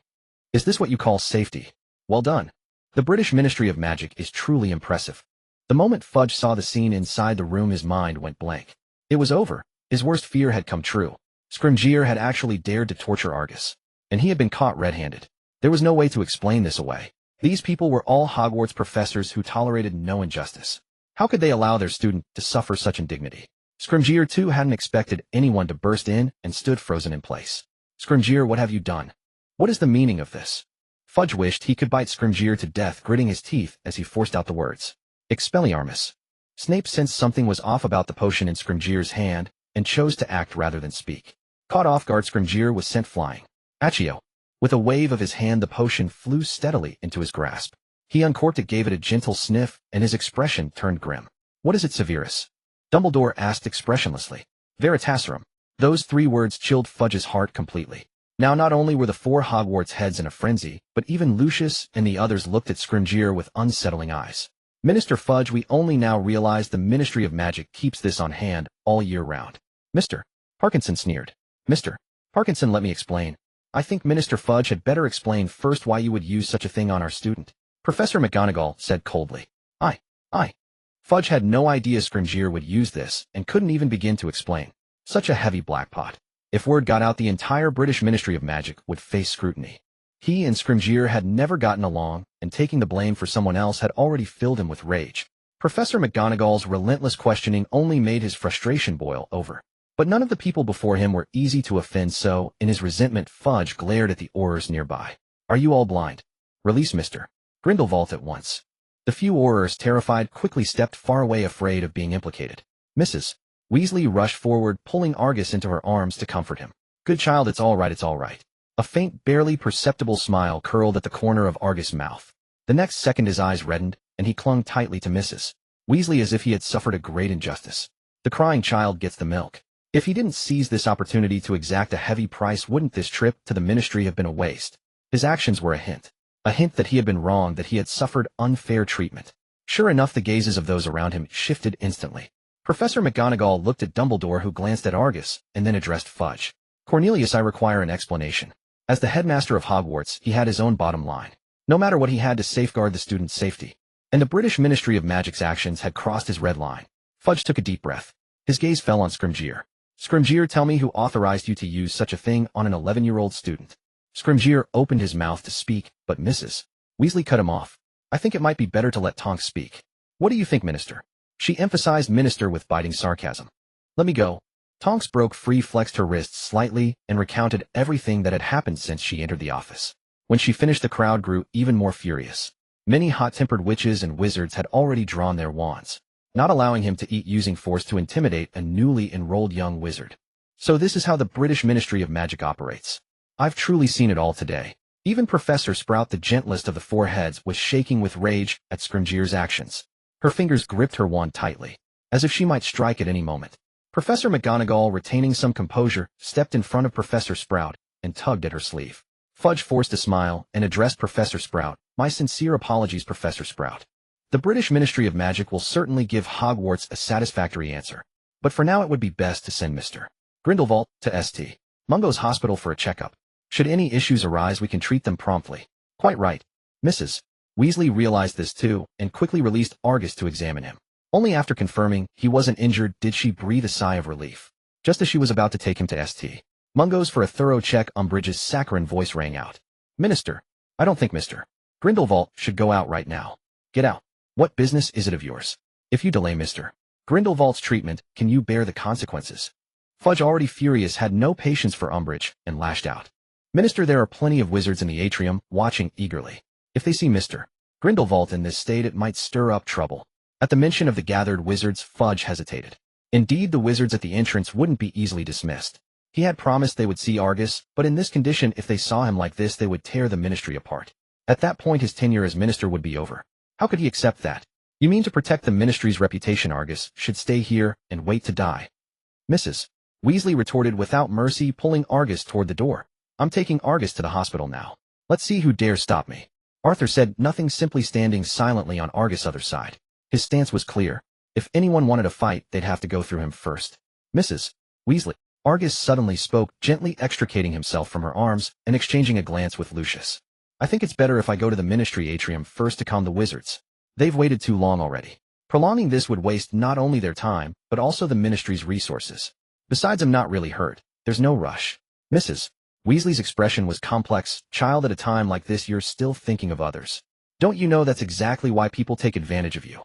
Is this what you call safety? Well done. The British Ministry of Magic is truly impressive." The moment Fudge saw the scene inside the room, his mind went blank. It was over. His worst fear had come true. Scrimgeour had actually dared to torture Argus, and he had been caught red-handed. There was no way to explain this away. These people were all Hogwarts professors who tolerated no injustice. How could they allow their student to suffer such indignity? Scrimgeour too hadn't expected anyone to burst in and stood frozen in place. "Scrimgeour, what have you done? What is the meaning of this?" Fudge wished he could bite Scrimgeour to death, gritting his teeth as he forced out the words. "Expelliarmus." Snape sensed something was off about the potion in Scrimgeour's hand and chose to act rather than speak. Caught off guard, Scrimgeour was sent flying. Accio. With a wave of his hand, the potion flew steadily into his grasp. He uncorked it, gave it a gentle sniff, and his expression turned grim. "What is it, Severus?" Dumbledore asked expressionlessly. "Veritaserum." Those three words chilled Fudge's heart completely. Now not only were the four Hogwarts heads in a frenzy, but even Lucius and the others looked at Scrimgeour with unsettling eyes. "Minister Fudge, we only now realize the Ministry of Magic keeps this on hand all year round." "Mr. Parkinson sneered. "Mr. Parkinson, let me explain. I think Minister Fudge had better explain first why you would use such a thing on our student." Professor McGonagall said coldly. I. Fudge had no idea Scrimgeour would use this and couldn't even begin to explain. Such a heavy blackpot. If word got out, the entire British Ministry of Magic would face scrutiny. He and Scrimgeour had never gotten along, and taking the blame for someone else had already filled him with rage. Professor McGonagall's relentless questioning only made his frustration boil over. But none of the people before him were easy to offend, so, in his resentment, Fudge glared at the Aurors nearby. "Are you all blind? Release Mr. Grindelwald at once." The few Aurors, terrified, quickly stepped far away, afraid of being implicated. Mrs. Weasley rushed forward, pulling Argus into her arms to comfort him. "Good child, it's all right, it's all right." A faint, barely perceptible smile curled at the corner of Argus' mouth. The next second his eyes reddened, and he clung tightly to Mrs. Weasley as if he had suffered a great injustice. The crying child gets the milk. If he didn't seize this opportunity to exact a heavy price, wouldn't this trip to the ministry have been a waste? His actions were a hint that he had been wrong, that he had suffered unfair treatment. Sure enough, the gazes of those around him shifted instantly. Professor McGonagall looked at Dumbledore, who glanced at Argus, and then addressed Fudge. "Cornelius, I require an explanation." As the headmaster of Hogwarts, he had his own bottom line. No matter what, he had to safeguard the student's safety. And the British Ministry of Magic's actions had crossed his red line. Fudge took a deep breath. His gaze fell on Scrimgeour. "Scrimgeour, tell me who authorized you to use such a thing on an 11-year-old student." Scrimgeour opened his mouth to speak, but Mrs. Weasley cut him off. "I think it might be better to let Tonks speak." "What do you think, Minister?" She emphasized minister with biting sarcasm. "Let me go." Tonks broke free, flexed her wrists slightly, and recounted everything that had happened since she entered the office. When she finished, the crowd grew even more furious. Many hot-tempered witches and wizards had already drawn their wands, not allowing him to eat, using force to intimidate a newly enrolled young wizard. So this is how the British Ministry of Magic operates. I've truly seen it all today. Even Professor Sprout, the gentlest of the four heads, was shaking with rage at Scrimgeour's actions. Her fingers gripped her wand tightly, as if she might strike at any moment. Professor McGonagall, retaining some composure, stepped in front of Professor Sprout and tugged at her sleeve. Fudge forced a smile and addressed Professor Sprout. "My sincere apologies, Professor Sprout. The British Ministry of Magic will certainly give Hogwarts a satisfactory answer. But for now it would be best to send Mr. Grindelwald to St. Mungo's hospital for a checkup. Should any issues arise we can treat them promptly. Quite right. Mrs. Weasley realized this too, and quickly released Argus to examine him. Only after confirming he wasn't injured did she breathe a sigh of relief. Just as she was about to take him to St. Mungo's for a thorough check, Umbridge's saccharine voice rang out. Minister, I don't think Mr. Grindelwald should go out right now. Get out. What business is it of yours? If you delay Mr. Grindelwald's treatment, can you bear the consequences? Fudge, already furious, had no patience for Umbridge and lashed out. Minister, there are plenty of wizards in the atrium, watching eagerly. If they see Mr. Grindelwald in this state it might stir up trouble. At the mention of the gathered wizards, Fudge hesitated. Indeed, the wizards at the entrance wouldn't be easily dismissed. He had promised they would see Argus, but in this condition if they saw him like this they would tear the ministry apart. At that point his tenure as minister would be over. How could he accept that? You mean to protect the ministry's reputation Argus should stay here and wait to die? Mrs. Weasley retorted without mercy, pulling Argus toward the door. I'm taking Argus to the hospital now. Let's see who dares stop me. Arthur said nothing, simply standing silently on Argus' other side. His stance was clear. If anyone wanted a fight, they'd have to go through him first. Mrs. Weasley. Argus suddenly spoke, gently extricating himself from her arms and exchanging a glance with Lucius. I think it's better if I go to the ministry atrium first to calm the wizards. They've waited too long already. Prolonging this would waste not only their time, but also the ministry's resources. Besides, I'm not really hurt. There's no rush. Mrs. Weasley's expression was complex. Child, at a time like this you're still thinking of others. Don't you know that's exactly why people take advantage of you?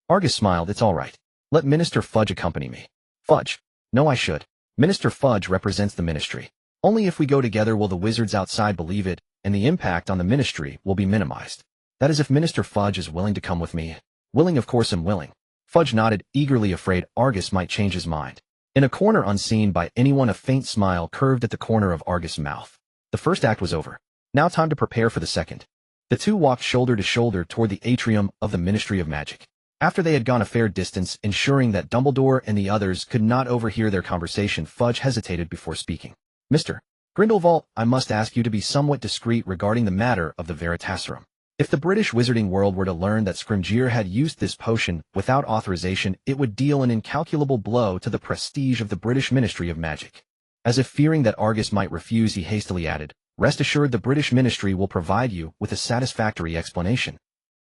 Argus smiled. It's all right. Let Minister Fudge accompany me. Fudge? No, I should. Minister Fudge represents the ministry. Only if we go together will the wizards outside believe it, and the impact on the ministry will be minimized. That is if Minister Fudge is willing to come with me. Willing, of course I'm willing. Fudge nodded, eagerly, afraid Argus might change his mind. In a corner unseen by anyone a faint smile curved at the corner of Argus' mouth. The first act was over. Now time to prepare for the second. The two walked shoulder to shoulder toward the atrium of the Ministry of Magic. After they had gone a fair distance, ensuring that Dumbledore and the others could not overhear their conversation, Fudge hesitated before speaking. Mr. Grindelwald, I must ask you to be somewhat discreet regarding the matter of the Veritasirum. If the British wizarding world were to learn that Scrimgeour had used this potion without authorization, it would deal an incalculable blow to the prestige of the British Ministry of Magic. As if fearing that Argus might refuse, he hastily added, rest assured the British Ministry will provide you with a satisfactory explanation.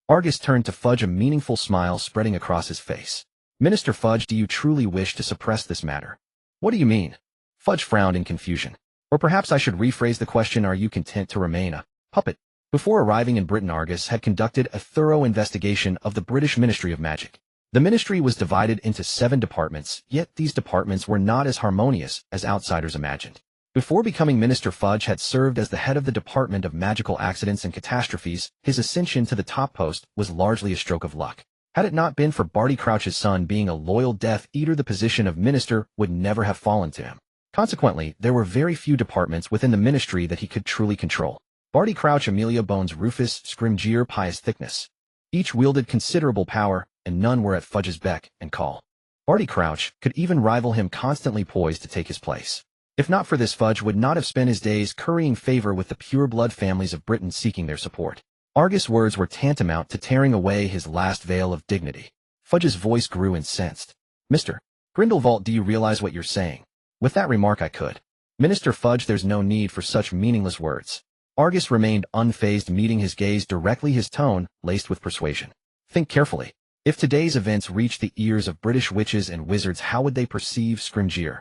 Argus turned to Fudge, a meaningful smile spreading across his face. Minister Fudge, do you truly wish to suppress this matter? What do you mean? Fudge frowned in confusion. Or perhaps I should rephrase the question, are you content to remain a puppet? Before arriving in Britain, Argus had conducted a thorough investigation of the British Ministry of Magic. The ministry was divided into 7 departments, yet these departments were not as harmonious as outsiders imagined. Before becoming minister, Fudge had served as the head of the Department of Magical Accidents and Catastrophes. His ascension to the top post was largely a stroke of luck. Had it not been for Barty Crouch's son being a loyal Death Eater, the position of minister would never have fallen to him. Consequently, there were very few departments within the ministry that he could truly control. Barty Crouch, Amelia Bones, Rufus, Scrimgeour, Pious Thickness. Each wielded considerable power, and none were at Fudge's beck and call. Barty Crouch could even rival him, constantly poised to take his place. If not for this, Fudge would not have spent his days currying favor with the pure-blood families of Britain seeking their support. Argus' words were tantamount to tearing away his last veil of dignity. Fudge's voice grew incensed. Mr. Grindelwald, do you realize what you're saying? With that remark I could. Minister Fudge, there's no need for such meaningless words. Argus remained unfazed, meeting his gaze directly, his tone laced with persuasion. Think carefully. If today's events reached the ears of British witches and wizards, how would they perceive Scrimgeour?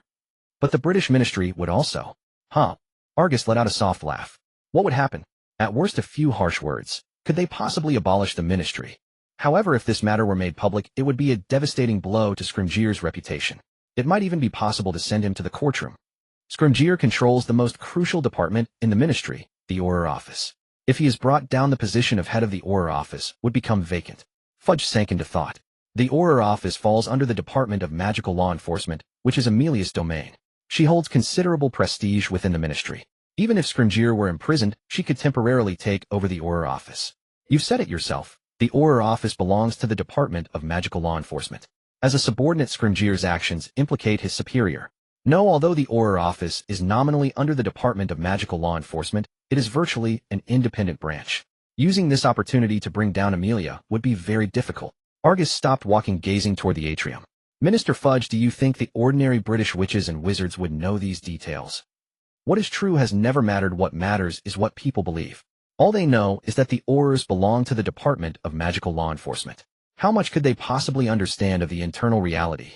But the British ministry would also. Huh? Argus let out a soft laugh. What would happen? At worst, a few harsh words. Could they possibly abolish the ministry? However, if this matter were made public, it would be a devastating blow to Scrimgeour's reputation. It might even be possible to send him to the courtroom. Scrimgeour controls the most crucial department in the ministry, the Auror Office. If he is brought down, the position of head of the Auror Office would become vacant. Fudge sank into thought. The Auror Office falls under the Department of Magical Law Enforcement, which is Amelia's domain. She holds considerable prestige within the ministry. Even if Scrimgeour were imprisoned, she could temporarily take over the Auror Office. You've said it yourself. The Auror Office belongs to the Department of Magical Law Enforcement. As a subordinate, Scrimgeour's actions implicate his superior. No, although the Auror Office is nominally under the Department of Magical Law Enforcement, it is virtually an independent branch. Using this opportunity to bring down Amelia would be very difficult. Argus stopped walking, gazing toward the atrium. Minister Fudge, do you think the ordinary British witches and wizards would know these details? What is true has never mattered. What matters is what people believe. All they know is that the Aurors belong to the Department of Magical Law Enforcement. How much could they possibly understand of the internal reality?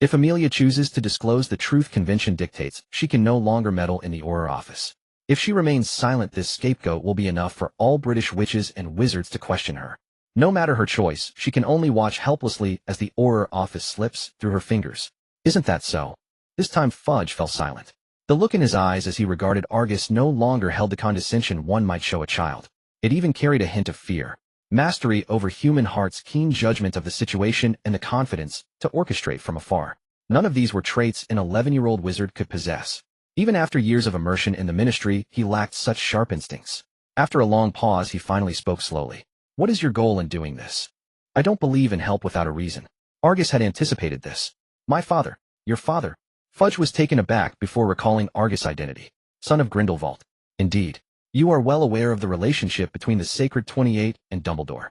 If Amelia chooses to disclose the truth, convention dictates she can no longer meddle in the Auror office. If she remains silent, this scapegoat will be enough for all British witches and wizards to question her. No matter her choice, she can only watch helplessly as the Auror office slips through her fingers. Isn't that so? This time Fudge fell silent. The look in his eyes as he regarded Argus no longer held the condescension one might show a child. It even carried a hint of fear, mastery over human hearts, keen judgment of the situation, and the confidence to orchestrate from afar. None of these were traits an 11-year-old wizard could possess. Even after years of immersion in the ministry, he lacked such sharp instincts. After a long pause, he finally spoke slowly. What is your goal in doing this? I don't believe in help without a reason. Argus had anticipated this. My father. Your father. Fudge was taken aback before recalling Argus' identity. Son of Grindelwald. Indeed. You are well aware of the relationship between the Sacred 28 and Dumbledore.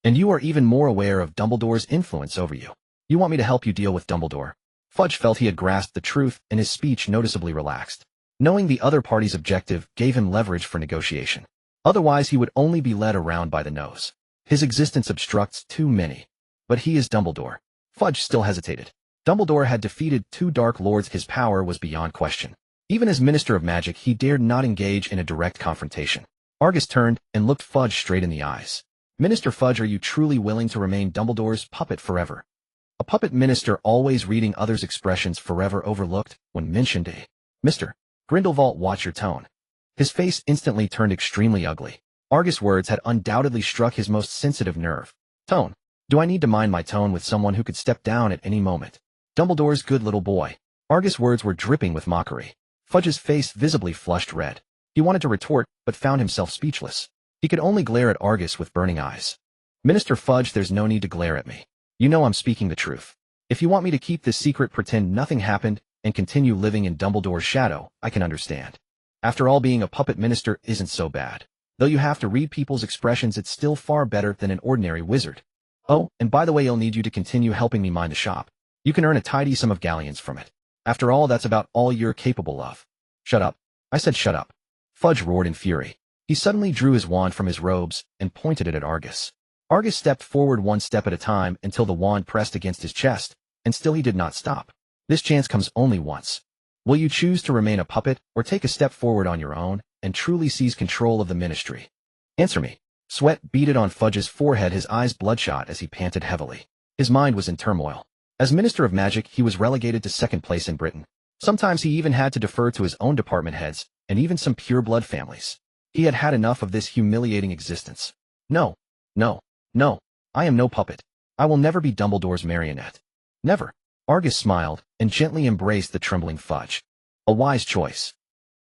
And you are even more aware of Dumbledore's influence over you. You want me to help you deal with Dumbledore? Fudge felt he had grasped the truth, and his speech noticeably relaxed. Knowing the other party's objective gave him leverage for negotiation. Otherwise he would only be led around by the nose. His existence obstructs too many. But he is Dumbledore. Fudge still hesitated. Dumbledore had defeated 2 Dark Lords. His power was beyond question. Even as Minister of Magic, he dared not engage in a direct confrontation. Argus turned and looked Fudge straight in the eyes. Minister Fudge, are you truly willing to remain Dumbledore's puppet forever? A puppet minister, always reading others' expressions, forever overlooked when mentioned a Mr. Grindelwald. Watch your tone. His face instantly turned extremely ugly. Argus' words had undoubtedly struck his most sensitive nerve. Tone? Do I need to mind my tone with someone who could step down at any moment? Dumbledore's good little boy. Argus' words were dripping with mockery. Fudge's face visibly flushed red. He wanted to retort, but found himself speechless. He could only glare at Argus with burning eyes. Minister Fudge, there's no need to glare at me. You know I'm speaking the truth. If you want me to keep this secret, pretend nothing happened, and continue living in Dumbledore's shadow, I can understand. After all, being a puppet minister isn't so bad. Though you have to read people's expressions, it's still far better than an ordinary wizard. Oh, and by the way, I'll need you to continue helping me mind the shop. You can earn a tidy sum of galleons from it. After all, that's about all you're capable of. Shut up. I said shut up. Fudge roared in fury. He suddenly drew his wand from his robes and pointed it at Argus. Argus stepped forward one step at a time until the wand pressed against his chest, and still he did not stop. This chance comes only once. Will you choose to remain a puppet or take a step forward on your own and truly seize control of the ministry? Answer me. Sweat beaded on Fudge's forehead, his eyes bloodshot as he panted heavily. His mind was in turmoil. As Minister of Magic, he was relegated to second place in Britain. Sometimes he even had to defer to his own department heads, and even some pure-blood families. He had had enough of this humiliating existence. No, no, no, I am no puppet. I will never be Dumbledore's marionette. Never. Argus smiled and gently embraced the trembling Fudge. A wise choice.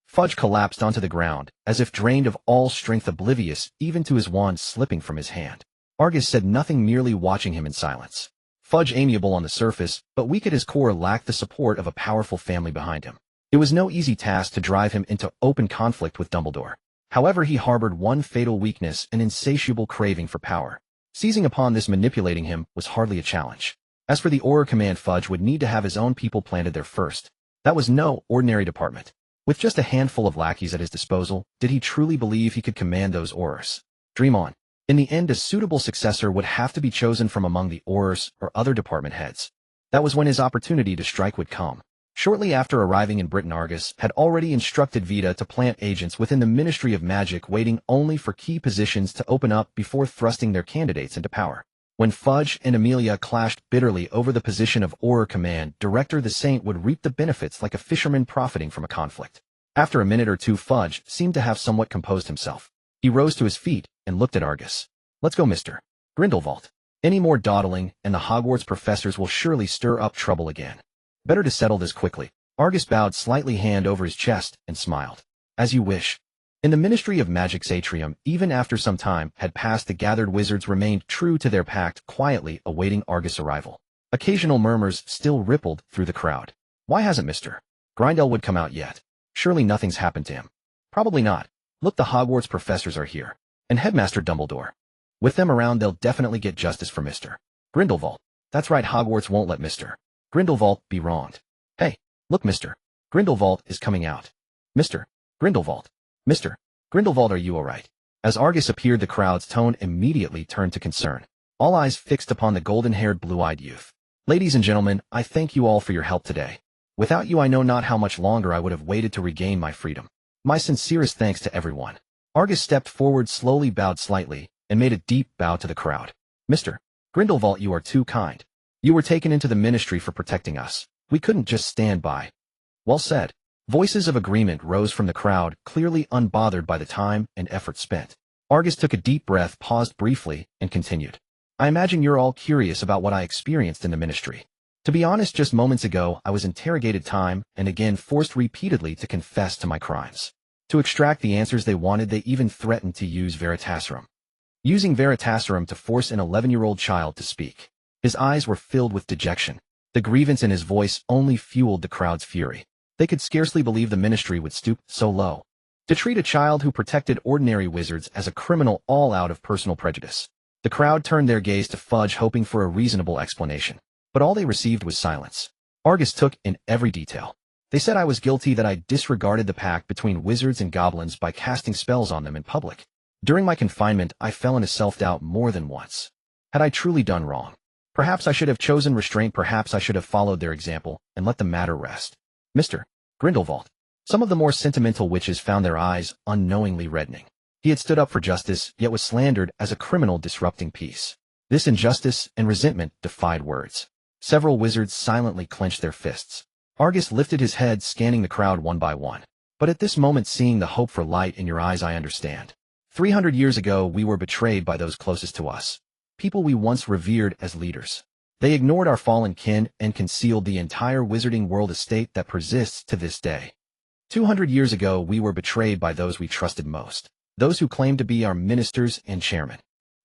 Fudge collapsed onto the ground, as if drained of all strength, oblivious even to his wand slipping from his hand. Argus said nothing, merely watching him in silence. Fudge, amiable on the surface, but weak at his core, lacked the support of a powerful family behind him. It was no easy task to drive him into open conflict with Dumbledore. However, he harbored one fatal weakness, an insatiable craving for power. Seizing upon this, manipulating him, was hardly a challenge. As for the Auror Command, Fudge would need to have his own people planted there first. That was no ordinary department. With just a handful of lackeys at his disposal, did he truly believe he could command those Aurors? Dream on. In the end, a suitable successor would have to be chosen from among the Aurors or other department heads. That was when his opportunity to strike would come. Shortly after arriving in Britain, Argus had already instructed Vinda to plant agents within the Ministry of Magic, waiting only for key positions to open up before thrusting their candidates into power. When Fudge and Amelia clashed bitterly over the position of Auror Command Director, the Saint would reap the benefits like a fisherman profiting from a conflict. After a minute or two, Fudge seemed to have somewhat composed himself. He rose to his feet and looked at Argus. Let's go, Mr. Grindelwald. Any more dawdling, and the Hogwarts professors will surely stir up trouble again. Better to settle this quickly. Argus bowed slightly, hand over his chest, and smiled. As you wish. In the Ministry of Magic's atrium, even after some time had passed, the gathered wizards remained true to their pact, quietly awaiting Argus' arrival. Occasional murmurs still rippled through the crowd. Why hasn't Mr. Grindelwald come out yet? Surely nothing's happened to him. Probably not. Look, the Hogwarts professors are here. and Headmaster Dumbledore. With them around, they'll definitely get justice for Mr. Grindelwald. That's right, Hogwarts won't let Mr. Grindelwald be wronged. Hey, look, Mr. Grindelwald is coming out. Mr. Grindelwald. Mr. Grindelwald, are you all right? As Argus appeared, the crowd's tone immediately turned to concern. All eyes fixed upon the golden-haired, blue-eyed youth. Ladies and gentlemen, I thank you all for your help today. Without you, I know not how much longer I would have waited to regain my freedom. My sincerest thanks to everyone. Argus stepped forward, slowly bowed slightly, and made a deep bow to the crowd. Mr. Grindelwald, you are too kind. You were taken into the ministry for protecting us. We couldn't just stand by. Well said. Voices of agreement rose from the crowd, clearly unbothered by the time and effort spent. Argus took a deep breath, paused briefly, and continued. I imagine you're all curious about what I experienced in the ministry. To be honest, just moments ago, I was interrogated time and again forced repeatedly to confess to my crimes. To extract the answers they wanted, they even threatened to use Veritaserum. Using Veritaserum to force an 11-year-old child to speak. His eyes were filled with dejection. The grievance in his voice only fueled the crowd's fury. They could scarcely believe the ministry would stoop so low. To treat a child who protected ordinary wizards as a criminal, all out of personal prejudice. The crowd turned their gaze to Fudge, hoping for a reasonable explanation. But all they received was silence. Argus took in every detail. They said I was guilty, that I disregarded the pact between wizards and goblins by casting spells on them in public. During my confinement, I fell into self-doubt more than once. Had I truly done wrong? Perhaps I should have chosen restraint, perhaps I should have followed their example and let the matter rest. Mr. Grindelwald. Some of the more sentimental witches found their eyes unknowingly reddening. He had stood up for justice, yet was slandered as a criminal disrupting peace. This injustice and resentment defied words. Several wizards silently clenched their fists. Argus lifted his head, scanning the crowd one by one. But at this moment, seeing the hope for light in your eyes, I understand. 300 years ago, we were betrayed by those closest to us. People we once revered as leaders. They ignored our fallen kin and concealed the entire wizarding world estate that persists to this day. 200 years ago, we were betrayed by those we trusted most. Those who claimed to be our ministers and chairmen.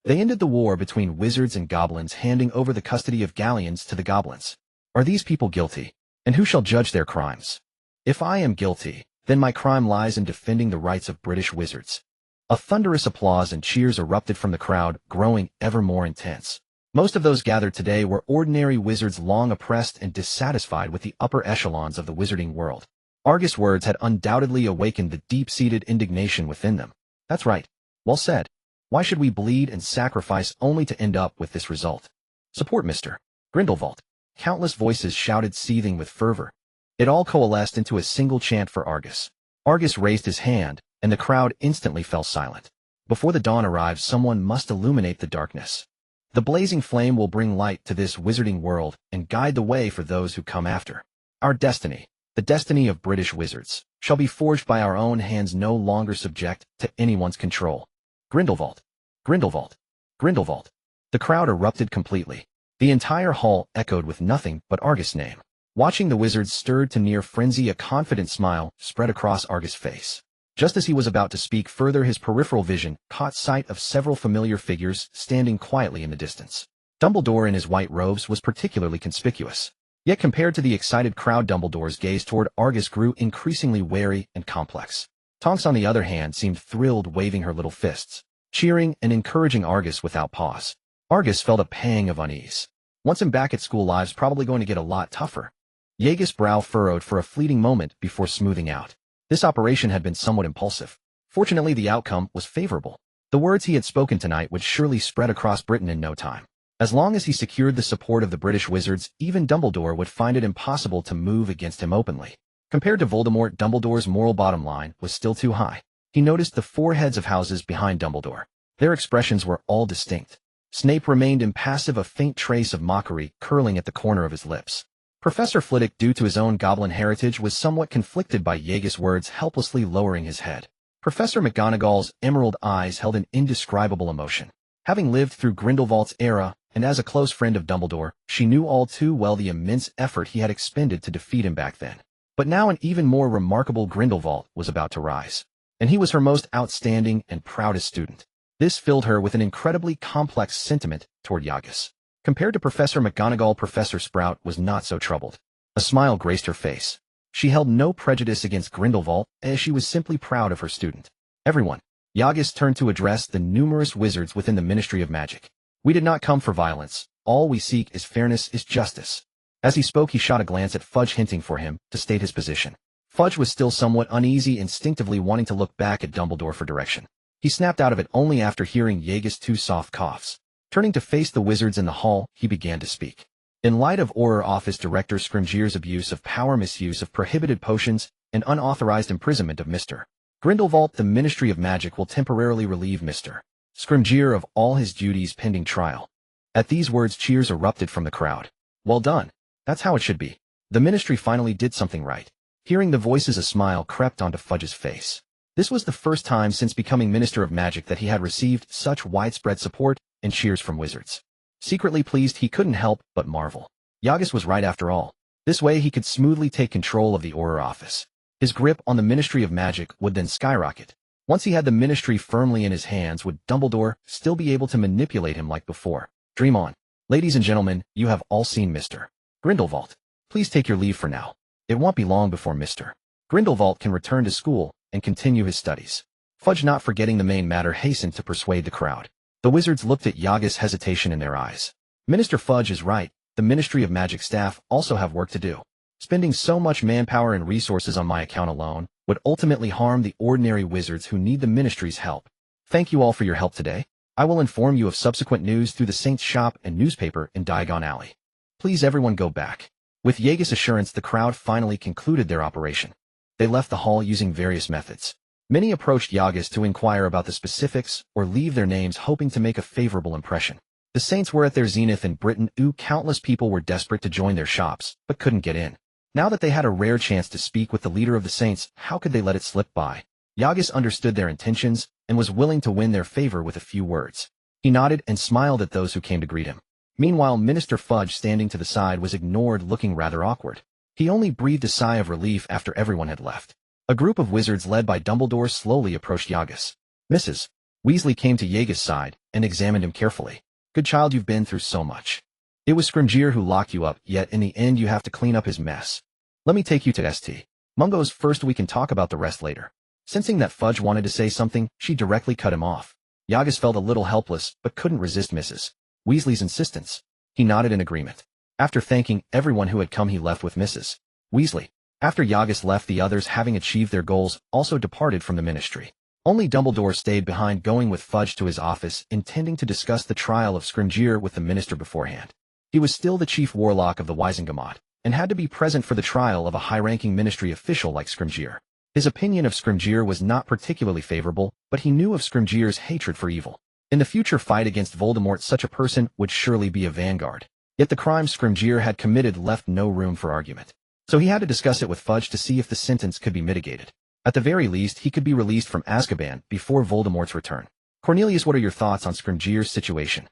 They ended the war between wizards and goblins, handing over the custody of galleons to the goblins. Are these people guilty? And who shall judge their crimes? If I am guilty, then my crime lies in defending the rights of British wizards. A thunderous applause and cheers erupted from the crowd, growing ever more intense. Most of those gathered today were ordinary wizards, long oppressed and dissatisfied with the upper echelons of the wizarding world. Argus' words had undoubtedly awakened the deep-seated indignation within them. That's right. Well said. Why should we bleed and sacrifice only to end up with this result? Support Mr. Grindelwald. Countless voices shouted, seething with fervor. It all coalesced into a single chant for Argus. Argus raised his hand, and the crowd instantly fell silent. Before the dawn arrives, someone must illuminate the darkness. The blazing flame will bring light to this wizarding world and guide the way for those who come after. Our destiny, the destiny of British wizards, shall be forged by our own hands, no longer subject to anyone's control. Grindelwald. Grindelwald. Grindelwald. The crowd erupted completely. The entire hall echoed with nothing but Argus' name. Watching the wizards stirred to near frenzy, a confident smile spread across Argus' face. Just as he was about to speak further, his peripheral vision caught sight of several familiar figures standing quietly in the distance. Dumbledore in his white robes was particularly conspicuous. Yet compared to the excited crowd, Dumbledore's gaze toward Argus grew increasingly wary and complex. Tonks, on the other hand, seemed thrilled, waving her little fists, cheering and encouraging Argus without pause. Argus felt a pang of unease. Once him back at school, life's probably going to get a lot tougher. Yeagus' brow furrowed for a fleeting moment before smoothing out. This operation had been somewhat impulsive. Fortunately, the outcome was favorable. The words he had spoken tonight would surely spread across Britain in no time. As long as he secured the support of the British wizards, even Dumbledore would find it impossible to move against him openly. Compared to Voldemort, Dumbledore's moral bottom line was still too high. He noticed the four heads of houses behind Dumbledore. Their expressions were all distinct. Snape remained impassive, a faint trace of mockery curling at the corner of his lips. Professor Flitwick, due to his own goblin heritage, was somewhat conflicted by Yeagus' words, helplessly lowering his head. Professor McGonagall's emerald eyes held an indescribable emotion. Having lived through Grindelwald's era, and as a close friend of Dumbledore, she knew all too well the immense effort he had expended to defeat him back then. But now an even more remarkable Grindelwald was about to rise. And he was her most outstanding and proudest student. This filled her with an incredibly complex sentiment toward Yeagus. Compared to Professor McGonagall, Professor Sprout was not so troubled. A smile graced her face. She held no prejudice against Grindelwald, as she was simply proud of her student. Everyone, Yagas turned to address the numerous wizards within the Ministry of Magic. "We did not come for violence. All we seek is fairness, is justice." As he spoke, he shot a glance at Fudge, hinting for him to state his position. Fudge was still somewhat uneasy, instinctively wanting to look back at Dumbledore for direction. He snapped out of it only after hearing Yagas' two soft coughs. Turning to face the wizards in the hall, he began to speak. "In light of Auror Office Director Scrimgeour's abuse of power, misuse of prohibited potions, and unauthorized imprisonment of Mr. Grindelwald, the Ministry of Magic will temporarily relieve Mr. Scrimgeour of all his duties pending trial." At these words, cheers erupted from the crowd. "Well done. That's how it should be. The Ministry finally did something right." Hearing the voices, a smile crept onto Fudge's face. This was the first time since becoming Minister of Magic that he had received such widespread support and cheers from wizards. Secretly pleased, he couldn't help but marvel. Yagas was right after all. This way he could smoothly take control of the Auror Office. His grip on the Ministry of Magic would then skyrocket. Once he had the Ministry firmly in his hands, would Dumbledore still be able to manipulate him like before? Dream on. Ladies and gentlemen, you have all seen Mr. Grindelwald. Please take your leave for now. It won't be long before Mr. Grindelwald can return to school and continue his studies. Fudge, not forgetting the main matter, hastened to persuade the crowd. The wizards looked at Yagas' hesitation in their eyes. Minister Fudge is right. The Ministry of Magic staff also have work to do. Spending so much manpower and resources on my account alone would ultimately harm the ordinary wizards who need the Ministry's help. Thank you all for your help today. I will inform you of subsequent news through the Saint's shop and newspaper in Diagon Alley. Please everyone go back. With Yagas' assurance, the crowd finally concluded their operation. They left the hall using various methods. Many approached Yagas to inquire about the specifics or leave their names, hoping to make a favorable impression. The Saints were at their zenith in Britain. Countless people were desperate to join their shops, but couldn't get in. Now that they had a rare chance to speak with the leader of the Saints, how could they let it slip by? Yagas understood their intentions and was willing to win their favor with a few words. He nodded and smiled at those who came to greet him. Meanwhile, Minister Fudge, standing to the side, was ignored, looking rather awkward. He only breathed a sigh of relief after everyone had left. A group of wizards led by Dumbledore slowly approached Yagas. Mrs. Weasley came to Yagas' side and examined him carefully. "Good child, you've been through so much. It was Scrimgeour who locked you up, yet in the end you have to clean up his mess. Let me take you to St. Mungo's first. We can talk about the rest later." Sensing that Fudge wanted to say something, she directly cut him off. Yagas felt a little helpless, but couldn't resist Mrs. Weasley's insistence. He nodded in agreement. After thanking everyone who had come, he left with Mrs. Weasley. After Yagas left, the others, having achieved their goals, also departed from the Ministry. Only Dumbledore stayed behind, going with Fudge to his office, intending to discuss the trial of Scrimgeour with the Minister beforehand. He was still the chief warlock of the Wizengamot, and had to be present for the trial of a high-ranking Ministry official like Scrimgeour. His opinion of Scrimgeour was not particularly favorable, but he knew of Scrimgeour's hatred for evil. In the future fight against Voldemort, such a person would surely be a vanguard. Yet the crime Scrimgeour had committed left no room for argument. So he had to discuss it with Fudge to see if the sentence could be mitigated. At the very least, he could be released from Azkaban before Voldemort's return. "Cornelius, what are your thoughts on Scrimgeour's situation?"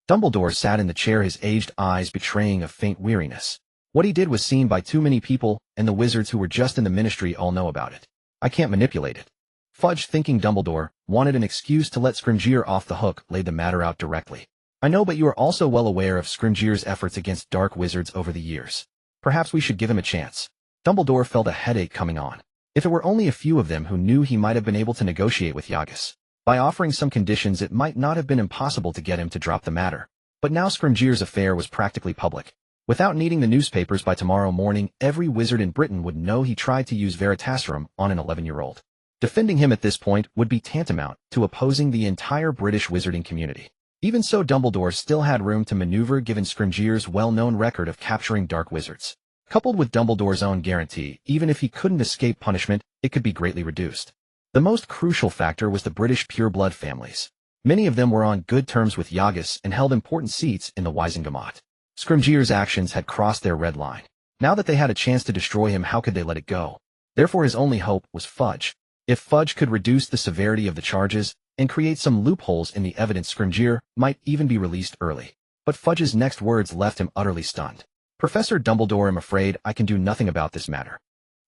Dumbledore sat in the chair, his aged eyes betraying a faint weariness. What he did was seen by too many people, and the wizards who were just in the Ministry all know about it. "I can't manipulate it." Fudge, thinking Dumbledore wanted an excuse to let Scrimgeour off the hook, laid the matter out directly. "I know, but you are also well aware of Scrimgeour's efforts against dark wizards over the years. Perhaps we should give him a chance." Dumbledore felt a headache coming on. If it were only a few of them who knew, he might have been able to negotiate with Yagas. By offering some conditions, it might not have been impossible to get him to drop the matter. But now Scrimgeour's affair was practically public. Without needing the newspapers, by tomorrow morning, every wizard in Britain would know he tried to use Veritaserum on an 11-year-old. Defending him at this point would be tantamount to opposing the entire British wizarding community. Even so, Dumbledore still had room to maneuver given Scrimgeour's well-known record of capturing dark wizards. Coupled with Dumbledore's own guarantee, even if he couldn't escape punishment, it could be greatly reduced. The most crucial factor was the British pureblood families. Many of them were on good terms with Yagas and held important seats in the Wizengamot. Scrimgeour's actions had crossed their red line. Now that they had a chance to destroy him, how could they let it go? Therefore his only hope was Fudge. If Fudge could reduce the severity of the charges and create some loopholes in the evidence, Scrimgeour might even be released early. But Fudge's next words left him utterly stunned. "Professor Dumbledore, I'm afraid I can do nothing about this matter."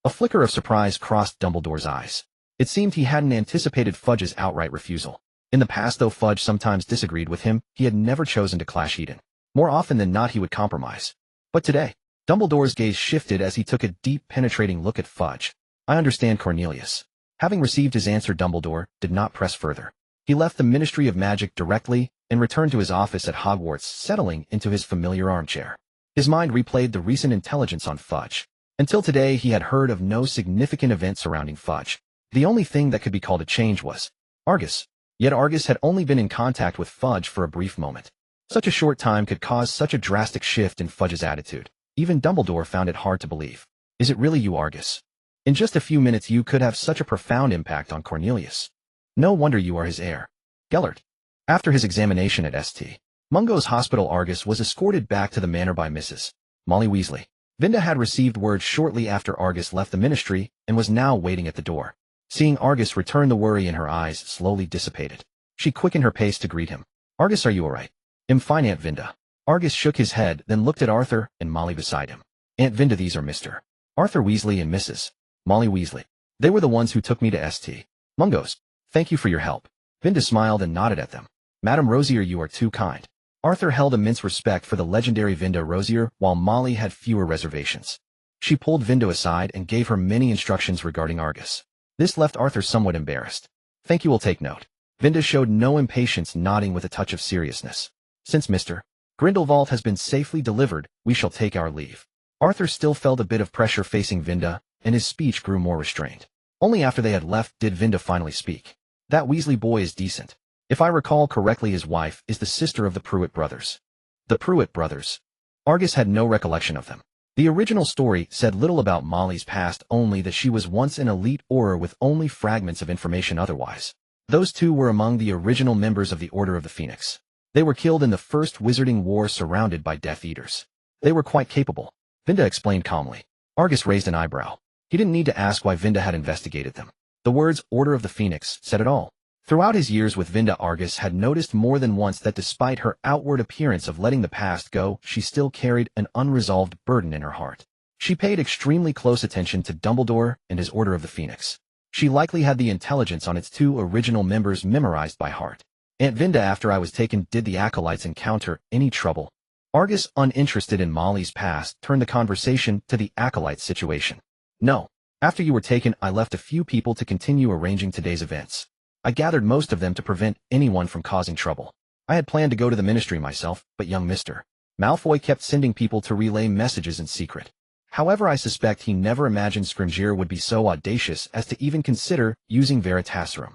A flicker of surprise crossed Dumbledore's eyes. It seemed he hadn't anticipated Fudge's outright refusal. In the past, though Fudge sometimes disagreed with him, he had never chosen to clash Eden. More often than not, he would compromise. But today, Dumbledore's gaze shifted as he took a deep, penetrating look at Fudge. "I understand, Cornelius. Having received his answer, Dumbledore did not press further. He left the Ministry of Magic directly and returned to his office at Hogwarts, settling into his familiar armchair. His mind replayed the recent intelligence on Fudge. Until today, he had heard of no significant event surrounding Fudge. The only thing that could be called a change was Argus. Yet Argus had only been in contact with Fudge for a brief moment. Such a short time could cause such a drastic shift in Fudge's attitude. Even Dumbledore found it hard to believe. Is it really you, Argus? In just a few minutes you could have such a profound impact on Cornelius. No wonder you are his heir. Gellert. After his examination at St. Mungo's Hospital, Argus was escorted back to the manor by Mrs. Molly Weasley. Vinda had received word shortly after Argus left the ministry and was now waiting at the door. Seeing Argus return, the worry in her eyes slowly dissipated. She quickened her pace to greet him. Argus, are you all right? I'm fine, Aunt Vinda. Argus shook his head, then looked at Arthur and Molly beside him. Aunt Vinda, these are Mr. Arthur Weasley and Mrs. Molly Weasley. They were the ones who took me to St. Mungo's. Thank you for your help. Vinda smiled and nodded at them. Madame Rosier, you are too kind. Arthur held immense respect for the legendary Vinda Rosier, while Molly had fewer reservations. She pulled Vinda aside and gave her many instructions regarding Argus. This left Arthur somewhat embarrassed. Thank you, will take note. Vinda showed no impatience, nodding with a touch of seriousness. Since Mr. Grindelwald has been safely delivered, we shall take our leave. Arthur still felt a bit of pressure facing Vinda, and his speech grew more restrained. Only after they had left did Vinda finally speak. That Weasley boy is decent. If I recall correctly, his wife is the sister of the Pruitt brothers. The Pruitt brothers. Argus had no recollection of them. The original story said little about Molly's past, only that she was once an elite Auror with only fragments of information otherwise. Those two were among the original members of the Order of the Phoenix. They were killed in the First Wizarding War, surrounded by Death Eaters. They were quite capable, Vinda explained calmly. Argus raised an eyebrow. He didn't need to ask why Vinda had investigated them. The words Order of the Phoenix said it all. Throughout his years with Vinda, Argus had noticed more than once that despite her outward appearance of letting the past go, she still carried an unresolved burden in her heart. She paid extremely close attention to Dumbledore and his Order of the Phoenix. She likely had the intelligence on its two original members memorized by heart. Aunt Vinda, after I was taken, did the Acólites encounter any trouble? Argus, uninterested in Molly's past, turned the conversation to the Acólites situation. No. After you were taken, I left a few people to continue arranging today's events. I gathered most of them to prevent anyone from causing trouble. I had planned to go to the ministry myself, but young Mr. Malfoy kept sending people to relay messages in secret. However, I suspect he never imagined Scrimgeour would be so audacious as to even consider using Veritaserum.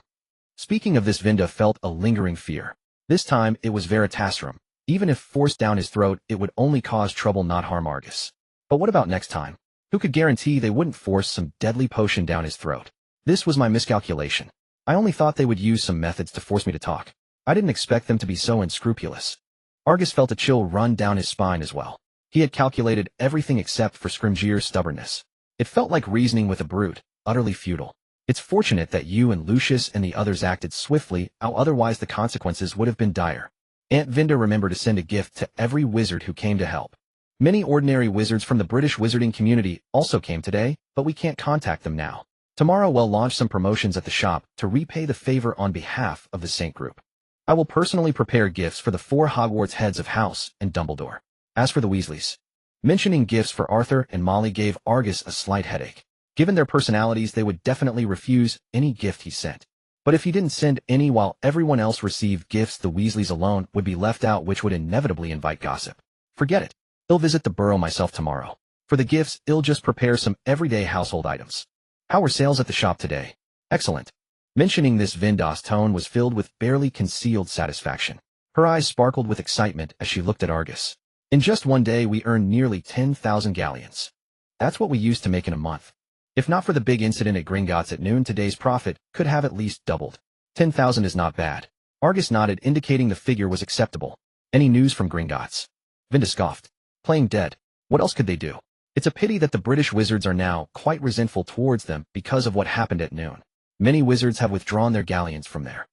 Speaking of this, Vinda felt a lingering fear. This time, it was Veritaserum. Even if forced down his throat, it would only cause trouble, not harm Argus. But what about next time? Who could guarantee they wouldn't force some deadly potion down his throat? This was my miscalculation. I only thought they would use some methods to force me to talk. I didn't expect them to be so unscrupulous. Argus felt a chill run down his spine as well. He had calculated everything except for Scrimgeour's stubbornness. It felt like reasoning with a brute, utterly futile. It's fortunate that you and Lucius and the others acted swiftly, otherwise the consequences would have been dire. Aunt Vinda remembered to send a gift to every wizard who came to help. Many ordinary wizards from the British wizarding community also came today, but we can't contact them now. Tomorrow we'll launch some promotions at the shop to repay the favor on behalf of the Saint Group. I will personally prepare gifts for the 4 Hogwarts heads of house and Dumbledore. As for the Weasleys, mentioning gifts for Arthur and Molly gave Argus a slight headache. Given their personalities, they would definitely refuse any gift he sent. But if he didn't send any while everyone else received gifts, the Weasleys alone would be left out, which would inevitably invite gossip. Forget it. I'll visit the Burrow myself tomorrow. For the gifts, I'll just prepare some everyday household items. How were sales at the shop today? Excellent. Mentioning this, Vinda's tone was filled with barely concealed satisfaction. Her eyes sparkled with excitement as she looked at Argus. In just one day we earned nearly 10,000 galleons. That's what we used to make in a month. If not for the big incident at Gringotts at noon, today's profit could have at least doubled. 10,000 is not bad. Argus nodded, indicating the figure was acceptable. Any news from Gringotts? Vinda scoffed. Playing dead. What else could they do? It's a pity that the British wizards are now quite resentful towards them because of what happened at noon. Many wizards have withdrawn their galleons from there.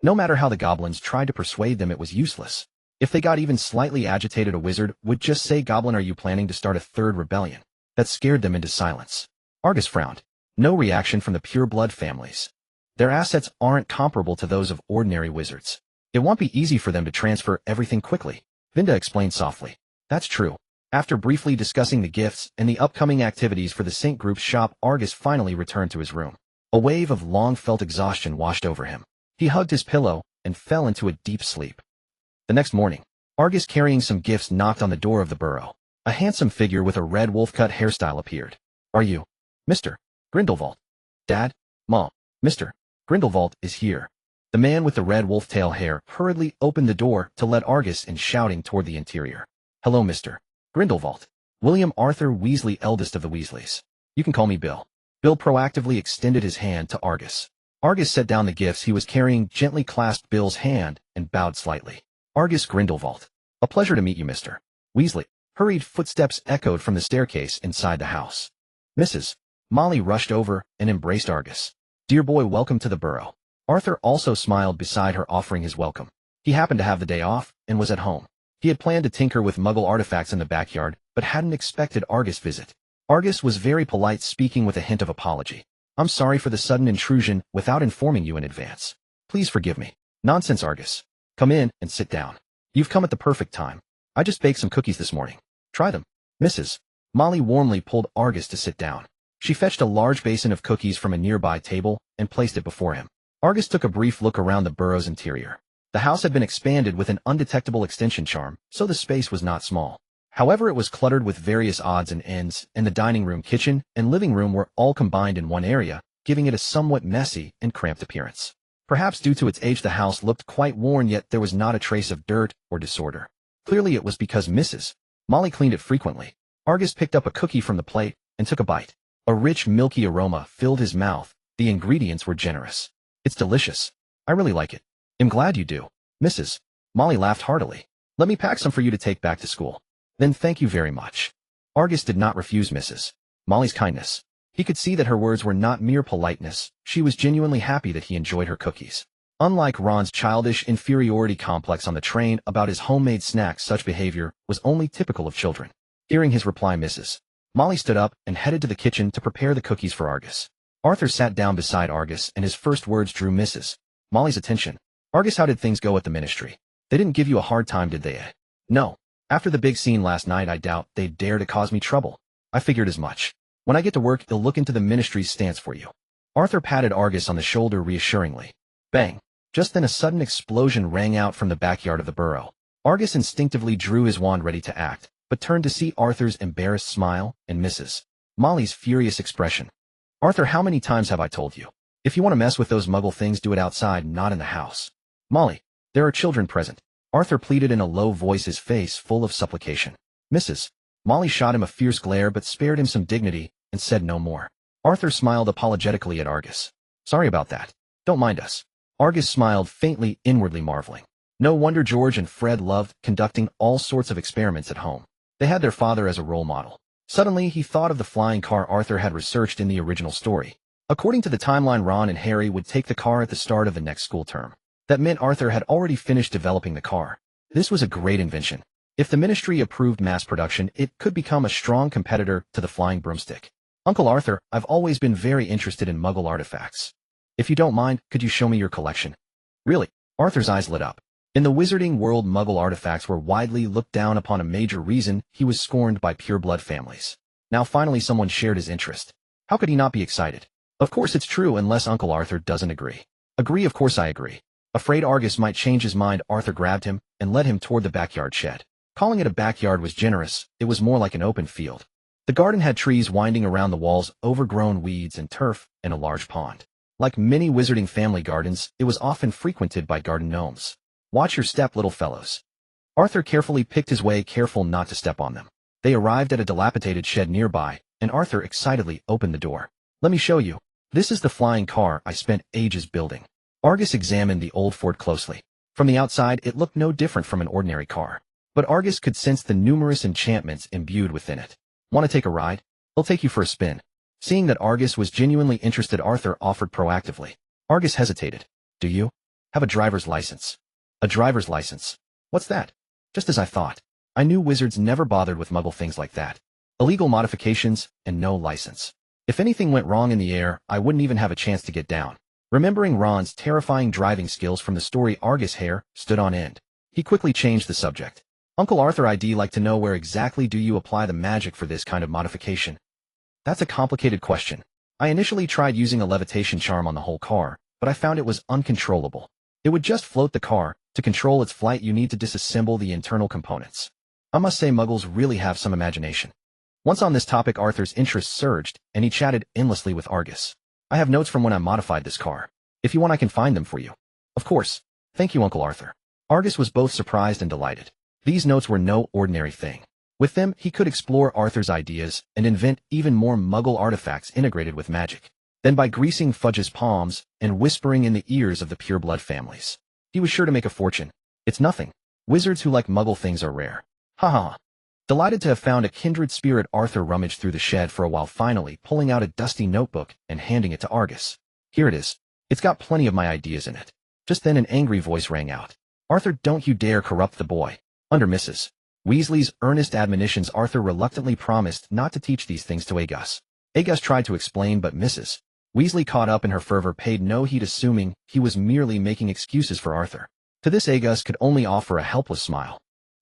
No matter how the goblins tried to persuade them, it was useless. If they got even slightly agitated, a wizard would just say, "Goblin, are you planning to start a third rebellion?" That scared them into silence. Argus frowned. No reaction from the pure-blood families. Their assets aren't comparable to those of ordinary wizards. It won't be easy for them to transfer everything quickly. Vinda explained softly. That's true. After briefly discussing the gifts and the upcoming activities for the Saint Group's shop, Argus finally returned to his room. A wave of long-felt exhaustion washed over him. He hugged his pillow and fell into a deep sleep. The next morning, Argus carrying some gifts knocked on the door of the burrow. A handsome figure with a red wolf-cut hairstyle appeared. "Are you Mr. Grindelwald?" "Dad? Mom, Mr. Grindelwald is here." The man with the red wolf-tail hair hurriedly opened the door to let Argus in, shouting toward the interior. "Hello, Mr. Grindelwald. William Arthur Weasley, eldest of the Weasleys. You can call me Bill." Bill proactively extended his hand to Argus. Argus set down the gifts he was carrying, gently clasped Bill's hand, and bowed slightly. "Argus Grindelwald. A pleasure to meet you, Mr. Weasley." Hurried footsteps echoed from the staircase inside the house. Mrs. Molly rushed over and embraced Argus. "Dear boy, welcome to the burrow." Arthur also smiled beside her, offering his welcome. He happened to have the day off and was at home. He had planned to tinker with Muggle artifacts in the backyard, but hadn't expected Argus' visit. Argus was very polite, speaking with a hint of apology. "I'm sorry for the sudden intrusion without informing you in advance. Please forgive me." "Nonsense, Argus. Come in and sit down. You've come at the perfect time. I just baked some cookies this morning. Try them." Mrs. Molly warmly pulled Argus to sit down. She fetched a large basin of cookies from a nearby table and placed it before him. Argus took a brief look around the burrow's interior. The house had been expanded with an undetectable extension charm, so the space was not small. However, it was cluttered with various odds and ends, and the dining room, kitchen, and living room were all combined in one area, giving it a somewhat messy and cramped appearance. Perhaps due to its age, the house looked quite worn, yet there was not a trace of dirt or disorder. Clearly it was because Mrs. Molly cleaned it frequently. Argus picked up a cookie from the plate and took a bite. A rich, milky aroma filled his mouth. The ingredients were generous. "It's delicious. I really like it." "I'm glad you do." Mrs. Molly laughed heartily. "Let me pack some for you to take back to school." "Then thank you very much." Argus did not refuse Mrs. Molly's kindness. He could see that her words were not mere politeness. She was genuinely happy that he enjoyed her cookies. Unlike Ron's childish inferiority complex on the train about his homemade snacks, such behavior was only typical of children. Hearing his reply, Mrs. Molly stood up and headed to the kitchen to prepare the cookies for Argus. Arthur sat down beside Argus, and his first words drew Mrs. Molly's attention. "Argus, how did things go at the ministry? They didn't give you a hard time, did they?" "No. After the big scene last night, I doubt they'd dare to cause me trouble. I figured as much. When I get to work, they'll look into the ministry's stance for you." Arthur patted Argus on the shoulder reassuringly. Bang! Just then a sudden explosion rang out from the backyard of the burrow. Argus instinctively drew his wand ready to act, but turned to see Arthur's embarrassed smile and Mrs. Molly's furious expression. "Arthur, how many times have I told you? If you want to mess with those Muggle things, do it outside, not in the house." "Molly, there are children present," Arthur pleaded in a low voice, his face full of supplication. Mrs. Molly shot him a fierce glare but spared him some dignity and said no more. Arthur smiled apologetically at Argus. "Sorry about that. Don't mind us." Argus smiled faintly, inwardly marveling. No wonder George and Fred loved conducting all sorts of experiments at home. They had their father as a role model. Suddenly, he thought of the flying car Arthur had researched in the original story. According to the timeline, Ron and Harry would take the car at the start of the next school term. That meant Arthur had already finished developing the car. This was a great invention. If the ministry approved mass production, it could become a strong competitor to the flying broomstick. "Uncle Arthur, I've always been very interested in Muggle artifacts. If you don't mind, could you show me your collection?" "Really?" Arthur's eyes lit up. In the wizarding world, Muggle artifacts were widely looked down upon, a major reason he was scorned by pureblood families. Now finally someone shared his interest. How could he not be excited? "Of course it's true, unless Uncle Arthur doesn't agree." "Agree, of course I agree." Afraid Argus might change his mind, Arthur grabbed him and led him toward the backyard shed. Calling it a backyard was generous. It was more like an open field. The garden had trees winding around the walls, overgrown weeds and turf, and a large pond. Like many wizarding family gardens, it was often frequented by garden gnomes. "Watch your step, little fellows." Arthur carefully picked his way, careful not to step on them. They arrived at a dilapidated shed nearby, and Arthur excitedly opened the door. "Let me show you. This is the flying car I spent ages building." Argus examined the old Ford closely. From the outside, it looked no different from an ordinary car. But Argus could sense the numerous enchantments imbued within it. "Want to take a ride? I'll take you for a spin." Seeing that Argus was genuinely interested, Arthur offered proactively. Argus hesitated. "Do you have a driver's license?" "A driver's license? What's that?" "Just as I thought. I knew wizards never bothered with Muggle things like that. Illegal modifications and no license. If anything went wrong in the air, I wouldn't even have a chance to get down." Remembering Ron's terrifying driving skills from the story, Argus' hair stood on end. He quickly changed the subject. "Uncle Arthur, I'd like to know, where exactly do you apply the magic for this kind of modification?" "That's a complicated question." I initially tried using a levitation charm on the whole car, but I found it was uncontrollable. It would just float the car. To control its flight, you need to disassemble the internal components. I must say Muggles really have some imagination. Once on this topic, Arthur's interest surged, and he chatted endlessly with Argus. I have notes from when I modified this car. If you want, I can find them for you. Of course. Thank you, Uncle Arthur. Argus was both surprised and delighted. These notes were no ordinary thing. With them, he could explore Arthur's ideas and invent even more Muggle artifacts integrated with magic. Then by greasing Fudge's palms and whispering in the ears of the pureblood families, he was sure to make a fortune. It's nothing. Wizards who like Muggle things are rare. Ha ha. Delighted to have found a kindred spirit, Arthur rummaged through the shed for a while, finally pulling out a dusty notebook and handing it to Argus. Here it is. It's got plenty of my ideas in it. Just then an angry voice rang out. Arthur, don't you dare corrupt the boy. Under Mrs. Weasley's earnest admonitions, Arthur reluctantly promised not to teach these things to Agus. Agus tried to explain, but Mrs. Weasley, caught up in her fervor, paid no heed, assuming he was merely making excuses for Arthur. To this, Agus could only offer a helpless smile.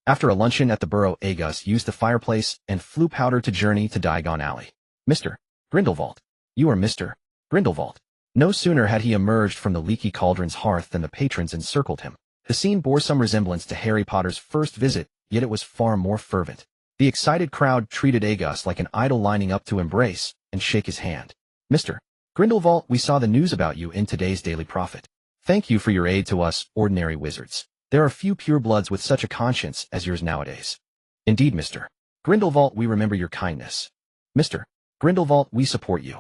After a luncheon at the Burrow, Agus used the fireplace and flew powder to journey to Diagon Alley. Mr. Grindelwald. You are Mr. Grindelwald. No sooner had he emerged from the leaky cauldron's hearth than the patrons encircled him. The scene bore some resemblance to Harry Potter's first visit, yet it was far more fervent. The excited crowd treated Agus like an idol, lining up to embrace and shake his hand. Mr. Grindelwald, we saw the news about you in today's Daily Prophet. Thank you for your aid to us, ordinary wizards. There are few purebloods with such a conscience as yours nowadays. Indeed, Mr. Grindelwald, we remember your kindness. Mr. Grindelwald, we support you.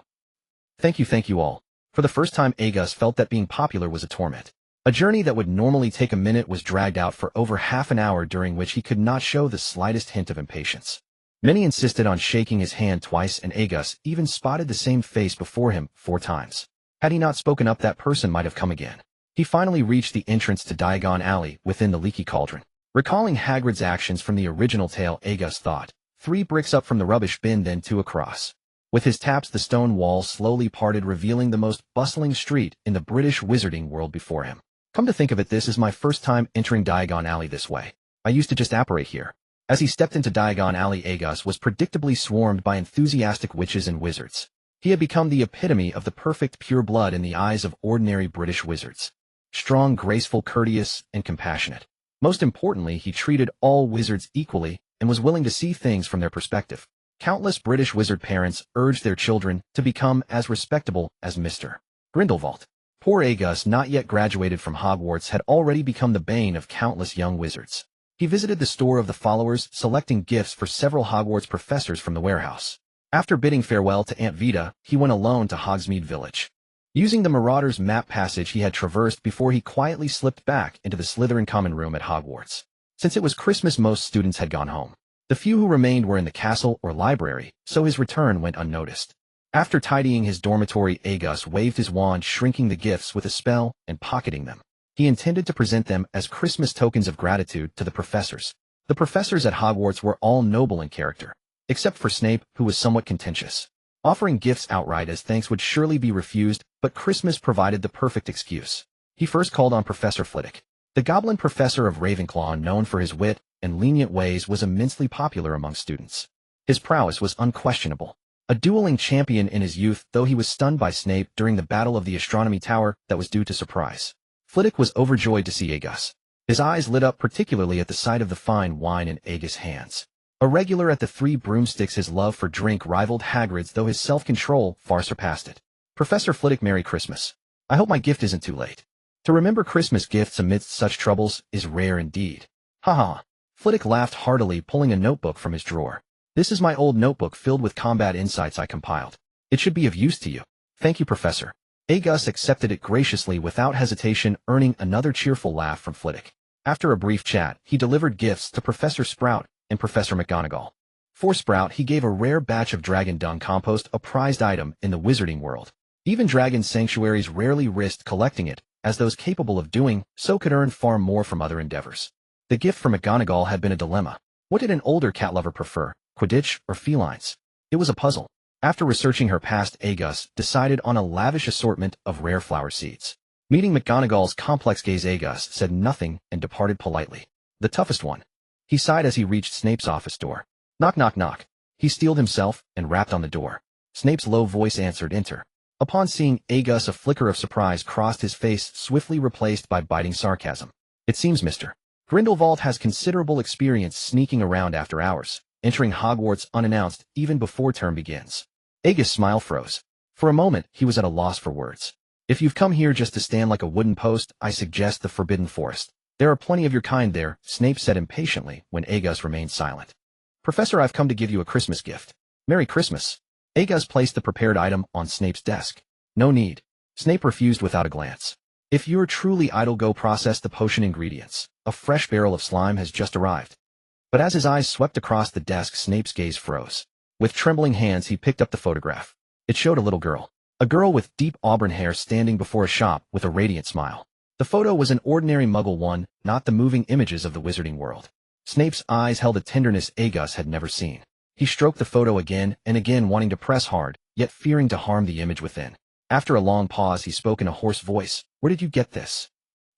Thank you all. For the first time, Agus felt that being popular was a torment. A journey that would normally take a minute was dragged out for over half an hour, during which he could not show the slightest hint of impatience. Many insisted on shaking his hand twice, and Agus even spotted the same face before him 4 times. Had he not spoken up, that person might have come again. He finally reached the entrance to Diagon Alley within the leaky cauldron. Recalling Hagrid's actions from the original tale, Agus thought, 3 bricks up from the rubbish bin, then 2 across. With his taps, the stone walls slowly parted, revealing the most bustling street in the British wizarding world before him. Come to think of it, this is my first time entering Diagon Alley this way. I used to just apparate here. As he stepped into Diagon Alley, Agus was predictably swarmed by enthusiastic witches and wizards. He had become the epitome of the perfect pure blood in the eyes of ordinary British wizards. Strong, graceful, courteous, and compassionate. Most importantly, he treated all wizards equally and was willing to see things from their perspective. Countless British wizard parents urged their children to become as respectable as Mr. Grindelwald. Poor Agus, not yet graduated from Hogwarts, had already become the bane of countless young wizards. He visited the store of the followers, selecting gifts for several Hogwarts professors from the warehouse. After bidding farewell to Aunt Vida, he went alone to Hogsmeade Village. Using the Marauder's map passage he had traversed before, he quietly slipped back into the Slytherin common room at Hogwarts. Since it was Christmas, most students had gone home. The few who remained were in the castle or library, so his return went unnoticed. After tidying his dormitory, Agus waved his wand, shrinking the gifts with a spell and pocketing them. He intended to present them as Christmas tokens of gratitude to the professors. The professors at Hogwarts were all noble in character, except for Snape, who was somewhat contentious. Offering gifts outright as thanks would surely be refused, but Christmas provided the perfect excuse. He first called on Professor Flitwick. The goblin professor of Ravenclaw, known for his wit and lenient ways, was immensely popular among students. His prowess was unquestionable. A dueling champion in his youth, though he was stunned by Snape during the Battle of the Astronomy Tower that was due to surprise. Flitwick was overjoyed to see Agus. His eyes lit up particularly at the sight of the fine wine in Agus' hands. A regular at the Three Broomsticks, his love for drink rivaled Hagrid's, though his self-control far surpassed it. Professor Flitwick, Merry Christmas. I hope my gift isn't too late. To remember Christmas gifts amidst such troubles is rare indeed. Ha ha. Flitwick laughed heartily, pulling a notebook from his drawer. This is my old notebook filled with combat insights I compiled. It should be of use to you. Thank you, Professor. Agus accepted it graciously without hesitation, earning another cheerful laugh from Flitwick. After a brief chat, he delivered gifts to Professor Sprout and Professor McGonagall. For Sprout, he gave a rare batch of dragon dung compost, a prized item in the wizarding world. Even dragon sanctuaries rarely risked collecting it, as those capable of doing so could earn far more from other endeavors. The gift for McGonagall had been a dilemma. What did an older cat lover prefer, Quidditch or felines? It was a puzzle. After researching her past, Agus decided on a lavish assortment of rare flower seeds. Meeting McGonagall's complex gaze, Agus said nothing and departed politely. The toughest one. He sighed as he reached Snape's office door. Knock, knock, knock. He steeled himself and rapped on the door. Snape's low voice answered, "Enter." Upon seeing Agus, a flicker of surprise crossed his face, swiftly replaced by biting sarcasm. "It seems Mr. Grindelwald has considerable experience sneaking around after hours, entering Hogwarts unannounced even before term begins." Agus' smile froze. For a moment, he was at a loss for words. "If you've come here just to stand like a wooden post, I suggest the Forbidden Forest. There are plenty of your kind there," Snape said impatiently when Agus remained silent. "Professor, I've come to give you a Christmas gift." "Merry Christmas." Agus placed the prepared item on Snape's desk. "No need." Snape refused without a glance. "If you're truly idle, go process the potion ingredients. A fresh barrel of slime has just arrived." But as his eyes swept across the desk, Snape's gaze froze. With trembling hands, he picked up the photograph. It showed a little girl. A girl with deep auburn hair standing before a shop with a radiant smile. The photo was an ordinary Muggle one, not the moving images of the wizarding world. Snape's eyes held a tenderness Agus had never seen. He stroked the photo again and again, wanting to press hard, yet fearing to harm the image within. After a long pause, he spoke in a hoarse voice. "Where did you get this?"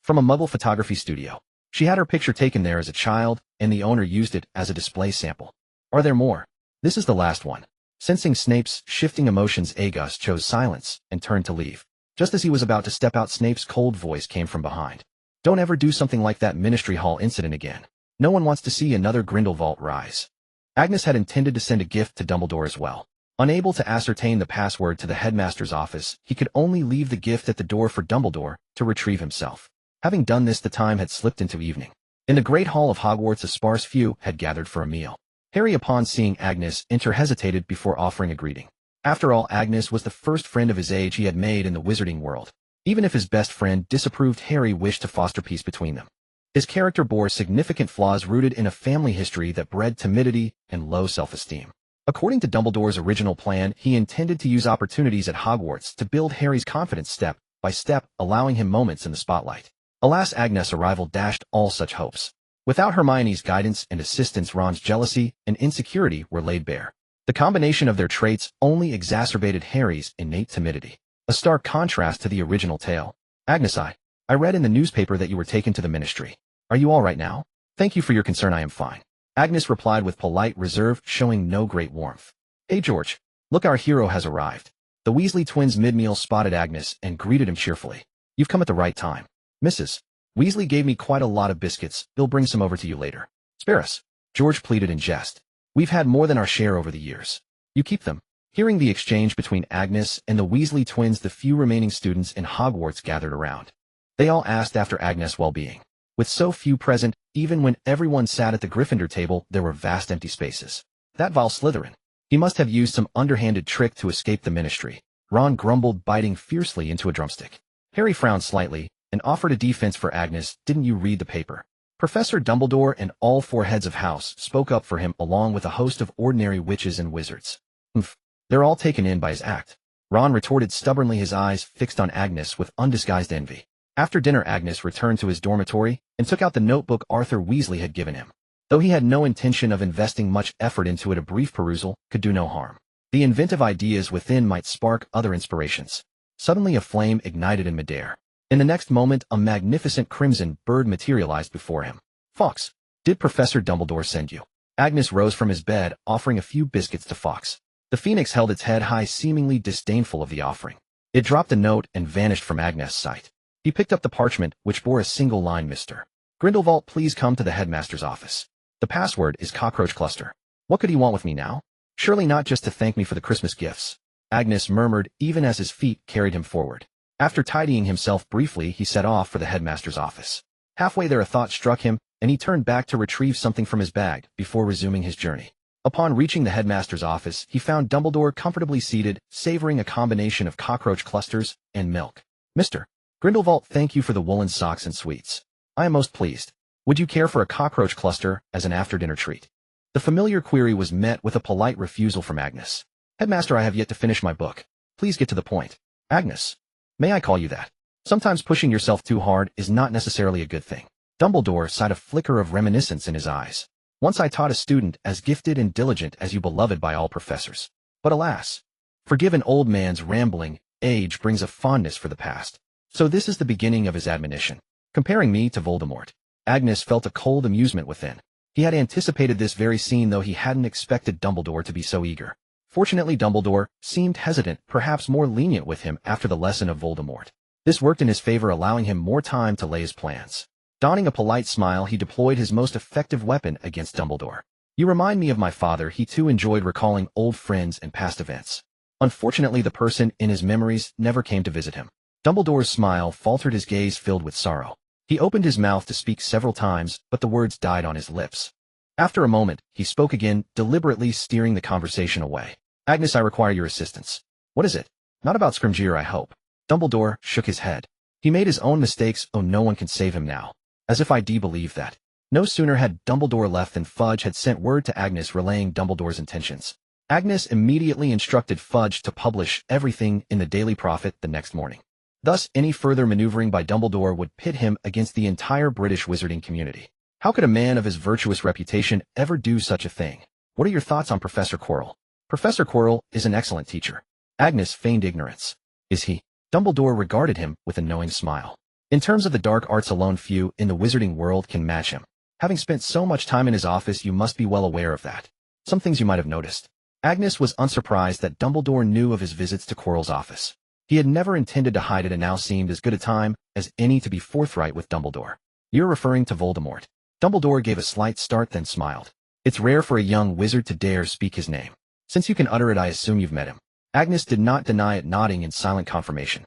"From a Muggle photography studio. She had her picture taken there as a child, and the owner used it as a display sample." "Are there more?" "This is the last one." Sensing Snape's shifting emotions, Agus chose silence and turned to leave. Just as he was about to step out, Snape's cold voice came from behind. "Don't ever do something like that Ministry Hall incident again. No one wants to see another Grindelwald rise." Agnes had intended to send a gift to Dumbledore as well. Unable to ascertain the password to the headmaster's office, he could only leave the gift at the door for Dumbledore to retrieve himself. Having done this, the time had slipped into evening. In the Great Hall of Hogwarts, a sparse few had gathered for a meal. Harry, upon seeing Agnes enter, hesitated before offering a greeting. After all, Agnes was the first friend of his age he had made in the wizarding world. Even if his best friend disapproved, Harry wished to foster peace between them. His character bore significant flaws rooted in a family history that bred timidity and low self-esteem. According to Dumbledore's original plan, he intended to use opportunities at Hogwarts to build Harry's confidence step by step, allowing him moments in the spotlight. Alas, Agnes' arrival dashed all such hopes. Without Hermione's guidance and assistance, Ron's jealousy and insecurity were laid bare. The combination of their traits only exacerbated Harry's innate timidity. A stark contrast to the original tale. "Agnes, I read in the newspaper that you were taken to the ministry. Are you all right now?" "Thank you for your concern, I am fine." Agnes replied with polite reserve, showing no great warmth. "Hey George, look, our hero has arrived." The Weasley twins mid-meal spotted Agnes and greeted him cheerfully. "You've come at the right time. Mrs. Weasley gave me quite a lot of biscuits. He'll bring some over to you later." "Spare us," George pleaded in jest. "We've had more than our share over the years. You keep them." Hearing the exchange between Agnes and the Weasley twins, the few remaining students in Hogwarts gathered around. They all asked after Agnes' well-being. With so few present, even when everyone sat at the Gryffindor table, there were vast empty spaces. "That vile Slytherin. He must have used some underhanded trick to escape the ministry," Ron grumbled, biting fiercely into a drumstick. Harry frowned slightly and offered a defense for Agnes. "Didn't you read the paper?" Professor Dumbledore and all four heads of house spoke up for him, along with a host of ordinary witches and wizards. "Humph, they're all taken in by his act," Ron retorted stubbornly, his eyes fixed on Agnes with undisguised envy. After dinner, Agnes returned to his dormitory and took out the notebook Arthur Weasley had given him. Though he had no intention of investing much effort into it, a brief perusal could do no harm. The inventive ideas within might spark other inspirations. Suddenly a flame ignited in midair. In the next moment, a magnificent crimson bird materialized before him. "Fawkes, did Professor Dumbledore send you?" Agnes rose from his bed, offering a few biscuits to Fawkes. The phoenix held its head high, seemingly disdainful of the offering. It dropped the note and vanished from Agnes' sight. He picked up the parchment, which bore a single line, "Mr. Grindelwald, please come to the headmaster's office. The password is cockroach cluster." What could he want with me now? Surely not just to thank me for the Christmas gifts, Agnes murmured, even as his feet carried him forward. After tidying himself briefly, he set off for the headmaster's office. Halfway there, a thought struck him, and he turned back to retrieve something from his bag before resuming his journey. Upon reaching the headmaster's office, he found Dumbledore comfortably seated, savoring a combination of cockroach clusters and milk. "Mr. Grindelwald, thank you for the woolen socks and sweets. I am most pleased. Would you care for a cockroach cluster as an after-dinner treat?" The familiar query was met with a polite refusal from Agnes. "Headmaster, I have yet to finish my book. Please get to the point." "Agnes, may I call you that? Sometimes pushing yourself too hard is not necessarily a good thing." Dumbledore sighed, a flicker of reminiscence in his eyes. "Once I taught a student as gifted and diligent as you, beloved by all professors. But alas, forgive an old man's rambling, age brings a fondness for the past. So this is the beginning of his admonition. Comparing me to Voldemort." Agnes felt a cold amusement within. He had anticipated this very scene, though he hadn't expected Dumbledore to be so eager. Fortunately, Dumbledore seemed hesitant, perhaps more lenient with him after the lesson of Voldemort. This worked in his favor, allowing him more time to lay his plans. Donning a polite smile, he deployed his most effective weapon against Dumbledore. You remind me of my father. He too enjoyed recalling old friends and past events. Unfortunately, the person in his memories never came to visit him. Dumbledore's smile faltered, his gaze filled with sorrow. He opened his mouth to speak several times, but the words died on his lips. After a moment, he spoke again, deliberately steering the conversation away. Agnes, I require your assistance. What is it? Not about Scrimgeour, I hope. Dumbledore shook his head. He made his own mistakes. Oh, no one can save him now. As if I believed that. No sooner had Dumbledore left than Fudge had sent word to Agnes relaying Dumbledore's intentions. Agnes immediately instructed Fudge to publish everything in the Daily Prophet the next morning. Thus, any further maneuvering by Dumbledore would pit him against the entire British wizarding community. How could a man of his virtuous reputation ever do such a thing? What are your thoughts on Professor Quirrell? Professor Quirrell is an excellent teacher. Agnes feigned ignorance. Is he? Dumbledore regarded him with a knowing smile. In terms of the dark arts alone, few in the wizarding world can match him. Having spent so much time in his office, you must be well aware of that. Some things you might have noticed. Agnes was unsurprised that Dumbledore knew of his visits to Quirrell's office. He had never intended to hide it and now seemed as good a time as any to be forthright with Dumbledore. You're referring to Voldemort. Dumbledore gave a slight start, then smiled. It's rare for a young wizard to dare speak his name. Since you can utter it, I assume you've met him. Agnes did not deny it, nodding in silent confirmation.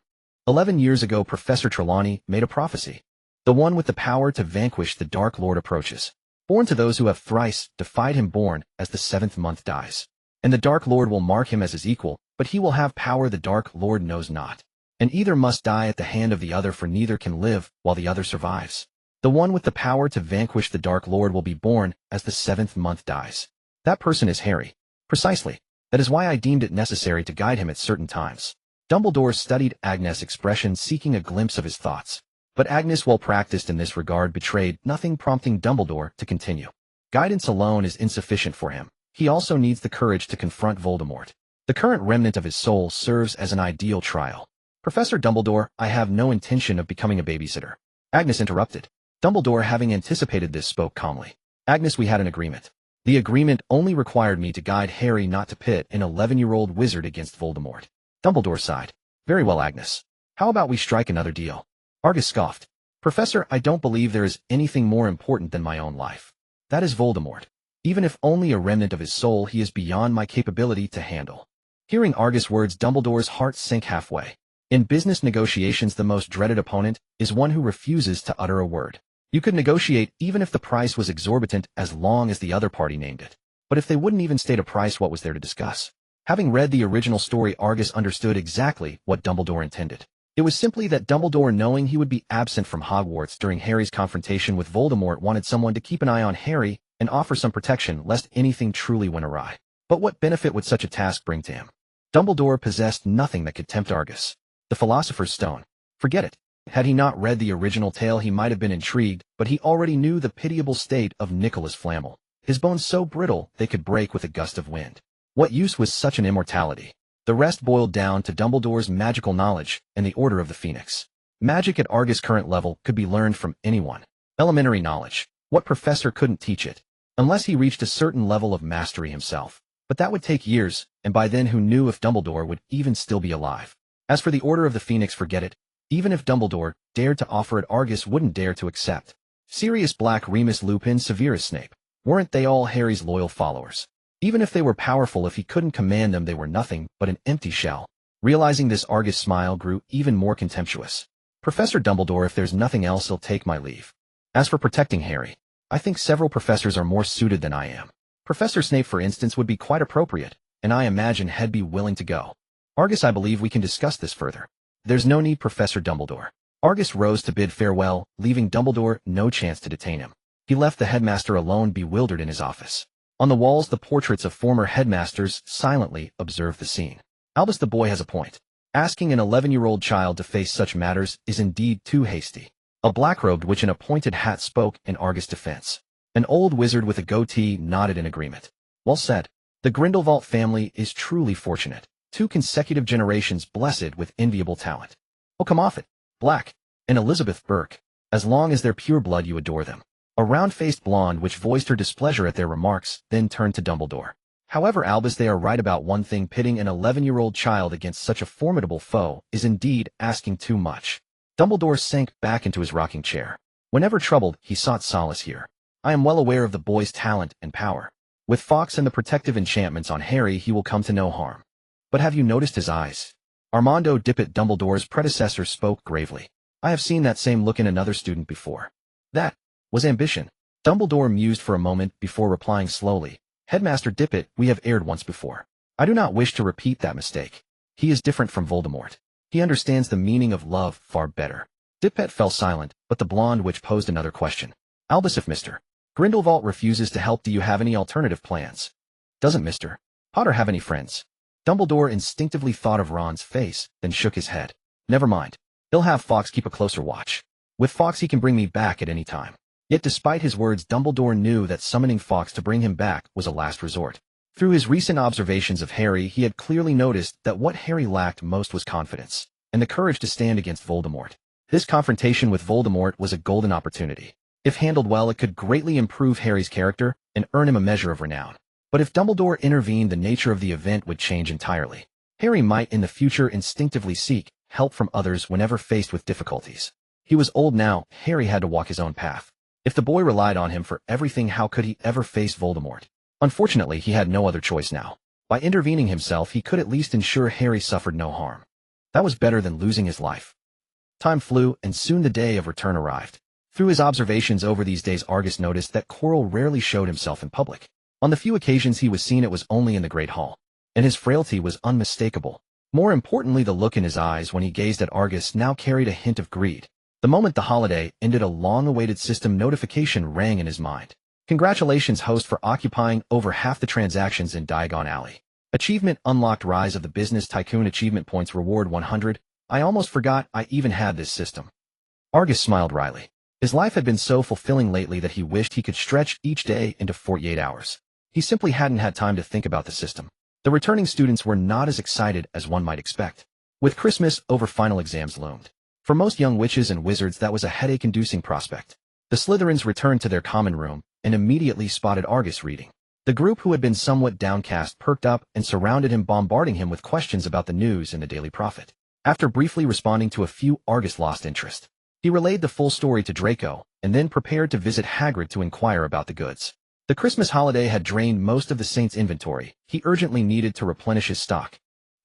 11 years ago, Professor Trelawney made a prophecy. The one with the power to vanquish the Dark Lord approaches. Born to those who have thrice defied him, born as the 7th month dies. And the Dark Lord will mark him as his equal, but he will have power the Dark Lord knows not. And either must die at the hand of the other, for neither can live while the other survives. The one with the power to vanquish the Dark Lord will be born as the 7th month dies. That person is Harry. Precisely. That is why I deemed it necessary to guide him at certain times. Dumbledore studied Agnes' expression, seeking a glimpse of his thoughts. But Agnes, well practiced in this regard, betrayed nothing, prompting Dumbledore to continue. Guidance alone is insufficient for him. He also needs the courage to confront Voldemort. The current remnant of his soul serves as an ideal trial. Professor Dumbledore, I have no intention of becoming a babysitter. Agnes interrupted. Dumbledore, having anticipated this, spoke calmly. Agnes, we had an agreement. The agreement only required me to guide Harry, not to pit an 11-year-old wizard against Voldemort. Dumbledore sighed. Very well, Agnes. How about we strike another deal? Argus scoffed. Professor, I don't believe there is anything more important than my own life. That is Voldemort. Even if only a remnant of his soul, he is beyond my capability to handle. Hearing Argus' words, Dumbledore's heart sank halfway. In business negotiations, the most dreaded opponent is one who refuses to utter a word. You could negotiate even if the price was exorbitant, as long as the other party named it. But if they wouldn't even state a price, what was there to discuss? Having read the original story, Argus understood exactly what Dumbledore intended. It was simply that Dumbledore, knowing he would be absent from Hogwarts during Harry's confrontation with Voldemort, wanted someone to keep an eye on Harry and offer some protection lest anything truly went awry. But what benefit would such a task bring to him? Dumbledore possessed nothing that could tempt Argus. The Philosopher's Stone. Forget it. Had he not read the original tale, he might have been intrigued, but he already knew the pitiable state of Nicholas Flamel. His bones so brittle they could break with a gust of wind. What use was such an immortality? The rest boiled down to Dumbledore's magical knowledge and the Order of the Phoenix. Magic at Argus' current level could be learned from anyone. Elementary knowledge. What professor couldn't teach it? Unless he reached a certain level of mastery himself. But that would take years, and by then who knew if Dumbledore would even still be alive? As for the Order of the Phoenix, forget it. Even if Dumbledore dared to offer it, Argus wouldn't dare to accept. Sirius Black, Remus Lupin, Severus Snape. Weren't they all Harry's loyal followers? Even if they were powerful, if he couldn't command them, they were nothing but an empty shell. Realizing this, Argus' smile grew even more contemptuous. Professor Dumbledore, if there's nothing else, I'll take my leave. As for protecting Harry, I think several professors are more suited than I am. Professor Snape, for instance, would be quite appropriate, and I imagine he'd be willing to go. Argus, I believe we can discuss this further. There's no need, Professor Dumbledore. Argus rose to bid farewell, leaving Dumbledore no chance to detain him. He left the headmaster alone, bewildered, in his office. On the walls, the portraits of former headmasters silently observed the scene. Albus the boy has a point. Asking an 11-year-old child to face such matters is indeed too hasty. A black-robed witch in a pointed hat spoke in Argus' defense. An old wizard with a goatee nodded in agreement. Well said. The Grindelwald family is truly fortunate. 2 consecutive generations blessed with enviable talent. Oh, come off it. Black and Elizabeth Burke. As long as they're pure blood, you adore them. A round-faced blonde witch voiced her displeasure at their remarks, then turned to Dumbledore. However, Albus, they are right about one thing: pitting an 11-year-old child against such a formidable foe is indeed asking too much. Dumbledore sank back into his rocking chair. Whenever troubled, he sought solace here. I am well aware of the boy's talent and power. With Fawkes and the protective enchantments on Harry, he will come to no harm. But have you noticed his eyes? Armando Dippet, Dumbledore's predecessor, spoke gravely. I have seen that same look in another student before. That was ambition. Dumbledore mused for a moment before replying slowly. Headmaster Dippet, we have erred once before. I do not wish to repeat that mistake. He is different from Voldemort. He understands the meaning of love far better. Dippet fell silent, but the blonde witch posed another question. Albus, if Mr. Grindelwald refuses to help, do you have any alternative plans? Doesn't Mr. Potter have any friends? Dumbledore instinctively thought of Ron's face, then shook his head. Never mind. He'll have Fawkes keep a closer watch. With Fawkes he can bring me back at any time. Yet despite his words, Dumbledore knew that summoning Fawkes to bring him back was a last resort. Through his recent observations of Harry, he had clearly noticed that what Harry lacked most was confidence, and the courage to stand against Voldemort. This confrontation with Voldemort was a golden opportunity. If handled well, it could greatly improve Harry's character and earn him a measure of renown. But if Dumbledore intervened, the nature of the event would change entirely. Harry might in the future instinctively seek help from others whenever faced with difficulties. He was old now. Harry had to walk his own path. If the boy relied on him for everything, how could he ever face Voldemort? Unfortunately, he had no other choice now. By intervening himself, he could at least ensure Harry suffered no harm. That was better than losing his life. Time flew, and soon the day of return arrived. Through his observations over these days, Argus noticed that Quirrell rarely showed himself in public. On the few occasions he was seen, it was only in the Great Hall. And his frailty was unmistakable. More importantly, the look in his eyes when he gazed at Argus now carried a hint of greed. The moment the holiday ended, a long-awaited system notification rang in his mind. Congratulations, host, for occupying over half the transactions in Diagon Alley. Achievement unlocked: Rise of the Business Tycoon. Achievement points reward 100. I almost forgot I even had this system. Argus smiled wryly. His life had been so fulfilling lately that he wished he could stretch each day into 48 hours. He simply hadn't had time to think about the system. The returning students were not as excited as one might expect. With Christmas over, final exams loomed. For most young witches and wizards, that was a headache-inducing prospect. The Slytherins returned to their common room and immediately spotted Argus reading. The group, who had been somewhat downcast, perked up and surrounded him, bombarding him with questions about the news and the Daily Prophet. After briefly responding to a few, Argus lost interest. He relayed the full story to Draco, and then prepared to visit Hagrid to inquire about the goods. The Christmas holiday had drained most of the Saint's inventory. He urgently needed to replenish his stock.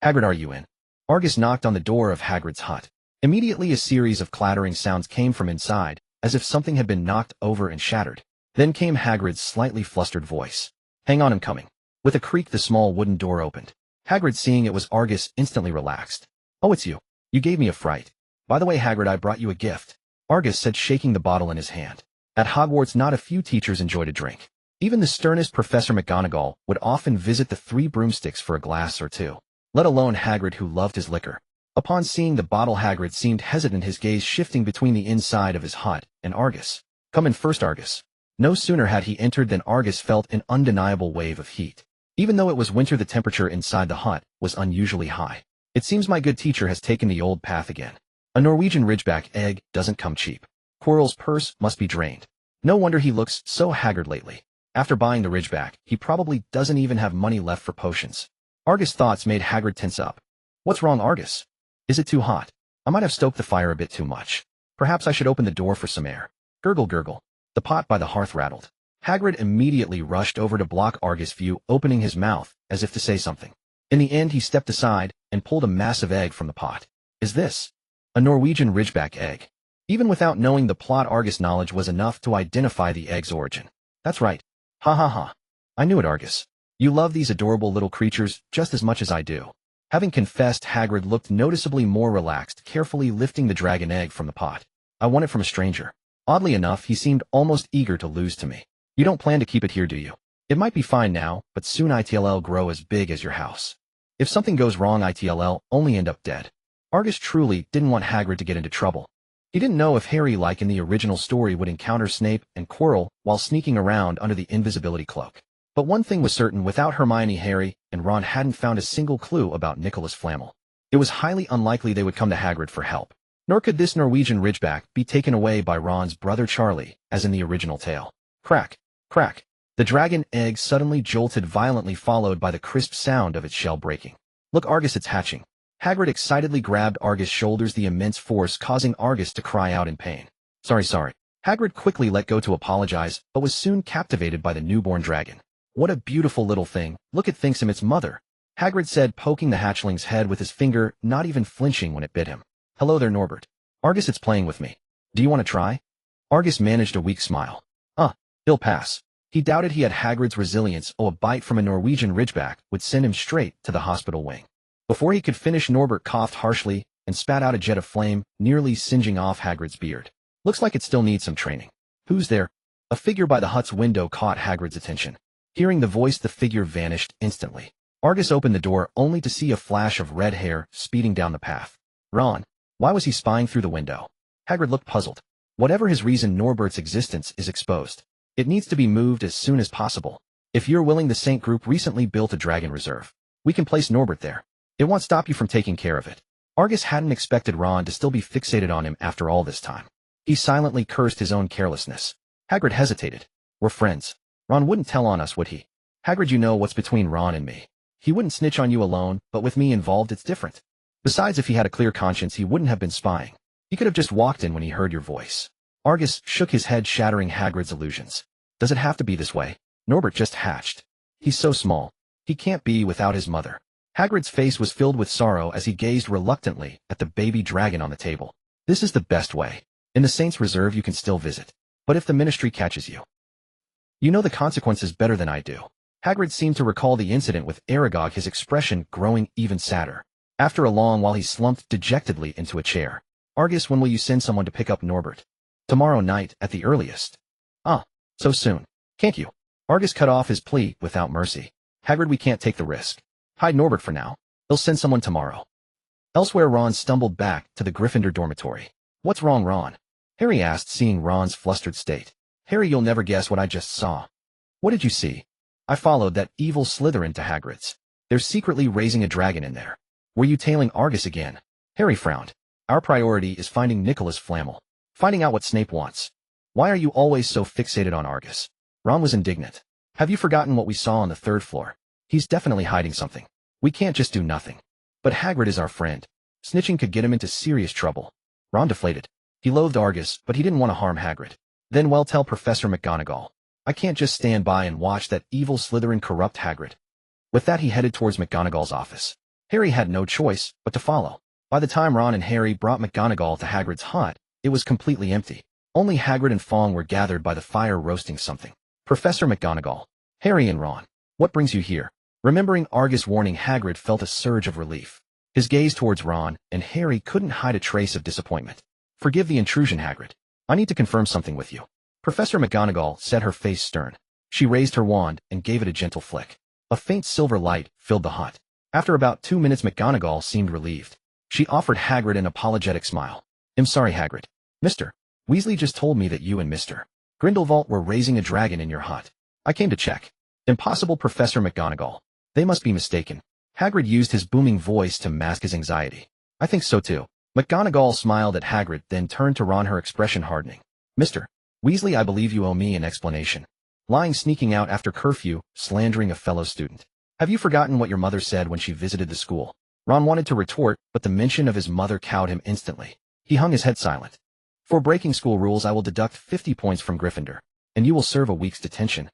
Hagrid, are you in? Argus knocked on the door of Hagrid's hut. Immediately a series of clattering sounds came from inside, as if something had been knocked over and shattered. Then came Hagrid's slightly flustered voice. Hang on, I'm coming. With a creak, the small wooden door opened. Hagrid, seeing it was Argus, instantly relaxed. Oh, it's you. You gave me a fright. By the way, Hagrid, I brought you a gift, Argus said, shaking the bottle in his hand. At Hogwarts, not a few teachers enjoyed a drink. Even the sternest Professor McGonagall would often visit the Three Broomsticks for a glass or two, let alone Hagrid, who loved his liquor. Upon seeing the bottle, Hagrid seemed hesitant, his gaze shifting between the inside of his hut and Argus. Come in first, Argus. No sooner had he entered than Argus felt an undeniable wave of heat. Even though it was winter, the temperature inside the hut was unusually high. It seems my good teacher has taken the old path again. A Norwegian Ridgeback egg doesn't come cheap. Quirrell's purse must be drained. No wonder he looks so haggard lately. After buying the Ridgeback, he probably doesn't even have money left for potions. Argus' thoughts made Hagrid tense up. What's wrong, Argus? Is it too hot? I might have stoked the fire a bit too much. Perhaps I should open the door for some air. Gurgle, gurgle. The pot by the hearth rattled. Hagrid immediately rushed over to block Argus' view, opening his mouth as if to say something. In the end, he stepped aside and pulled a massive egg from the pot. Is this a Norwegian Ridgeback egg? Even without knowing the plot, Argus' knowledge was enough to identify the egg's origin. That's right. Ha ha ha. I knew it, Argus. You love these adorable little creatures just as much as I do. Having confessed, Hagrid looked noticeably more relaxed, carefully lifting the dragon egg from the pot. I won it from a stranger. Oddly enough, he seemed almost eager to lose to me. You don't plan to keep it here, do you? It might be fine now, but soon it'll grow as big as your house. If something goes wrong, it'll only end up dead. Argus truly didn't want Hagrid to get into trouble. He didn't know if Harry, like in the original story, would encounter Snape and Quirrell while sneaking around under the invisibility cloak. But one thing was certain: without Hermione, Harry and Ron hadn't found a single clue about Nicholas Flamel. It was highly unlikely they would come to Hagrid for help. Nor could this Norwegian Ridgeback be taken away by Ron's brother Charlie, as in the original tale. Crack, crack. The dragon egg suddenly jolted violently, followed by the crisp sound of its shell breaking. "Look, Argus, it's hatching." Hagrid excitedly grabbed Argus' shoulders, the immense force causing Argus to cry out in pain. Sorry. Hagrid quickly let go to apologize, but was soon captivated by the newborn dragon. "What a beautiful little thing. Look, it thinks him its mother," Hagrid said, poking the hatchling's head with his finger, not even flinching when it bit him. "Hello there, Norbert. Argus, it's playing with me. Do you want to try?" Argus managed a weak smile. He'll pass." He doubted he had Hagrid's resilience. A bite from a Norwegian ridgeback would send him straight to the hospital wing. Before he could finish, Norbert coughed harshly and spat out a jet of flame, nearly singeing off Hagrid's beard. "Looks like it still needs some training." "Who's there?" A figure by the hut's window caught Hagrid's attention. Hearing the voice, the figure vanished instantly. Argus opened the door only to see a flash of red hair speeding down the path. Ron. Why was he spying through the window? Hagrid looked puzzled. Whatever his reason, Norbert's existence is exposed. It needs to be moved as soon as possible. If you're willing, the Saint Group recently built a dragon reserve. We can place Norbert there. It won't stop you from taking care of it. Argus hadn't expected Ron to still be fixated on him after all this time. He silently cursed his own carelessness. Hagrid hesitated. "We're friends. Ron wouldn't tell on us, would he?" "Hagrid, you know what's between Ron and me. He wouldn't snitch on you alone, but with me involved, it's different. Besides, if he had a clear conscience, he wouldn't have been spying. He could have just walked in when he heard your voice." Argus shook his head, shattering Hagrid's illusions. "Does it have to be this way? Norbert just hatched. He's so small. He can't be without his mother." Hagrid's face was filled with sorrow as he gazed reluctantly at the baby dragon on the table. "This is the best way. In the Saints' Reserve you can still visit. But if the Ministry catches you, you know the consequences better than I do." Hagrid seemed to recall the incident with Aragog, his expression growing even sadder. After a long while he slumped dejectedly into a chair. "Argus, when will you send someone to pick up Norbert?" "Tomorrow night, at the earliest." "So soon? Can't you?" Argus cut off his plea without mercy. "Hagrid, we can't take the risk. Hide Norbert for now. They'll send someone tomorrow." Elsewhere, Ron stumbled back to the Gryffindor dormitory. "What's wrong, Ron?" Harry asked, seeing Ron's flustered state. "Harry, you'll never guess what I just saw." "What did you see?" "I followed that evil Slytherin to Hagrid's. They're secretly raising a dragon in there." "Were you tailing Argus again?" Harry frowned. "Our priority is finding Nicholas Flamel. Finding out what Snape wants. Why are you always so fixated on Argus?" Ron was indignant. "Have you forgotten what we saw on the 3rd floor? He's definitely hiding something. We can't just do nothing." "But Hagrid is our friend. Snitching could get him into serious trouble." Ron deflated. He loathed Argus, but he didn't want to harm Hagrid. "Then well, tell Professor McGonagall. I can't just stand by and watch that evil Slytherin corrupt Hagrid." With that, he headed towards McGonagall's office. Harry had no choice but to follow. By the time Ron and Harry brought McGonagall to Hagrid's hut, it was completely empty. Only Hagrid and Fong were gathered by the fire roasting something. "Professor McGonagall, Harry and Ron, what brings you here?" Remembering Argus' warning, Hagrid felt a surge of relief. His gaze towards Ron and Harry couldn't hide a trace of disappointment. "Forgive the intrusion, Hagrid. I need to confirm something with you." Professor McGonagall said, her face stern. She raised her wand and gave it a gentle flick. A faint silver light filled the hut. After about 2 minutes, McGonagall seemed relieved. She offered Hagrid an apologetic smile. "I'm sorry, Hagrid. Mr. Weasley just told me that you and Mr. Grindelwald were raising a dragon in your hut. I came to check." "Impossible, Professor McGonagall. They must be mistaken." Hagrid used his booming voice to mask his anxiety. "I think so too." McGonagall smiled at Hagrid, then turned to Ron, her expression hardening. "Mr. Weasley, I believe you owe me an explanation. Lying, sneaking out after curfew, slandering a fellow student. Have you forgotten what your mother said when she visited the school?" Ron wanted to retort, but the mention of his mother cowed him instantly. He hung his head silent. "For breaking school rules, I will deduct 50 points from Gryffindor, and you will serve a week's detention."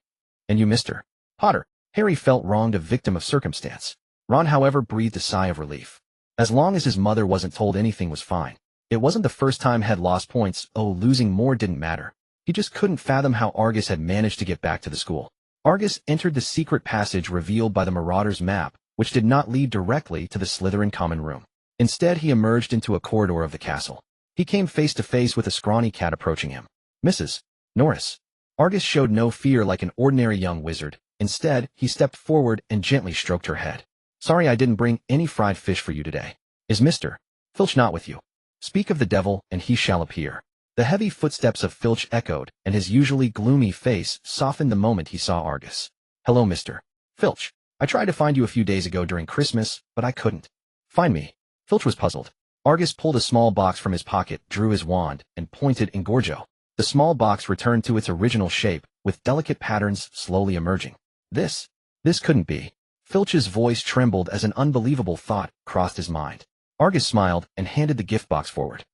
"And you, Mr. Potter?" Harry felt wronged, a victim of circumstance. Ron, however, breathed a sigh of relief. As long as his mother wasn't told, anything was fine. It wasn't the first time had lost points. Losing more didn't matter. He just couldn't fathom how Argus had managed to get back to the school. Argus entered the secret passage revealed by the Marauder's map, which did not lead directly to the Slytherin common room. Instead, he emerged into a corridor of the castle. He came face to face with a scrawny cat approaching him. "Mrs. Norris." Argus showed no fear like an ordinary young wizard. Instead, he stepped forward and gently stroked her head. "Sorry I didn't bring any fried fish for you today. Is Mr. Filch not with you?" "Speak of the devil, and he shall appear." The heavy footsteps of Filch echoed, and his usually gloomy face softened the moment he saw Argus. "Hello, Mr. Filch. I tried to find you a few days ago during Christmas, but I couldn't." "Find me?" Filch was puzzled. Argus pulled a small box from his pocket, drew his wand, and pointed in Gorgo. The small box returned to its original shape, with delicate patterns slowly emerging. This couldn't be. Filch's voice trembled as an unbelievable thought crossed his mind. Argus smiled and handed the gift box forward.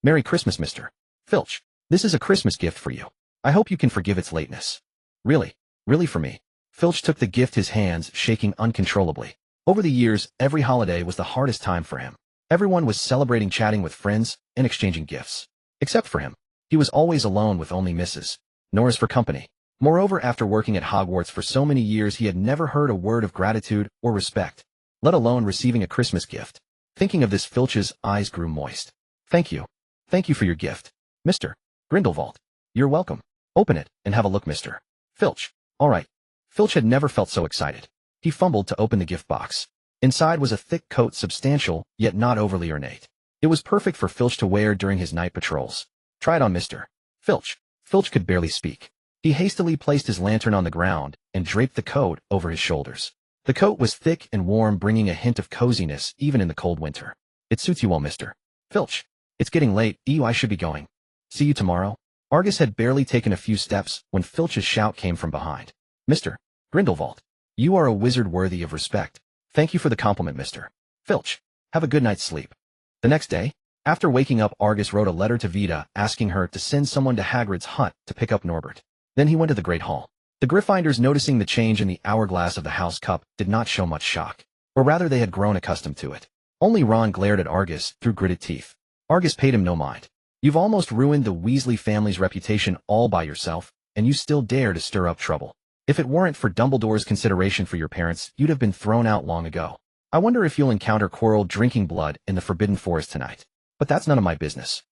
"Merry Christmas, Mr. Filch. This is a Christmas gift for you. I hope you can forgive its lateness." Really for me." Filch took the gift, his hands shaking uncontrollably. Over the years, every holiday was the hardest time for him. Everyone was celebrating, chatting with friends, and exchanging gifts. Except for him. He was always alone with only Mrs. Norris for company. Moreover, after working at Hogwarts for so many years, he had never heard a word of gratitude or respect, let alone receiving a Christmas gift. Thinking of this, Filch's eyes grew moist. Thank you for your gift, Mr. Grindelwald. You're welcome. Open it and have a look, Mr. Filch." "All right." Filch had never felt so excited. He fumbled to open the gift box. Inside was a thick coat, substantial, yet not overly ornate. It was perfect for Filch to wear during his night patrols. "Try it on, Mr. Filch." Filch could barely speak. He hastily placed his lantern on the ground and draped the coat over his shoulders. The coat was thick and warm, bringing a hint of coziness even in the cold winter. "It suits you well, Mr. Filch. It's getting late. I should be going. See you tomorrow." Argus had barely taken a few steps when Filch's shout came from behind. "Mr. Grindelwald, you are a wizard worthy of respect. Thank you for the compliment, Mr. Filch. Have a good night's sleep." The next day, after waking up, Argus wrote a letter to Vida asking her to send someone to Hagrid's hut to pick up Norbert. Then he went to the Great Hall. The Gryffindors, noticing the change in the hourglass of the house cup, did not show much shock. Or rather, they had grown accustomed to it. Only Ron glared at Argus through gritted teeth. Argus paid him no mind. "You've almost ruined the Weasley family's reputation all by yourself, and you still dare to stir up trouble. If it weren't for Dumbledore's consideration for your parents, you'd have been thrown out long ago. I wonder if you'll encounter Quirrell drinking blood in the Forbidden Forest tonight. But that's none of my business."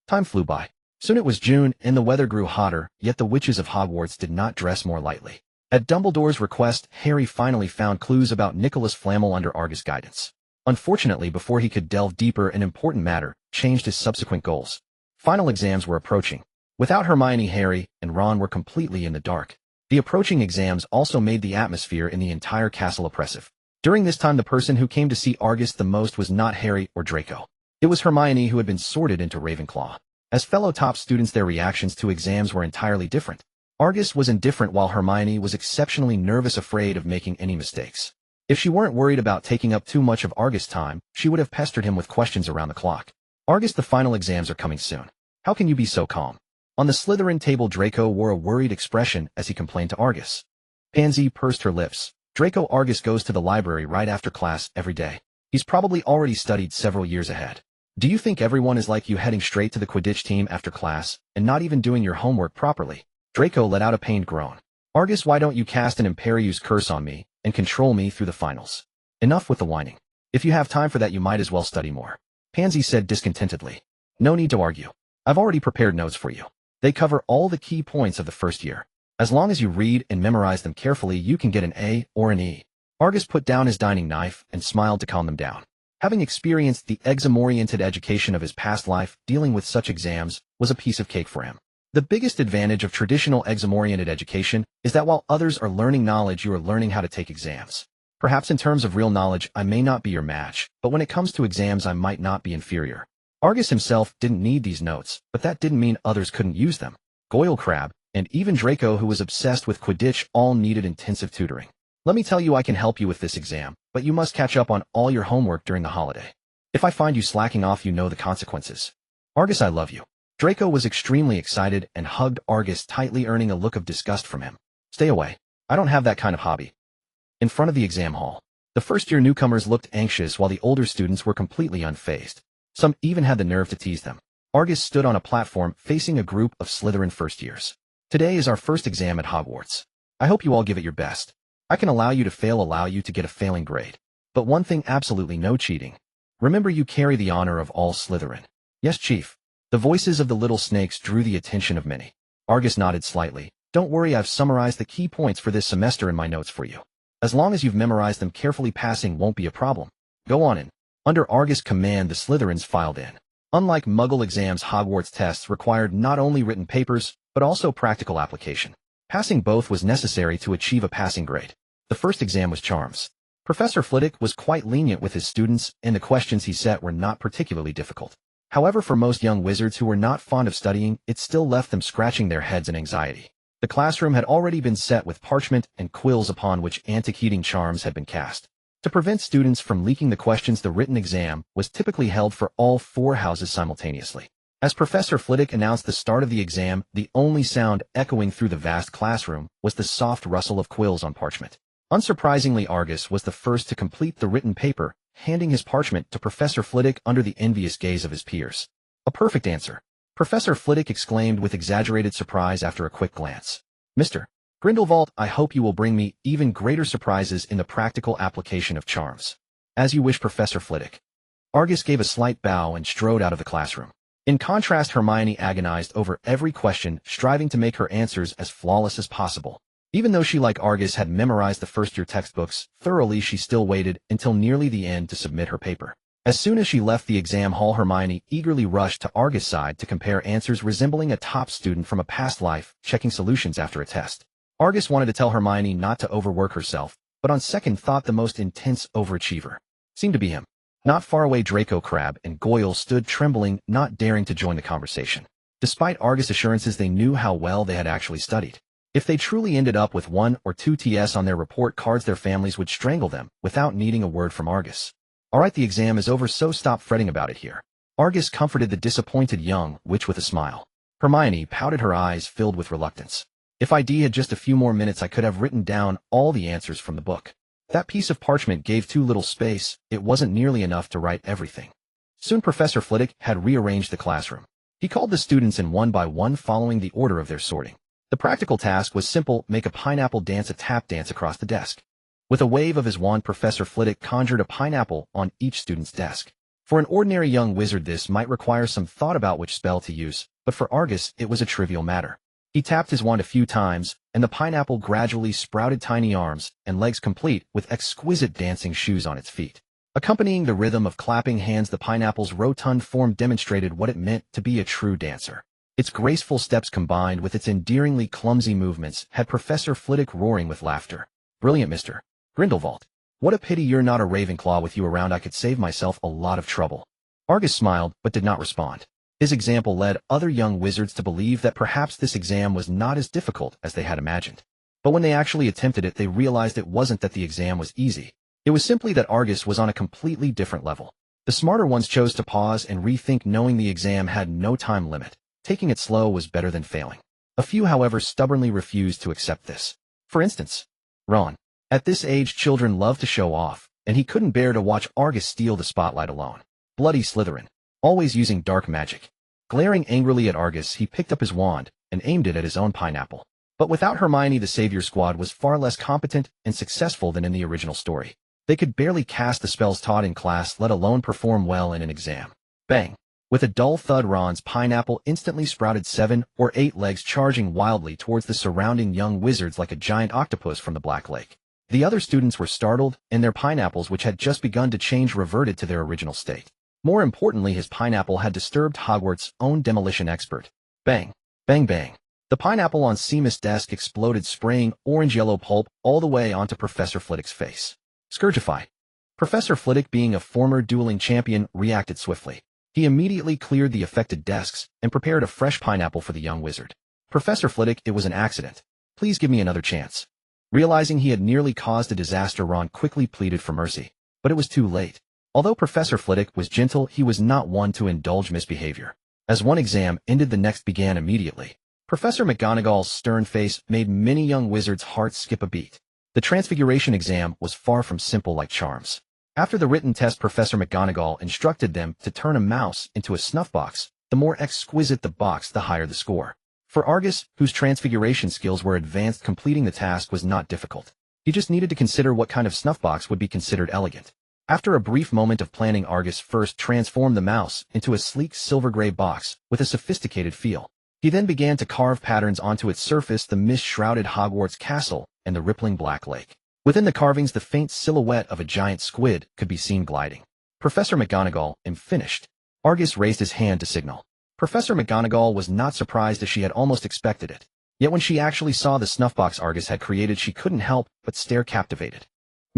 Time flew by. Soon it was June, and the weather grew hotter, yet the witches of Hogwarts did not dress more lightly. At Dumbledore's request, Harry finally found clues about Nicholas Flamel under Argus' guidance. Unfortunately, before he could delve deeper, an important matter changed his subsequent goals. Final exams were approaching. Without Hermione, Harry and Ron were completely in the dark. The approaching exams also made the atmosphere in the entire castle oppressive. During this time, the person who came to see Argus the most was not Harry or Draco. It was Hermione, who had been sorted into Ravenclaw. As fellow top students, their reactions to exams were entirely different. Argus was indifferent, while Hermione was exceptionally nervous, afraid of making any mistakes. If she weren't worried about taking up too much of Argus' time, she would have pestered him with questions around the clock. "Argus, the final exams are coming soon. How can you be so calm?" On the Slytherin table, Draco wore a worried expression as he complained to Argus. Pansy pursed her lips. "Draco, Argus goes to the library right after class every day. He's probably already studied several years ahead. Do you think everyone is like you, heading straight to the Quidditch team after class and not even doing your homework properly?" Draco let out a pained groan. "Argus, why don't you cast an Imperius curse on me and control me through the finals? Enough with the whining. If you have time for that, you might as well study more," Pansy said discontentedly. "No need to argue. I've already prepared notes for you. They cover all the key points of the first year. As long as you read and memorize them carefully, you can get an A or an E." Argus put down his dining knife and smiled to calm them down. Having experienced the exam-oriented education of his past life, dealing with such exams was a piece of cake for him. The biggest advantage of traditional exam-oriented education is that while others are learning knowledge, you are learning how to take exams. Perhaps in terms of real knowledge, I may not be your match, but when it comes to exams, I might not be inferior. Argus himself didn't need these notes, but that didn't mean others couldn't use them. Goyle Crabbe, and even Draco, who was obsessed with Quidditch, all needed intensive tutoring. "Let me tell you, I can help you with this exam, but you must catch up on all your homework during the holiday. If I find you slacking off, you know the consequences. Argus, I love you." Draco was extremely excited and hugged Argus tightly, earning a look of disgust from him. "Stay away. I don't have that kind of hobby." In front of the exam hall, the first-year newcomers looked anxious while the older students were completely unfazed. Some even had the nerve to tease them. Argus stood on a platform facing a group of Slytherin first-years. "Today is our first exam at Hogwarts. I hope you all give it your best. I can allow you to fail, allow you to get a failing grade. But one thing, absolutely no cheating. Remember, you carry the honor of all Slytherin." "Yes, Chief." The voices of the little snakes drew the attention of many. Argus nodded slightly. "Don't worry, I've summarized the key points for this semester in my notes for you. As long as you've memorized them carefully, passing won't be a problem. Go on in." Under Argus' command, the Slytherins filed in. Unlike Muggle exams, Hogwarts tests required not only written papers, but also practical application. Passing both was necessary to achieve a passing grade. The first exam was Charms. Professor Flitwick was quite lenient with his students, and the questions he set were not particularly difficult. However, for most young wizards who were not fond of studying, it still left them scratching their heads in anxiety. The classroom had already been set with parchment and quills upon which antiquating charms had been cast. To prevent students from leaking the questions, the written exam was typically held for all 4 houses simultaneously. As Professor Flitwick announced the start of the exam, the only sound echoing through the vast classroom was the soft rustle of quills on parchment. Unsurprisingly, Argus was the first to complete the written paper, handing his parchment to Professor Flitwick under the envious gaze of his peers. A perfect answer, Professor Flitwick exclaimed with exaggerated surprise after a quick glance. Mr. Grindelwald, I hope you will bring me even greater surprises in the practical application of charms. As you wish, Professor Flitwick. Argus gave a slight bow and strode out of the classroom. In contrast, Hermione agonized over every question, striving to make her answers as flawless as possible. Even though she, like Argus, had memorized the first-year textbooks thoroughly, she still waited until nearly the end to submit her paper. As soon as she left the exam hall, Hermione eagerly rushed to Argus' side to compare answers, resembling a top student from a past life, checking solutions after a test. Argus wanted to tell Hermione not to overwork herself, but on second thought the most intense overachiever seemed to be him. Not far away, Draco Crabbe and Goyle stood trembling, not daring to join the conversation. Despite Argus' assurances, they knew how well they had actually studied. If they truly ended up with 1 or 2 TS on their report cards, their families would strangle them without needing a word from Argus. All right, the exam is over, so stop fretting about it here. Argus comforted the disappointed young witch with a smile. Hermione pouted, her eyes filled with reluctance. If I had just a few more minutes, I could have written down all the answers from the book. That piece of parchment gave too little space. It wasn't nearly enough to write everything. Soon Professor Flitwick had rearranged the classroom. He called the students in one by one, following the order of their sorting. The practical task was simple: make a pineapple dance, a tap dance across the desk. With a wave of his wand, Professor Flitwick conjured a pineapple on each student's desk. For an ordinary young wizard, this might require some thought about which spell to use, but for Argus, it was a trivial matter. He tapped his wand a few times, and the pineapple gradually sprouted tiny arms and legs, complete with exquisite dancing shoes on its feet. Accompanying the rhythm of clapping hands, the pineapple's rotund form demonstrated what it meant to be a true dancer. Its graceful steps, combined with its endearingly clumsy movements, had Professor Flitwick roaring with laughter. Brilliant, Mr. Grindelwald. What a pity you're not a Ravenclaw. With you around, I could save myself a lot of trouble. Argus smiled, but did not respond. His example led other young wizards to believe that perhaps this exam was not as difficult as they had imagined. But when they actually attempted it, they realized it wasn't that the exam was easy. It was simply that Argus was on a completely different level. The smarter ones chose to pause and rethink, knowing the exam had no time limit. Taking it slow was better than failing. A few, however, stubbornly refused to accept this. For instance, Ron. At this age, children love to show off, and he couldn't bear to watch Argus steal the spotlight alone. Bloody Slytherin, always using dark magic. Glaring angrily at Argus, he picked up his wand and aimed it at his own pineapple. But without Hermione, the Savior Squad was far less competent and successful than in the original story. They could barely cast the spells taught in class, let alone perform well in an exam. Bang! With a dull thud, Ron's pineapple instantly sprouted 7 or 8 legs, charging wildly towards the surrounding young wizards like a giant octopus from the Black Lake. The other students were startled, and their pineapples, which had just begun to change, reverted to their original state. More importantly, his pineapple had disturbed Hogwarts' own demolition expert. Bang! Bang bang! The pineapple on Seamus' desk exploded, spraying orange-yellow pulp all the way onto Professor Flitwick's face. Scourgify! Professor Flitwick, being a former dueling champion, reacted swiftly. He immediately cleared the affected desks and prepared a fresh pineapple for the young wizard. Professor Flitwick, it was an accident. Please give me another chance. Realizing he had nearly caused a disaster, Ron quickly pleaded for mercy. But it was too late. Although Professor Flitwick was gentle, he was not one to indulge misbehavior. As one exam ended, the next began immediately. Professor McGonagall's stern face made many young wizards' hearts skip a beat. The Transfiguration exam was far from simple like charms. After the written test, Professor McGonagall instructed them to turn a mouse into a snuff box. The more exquisite the box, the higher the score. For Argus, whose transfiguration skills were advanced, completing the task was not difficult. He just needed to consider what kind of snuff box would be considered elegant. After a brief moment of planning, Argus first transformed the mouse into a sleek silver-gray box with a sophisticated feel. He then began to carve patterns onto its surface: the mist-shrouded Hogwarts castle and the rippling Black Lake. Within the carvings, the faint silhouette of a giant squid could be seen gliding. Professor McGonagall, I'm finished. Argus raised his hand to signal. Professor McGonagall was not surprised, as she had almost expected it. Yet when she actually saw the snuffbox Argus had created, she couldn't help but stare, captivated.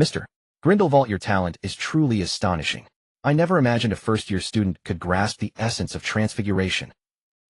Mr. Grindelwald, your talent is truly astonishing. I never imagined a first-year student could grasp the essence of transfiguration.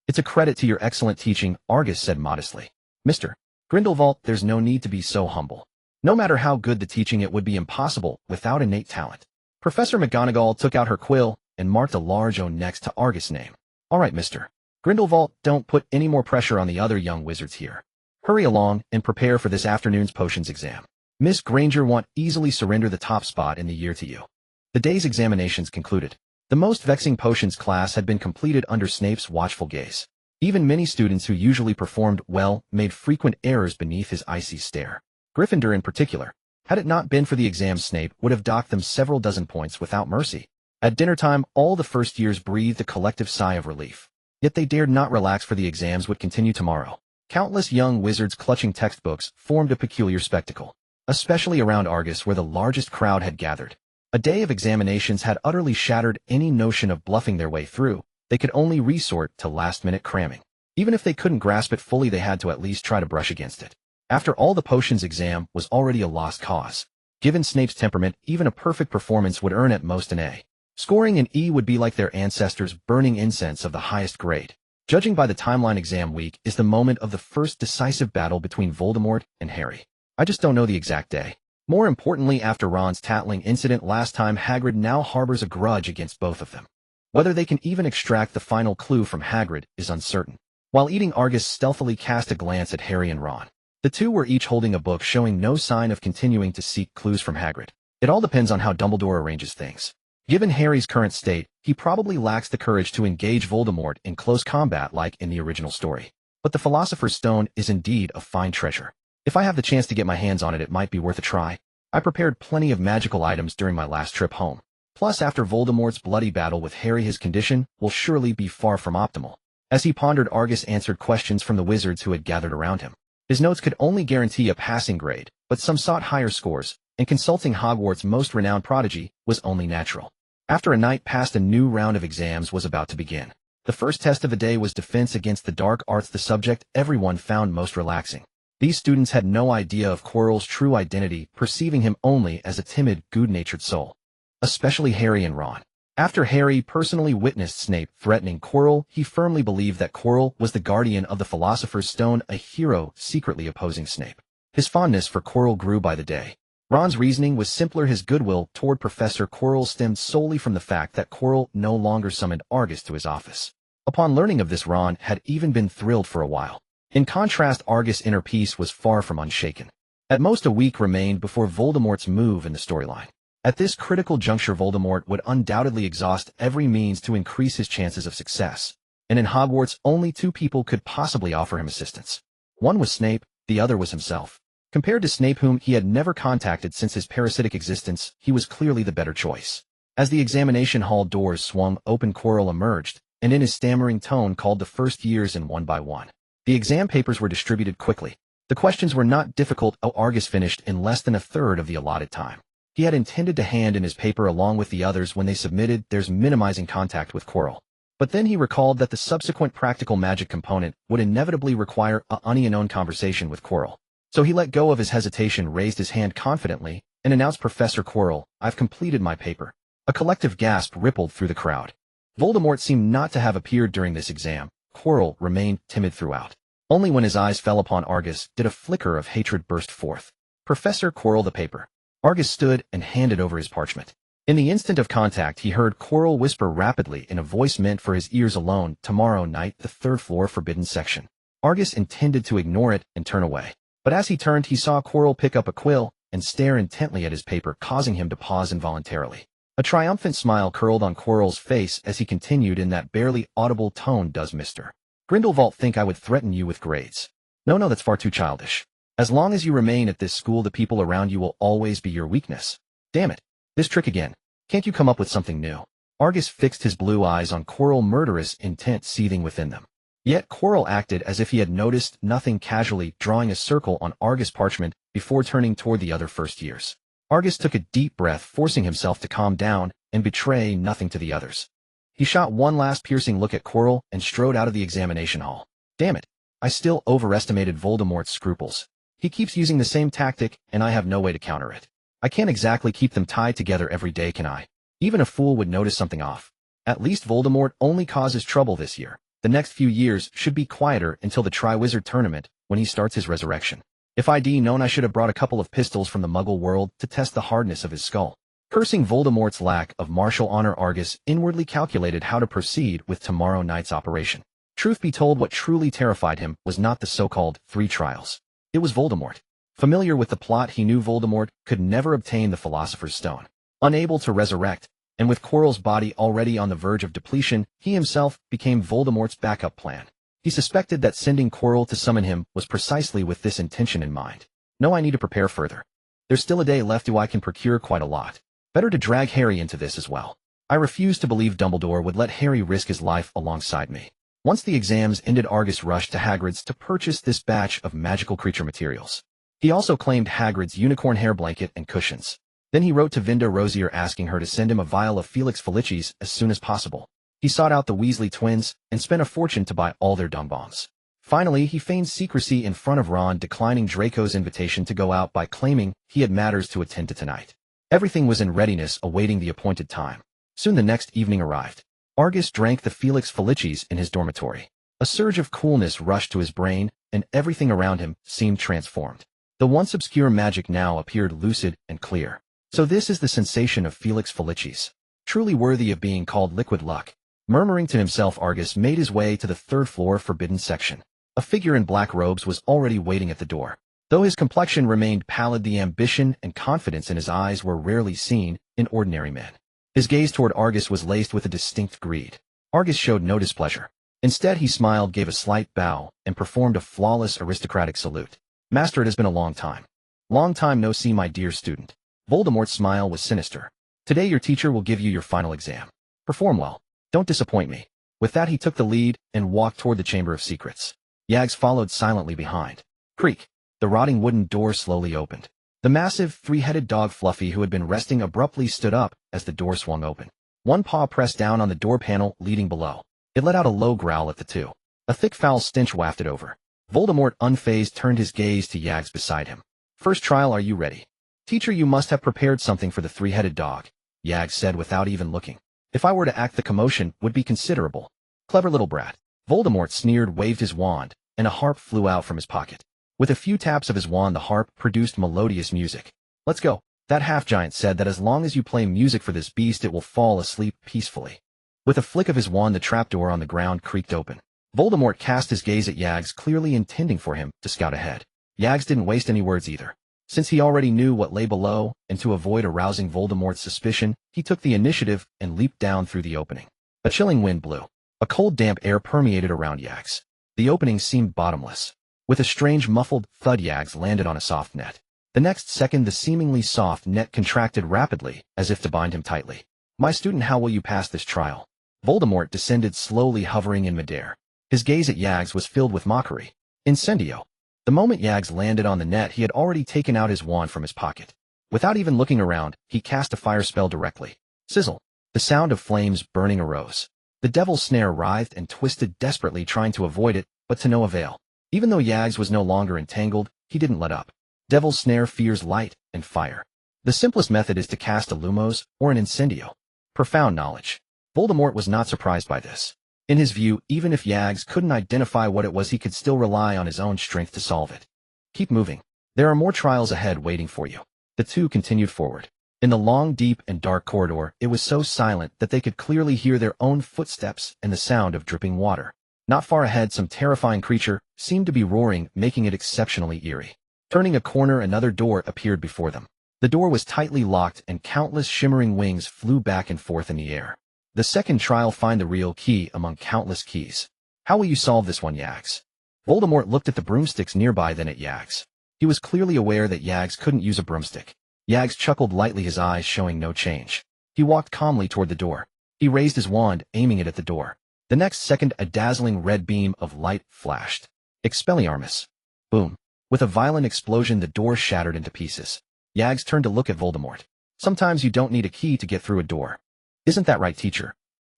It's a credit to your excellent teaching, Argus said modestly. Mr. Grindelwald, there's no need to be so humble. No matter how good the teaching, it would be impossible without innate talent. Professor McGonagall took out her quill and marked a large O next to Argus' name. All right, Mr. Grindelwald, don't put any more pressure on the other young wizards here. Hurry along and prepare for this afternoon's potions exam. Miss Granger won't easily surrender the top spot in the year to you. The day's examinations concluded. The most vexing potions class had been completed under Snape's watchful gaze. Even many students who usually performed well made frequent errors beneath his icy stare. Gryffindor in particular. Had it not been for the exam, Snape would have docked them several dozen points without mercy. At dinner time, all the first years breathed a collective sigh of relief. Yet they dared not relax, for the exams would continue tomorrow. Countless young wizards clutching textbooks formed a peculiar spectacle, especially around Argus, where the largest crowd had gathered. A day of examinations had utterly shattered any notion of bluffing their way through. They could only resort to last-minute cramming. Even if they couldn't grasp it fully, they had to at least try to brush against it. After all, the potions exam was already a lost cause. Given Snape's temperament, even a perfect performance would earn at most an A. Scoring an E would be like their ancestors burning incense of the highest grade. Judging by the timeline, exam week is the moment of the first decisive battle between Voldemort and Harry. I just don't know the exact day. More importantly, after Ron's tattling incident last time, Hagrid now harbors a grudge against both of them. Whether they can even extract the final clue from Hagrid is uncertain. While eating, Argus stealthily cast a glance at Harry and Ron. The two were each holding a book, showing no sign of continuing to seek clues from Hagrid. It all depends on how Dumbledore arranges things. Given Harry's current state, he probably lacks the courage to engage Voldemort in close combat like in the original story. But the Philosopher's Stone is indeed a fine treasure. If I have the chance to get my hands on it, it might be worth a try. I prepared plenty of magical items during my last trip home. Plus, after Voldemort's bloody battle with Harry, his condition will surely be far from optimal. As he pondered, Argus answered questions from the wizards who had gathered around him. His notes could only guarantee a passing grade, but some sought higher scores, and consulting Hogwarts' most renowned prodigy was only natural. After a night passed, a new round of exams was about to begin. The first test of the day was defense against the dark arts, the subject everyone found most relaxing. These students had no idea of Quirrell's true identity, perceiving him only as a timid, good-natured soul. Especially Harry and Ron. After Harry personally witnessed Snape threatening Quirrell, he firmly believed that Quirrell was the guardian of the Philosopher's Stone, a hero secretly opposing Snape. His fondness for Quirrell grew by the day. Ron's reasoning was simpler. His goodwill toward Professor Quirrell stemmed solely from the fact that Quirrell no longer summoned Argus to his office. Upon learning of this, Ron had even been thrilled for a while. In contrast, Argus' inner peace was far from unshaken. At most, a week remained before Voldemort's move in the storyline. At this critical juncture, Voldemort would undoubtedly exhaust every means to increase his chances of success. And in Hogwarts, only two people could possibly offer him assistance. One was Snape, the other was himself. Compared to Snape, whom he had never contacted since his parasitic existence, he was clearly the better choice. As the examination hall doors swung open, Quirrell emerged, and in his stammering tone called the first years in one by one. The exam papers were distributed quickly. The questions were not difficult. Argus finished in less than a third of the allotted time. He had intended to hand in his paper along with the others when they submitted theirs, minimizing contact with Quirrell. But then he recalled that the subsequent practical magic component would inevitably require an unknown conversation with Quirrell. So he let go of his hesitation, raised his hand confidently, and announced, "Professor Quirrell, I've completed my paper." A collective gasp rippled through the crowd. Voldemort seemed not to have appeared during this exam. Quirrell remained timid throughout. Only when his eyes fell upon Argus did a flicker of hatred burst forth. "Professor Quirrell, the paper." Argus stood and handed over his parchment. In the instant of contact, he heard Quirrell whisper rapidly in a voice meant for his ears alone, "Tomorrow night, the third floor, forbidden section." Argus intended to ignore it and turn away. But as he turned, he saw Quirrell pick up a quill and stare intently at his paper, causing him to pause involuntarily. A triumphant smile curled on Quirrell's face as he continued in that barely audible tone, "Does Mr. Grindelwald think I would threaten you with grades? No, that's far too childish. As long as you remain at this school, the people around you will always be your weakness. Damn it. This trick again. Can't you come up with something new?" Argus fixed his blue eyes on Quirrell, murderous intent seething within them. Yet Quirrell acted as if he had noticed nothing, casually drawing a circle on Argus' parchment before turning toward the other first years. Argus took a deep breath, forcing himself to calm down and betray nothing to the others. He shot one last piercing look at Quirrell and strode out of the examination hall. Damn it. I still overestimated Voldemort's scruples. He keeps using the same tactic, and I have no way to counter it. I can't exactly keep them tied together every day, can I? Even a fool would notice something off. At least Voldemort only causes trouble this year. The next few years should be quieter until the Triwizard Tournament, when he starts his resurrection. If I'd known, I should have brought a couple of pistols from the Muggle world to test the hardness of his skull. Cursing Voldemort's lack of martial honor, Argus inwardly calculated how to proceed with tomorrow night's operation. Truth be told, what truly terrified him was not the so-called 3 trials. It was Voldemort. Familiar with the plot, he knew Voldemort could never obtain the Philosopher's Stone. Unable to resurrect, and with Quirrell's body already on the verge of depletion, he himself became Voldemort's backup plan. He suspected that sending Quirrell to summon him was precisely with this intention in mind. No, I need to prepare further. There's still a day left, I can procure quite a lot. Better to drag Harry into this as well. I refuse to believe Dumbledore would let Harry risk his life alongside me. Once the exams ended, Argus rushed to Hagrid's to purchase this batch of magical creature materials. He also claimed Hagrid's unicorn hair blanket and cushions. Then he wrote to Vinda Rosier asking her to send him a vial of Felix Felicis as soon as possible. He sought out the Weasley twins and spent a fortune to buy all their dumb-bombs. Finally, he feigned secrecy in front of Ron, declining Draco's invitation to go out by claiming he had matters to attend to tonight. Everything was in readiness, awaiting the appointed time. Soon the next evening arrived. Argus drank the Felix Felicis in his dormitory. A surge of coolness rushed to his brain, and everything around him seemed transformed. The once obscure magic now appeared lucid and clear. So this is the sensation of Felix Felicis. Truly worthy of being called liquid luck. Murmuring to himself, Argus made his way to the 3rd floor forbidden section. A figure in black robes was already waiting at the door. Though his complexion remained pallid, the ambition and confidence in his eyes were rarely seen in ordinary men. His gaze toward Argus was laced with a distinct greed. Argus showed no displeasure. Instead, he smiled, gave a slight bow, and performed a flawless aristocratic salute. Master, it has been a long time. Long time no see, my dear student. Voldemort's smile was sinister. Today your teacher will give you your final exam. Perform well. Don't disappoint me. With that, he took the lead and walked toward the Chamber of Secrets. Yags followed silently behind. Creak. The rotting wooden door slowly opened. The massive, 3-headed dog Fluffy, who had been resting abruptly, stood up as the door swung open. One paw pressed down on the door panel leading below. It let out a low growl at the two. A thick foul stench wafted over. Voldemort, unfazed, turned his gaze to Yags beside him. First trial, are you ready? Teacher, you must have prepared something for the 3-headed dog, Yags said without even looking. If I were to act, the commotion would be considerable. Clever little brat. Voldemort sneered, waved his wand, and a harp flew out from his pocket. With a few taps of his wand, the harp produced melodious music. Let's go. That half-giant said that as long as you play music for this beast, it will fall asleep peacefully. With a flick of his wand, the trapdoor on the ground creaked open. Voldemort cast his gaze at Yags, clearly intending for him to scout ahead. Yags didn't waste any words either. Since he already knew what lay below, and to avoid arousing Voldemort's suspicion, he took the initiative and leaped down through the opening. A chilling wind blew. A cold, damp air permeated around Yags. The opening seemed bottomless. With a strange, muffled thud, Yags landed on a soft net. The next second, the seemingly soft net contracted rapidly, as if to bind him tightly. My student, how will you pass this trial? Voldemort descended slowly, hovering in midair. His gaze at Yags was filled with mockery. Incendio. The moment Yags landed on the net, he had already taken out his wand from his pocket. Without even looking around, he cast a fire spell directly. Sizzle. The sound of flames burning arose. The devil's snare writhed and twisted desperately, trying to avoid it, but to no avail. Even though Yags was no longer entangled, he didn't let up. Devil's snare fears light and fire. The simplest method is to cast a Lumos or an Incendio. Profound knowledge. Voldemort was not surprised by this. In his view, even if Yags couldn't identify what it was, he could still rely on his own strength to solve it. Keep moving. There are more trials ahead waiting for you. The two continued forward. In the long, deep, and dark corridor, it was so silent that they could clearly hear their own footsteps and the sound of dripping water. Not far ahead, some terrifying creature seemed to be roaring, making it exceptionally eerie. Turning a corner, another door appeared before them. The door was tightly locked, and countless shimmering wings flew back and forth in the air. The second trial, find the real key among countless keys. How will you solve this one, Yags? Voldemort looked at the broomsticks nearby, then at Yags. He was clearly aware that Yags couldn't use a broomstick. Yags chuckled lightly, his eyes showing no change. He walked calmly toward the door. He raised his wand, aiming it at the door. The next second, a dazzling red beam of light flashed. Expelliarmus. Boom. With a violent explosion, the door shattered into pieces. Yags turned to look at Voldemort. Sometimes you don't need a key to get through a door. Isn't that right, teacher?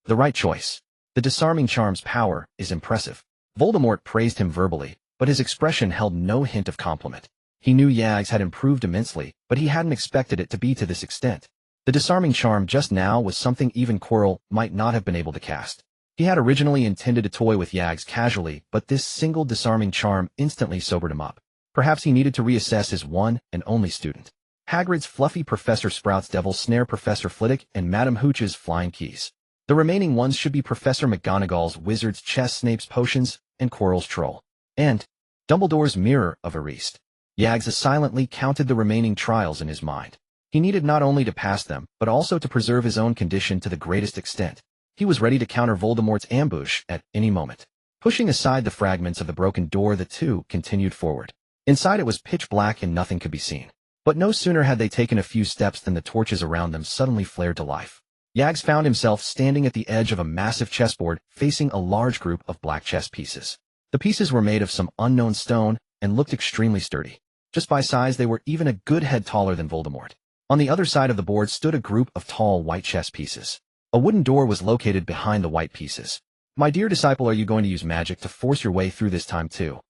The right choice. The disarming charm's power is impressive. Voldemort praised him verbally, but his expression held no hint of compliment. He knew Yags had improved immensely, but he hadn't expected it to be to this extent. The disarming charm just now was something even Quirrell might not have been able to cast. He had originally intended to toy with Yags casually, but this single disarming charm instantly sobered him up. Perhaps he needed to reassess his one and only student. Hagrid's fluffy Professor Sprout's Devil's Snare, Professor Flitwick, and Madame Hooch's Flying Keys. The remaining ones should be Professor McGonagall's Wizard's Chess, Snape's Potions, and Quirrell's Troll. And Dumbledore's Mirror of Ariste. Yags silently counted the remaining trials in his mind. He needed not only to pass them, but also to preserve his own condition to the greatest extent. He was ready to counter Voldemort's ambush at any moment. Pushing aside the fragments of the broken door, the two continued forward. Inside it was pitch black and nothing could be seen. But no sooner had they taken a few steps than the torches around them suddenly flared to life. Yags found himself standing at the edge of a massive chessboard, facing a large group of black chess pieces. The pieces were made of some unknown stone and looked extremely sturdy. Just by size, they were even a good head taller than Voldemort. On the other side of the board stood a group of tall white chess pieces. A wooden door was located behind the white pieces. My dear disciple, are you going to use magic to force your way through this time too?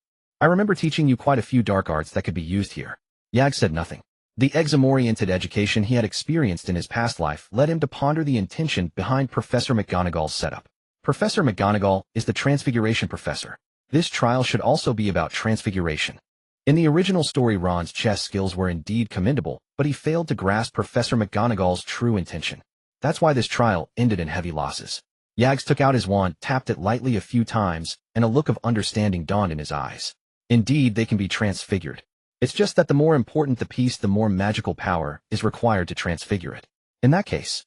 I remember teaching you quite a few dark arts that could be used here. Yags said nothing. The exam-oriented education he had experienced in his past life led him to ponder the intention behind Professor McGonagall's setup. Professor McGonagall is the Transfiguration Professor. This trial should also be about transfiguration. In the original story, Ron's chess skills were indeed commendable, but he failed to grasp Professor McGonagall's true intention. That's why this trial ended in heavy losses. Yags took out his wand, tapped it lightly a few times, and a look of understanding dawned in his eyes. Indeed, they can be transfigured. It's just that the more important the piece, the more magical power is required to transfigure it. In that case,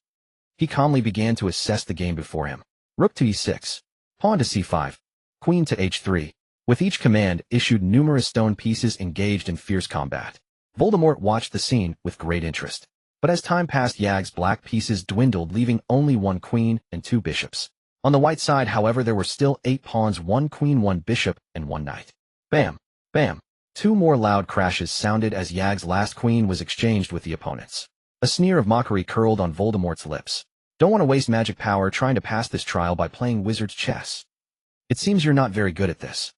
he calmly began to assess the game before him. Rook to e6, pawn to c5, queen to h3. With each command issued, numerous stone pieces engaged in fierce combat. Voldemort watched the scene with great interest. But as time passed, Yags' black pieces dwindled, leaving only one queen and two bishops. On the white side, however, there were still 8 pawns, 1 queen, 1 bishop, and 1 knight. Bam! Bam! 2 more loud crashes sounded as Yags' last queen was exchanged with the opponent's. A sneer of mockery curled on Voldemort's lips. Don't want to waste magic power trying to pass this trial by playing wizard's chess. It seems you're not very good at this.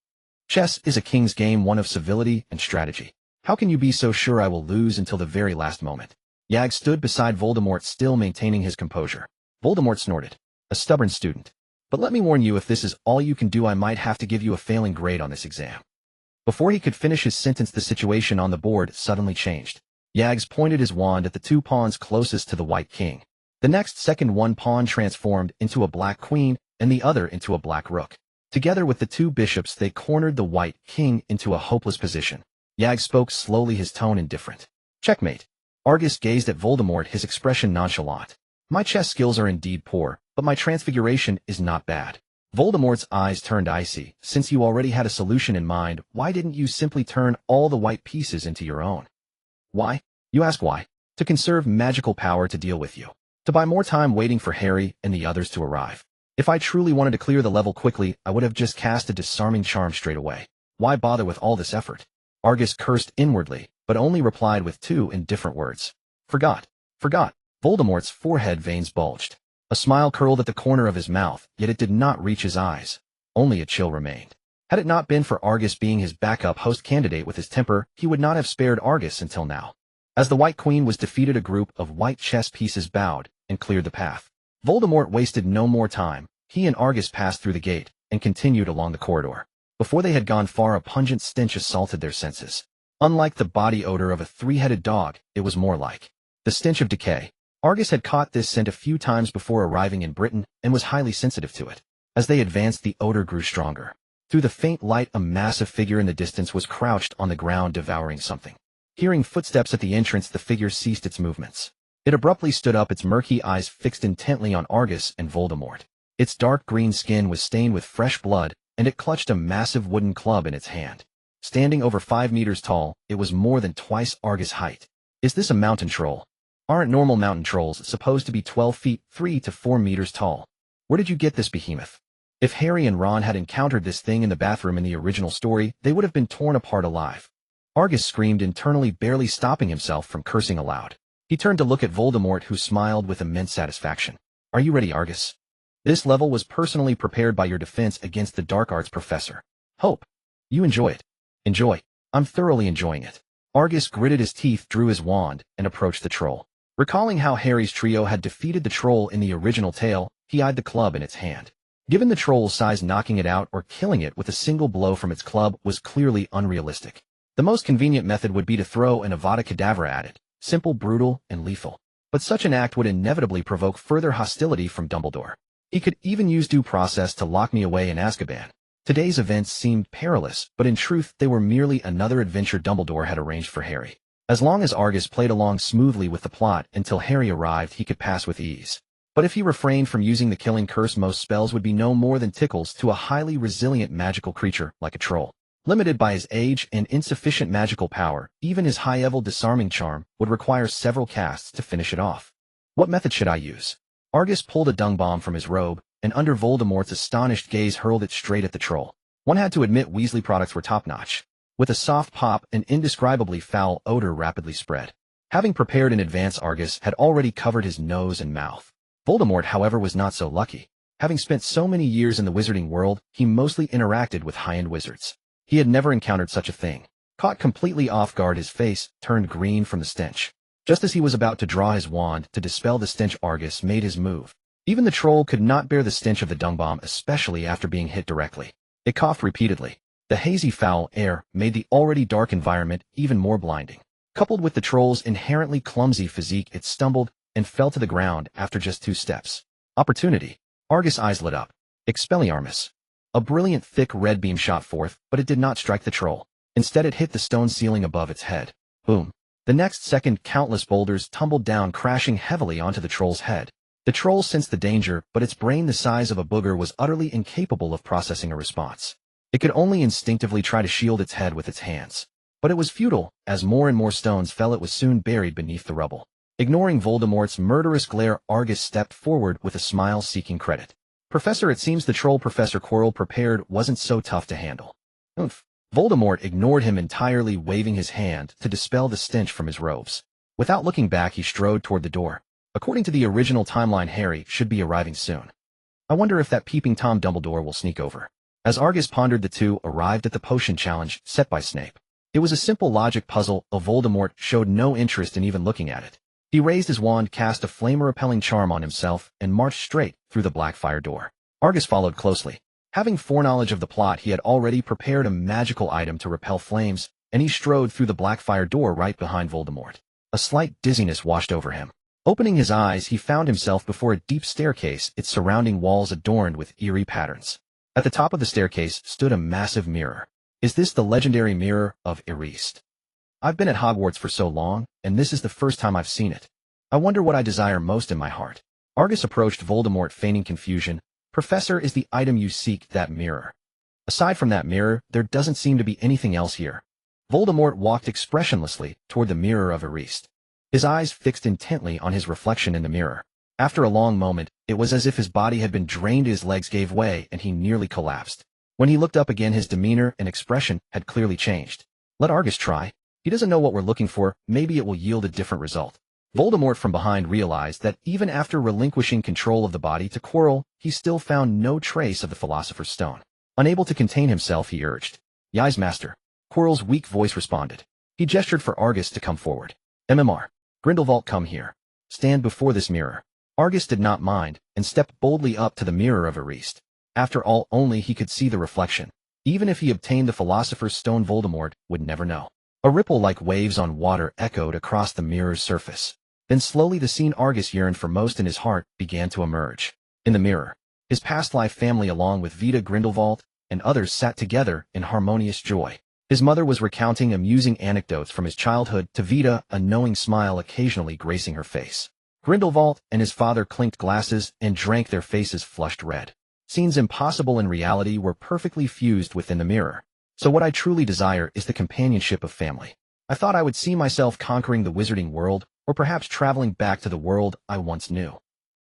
Chess is a king's game, one of civility and strategy. How can you be so sure I will lose until the very last moment? Yags stood beside Voldemort, still maintaining his composure. Voldemort snorted. A stubborn student. But let me warn you, if this is all you can do, I might have to give you a failing grade on this exam. Before he could finish his sentence, the situation on the board suddenly changed. Yags pointed his wand at the 2 pawns closest to the white king. The next second, 1 pawn transformed into a black queen and the other into a black rook. Together with the 2 bishops, they cornered the white king into a hopeless position. Yags spoke slowly, his tone indifferent. Checkmate. Argus gazed at Voldemort, his expression nonchalant. My chess skills are indeed poor, but my transfiguration is not bad. Voldemort's eyes turned icy. Since you already had a solution in mind, why didn't you simply turn all the white pieces into your own? Why? You ask why? To conserve magical power to deal with you. To buy more time waiting for Harry and the others to arrive. If I truly wanted to clear the level quickly, I would have just cast a disarming charm straight away. Why bother with all this effort? Argus cursed inwardly, but only replied with 2 indifferent words. Forgot. Forgot. Voldemort's forehead veins bulged. A smile curled at the corner of his mouth, yet it did not reach his eyes. Only a chill remained. Had it not been for Argus being his backup host candidate with his temper, he would not have spared Argus until now. As the White Queen was defeated, a group of white chess pieces bowed and cleared the path. Voldemort wasted no more time. He and Argus passed through the gate and continued along the corridor. Before they had gone far, a pungent stench assaulted their senses. Unlike the body odor of a 3-headed dog, it was more like the stench of decay. Argus had caught this scent a few times before arriving in Britain and was highly sensitive to it. As they advanced, the odor grew stronger. Through the faint light, a massive figure in the distance was crouched on the ground, devouring something. Hearing footsteps at the entrance, the figure ceased its movements. It abruptly stood up, its murky eyes fixed intently on Argus and Voldemort. Its dark green skin was stained with fresh blood, and it clutched a massive wooden club in its hand. Standing over 5 meters tall, it was more than twice Argus' height. Is this a mountain troll? Aren't normal mountain trolls supposed to be 12 feet 3 to 4 meters tall? Where did you get this behemoth? If Harry and Ron had encountered this thing in the bathroom in the original story, they would have been torn apart alive. Argus screamed internally, barely stopping himself from cursing aloud. He turned to look at Voldemort, who smiled with immense satisfaction. Are you ready, Argus? This level was personally prepared by your defense against the dark arts professor. Hope you enjoy it. Enjoy. I'm thoroughly enjoying it. Argus gritted his teeth, drew his wand, and approached the troll. Recalling how Harry's trio had defeated the troll in the original tale, he eyed the club in its hand. Given the troll's size, knocking it out or killing it with a single blow from its club was clearly unrealistic. The most convenient method would be to throw an Avada Kedavra at it, simple, brutal, and lethal. But such an act would inevitably provoke further hostility from Dumbledore. He could even use due process to lock me away in Azkaban. Today's events seemed perilous, but in truth they were merely another adventure Dumbledore had arranged for Harry. As long as Argus played along smoothly with the plot until Harry arrived, he could pass with ease. But if he refrained from using the killing curse, most spells would be no more than tickles to a highly resilient magical creature like a troll. Limited by his age and insufficient magical power, even his high-level disarming charm would require several casts to finish it off. What method should I use? Argus pulled a dung bomb from his robe, and under Voldemort's astonished gaze hurled it straight at the troll. One had to admit Weasley products were top-notch. With a soft pop, an indescribably foul odor rapidly spread. Having prepared in advance, Argus had already covered his nose and mouth. Voldemort, however, was not so lucky. Having spent so many years in the wizarding world, he mostly interacted with high-end wizards. He had never encountered such a thing. Caught completely off guard, his face turned green from the stench. Just as he was about to draw his wand to dispel the stench, Argus made his move. Even the troll could not bear the stench of the dung bomb, especially after being hit directly. It coughed repeatedly. The hazy, foul air made the already dark environment even more blinding. Coupled with the troll's inherently clumsy physique, it stumbled and fell to the ground after just 2 steps. Opportunity. Argus' eyes lit up. Expelliarmus. A brilliant, thick red beam shot forth, but it did not strike the troll. Instead, it hit the stone ceiling above its head. Boom. The next second, countless boulders tumbled down, crashing heavily onto the troll's head. The troll sensed the danger, but its brain, the size of a booger, was utterly incapable of processing a response. It could only instinctively try to shield its head with its hands. But it was futile. As more and more stones fell, it was soon buried beneath the rubble. Ignoring Voldemort's murderous glare, Argus stepped forward with a smile, seeking credit. Professor, it seems the troll Professor Quirrell prepared wasn't so tough to handle. Oomph. Voldemort ignored him entirely, waving his hand to dispel the stench from his robes. Without looking back, he strode toward the door. According to the original timeline, Harry should be arriving soon. I wonder if that peeping Tom Dumbledore will sneak over. As Argus pondered, the two arrived at the potion challenge set by Snape. It was a simple logic puzzle, though Voldemort showed no interest in even looking at it. He raised his wand, cast a flame-repelling charm on himself, and marched straight through the black fire door. Argus followed closely. Having foreknowledge of the plot, he had already prepared a magical item to repel flames, and he strode through the black fire door right behind Voldemort. A slight dizziness washed over him. Opening his eyes, he found himself before a deep staircase, its surrounding walls adorned with eerie patterns. At the top of the staircase stood a massive mirror. Is this the legendary mirror of Eriste? I've been at Hogwarts for so long, and this is the first time I've seen it. I wonder what I desire most in my heart. Argus approached Voldemort, feigning confusion. Professor, is the item you seek that mirror? Aside from that mirror, there doesn't seem to be anything else here. Voldemort walked expressionlessly toward the mirror of Eriste. His eyes fixed intently on his reflection in the mirror. After a long moment, it was as if his body had been drained, his legs gave way, and he nearly collapsed. When he looked up again, his demeanor and expression had clearly changed. Let Argus try. He doesn't know what we're looking for, maybe it will yield a different result. Voldemort from behind realized that even after relinquishing control of the body to Quirrell, he still found no trace of the Philosopher's Stone. Unable to contain himself, he urged. Yes, master. Quirrell's weak voice responded. He gestured for Argus to come forward. MMR. Grindelwald, come here. Stand before this mirror. Argus did not mind, and stepped boldly up to the mirror of Eriste. After all, only he could see the reflection. Even if he obtained the Philosopher's Stone, Voldemort would never know. A ripple like waves on water echoed across the mirror's surface. Then slowly the scene Argus yearned for most in his heart began to emerge. In the mirror, his past life family along with Vida Grindelwald and others sat together in harmonious joy. His mother was recounting amusing anecdotes from his childhood to Vida, a knowing smile occasionally gracing her face. Grindelwald and his father clinked glasses and drank, their faces flushed red. Scenes impossible in reality were perfectly fused within the mirror. So what I truly desire is the companionship of family. I thought I would see myself conquering the wizarding world, or perhaps traveling back to the world I once knew.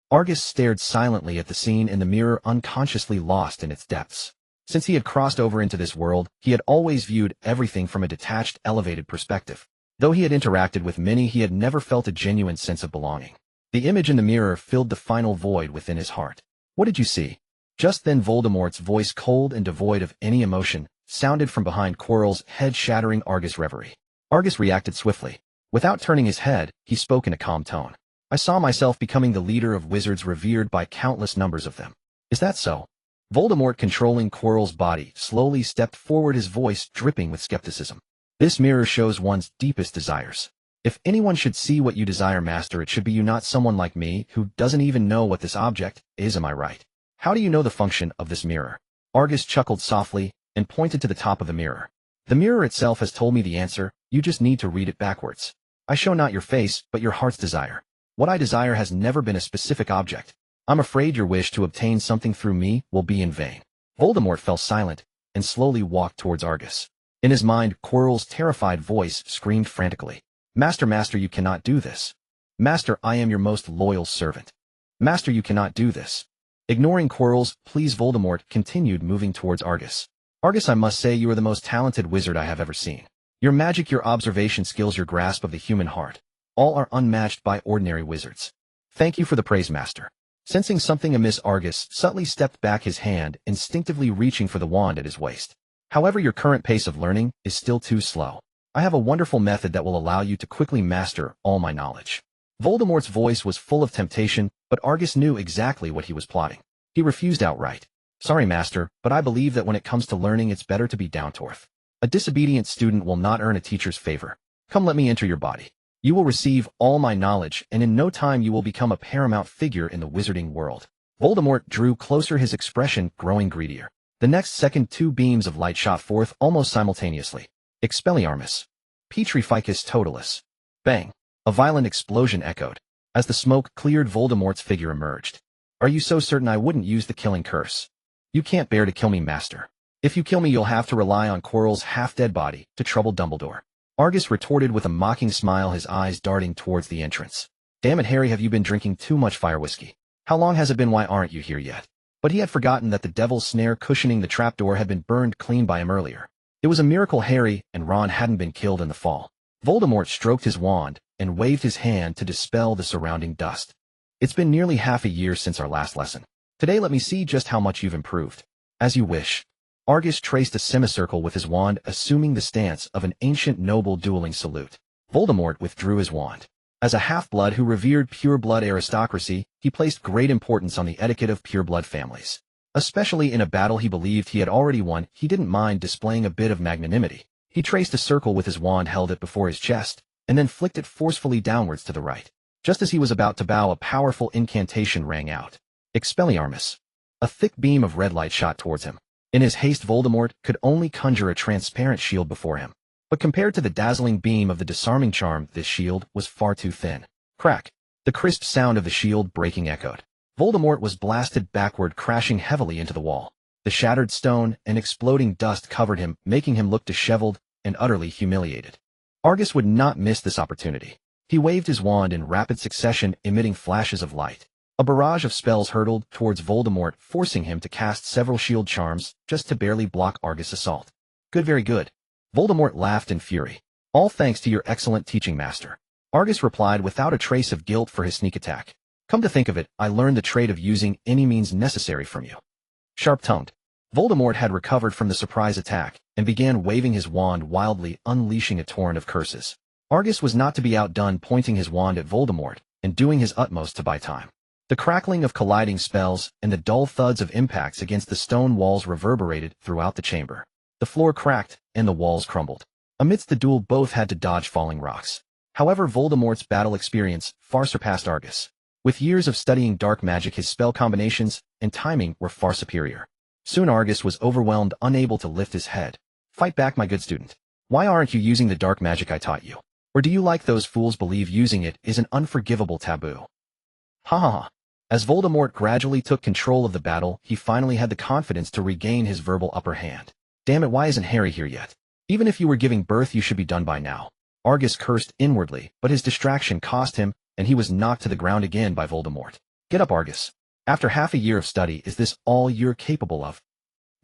Argus stared silently at the scene in the mirror, unconsciously lost in its depths. Since he had crossed over into this world, he had always viewed everything from a detached, elevated perspective. Though he had interacted with many, he had never felt a genuine sense of belonging. The image in the mirror filled the final void within his heart. What did you see? Just then Voldemort's voice, cold and devoid of any emotion, sounded from behind Quirrell's head, shattering Argus' reverie. Argus reacted swiftly. Without turning his head, he spoke in a calm tone. I saw myself becoming the leader of wizards, revered by countless numbers of them. Is that so? Voldemort, controlling Quirrell's body, slowly stepped forward, his voice dripping with skepticism. This mirror shows one's deepest desires. If anyone should see what you desire, Master, it should be you, not someone like me, who doesn't even know what this object is, am I right? How do you know the function of this mirror? Argus chuckled softly and pointed to the top of the mirror. The mirror itself has told me the answer, you just need to read it backwards. I show not your face, but your heart's desire. What I desire has never been a specific object. I'm afraid your wish to obtain something through me will be in vain. Voldemort fell silent and slowly walked towards Argus. In his mind, Quirrell's terrified voice screamed frantically. Master, Master, you cannot do this. Master, I am your most loyal servant. Master, you cannot do this. Ignoring Quirrell's pleas, Voldemort continued moving towards Argus. Argus, I must say you are the most talented wizard I have ever seen. Your magic, your observation skills, your grasp of the human heart, all are unmatched by ordinary wizards. Thank you for the praise, Master. Sensing something amiss, Argus subtly stepped back, his hand instinctively reaching for the wand at his waist. However, your current pace of learning is still too slow. I have a wonderful method that will allow you to quickly master all my knowledge. Voldemort's voice was full of temptation, but Argus knew exactly what he was plotting. He refused outright. Sorry, Master, but I believe that when it comes to learning, it's better to be down to earth. A disobedient student will not earn a teacher's favor. Come, let me enter your body. You will receive all my knowledge, and in no time you will become a paramount figure in the wizarding world. Voldemort drew closer, his expression growing greedier. The next second, two beams of light shot forth almost simultaneously. Expelliarmus. Petrificus totalis. Bang. A violent explosion echoed. As the smoke cleared, Voldemort's figure emerged. Are you so certain I wouldn't use the killing curse? You can't bear to kill me, Master. If you kill me, you'll have to rely on Quirrell's half-dead body to trouble Dumbledore. Argus retorted with a mocking smile, his eyes darting towards the entrance. Damn it, Harry, have you been drinking too much fire whiskey? How long has it been? Why aren't you here yet? But he had forgotten that the devil's snare cushioning the trapdoor had been burned clean by him earlier. It was a miracle Harry and Ron hadn't been killed in the fall. Voldemort stroked his wand and waved his hand to dispel the surrounding dust. It's been nearly half a year since our last lesson. Today let me see just how much you've improved. As you wish. Argus traced a semicircle with his wand, assuming the stance of an ancient noble dueling salute. Voldemort withdrew his wand. As a half-blood who revered pure-blood aristocracy, he placed great importance on the etiquette of pure-blood families. Especially in a battle he believed he had already won, he didn't mind displaying a bit of magnanimity. He traced a circle with his wand, held it before his chest, and then flicked it forcefully downwards to the right. Just as he was about to bow, a powerful incantation rang out. Expelliarmus. A thick beam of red light shot towards him. In his haste, Voldemort could only conjure a transparent shield before him. But compared to the dazzling beam of the disarming charm, this shield was far too thin. Crack! The crisp sound of the shield breaking echoed. Voldemort was blasted backward, crashing heavily into the wall. The shattered stone and exploding dust covered him, making him look disheveled and utterly humiliated. Argus would not miss this opportunity. He waved his wand in rapid succession, emitting flashes of light. A barrage of spells hurtled towards Voldemort, forcing him to cast several shield charms just to barely block Argus' assault. Good, very good. Voldemort laughed in fury. All thanks to your excellent teaching, Master. Argus replied without a trace of guilt for his sneak attack. Come to think of it, I learned the trait of using any means necessary from you. Sharp-tongued. Voldemort had recovered from the surprise attack and began waving his wand wildly, unleashing a torrent of curses. Argus was not to be outdone, pointing his wand at Voldemort and doing his utmost to buy time. The crackling of colliding spells and the dull thuds of impacts against the stone walls reverberated throughout the chamber. The floor cracked and the walls crumbled. Amidst the duel, both had to dodge falling rocks. However, Voldemort's battle experience far surpassed Argus. With years of studying dark magic, his spell combinations and timing were far superior. Soon Argus was overwhelmed, unable to lift his head. Fight back, my good student. Why aren't you using the dark magic I taught you? Or do you, like those fools, believe using it is an unforgivable taboo? Ha ha ha. As Voldemort gradually took control of the battle, he finally had the confidence to regain his verbal upper hand. Damn it, why isn't Harry here yet? Even if you were giving birth, you should be done by now. Argus cursed inwardly, but his distraction cost him, and he was knocked to the ground again by Voldemort. Get up, Argus. After half a year of study, is this all you're capable of?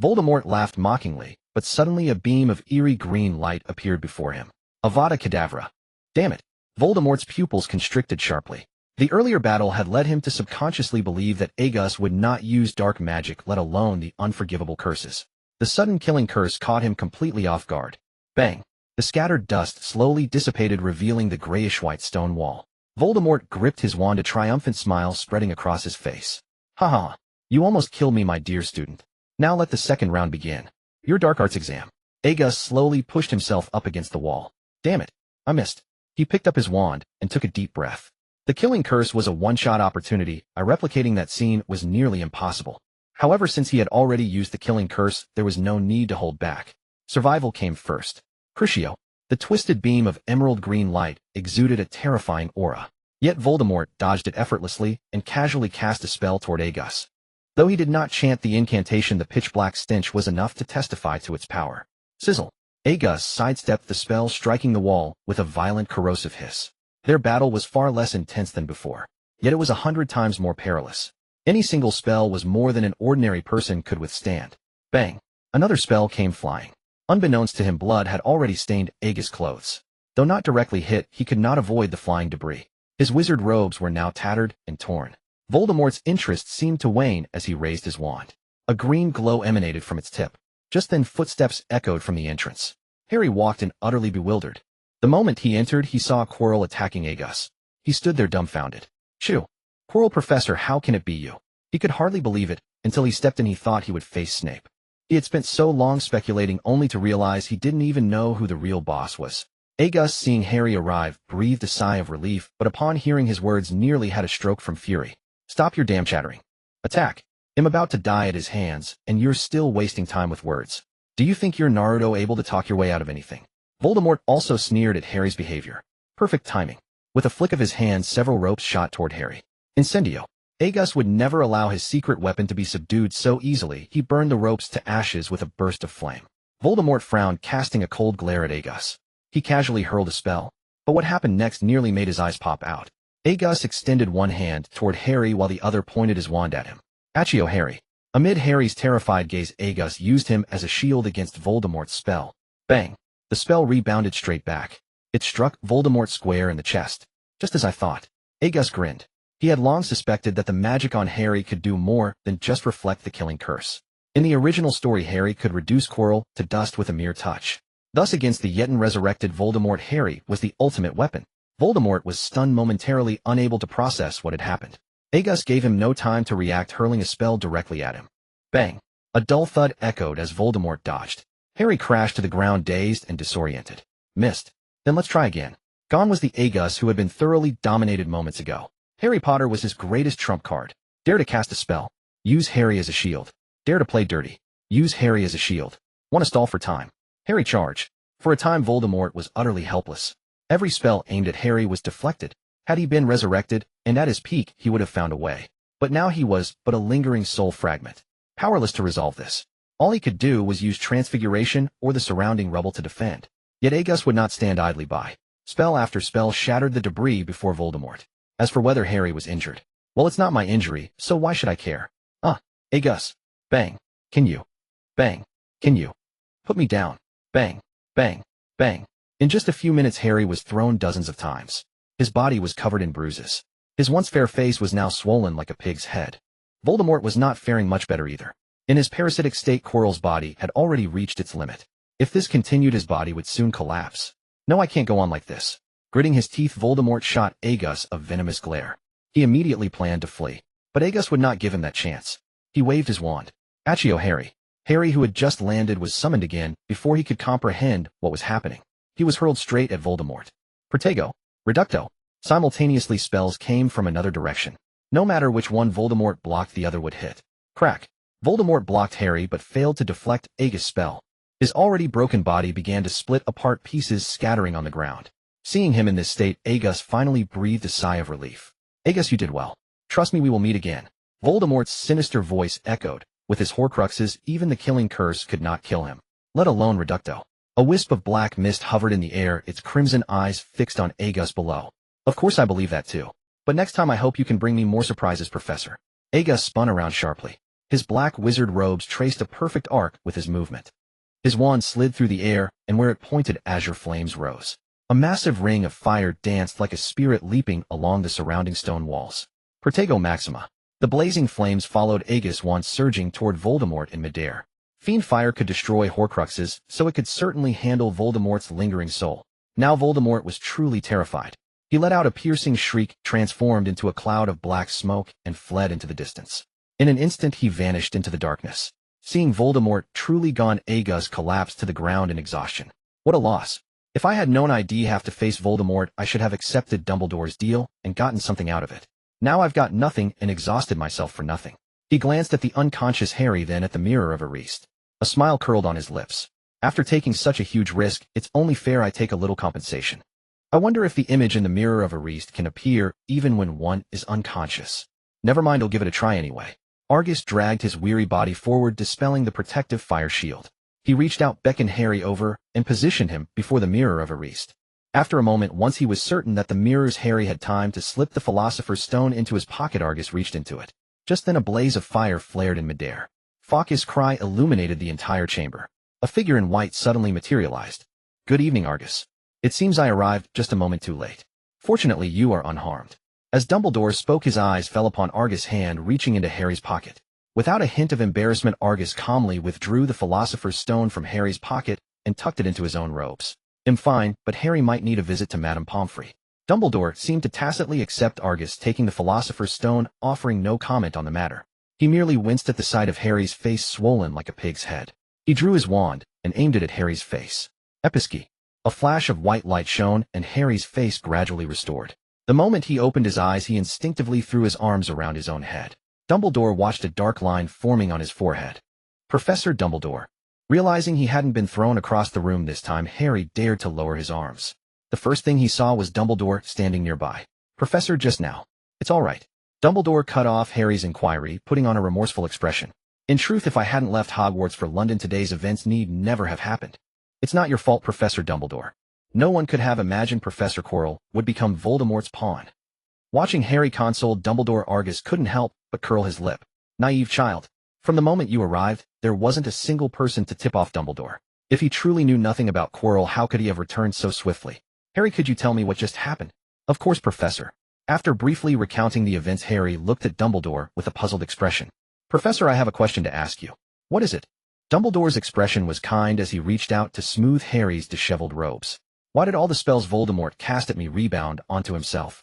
Voldemort laughed mockingly, but suddenly a beam of eerie green light appeared before him. Avada Kedavra. Damn it. Voldemort's pupils constricted sharply. The earlier battle had led him to subconsciously believe that Agus would not use dark magic, let alone the unforgivable curses. The sudden killing curse caught him completely off guard. Bang! The scattered dust slowly dissipated, revealing the grayish-white stone wall. Voldemort gripped his wand, a triumphant smile spreading across his face. Ha ha! You almost killed me, my dear student. Now let the second round begin. Your dark arts exam. Aegus slowly pushed himself up against the wall. Damn it. I missed. He picked up his wand and took a deep breath. The killing curse was a one-shot opportunity. Replicating that scene was nearly impossible. However, since he had already used the killing curse, there was no need to hold back. Survival came first. Crucio. The twisted beam of emerald green light exuded a terrifying aura. Yet Voldemort dodged it effortlessly and casually cast a spell toward Aegus. Though he did not chant the incantation, the pitch-black stench was enough to testify to its power. Sizzle. Aegus sidestepped the spell, striking the wall with a violent corrosive hiss. Their battle was far less intense than before, yet it was 100 times more perilous. Any single spell was more than an ordinary person could withstand. Bang! Another spell came flying. Unbeknownst to him, blood had already stained Aegus' clothes. Though not directly hit, he could not avoid the flying debris. His wizard robes were now tattered and torn. Voldemort's interest seemed to wane as he raised his wand. A green glow emanated from its tip. Just then footsteps echoed from the entrance. Harry walked in, utterly bewildered. The moment he entered, he saw Quirrell attacking Aegus. He stood there dumbfounded. Shoo! Quirrell, Professor, how can it be you? He could hardly believe it. Until he stepped in, he thought he would face Snape. He had spent so long speculating only to realize he didn't even know who the real boss was. Aegus, seeing Harry arrive, breathed a sigh of relief, but upon hearing his words nearly had a stroke from fury. Stop your damn chattering. Attack. I'm about to die at his hands, and you're still wasting time with words. Do you think you're Naruto, able to talk your way out of anything? Voldemort also sneered at Harry's behavior. Perfect timing. With a flick of his hand, several ropes shot toward Harry. Incendio. Aegus would never allow his secret weapon to be subdued so easily. He burned the ropes to ashes with a burst of flame. Voldemort frowned, casting a cold glare at Aegus. He casually hurled a spell, but what happened next nearly made his eyes pop out. Aegus extended one hand toward Harry while the other pointed his wand at him. Accio, Harry. Amid Harry's terrified gaze, Aegus used him as a shield against Voldemort's spell. Bang! The spell rebounded straight back. It struck Voldemort square in the chest. Just as I thought. Aegus grinned. He had long suspected that the magic on Harry could do more than just reflect the killing curse. In the original story, Harry could reduce Quirrell to dust with a mere touch. Thus, against the yet resurrected Voldemort, Harry was the ultimate weapon. Voldemort was stunned, momentarily unable to process what had happened. Aegus gave him no time to react, hurling a spell directly at him. Bang! A dull thud echoed as Voldemort dodged. Harry crashed to the ground, dazed and disoriented. Missed. Then let's try again. Gone was the Aegus who had been thoroughly dominated moments ago. Harry Potter was his greatest trump card. Dare to cast a spell. Use Harry as a shield. Dare to play dirty. Use Harry as a shield. Want to stall for time. Harry charged. For a time, Voldemort was utterly helpless. Every spell aimed at Harry was deflected. Had he been resurrected, and at his peak, he would have found a way. But now he was but a lingering soul fragment. Powerless to resolve this. All he could do was use transfiguration or the surrounding rubble to defend. Yet Aegus would not stand idly by. Spell after spell shattered the debris before Voldemort. As for whether Harry was injured, well, it's not my injury, so why should I care? Aegus. Bang. Can you? Bang. Can you? Put me down. Bang. Bang. Bang. In just a few minutes, Harry was thrown dozens of times. His body was covered in bruises. His once fair face was now swollen like a pig's head. Voldemort was not faring much better either. In his parasitic state, Quirrell's body had already reached its limit. If this continued, his body would soon collapse. No, I can't go on like this. Gritting his teeth, Voldemort shot Aegus a venomous glare. He immediately planned to flee, but Aegus would not give him that chance. He waved his wand. Accio, Harry. Harry, who had just landed, was summoned again before he could comprehend what was happening. He was hurled straight at Voldemort. Protego. Reducto. Simultaneously, spells came from another direction. No matter which one Voldemort blocked, the other would hit. Crack. Voldemort blocked Harry but failed to deflect Aegus' spell. His already broken body began to split apart, pieces scattering on the ground. Seeing him in this state, Aegus finally breathed a sigh of relief. Aegus, you did well. Trust me, we will meet again. Voldemort's sinister voice echoed. With his Horcruxes, even the killing curse could not kill him, let alone Reducto. A wisp of black mist hovered in the air, its crimson eyes fixed on Aegus below. Of course I believe that too. But next time I hope you can bring me more surprises, Professor. Aegus spun around sharply. His black wizard robes traced a perfect arc with his movement. His wand slid through the air, and where it pointed, azure flames rose. A massive ring of fire danced like a spirit leaping along the surrounding stone walls. Protego Maxima. The blazing flames followed Aegus' wand, surging toward Voldemort in midair. Fiendfyre could destroy Horcruxes, so it could certainly handle Voldemort's lingering soul. Now Voldemort was truly terrified. He let out a piercing shriek, transformed into a cloud of black smoke, and fled into the distance. In an instant he vanished into the darkness. seeing Voldemort truly gone. Agus collapsed to the ground in exhaustion. What a loss. If I had known I'd have to face Voldemort, I should have accepted Dumbledore's deal and gotten something out of it. Now I've got nothing and exhausted myself for nothing. He glanced at the unconscious Harry, then at the mirror of Ariste. A smile curled on his lips. After taking such a huge risk, it's only fair I take a little compensation. I wonder if the image in the mirror of Ariste can appear even when one is unconscious. Never mind, I'll give it a try anyway. Argus dragged his weary body forward, dispelling the protective fire shield. He reached out, beckoned Harry over, and positioned him before the mirror of Ariste. After a moment, once he was certain that the mirror's Harry had time to slip the Philosopher's Stone into his pocket, Argus reached into it. Just then a blaze of fire flared in midair. Fawkes' cry illuminated the entire chamber. A figure in white suddenly materialized. Good evening, Argus. It seems I arrived just a moment too late. Fortunately, you are unharmed. As Dumbledore spoke, his eyes fell upon Argus' hand reaching into Harry's pocket. Without a hint of embarrassment, Argus calmly withdrew the Philosopher's Stone from Harry's pocket and tucked it into his own robes. I'm fine, but Harry might need a visit to Madame Pomfrey. Dumbledore seemed to tacitly accept Argus taking the Philosopher's Stone, offering no comment on the matter. He merely winced at the sight of Harry's face swollen like a pig's head. He drew his wand and aimed it at Harry's face. Episky. A flash of white light shone, and Harry's face gradually restored. The moment he opened his eyes, he instinctively threw his arms around his own head. Dumbledore watched a dark line forming on his forehead. Professor Dumbledore. Realizing he hadn't been thrown across the room this time, Harry dared to lower his arms. The first thing he saw was Dumbledore standing nearby. Professor, just now. It's all right. Dumbledore cut off Harry's inquiry, putting on a remorseful expression. In truth, if I hadn't left Hogwarts for London, today's events need never have happened. It's not your fault, Professor Dumbledore. No one could have imagined Professor Quirrell would become Voldemort's pawn. Watching Harry console Dumbledore, Argus couldn't help but curl his lip. Naive child. From the moment you arrived, there wasn't a single person to tip off Dumbledore. If he truly knew nothing about Quirrell, how could he have returned so swiftly? Harry, could you tell me what just happened? Of course, Professor. After briefly recounting the events, Harry looked at Dumbledore with a puzzled expression. Professor, I have a question to ask you. What is it? Dumbledore's expression was kind as he reached out to smooth Harry's disheveled robes. Why did all the spells Voldemort cast at me rebound onto himself?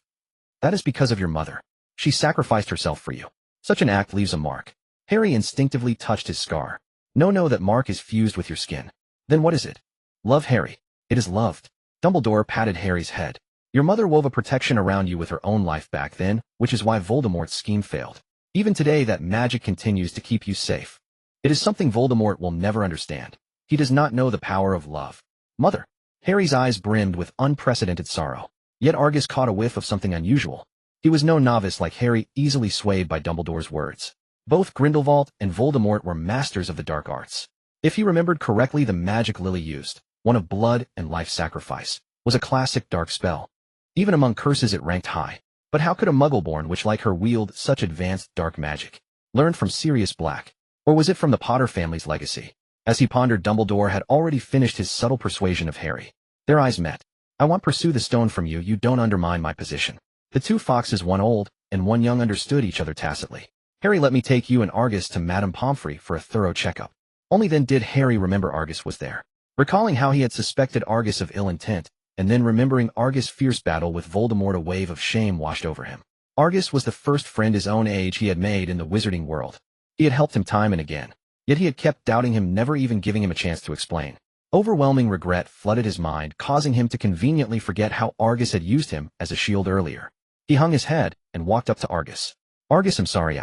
That is because of your mother. She sacrificed herself for you. Such an act leaves a mark. Harry instinctively touched his scar. No, that mark is fused with your skin. Then what is it? Love, Harry. It is loved. Dumbledore patted Harry's head. Your mother wove a protection around you with her own life back then, which is why Voldemort's scheme failed. Even today, that magic continues to keep you safe. It is something Voldemort will never understand. He does not know the power of love. Mother. Harry's eyes brimmed with unprecedented sorrow. Yet Argus caught a whiff of something unusual. He was no novice like Harry, easily swayed by Dumbledore's words. Both Grindelwald and Voldemort were masters of the dark arts. If he remembered correctly, the magic Lily used, one of blood and life sacrifice, was a classic dark spell. Even among curses it ranked high. But how could a Muggle-born witch like her wield such advanced dark magic? Learned from Sirius Black? Or was it from the Potter family's legacy? As he pondered, Dumbledore had already finished his subtle persuasion of Harry. Their eyes met. I won't pursue the stone from you, you don't undermine my position. The two foxes, one old and one young, understood each other tacitly. Harry, let me take you and Argus to Madame Pomfrey for a thorough checkup. Only then did Harry remember Argus was there. Recalling how he had suspected Argus of ill intent, and then remembering Argus' fierce battle with Voldemort, a wave of shame washed over him. Argus was the first friend his own age he had made in the wizarding world. He had helped him time and again, yet he had kept doubting him, never even giving him a chance to explain. Overwhelming regret flooded his mind, causing him to conveniently forget how Argus had used him as a shield earlier. He hung his head and walked up to Argus. Argus, I'm sorry,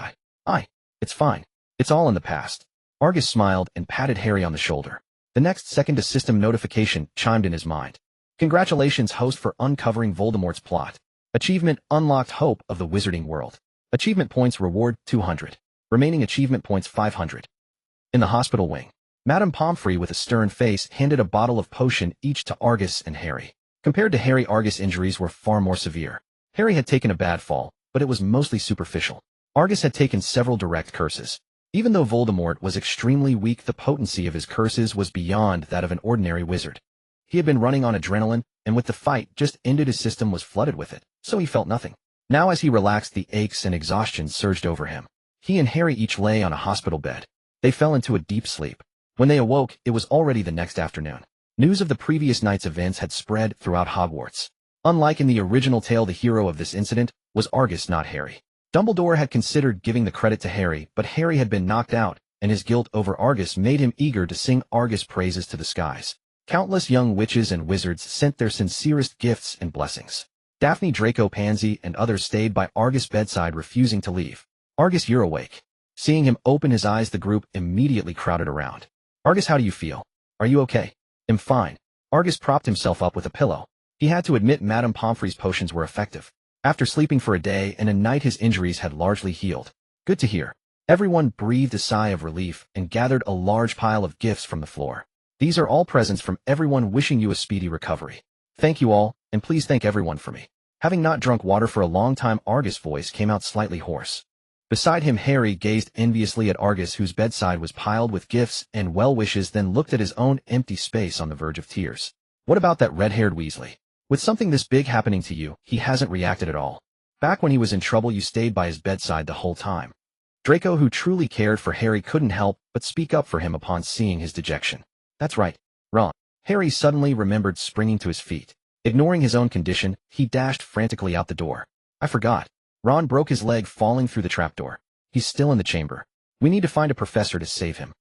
it's fine. It's all in the past. Argus smiled and patted Harry on the shoulder. The next second, a system notification chimed in his mind. Congratulations, host, for uncovering Voldemort's plot. Achievement unlocked, Hope of the Wizarding World. Achievement points reward 200. Remaining achievement points 500. In the hospital wing, Madame Pomfrey, with a stern face, handed a bottle of potion each to Argus and Harry. Compared to Harry, Argus' injuries were far more severe. Harry had taken a bad fall, but it was mostly superficial. Argus had taken several direct curses. Even though Voldemort was extremely weak, the potency of his curses was beyond that of an ordinary wizard. He had been running on adrenaline, and with the fight just ended, his system was flooded with it, so he felt nothing. Now as he relaxed, the aches and exhaustion surged over him. He and Harry each lay on a hospital bed. They fell into a deep sleep. When they awoke, it was already the next afternoon. News of the previous night's events had spread throughout Hogwarts. Unlike in the original tale, the hero of this incident was Argus, not Harry. Dumbledore had considered giving the credit to Harry, but Harry had been knocked out, and his guilt over Argus made him eager to sing Argus praises to the skies. Countless young witches and wizards sent their sincerest gifts and blessings. Daphne, Draco, Pansy, and others stayed by Argus' bedside, refusing to leave. Argus, you're awake. Seeing him open his eyes, the group immediately crowded around. Argus, how do you feel? Are you okay? I'm fine. Argus propped himself up with a pillow. He had to admit Madame Pomfrey's potions were effective. After sleeping for a day and a night, his injuries had largely healed. Good to hear. Everyone breathed a sigh of relief and gathered a large pile of gifts from the floor. These are all presents from everyone, wishing you a speedy recovery. Thank you all, and please thank everyone for me. Having not drunk water for a long time, Argus' voice came out slightly hoarse. Beside him, Harry gazed enviously at Argus, whose bedside was piled with gifts and well wishes, then looked at his own empty space on the verge of tears. What about that red-haired Weasley? With something this big happening to you, he hasn't reacted at all. Back when he was in trouble, you stayed by his bedside the whole time. Draco, who truly cared for Harry, couldn't help but speak up for him upon seeing his dejection. That's right, Ron. Harry suddenly remembered, springing to his feet. Ignoring his own condition, he dashed frantically out the door. I forgot. Ron broke his leg falling through the trapdoor. He's still in the chamber. We need to find a professor to save him.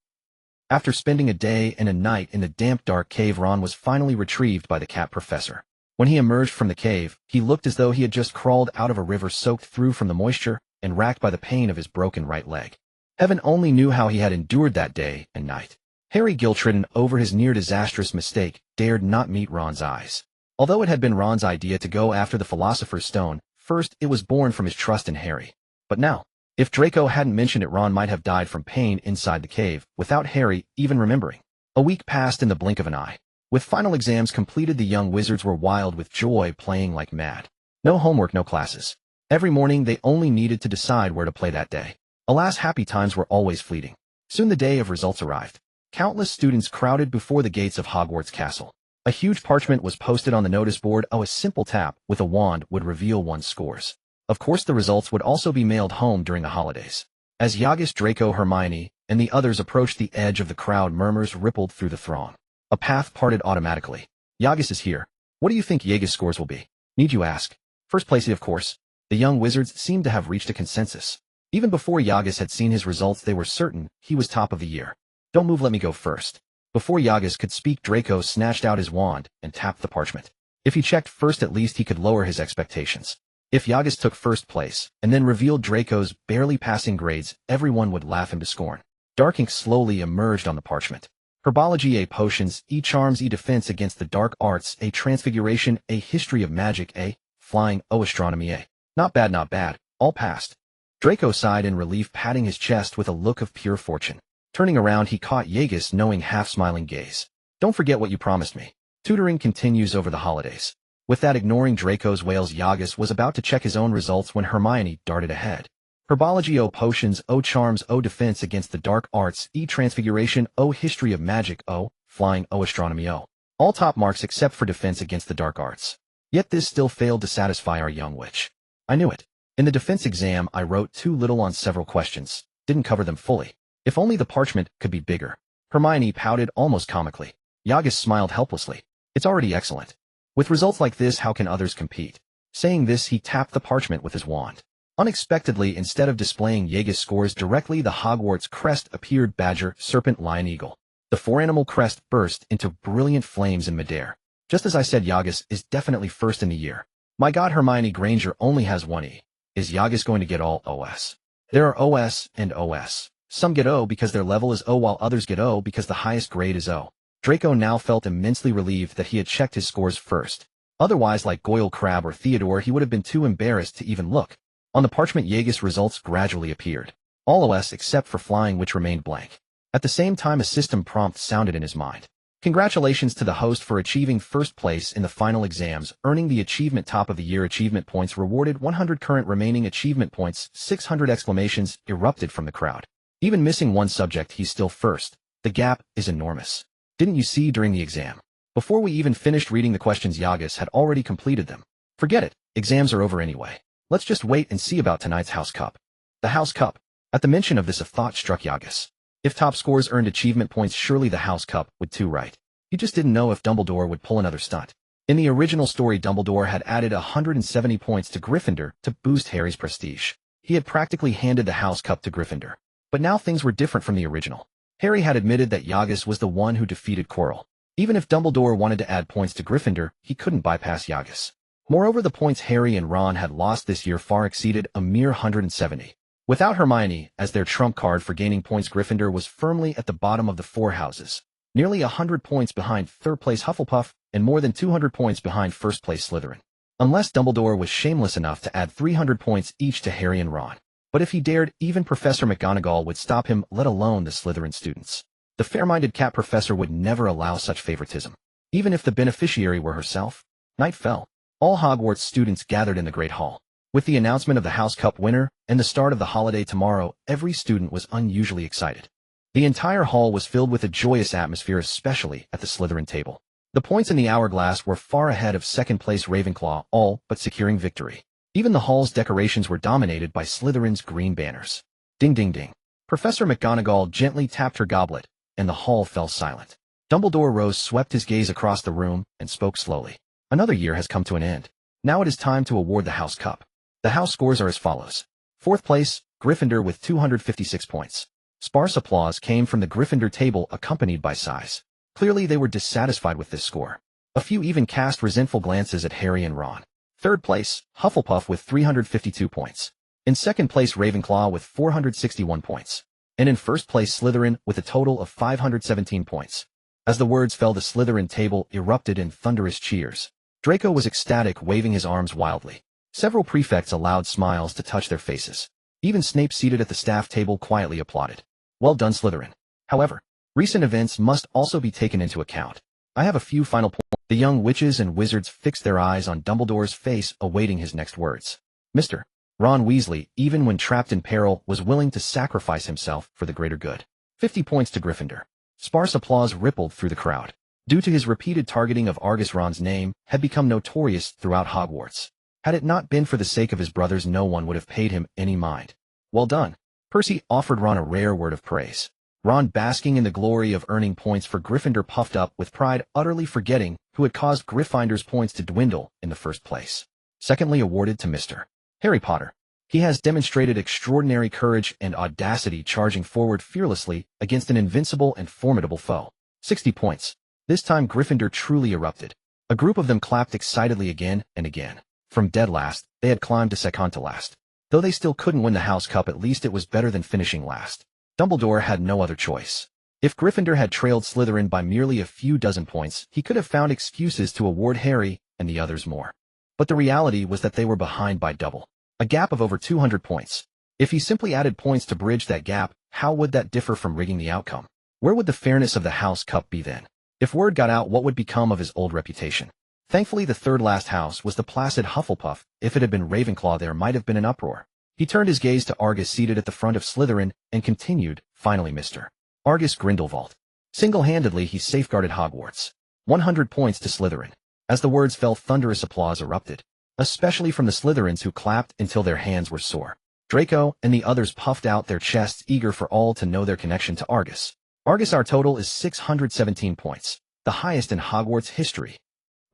After spending a day and a night in the damp, dark cave, Ron was finally retrieved by the cat professor. When he emerged from the cave, he looked as though he had just crawled out of a river, soaked through from the moisture and racked by the pain of his broken right leg. Heaven only knew how he had endured that day and night. Harry, guilt-ridden over his near-disastrous mistake, dared not meet Ron's eyes. Although it had been Ron's idea to go after the Philosopher's Stone, first it was born from his trust in Harry. But now, if Draco hadn't mentioned it, Ron might have died from pain inside the cave, without Harry even remembering. A week passed in the blink of an eye. With final exams completed, the young wizards were wild with joy, playing like mad. No homework, no classes. Every morning they only needed to decide where to play that day. Alas, happy times were always fleeting. Soon the day of results arrived. Countless students crowded before the gates of Hogwarts Castle. A huge parchment was posted on the notice board. A simple tap with a wand would reveal one's scores. Of course, the results would also be mailed home during the holidays. As Yagus, Draco, Hermione, and the others approached the edge of the crowd, murmurs rippled through the throng. A path parted automatically. Yagus is here. What do you think Yagus' scores will be? Need you ask? First place, of course. The young wizards seemed to have reached a consensus. Even before Yagus had seen his results, they were certain he was top of the year. Don't move, let me go first. Before Yagus could speak, Draco snatched out his wand and tapped the parchment. If he checked first, at least he could lower his expectations. If Yagus took first place, and then revealed Draco's barely passing grades, everyone would laugh him to scorn. Dark ink slowly emerged on the parchment. Herbology, A. Potions, E. Charms, E. Defense against the Dark Arts, A. Transfiguration, A. History of Magic, A. Flying, O. Astronomy, A. Not bad, not bad. All passed. Draco sighed in relief, patting his chest with a look of pure fortune. Turning around, he caught Yagus' knowing, half-smiling gaze. Don't forget what you promised me. Tutoring continues over the holidays. With that, ignoring Draco's wails, Yagus was about to check his own results when Hermione darted ahead. Herbology, O. Potions, O. Charms, O. Defense against the Dark Arts, E. Transfiguration, O. History of Magic, O. Flying, O. Astronomy, O. All top marks except for Defense against the Dark Arts. Yet this still failed to satisfy our young witch. I knew it. In the defense exam, I wrote too little on several questions, didn't cover them fully. If only the parchment could be bigger. Hermione pouted almost comically. Yagus smiled helplessly. It's already excellent. With results like this, how can others compete? Saying this, he tapped the parchment with his wand. Unexpectedly, instead of displaying Yagus' scores directly, the Hogwarts crest appeared: badger, serpent, lion, eagle. The four-animal crest burst into brilliant flames in midair. Just as I said, Yagus is definitely first in the year. My God, Hermione Granger only has one E. Is Yagus going to get all OS? There are OS and OS. Some get O because their level is O, while others get O because the highest grade is O. Draco now felt immensely relieved that he had checked his scores first. Otherwise, like Goyle, Crabbe, or Theodore, he would have been too embarrassed to even look. On the parchment, Yagus' results gradually appeared. All OS except for flying, which remained blank. At the same time, a system prompt sounded in his mind. Congratulations to the host for achieving first place in the final exams, earning the achievement top of the year. Achievement points rewarded 100. Current remaining achievement points 600. Exclamations erupted from the crowd. Even missing one subject, he's still first. The gap is enormous. Didn't you see during the exam? Before we even finished reading the questions, Yagus had already completed them. Forget it, exams are over anyway. Let's just wait and see about tonight's House Cup. The House Cup. At the mention of this, a thought struck Yagus. If top scores earned achievement points, surely the House Cup would too, right? He just didn't know if Dumbledore would pull another stunt. In the original story, Dumbledore had added 170 points to Gryffindor to boost Harry's prestige. He had practically handed the House Cup to Gryffindor. But now things were different from the original. Harry had admitted that Yagus was the one who defeated Quirrell. Even if Dumbledore wanted to add points to Gryffindor, he couldn't bypass Yagus. Moreover, the points Harry and Ron had lost this year far exceeded a mere 170. Without Hermione as their trump card for gaining points, Gryffindor was firmly at the bottom of the four houses, nearly 100 points behind third-place Hufflepuff and more than 200 points behind first-place Slytherin. Unless Dumbledore was shameless enough to add 300 points each to Harry and Ron. But if he dared, even Professor McGonagall would stop him, let alone the Slytherin students. The fair-minded cat professor would never allow such favoritism, even if the beneficiary were herself. Night fell. All Hogwarts students gathered in the Great Hall. With the announcement of the House Cup winner and the start of the holiday tomorrow, every student was unusually excited. The entire hall was filled with a joyous atmosphere, especially at the Slytherin table. The points in the hourglass were far ahead of second-place Ravenclaw, all but securing victory. Even the hall's decorations were dominated by Slytherin's green banners. Ding ding ding. Professor McGonagall gently tapped her goblet, and the hall fell silent. Dumbledore rose, swept his gaze across the room, and spoke slowly. Another year has come to an end. Now it is time to award the House Cup. The house scores are as follows. 4th place, Gryffindor with 256 points. Sparse applause came from the Gryffindor table, accompanied by sighs. Clearly they were dissatisfied with this score. A few even cast resentful glances at Harry and Ron. 3rd place, Hufflepuff with 352 points. In 2nd place, Ravenclaw with 461 points. And in 1st place, Slytherin with a total of 517 points. As the words fell, the Slytherin table erupted in thunderous cheers. Draco was ecstatic, waving his arms wildly. Several prefects allowed smiles to touch their faces. Even Snape, seated at the staff table, quietly applauded. Well done, Slytherin. However, recent events must also be taken into account. I have a few final points. The young witches and wizards fixed their eyes on Dumbledore's face, awaiting his next words. Mr. Ron Weasley, even when trapped in peril, was willing to sacrifice himself for the greater good. 50 points to Gryffindor. Sparse applause rippled through the crowd. Due to his repeated targeting of Argus, Ron's name had become notorious throughout Hogwarts. Had it not been for the sake of his brothers, no one would have paid him any mind. Well done. Percy offered Ron a rare word of praise. Ron, basking in the glory of earning points for Gryffindor, puffed up with pride, utterly forgetting who had caused Gryffindor's points to dwindle in the first place. Secondly, awarded to Mr. Harry Potter. He has demonstrated extraordinary courage and audacity, charging forward fearlessly against an invincible and formidable foe. 60 points. This time Gryffindor truly erupted. A group of them clapped excitedly again and again. From dead last, they had climbed to second to last. Though they still couldn't win the House Cup, at least it was better than finishing last. Dumbledore had no other choice. If Gryffindor had trailed Slytherin by merely a few dozen points, he could have found excuses to award Harry and the others more. But the reality was that they were behind by double. A gap of over 200 points. If he simply added points to bridge that gap, how would that differ from rigging the outcome? Where would the fairness of the House Cup be then? If word got out, what would become of his old reputation? Thankfully, the third last house was the placid Hufflepuff. If it had been Ravenclaw, there might have been an uproar. He turned his gaze to Argus, seated at the front of Slytherin, and continued, finally Mr. Argus Grindelwald. Single-handedly, he safeguarded Hogwarts. 100 points to Slytherin. As the words fell, thunderous applause erupted, especially from the Slytherins, who clapped until their hands were sore. Draco and the others puffed out their chests, eager for all to know their connection to Argus. Argus, our total is 617 points, the highest in Hogwarts history.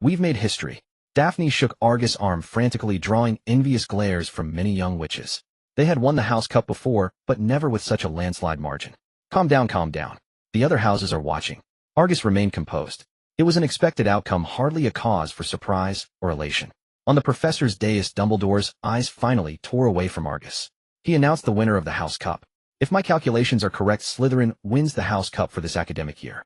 We've made history. Daphne shook Argus' arm frantically, drawing envious glares from many young witches. They had won the House Cup before, but never with such a landslide margin. Calm down, calm down. The other houses are watching. Argus remained composed. It was an expected outcome, hardly a cause for surprise or elation. On the professor's dais, Dumbledore's eyes finally tore away from Argus. He announced the winner of the House Cup. If my calculations are correct, Slytherin wins the House Cup for this academic year.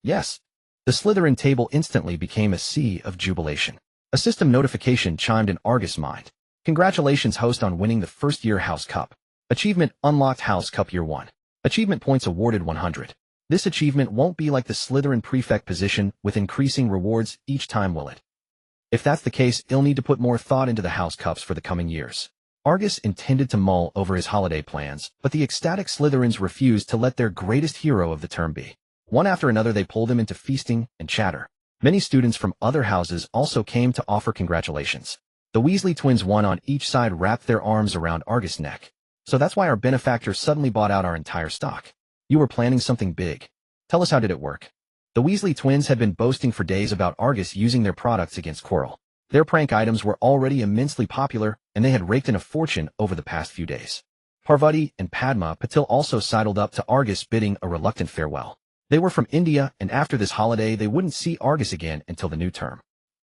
Yes. The Slytherin table instantly became a sea of jubilation. A system notification chimed in Argus' mind. Congratulations, host, on winning the first-year House Cup. Achievement unlocked, House Cup Year 1. Achievement points awarded 100. This achievement won't be like the Slytherin prefect position with increasing rewards each time, will it? If that's the case, he'll need to put more thought into the House Cups for the coming years. Argus intended to mull over his holiday plans, but the ecstatic Slytherins refused to let their greatest hero of the term be. One after another, they pulled him into feasting and chatter. Many students from other houses also came to offer congratulations. The Weasley twins, one on each side, wrapped their arms around Argus' neck. So that's why our benefactor suddenly bought out our entire stock. You were planning something big. Tell us, how did it work? The Weasley twins had been boasting for days about Argus using their products against Quirrell. Their prank items were already immensely popular, and they had raked in a fortune over the past few days. Parvati and Padma Patil also sidled up to Argus, bidding a reluctant farewell. They were from India, and after this holiday they wouldn't see Argus again until the new term.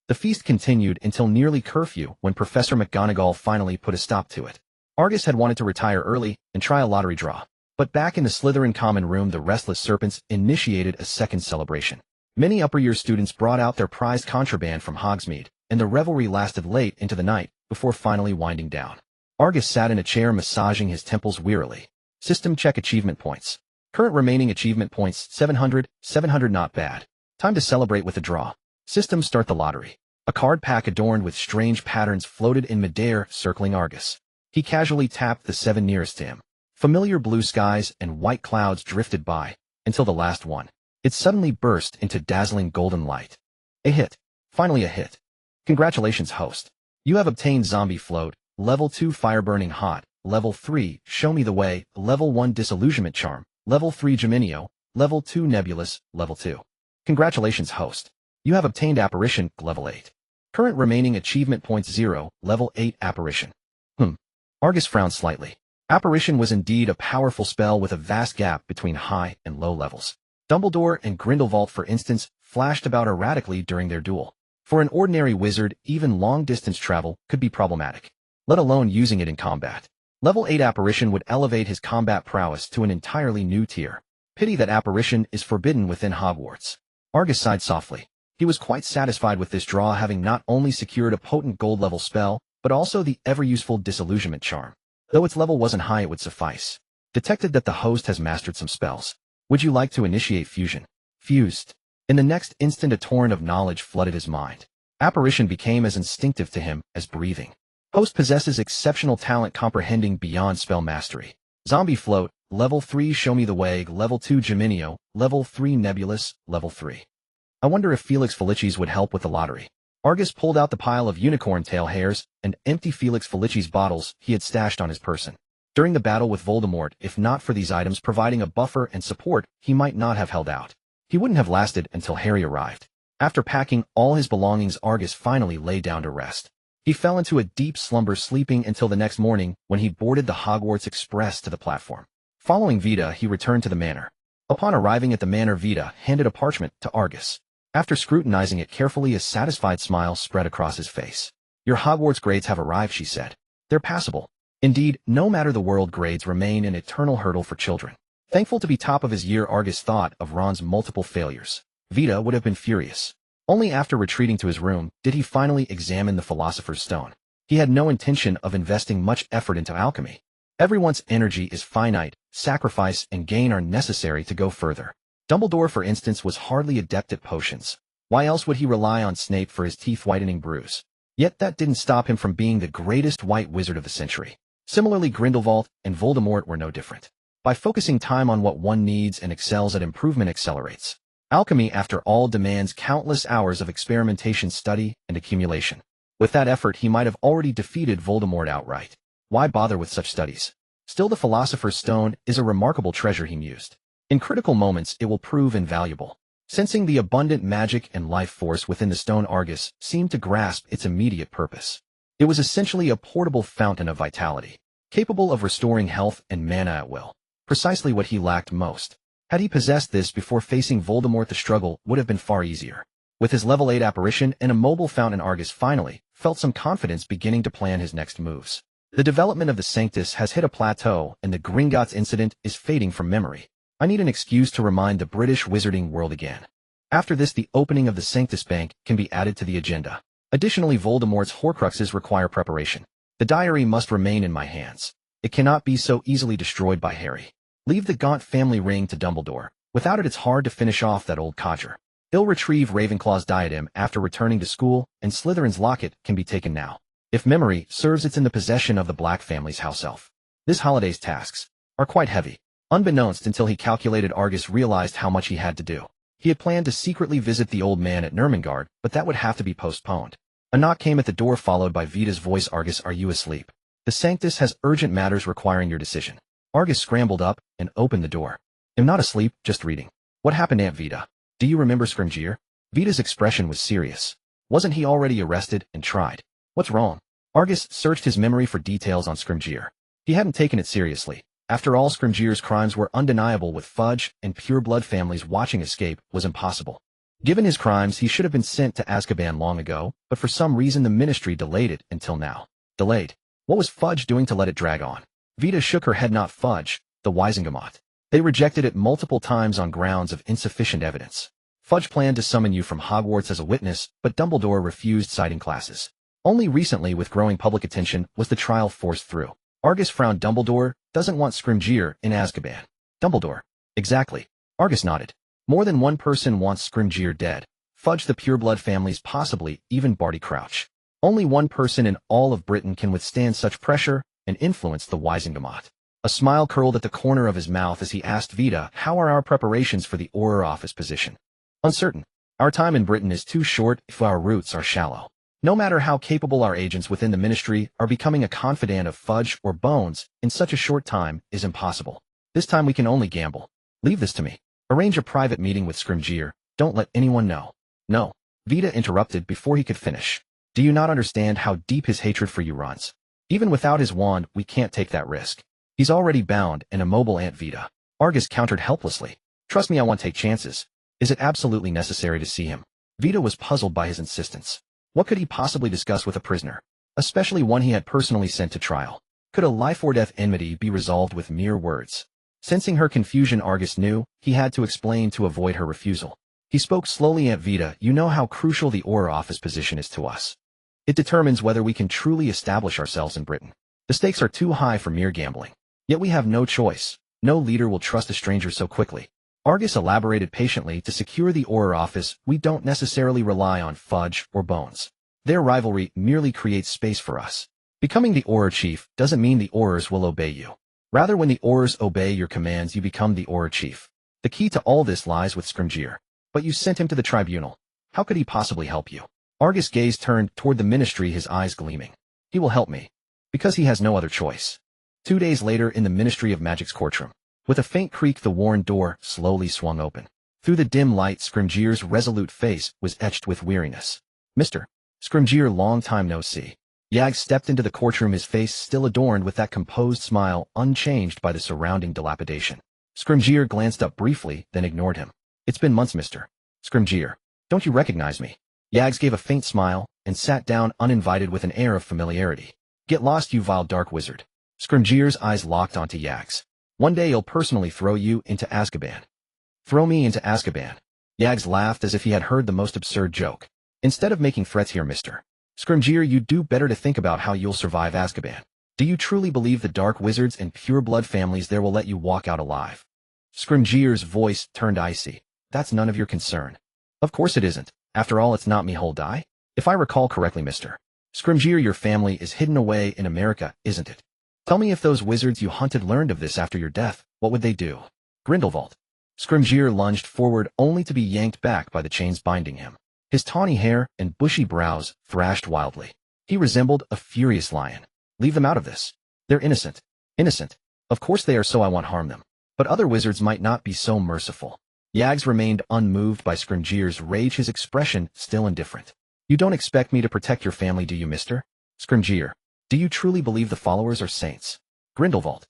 The feast continued until nearly curfew, when Professor McGonagall finally put a stop to it. Argus had wanted to retire early and try a lottery draw. But back in the Slytherin common room, the restless serpents initiated a second celebration. Many upper-year students brought out their prized contraband from Hogsmeade, and the revelry lasted late into the night before finally winding down. Argus sat in a chair massaging his temples wearily. System check achievement points. Current remaining achievement points 700, 700 not bad. Time to celebrate with a draw. System start the lottery. A card pack adorned with strange patterns floated in midair, circling Argus. He casually tapped the 7 nearest to him. Familiar blue skies and white clouds drifted by, until the last one. It suddenly burst into dazzling golden light. A hit. Finally a hit. Congratulations, host. You have obtained Zombie Float, Level 2 Fire Burning Hot, Level 3 Show Me the Way, Level 1 Disillusionment Charm, Level 3 Geminio, Level 2 Nebulous, Level 2. Congratulations, host. You have obtained Apparition, Level 8. Current remaining achievement points 0, Level 8 Apparition. Argus frowned slightly. Apparition was indeed a powerful spell with a vast gap between high and low levels. Dumbledore and Grindelwald, for instance, flashed about erratically during their duel. For an ordinary wizard, even long-distance travel could be problematic, let alone using it in combat. Level 8 Apparition would elevate his combat prowess to an entirely new tier. Pity that Apparition is forbidden within Hogwarts. Argus sighed softly. He was quite satisfied with this draw, having not only secured a potent gold-level spell, but also the ever-useful Disillusionment Charm. Though its level wasn't high, it would suffice. Detected that the host has mastered some spells. Would you like to initiate fusion? Fused. In the next instant, a torrent of knowledge flooded his mind. Apparition became as instinctive to him as breathing. Host possesses exceptional talent comprehending beyond spell mastery. Zombie Float, Level 3 Show Me the Way, Level 2 Geminio, Level 3 Nebulous, Level 3. I wonder if Felix Felicis would help with the lottery. Argus pulled out the pile of unicorn tail hairs and empty Felix Felicis bottles he had stashed on his person. During the battle with Voldemort, if not for these items providing a buffer and support, he might not have held out. He wouldn't have lasted until Harry arrived. After packing all his belongings, Argus finally lay down to rest. He fell into a deep slumber, sleeping until the next morning when he boarded the Hogwarts Express to the platform. Following Vita, he returned to the manor. Upon arriving at the manor, Vita handed a parchment to Argus. After scrutinizing it carefully, a satisfied smile spread across his face. Your Hogwarts grades have arrived, she said. They're passable. Indeed, no matter the world, grades remain an eternal hurdle for children. Thankful to be top of his year, Argus thought of Ron's multiple failures. Vita would have been furious. Only after retreating to his room did he finally examine the Philosopher's Stone. He had no intention of investing much effort into alchemy. Everyone's energy is finite, sacrifice and gain are necessary to go further. Dumbledore, for instance, was hardly adept at potions. Why else would he rely on Snape for his teeth-whitening brews? Yet that didn't stop him from being the greatest white wizard of the century. Similarly, Grindelwald and Voldemort were no different. By focusing time on what one needs and excels at, improvement accelerates. Alchemy, after all, demands countless hours of experimentation, study, and accumulation. With that effort, he might have already defeated Voldemort outright. Why bother with such studies? Still, the Philosopher's Stone is a remarkable treasure, he mused. In critical moments, it will prove invaluable. Sensing the abundant magic and life force within the stone, Argus seemed to grasp its immediate purpose. It was essentially a portable fountain of vitality, capable of restoring health and mana at will. Precisely what he lacked most. Had he possessed this before facing Voldemort, the struggle would have been far easier. With his level 8 apparition and a mobile fountain, Argus finally felt some confidence, beginning to plan his next moves. The development of the Sanctus has hit a plateau, and the Gringotts incident is fading from memory. I need an excuse to remind the British wizarding world again. After this, the opening of the Sanctus Bank can be added to the agenda. Additionally, Voldemort's Horcruxes require preparation. The diary must remain in my hands. It cannot be so easily destroyed by Harry. Leave the Gaunt family ring to Dumbledore. Without it, it's hard to finish off that old codger. He'll retrieve Ravenclaw's diadem after returning to school, and Slytherin's locket can be taken now. If memory serves, it's in the possession of the Black family's house elf. This holiday's tasks are quite heavy. Unbeknownst until he calculated, Argus realized how much he had to do. He had planned to secretly visit the old man at Nurmengard, but that would have to be postponed. A knock came at the door, followed by Vita's voice. Argus, are you asleep? The Sanctus has urgent matters requiring your decision. Argus scrambled up and opened the door. I'm not asleep, just reading. What happened, Aunt Vita? Do you remember Scrimgeour? Vita's expression was serious. Wasn't he already arrested and tried? What's wrong? Argus searched his memory for details on Scrimgeour. He hadn't taken it seriously. After all, Scrimgeour's crimes were undeniable. With Fudge and pure-blood families watching, escape was impossible. Given his crimes, he should have been sent to Azkaban long ago, but for some reason the Ministry delayed it until now. Delayed? What was Fudge doing to let it drag on? Vinda shook her head. Not Fudge, the Wisengamot. They rejected it multiple times on grounds of insufficient evidence. Fudge planned to summon you from Hogwarts as a witness, but Dumbledore refused, citing classes. Only recently, with growing public attention, was the trial forced through. Argus frowned. Dumbledore doesn't want Scrimgeour in Azkaban. Dumbledore. Exactly. Argus nodded. More than one person wants Scrimgeour dead. Fudge, the pureblood families, possibly even Barty Crouch. Only one person in all of Britain can withstand such pressure and influence the Wisengamot. A smile curled at the corner of his mouth as he asked Vinda, how are our preparations for the Auror office position? Uncertain. Our time in Britain is too short if our roots are shallow. No matter how capable our agents within the Ministry are, becoming a confidant of Fudge or Bones in such a short time is impossible. This time we can only gamble. Leave this to me. Arrange a private meeting with Scrimgeour. Don't let anyone know. No. Vinda interrupted before he could finish. Do you not understand how deep his hatred for you runs? Even without his wand, we can't take that risk. He's already bound and immobile. Aunt Vinda. Argus countered helplessly. Trust me, I won't take chances. Is it absolutely necessary to see him? Vinda was puzzled by his insistence. What could he possibly discuss with a prisoner, especially one he had personally sent to trial? Could a life-or-death enmity be resolved with mere words? Sensing her confusion, Argus knew he had to explain to avoid her refusal. He spoke slowly. Aunt Vinda, you know how crucial the Auror office position is to us. It determines whether we can truly establish ourselves in Britain. The stakes are too high for mere gambling. Yet we have no choice. No leader will trust a stranger so quickly. Argus elaborated patiently. To secure the Auror office, we don't necessarily rely on Fudge or Bones. Their rivalry merely creates space for us. Becoming the Auror chief doesn't mean the Aurors will obey you. Rather, when the Aurors obey your commands, you become the Auror chief. The key to all this lies with Scrimgeour. But you sent him to the tribunal. How could he possibly help you? Argus' gaze turned toward the Ministry, his eyes gleaming. He will help me. Because he has no other choice. 2 days later, in the Ministry of Magic's courtroom. With a faint creak, the worn door slowly swung open. Through the dim light, Scrimgeour's resolute face was etched with weariness. Mr. Scrimgeour, long time no see. Yag stepped into the courtroom, his face still adorned with that composed smile, unchanged by the surrounding dilapidation. Scrimgeour glanced up briefly, then ignored him. It's been months, Mr. Scrimgeour. Don't you recognize me? Yags gave a faint smile and sat down uninvited with an air of familiarity. Get lost, you vile dark wizard. Scrimgeour's eyes locked onto Yags. One day I'll personally throw you into Azkaban. Throw me into Azkaban. Yags laughed as if he had heard the most absurd joke. Instead of making threats here, Mr. Scrimgeour, you'd do better to think about how you'll survive Azkaban. Do you truly believe the dark wizards and pure-blood families there will let you walk out alive? Scrimgeour's voice turned icy. That's none of your concern. Of course it isn't. After all, it's not me who'll die. If I recall correctly, Mr. Scrimgeour, your family is hidden away in America, isn't it? Tell me, if those wizards you hunted learned of this after your death, what would they do? Grindelwald. Scrimgeour lunged forward only to be yanked back by the chains binding him. His tawny hair and bushy brows thrashed wildly. He resembled a furious lion. Leave them out of this. They're innocent. Innocent. Of course they are, so I won't harm them. But other wizards might not be so merciful. Yags remained unmoved by Scrimgeour's rage, his expression still indifferent. You don't expect me to protect your family, do you, Mr. Scrimgeour? Do you truly believe the followers are saints? Grindelwald.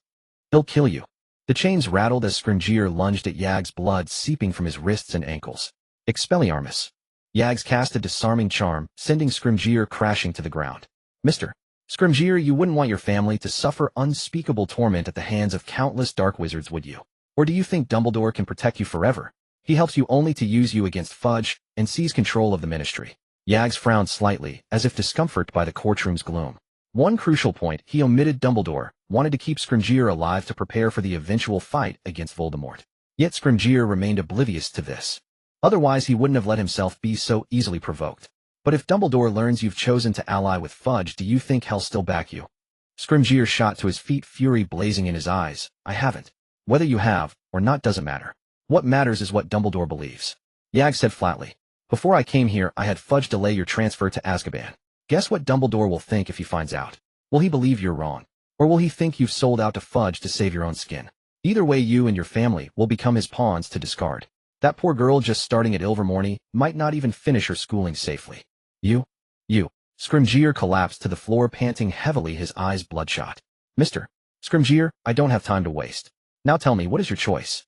He'll kill you. The chains rattled as Scrimgeour lunged at Yags, blood seeping from his wrists and ankles. Expelliarmus. Yags cast a disarming charm, sending Scrimgeour crashing to the ground. Mr. Scrimgeour, you wouldn't want your family to suffer unspeakable torment at the hands of countless dark wizards, would you? Or do you think Dumbledore can protect you forever? He helps you only to use you against Fudge and seize control of the Ministry. Yags frowned slightly, as if discomforted by the courtroom's gloom. One crucial point he omitted: Dumbledore wanted to keep Scrimgeour alive to prepare for the eventual fight against Voldemort. Yet Scrimgeour remained oblivious to this. Otherwise he wouldn't have let himself be so easily provoked. But if Dumbledore learns you've chosen to ally with Fudge, do you think he'll still back you? Scrimgeour shot to his feet, fury blazing in his eyes. I haven't. Whether you have or not doesn't matter. What matters is what Dumbledore believes. Yag said flatly. Before I came here, I had Fudge delay your transfer to Azkaban. Guess what Dumbledore will think if he finds out? Will he believe you're wrong? Or will he think you've sold out to Fudge to save your own skin? Either way, you and your family will become his pawns to discard. That poor girl just starting at Ilvermorny might not even finish her schooling safely. You. Scrimgeour collapsed to the floor, panting heavily, his eyes bloodshot. Mr. Scrimgeour, I don't have time to waste. Now tell me, what is your choice?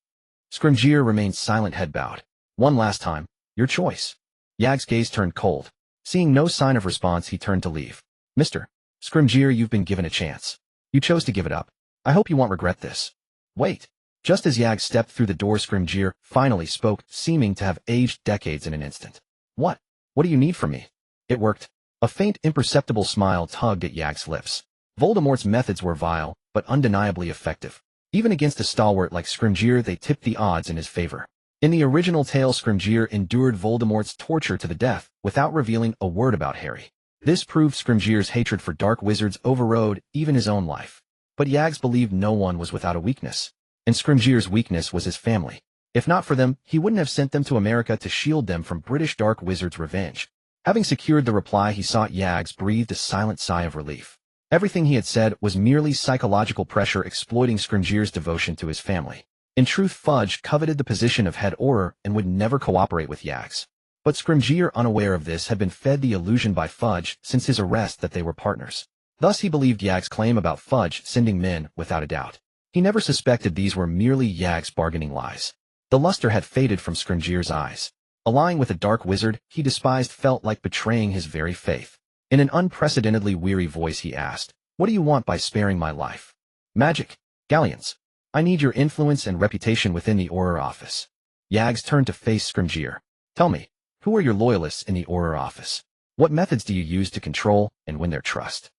Scrimgeour remained silent, head bowed. One last time, your choice. Yag's gaze turned cold. Seeing no sign of response, he turned to leave. Mr. Scrimgeour, you've been given a chance. You chose to give it up. I hope you won't regret this. Wait. Just as Yag stepped through the door, Scrimgeour finally spoke, seeming to have aged decades in an instant. What? What do you need from me? It worked. A faint, imperceptible smile tugged at Yag's lips. Voldemort's methods were vile, but undeniably effective. Even against a stalwart like Scrimgeour, they tipped the odds in his favor. In the original tale, Scrimgeour endured Voldemort's torture to the death without revealing a word about Harry. This proved Scrimgeour's hatred for dark wizards overrode even his own life. But Yags believed no one was without a weakness. And Scrimgeour's weakness was his family. If not for them, he wouldn't have sent them to America to shield them from British dark wizards' revenge. Having secured the reply he sought, Yags breathed a silent sigh of relief. Everything he had said was merely psychological pressure exploiting Scrimgeour's devotion to his family. In truth, Fudge coveted the position of head Auror and would never cooperate with Yags. But Scrimgeour, unaware of this, had been fed the illusion by Fudge since his arrest that they were partners. Thus he believed Yag's claim about Fudge sending men without a doubt. He never suspected these were merely Yag's bargaining lies. The luster had faded from Scrimgeour's eyes. Allying with a dark wizard he despised felt like betraying his very faith. In an unprecedentedly weary voice he asked, "What do you want by sparing my life?" "Magic. Galleons. I need your influence and reputation within the Auror office." Yags turned to face Scrimgeour. "Tell me, who are your loyalists in the Auror office? What methods do you use to control and win their trust?"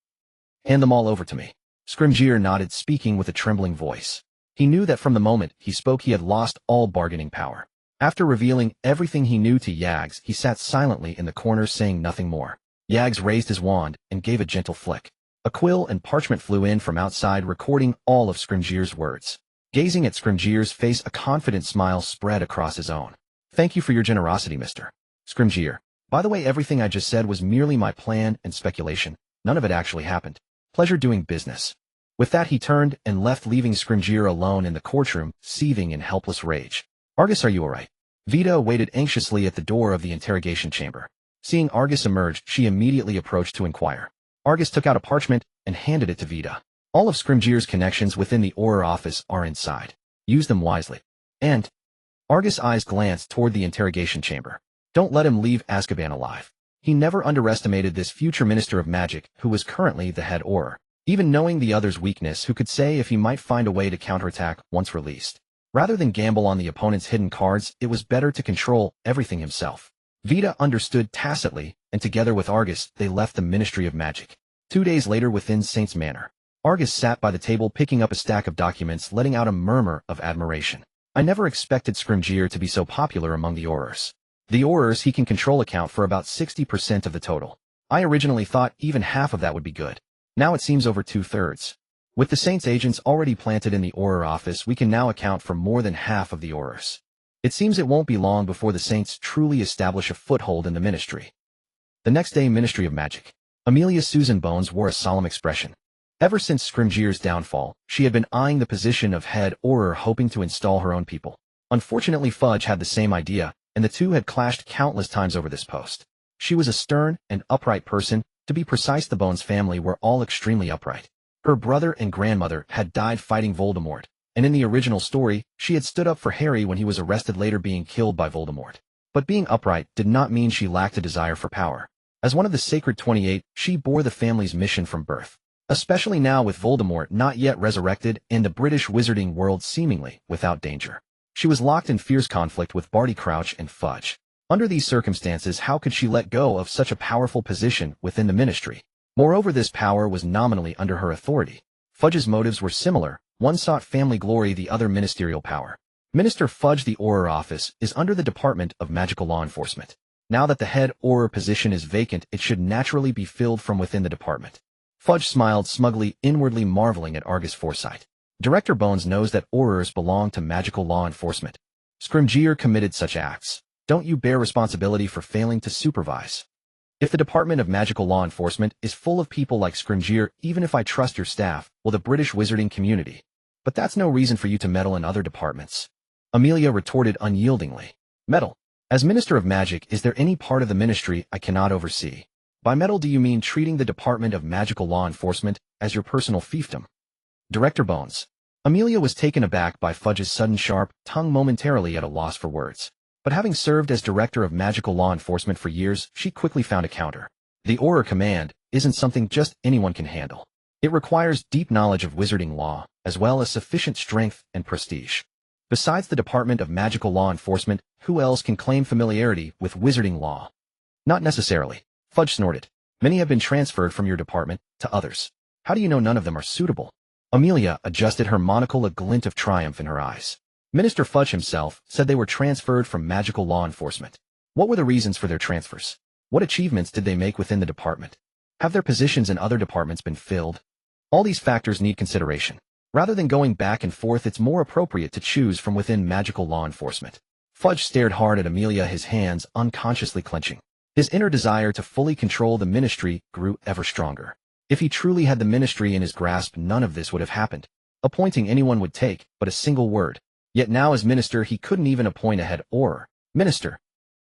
"Hand them all over to me." Scrimgeour nodded, speaking with a trembling voice. He knew that from the moment he spoke he had lost all bargaining power. After revealing everything he knew to Yags, he sat silently in the corner, saying nothing more. Yags raised his wand and gave a gentle flick. A quill and parchment flew in from outside, recording all of Scrimgeour's words. Gazing at Scrimgeour's face, a confident smile spread across his own. "Thank you for your generosity, Mr. Scrimgeour. By the way, everything I just said was merely my plan and speculation. None of it actually happened. Pleasure doing business." With that he turned and left, leaving Scrimgeour alone in the courtroom, seething in helpless rage. "Argus, are you alright?" Vida waited anxiously at the door of the interrogation chamber. Seeing Argus emerge, she immediately approached to inquire. Argus took out a parchment and handed it to Vida. "All of Scrimgeour's connections within the Auror office are inside. Use them wisely." And Argus' eyes glanced toward the interrogation chamber. "Don't let him leave Azkaban alive." He never underestimated this future Minister of Magic, who was currently the head Auror. Even knowing the other's weakness, who could say if he might find a way to counterattack once released. Rather than gamble on the opponent's hidden cards, it was better to control everything himself. Vida understood tacitly, and together with Argus, they left the Ministry of Magic. 2 days later, within Saint's Manor, Argus sat by the table picking up a stack of documents, letting out a murmur of admiration. "I never expected Scrimgeour to be so popular among the Aurors. The Aurors he can control account for about 60% of the total. I originally thought even half of that would be good. Now it seems over 2/3. With the Saints' agents already planted in the Auror office, we can now account for more than half of the Aurors. It seems it won't be long before the Saints truly establish a foothold in the ministry." The next day, Ministry of Magic. Amelia Susan Bones wore a solemn expression. Ever since Scrimgeour's downfall, she had been eyeing the position of head Auror, hoping to install her own people. Unfortunately, Fudge had the same idea, and the two had clashed countless times over this post. She was a stern and upright person. To be precise, the Bones family were all extremely upright. Her brother and grandmother had died fighting Voldemort, and in the original story, she had stood up for Harry when he was arrested, later being killed by Voldemort. But being upright did not mean she lacked a desire for power. As one of the Sacred 28, she bore the family's mission from birth. Especially now with Voldemort not yet resurrected and the British wizarding world seemingly without danger. She was locked in fierce conflict with Barty Crouch and Fudge. Under these circumstances, how could she let go of such a powerful position within the ministry? Moreover, this power was nominally under her authority. Fudge's motives were similar. One sought family glory, the other ministerial power. Minister Fudge, the Auror office, is under the Department of Magical Law Enforcement. Now that the head Auror position is vacant, it should naturally be filled from within the department. Fudge smiled smugly, inwardly marveling at Argus' foresight. Director Bones knows that Aurors belong to magical law enforcement. Scrimgeour committed such acts. Don't you bear responsibility for failing to supervise? If the Department of Magical Law Enforcement is full of people like Scrimgeour, even if I trust your staff, will the British wizarding community. But that's no reason for you to meddle in other departments. Amelia retorted unyieldingly. Meddle? As Minister of Magic, is there any part of the ministry I cannot oversee? By meddle, do you mean treating the Department of Magical Law Enforcement as your personal fiefdom? Director Bones. Amelia was taken aback by Fudge's sudden sharp tongue, momentarily at a loss for words. But having served as director of magical law enforcement for years, she quickly found a counter. The Auror Command isn't something just anyone can handle. It requires deep knowledge of wizarding law, as well as sufficient strength and prestige. Besides the Department of Magical Law Enforcement, who else can claim familiarity with wizarding law? Not necessarily. Fudge snorted. Many have been transferred from your department to others. How do you know none of them are suitable? Amelia adjusted her monocle, a glint of triumph in her eyes. Minister Fudge himself said they were transferred from magical law enforcement. What were the reasons for their transfers? What achievements did they make within the department? Have their positions in other departments been filled? All these factors need consideration. Rather than going back and forth, it's more appropriate to choose from within magical law enforcement. Fudge stared hard at Amelia, his hands unconsciously clenching. His inner desire to fully control the ministry grew ever stronger. If he truly had the ministry in his grasp, none of this would have happened. Appointing anyone would take but a single word. Yet now as minister he couldn't even appoint a head Auror. Minister.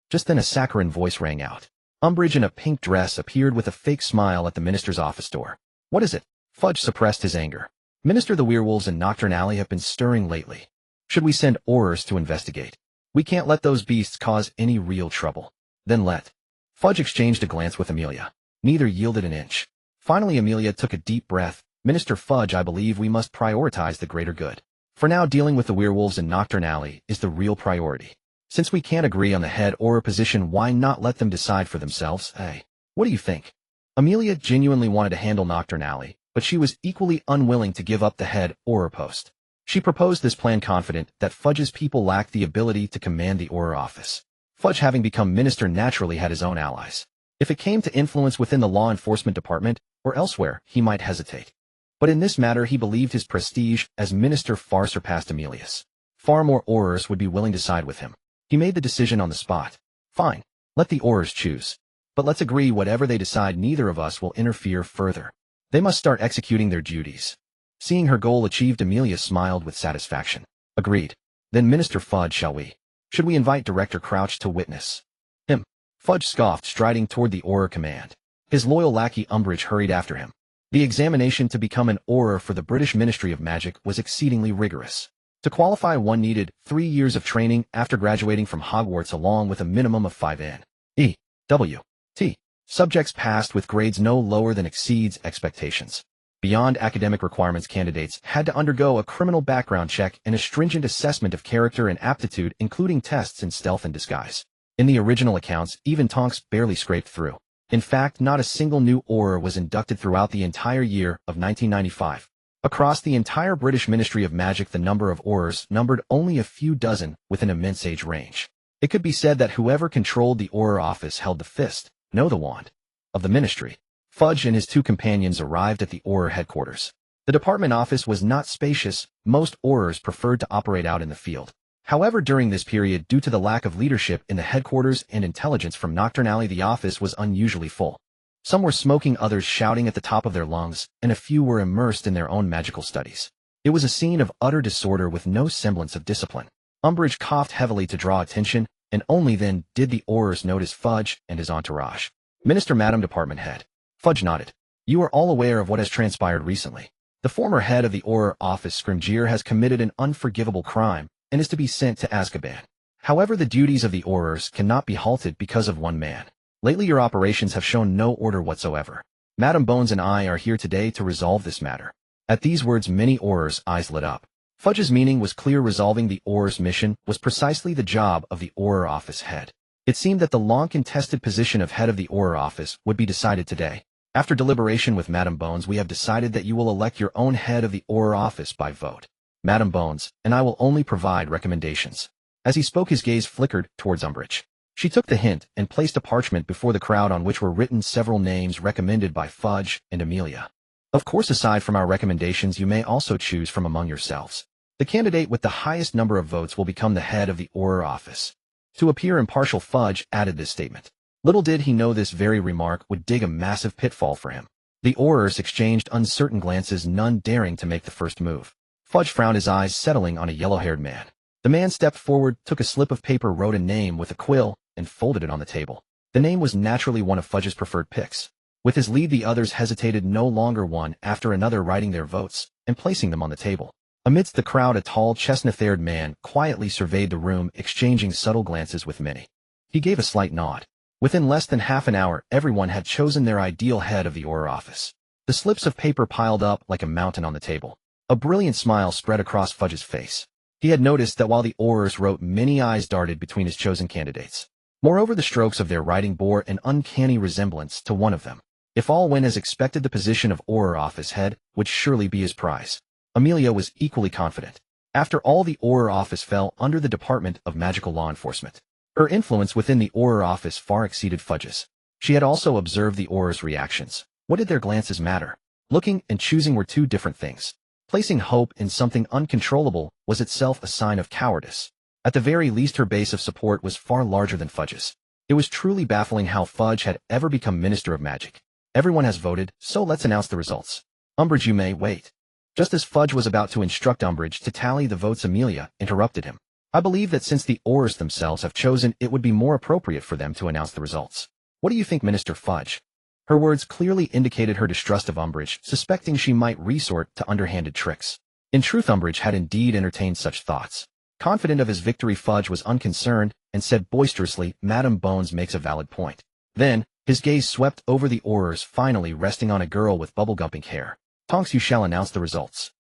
Just then a saccharine voice rang out. Umbridge in a pink dress appeared with a fake smile at the minister's office door. What is it? Fudge suppressed his anger. Minister, the werewolves in Nocturne Alley have been stirring lately. Should we send Aurors to investigate? We can't let those beasts cause any real trouble. Then let. Fudge exchanged a glance with Amelia. Neither yielded an inch. Finally Amelia took a deep breath. Minister Fudge, I believe we must prioritize the greater good. For now, dealing with the werewolves in Nocturne Alley is the real priority. Since we can't agree on the head Auror position, why not let them decide for themselves, eh? What do you think? Amelia genuinely wanted to handle Nocturne Alley, but she was equally unwilling to give up the head Auror post. She proposed this plan confident that Fudge's people lacked the ability to command the Auror office. Fudge, having become minister, naturally had his own allies. If it came to influence within the law enforcement department or elsewhere, he might hesitate. But in this matter he believed his prestige as minister far surpassed Amelia's. Far more Aurors would be willing to side with him. He made the decision on the spot. Fine, let the Aurors choose. But let's agree whatever they decide, neither of us will interfere further. They must start executing their duties. Seeing her goal achieved, Amelia smiled with satisfaction. Agreed. Then Minister Fudge, shall we? Should we invite Director Crouch to witness? Him. Fudge scoffed, striding toward the Auror Command. His loyal lackey Umbridge hurried after him. The examination to become an Auror for the British Ministry of Magic was exceedingly rigorous. To qualify, one needed 3 years of training after graduating from Hogwarts, along with a minimum of 5 N.E.W.T. subjects passed with grades no lower than exceeds expectations. Beyond academic requirements, candidates had to undergo a criminal background check and a stringent assessment of character and aptitude, including tests in stealth and disguise. In the original accounts, even Tonks barely scraped through. In fact, not a single new Auror was inducted throughout the entire year of 1995. Across the entire British Ministry of Magic, the number of Aurors numbered only a few dozen, with an immense age range. It could be said that whoever controlled the Auror office held the fist, no, the wand, of the ministry. Fudge and his 2 companions arrived at the Auror headquarters. The department office was not spacious. Most Aurors preferred to operate out in the field. However, during this period, due to the lack of leadership in the headquarters and intelligence from Nocturne Alley, the office was unusually full. Some were smoking, others shouting at the top of their lungs, and a few were immersed in their own magical studies. It was a scene of utter disorder with no semblance of discipline. Umbridge coughed heavily to draw attention, and only then did the Aurors notice Fudge and his entourage. Minister, Madam Department Head. Fudge nodded. You are all aware of what has transpired recently. The former head of the Auror office, Scrimgeour, has committed an unforgivable crime and is to be sent to Azkaban. However, the duties of the Aurors cannot be halted because of one man. Lately your operations have shown no order whatsoever. Madam Bones and I are here today to resolve this matter. At these words, many Aurors' eyes lit up. Fudge's meaning was clear. Resolving the Aurors' mission was precisely the job of the Auror office head. It seemed that the long-contested position of head of the Auror office would be decided today. After deliberation with Madam Bones, we have decided that you will elect your own head of the Auror office by vote. Madam Bones and I will only provide recommendations. As he spoke, his gaze flickered towards Umbridge. She took the hint and placed a parchment before the crowd on which were written several names recommended by Fudge and Amelia. Of course, aside from our recommendations, you may also choose from among yourselves. The candidate with the highest number of votes will become the head of the Auror office. To appear impartial, Fudge added this statement. Little did he know this very remark would dig a massive pitfall for him. The Aurors exchanged uncertain glances, none daring to make the first move. Fudge frowned, his eyes settling on a yellow-haired man. The man stepped forward, took a slip of paper, wrote a name with a quill, and folded it on the table. The name was naturally one of Fudge's preferred picks. With his lead, the others hesitated no longer, one after another writing their votes and placing them on the table. Amidst the crowd, a tall, chestnut-haired man quietly surveyed the room, exchanging subtle glances with many. He gave a slight nod. Within less than half an hour, everyone had chosen their ideal head of the Auror office. The slips of paper piled up like a mountain on the table. A brilliant smile spread across Fudge's face. He had noticed that while the Aurors wrote, many eyes darted between his chosen candidates. Moreover, the strokes of their writing bore an uncanny resemblance to one of them. If all went as expected, the position of Auror office head would surely be his prize. Amelia was equally confident. After all, the Auror office fell under the Department of Magical Law Enforcement. Her influence within the Auror office far exceeded Fudge's. She had also observed the Aurors' reactions. What did their glances matter? Looking and choosing were two different things. Placing hope in something uncontrollable was itself a sign of cowardice. At the very least, her base of support was far larger than Fudge's. It was truly baffling how Fudge had ever become Minister of Magic. Everyone has voted, so let's announce the results. Umbridge, you may wait. Just as Fudge was about to instruct Umbridge to tally the votes, Amelia interrupted him. I believe that since the Aurors themselves have chosen, it would be more appropriate for them to announce the results. What do you think, Minister Fudge? Her words clearly indicated her distrust of Umbridge, suspecting she might resort to underhanded tricks. In truth, Umbridge had indeed entertained such thoughts. Confident of his victory, Fudge was unconcerned and said boisterously, Madam Bones makes a valid point. Then, his gaze swept over the Aurors, finally resting on a girl with bubble-gumping hair. Tonks, you shall announce the results.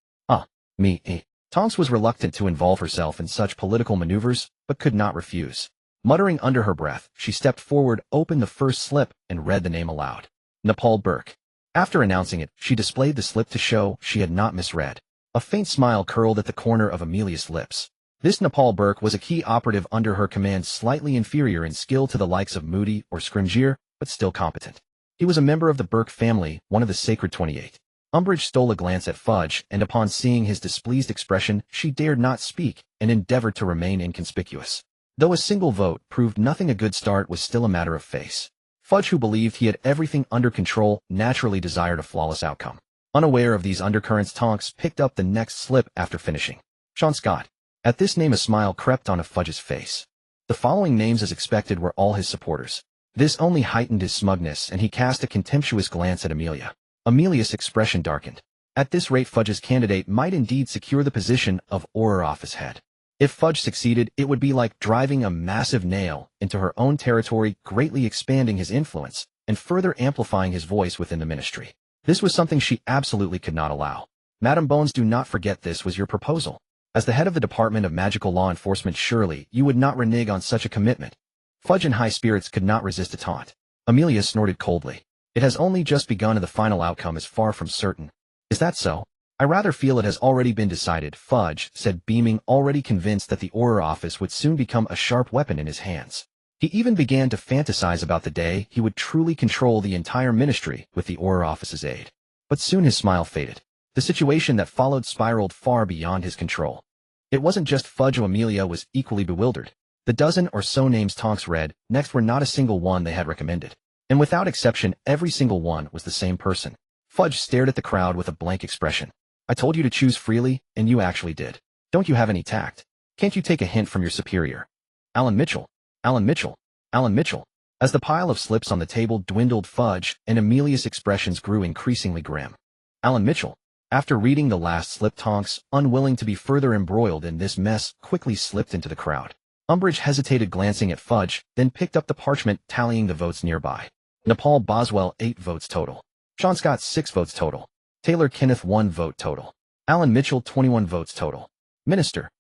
Me. Tonks was reluctant to involve herself in such political maneuvers, but could not refuse. Muttering under her breath, she stepped forward, opened the first slip, and read the name aloud. Nepal Burke. After announcing it, she displayed the slip to show she had not misread. A faint smile curled at the corner of Amelia's lips. This Nepal Burke was a key operative under her command, slightly inferior in skill to the likes of Moody or Scrimgeour, but still competent. He was a member of the Burke family, one of the Sacred 28. Umbridge stole a glance at Fudge, and upon seeing his displeased expression, she dared not speak and endeavored to remain inconspicuous. Though a single vote proved nothing, a good start was still a matter of face. Fudge, who believed he had everything under control, naturally desired a flawless outcome. Unaware of these undercurrents, Tonks picked up the next slip after finishing. Sean Scott. At this name, a smile crept onto Fudge's face. The following names, as expected, were all his supporters. This only heightened his smugness, and he cast a contemptuous glance at Amelia. Amelia's expression darkened. At this rate, Fudge's candidate might indeed secure the position of Auror office head. If Fudge succeeded, it would be like driving a massive nail into her own territory, greatly expanding his influence and further amplifying his voice within the ministry. This was something she absolutely could not allow. Madam Bones, do not forget this was your proposal. As the head of the Department of Magical Law Enforcement, surely you would not renege on such a commitment. Fudge, in high spirits, could not resist a taunt. Amelia snorted coldly. It has only just begun, and the final outcome is far from certain. Is that so? I rather feel it has already been decided, Fudge said, beaming, already convinced that the Auror office would soon become a sharp weapon in his hands. He even began to fantasize about the day he would truly control the entire ministry with the Auror office's aid. But soon his smile faded. The situation that followed spiraled far beyond his control. It wasn't just Fudge. Amelia was equally bewildered. The dozen or so names Tonks read next were not a single one they had recommended. And without exception, every single one was the same person. Fudge stared at the crowd with a blank expression. I told you to choose freely, and you actually did. Don't you have any tact? Can't you take a hint from your superior? Alan Mitchell. Alan Mitchell. Alan Mitchell. As the pile of slips on the table dwindled, Fudge and Amelia's expressions grew increasingly grim. Alan Mitchell. After reading the last slip, Tonks, unwilling to be further embroiled in this mess, quickly slipped into the crowd. Umbridge hesitated, glancing at Fudge, then picked up the parchment, tallying the votes nearby. Nepal Boswell 8 votes total. Sean Scott 6 votes total. Taylor Kenneth 1 vote total. Alan Mitchell 21 votes total. Minister.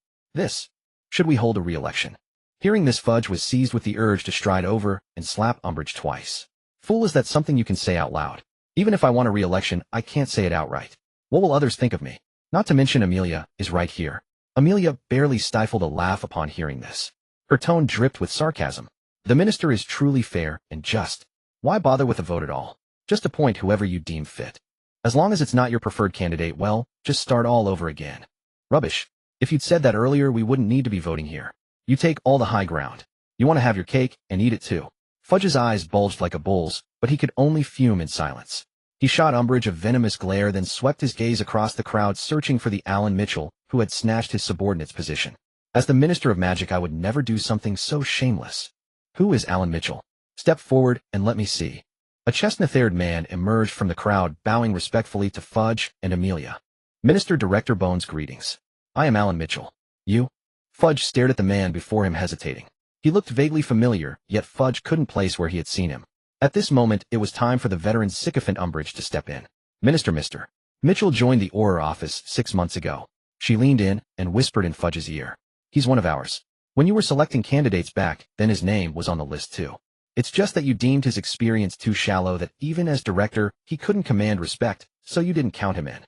Should we hold a re-election? Hearing this, Fudge was seized with the urge to stride over and slap Umbridge twice. Fool, is that something you can say out loud? Even if I want a re-election, I can't say it outright. What will others think of me? Not to mention Amelia is right here. Amelia barely stifled a laugh upon hearing this. Her tone dripped with sarcasm. The minister is truly fair and just. Why bother with a vote at all? Just appoint whoever you deem fit. As long as it's not your preferred candidate, well, just start all over again. Rubbish. If you'd said that earlier, we wouldn't need to be voting here. You take all the high ground. You want to have your cake and eat it too. Fudge's eyes bulged like a bull's, but he could only fume in silence. He shot Umbridge a venomous glare, then swept his gaze across the crowd, searching for the Alan Mitchell, who had snatched his subordinate's position. As the Minister of Magic, I would never do something so shameless. Who is Alan Mitchell? Step forward and let me see. A chestnut-haired man emerged from the crowd, bowing respectfully to Fudge and Amelia. Minister Director Bones, greetings. I am Alan Mitchell. You? Fudge stared at the man before him, hesitating. He looked vaguely familiar, yet Fudge couldn't place where he had seen him. At this moment, it was time for the veteran sycophant Umbridge to step in. Mr. Mitchell joined the Auror office 6 months ago. She leaned in and whispered in Fudge's ear. He's one of ours. When you were selecting candidates back, then his name was on the list too. It's just that you deemed his experience too shallow, that even as director, he couldn't command respect, so you didn't count him in.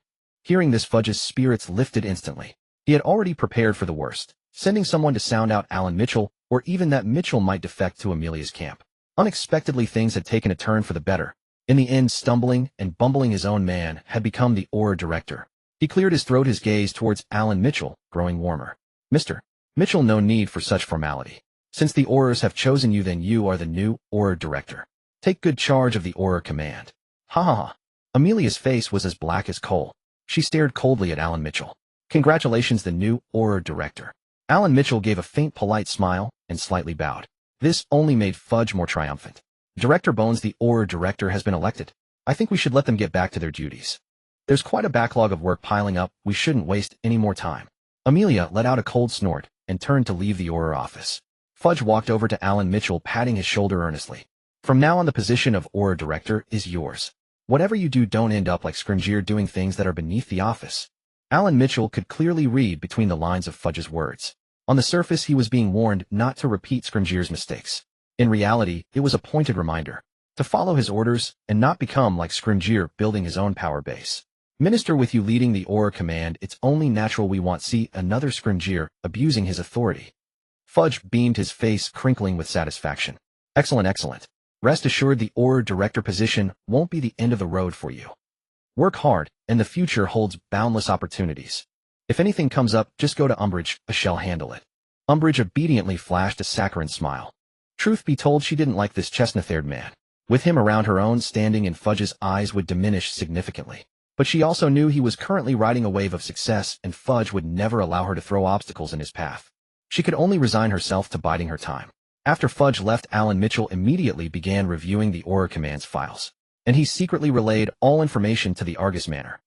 Hearing this, Fudge's spirits lifted instantly. He had already prepared for the worst, sending someone to sound out Alan Mitchell, or even that Mitchell might defect to Amelia's camp. Unexpectedly, things had taken a turn for the better. In the end, stumbling and bumbling his own man had become the Auror director. He cleared his throat, his gaze towards Alan Mitchell, growing warmer. Mr. Mitchell, no need for such formality. Since the Aurors have chosen you, then you are the new Auror director. Take good charge of the Auror command. Ha ha ha. Amelia's face was as black as coal. She stared coldly at Alan Mitchell. Congratulations, the new Auror director. Alan Mitchell gave a faint, polite smile and slightly bowed. This only made Fudge more triumphant. Director Bones, the Auror director has been elected. I think we should let them get back to their duties. There's quite a backlog of work piling up. We shouldn't waste any more time. Amelia let out a cold snort and turned to leave the Auror office. Fudge walked over to Alan Mitchell, patting his shoulder earnestly. From now on, the position of Auror director is yours. Whatever you do, don't end up like Scrimgeour doing things that are beneath the office. Alan Mitchell could clearly read between the lines of Fudge's words. On the surface, he was being warned not to repeat Scrimgeour's mistakes. In reality, it was a pointed reminder to follow his orders and not become like Scrimgeour, building his own power base. Minister, with you leading the Auror command, it's only natural we won't see another Scrimgeour abusing his authority. Fudge beamed, his face crinkling with satisfaction. Excellent. Rest assured, the Auror director position won't be the end of the road for you. Work hard, and the future holds boundless opportunities. If anything comes up, just go to Umbridge, she'll handle it. Umbridge obediently flashed a saccharine smile. Truth be told, she didn't like this chestnut-haired man. With him around, her own standing in Fudge's eyes would diminish significantly. But she also knew he was currently riding a wave of success, and Fudge would never allow her to throw obstacles in his path. She could only resign herself to biding her time. After Fudge left, Alan Mitchell immediately began reviewing the Auror command's files, and he secretly relayed all information to the Argus Manor.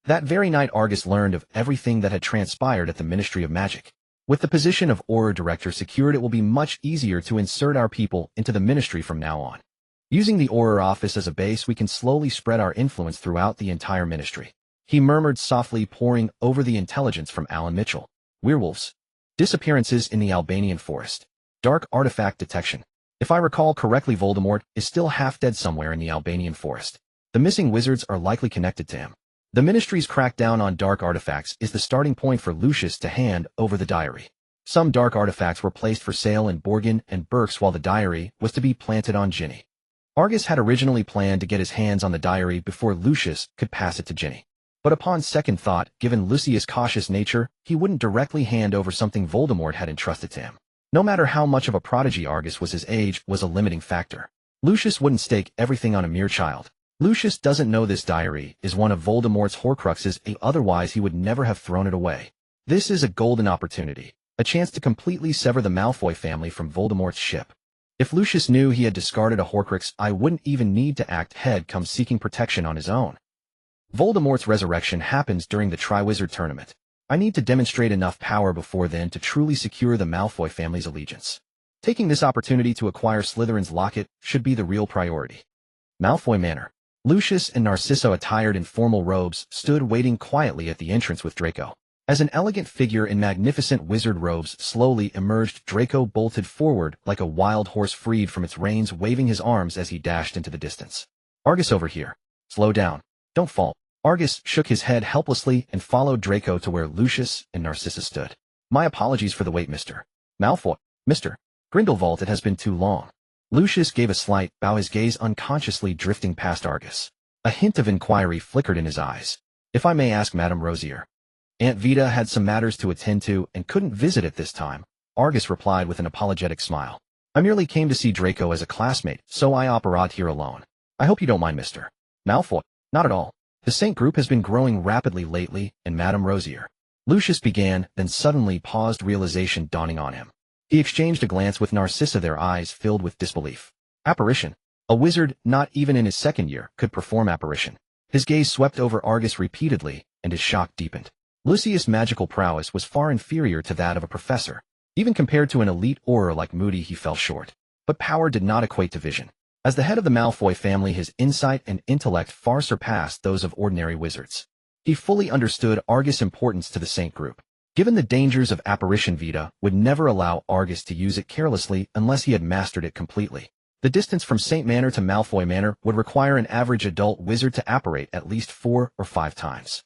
That very night, Argus learned of everything that had transpired at the Ministry of Magic. With the position of Auror director secured, it will be much easier to insert our people into the ministry from now on. Using the Auror office as a base, we can slowly spread our influence throughout the entire ministry. He murmured softly, poring over the intelligence from Alan Mitchell. Werewolves. Disappearances in the Albanian forest. Dark artifact detection. If I recall correctly, Voldemort is still half dead somewhere in the Albanian forest. The missing wizards are likely connected to him. The ministry's crackdown on dark artifacts is the starting point for Lucius to hand over the diary. Some dark artifacts were placed for sale in Borgin and Berks, while the diary was to be planted on Ginny. Argus had originally planned to get his hands on the diary before Lucius could pass it to Ginny. But upon second thought, given Lucius' cautious nature, he wouldn't directly hand over something Voldemort had entrusted to him. No matter how much of a prodigy Argus was, his age was a limiting factor. Lucius wouldn't stake everything on a mere child. Lucius doesn't know this diary is one of Voldemort's Horcruxes, otherwise he would never have thrown it away. This is a golden opportunity, a chance to completely sever the Malfoy family from Voldemort's ship. If Lucius knew he had discarded a Horcrux, I wouldn't even need to act head come seeking protection on his own. Voldemort's resurrection happens during the Triwizard Tournament. I need to demonstrate enough power before then to truly secure the Malfoy family's allegiance. Taking this opportunity to acquire Slytherin's locket should be the real priority. Malfoy Manor. Lucius and Narcissa, attired in formal robes, stood waiting quietly at the entrance with Draco. As an elegant figure in magnificent wizard robes slowly emerged, Draco bolted forward like a wild horse freed from its reins, waving his arms as he dashed into the distance. Argus, over here. Slow down. Don't fall. Argus shook his head helplessly and followed Draco to where Lucius and Narcissa stood. My apologies for the wait, Mr. Malfoy. Mr. Grindelwald, it has been too long. Lucius gave a slight bow, his gaze unconsciously drifting past Argus. A hint of inquiry flickered in his eyes. If I may ask, Madame Rosier. Aunt Vida had some matters to attend to and couldn't visit at this time, Argus replied with an apologetic smile. I merely came to see Draco as a classmate, so I operate here alone. I hope you don't mind, Mr. Malfoy. Not at all. The Saint group has been growing rapidly lately, and Madame Rosier. Lucius began, then suddenly paused, realization dawning on him. He exchanged a glance with Narcissa, their eyes filled with disbelief. Apparition. A wizard, not even in his second year, could perform apparition. His gaze swept over Argus repeatedly, and his shock deepened. Lucius' magical prowess was far inferior to that of a professor. Even compared to an elite auror like Moody, he fell short. But power did not equate to vision. As the head of the Malfoy family, his insight and intellect far surpassed those of ordinary wizards. He fully understood Argus' importance to the Saint group. Given the dangers of apparition, Vinda would never allow Argus to use it carelessly unless he had mastered it completely. The distance from Saint Manor to Malfoy Manor would require an average adult wizard to apparate at least 4 or 5 times.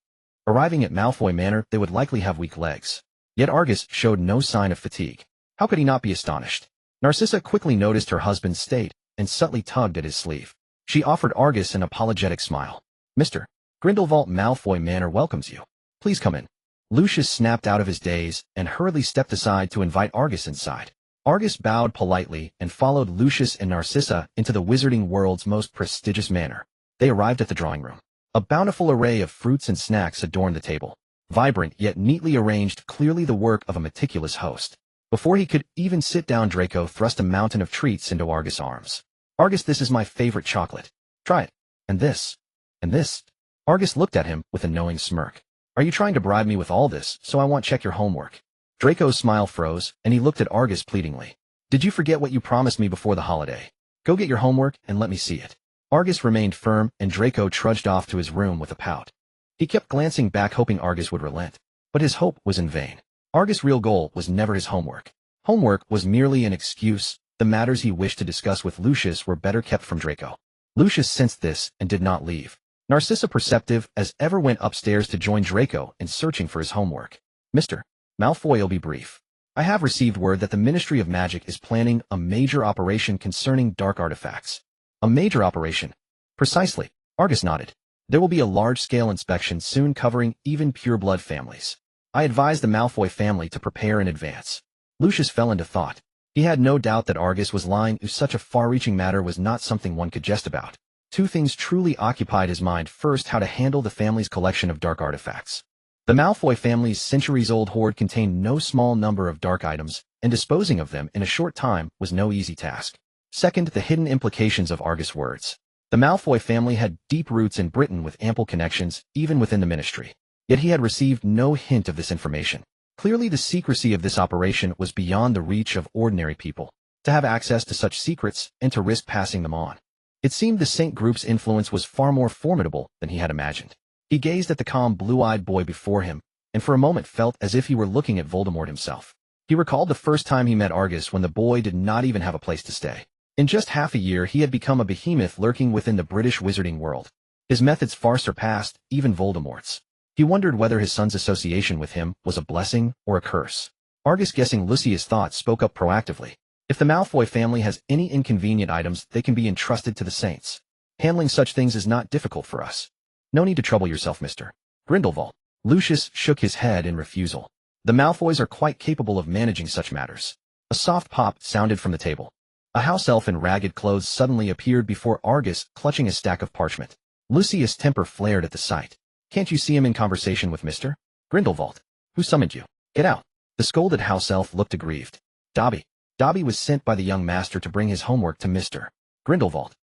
Arriving at Malfoy Manor, they would likely have weak legs. Yet Argus showed no sign of fatigue. How could he not be astonished? Narcissa quickly noticed her husband's state and subtly tugged at his sleeve. She offered Argus an apologetic smile. "Mr. Grindelwald, Malfoy Manor welcomes you. Please come in." Lucius snapped out of his daze and hurriedly stepped aside to invite Argus inside. Argus bowed politely and followed Lucius and Narcissa into the wizarding world's most prestigious manor. They arrived at the drawing room. A bountiful array of fruits and snacks adorned the table. Vibrant yet neatly arranged, clearly the work of a meticulous host. Before he could even sit down, Draco thrust a mountain of treats into Argus' arms. "Argus, this is my favorite chocolate. Try it. And this. And this." Argus looked at him with a knowing smirk. "Are you trying to bribe me with all this so I won't check your homework?" Draco's smile froze, and he looked at Argus pleadingly. "Did you forget what you promised me before the holiday? Go get your homework and let me see it." Argus remained firm, and Draco trudged off to his room with a pout. He kept glancing back, hoping Argus would relent. But his hope was in vain. Argus' real goal was never his homework. Homework was merely an excuse. The matters he wished to discuss with Lucius were better kept from Draco. Lucius sensed this and did not leave. Narcissa, perceptive as ever, went upstairs to join Draco in searching for his homework. "Mr. Malfoy, will be brief. I have received word that the Ministry of Magic is planning a major operation concerning dark artifacts." "A major operation?" "Precisely." Argus nodded. "There will be a large-scale inspection soon covering even pure-blood families. I advise the Malfoy family to prepare in advance." Lucius fell into thought. He had no doubt that Argus was lying. Such a far-reaching matter was not something one could jest about. 2 things truly occupied his mind. First, how to handle the family's collection of dark artifacts. The Malfoy family's centuries-old hoard contained no small number of dark items, and disposing of them in a short time was no easy task. Second, the hidden implications of Argus' words. The Malfoy family had deep roots in Britain with ample connections, even within the ministry. Yet he had received no hint of this information. Clearly, the secrecy of this operation was beyond the reach of ordinary people. To have access to such secrets and to risk passing them on. It seemed the Saint Group's influence was far more formidable than he had imagined. He gazed at the calm, blue-eyed boy before him, and for a moment felt as if he were looking at Voldemort himself. He recalled the first time he met Argus, when the boy did not even have a place to stay. In just half a year, he had become a behemoth lurking within the British wizarding world. His methods far surpassed even Voldemort's. He wondered whether his son's association with him was a blessing or a curse. Argus, guessing Lucius' thoughts, spoke up proactively. "If the Malfoy family has any inconvenient items, they can be entrusted to the Saints. Handling such things is not difficult for us. No need to trouble yourself, Mr. Grindelwald." Lucius shook his head in refusal. "The Malfoys are quite capable of managing such matters." A soft pop sounded from the table. A house elf in ragged clothes suddenly appeared before Argus, clutching a stack of parchment. Lucius' temper flared at the sight. "Can't you see him in conversation with Mr. Grindelwald? Who summoned you? Get out." The scolded house elf looked aggrieved. Dobby. Dobby was sent by the young master to bring his homework to Mr. Grindelwald.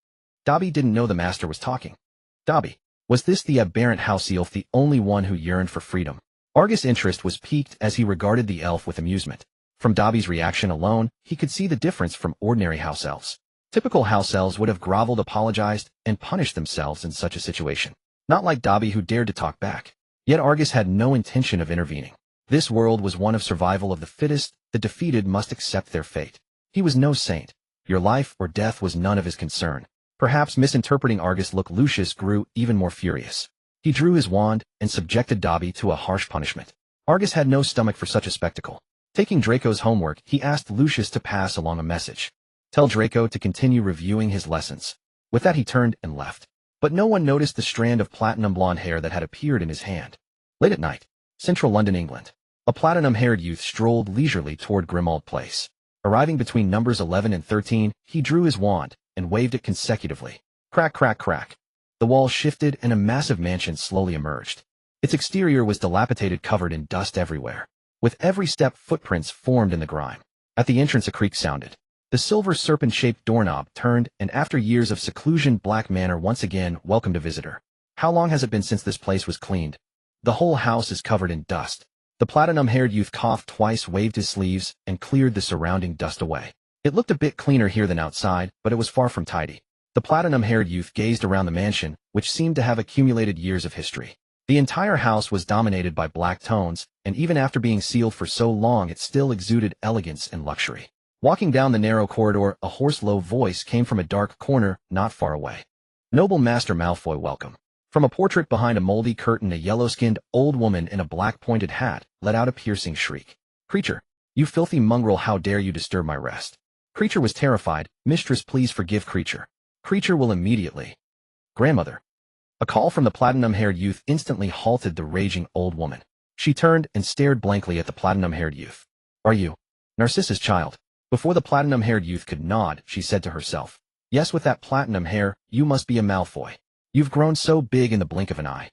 Dobby didn't know the master was talking. Dobby. Was this the aberrant house elf the only one who yearned for freedom? Argus' interest was piqued as he regarded the elf with amusement. From Dobby's reaction alone, he could see the difference from ordinary house elves. Typical house elves would have groveled, apologized, and punished themselves in such a situation. Not like Dobby, who dared to talk back. Yet Argus had no intention of intervening. This world was one of survival of the fittest. The defeated must accept their fate. He was no saint. Your life or death was none of his concern. Perhaps misinterpreting Argus' look, Lucius grew even more furious. He drew his wand and subjected Dobby to a harsh punishment. Argus had no stomach for such a spectacle. Taking Draco's homework, he asked Lucius to pass along a message. Tell Draco to continue reviewing his lessons. With that, he turned and left. But no one noticed the strand of platinum blonde hair that had appeared in his hand. Late at night, central London, England. A platinum-haired youth strolled leisurely toward Grimmauld Place. Arriving between numbers 11 and 13, he drew his wand and waved it consecutively. Crack, crack, crack. The walls shifted and a massive mansion slowly emerged. Its exterior was dilapidated, covered in dust everywhere. With every step, footprints formed in the grime. At the entrance, a creak sounded. The silver serpent-shaped doorknob turned, and after years of seclusion, Black Manor once again welcomed a visitor. How long has it been since this place was cleaned? The whole house is covered in dust. The platinum-haired youth coughed twice, waved his sleeves, and cleared the surrounding dust away. It looked a bit cleaner here than outside, but it was far from tidy. The platinum-haired youth gazed around the mansion, which seemed to have accumulated years of history. The entire house was dominated by black tones, and even after being sealed for so long, it still exuded elegance and luxury. Walking down the narrow corridor, a hoarse, low voice came from a dark corner not far away. "Noble Master Malfoy, welcome." From a portrait behind a moldy curtain, a yellow-skinned old woman in a black pointed hat let out a piercing shriek. "Creature, you filthy mongrel, how dare you disturb my rest?" Creature was terrified. "Mistress, please forgive Creature. Creature will immediately." "Grandmother." A call from the platinum-haired youth instantly halted the raging old woman. She turned and stared blankly at the platinum-haired youth. "Are you Narcissa's child?" Before the platinum-haired youth could nod, she said to herself, "Yes, with that platinum hair, you must be a Malfoy. You've grown so big in the blink of an eye."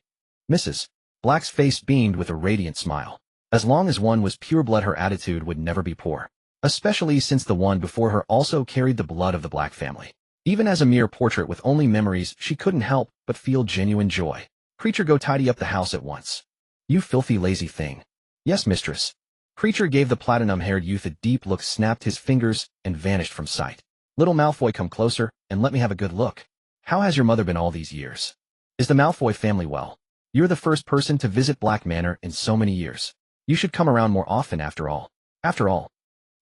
Mrs. Black's face beamed with a radiant smile. As long as one was pureblood, her attitude would never be poor, especially since the one before her also carried the blood of the Black family. Even as a mere portrait with only memories, she couldn't help but feel genuine joy. "Creature, go tidy up the house at once." "You filthy lazy thing." "Yes, mistress." Creature gave the platinum-haired youth a deep look, snapped his fingers, and vanished from sight. "Little Malfoy, come closer, and let me have a good look. How has your mother been all these years? Is the Malfoy family well? You're the first person to visit Black Manor in so many years. You should come around more often after all."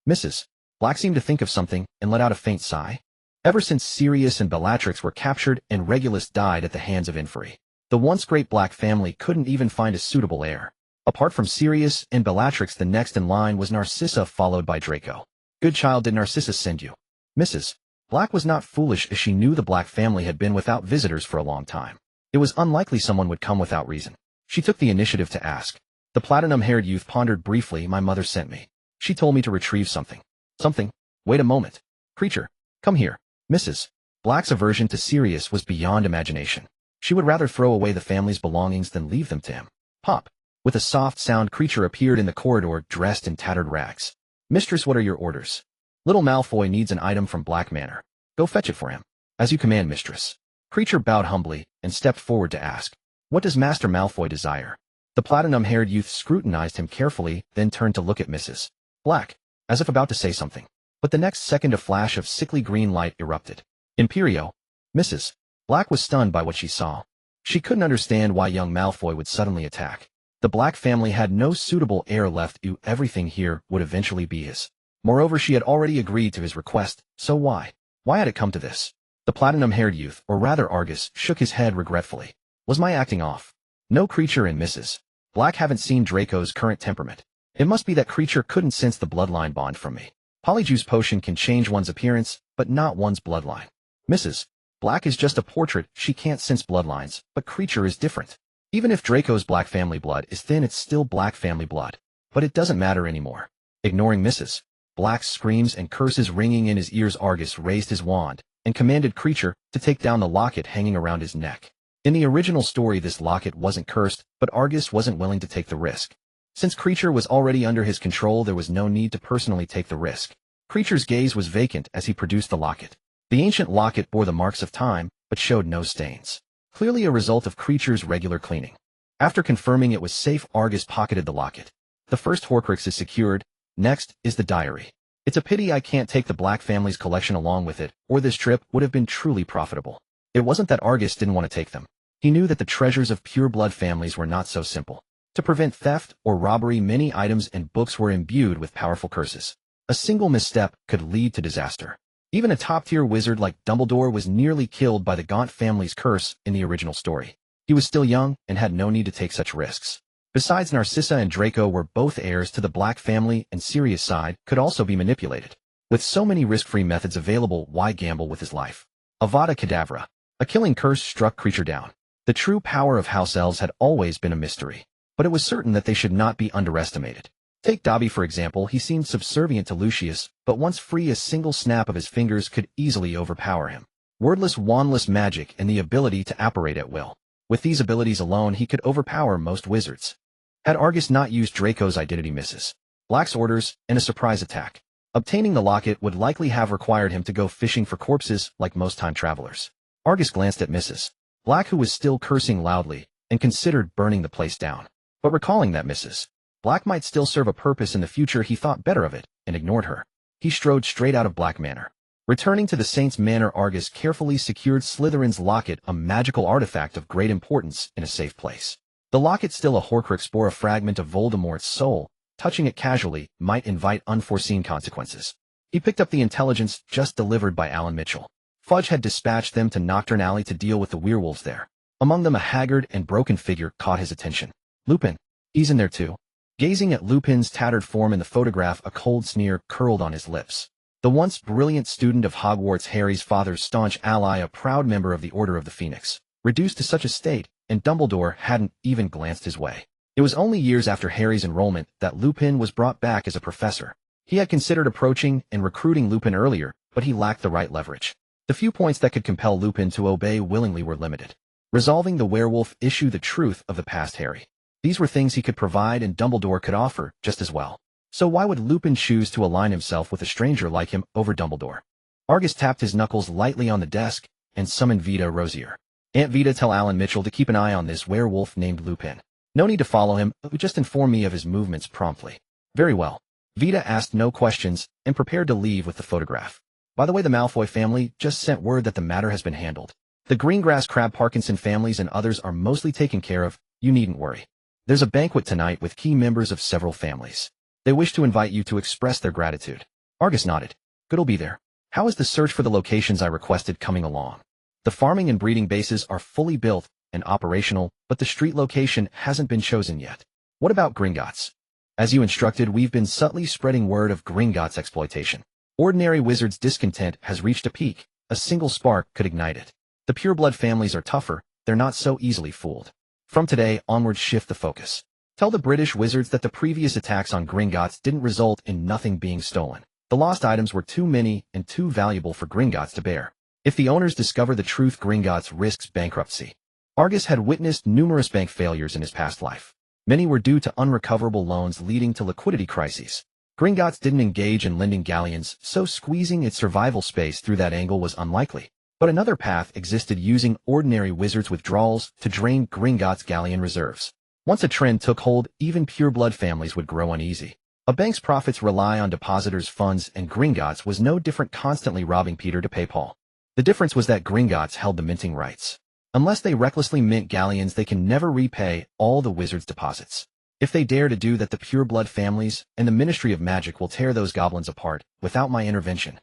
Mrs. Black seemed to think of something and let out a faint sigh. Ever since Sirius and Bellatrix were captured and Regulus died at the hands of Fiendfyre, the once great Black family couldn't even find a suitable heir. Apart from Sirius and Bellatrix, the next in line was Narcissa, followed by Draco. "Good child, did Narcissa send you?" Mrs. Black was not foolish, as she knew the Black family had been without visitors for a long time. It was unlikely someone would come without reason. She took the initiative to ask. The platinum-haired youth pondered briefly. "My mother sent me. She told me to retrieve something." "Something? Wait a moment. Creature, come here." Mrs. Black's aversion to Sirius was beyond imagination. She would rather throw away the family's belongings than leave them to him. Pop. With a soft sound, Creature appeared in the corridor, dressed in tattered rags. "Mistress, what are your orders?" "Little Malfoy needs an item from Black Manor. Go fetch it for him." "As you command, mistress." Creature bowed humbly and stepped forward to ask, "What does Master Malfoy desire?" The platinum-haired youth scrutinized him carefully, then turned to look at Mrs. Black, as if about to say something. But the next second, a flash of sickly green light erupted. "Imperio." Mrs. Black was stunned by what she saw. She couldn't understand why young Malfoy would suddenly attack. The Black family had no suitable heir left. Everything here would eventually be his. Moreover, she had already agreed to his request, so why? Why had it come to this? The platinum-haired youth, or rather Argus, shook his head regretfully. "Was my acting off?" "No, Creature and Mrs. Black haven't seen Draco's current temperament. It must be that Creature couldn't sense the bloodline bond from me. Polyjuice potion can change one's appearance, but not one's bloodline. Mrs. Black is just a portrait. She can't sense bloodlines, but Creature is different. Even if Draco's Black family blood is thin, it's still Black family blood. But it doesn't matter anymore." Ignoring Mrs. Black's screams and curses ringing in his ears, Argus raised his wand and commanded Creature to take down the locket hanging around his neck. In the original story, this locket wasn't cursed, but Argus wasn't willing to take the risk. Since Creature was already under his control, there was no need to personally take the risk. Creature's gaze was vacant as he produced the locket. The ancient locket bore the marks of time, but showed no stains. Clearly a result of Creature's regular cleaning. After confirming it was safe, Argus pocketed the locket. The first Horcrux is secured. Next is the diary. It's a pity I can't take the Black family's collection along with it, or this trip would have been truly profitable. It wasn't that Argus didn't want to take them. He knew that the treasures of pure-blood families were not so simple. To prevent theft or robbery, many items and books were imbued with powerful curses. A single misstep could lead to disaster. Even a top-tier wizard like Dumbledore was nearly killed by the Gaunt family's curse in the original story. He was still young and had no need to take such risks. Besides, Narcissa and Draco were both heirs to the Black family, and Sirius' side could also be manipulated. With so many risk-free methods available, why gamble with his life? Avada Kedavra. A killing curse struck Creature down. The true power of House Elves had always been a mystery, but it was certain that they should not be underestimated. Take Dobby for example. He seemed subservient to Lucius, but once free, a single snap of his fingers could easily overpower him. Wordless, wandless magic and the ability to apparate at will. With these abilities alone, he could overpower most wizards. Had Argus not used Draco's identity, Mrs. Black's orders, and a surprise attack, Obtaining the locket would likely have required him to go fishing for corpses like most time travelers. Argus glanced at Mrs. Black, who was still cursing loudly, and considered burning the place down. But recalling that Mrs. Black might still serve a purpose in the future, he thought better of it, and ignored her. He strode straight out of Black Manor. Returning to the Saint's Manor, Argus carefully secured Slytherin's locket, a magical artifact of great importance, in a safe place. The locket, still a Horcrux, bore a fragment of Voldemort's soul. Touching it casually might invite unforeseen consequences. He picked up the intelligence just delivered by Alan Mitchell. Fudge had dispatched them to Nocturne Alley to deal with the werewolves there. Among them, a haggard and broken figure caught his attention. Lupin. He's in there too. Gazing at Lupin's tattered form in the photograph, a cold sneer curled on his lips. The once brilliant student of Hogwarts, Harry's father's staunch ally, a proud member of the Order of the Phoenix, reduced to such a state, and Dumbledore hadn't even glanced his way. It was only years after Harry's enrollment that Lupin was brought back as a professor. He had considered approaching and recruiting Lupin earlier, but he lacked the right leverage. The few points that could compel Lupin to obey willingly were limited. Resolving the werewolf issue, the truth of the past Harry. These were things he could provide and Dumbledore could offer just as well. So why would Lupin choose to align himself with a stranger like him over Dumbledore? Argus tapped his knuckles lightly on the desk and summoned Vinda Rosier. Aunt Vida, tell Alan Mitchell to keep an eye on this werewolf named Lupin. No need to follow him, but just inform me of his movements promptly. Very well. Vida asked no questions and prepared to leave with the photograph. By the way, the Malfoy family just sent word that the matter has been handled. The Greengrass, Crab, Parkinson families and others are mostly taken care of. You needn't worry. There's a banquet tonight with key members of several families. They wish to invite you to express their gratitude. Argus nodded. Good'll be there. How is the search for the locations I requested coming along? The farming and breeding bases are fully built and operational, but the street location hasn't been chosen yet. What about Gringotts? As you instructed, we've been subtly spreading word of Gringotts exploitation. Ordinary wizards' discontent has reached a peak. A single spark could ignite it. The pureblood families are tougher. They're not so easily fooled. From today onward, shift the focus. Tell the British wizards that the previous attacks on Gringotts didn't result in nothing being stolen. The lost items were too many and too valuable for Gringotts to bear. If the owners discover the truth, Gringotts risks bankruptcy. Argus had witnessed numerous bank failures in his past life. Many were due to unrecoverable loans leading to liquidity crises. Gringotts didn't engage in lending galleons, so squeezing its survival space through that angle was unlikely. But another path existed, using ordinary wizards' withdrawals to drain Gringotts' galleon reserves. Once a trend took hold, even pureblood families would grow uneasy. A bank's profits rely on depositors' funds, and Gringotts was no different, constantly robbing Peter to pay Paul. The difference was that Gringotts held the minting rights. Unless they recklessly mint galleons, they can never repay all the wizards' deposits. If they dare to do that, the pureblood families and the Ministry of Magic will tear those goblins apart without my intervention.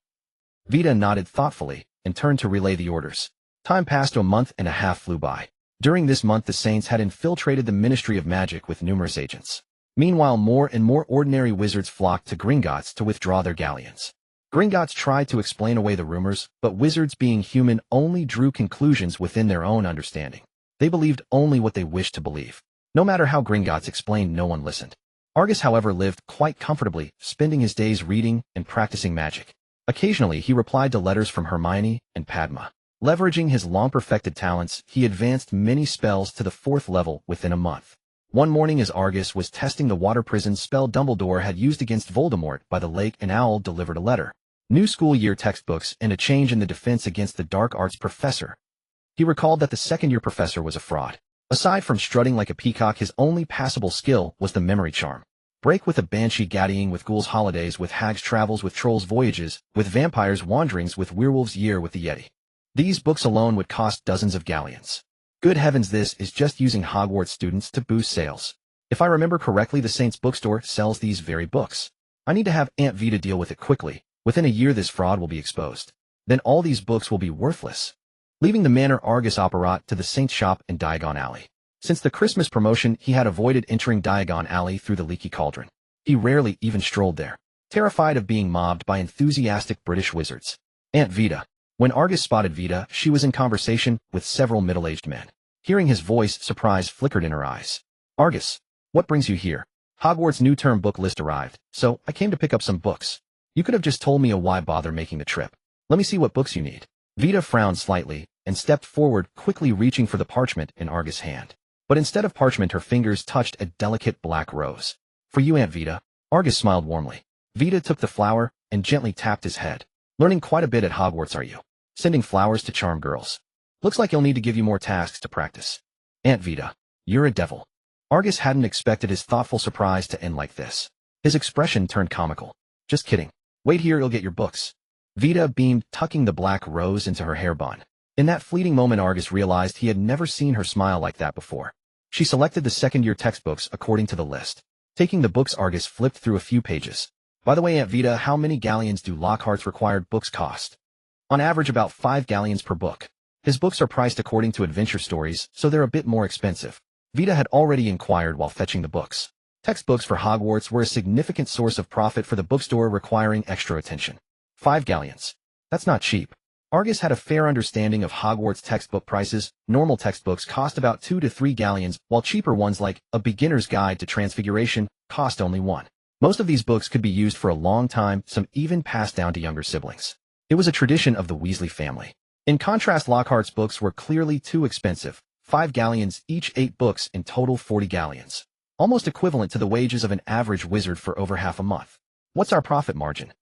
Vida nodded thoughtfully and turned to relay the orders. Time passed. A month and a half flew by. During this month, the Saints had infiltrated the Ministry of Magic with numerous agents. Meanwhile, more and more ordinary wizards flocked to Gringotts to withdraw their galleons. Gringotts tried to explain away the rumors, but wizards, being human, only drew conclusions within their own understanding. They believed only what they wished to believe. No matter how Gringotts explained, no one listened. Argus, however, lived quite comfortably, spending his days reading and practicing magic. Occasionally, he replied to letters from Hermione and Padma. Leveraging his long-perfected talents, he advanced many spells to the 4th level within a month. One morning, as Argus was testing the water prison spell Dumbledore had used against Voldemort by the lake, an owl delivered a letter. New school year textbooks and a change in the defense against the dark arts professor. He recalled that the second-year professor was a fraud. Aside from strutting like a peacock, his only passable skill was the memory charm. Break with a banshee, gaddying with ghouls, holidays with hags, travels with trolls, voyages with vampires, wanderings with werewolves, year with the Yeti. These books alone would cost dozens of galleons. Good heavens, this is just using Hogwarts students to boost sales. If I remember correctly, the Saints bookstore sells these very books. I need to have Aunt Vida deal with it quickly. Within a year, this fraud will be exposed. Then all these books will be worthless. Leaving the manor, Argus operated to the Saints shop in Diagon Alley. Since the Christmas promotion, he had avoided entering Diagon Alley through the Leaky Cauldron. He rarely even strolled there, terrified of being mobbed by enthusiastic British wizards. Aunt Vida. When Argus spotted Vida, she was in conversation with several middle-aged men. Hearing his voice, surprise flickered in her eyes. Argus, what brings you here? Hogwarts' new term book list arrived, so I came to pick up some books. You could have just told me why bother making the trip. Let me see what books you need. Vida frowned slightly and stepped forward, quickly reaching for the parchment in Argus' hand. But instead of parchment, her fingers touched a delicate black rose. For you, Aunt Vida. Argus smiled warmly. Vida took the flower and gently tapped his head. Learning quite a bit at Hogwarts, are you? Sending flowers to charm girls. Looks like you'll need to give you more tasks to practice. Aunt Vida, you're a devil. Argus hadn't expected his thoughtful surprise to end like this. His expression turned comical. Just kidding. Wait here, you'll get your books. Vida beamed, tucking the black rose into her hairbun. In that fleeting moment, Argus realized he had never seen her smile like that before. She selected the second-year textbooks according to the list. Taking the books, Argus flipped through a few pages. By the way, Aunt Vida, how many galleons do Lockhart's required books cost? On average, about 5 galleons per book. His books are priced according to adventure stories, so they're a bit more expensive. Vida had already inquired while fetching the books. Textbooks for Hogwarts were a significant source of profit for the bookstore, requiring extra attention. 5 galleons. That's not cheap. Argus had a fair understanding of Hogwarts textbook prices. Normal textbooks cost about 2 to 3 galleons, while cheaper ones like A Beginner's Guide to Transfiguration cost only 1. Most of these books could be used for a long time, some even passed down to younger siblings. It was a tradition of the Weasley family. In contrast, Lockhart's books were clearly too expensive. 5 galleons, each 8 books, in total 40 galleons. Almost equivalent to the wages of an average wizard for over half a month. What's our profit margin?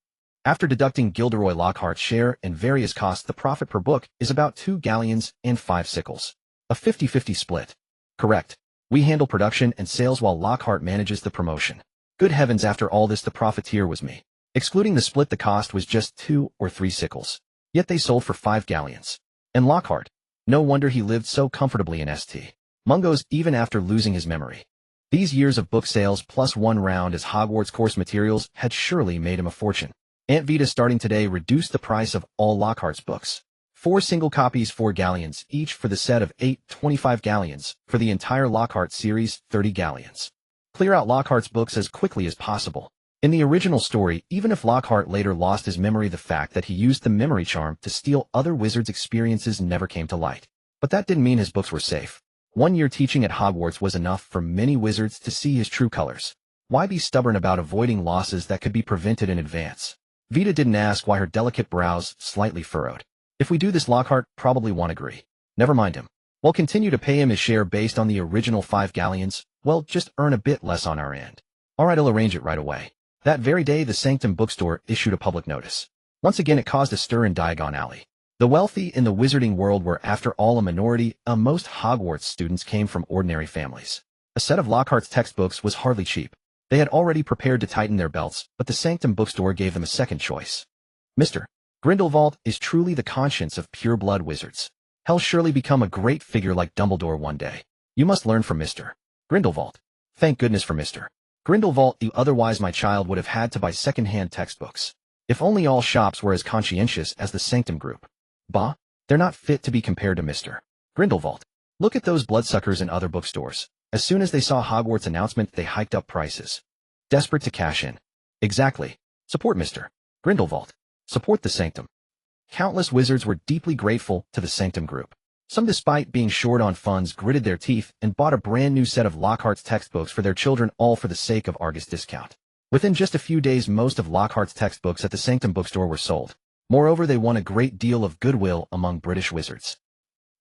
After deducting Gilderoy Lockhart's share and various costs, the profit per book is about 2 galleons and 5 sickles. A 50-50 split. Correct. We handle production and sales while Lockhart manages the promotion. Good heavens, after all this, the profiteer was me. Excluding the split, the cost was just 2 or 3 sickles. Yet they sold for 5 galleons. And Lockhart? No wonder he lived so comfortably in St. Mungo's even after losing his memory. These years of book sales plus 1 round as Hogwarts course materials had surely made him a fortune. Aunt Vida, starting today, reduced the price of all Lockhart's books. 4 single copies, 4 galleons, each for the set of 8, 25 galleons. For the entire Lockhart series, 30 galleons. Clear out Lockhart's books as quickly as possible. In the original story, even if Lockhart later lost his memory, the fact that he used the memory charm to steal other wizards' experiences never came to light. But that didn't mean his books were safe. 1 year teaching at Hogwarts was enough for many wizards to see his true colors. Why be stubborn about avoiding losses that could be prevented in advance? Vida didn't ask why, her delicate brows slightly furrowed. If we do this, Lockhart probably won't agree. Never mind him. We'll continue to pay him his share based on the original 5 galleons. Well, just earn a bit less on our end. Alright, I'll arrange it right away. That very day, the Sanctum bookstore issued a public notice. Once again, it caused a stir in Diagon Alley. The wealthy in the wizarding world were, after all, a minority. Most Hogwarts students came from ordinary families. A set of Lockhart's textbooks was hardly cheap. They had already prepared to tighten their belts, but the Sanctum bookstore gave them a second choice. Mr. Grindelwald is truly the conscience of pure-blood wizards. He'll surely become a great figure like Dumbledore one day. You must learn from Mr. Grindelwald. Thank goodness for Mr. Grindelwald, otherwise my child would have had to buy second-hand textbooks. If only all shops were as conscientious as the Sanctum group. Bah, they're not fit to be compared to Mr. Grindelwald. Look at those bloodsuckers in other bookstores. As soon as they saw Hogwarts' announcement, they hiked up prices. Desperate to cash in. Exactly. Support Mr. Grindelwald. Support the Sanctum. Countless wizards were deeply grateful to the Sanctum group. Some, despite being short on funds, gritted their teeth and bought a brand new set of Lockhart's textbooks for their children, all for the sake of Argus discount. Within just a few days, most of Lockhart's textbooks at the Sanctum bookstore were sold. Moreover, they won a great deal of goodwill among British wizards.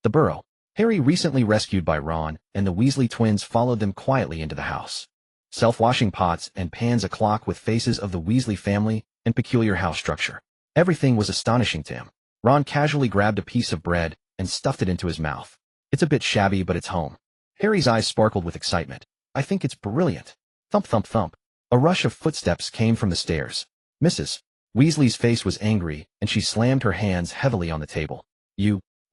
The Burrow. Harry, recently rescued by Ron, and the Weasley twins followed them quietly into the house. Self-washing pots and pans, a clock with faces of the Weasley family, and peculiar house structure. Everything was astonishing to him. Ron casually grabbed a piece of bread and stuffed it into his mouth. It's a bit shabby, but it's home. Harry's eyes sparkled with excitement. I think it's brilliant. Thump, thump, thump. A rush of footsteps came from the stairs. Mrs. Weasley's face was angry, and she slammed her hands heavily on the table.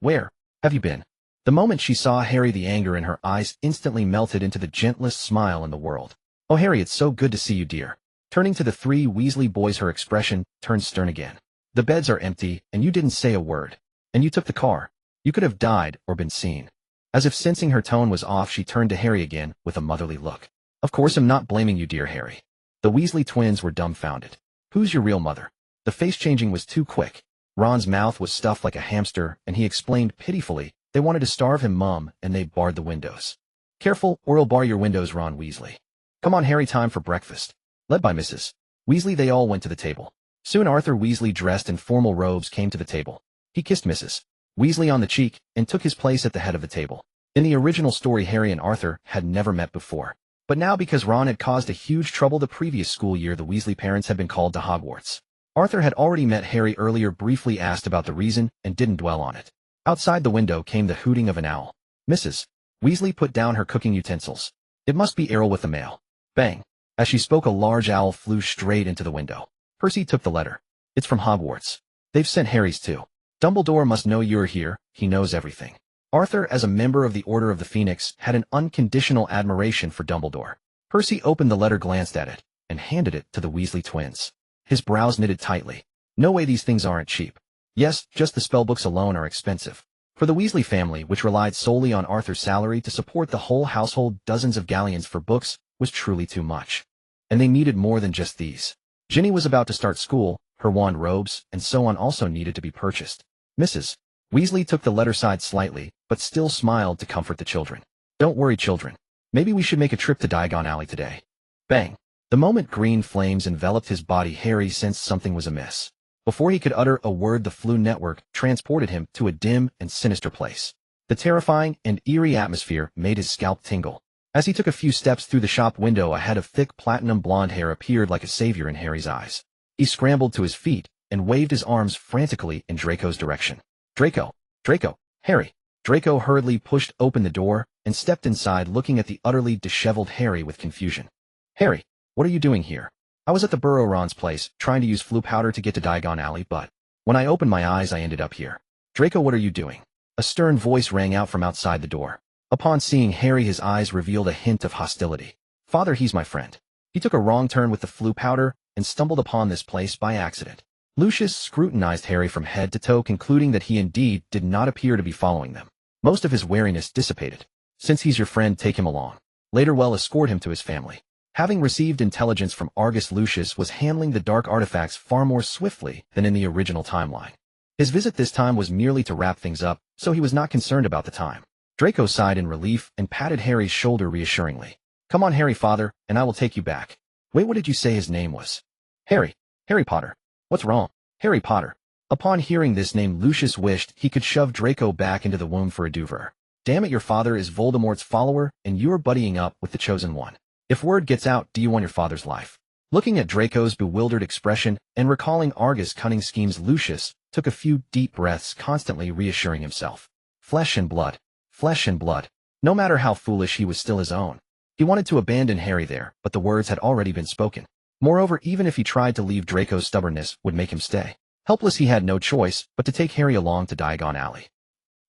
Where have you been? The moment she saw Harry, the anger in her eyes instantly melted into the gentlest smile in the world. Oh, Harry, it's so good to see you, dear. Turning to the 3 Weasley boys, her expression turned stern again. The beds are empty, and you didn't say a word. And you took the car. You could have died or been seen. As if sensing her tone was off, she turned to Harry again with a motherly look. Of course I'm not blaming you, dear Harry. The Weasley twins were dumbfounded. Who's your real mother? The face-changing was too quick. Ron's mouth was stuffed like a hamster, and he explained pitifully, they wanted to starve him, Mum, and they barred the windows. Careful, or I'll bar your windows, Ron Weasley. Come on, Harry, time for breakfast. Led by Mrs. Weasley, they all went to the table. Soon Arthur Weasley, dressed in formal robes, came to the table. He kissed Mrs. Weasley on the cheek and took his place at the head of the table. In the original story, Harry and Arthur had never met before. But now, because Ron had caused a huge trouble the previous school year, the Weasley parents had been called to Hogwarts. Arthur had already met Harry earlier, briefly asked about the reason, and didn't dwell on it. Outside the window came the hooting of an owl. Mrs. Weasley put down her cooking utensils. It must be Errol with the mail. Bang. As she spoke, a large owl flew straight into the window. Percy took the letter. It's from Hogwarts. They've sent Harry's too. Dumbledore must know you're here, he knows everything. Arthur, as a member of the Order of the Phoenix, had an unconditional admiration for Dumbledore. Percy opened the letter, glanced at it, and handed it to the Weasley twins. His brows knitted tightly. No way, these things aren't cheap. Yes, just the spellbooks alone are expensive. For the Weasley family, which relied solely on Arthur's salary to support the whole household, dozens of galleons for books was truly too much. And they needed more than just these. Ginny was about to start school, her wand, robes, and so on also needed to be purchased. Mrs. Weasley took the letter, sighed slightly, but still smiled to comfort the children. Don't worry, children. Maybe we should make a trip to Diagon Alley today. Bang. The moment green flames enveloped his body, Harry sensed something was amiss. Before he could utter a word, the Floo network transported him to a dim and sinister place. The terrifying and eerie atmosphere made his scalp tingle. As he took a few steps through the shop window, a head of thick platinum blonde hair appeared like a savior in Harry's eyes. He scrambled to his feet and waved his arms frantically in Draco's direction. Draco! Draco! Harry! Draco hurriedly pushed open the door and stepped inside, looking at the utterly disheveled Harry with confusion. Harry, what are you doing here? I was at the Burrow-Ron's place, trying to use Floo powder to get to Diagon Alley, but when I opened my eyes I ended up here. Draco, what are you doing? A stern voice rang out from outside the door. Upon seeing Harry, his eyes revealed a hint of hostility. Father, he's my friend. He took a wrong turn with the Floo powder and stumbled upon this place by accident. Lucius scrutinized Harry from head to toe, concluding that he indeed did not appear to be following them. Most of his wariness dissipated. Since he's your friend, take him along. Later, well, escort him to his family. Having received intelligence from Argus, Lucius was handling the dark artifacts far more swiftly than in the original timeline. His visit this time was merely to wrap things up, so he was not concerned about the time. Draco sighed in relief and patted Harry's shoulder reassuringly. Come on, Harry, father, and I will take you back. Wait, what did you say his name was? Harry. Harry Potter. What's wrong? Harry Potter. Upon hearing this name, Lucius wished he could shove Draco back into the womb for a duver. Damn it, your father is Voldemort's follower, and you're buddying up with the Chosen One. If word gets out, do you want your father's life? Looking at Draco's bewildered expression and recalling Argus' cunning schemes, Lucius took a few deep breaths, constantly reassuring himself. Flesh and blood. Flesh and blood. No matter how foolish, he was still his own. He wanted to abandon Harry there, but the words had already been spoken. Moreover, even if he tried to leave, Draco's stubbornness would make him stay. Helpless, he had no choice but to take Harry along to Diagon Alley.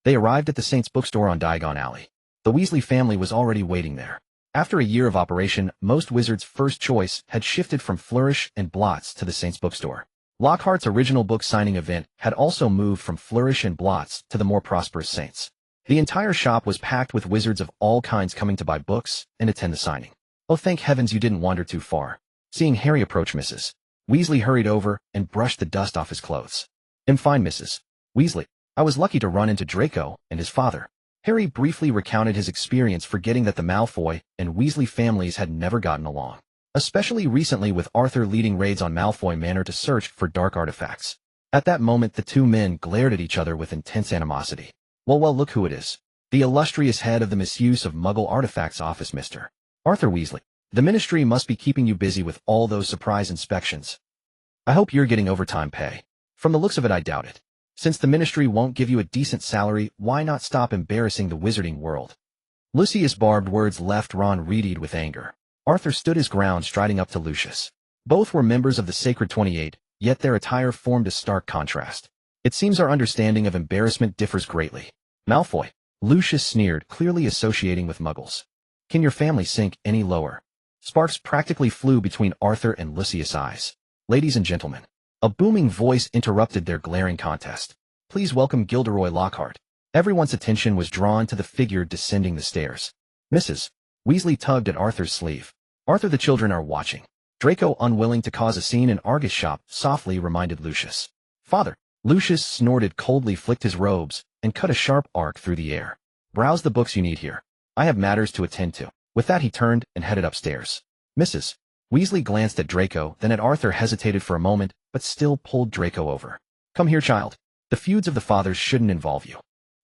They arrived at the Saints bookstore on Diagon Alley. The Weasley family was already waiting there. After a year of operation, most wizards' first choice had shifted from Flourish and Blots to the Saints bookstore. Lockhart's original book signing event had also moved from Flourish and Blots to the more prosperous Saints. The entire shop was packed with wizards of all kinds coming to buy books and attend the signing. Oh, thank heavens you didn't wander too far. Seeing Harry approach, Mrs. Weasley hurried over and brushed the dust off his clothes. I'm fine, Mrs. Weasley. I was lucky to run into Draco and his father. Harry briefly recounted his experience, forgetting that the Malfoy and Weasley families had never gotten along. Especially recently, with Arthur leading raids on Malfoy Manor to search for dark artifacts. At that moment, the two men glared at each other with intense animosity. Well, look who it is. The illustrious head of the misuse of Muggle artifacts office, Mr. Arthur Weasley. The Ministry must be keeping you busy with all those surprise inspections. I hope you're getting overtime pay. From the looks of it, I doubt it. Since the Ministry won't give you a decent salary, why not stop embarrassing the wizarding world? Lucius' barbed words left Ron reedied with anger. Arthur stood his ground, striding up to Lucius. Both were members of the Sacred 28, yet their attire formed a stark contrast. It seems our understanding of embarrassment differs greatly. Malfoy. Lucius sneered, clearly associating with Muggles. Can your family sink any lower? Sparks practically flew between Arthur and Lucius' eyes. Ladies and gentlemen. A booming voice interrupted their glaring contest. Please welcome Gilderoy Lockhart. Everyone's attention was drawn to the figure descending the stairs. Mrs. Weasley tugged at Arthur's sleeve. Arthur, the children are watching. Draco, unwilling to cause a scene in Argus' shop, softly reminded Lucius. Father. Lucius snorted coldly, flicked his robes, and cut a sharp arc through the air. Browse the books you need here. I have matters to attend to. With that, he turned and headed upstairs. Mrs. Weasley glanced at Draco, then at Arthur, hesitated for a moment, but still pulled Draco over. Come here, child. The feuds of the fathers shouldn't involve you.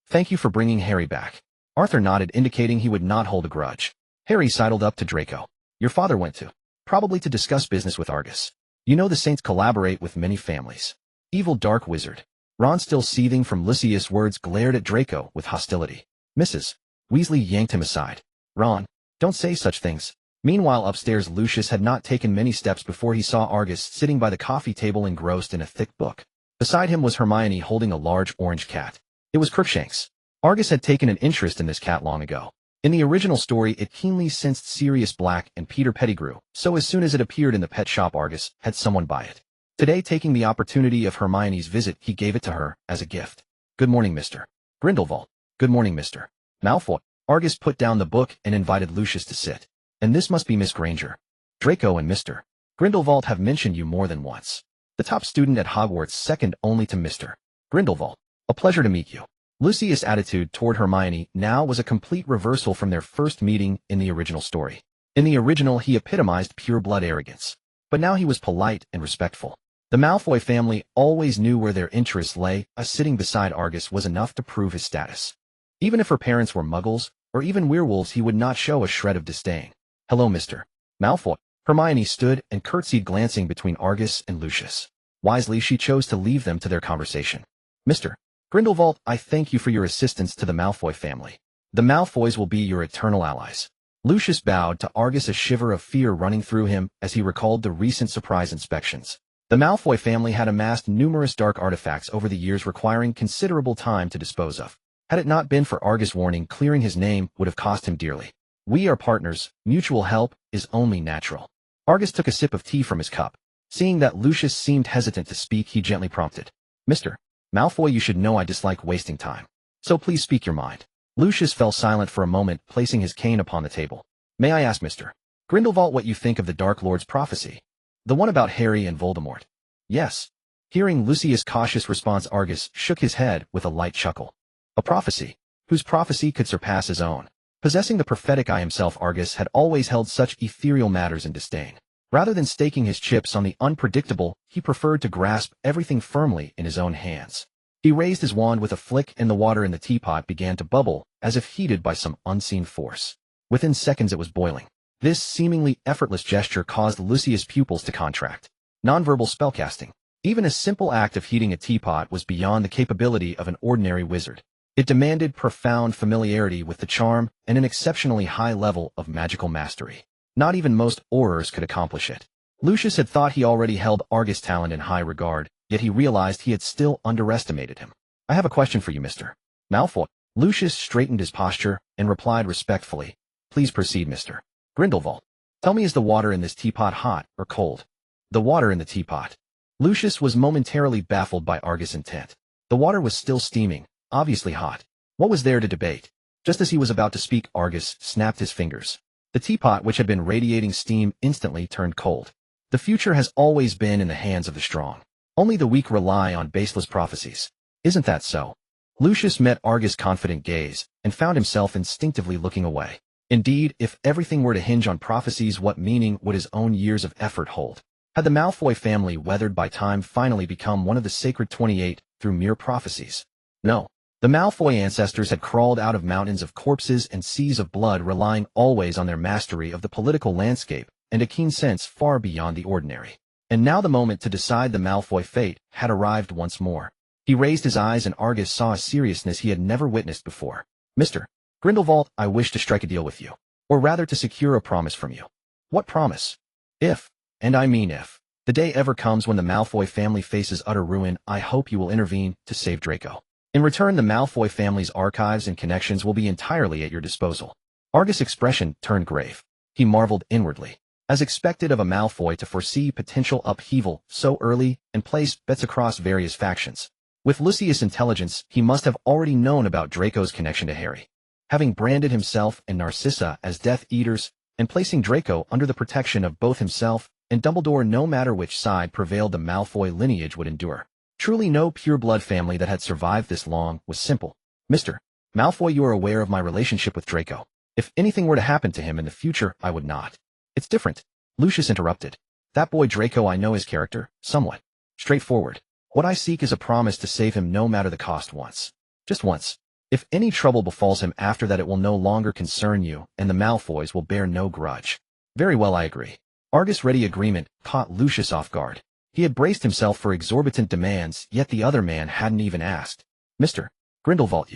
Thank you for bringing Harry back. Arthur nodded, indicating he would not hold a grudge. Harry sidled up to Draco. Your father went to. Probably to discuss business with Argus. You know the Saints collaborate with many families. Evil dark wizard. Ron, still seething from Lucius' words, glared at Draco with hostility. Mrs. Weasley yanked him aside. Ron, don't say such things. Meanwhile upstairs, Lucius had not taken many steps before he saw Argus sitting by the coffee table engrossed in a thick book. Beside him was Hermione holding a large orange cat. It was Crookshanks. Argus had taken an interest in this cat long ago. In the original story, it keenly sensed Sirius Black and Peter Pettigrew, so as soon as it appeared in the pet shop, Argus had someone buy it. Today, taking the opportunity of Hermione's visit, he gave it to her as a gift. Good morning, Mr. Grindelwald. Good morning, Mr. Malfoy. Argus put down the book and invited Lucius to sit. And this must be Miss Granger. Draco and Mr. Grindelwald have mentioned you more than once. The top student at Hogwarts, second only to Mr. Grindelwald. A pleasure to meet you. Lucius' attitude toward Hermione now was a complete reversal from their first meeting in the original story. In the original, he epitomized pure-blood arrogance. But now he was polite and respectful. The Malfoy family always knew where their interests lay. Sitting beside Argus was enough to prove his status. Even if her parents were muggles, or even werewolves, he would not show a shred of disdain. Hello, Mr. Malfoy. Hermione stood and curtsied, glancing between Argus and Lucius. Wisely, she chose to leave them to their conversation. Mr. Grindelwald, I thank you for your assistance to the Malfoy family. The Malfoys will be your eternal allies. Lucius bowed to Argus, a shiver of fear running through him as he recalled the recent surprise inspections. The Malfoy family had amassed numerous dark artifacts over the years, requiring considerable time to dispose of. Had it not been for Argus' warning, clearing his name would have cost him dearly. We are partners. Mutual help is only natural. Argus took a sip of tea from his cup. Seeing that Lucius seemed hesitant to speak, he gently prompted. Mr. Malfoy, you should know I dislike wasting time. So please speak your mind. Lucius fell silent for a moment, placing his cane upon the table. May I ask, Mr. Grindelwald, what you think of the Dark Lord's prophecy? The one about Harry and Voldemort. Yes. Hearing Lucius' cautious response, Argus shook his head with a light chuckle. A prophecy? Whose prophecy could surpass his own? Possessing the prophetic eye himself, Argus had always held such ethereal matters in disdain. Rather than staking his chips on the unpredictable, he preferred to grasp everything firmly in his own hands. He raised his wand with a flick, and the water in the teapot began to bubble, as if heated by some unseen force. Within seconds it was boiling. This seemingly effortless gesture caused Lucius' pupils to contract. Nonverbal spellcasting. Even a simple act of heating a teapot was beyond the capability of an ordinary wizard. It demanded profound familiarity with the charm and an exceptionally high level of magical mastery. Not even most aurors could accomplish it. Lucius had thought he already held Argus' talent in high regard, yet he realized he had still underestimated him. I have a question for you, Mr. Malfoy. Lucius straightened his posture and replied respectfully. Please proceed, Mr. Grindelwald. Tell me, is the water in this teapot hot or cold? The water in the teapot. Lucius was momentarily baffled by Argus' intent. The water was still steaming, obviously hot. What was there to debate? Just as he was about to speak, Argus snapped his fingers. The teapot, which had been radiating steam, instantly turned cold. The future has always been in the hands of the strong. Only the weak rely on baseless prophecies. Isn't that so? Lucius met Argus' confident gaze and found himself instinctively looking away. Indeed, if everything were to hinge on prophecies, what meaning would his own years of effort hold? Had the Malfoy family, weathered by time, finally become one of the sacred 28 through mere prophecies? No. The Malfoy ancestors had crawled out of mountains of corpses and seas of blood, relying always on their mastery of the political landscape and a keen sense far beyond the ordinary. And now the moment to decide the Malfoy fate had arrived once more. He raised his eyes, and Argus saw a seriousness he had never witnessed before. Mr. Grindelwald, I wish to strike a deal with you. Or rather, to secure a promise from you. What promise? If, and I mean if, the day ever comes when the Malfoy family faces utter ruin, I hope you will intervene to save Draco. In return, the Malfoy family's archives and connections will be entirely at your disposal. Argus' expression turned grave. He marveled inwardly. As expected of a Malfoy to foresee potential upheaval so early and place bets across various factions. With Lucius' intelligence, he must have already known about Draco's connection to Harry. Having branded himself and Narcissa as Death Eaters, and placing Draco under the protection of both himself and Dumbledore, no matter which side prevailed, the Malfoy lineage would endure. Truly no pure-blood family that had survived this long was simple. Mr. Malfoy, you are aware of my relationship with Draco. If anything were to happen to him in the future, I would not. It's different. Lucius interrupted. That boy Draco, I know his character, somewhat. Straightforward. What I seek is a promise to save him no matter the cost once. Just once. If any trouble befalls him after that, it will no longer concern you, and the Malfoys will bear no grudge. Very well, I agree. Argus' ready agreement caught Lucius off guard. He had braced himself for exorbitant demands, yet the other man hadn't even asked. Mr. Grindelwald,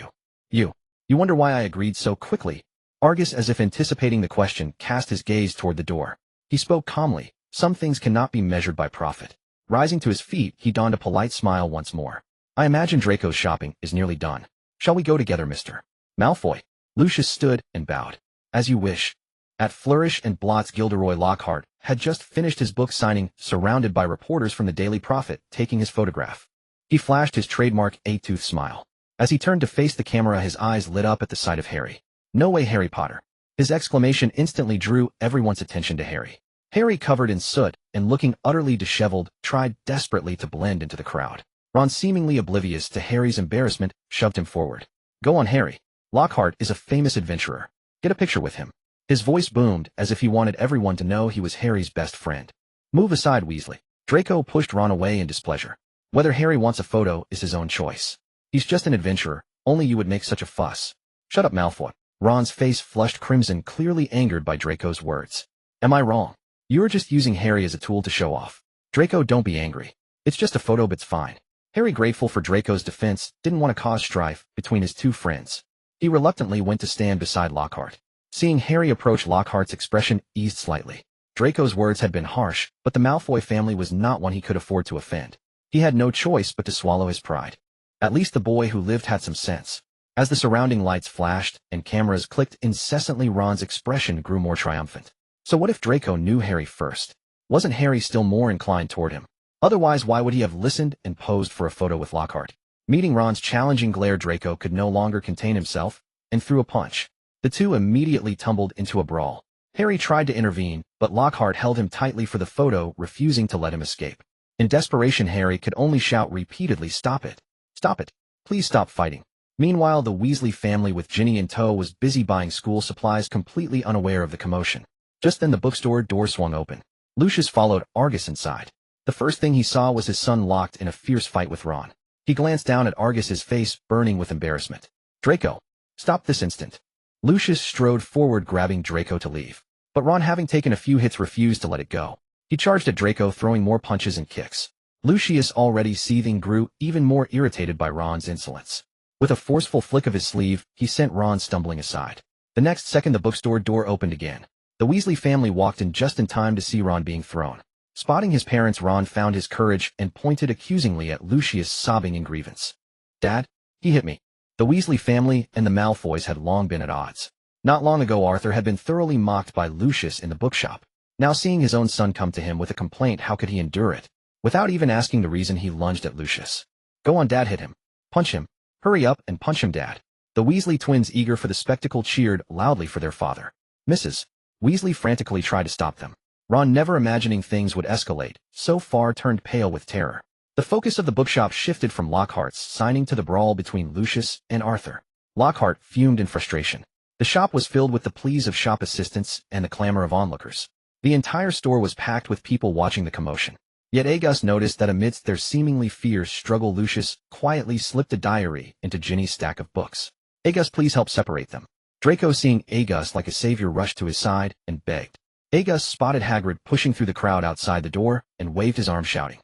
you wonder why I agreed so quickly? Argus, as if anticipating the question, cast his gaze toward the door. He spoke calmly. Some things cannot be measured by profit. Rising to his feet, he donned a polite smile once more. I imagine Draco's shopping is nearly done. Shall we go together, Mr. Malfoy? Lucius stood and bowed. As you wish. At Flourish and Blot's, Gilderoy Lockhart had just finished his book signing, surrounded by reporters from the Daily Prophet taking his photograph. He flashed his trademark A-tooth smile. As he turned to face the camera, his eyes lit up at the sight of Harry. No way, Harry Potter. His exclamation instantly drew everyone's attention to Harry. Harry, covered in soot and looking utterly disheveled, tried desperately to blend into the crowd. Ron, seemingly oblivious to Harry's embarrassment, shoved him forward. Go on, Harry. Lockhart is a famous adventurer. Get a picture with him. His voice boomed as if he wanted everyone to know he was Harry's best friend. Move aside, Weasley. Draco pushed Ron away in displeasure. Whether Harry wants a photo is his own choice. He's just an adventurer, only you would make such a fuss. Shut up, Malfoy. Ron's face flushed crimson, clearly angered by Draco's words. Am I wrong? You're just using Harry as a tool to show off. Draco, don't be angry. It's just a photo, but it's fine. Harry, grateful for Draco's defense, didn't want to cause strife between his two friends. He reluctantly went to stand beside Lockhart. Seeing Harry approach, Lockhart's expression eased slightly. Draco's words had been harsh, but the Malfoy family was not one he could afford to offend. He had no choice but to swallow his pride. At least the boy who lived had some sense. As the surrounding lights flashed and cameras clicked incessantly, Ron's expression grew more triumphant. So what if Draco knew Harry first? Wasn't Harry still more inclined toward him? Otherwise, why would he have listened and posed for a photo with Lockhart? Meeting Ron's challenging glare, Draco could no longer contain himself and threw a punch. The two immediately tumbled into a brawl. Harry tried to intervene, but Lockhart held him tightly for the photo, refusing to let him escape. In desperation, Harry could only shout repeatedly, "Stop it! Stop it! Please stop fighting!" Meanwhile, the Weasley family with Ginny in tow was busy buying school supplies, completely unaware of the commotion. Just then the bookstore door swung open. Lucius followed Argus inside. The first thing he saw was his son locked in a fierce fight with Ron. He glanced down at Argus, his face burning with embarrassment. Draco, stop this instant. Lucius strode forward, grabbing Draco to leave. But Ron, having taken a few hits, refused to let it go. He charged at Draco, throwing more punches and kicks. Lucius, already seething, grew even more irritated by Ron's insolence. With a forceful flick of his sleeve, he sent Ron stumbling aside. The next second, the bookstore door opened again. The Weasley family walked in just in time to see Ron being thrown. Spotting his parents, Ron found his courage and pointed accusingly at Lucius, sobbing in grievance. Dad, he hit me. The Weasley family and the Malfoys had long been at odds. Not long ago, Arthur had been thoroughly mocked by Lucius in the bookshop. Now, seeing his own son come to him with a complaint, how could he endure it? Without even asking the reason, he lunged at Lucius. Go on, Dad, hit him. Punch him. Hurry up and punch him, Dad. The Weasley twins, eager for the spectacle, cheered loudly for their father. Mrs. Weasley frantically tried to stop them. Ron, never imagining things would escalate so far, turned pale with terror. The focus of the bookshop shifted from Lockhart's signing to the brawl between Lucius and Arthur. Lockhart fumed in frustration. The shop was filled with the pleas of shop assistants and the clamor of onlookers. The entire store was packed with people watching the commotion. Yet Agus noticed that amidst their seemingly fierce struggle, Lucius quietly slipped a diary into Ginny's stack of books. Agus, please help separate them. Draco, seeing Agus like a savior, rushed to his side and begged. Agus spotted Hagrid pushing through the crowd outside the door and waved his arm, shouting,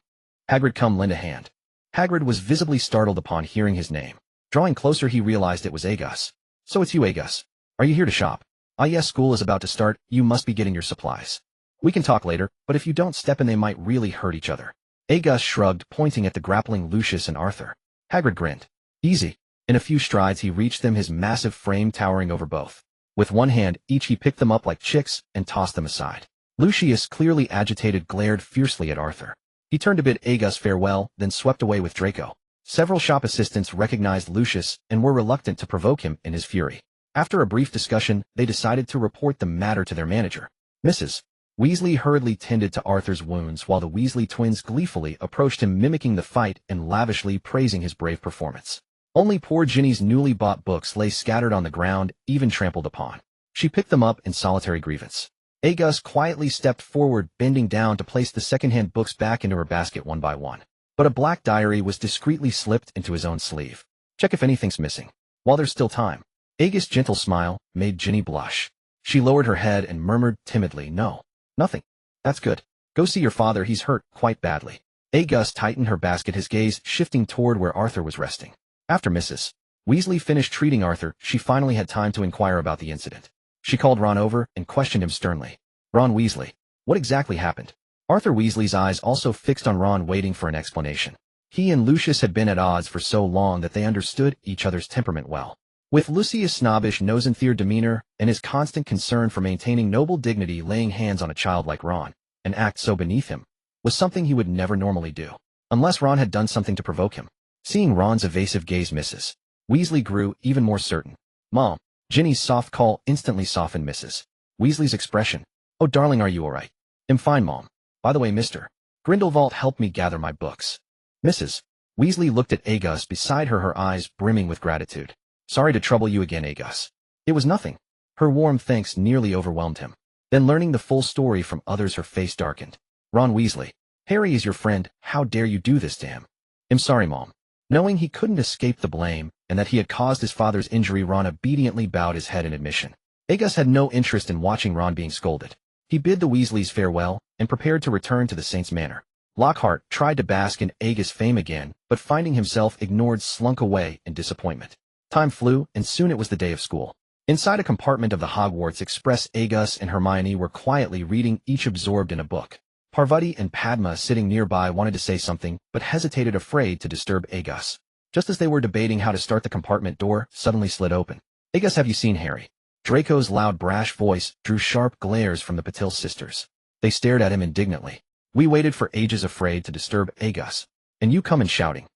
Hagrid, come lend a hand. Hagrid was visibly startled upon hearing his name. Drawing closer, he realized it was Agus. So it's you, Agus. Are you here to shop? Ah yes, school is about to start, you must be getting your supplies. We can talk later, but if you don't step in, they might really hurt each other. Agus shrugged, pointing at the grappling Lucius and Arthur. Hagrid grinned. Easy. In a few strides he reached them, his massive frame towering over both. With one hand each, he picked them up like chicks and tossed them aside. Lucius, clearly agitated, glared fiercely at Arthur. He turned to bid Agus farewell, then swept away with Draco. Several shop assistants recognized Lucius and were reluctant to provoke him in his fury. After a brief discussion, they decided to report the matter to their manager. Mrs. Weasley hurriedly tended to Arthur's wounds while the Weasley twins gleefully approached him, mimicking the fight and lavishly praising his brave performance. Only poor Ginny's newly bought books lay scattered on the ground, even trampled upon. She picked them up in solitary grievance. Agus quietly stepped forward, bending down to place the second-hand books back into her basket one by one. But a black diary was discreetly slipped into his own sleeve. Check if anything's missing. While there's still time. Agus' gentle smile made Ginny blush. She lowered her head and murmured timidly, No. Nothing. That's good. Go see your father, he's hurt quite badly. Agus tightened her basket, his gaze shifting toward where Arthur was resting. After Mrs. Weasley finished treating Arthur, she finally had time to inquire about the incident. She called Ron over and questioned him sternly. Ron Weasley, what exactly happened? Arthur Weasley's eyes also fixed on Ron, waiting for an explanation. He and Lucius had been at odds for so long that they understood each other's temperament well. With Lucius' snobbish, nose-and-fear demeanor and his constant concern for maintaining noble dignity, laying hands on a child like Ron, an act so beneath him, was something he would never normally do, unless Ron had done something to provoke him. Seeing Ron's evasive gaze, Mrs. Weasley grew even more certain. Mom. Ginny's soft call instantly softened Mrs. Weasley's expression. Oh darling, are you all right? I'm fine, Mom. By the way, Mr. Grindelwald helped me gather my books. Mrs. Weasley looked at Agus beside her, her eyes brimming with gratitude. Sorry to trouble you again, Agus. It was nothing. Her warm thanks nearly overwhelmed him. Then, learning the full story from others, her face darkened. Ron Weasley, Harry is your friend, how dare you do this to him? I'm sorry, Mom. Knowing he couldn't escape the blame, and that he had caused his father's injury, Ron obediently bowed his head in admission. Agus had no interest in watching Ron being scolded. He bid the Weasleys farewell, and prepared to return to the Saints' Manor. Lockhart tried to bask in Agus' fame again, but finding himself ignored, slunk away in disappointment. Time flew, and soon it was the day of school. Inside a compartment of the Hogwarts Express, Agus and Hermione were quietly reading, each absorbed in a book. Parvati and Padma, sitting nearby, wanted to say something, but hesitated, afraid to disturb Agus. Just as they were debating how to start, the compartment door suddenly slid open. Agus, have you seen Harry? Draco's loud, brash voice drew sharp glares from the Patil sisters. They stared at him indignantly. We waited for ages, afraid to disturb Agus. And you come in shouting.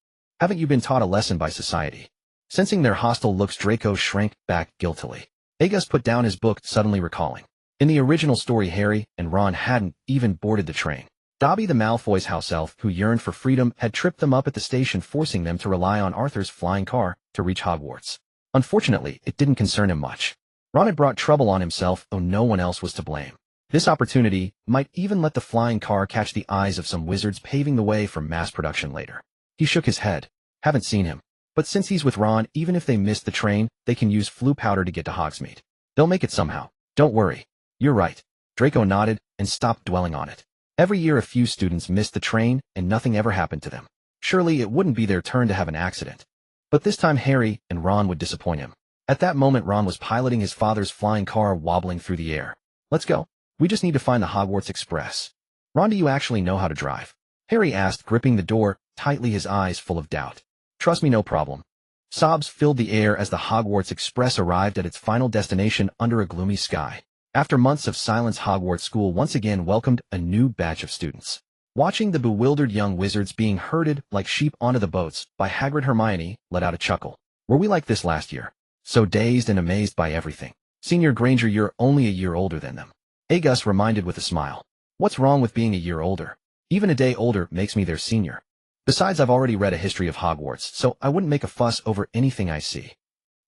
Haven't you been taught a lesson by society? Sensing their hostile looks, Draco shrank back guiltily. Agus put down his book, suddenly recalling. In the original story, Harry and Ron hadn't even boarded the train. Dobby the Malfoy's house elf, who yearned for freedom, had tripped them up at the station, forcing them to rely on Arthur's flying car to reach Hogwarts. Unfortunately, it didn't concern him much. Ron had brought trouble on himself, though no one else was to blame. This opportunity might even let the flying car catch the eyes of some wizards, paving the way for mass production later. He shook his head. Haven't seen him. But since he's with Ron, even if they miss the train, they can use flu powder to get to Hogsmeade. They'll make it somehow. Don't worry. You're right. Draco nodded and stopped dwelling on it. Every year a few students missed the train and nothing ever happened to them. Surely it wouldn't be their turn to have an accident. But this time Harry and Ron would disappoint him. At that moment Ron was piloting his father's flying car, wobbling through the air. Let's go. We just need to find the Hogwarts Express. Ron, do you actually know how to drive? Harry asked, gripping the door tightly, his eyes full of doubt. Trust me, no problem. Sobs filled the air as the Hogwarts Express arrived at its final destination under a gloomy sky. After months of silence, Hogwarts School once again welcomed a new batch of students. Watching the bewildered young wizards being herded like sheep onto the boats by Hagrid, Hermione let out a chuckle. Were we like this last year? So dazed and amazed by everything. Senior Granger, you're only a year older than them. Agus reminded with a smile. What's wrong with being a year older? Even a day older makes me their senior. Besides, I've already read a history of Hogwarts, so I wouldn't make a fuss over anything I see.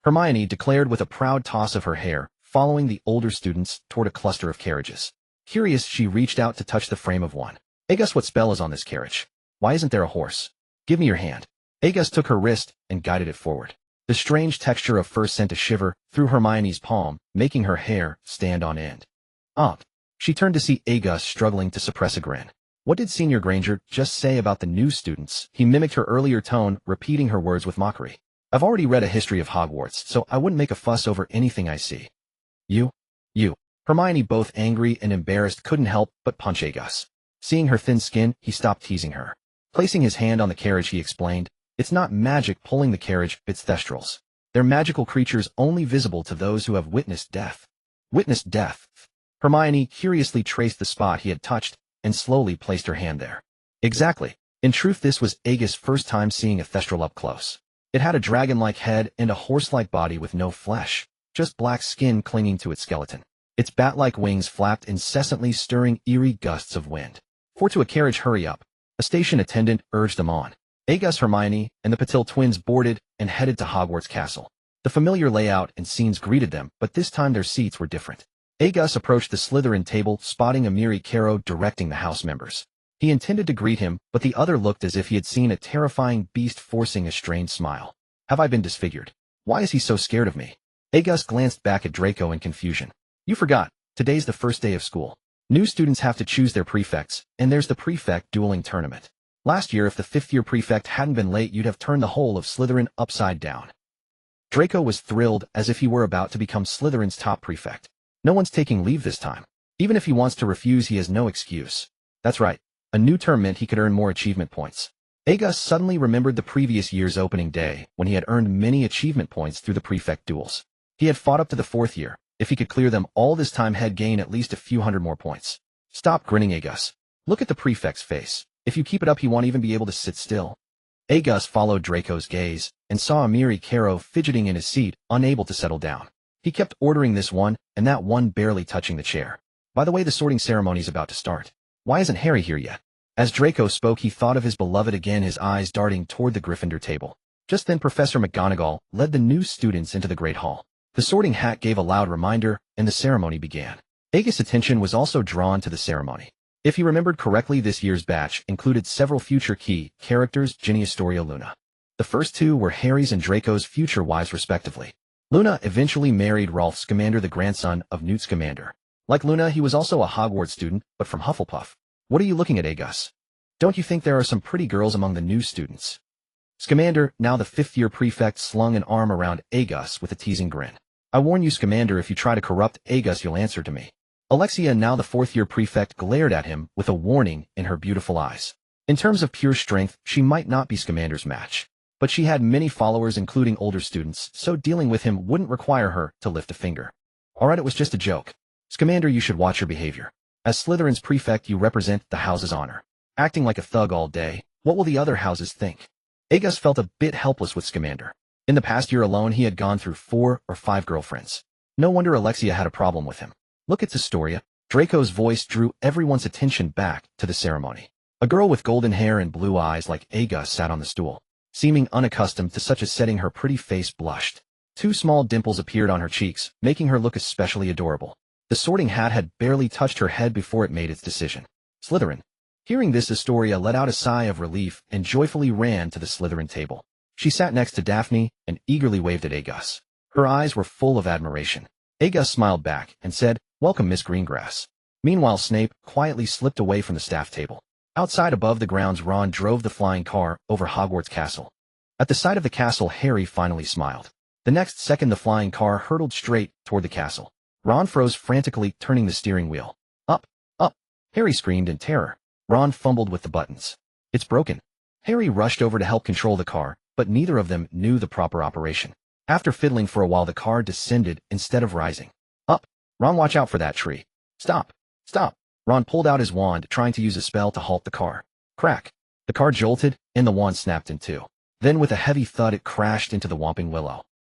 Hermione declared with a proud toss of her hair, following the older students toward a cluster of carriages. Curious, she reached out to touch the frame of one. Agus, what spell is on this carriage? Why isn't there a horse? Give me your hand. Agus took her wrist and guided it forward. The strange texture of fur sent a shiver through Hermione's palm, making her hair stand on end. Up. She turned to see Agus struggling to suppress a grin. What did Senior Granger just say about the new students? He mimicked her earlier tone, repeating her words with mockery. I've already read a history of Hogwarts, so I wouldn't make a fuss over anything I see. You. Hermione, both angry and embarrassed, couldn't help but punch Agus. Seeing her thin skin, he stopped teasing her. Placing his hand on the carriage, he explained, it's not magic pulling the carriage, it's thestrals. They're magical creatures only visible to those who have witnessed death. Witnessed death? Hermione curiously traced the spot he had touched and slowly placed her hand there. Exactly. In truth, this was Agus' first time seeing a thestral up close. It had a dragon-like head and a horse-like body with no flesh, just black skin clinging to its skeleton. Its bat-like wings flapped incessantly, stirring eerie gusts of wind. For to a carriage, hurry up. A station attendant urged them on. Agus, Hermione, and the Patil twins boarded and headed to Hogwarts Castle. The familiar layout and scenes greeted them, but this time their seats were different. Agus approached the Slytherin table, spotting Amiri Caro directing the house members. He intended to greet him, but the other looked as if he had seen a terrifying beast, forcing a strained smile. Have I been disfigured? Why is he so scared of me? Agus glanced back at Draco in confusion. You forgot. Today's the first day of school. New students have to choose their prefects, and there's the prefect dueling tournament. Last year, if the fifth-year prefect hadn't been late, you'd have turned the whole of Slytherin upside down. Draco was thrilled as if he were about to become Slytherin's top prefect. No one's taking leave this time. Even if he wants to refuse, he has no excuse. That's right. A new term meant he could earn more achievement points. Aegus suddenly remembered the previous year's opening day, when he had earned many achievement points through the prefect duels. He had fought up to the fourth year. If he could clear them all this time, he'd gain at least a few hundred more points. Stop grinning, Aegus. Look at the prefect's face. If you keep it up, he won't even be able to sit still. Aegus followed Draco's gaze and saw Amiri Caro fidgeting in his seat, unable to settle down. He kept ordering this one and that one, barely touching the chair. By the way, the sorting ceremony's about to start. Why isn't Harry here yet? As Draco spoke, he thought of his beloved again, his eyes darting toward the Gryffindor table. Just then Professor McGonagall led the new students into the Great Hall. The sorting hat gave a loud reminder, and the ceremony began. Aegus' attention was also drawn to the ceremony. If he remembered correctly, this year's batch included several future key characters, Ginny, Astoria, Luna. The first two were Harry's and Draco's future wives respectively. Luna eventually married Rolf Scamander, the grandson of Newt Scamander. Like Luna, he was also a Hogwarts student, but from Hufflepuff. What are you looking at, Aegus? Don't you think there are some pretty girls among the new students? Scamander, now the fifth-year prefect, slung an arm around Aegus with a teasing grin. I warn you, Scamander, if you try to corrupt Aegus, you'll answer to me. Alexia, now the fourth-year prefect, glared at him with a warning in her beautiful eyes. In terms of pure strength, she might not be Scamander's match. But she had many followers, including older students, so dealing with him wouldn't require her to lift a finger. Alright, it was just a joke. Scamander, you should watch your behavior. As Slytherin's prefect, you represent the house's honor. Acting like a thug all day, what will the other houses think? Aegus felt a bit helpless with Scamander. In the past year alone, he had gone through 4 or 5 girlfriends. No wonder Alexia had a problem with him. Look at Astoria. Draco's voice drew everyone's attention back to the ceremony. A girl with golden hair and blue eyes like Aegus sat on the stool. Seeming unaccustomed to such a setting, her pretty face blushed. 2 small dimples appeared on her cheeks, making her look especially adorable. The sorting hat had barely touched her head before it made its decision. Slytherin. Hearing this, Astoria let out a sigh of relief and joyfully ran to the Slytherin table. She sat next to Daphne and eagerly waved at Aegus. Her eyes were full of admiration. Aegus smiled back and said, "Welcome, Miss Greengrass." Meanwhile, Snape quietly slipped away from the staff table. Outside above the grounds, Ron drove the flying car over Hogwarts Castle. At the sight of the castle, Harry finally smiled. The next second, the flying car hurtled straight toward the castle. Ron froze, frantically turning the steering wheel. Up, up, Harry screamed in terror. Ron fumbled with the buttons. It's broken. Harry rushed over to help control the car, but neither of them knew the proper operation. After fiddling for a while, the car descended instead of rising. Up. Ron, watch out for that tree. Stop. Stop. Ron pulled out his wand, trying to use a spell to halt the car. Crack. The car jolted, and the wand snapped in two. Then with a heavy thud, it crashed into the Whomping Willow.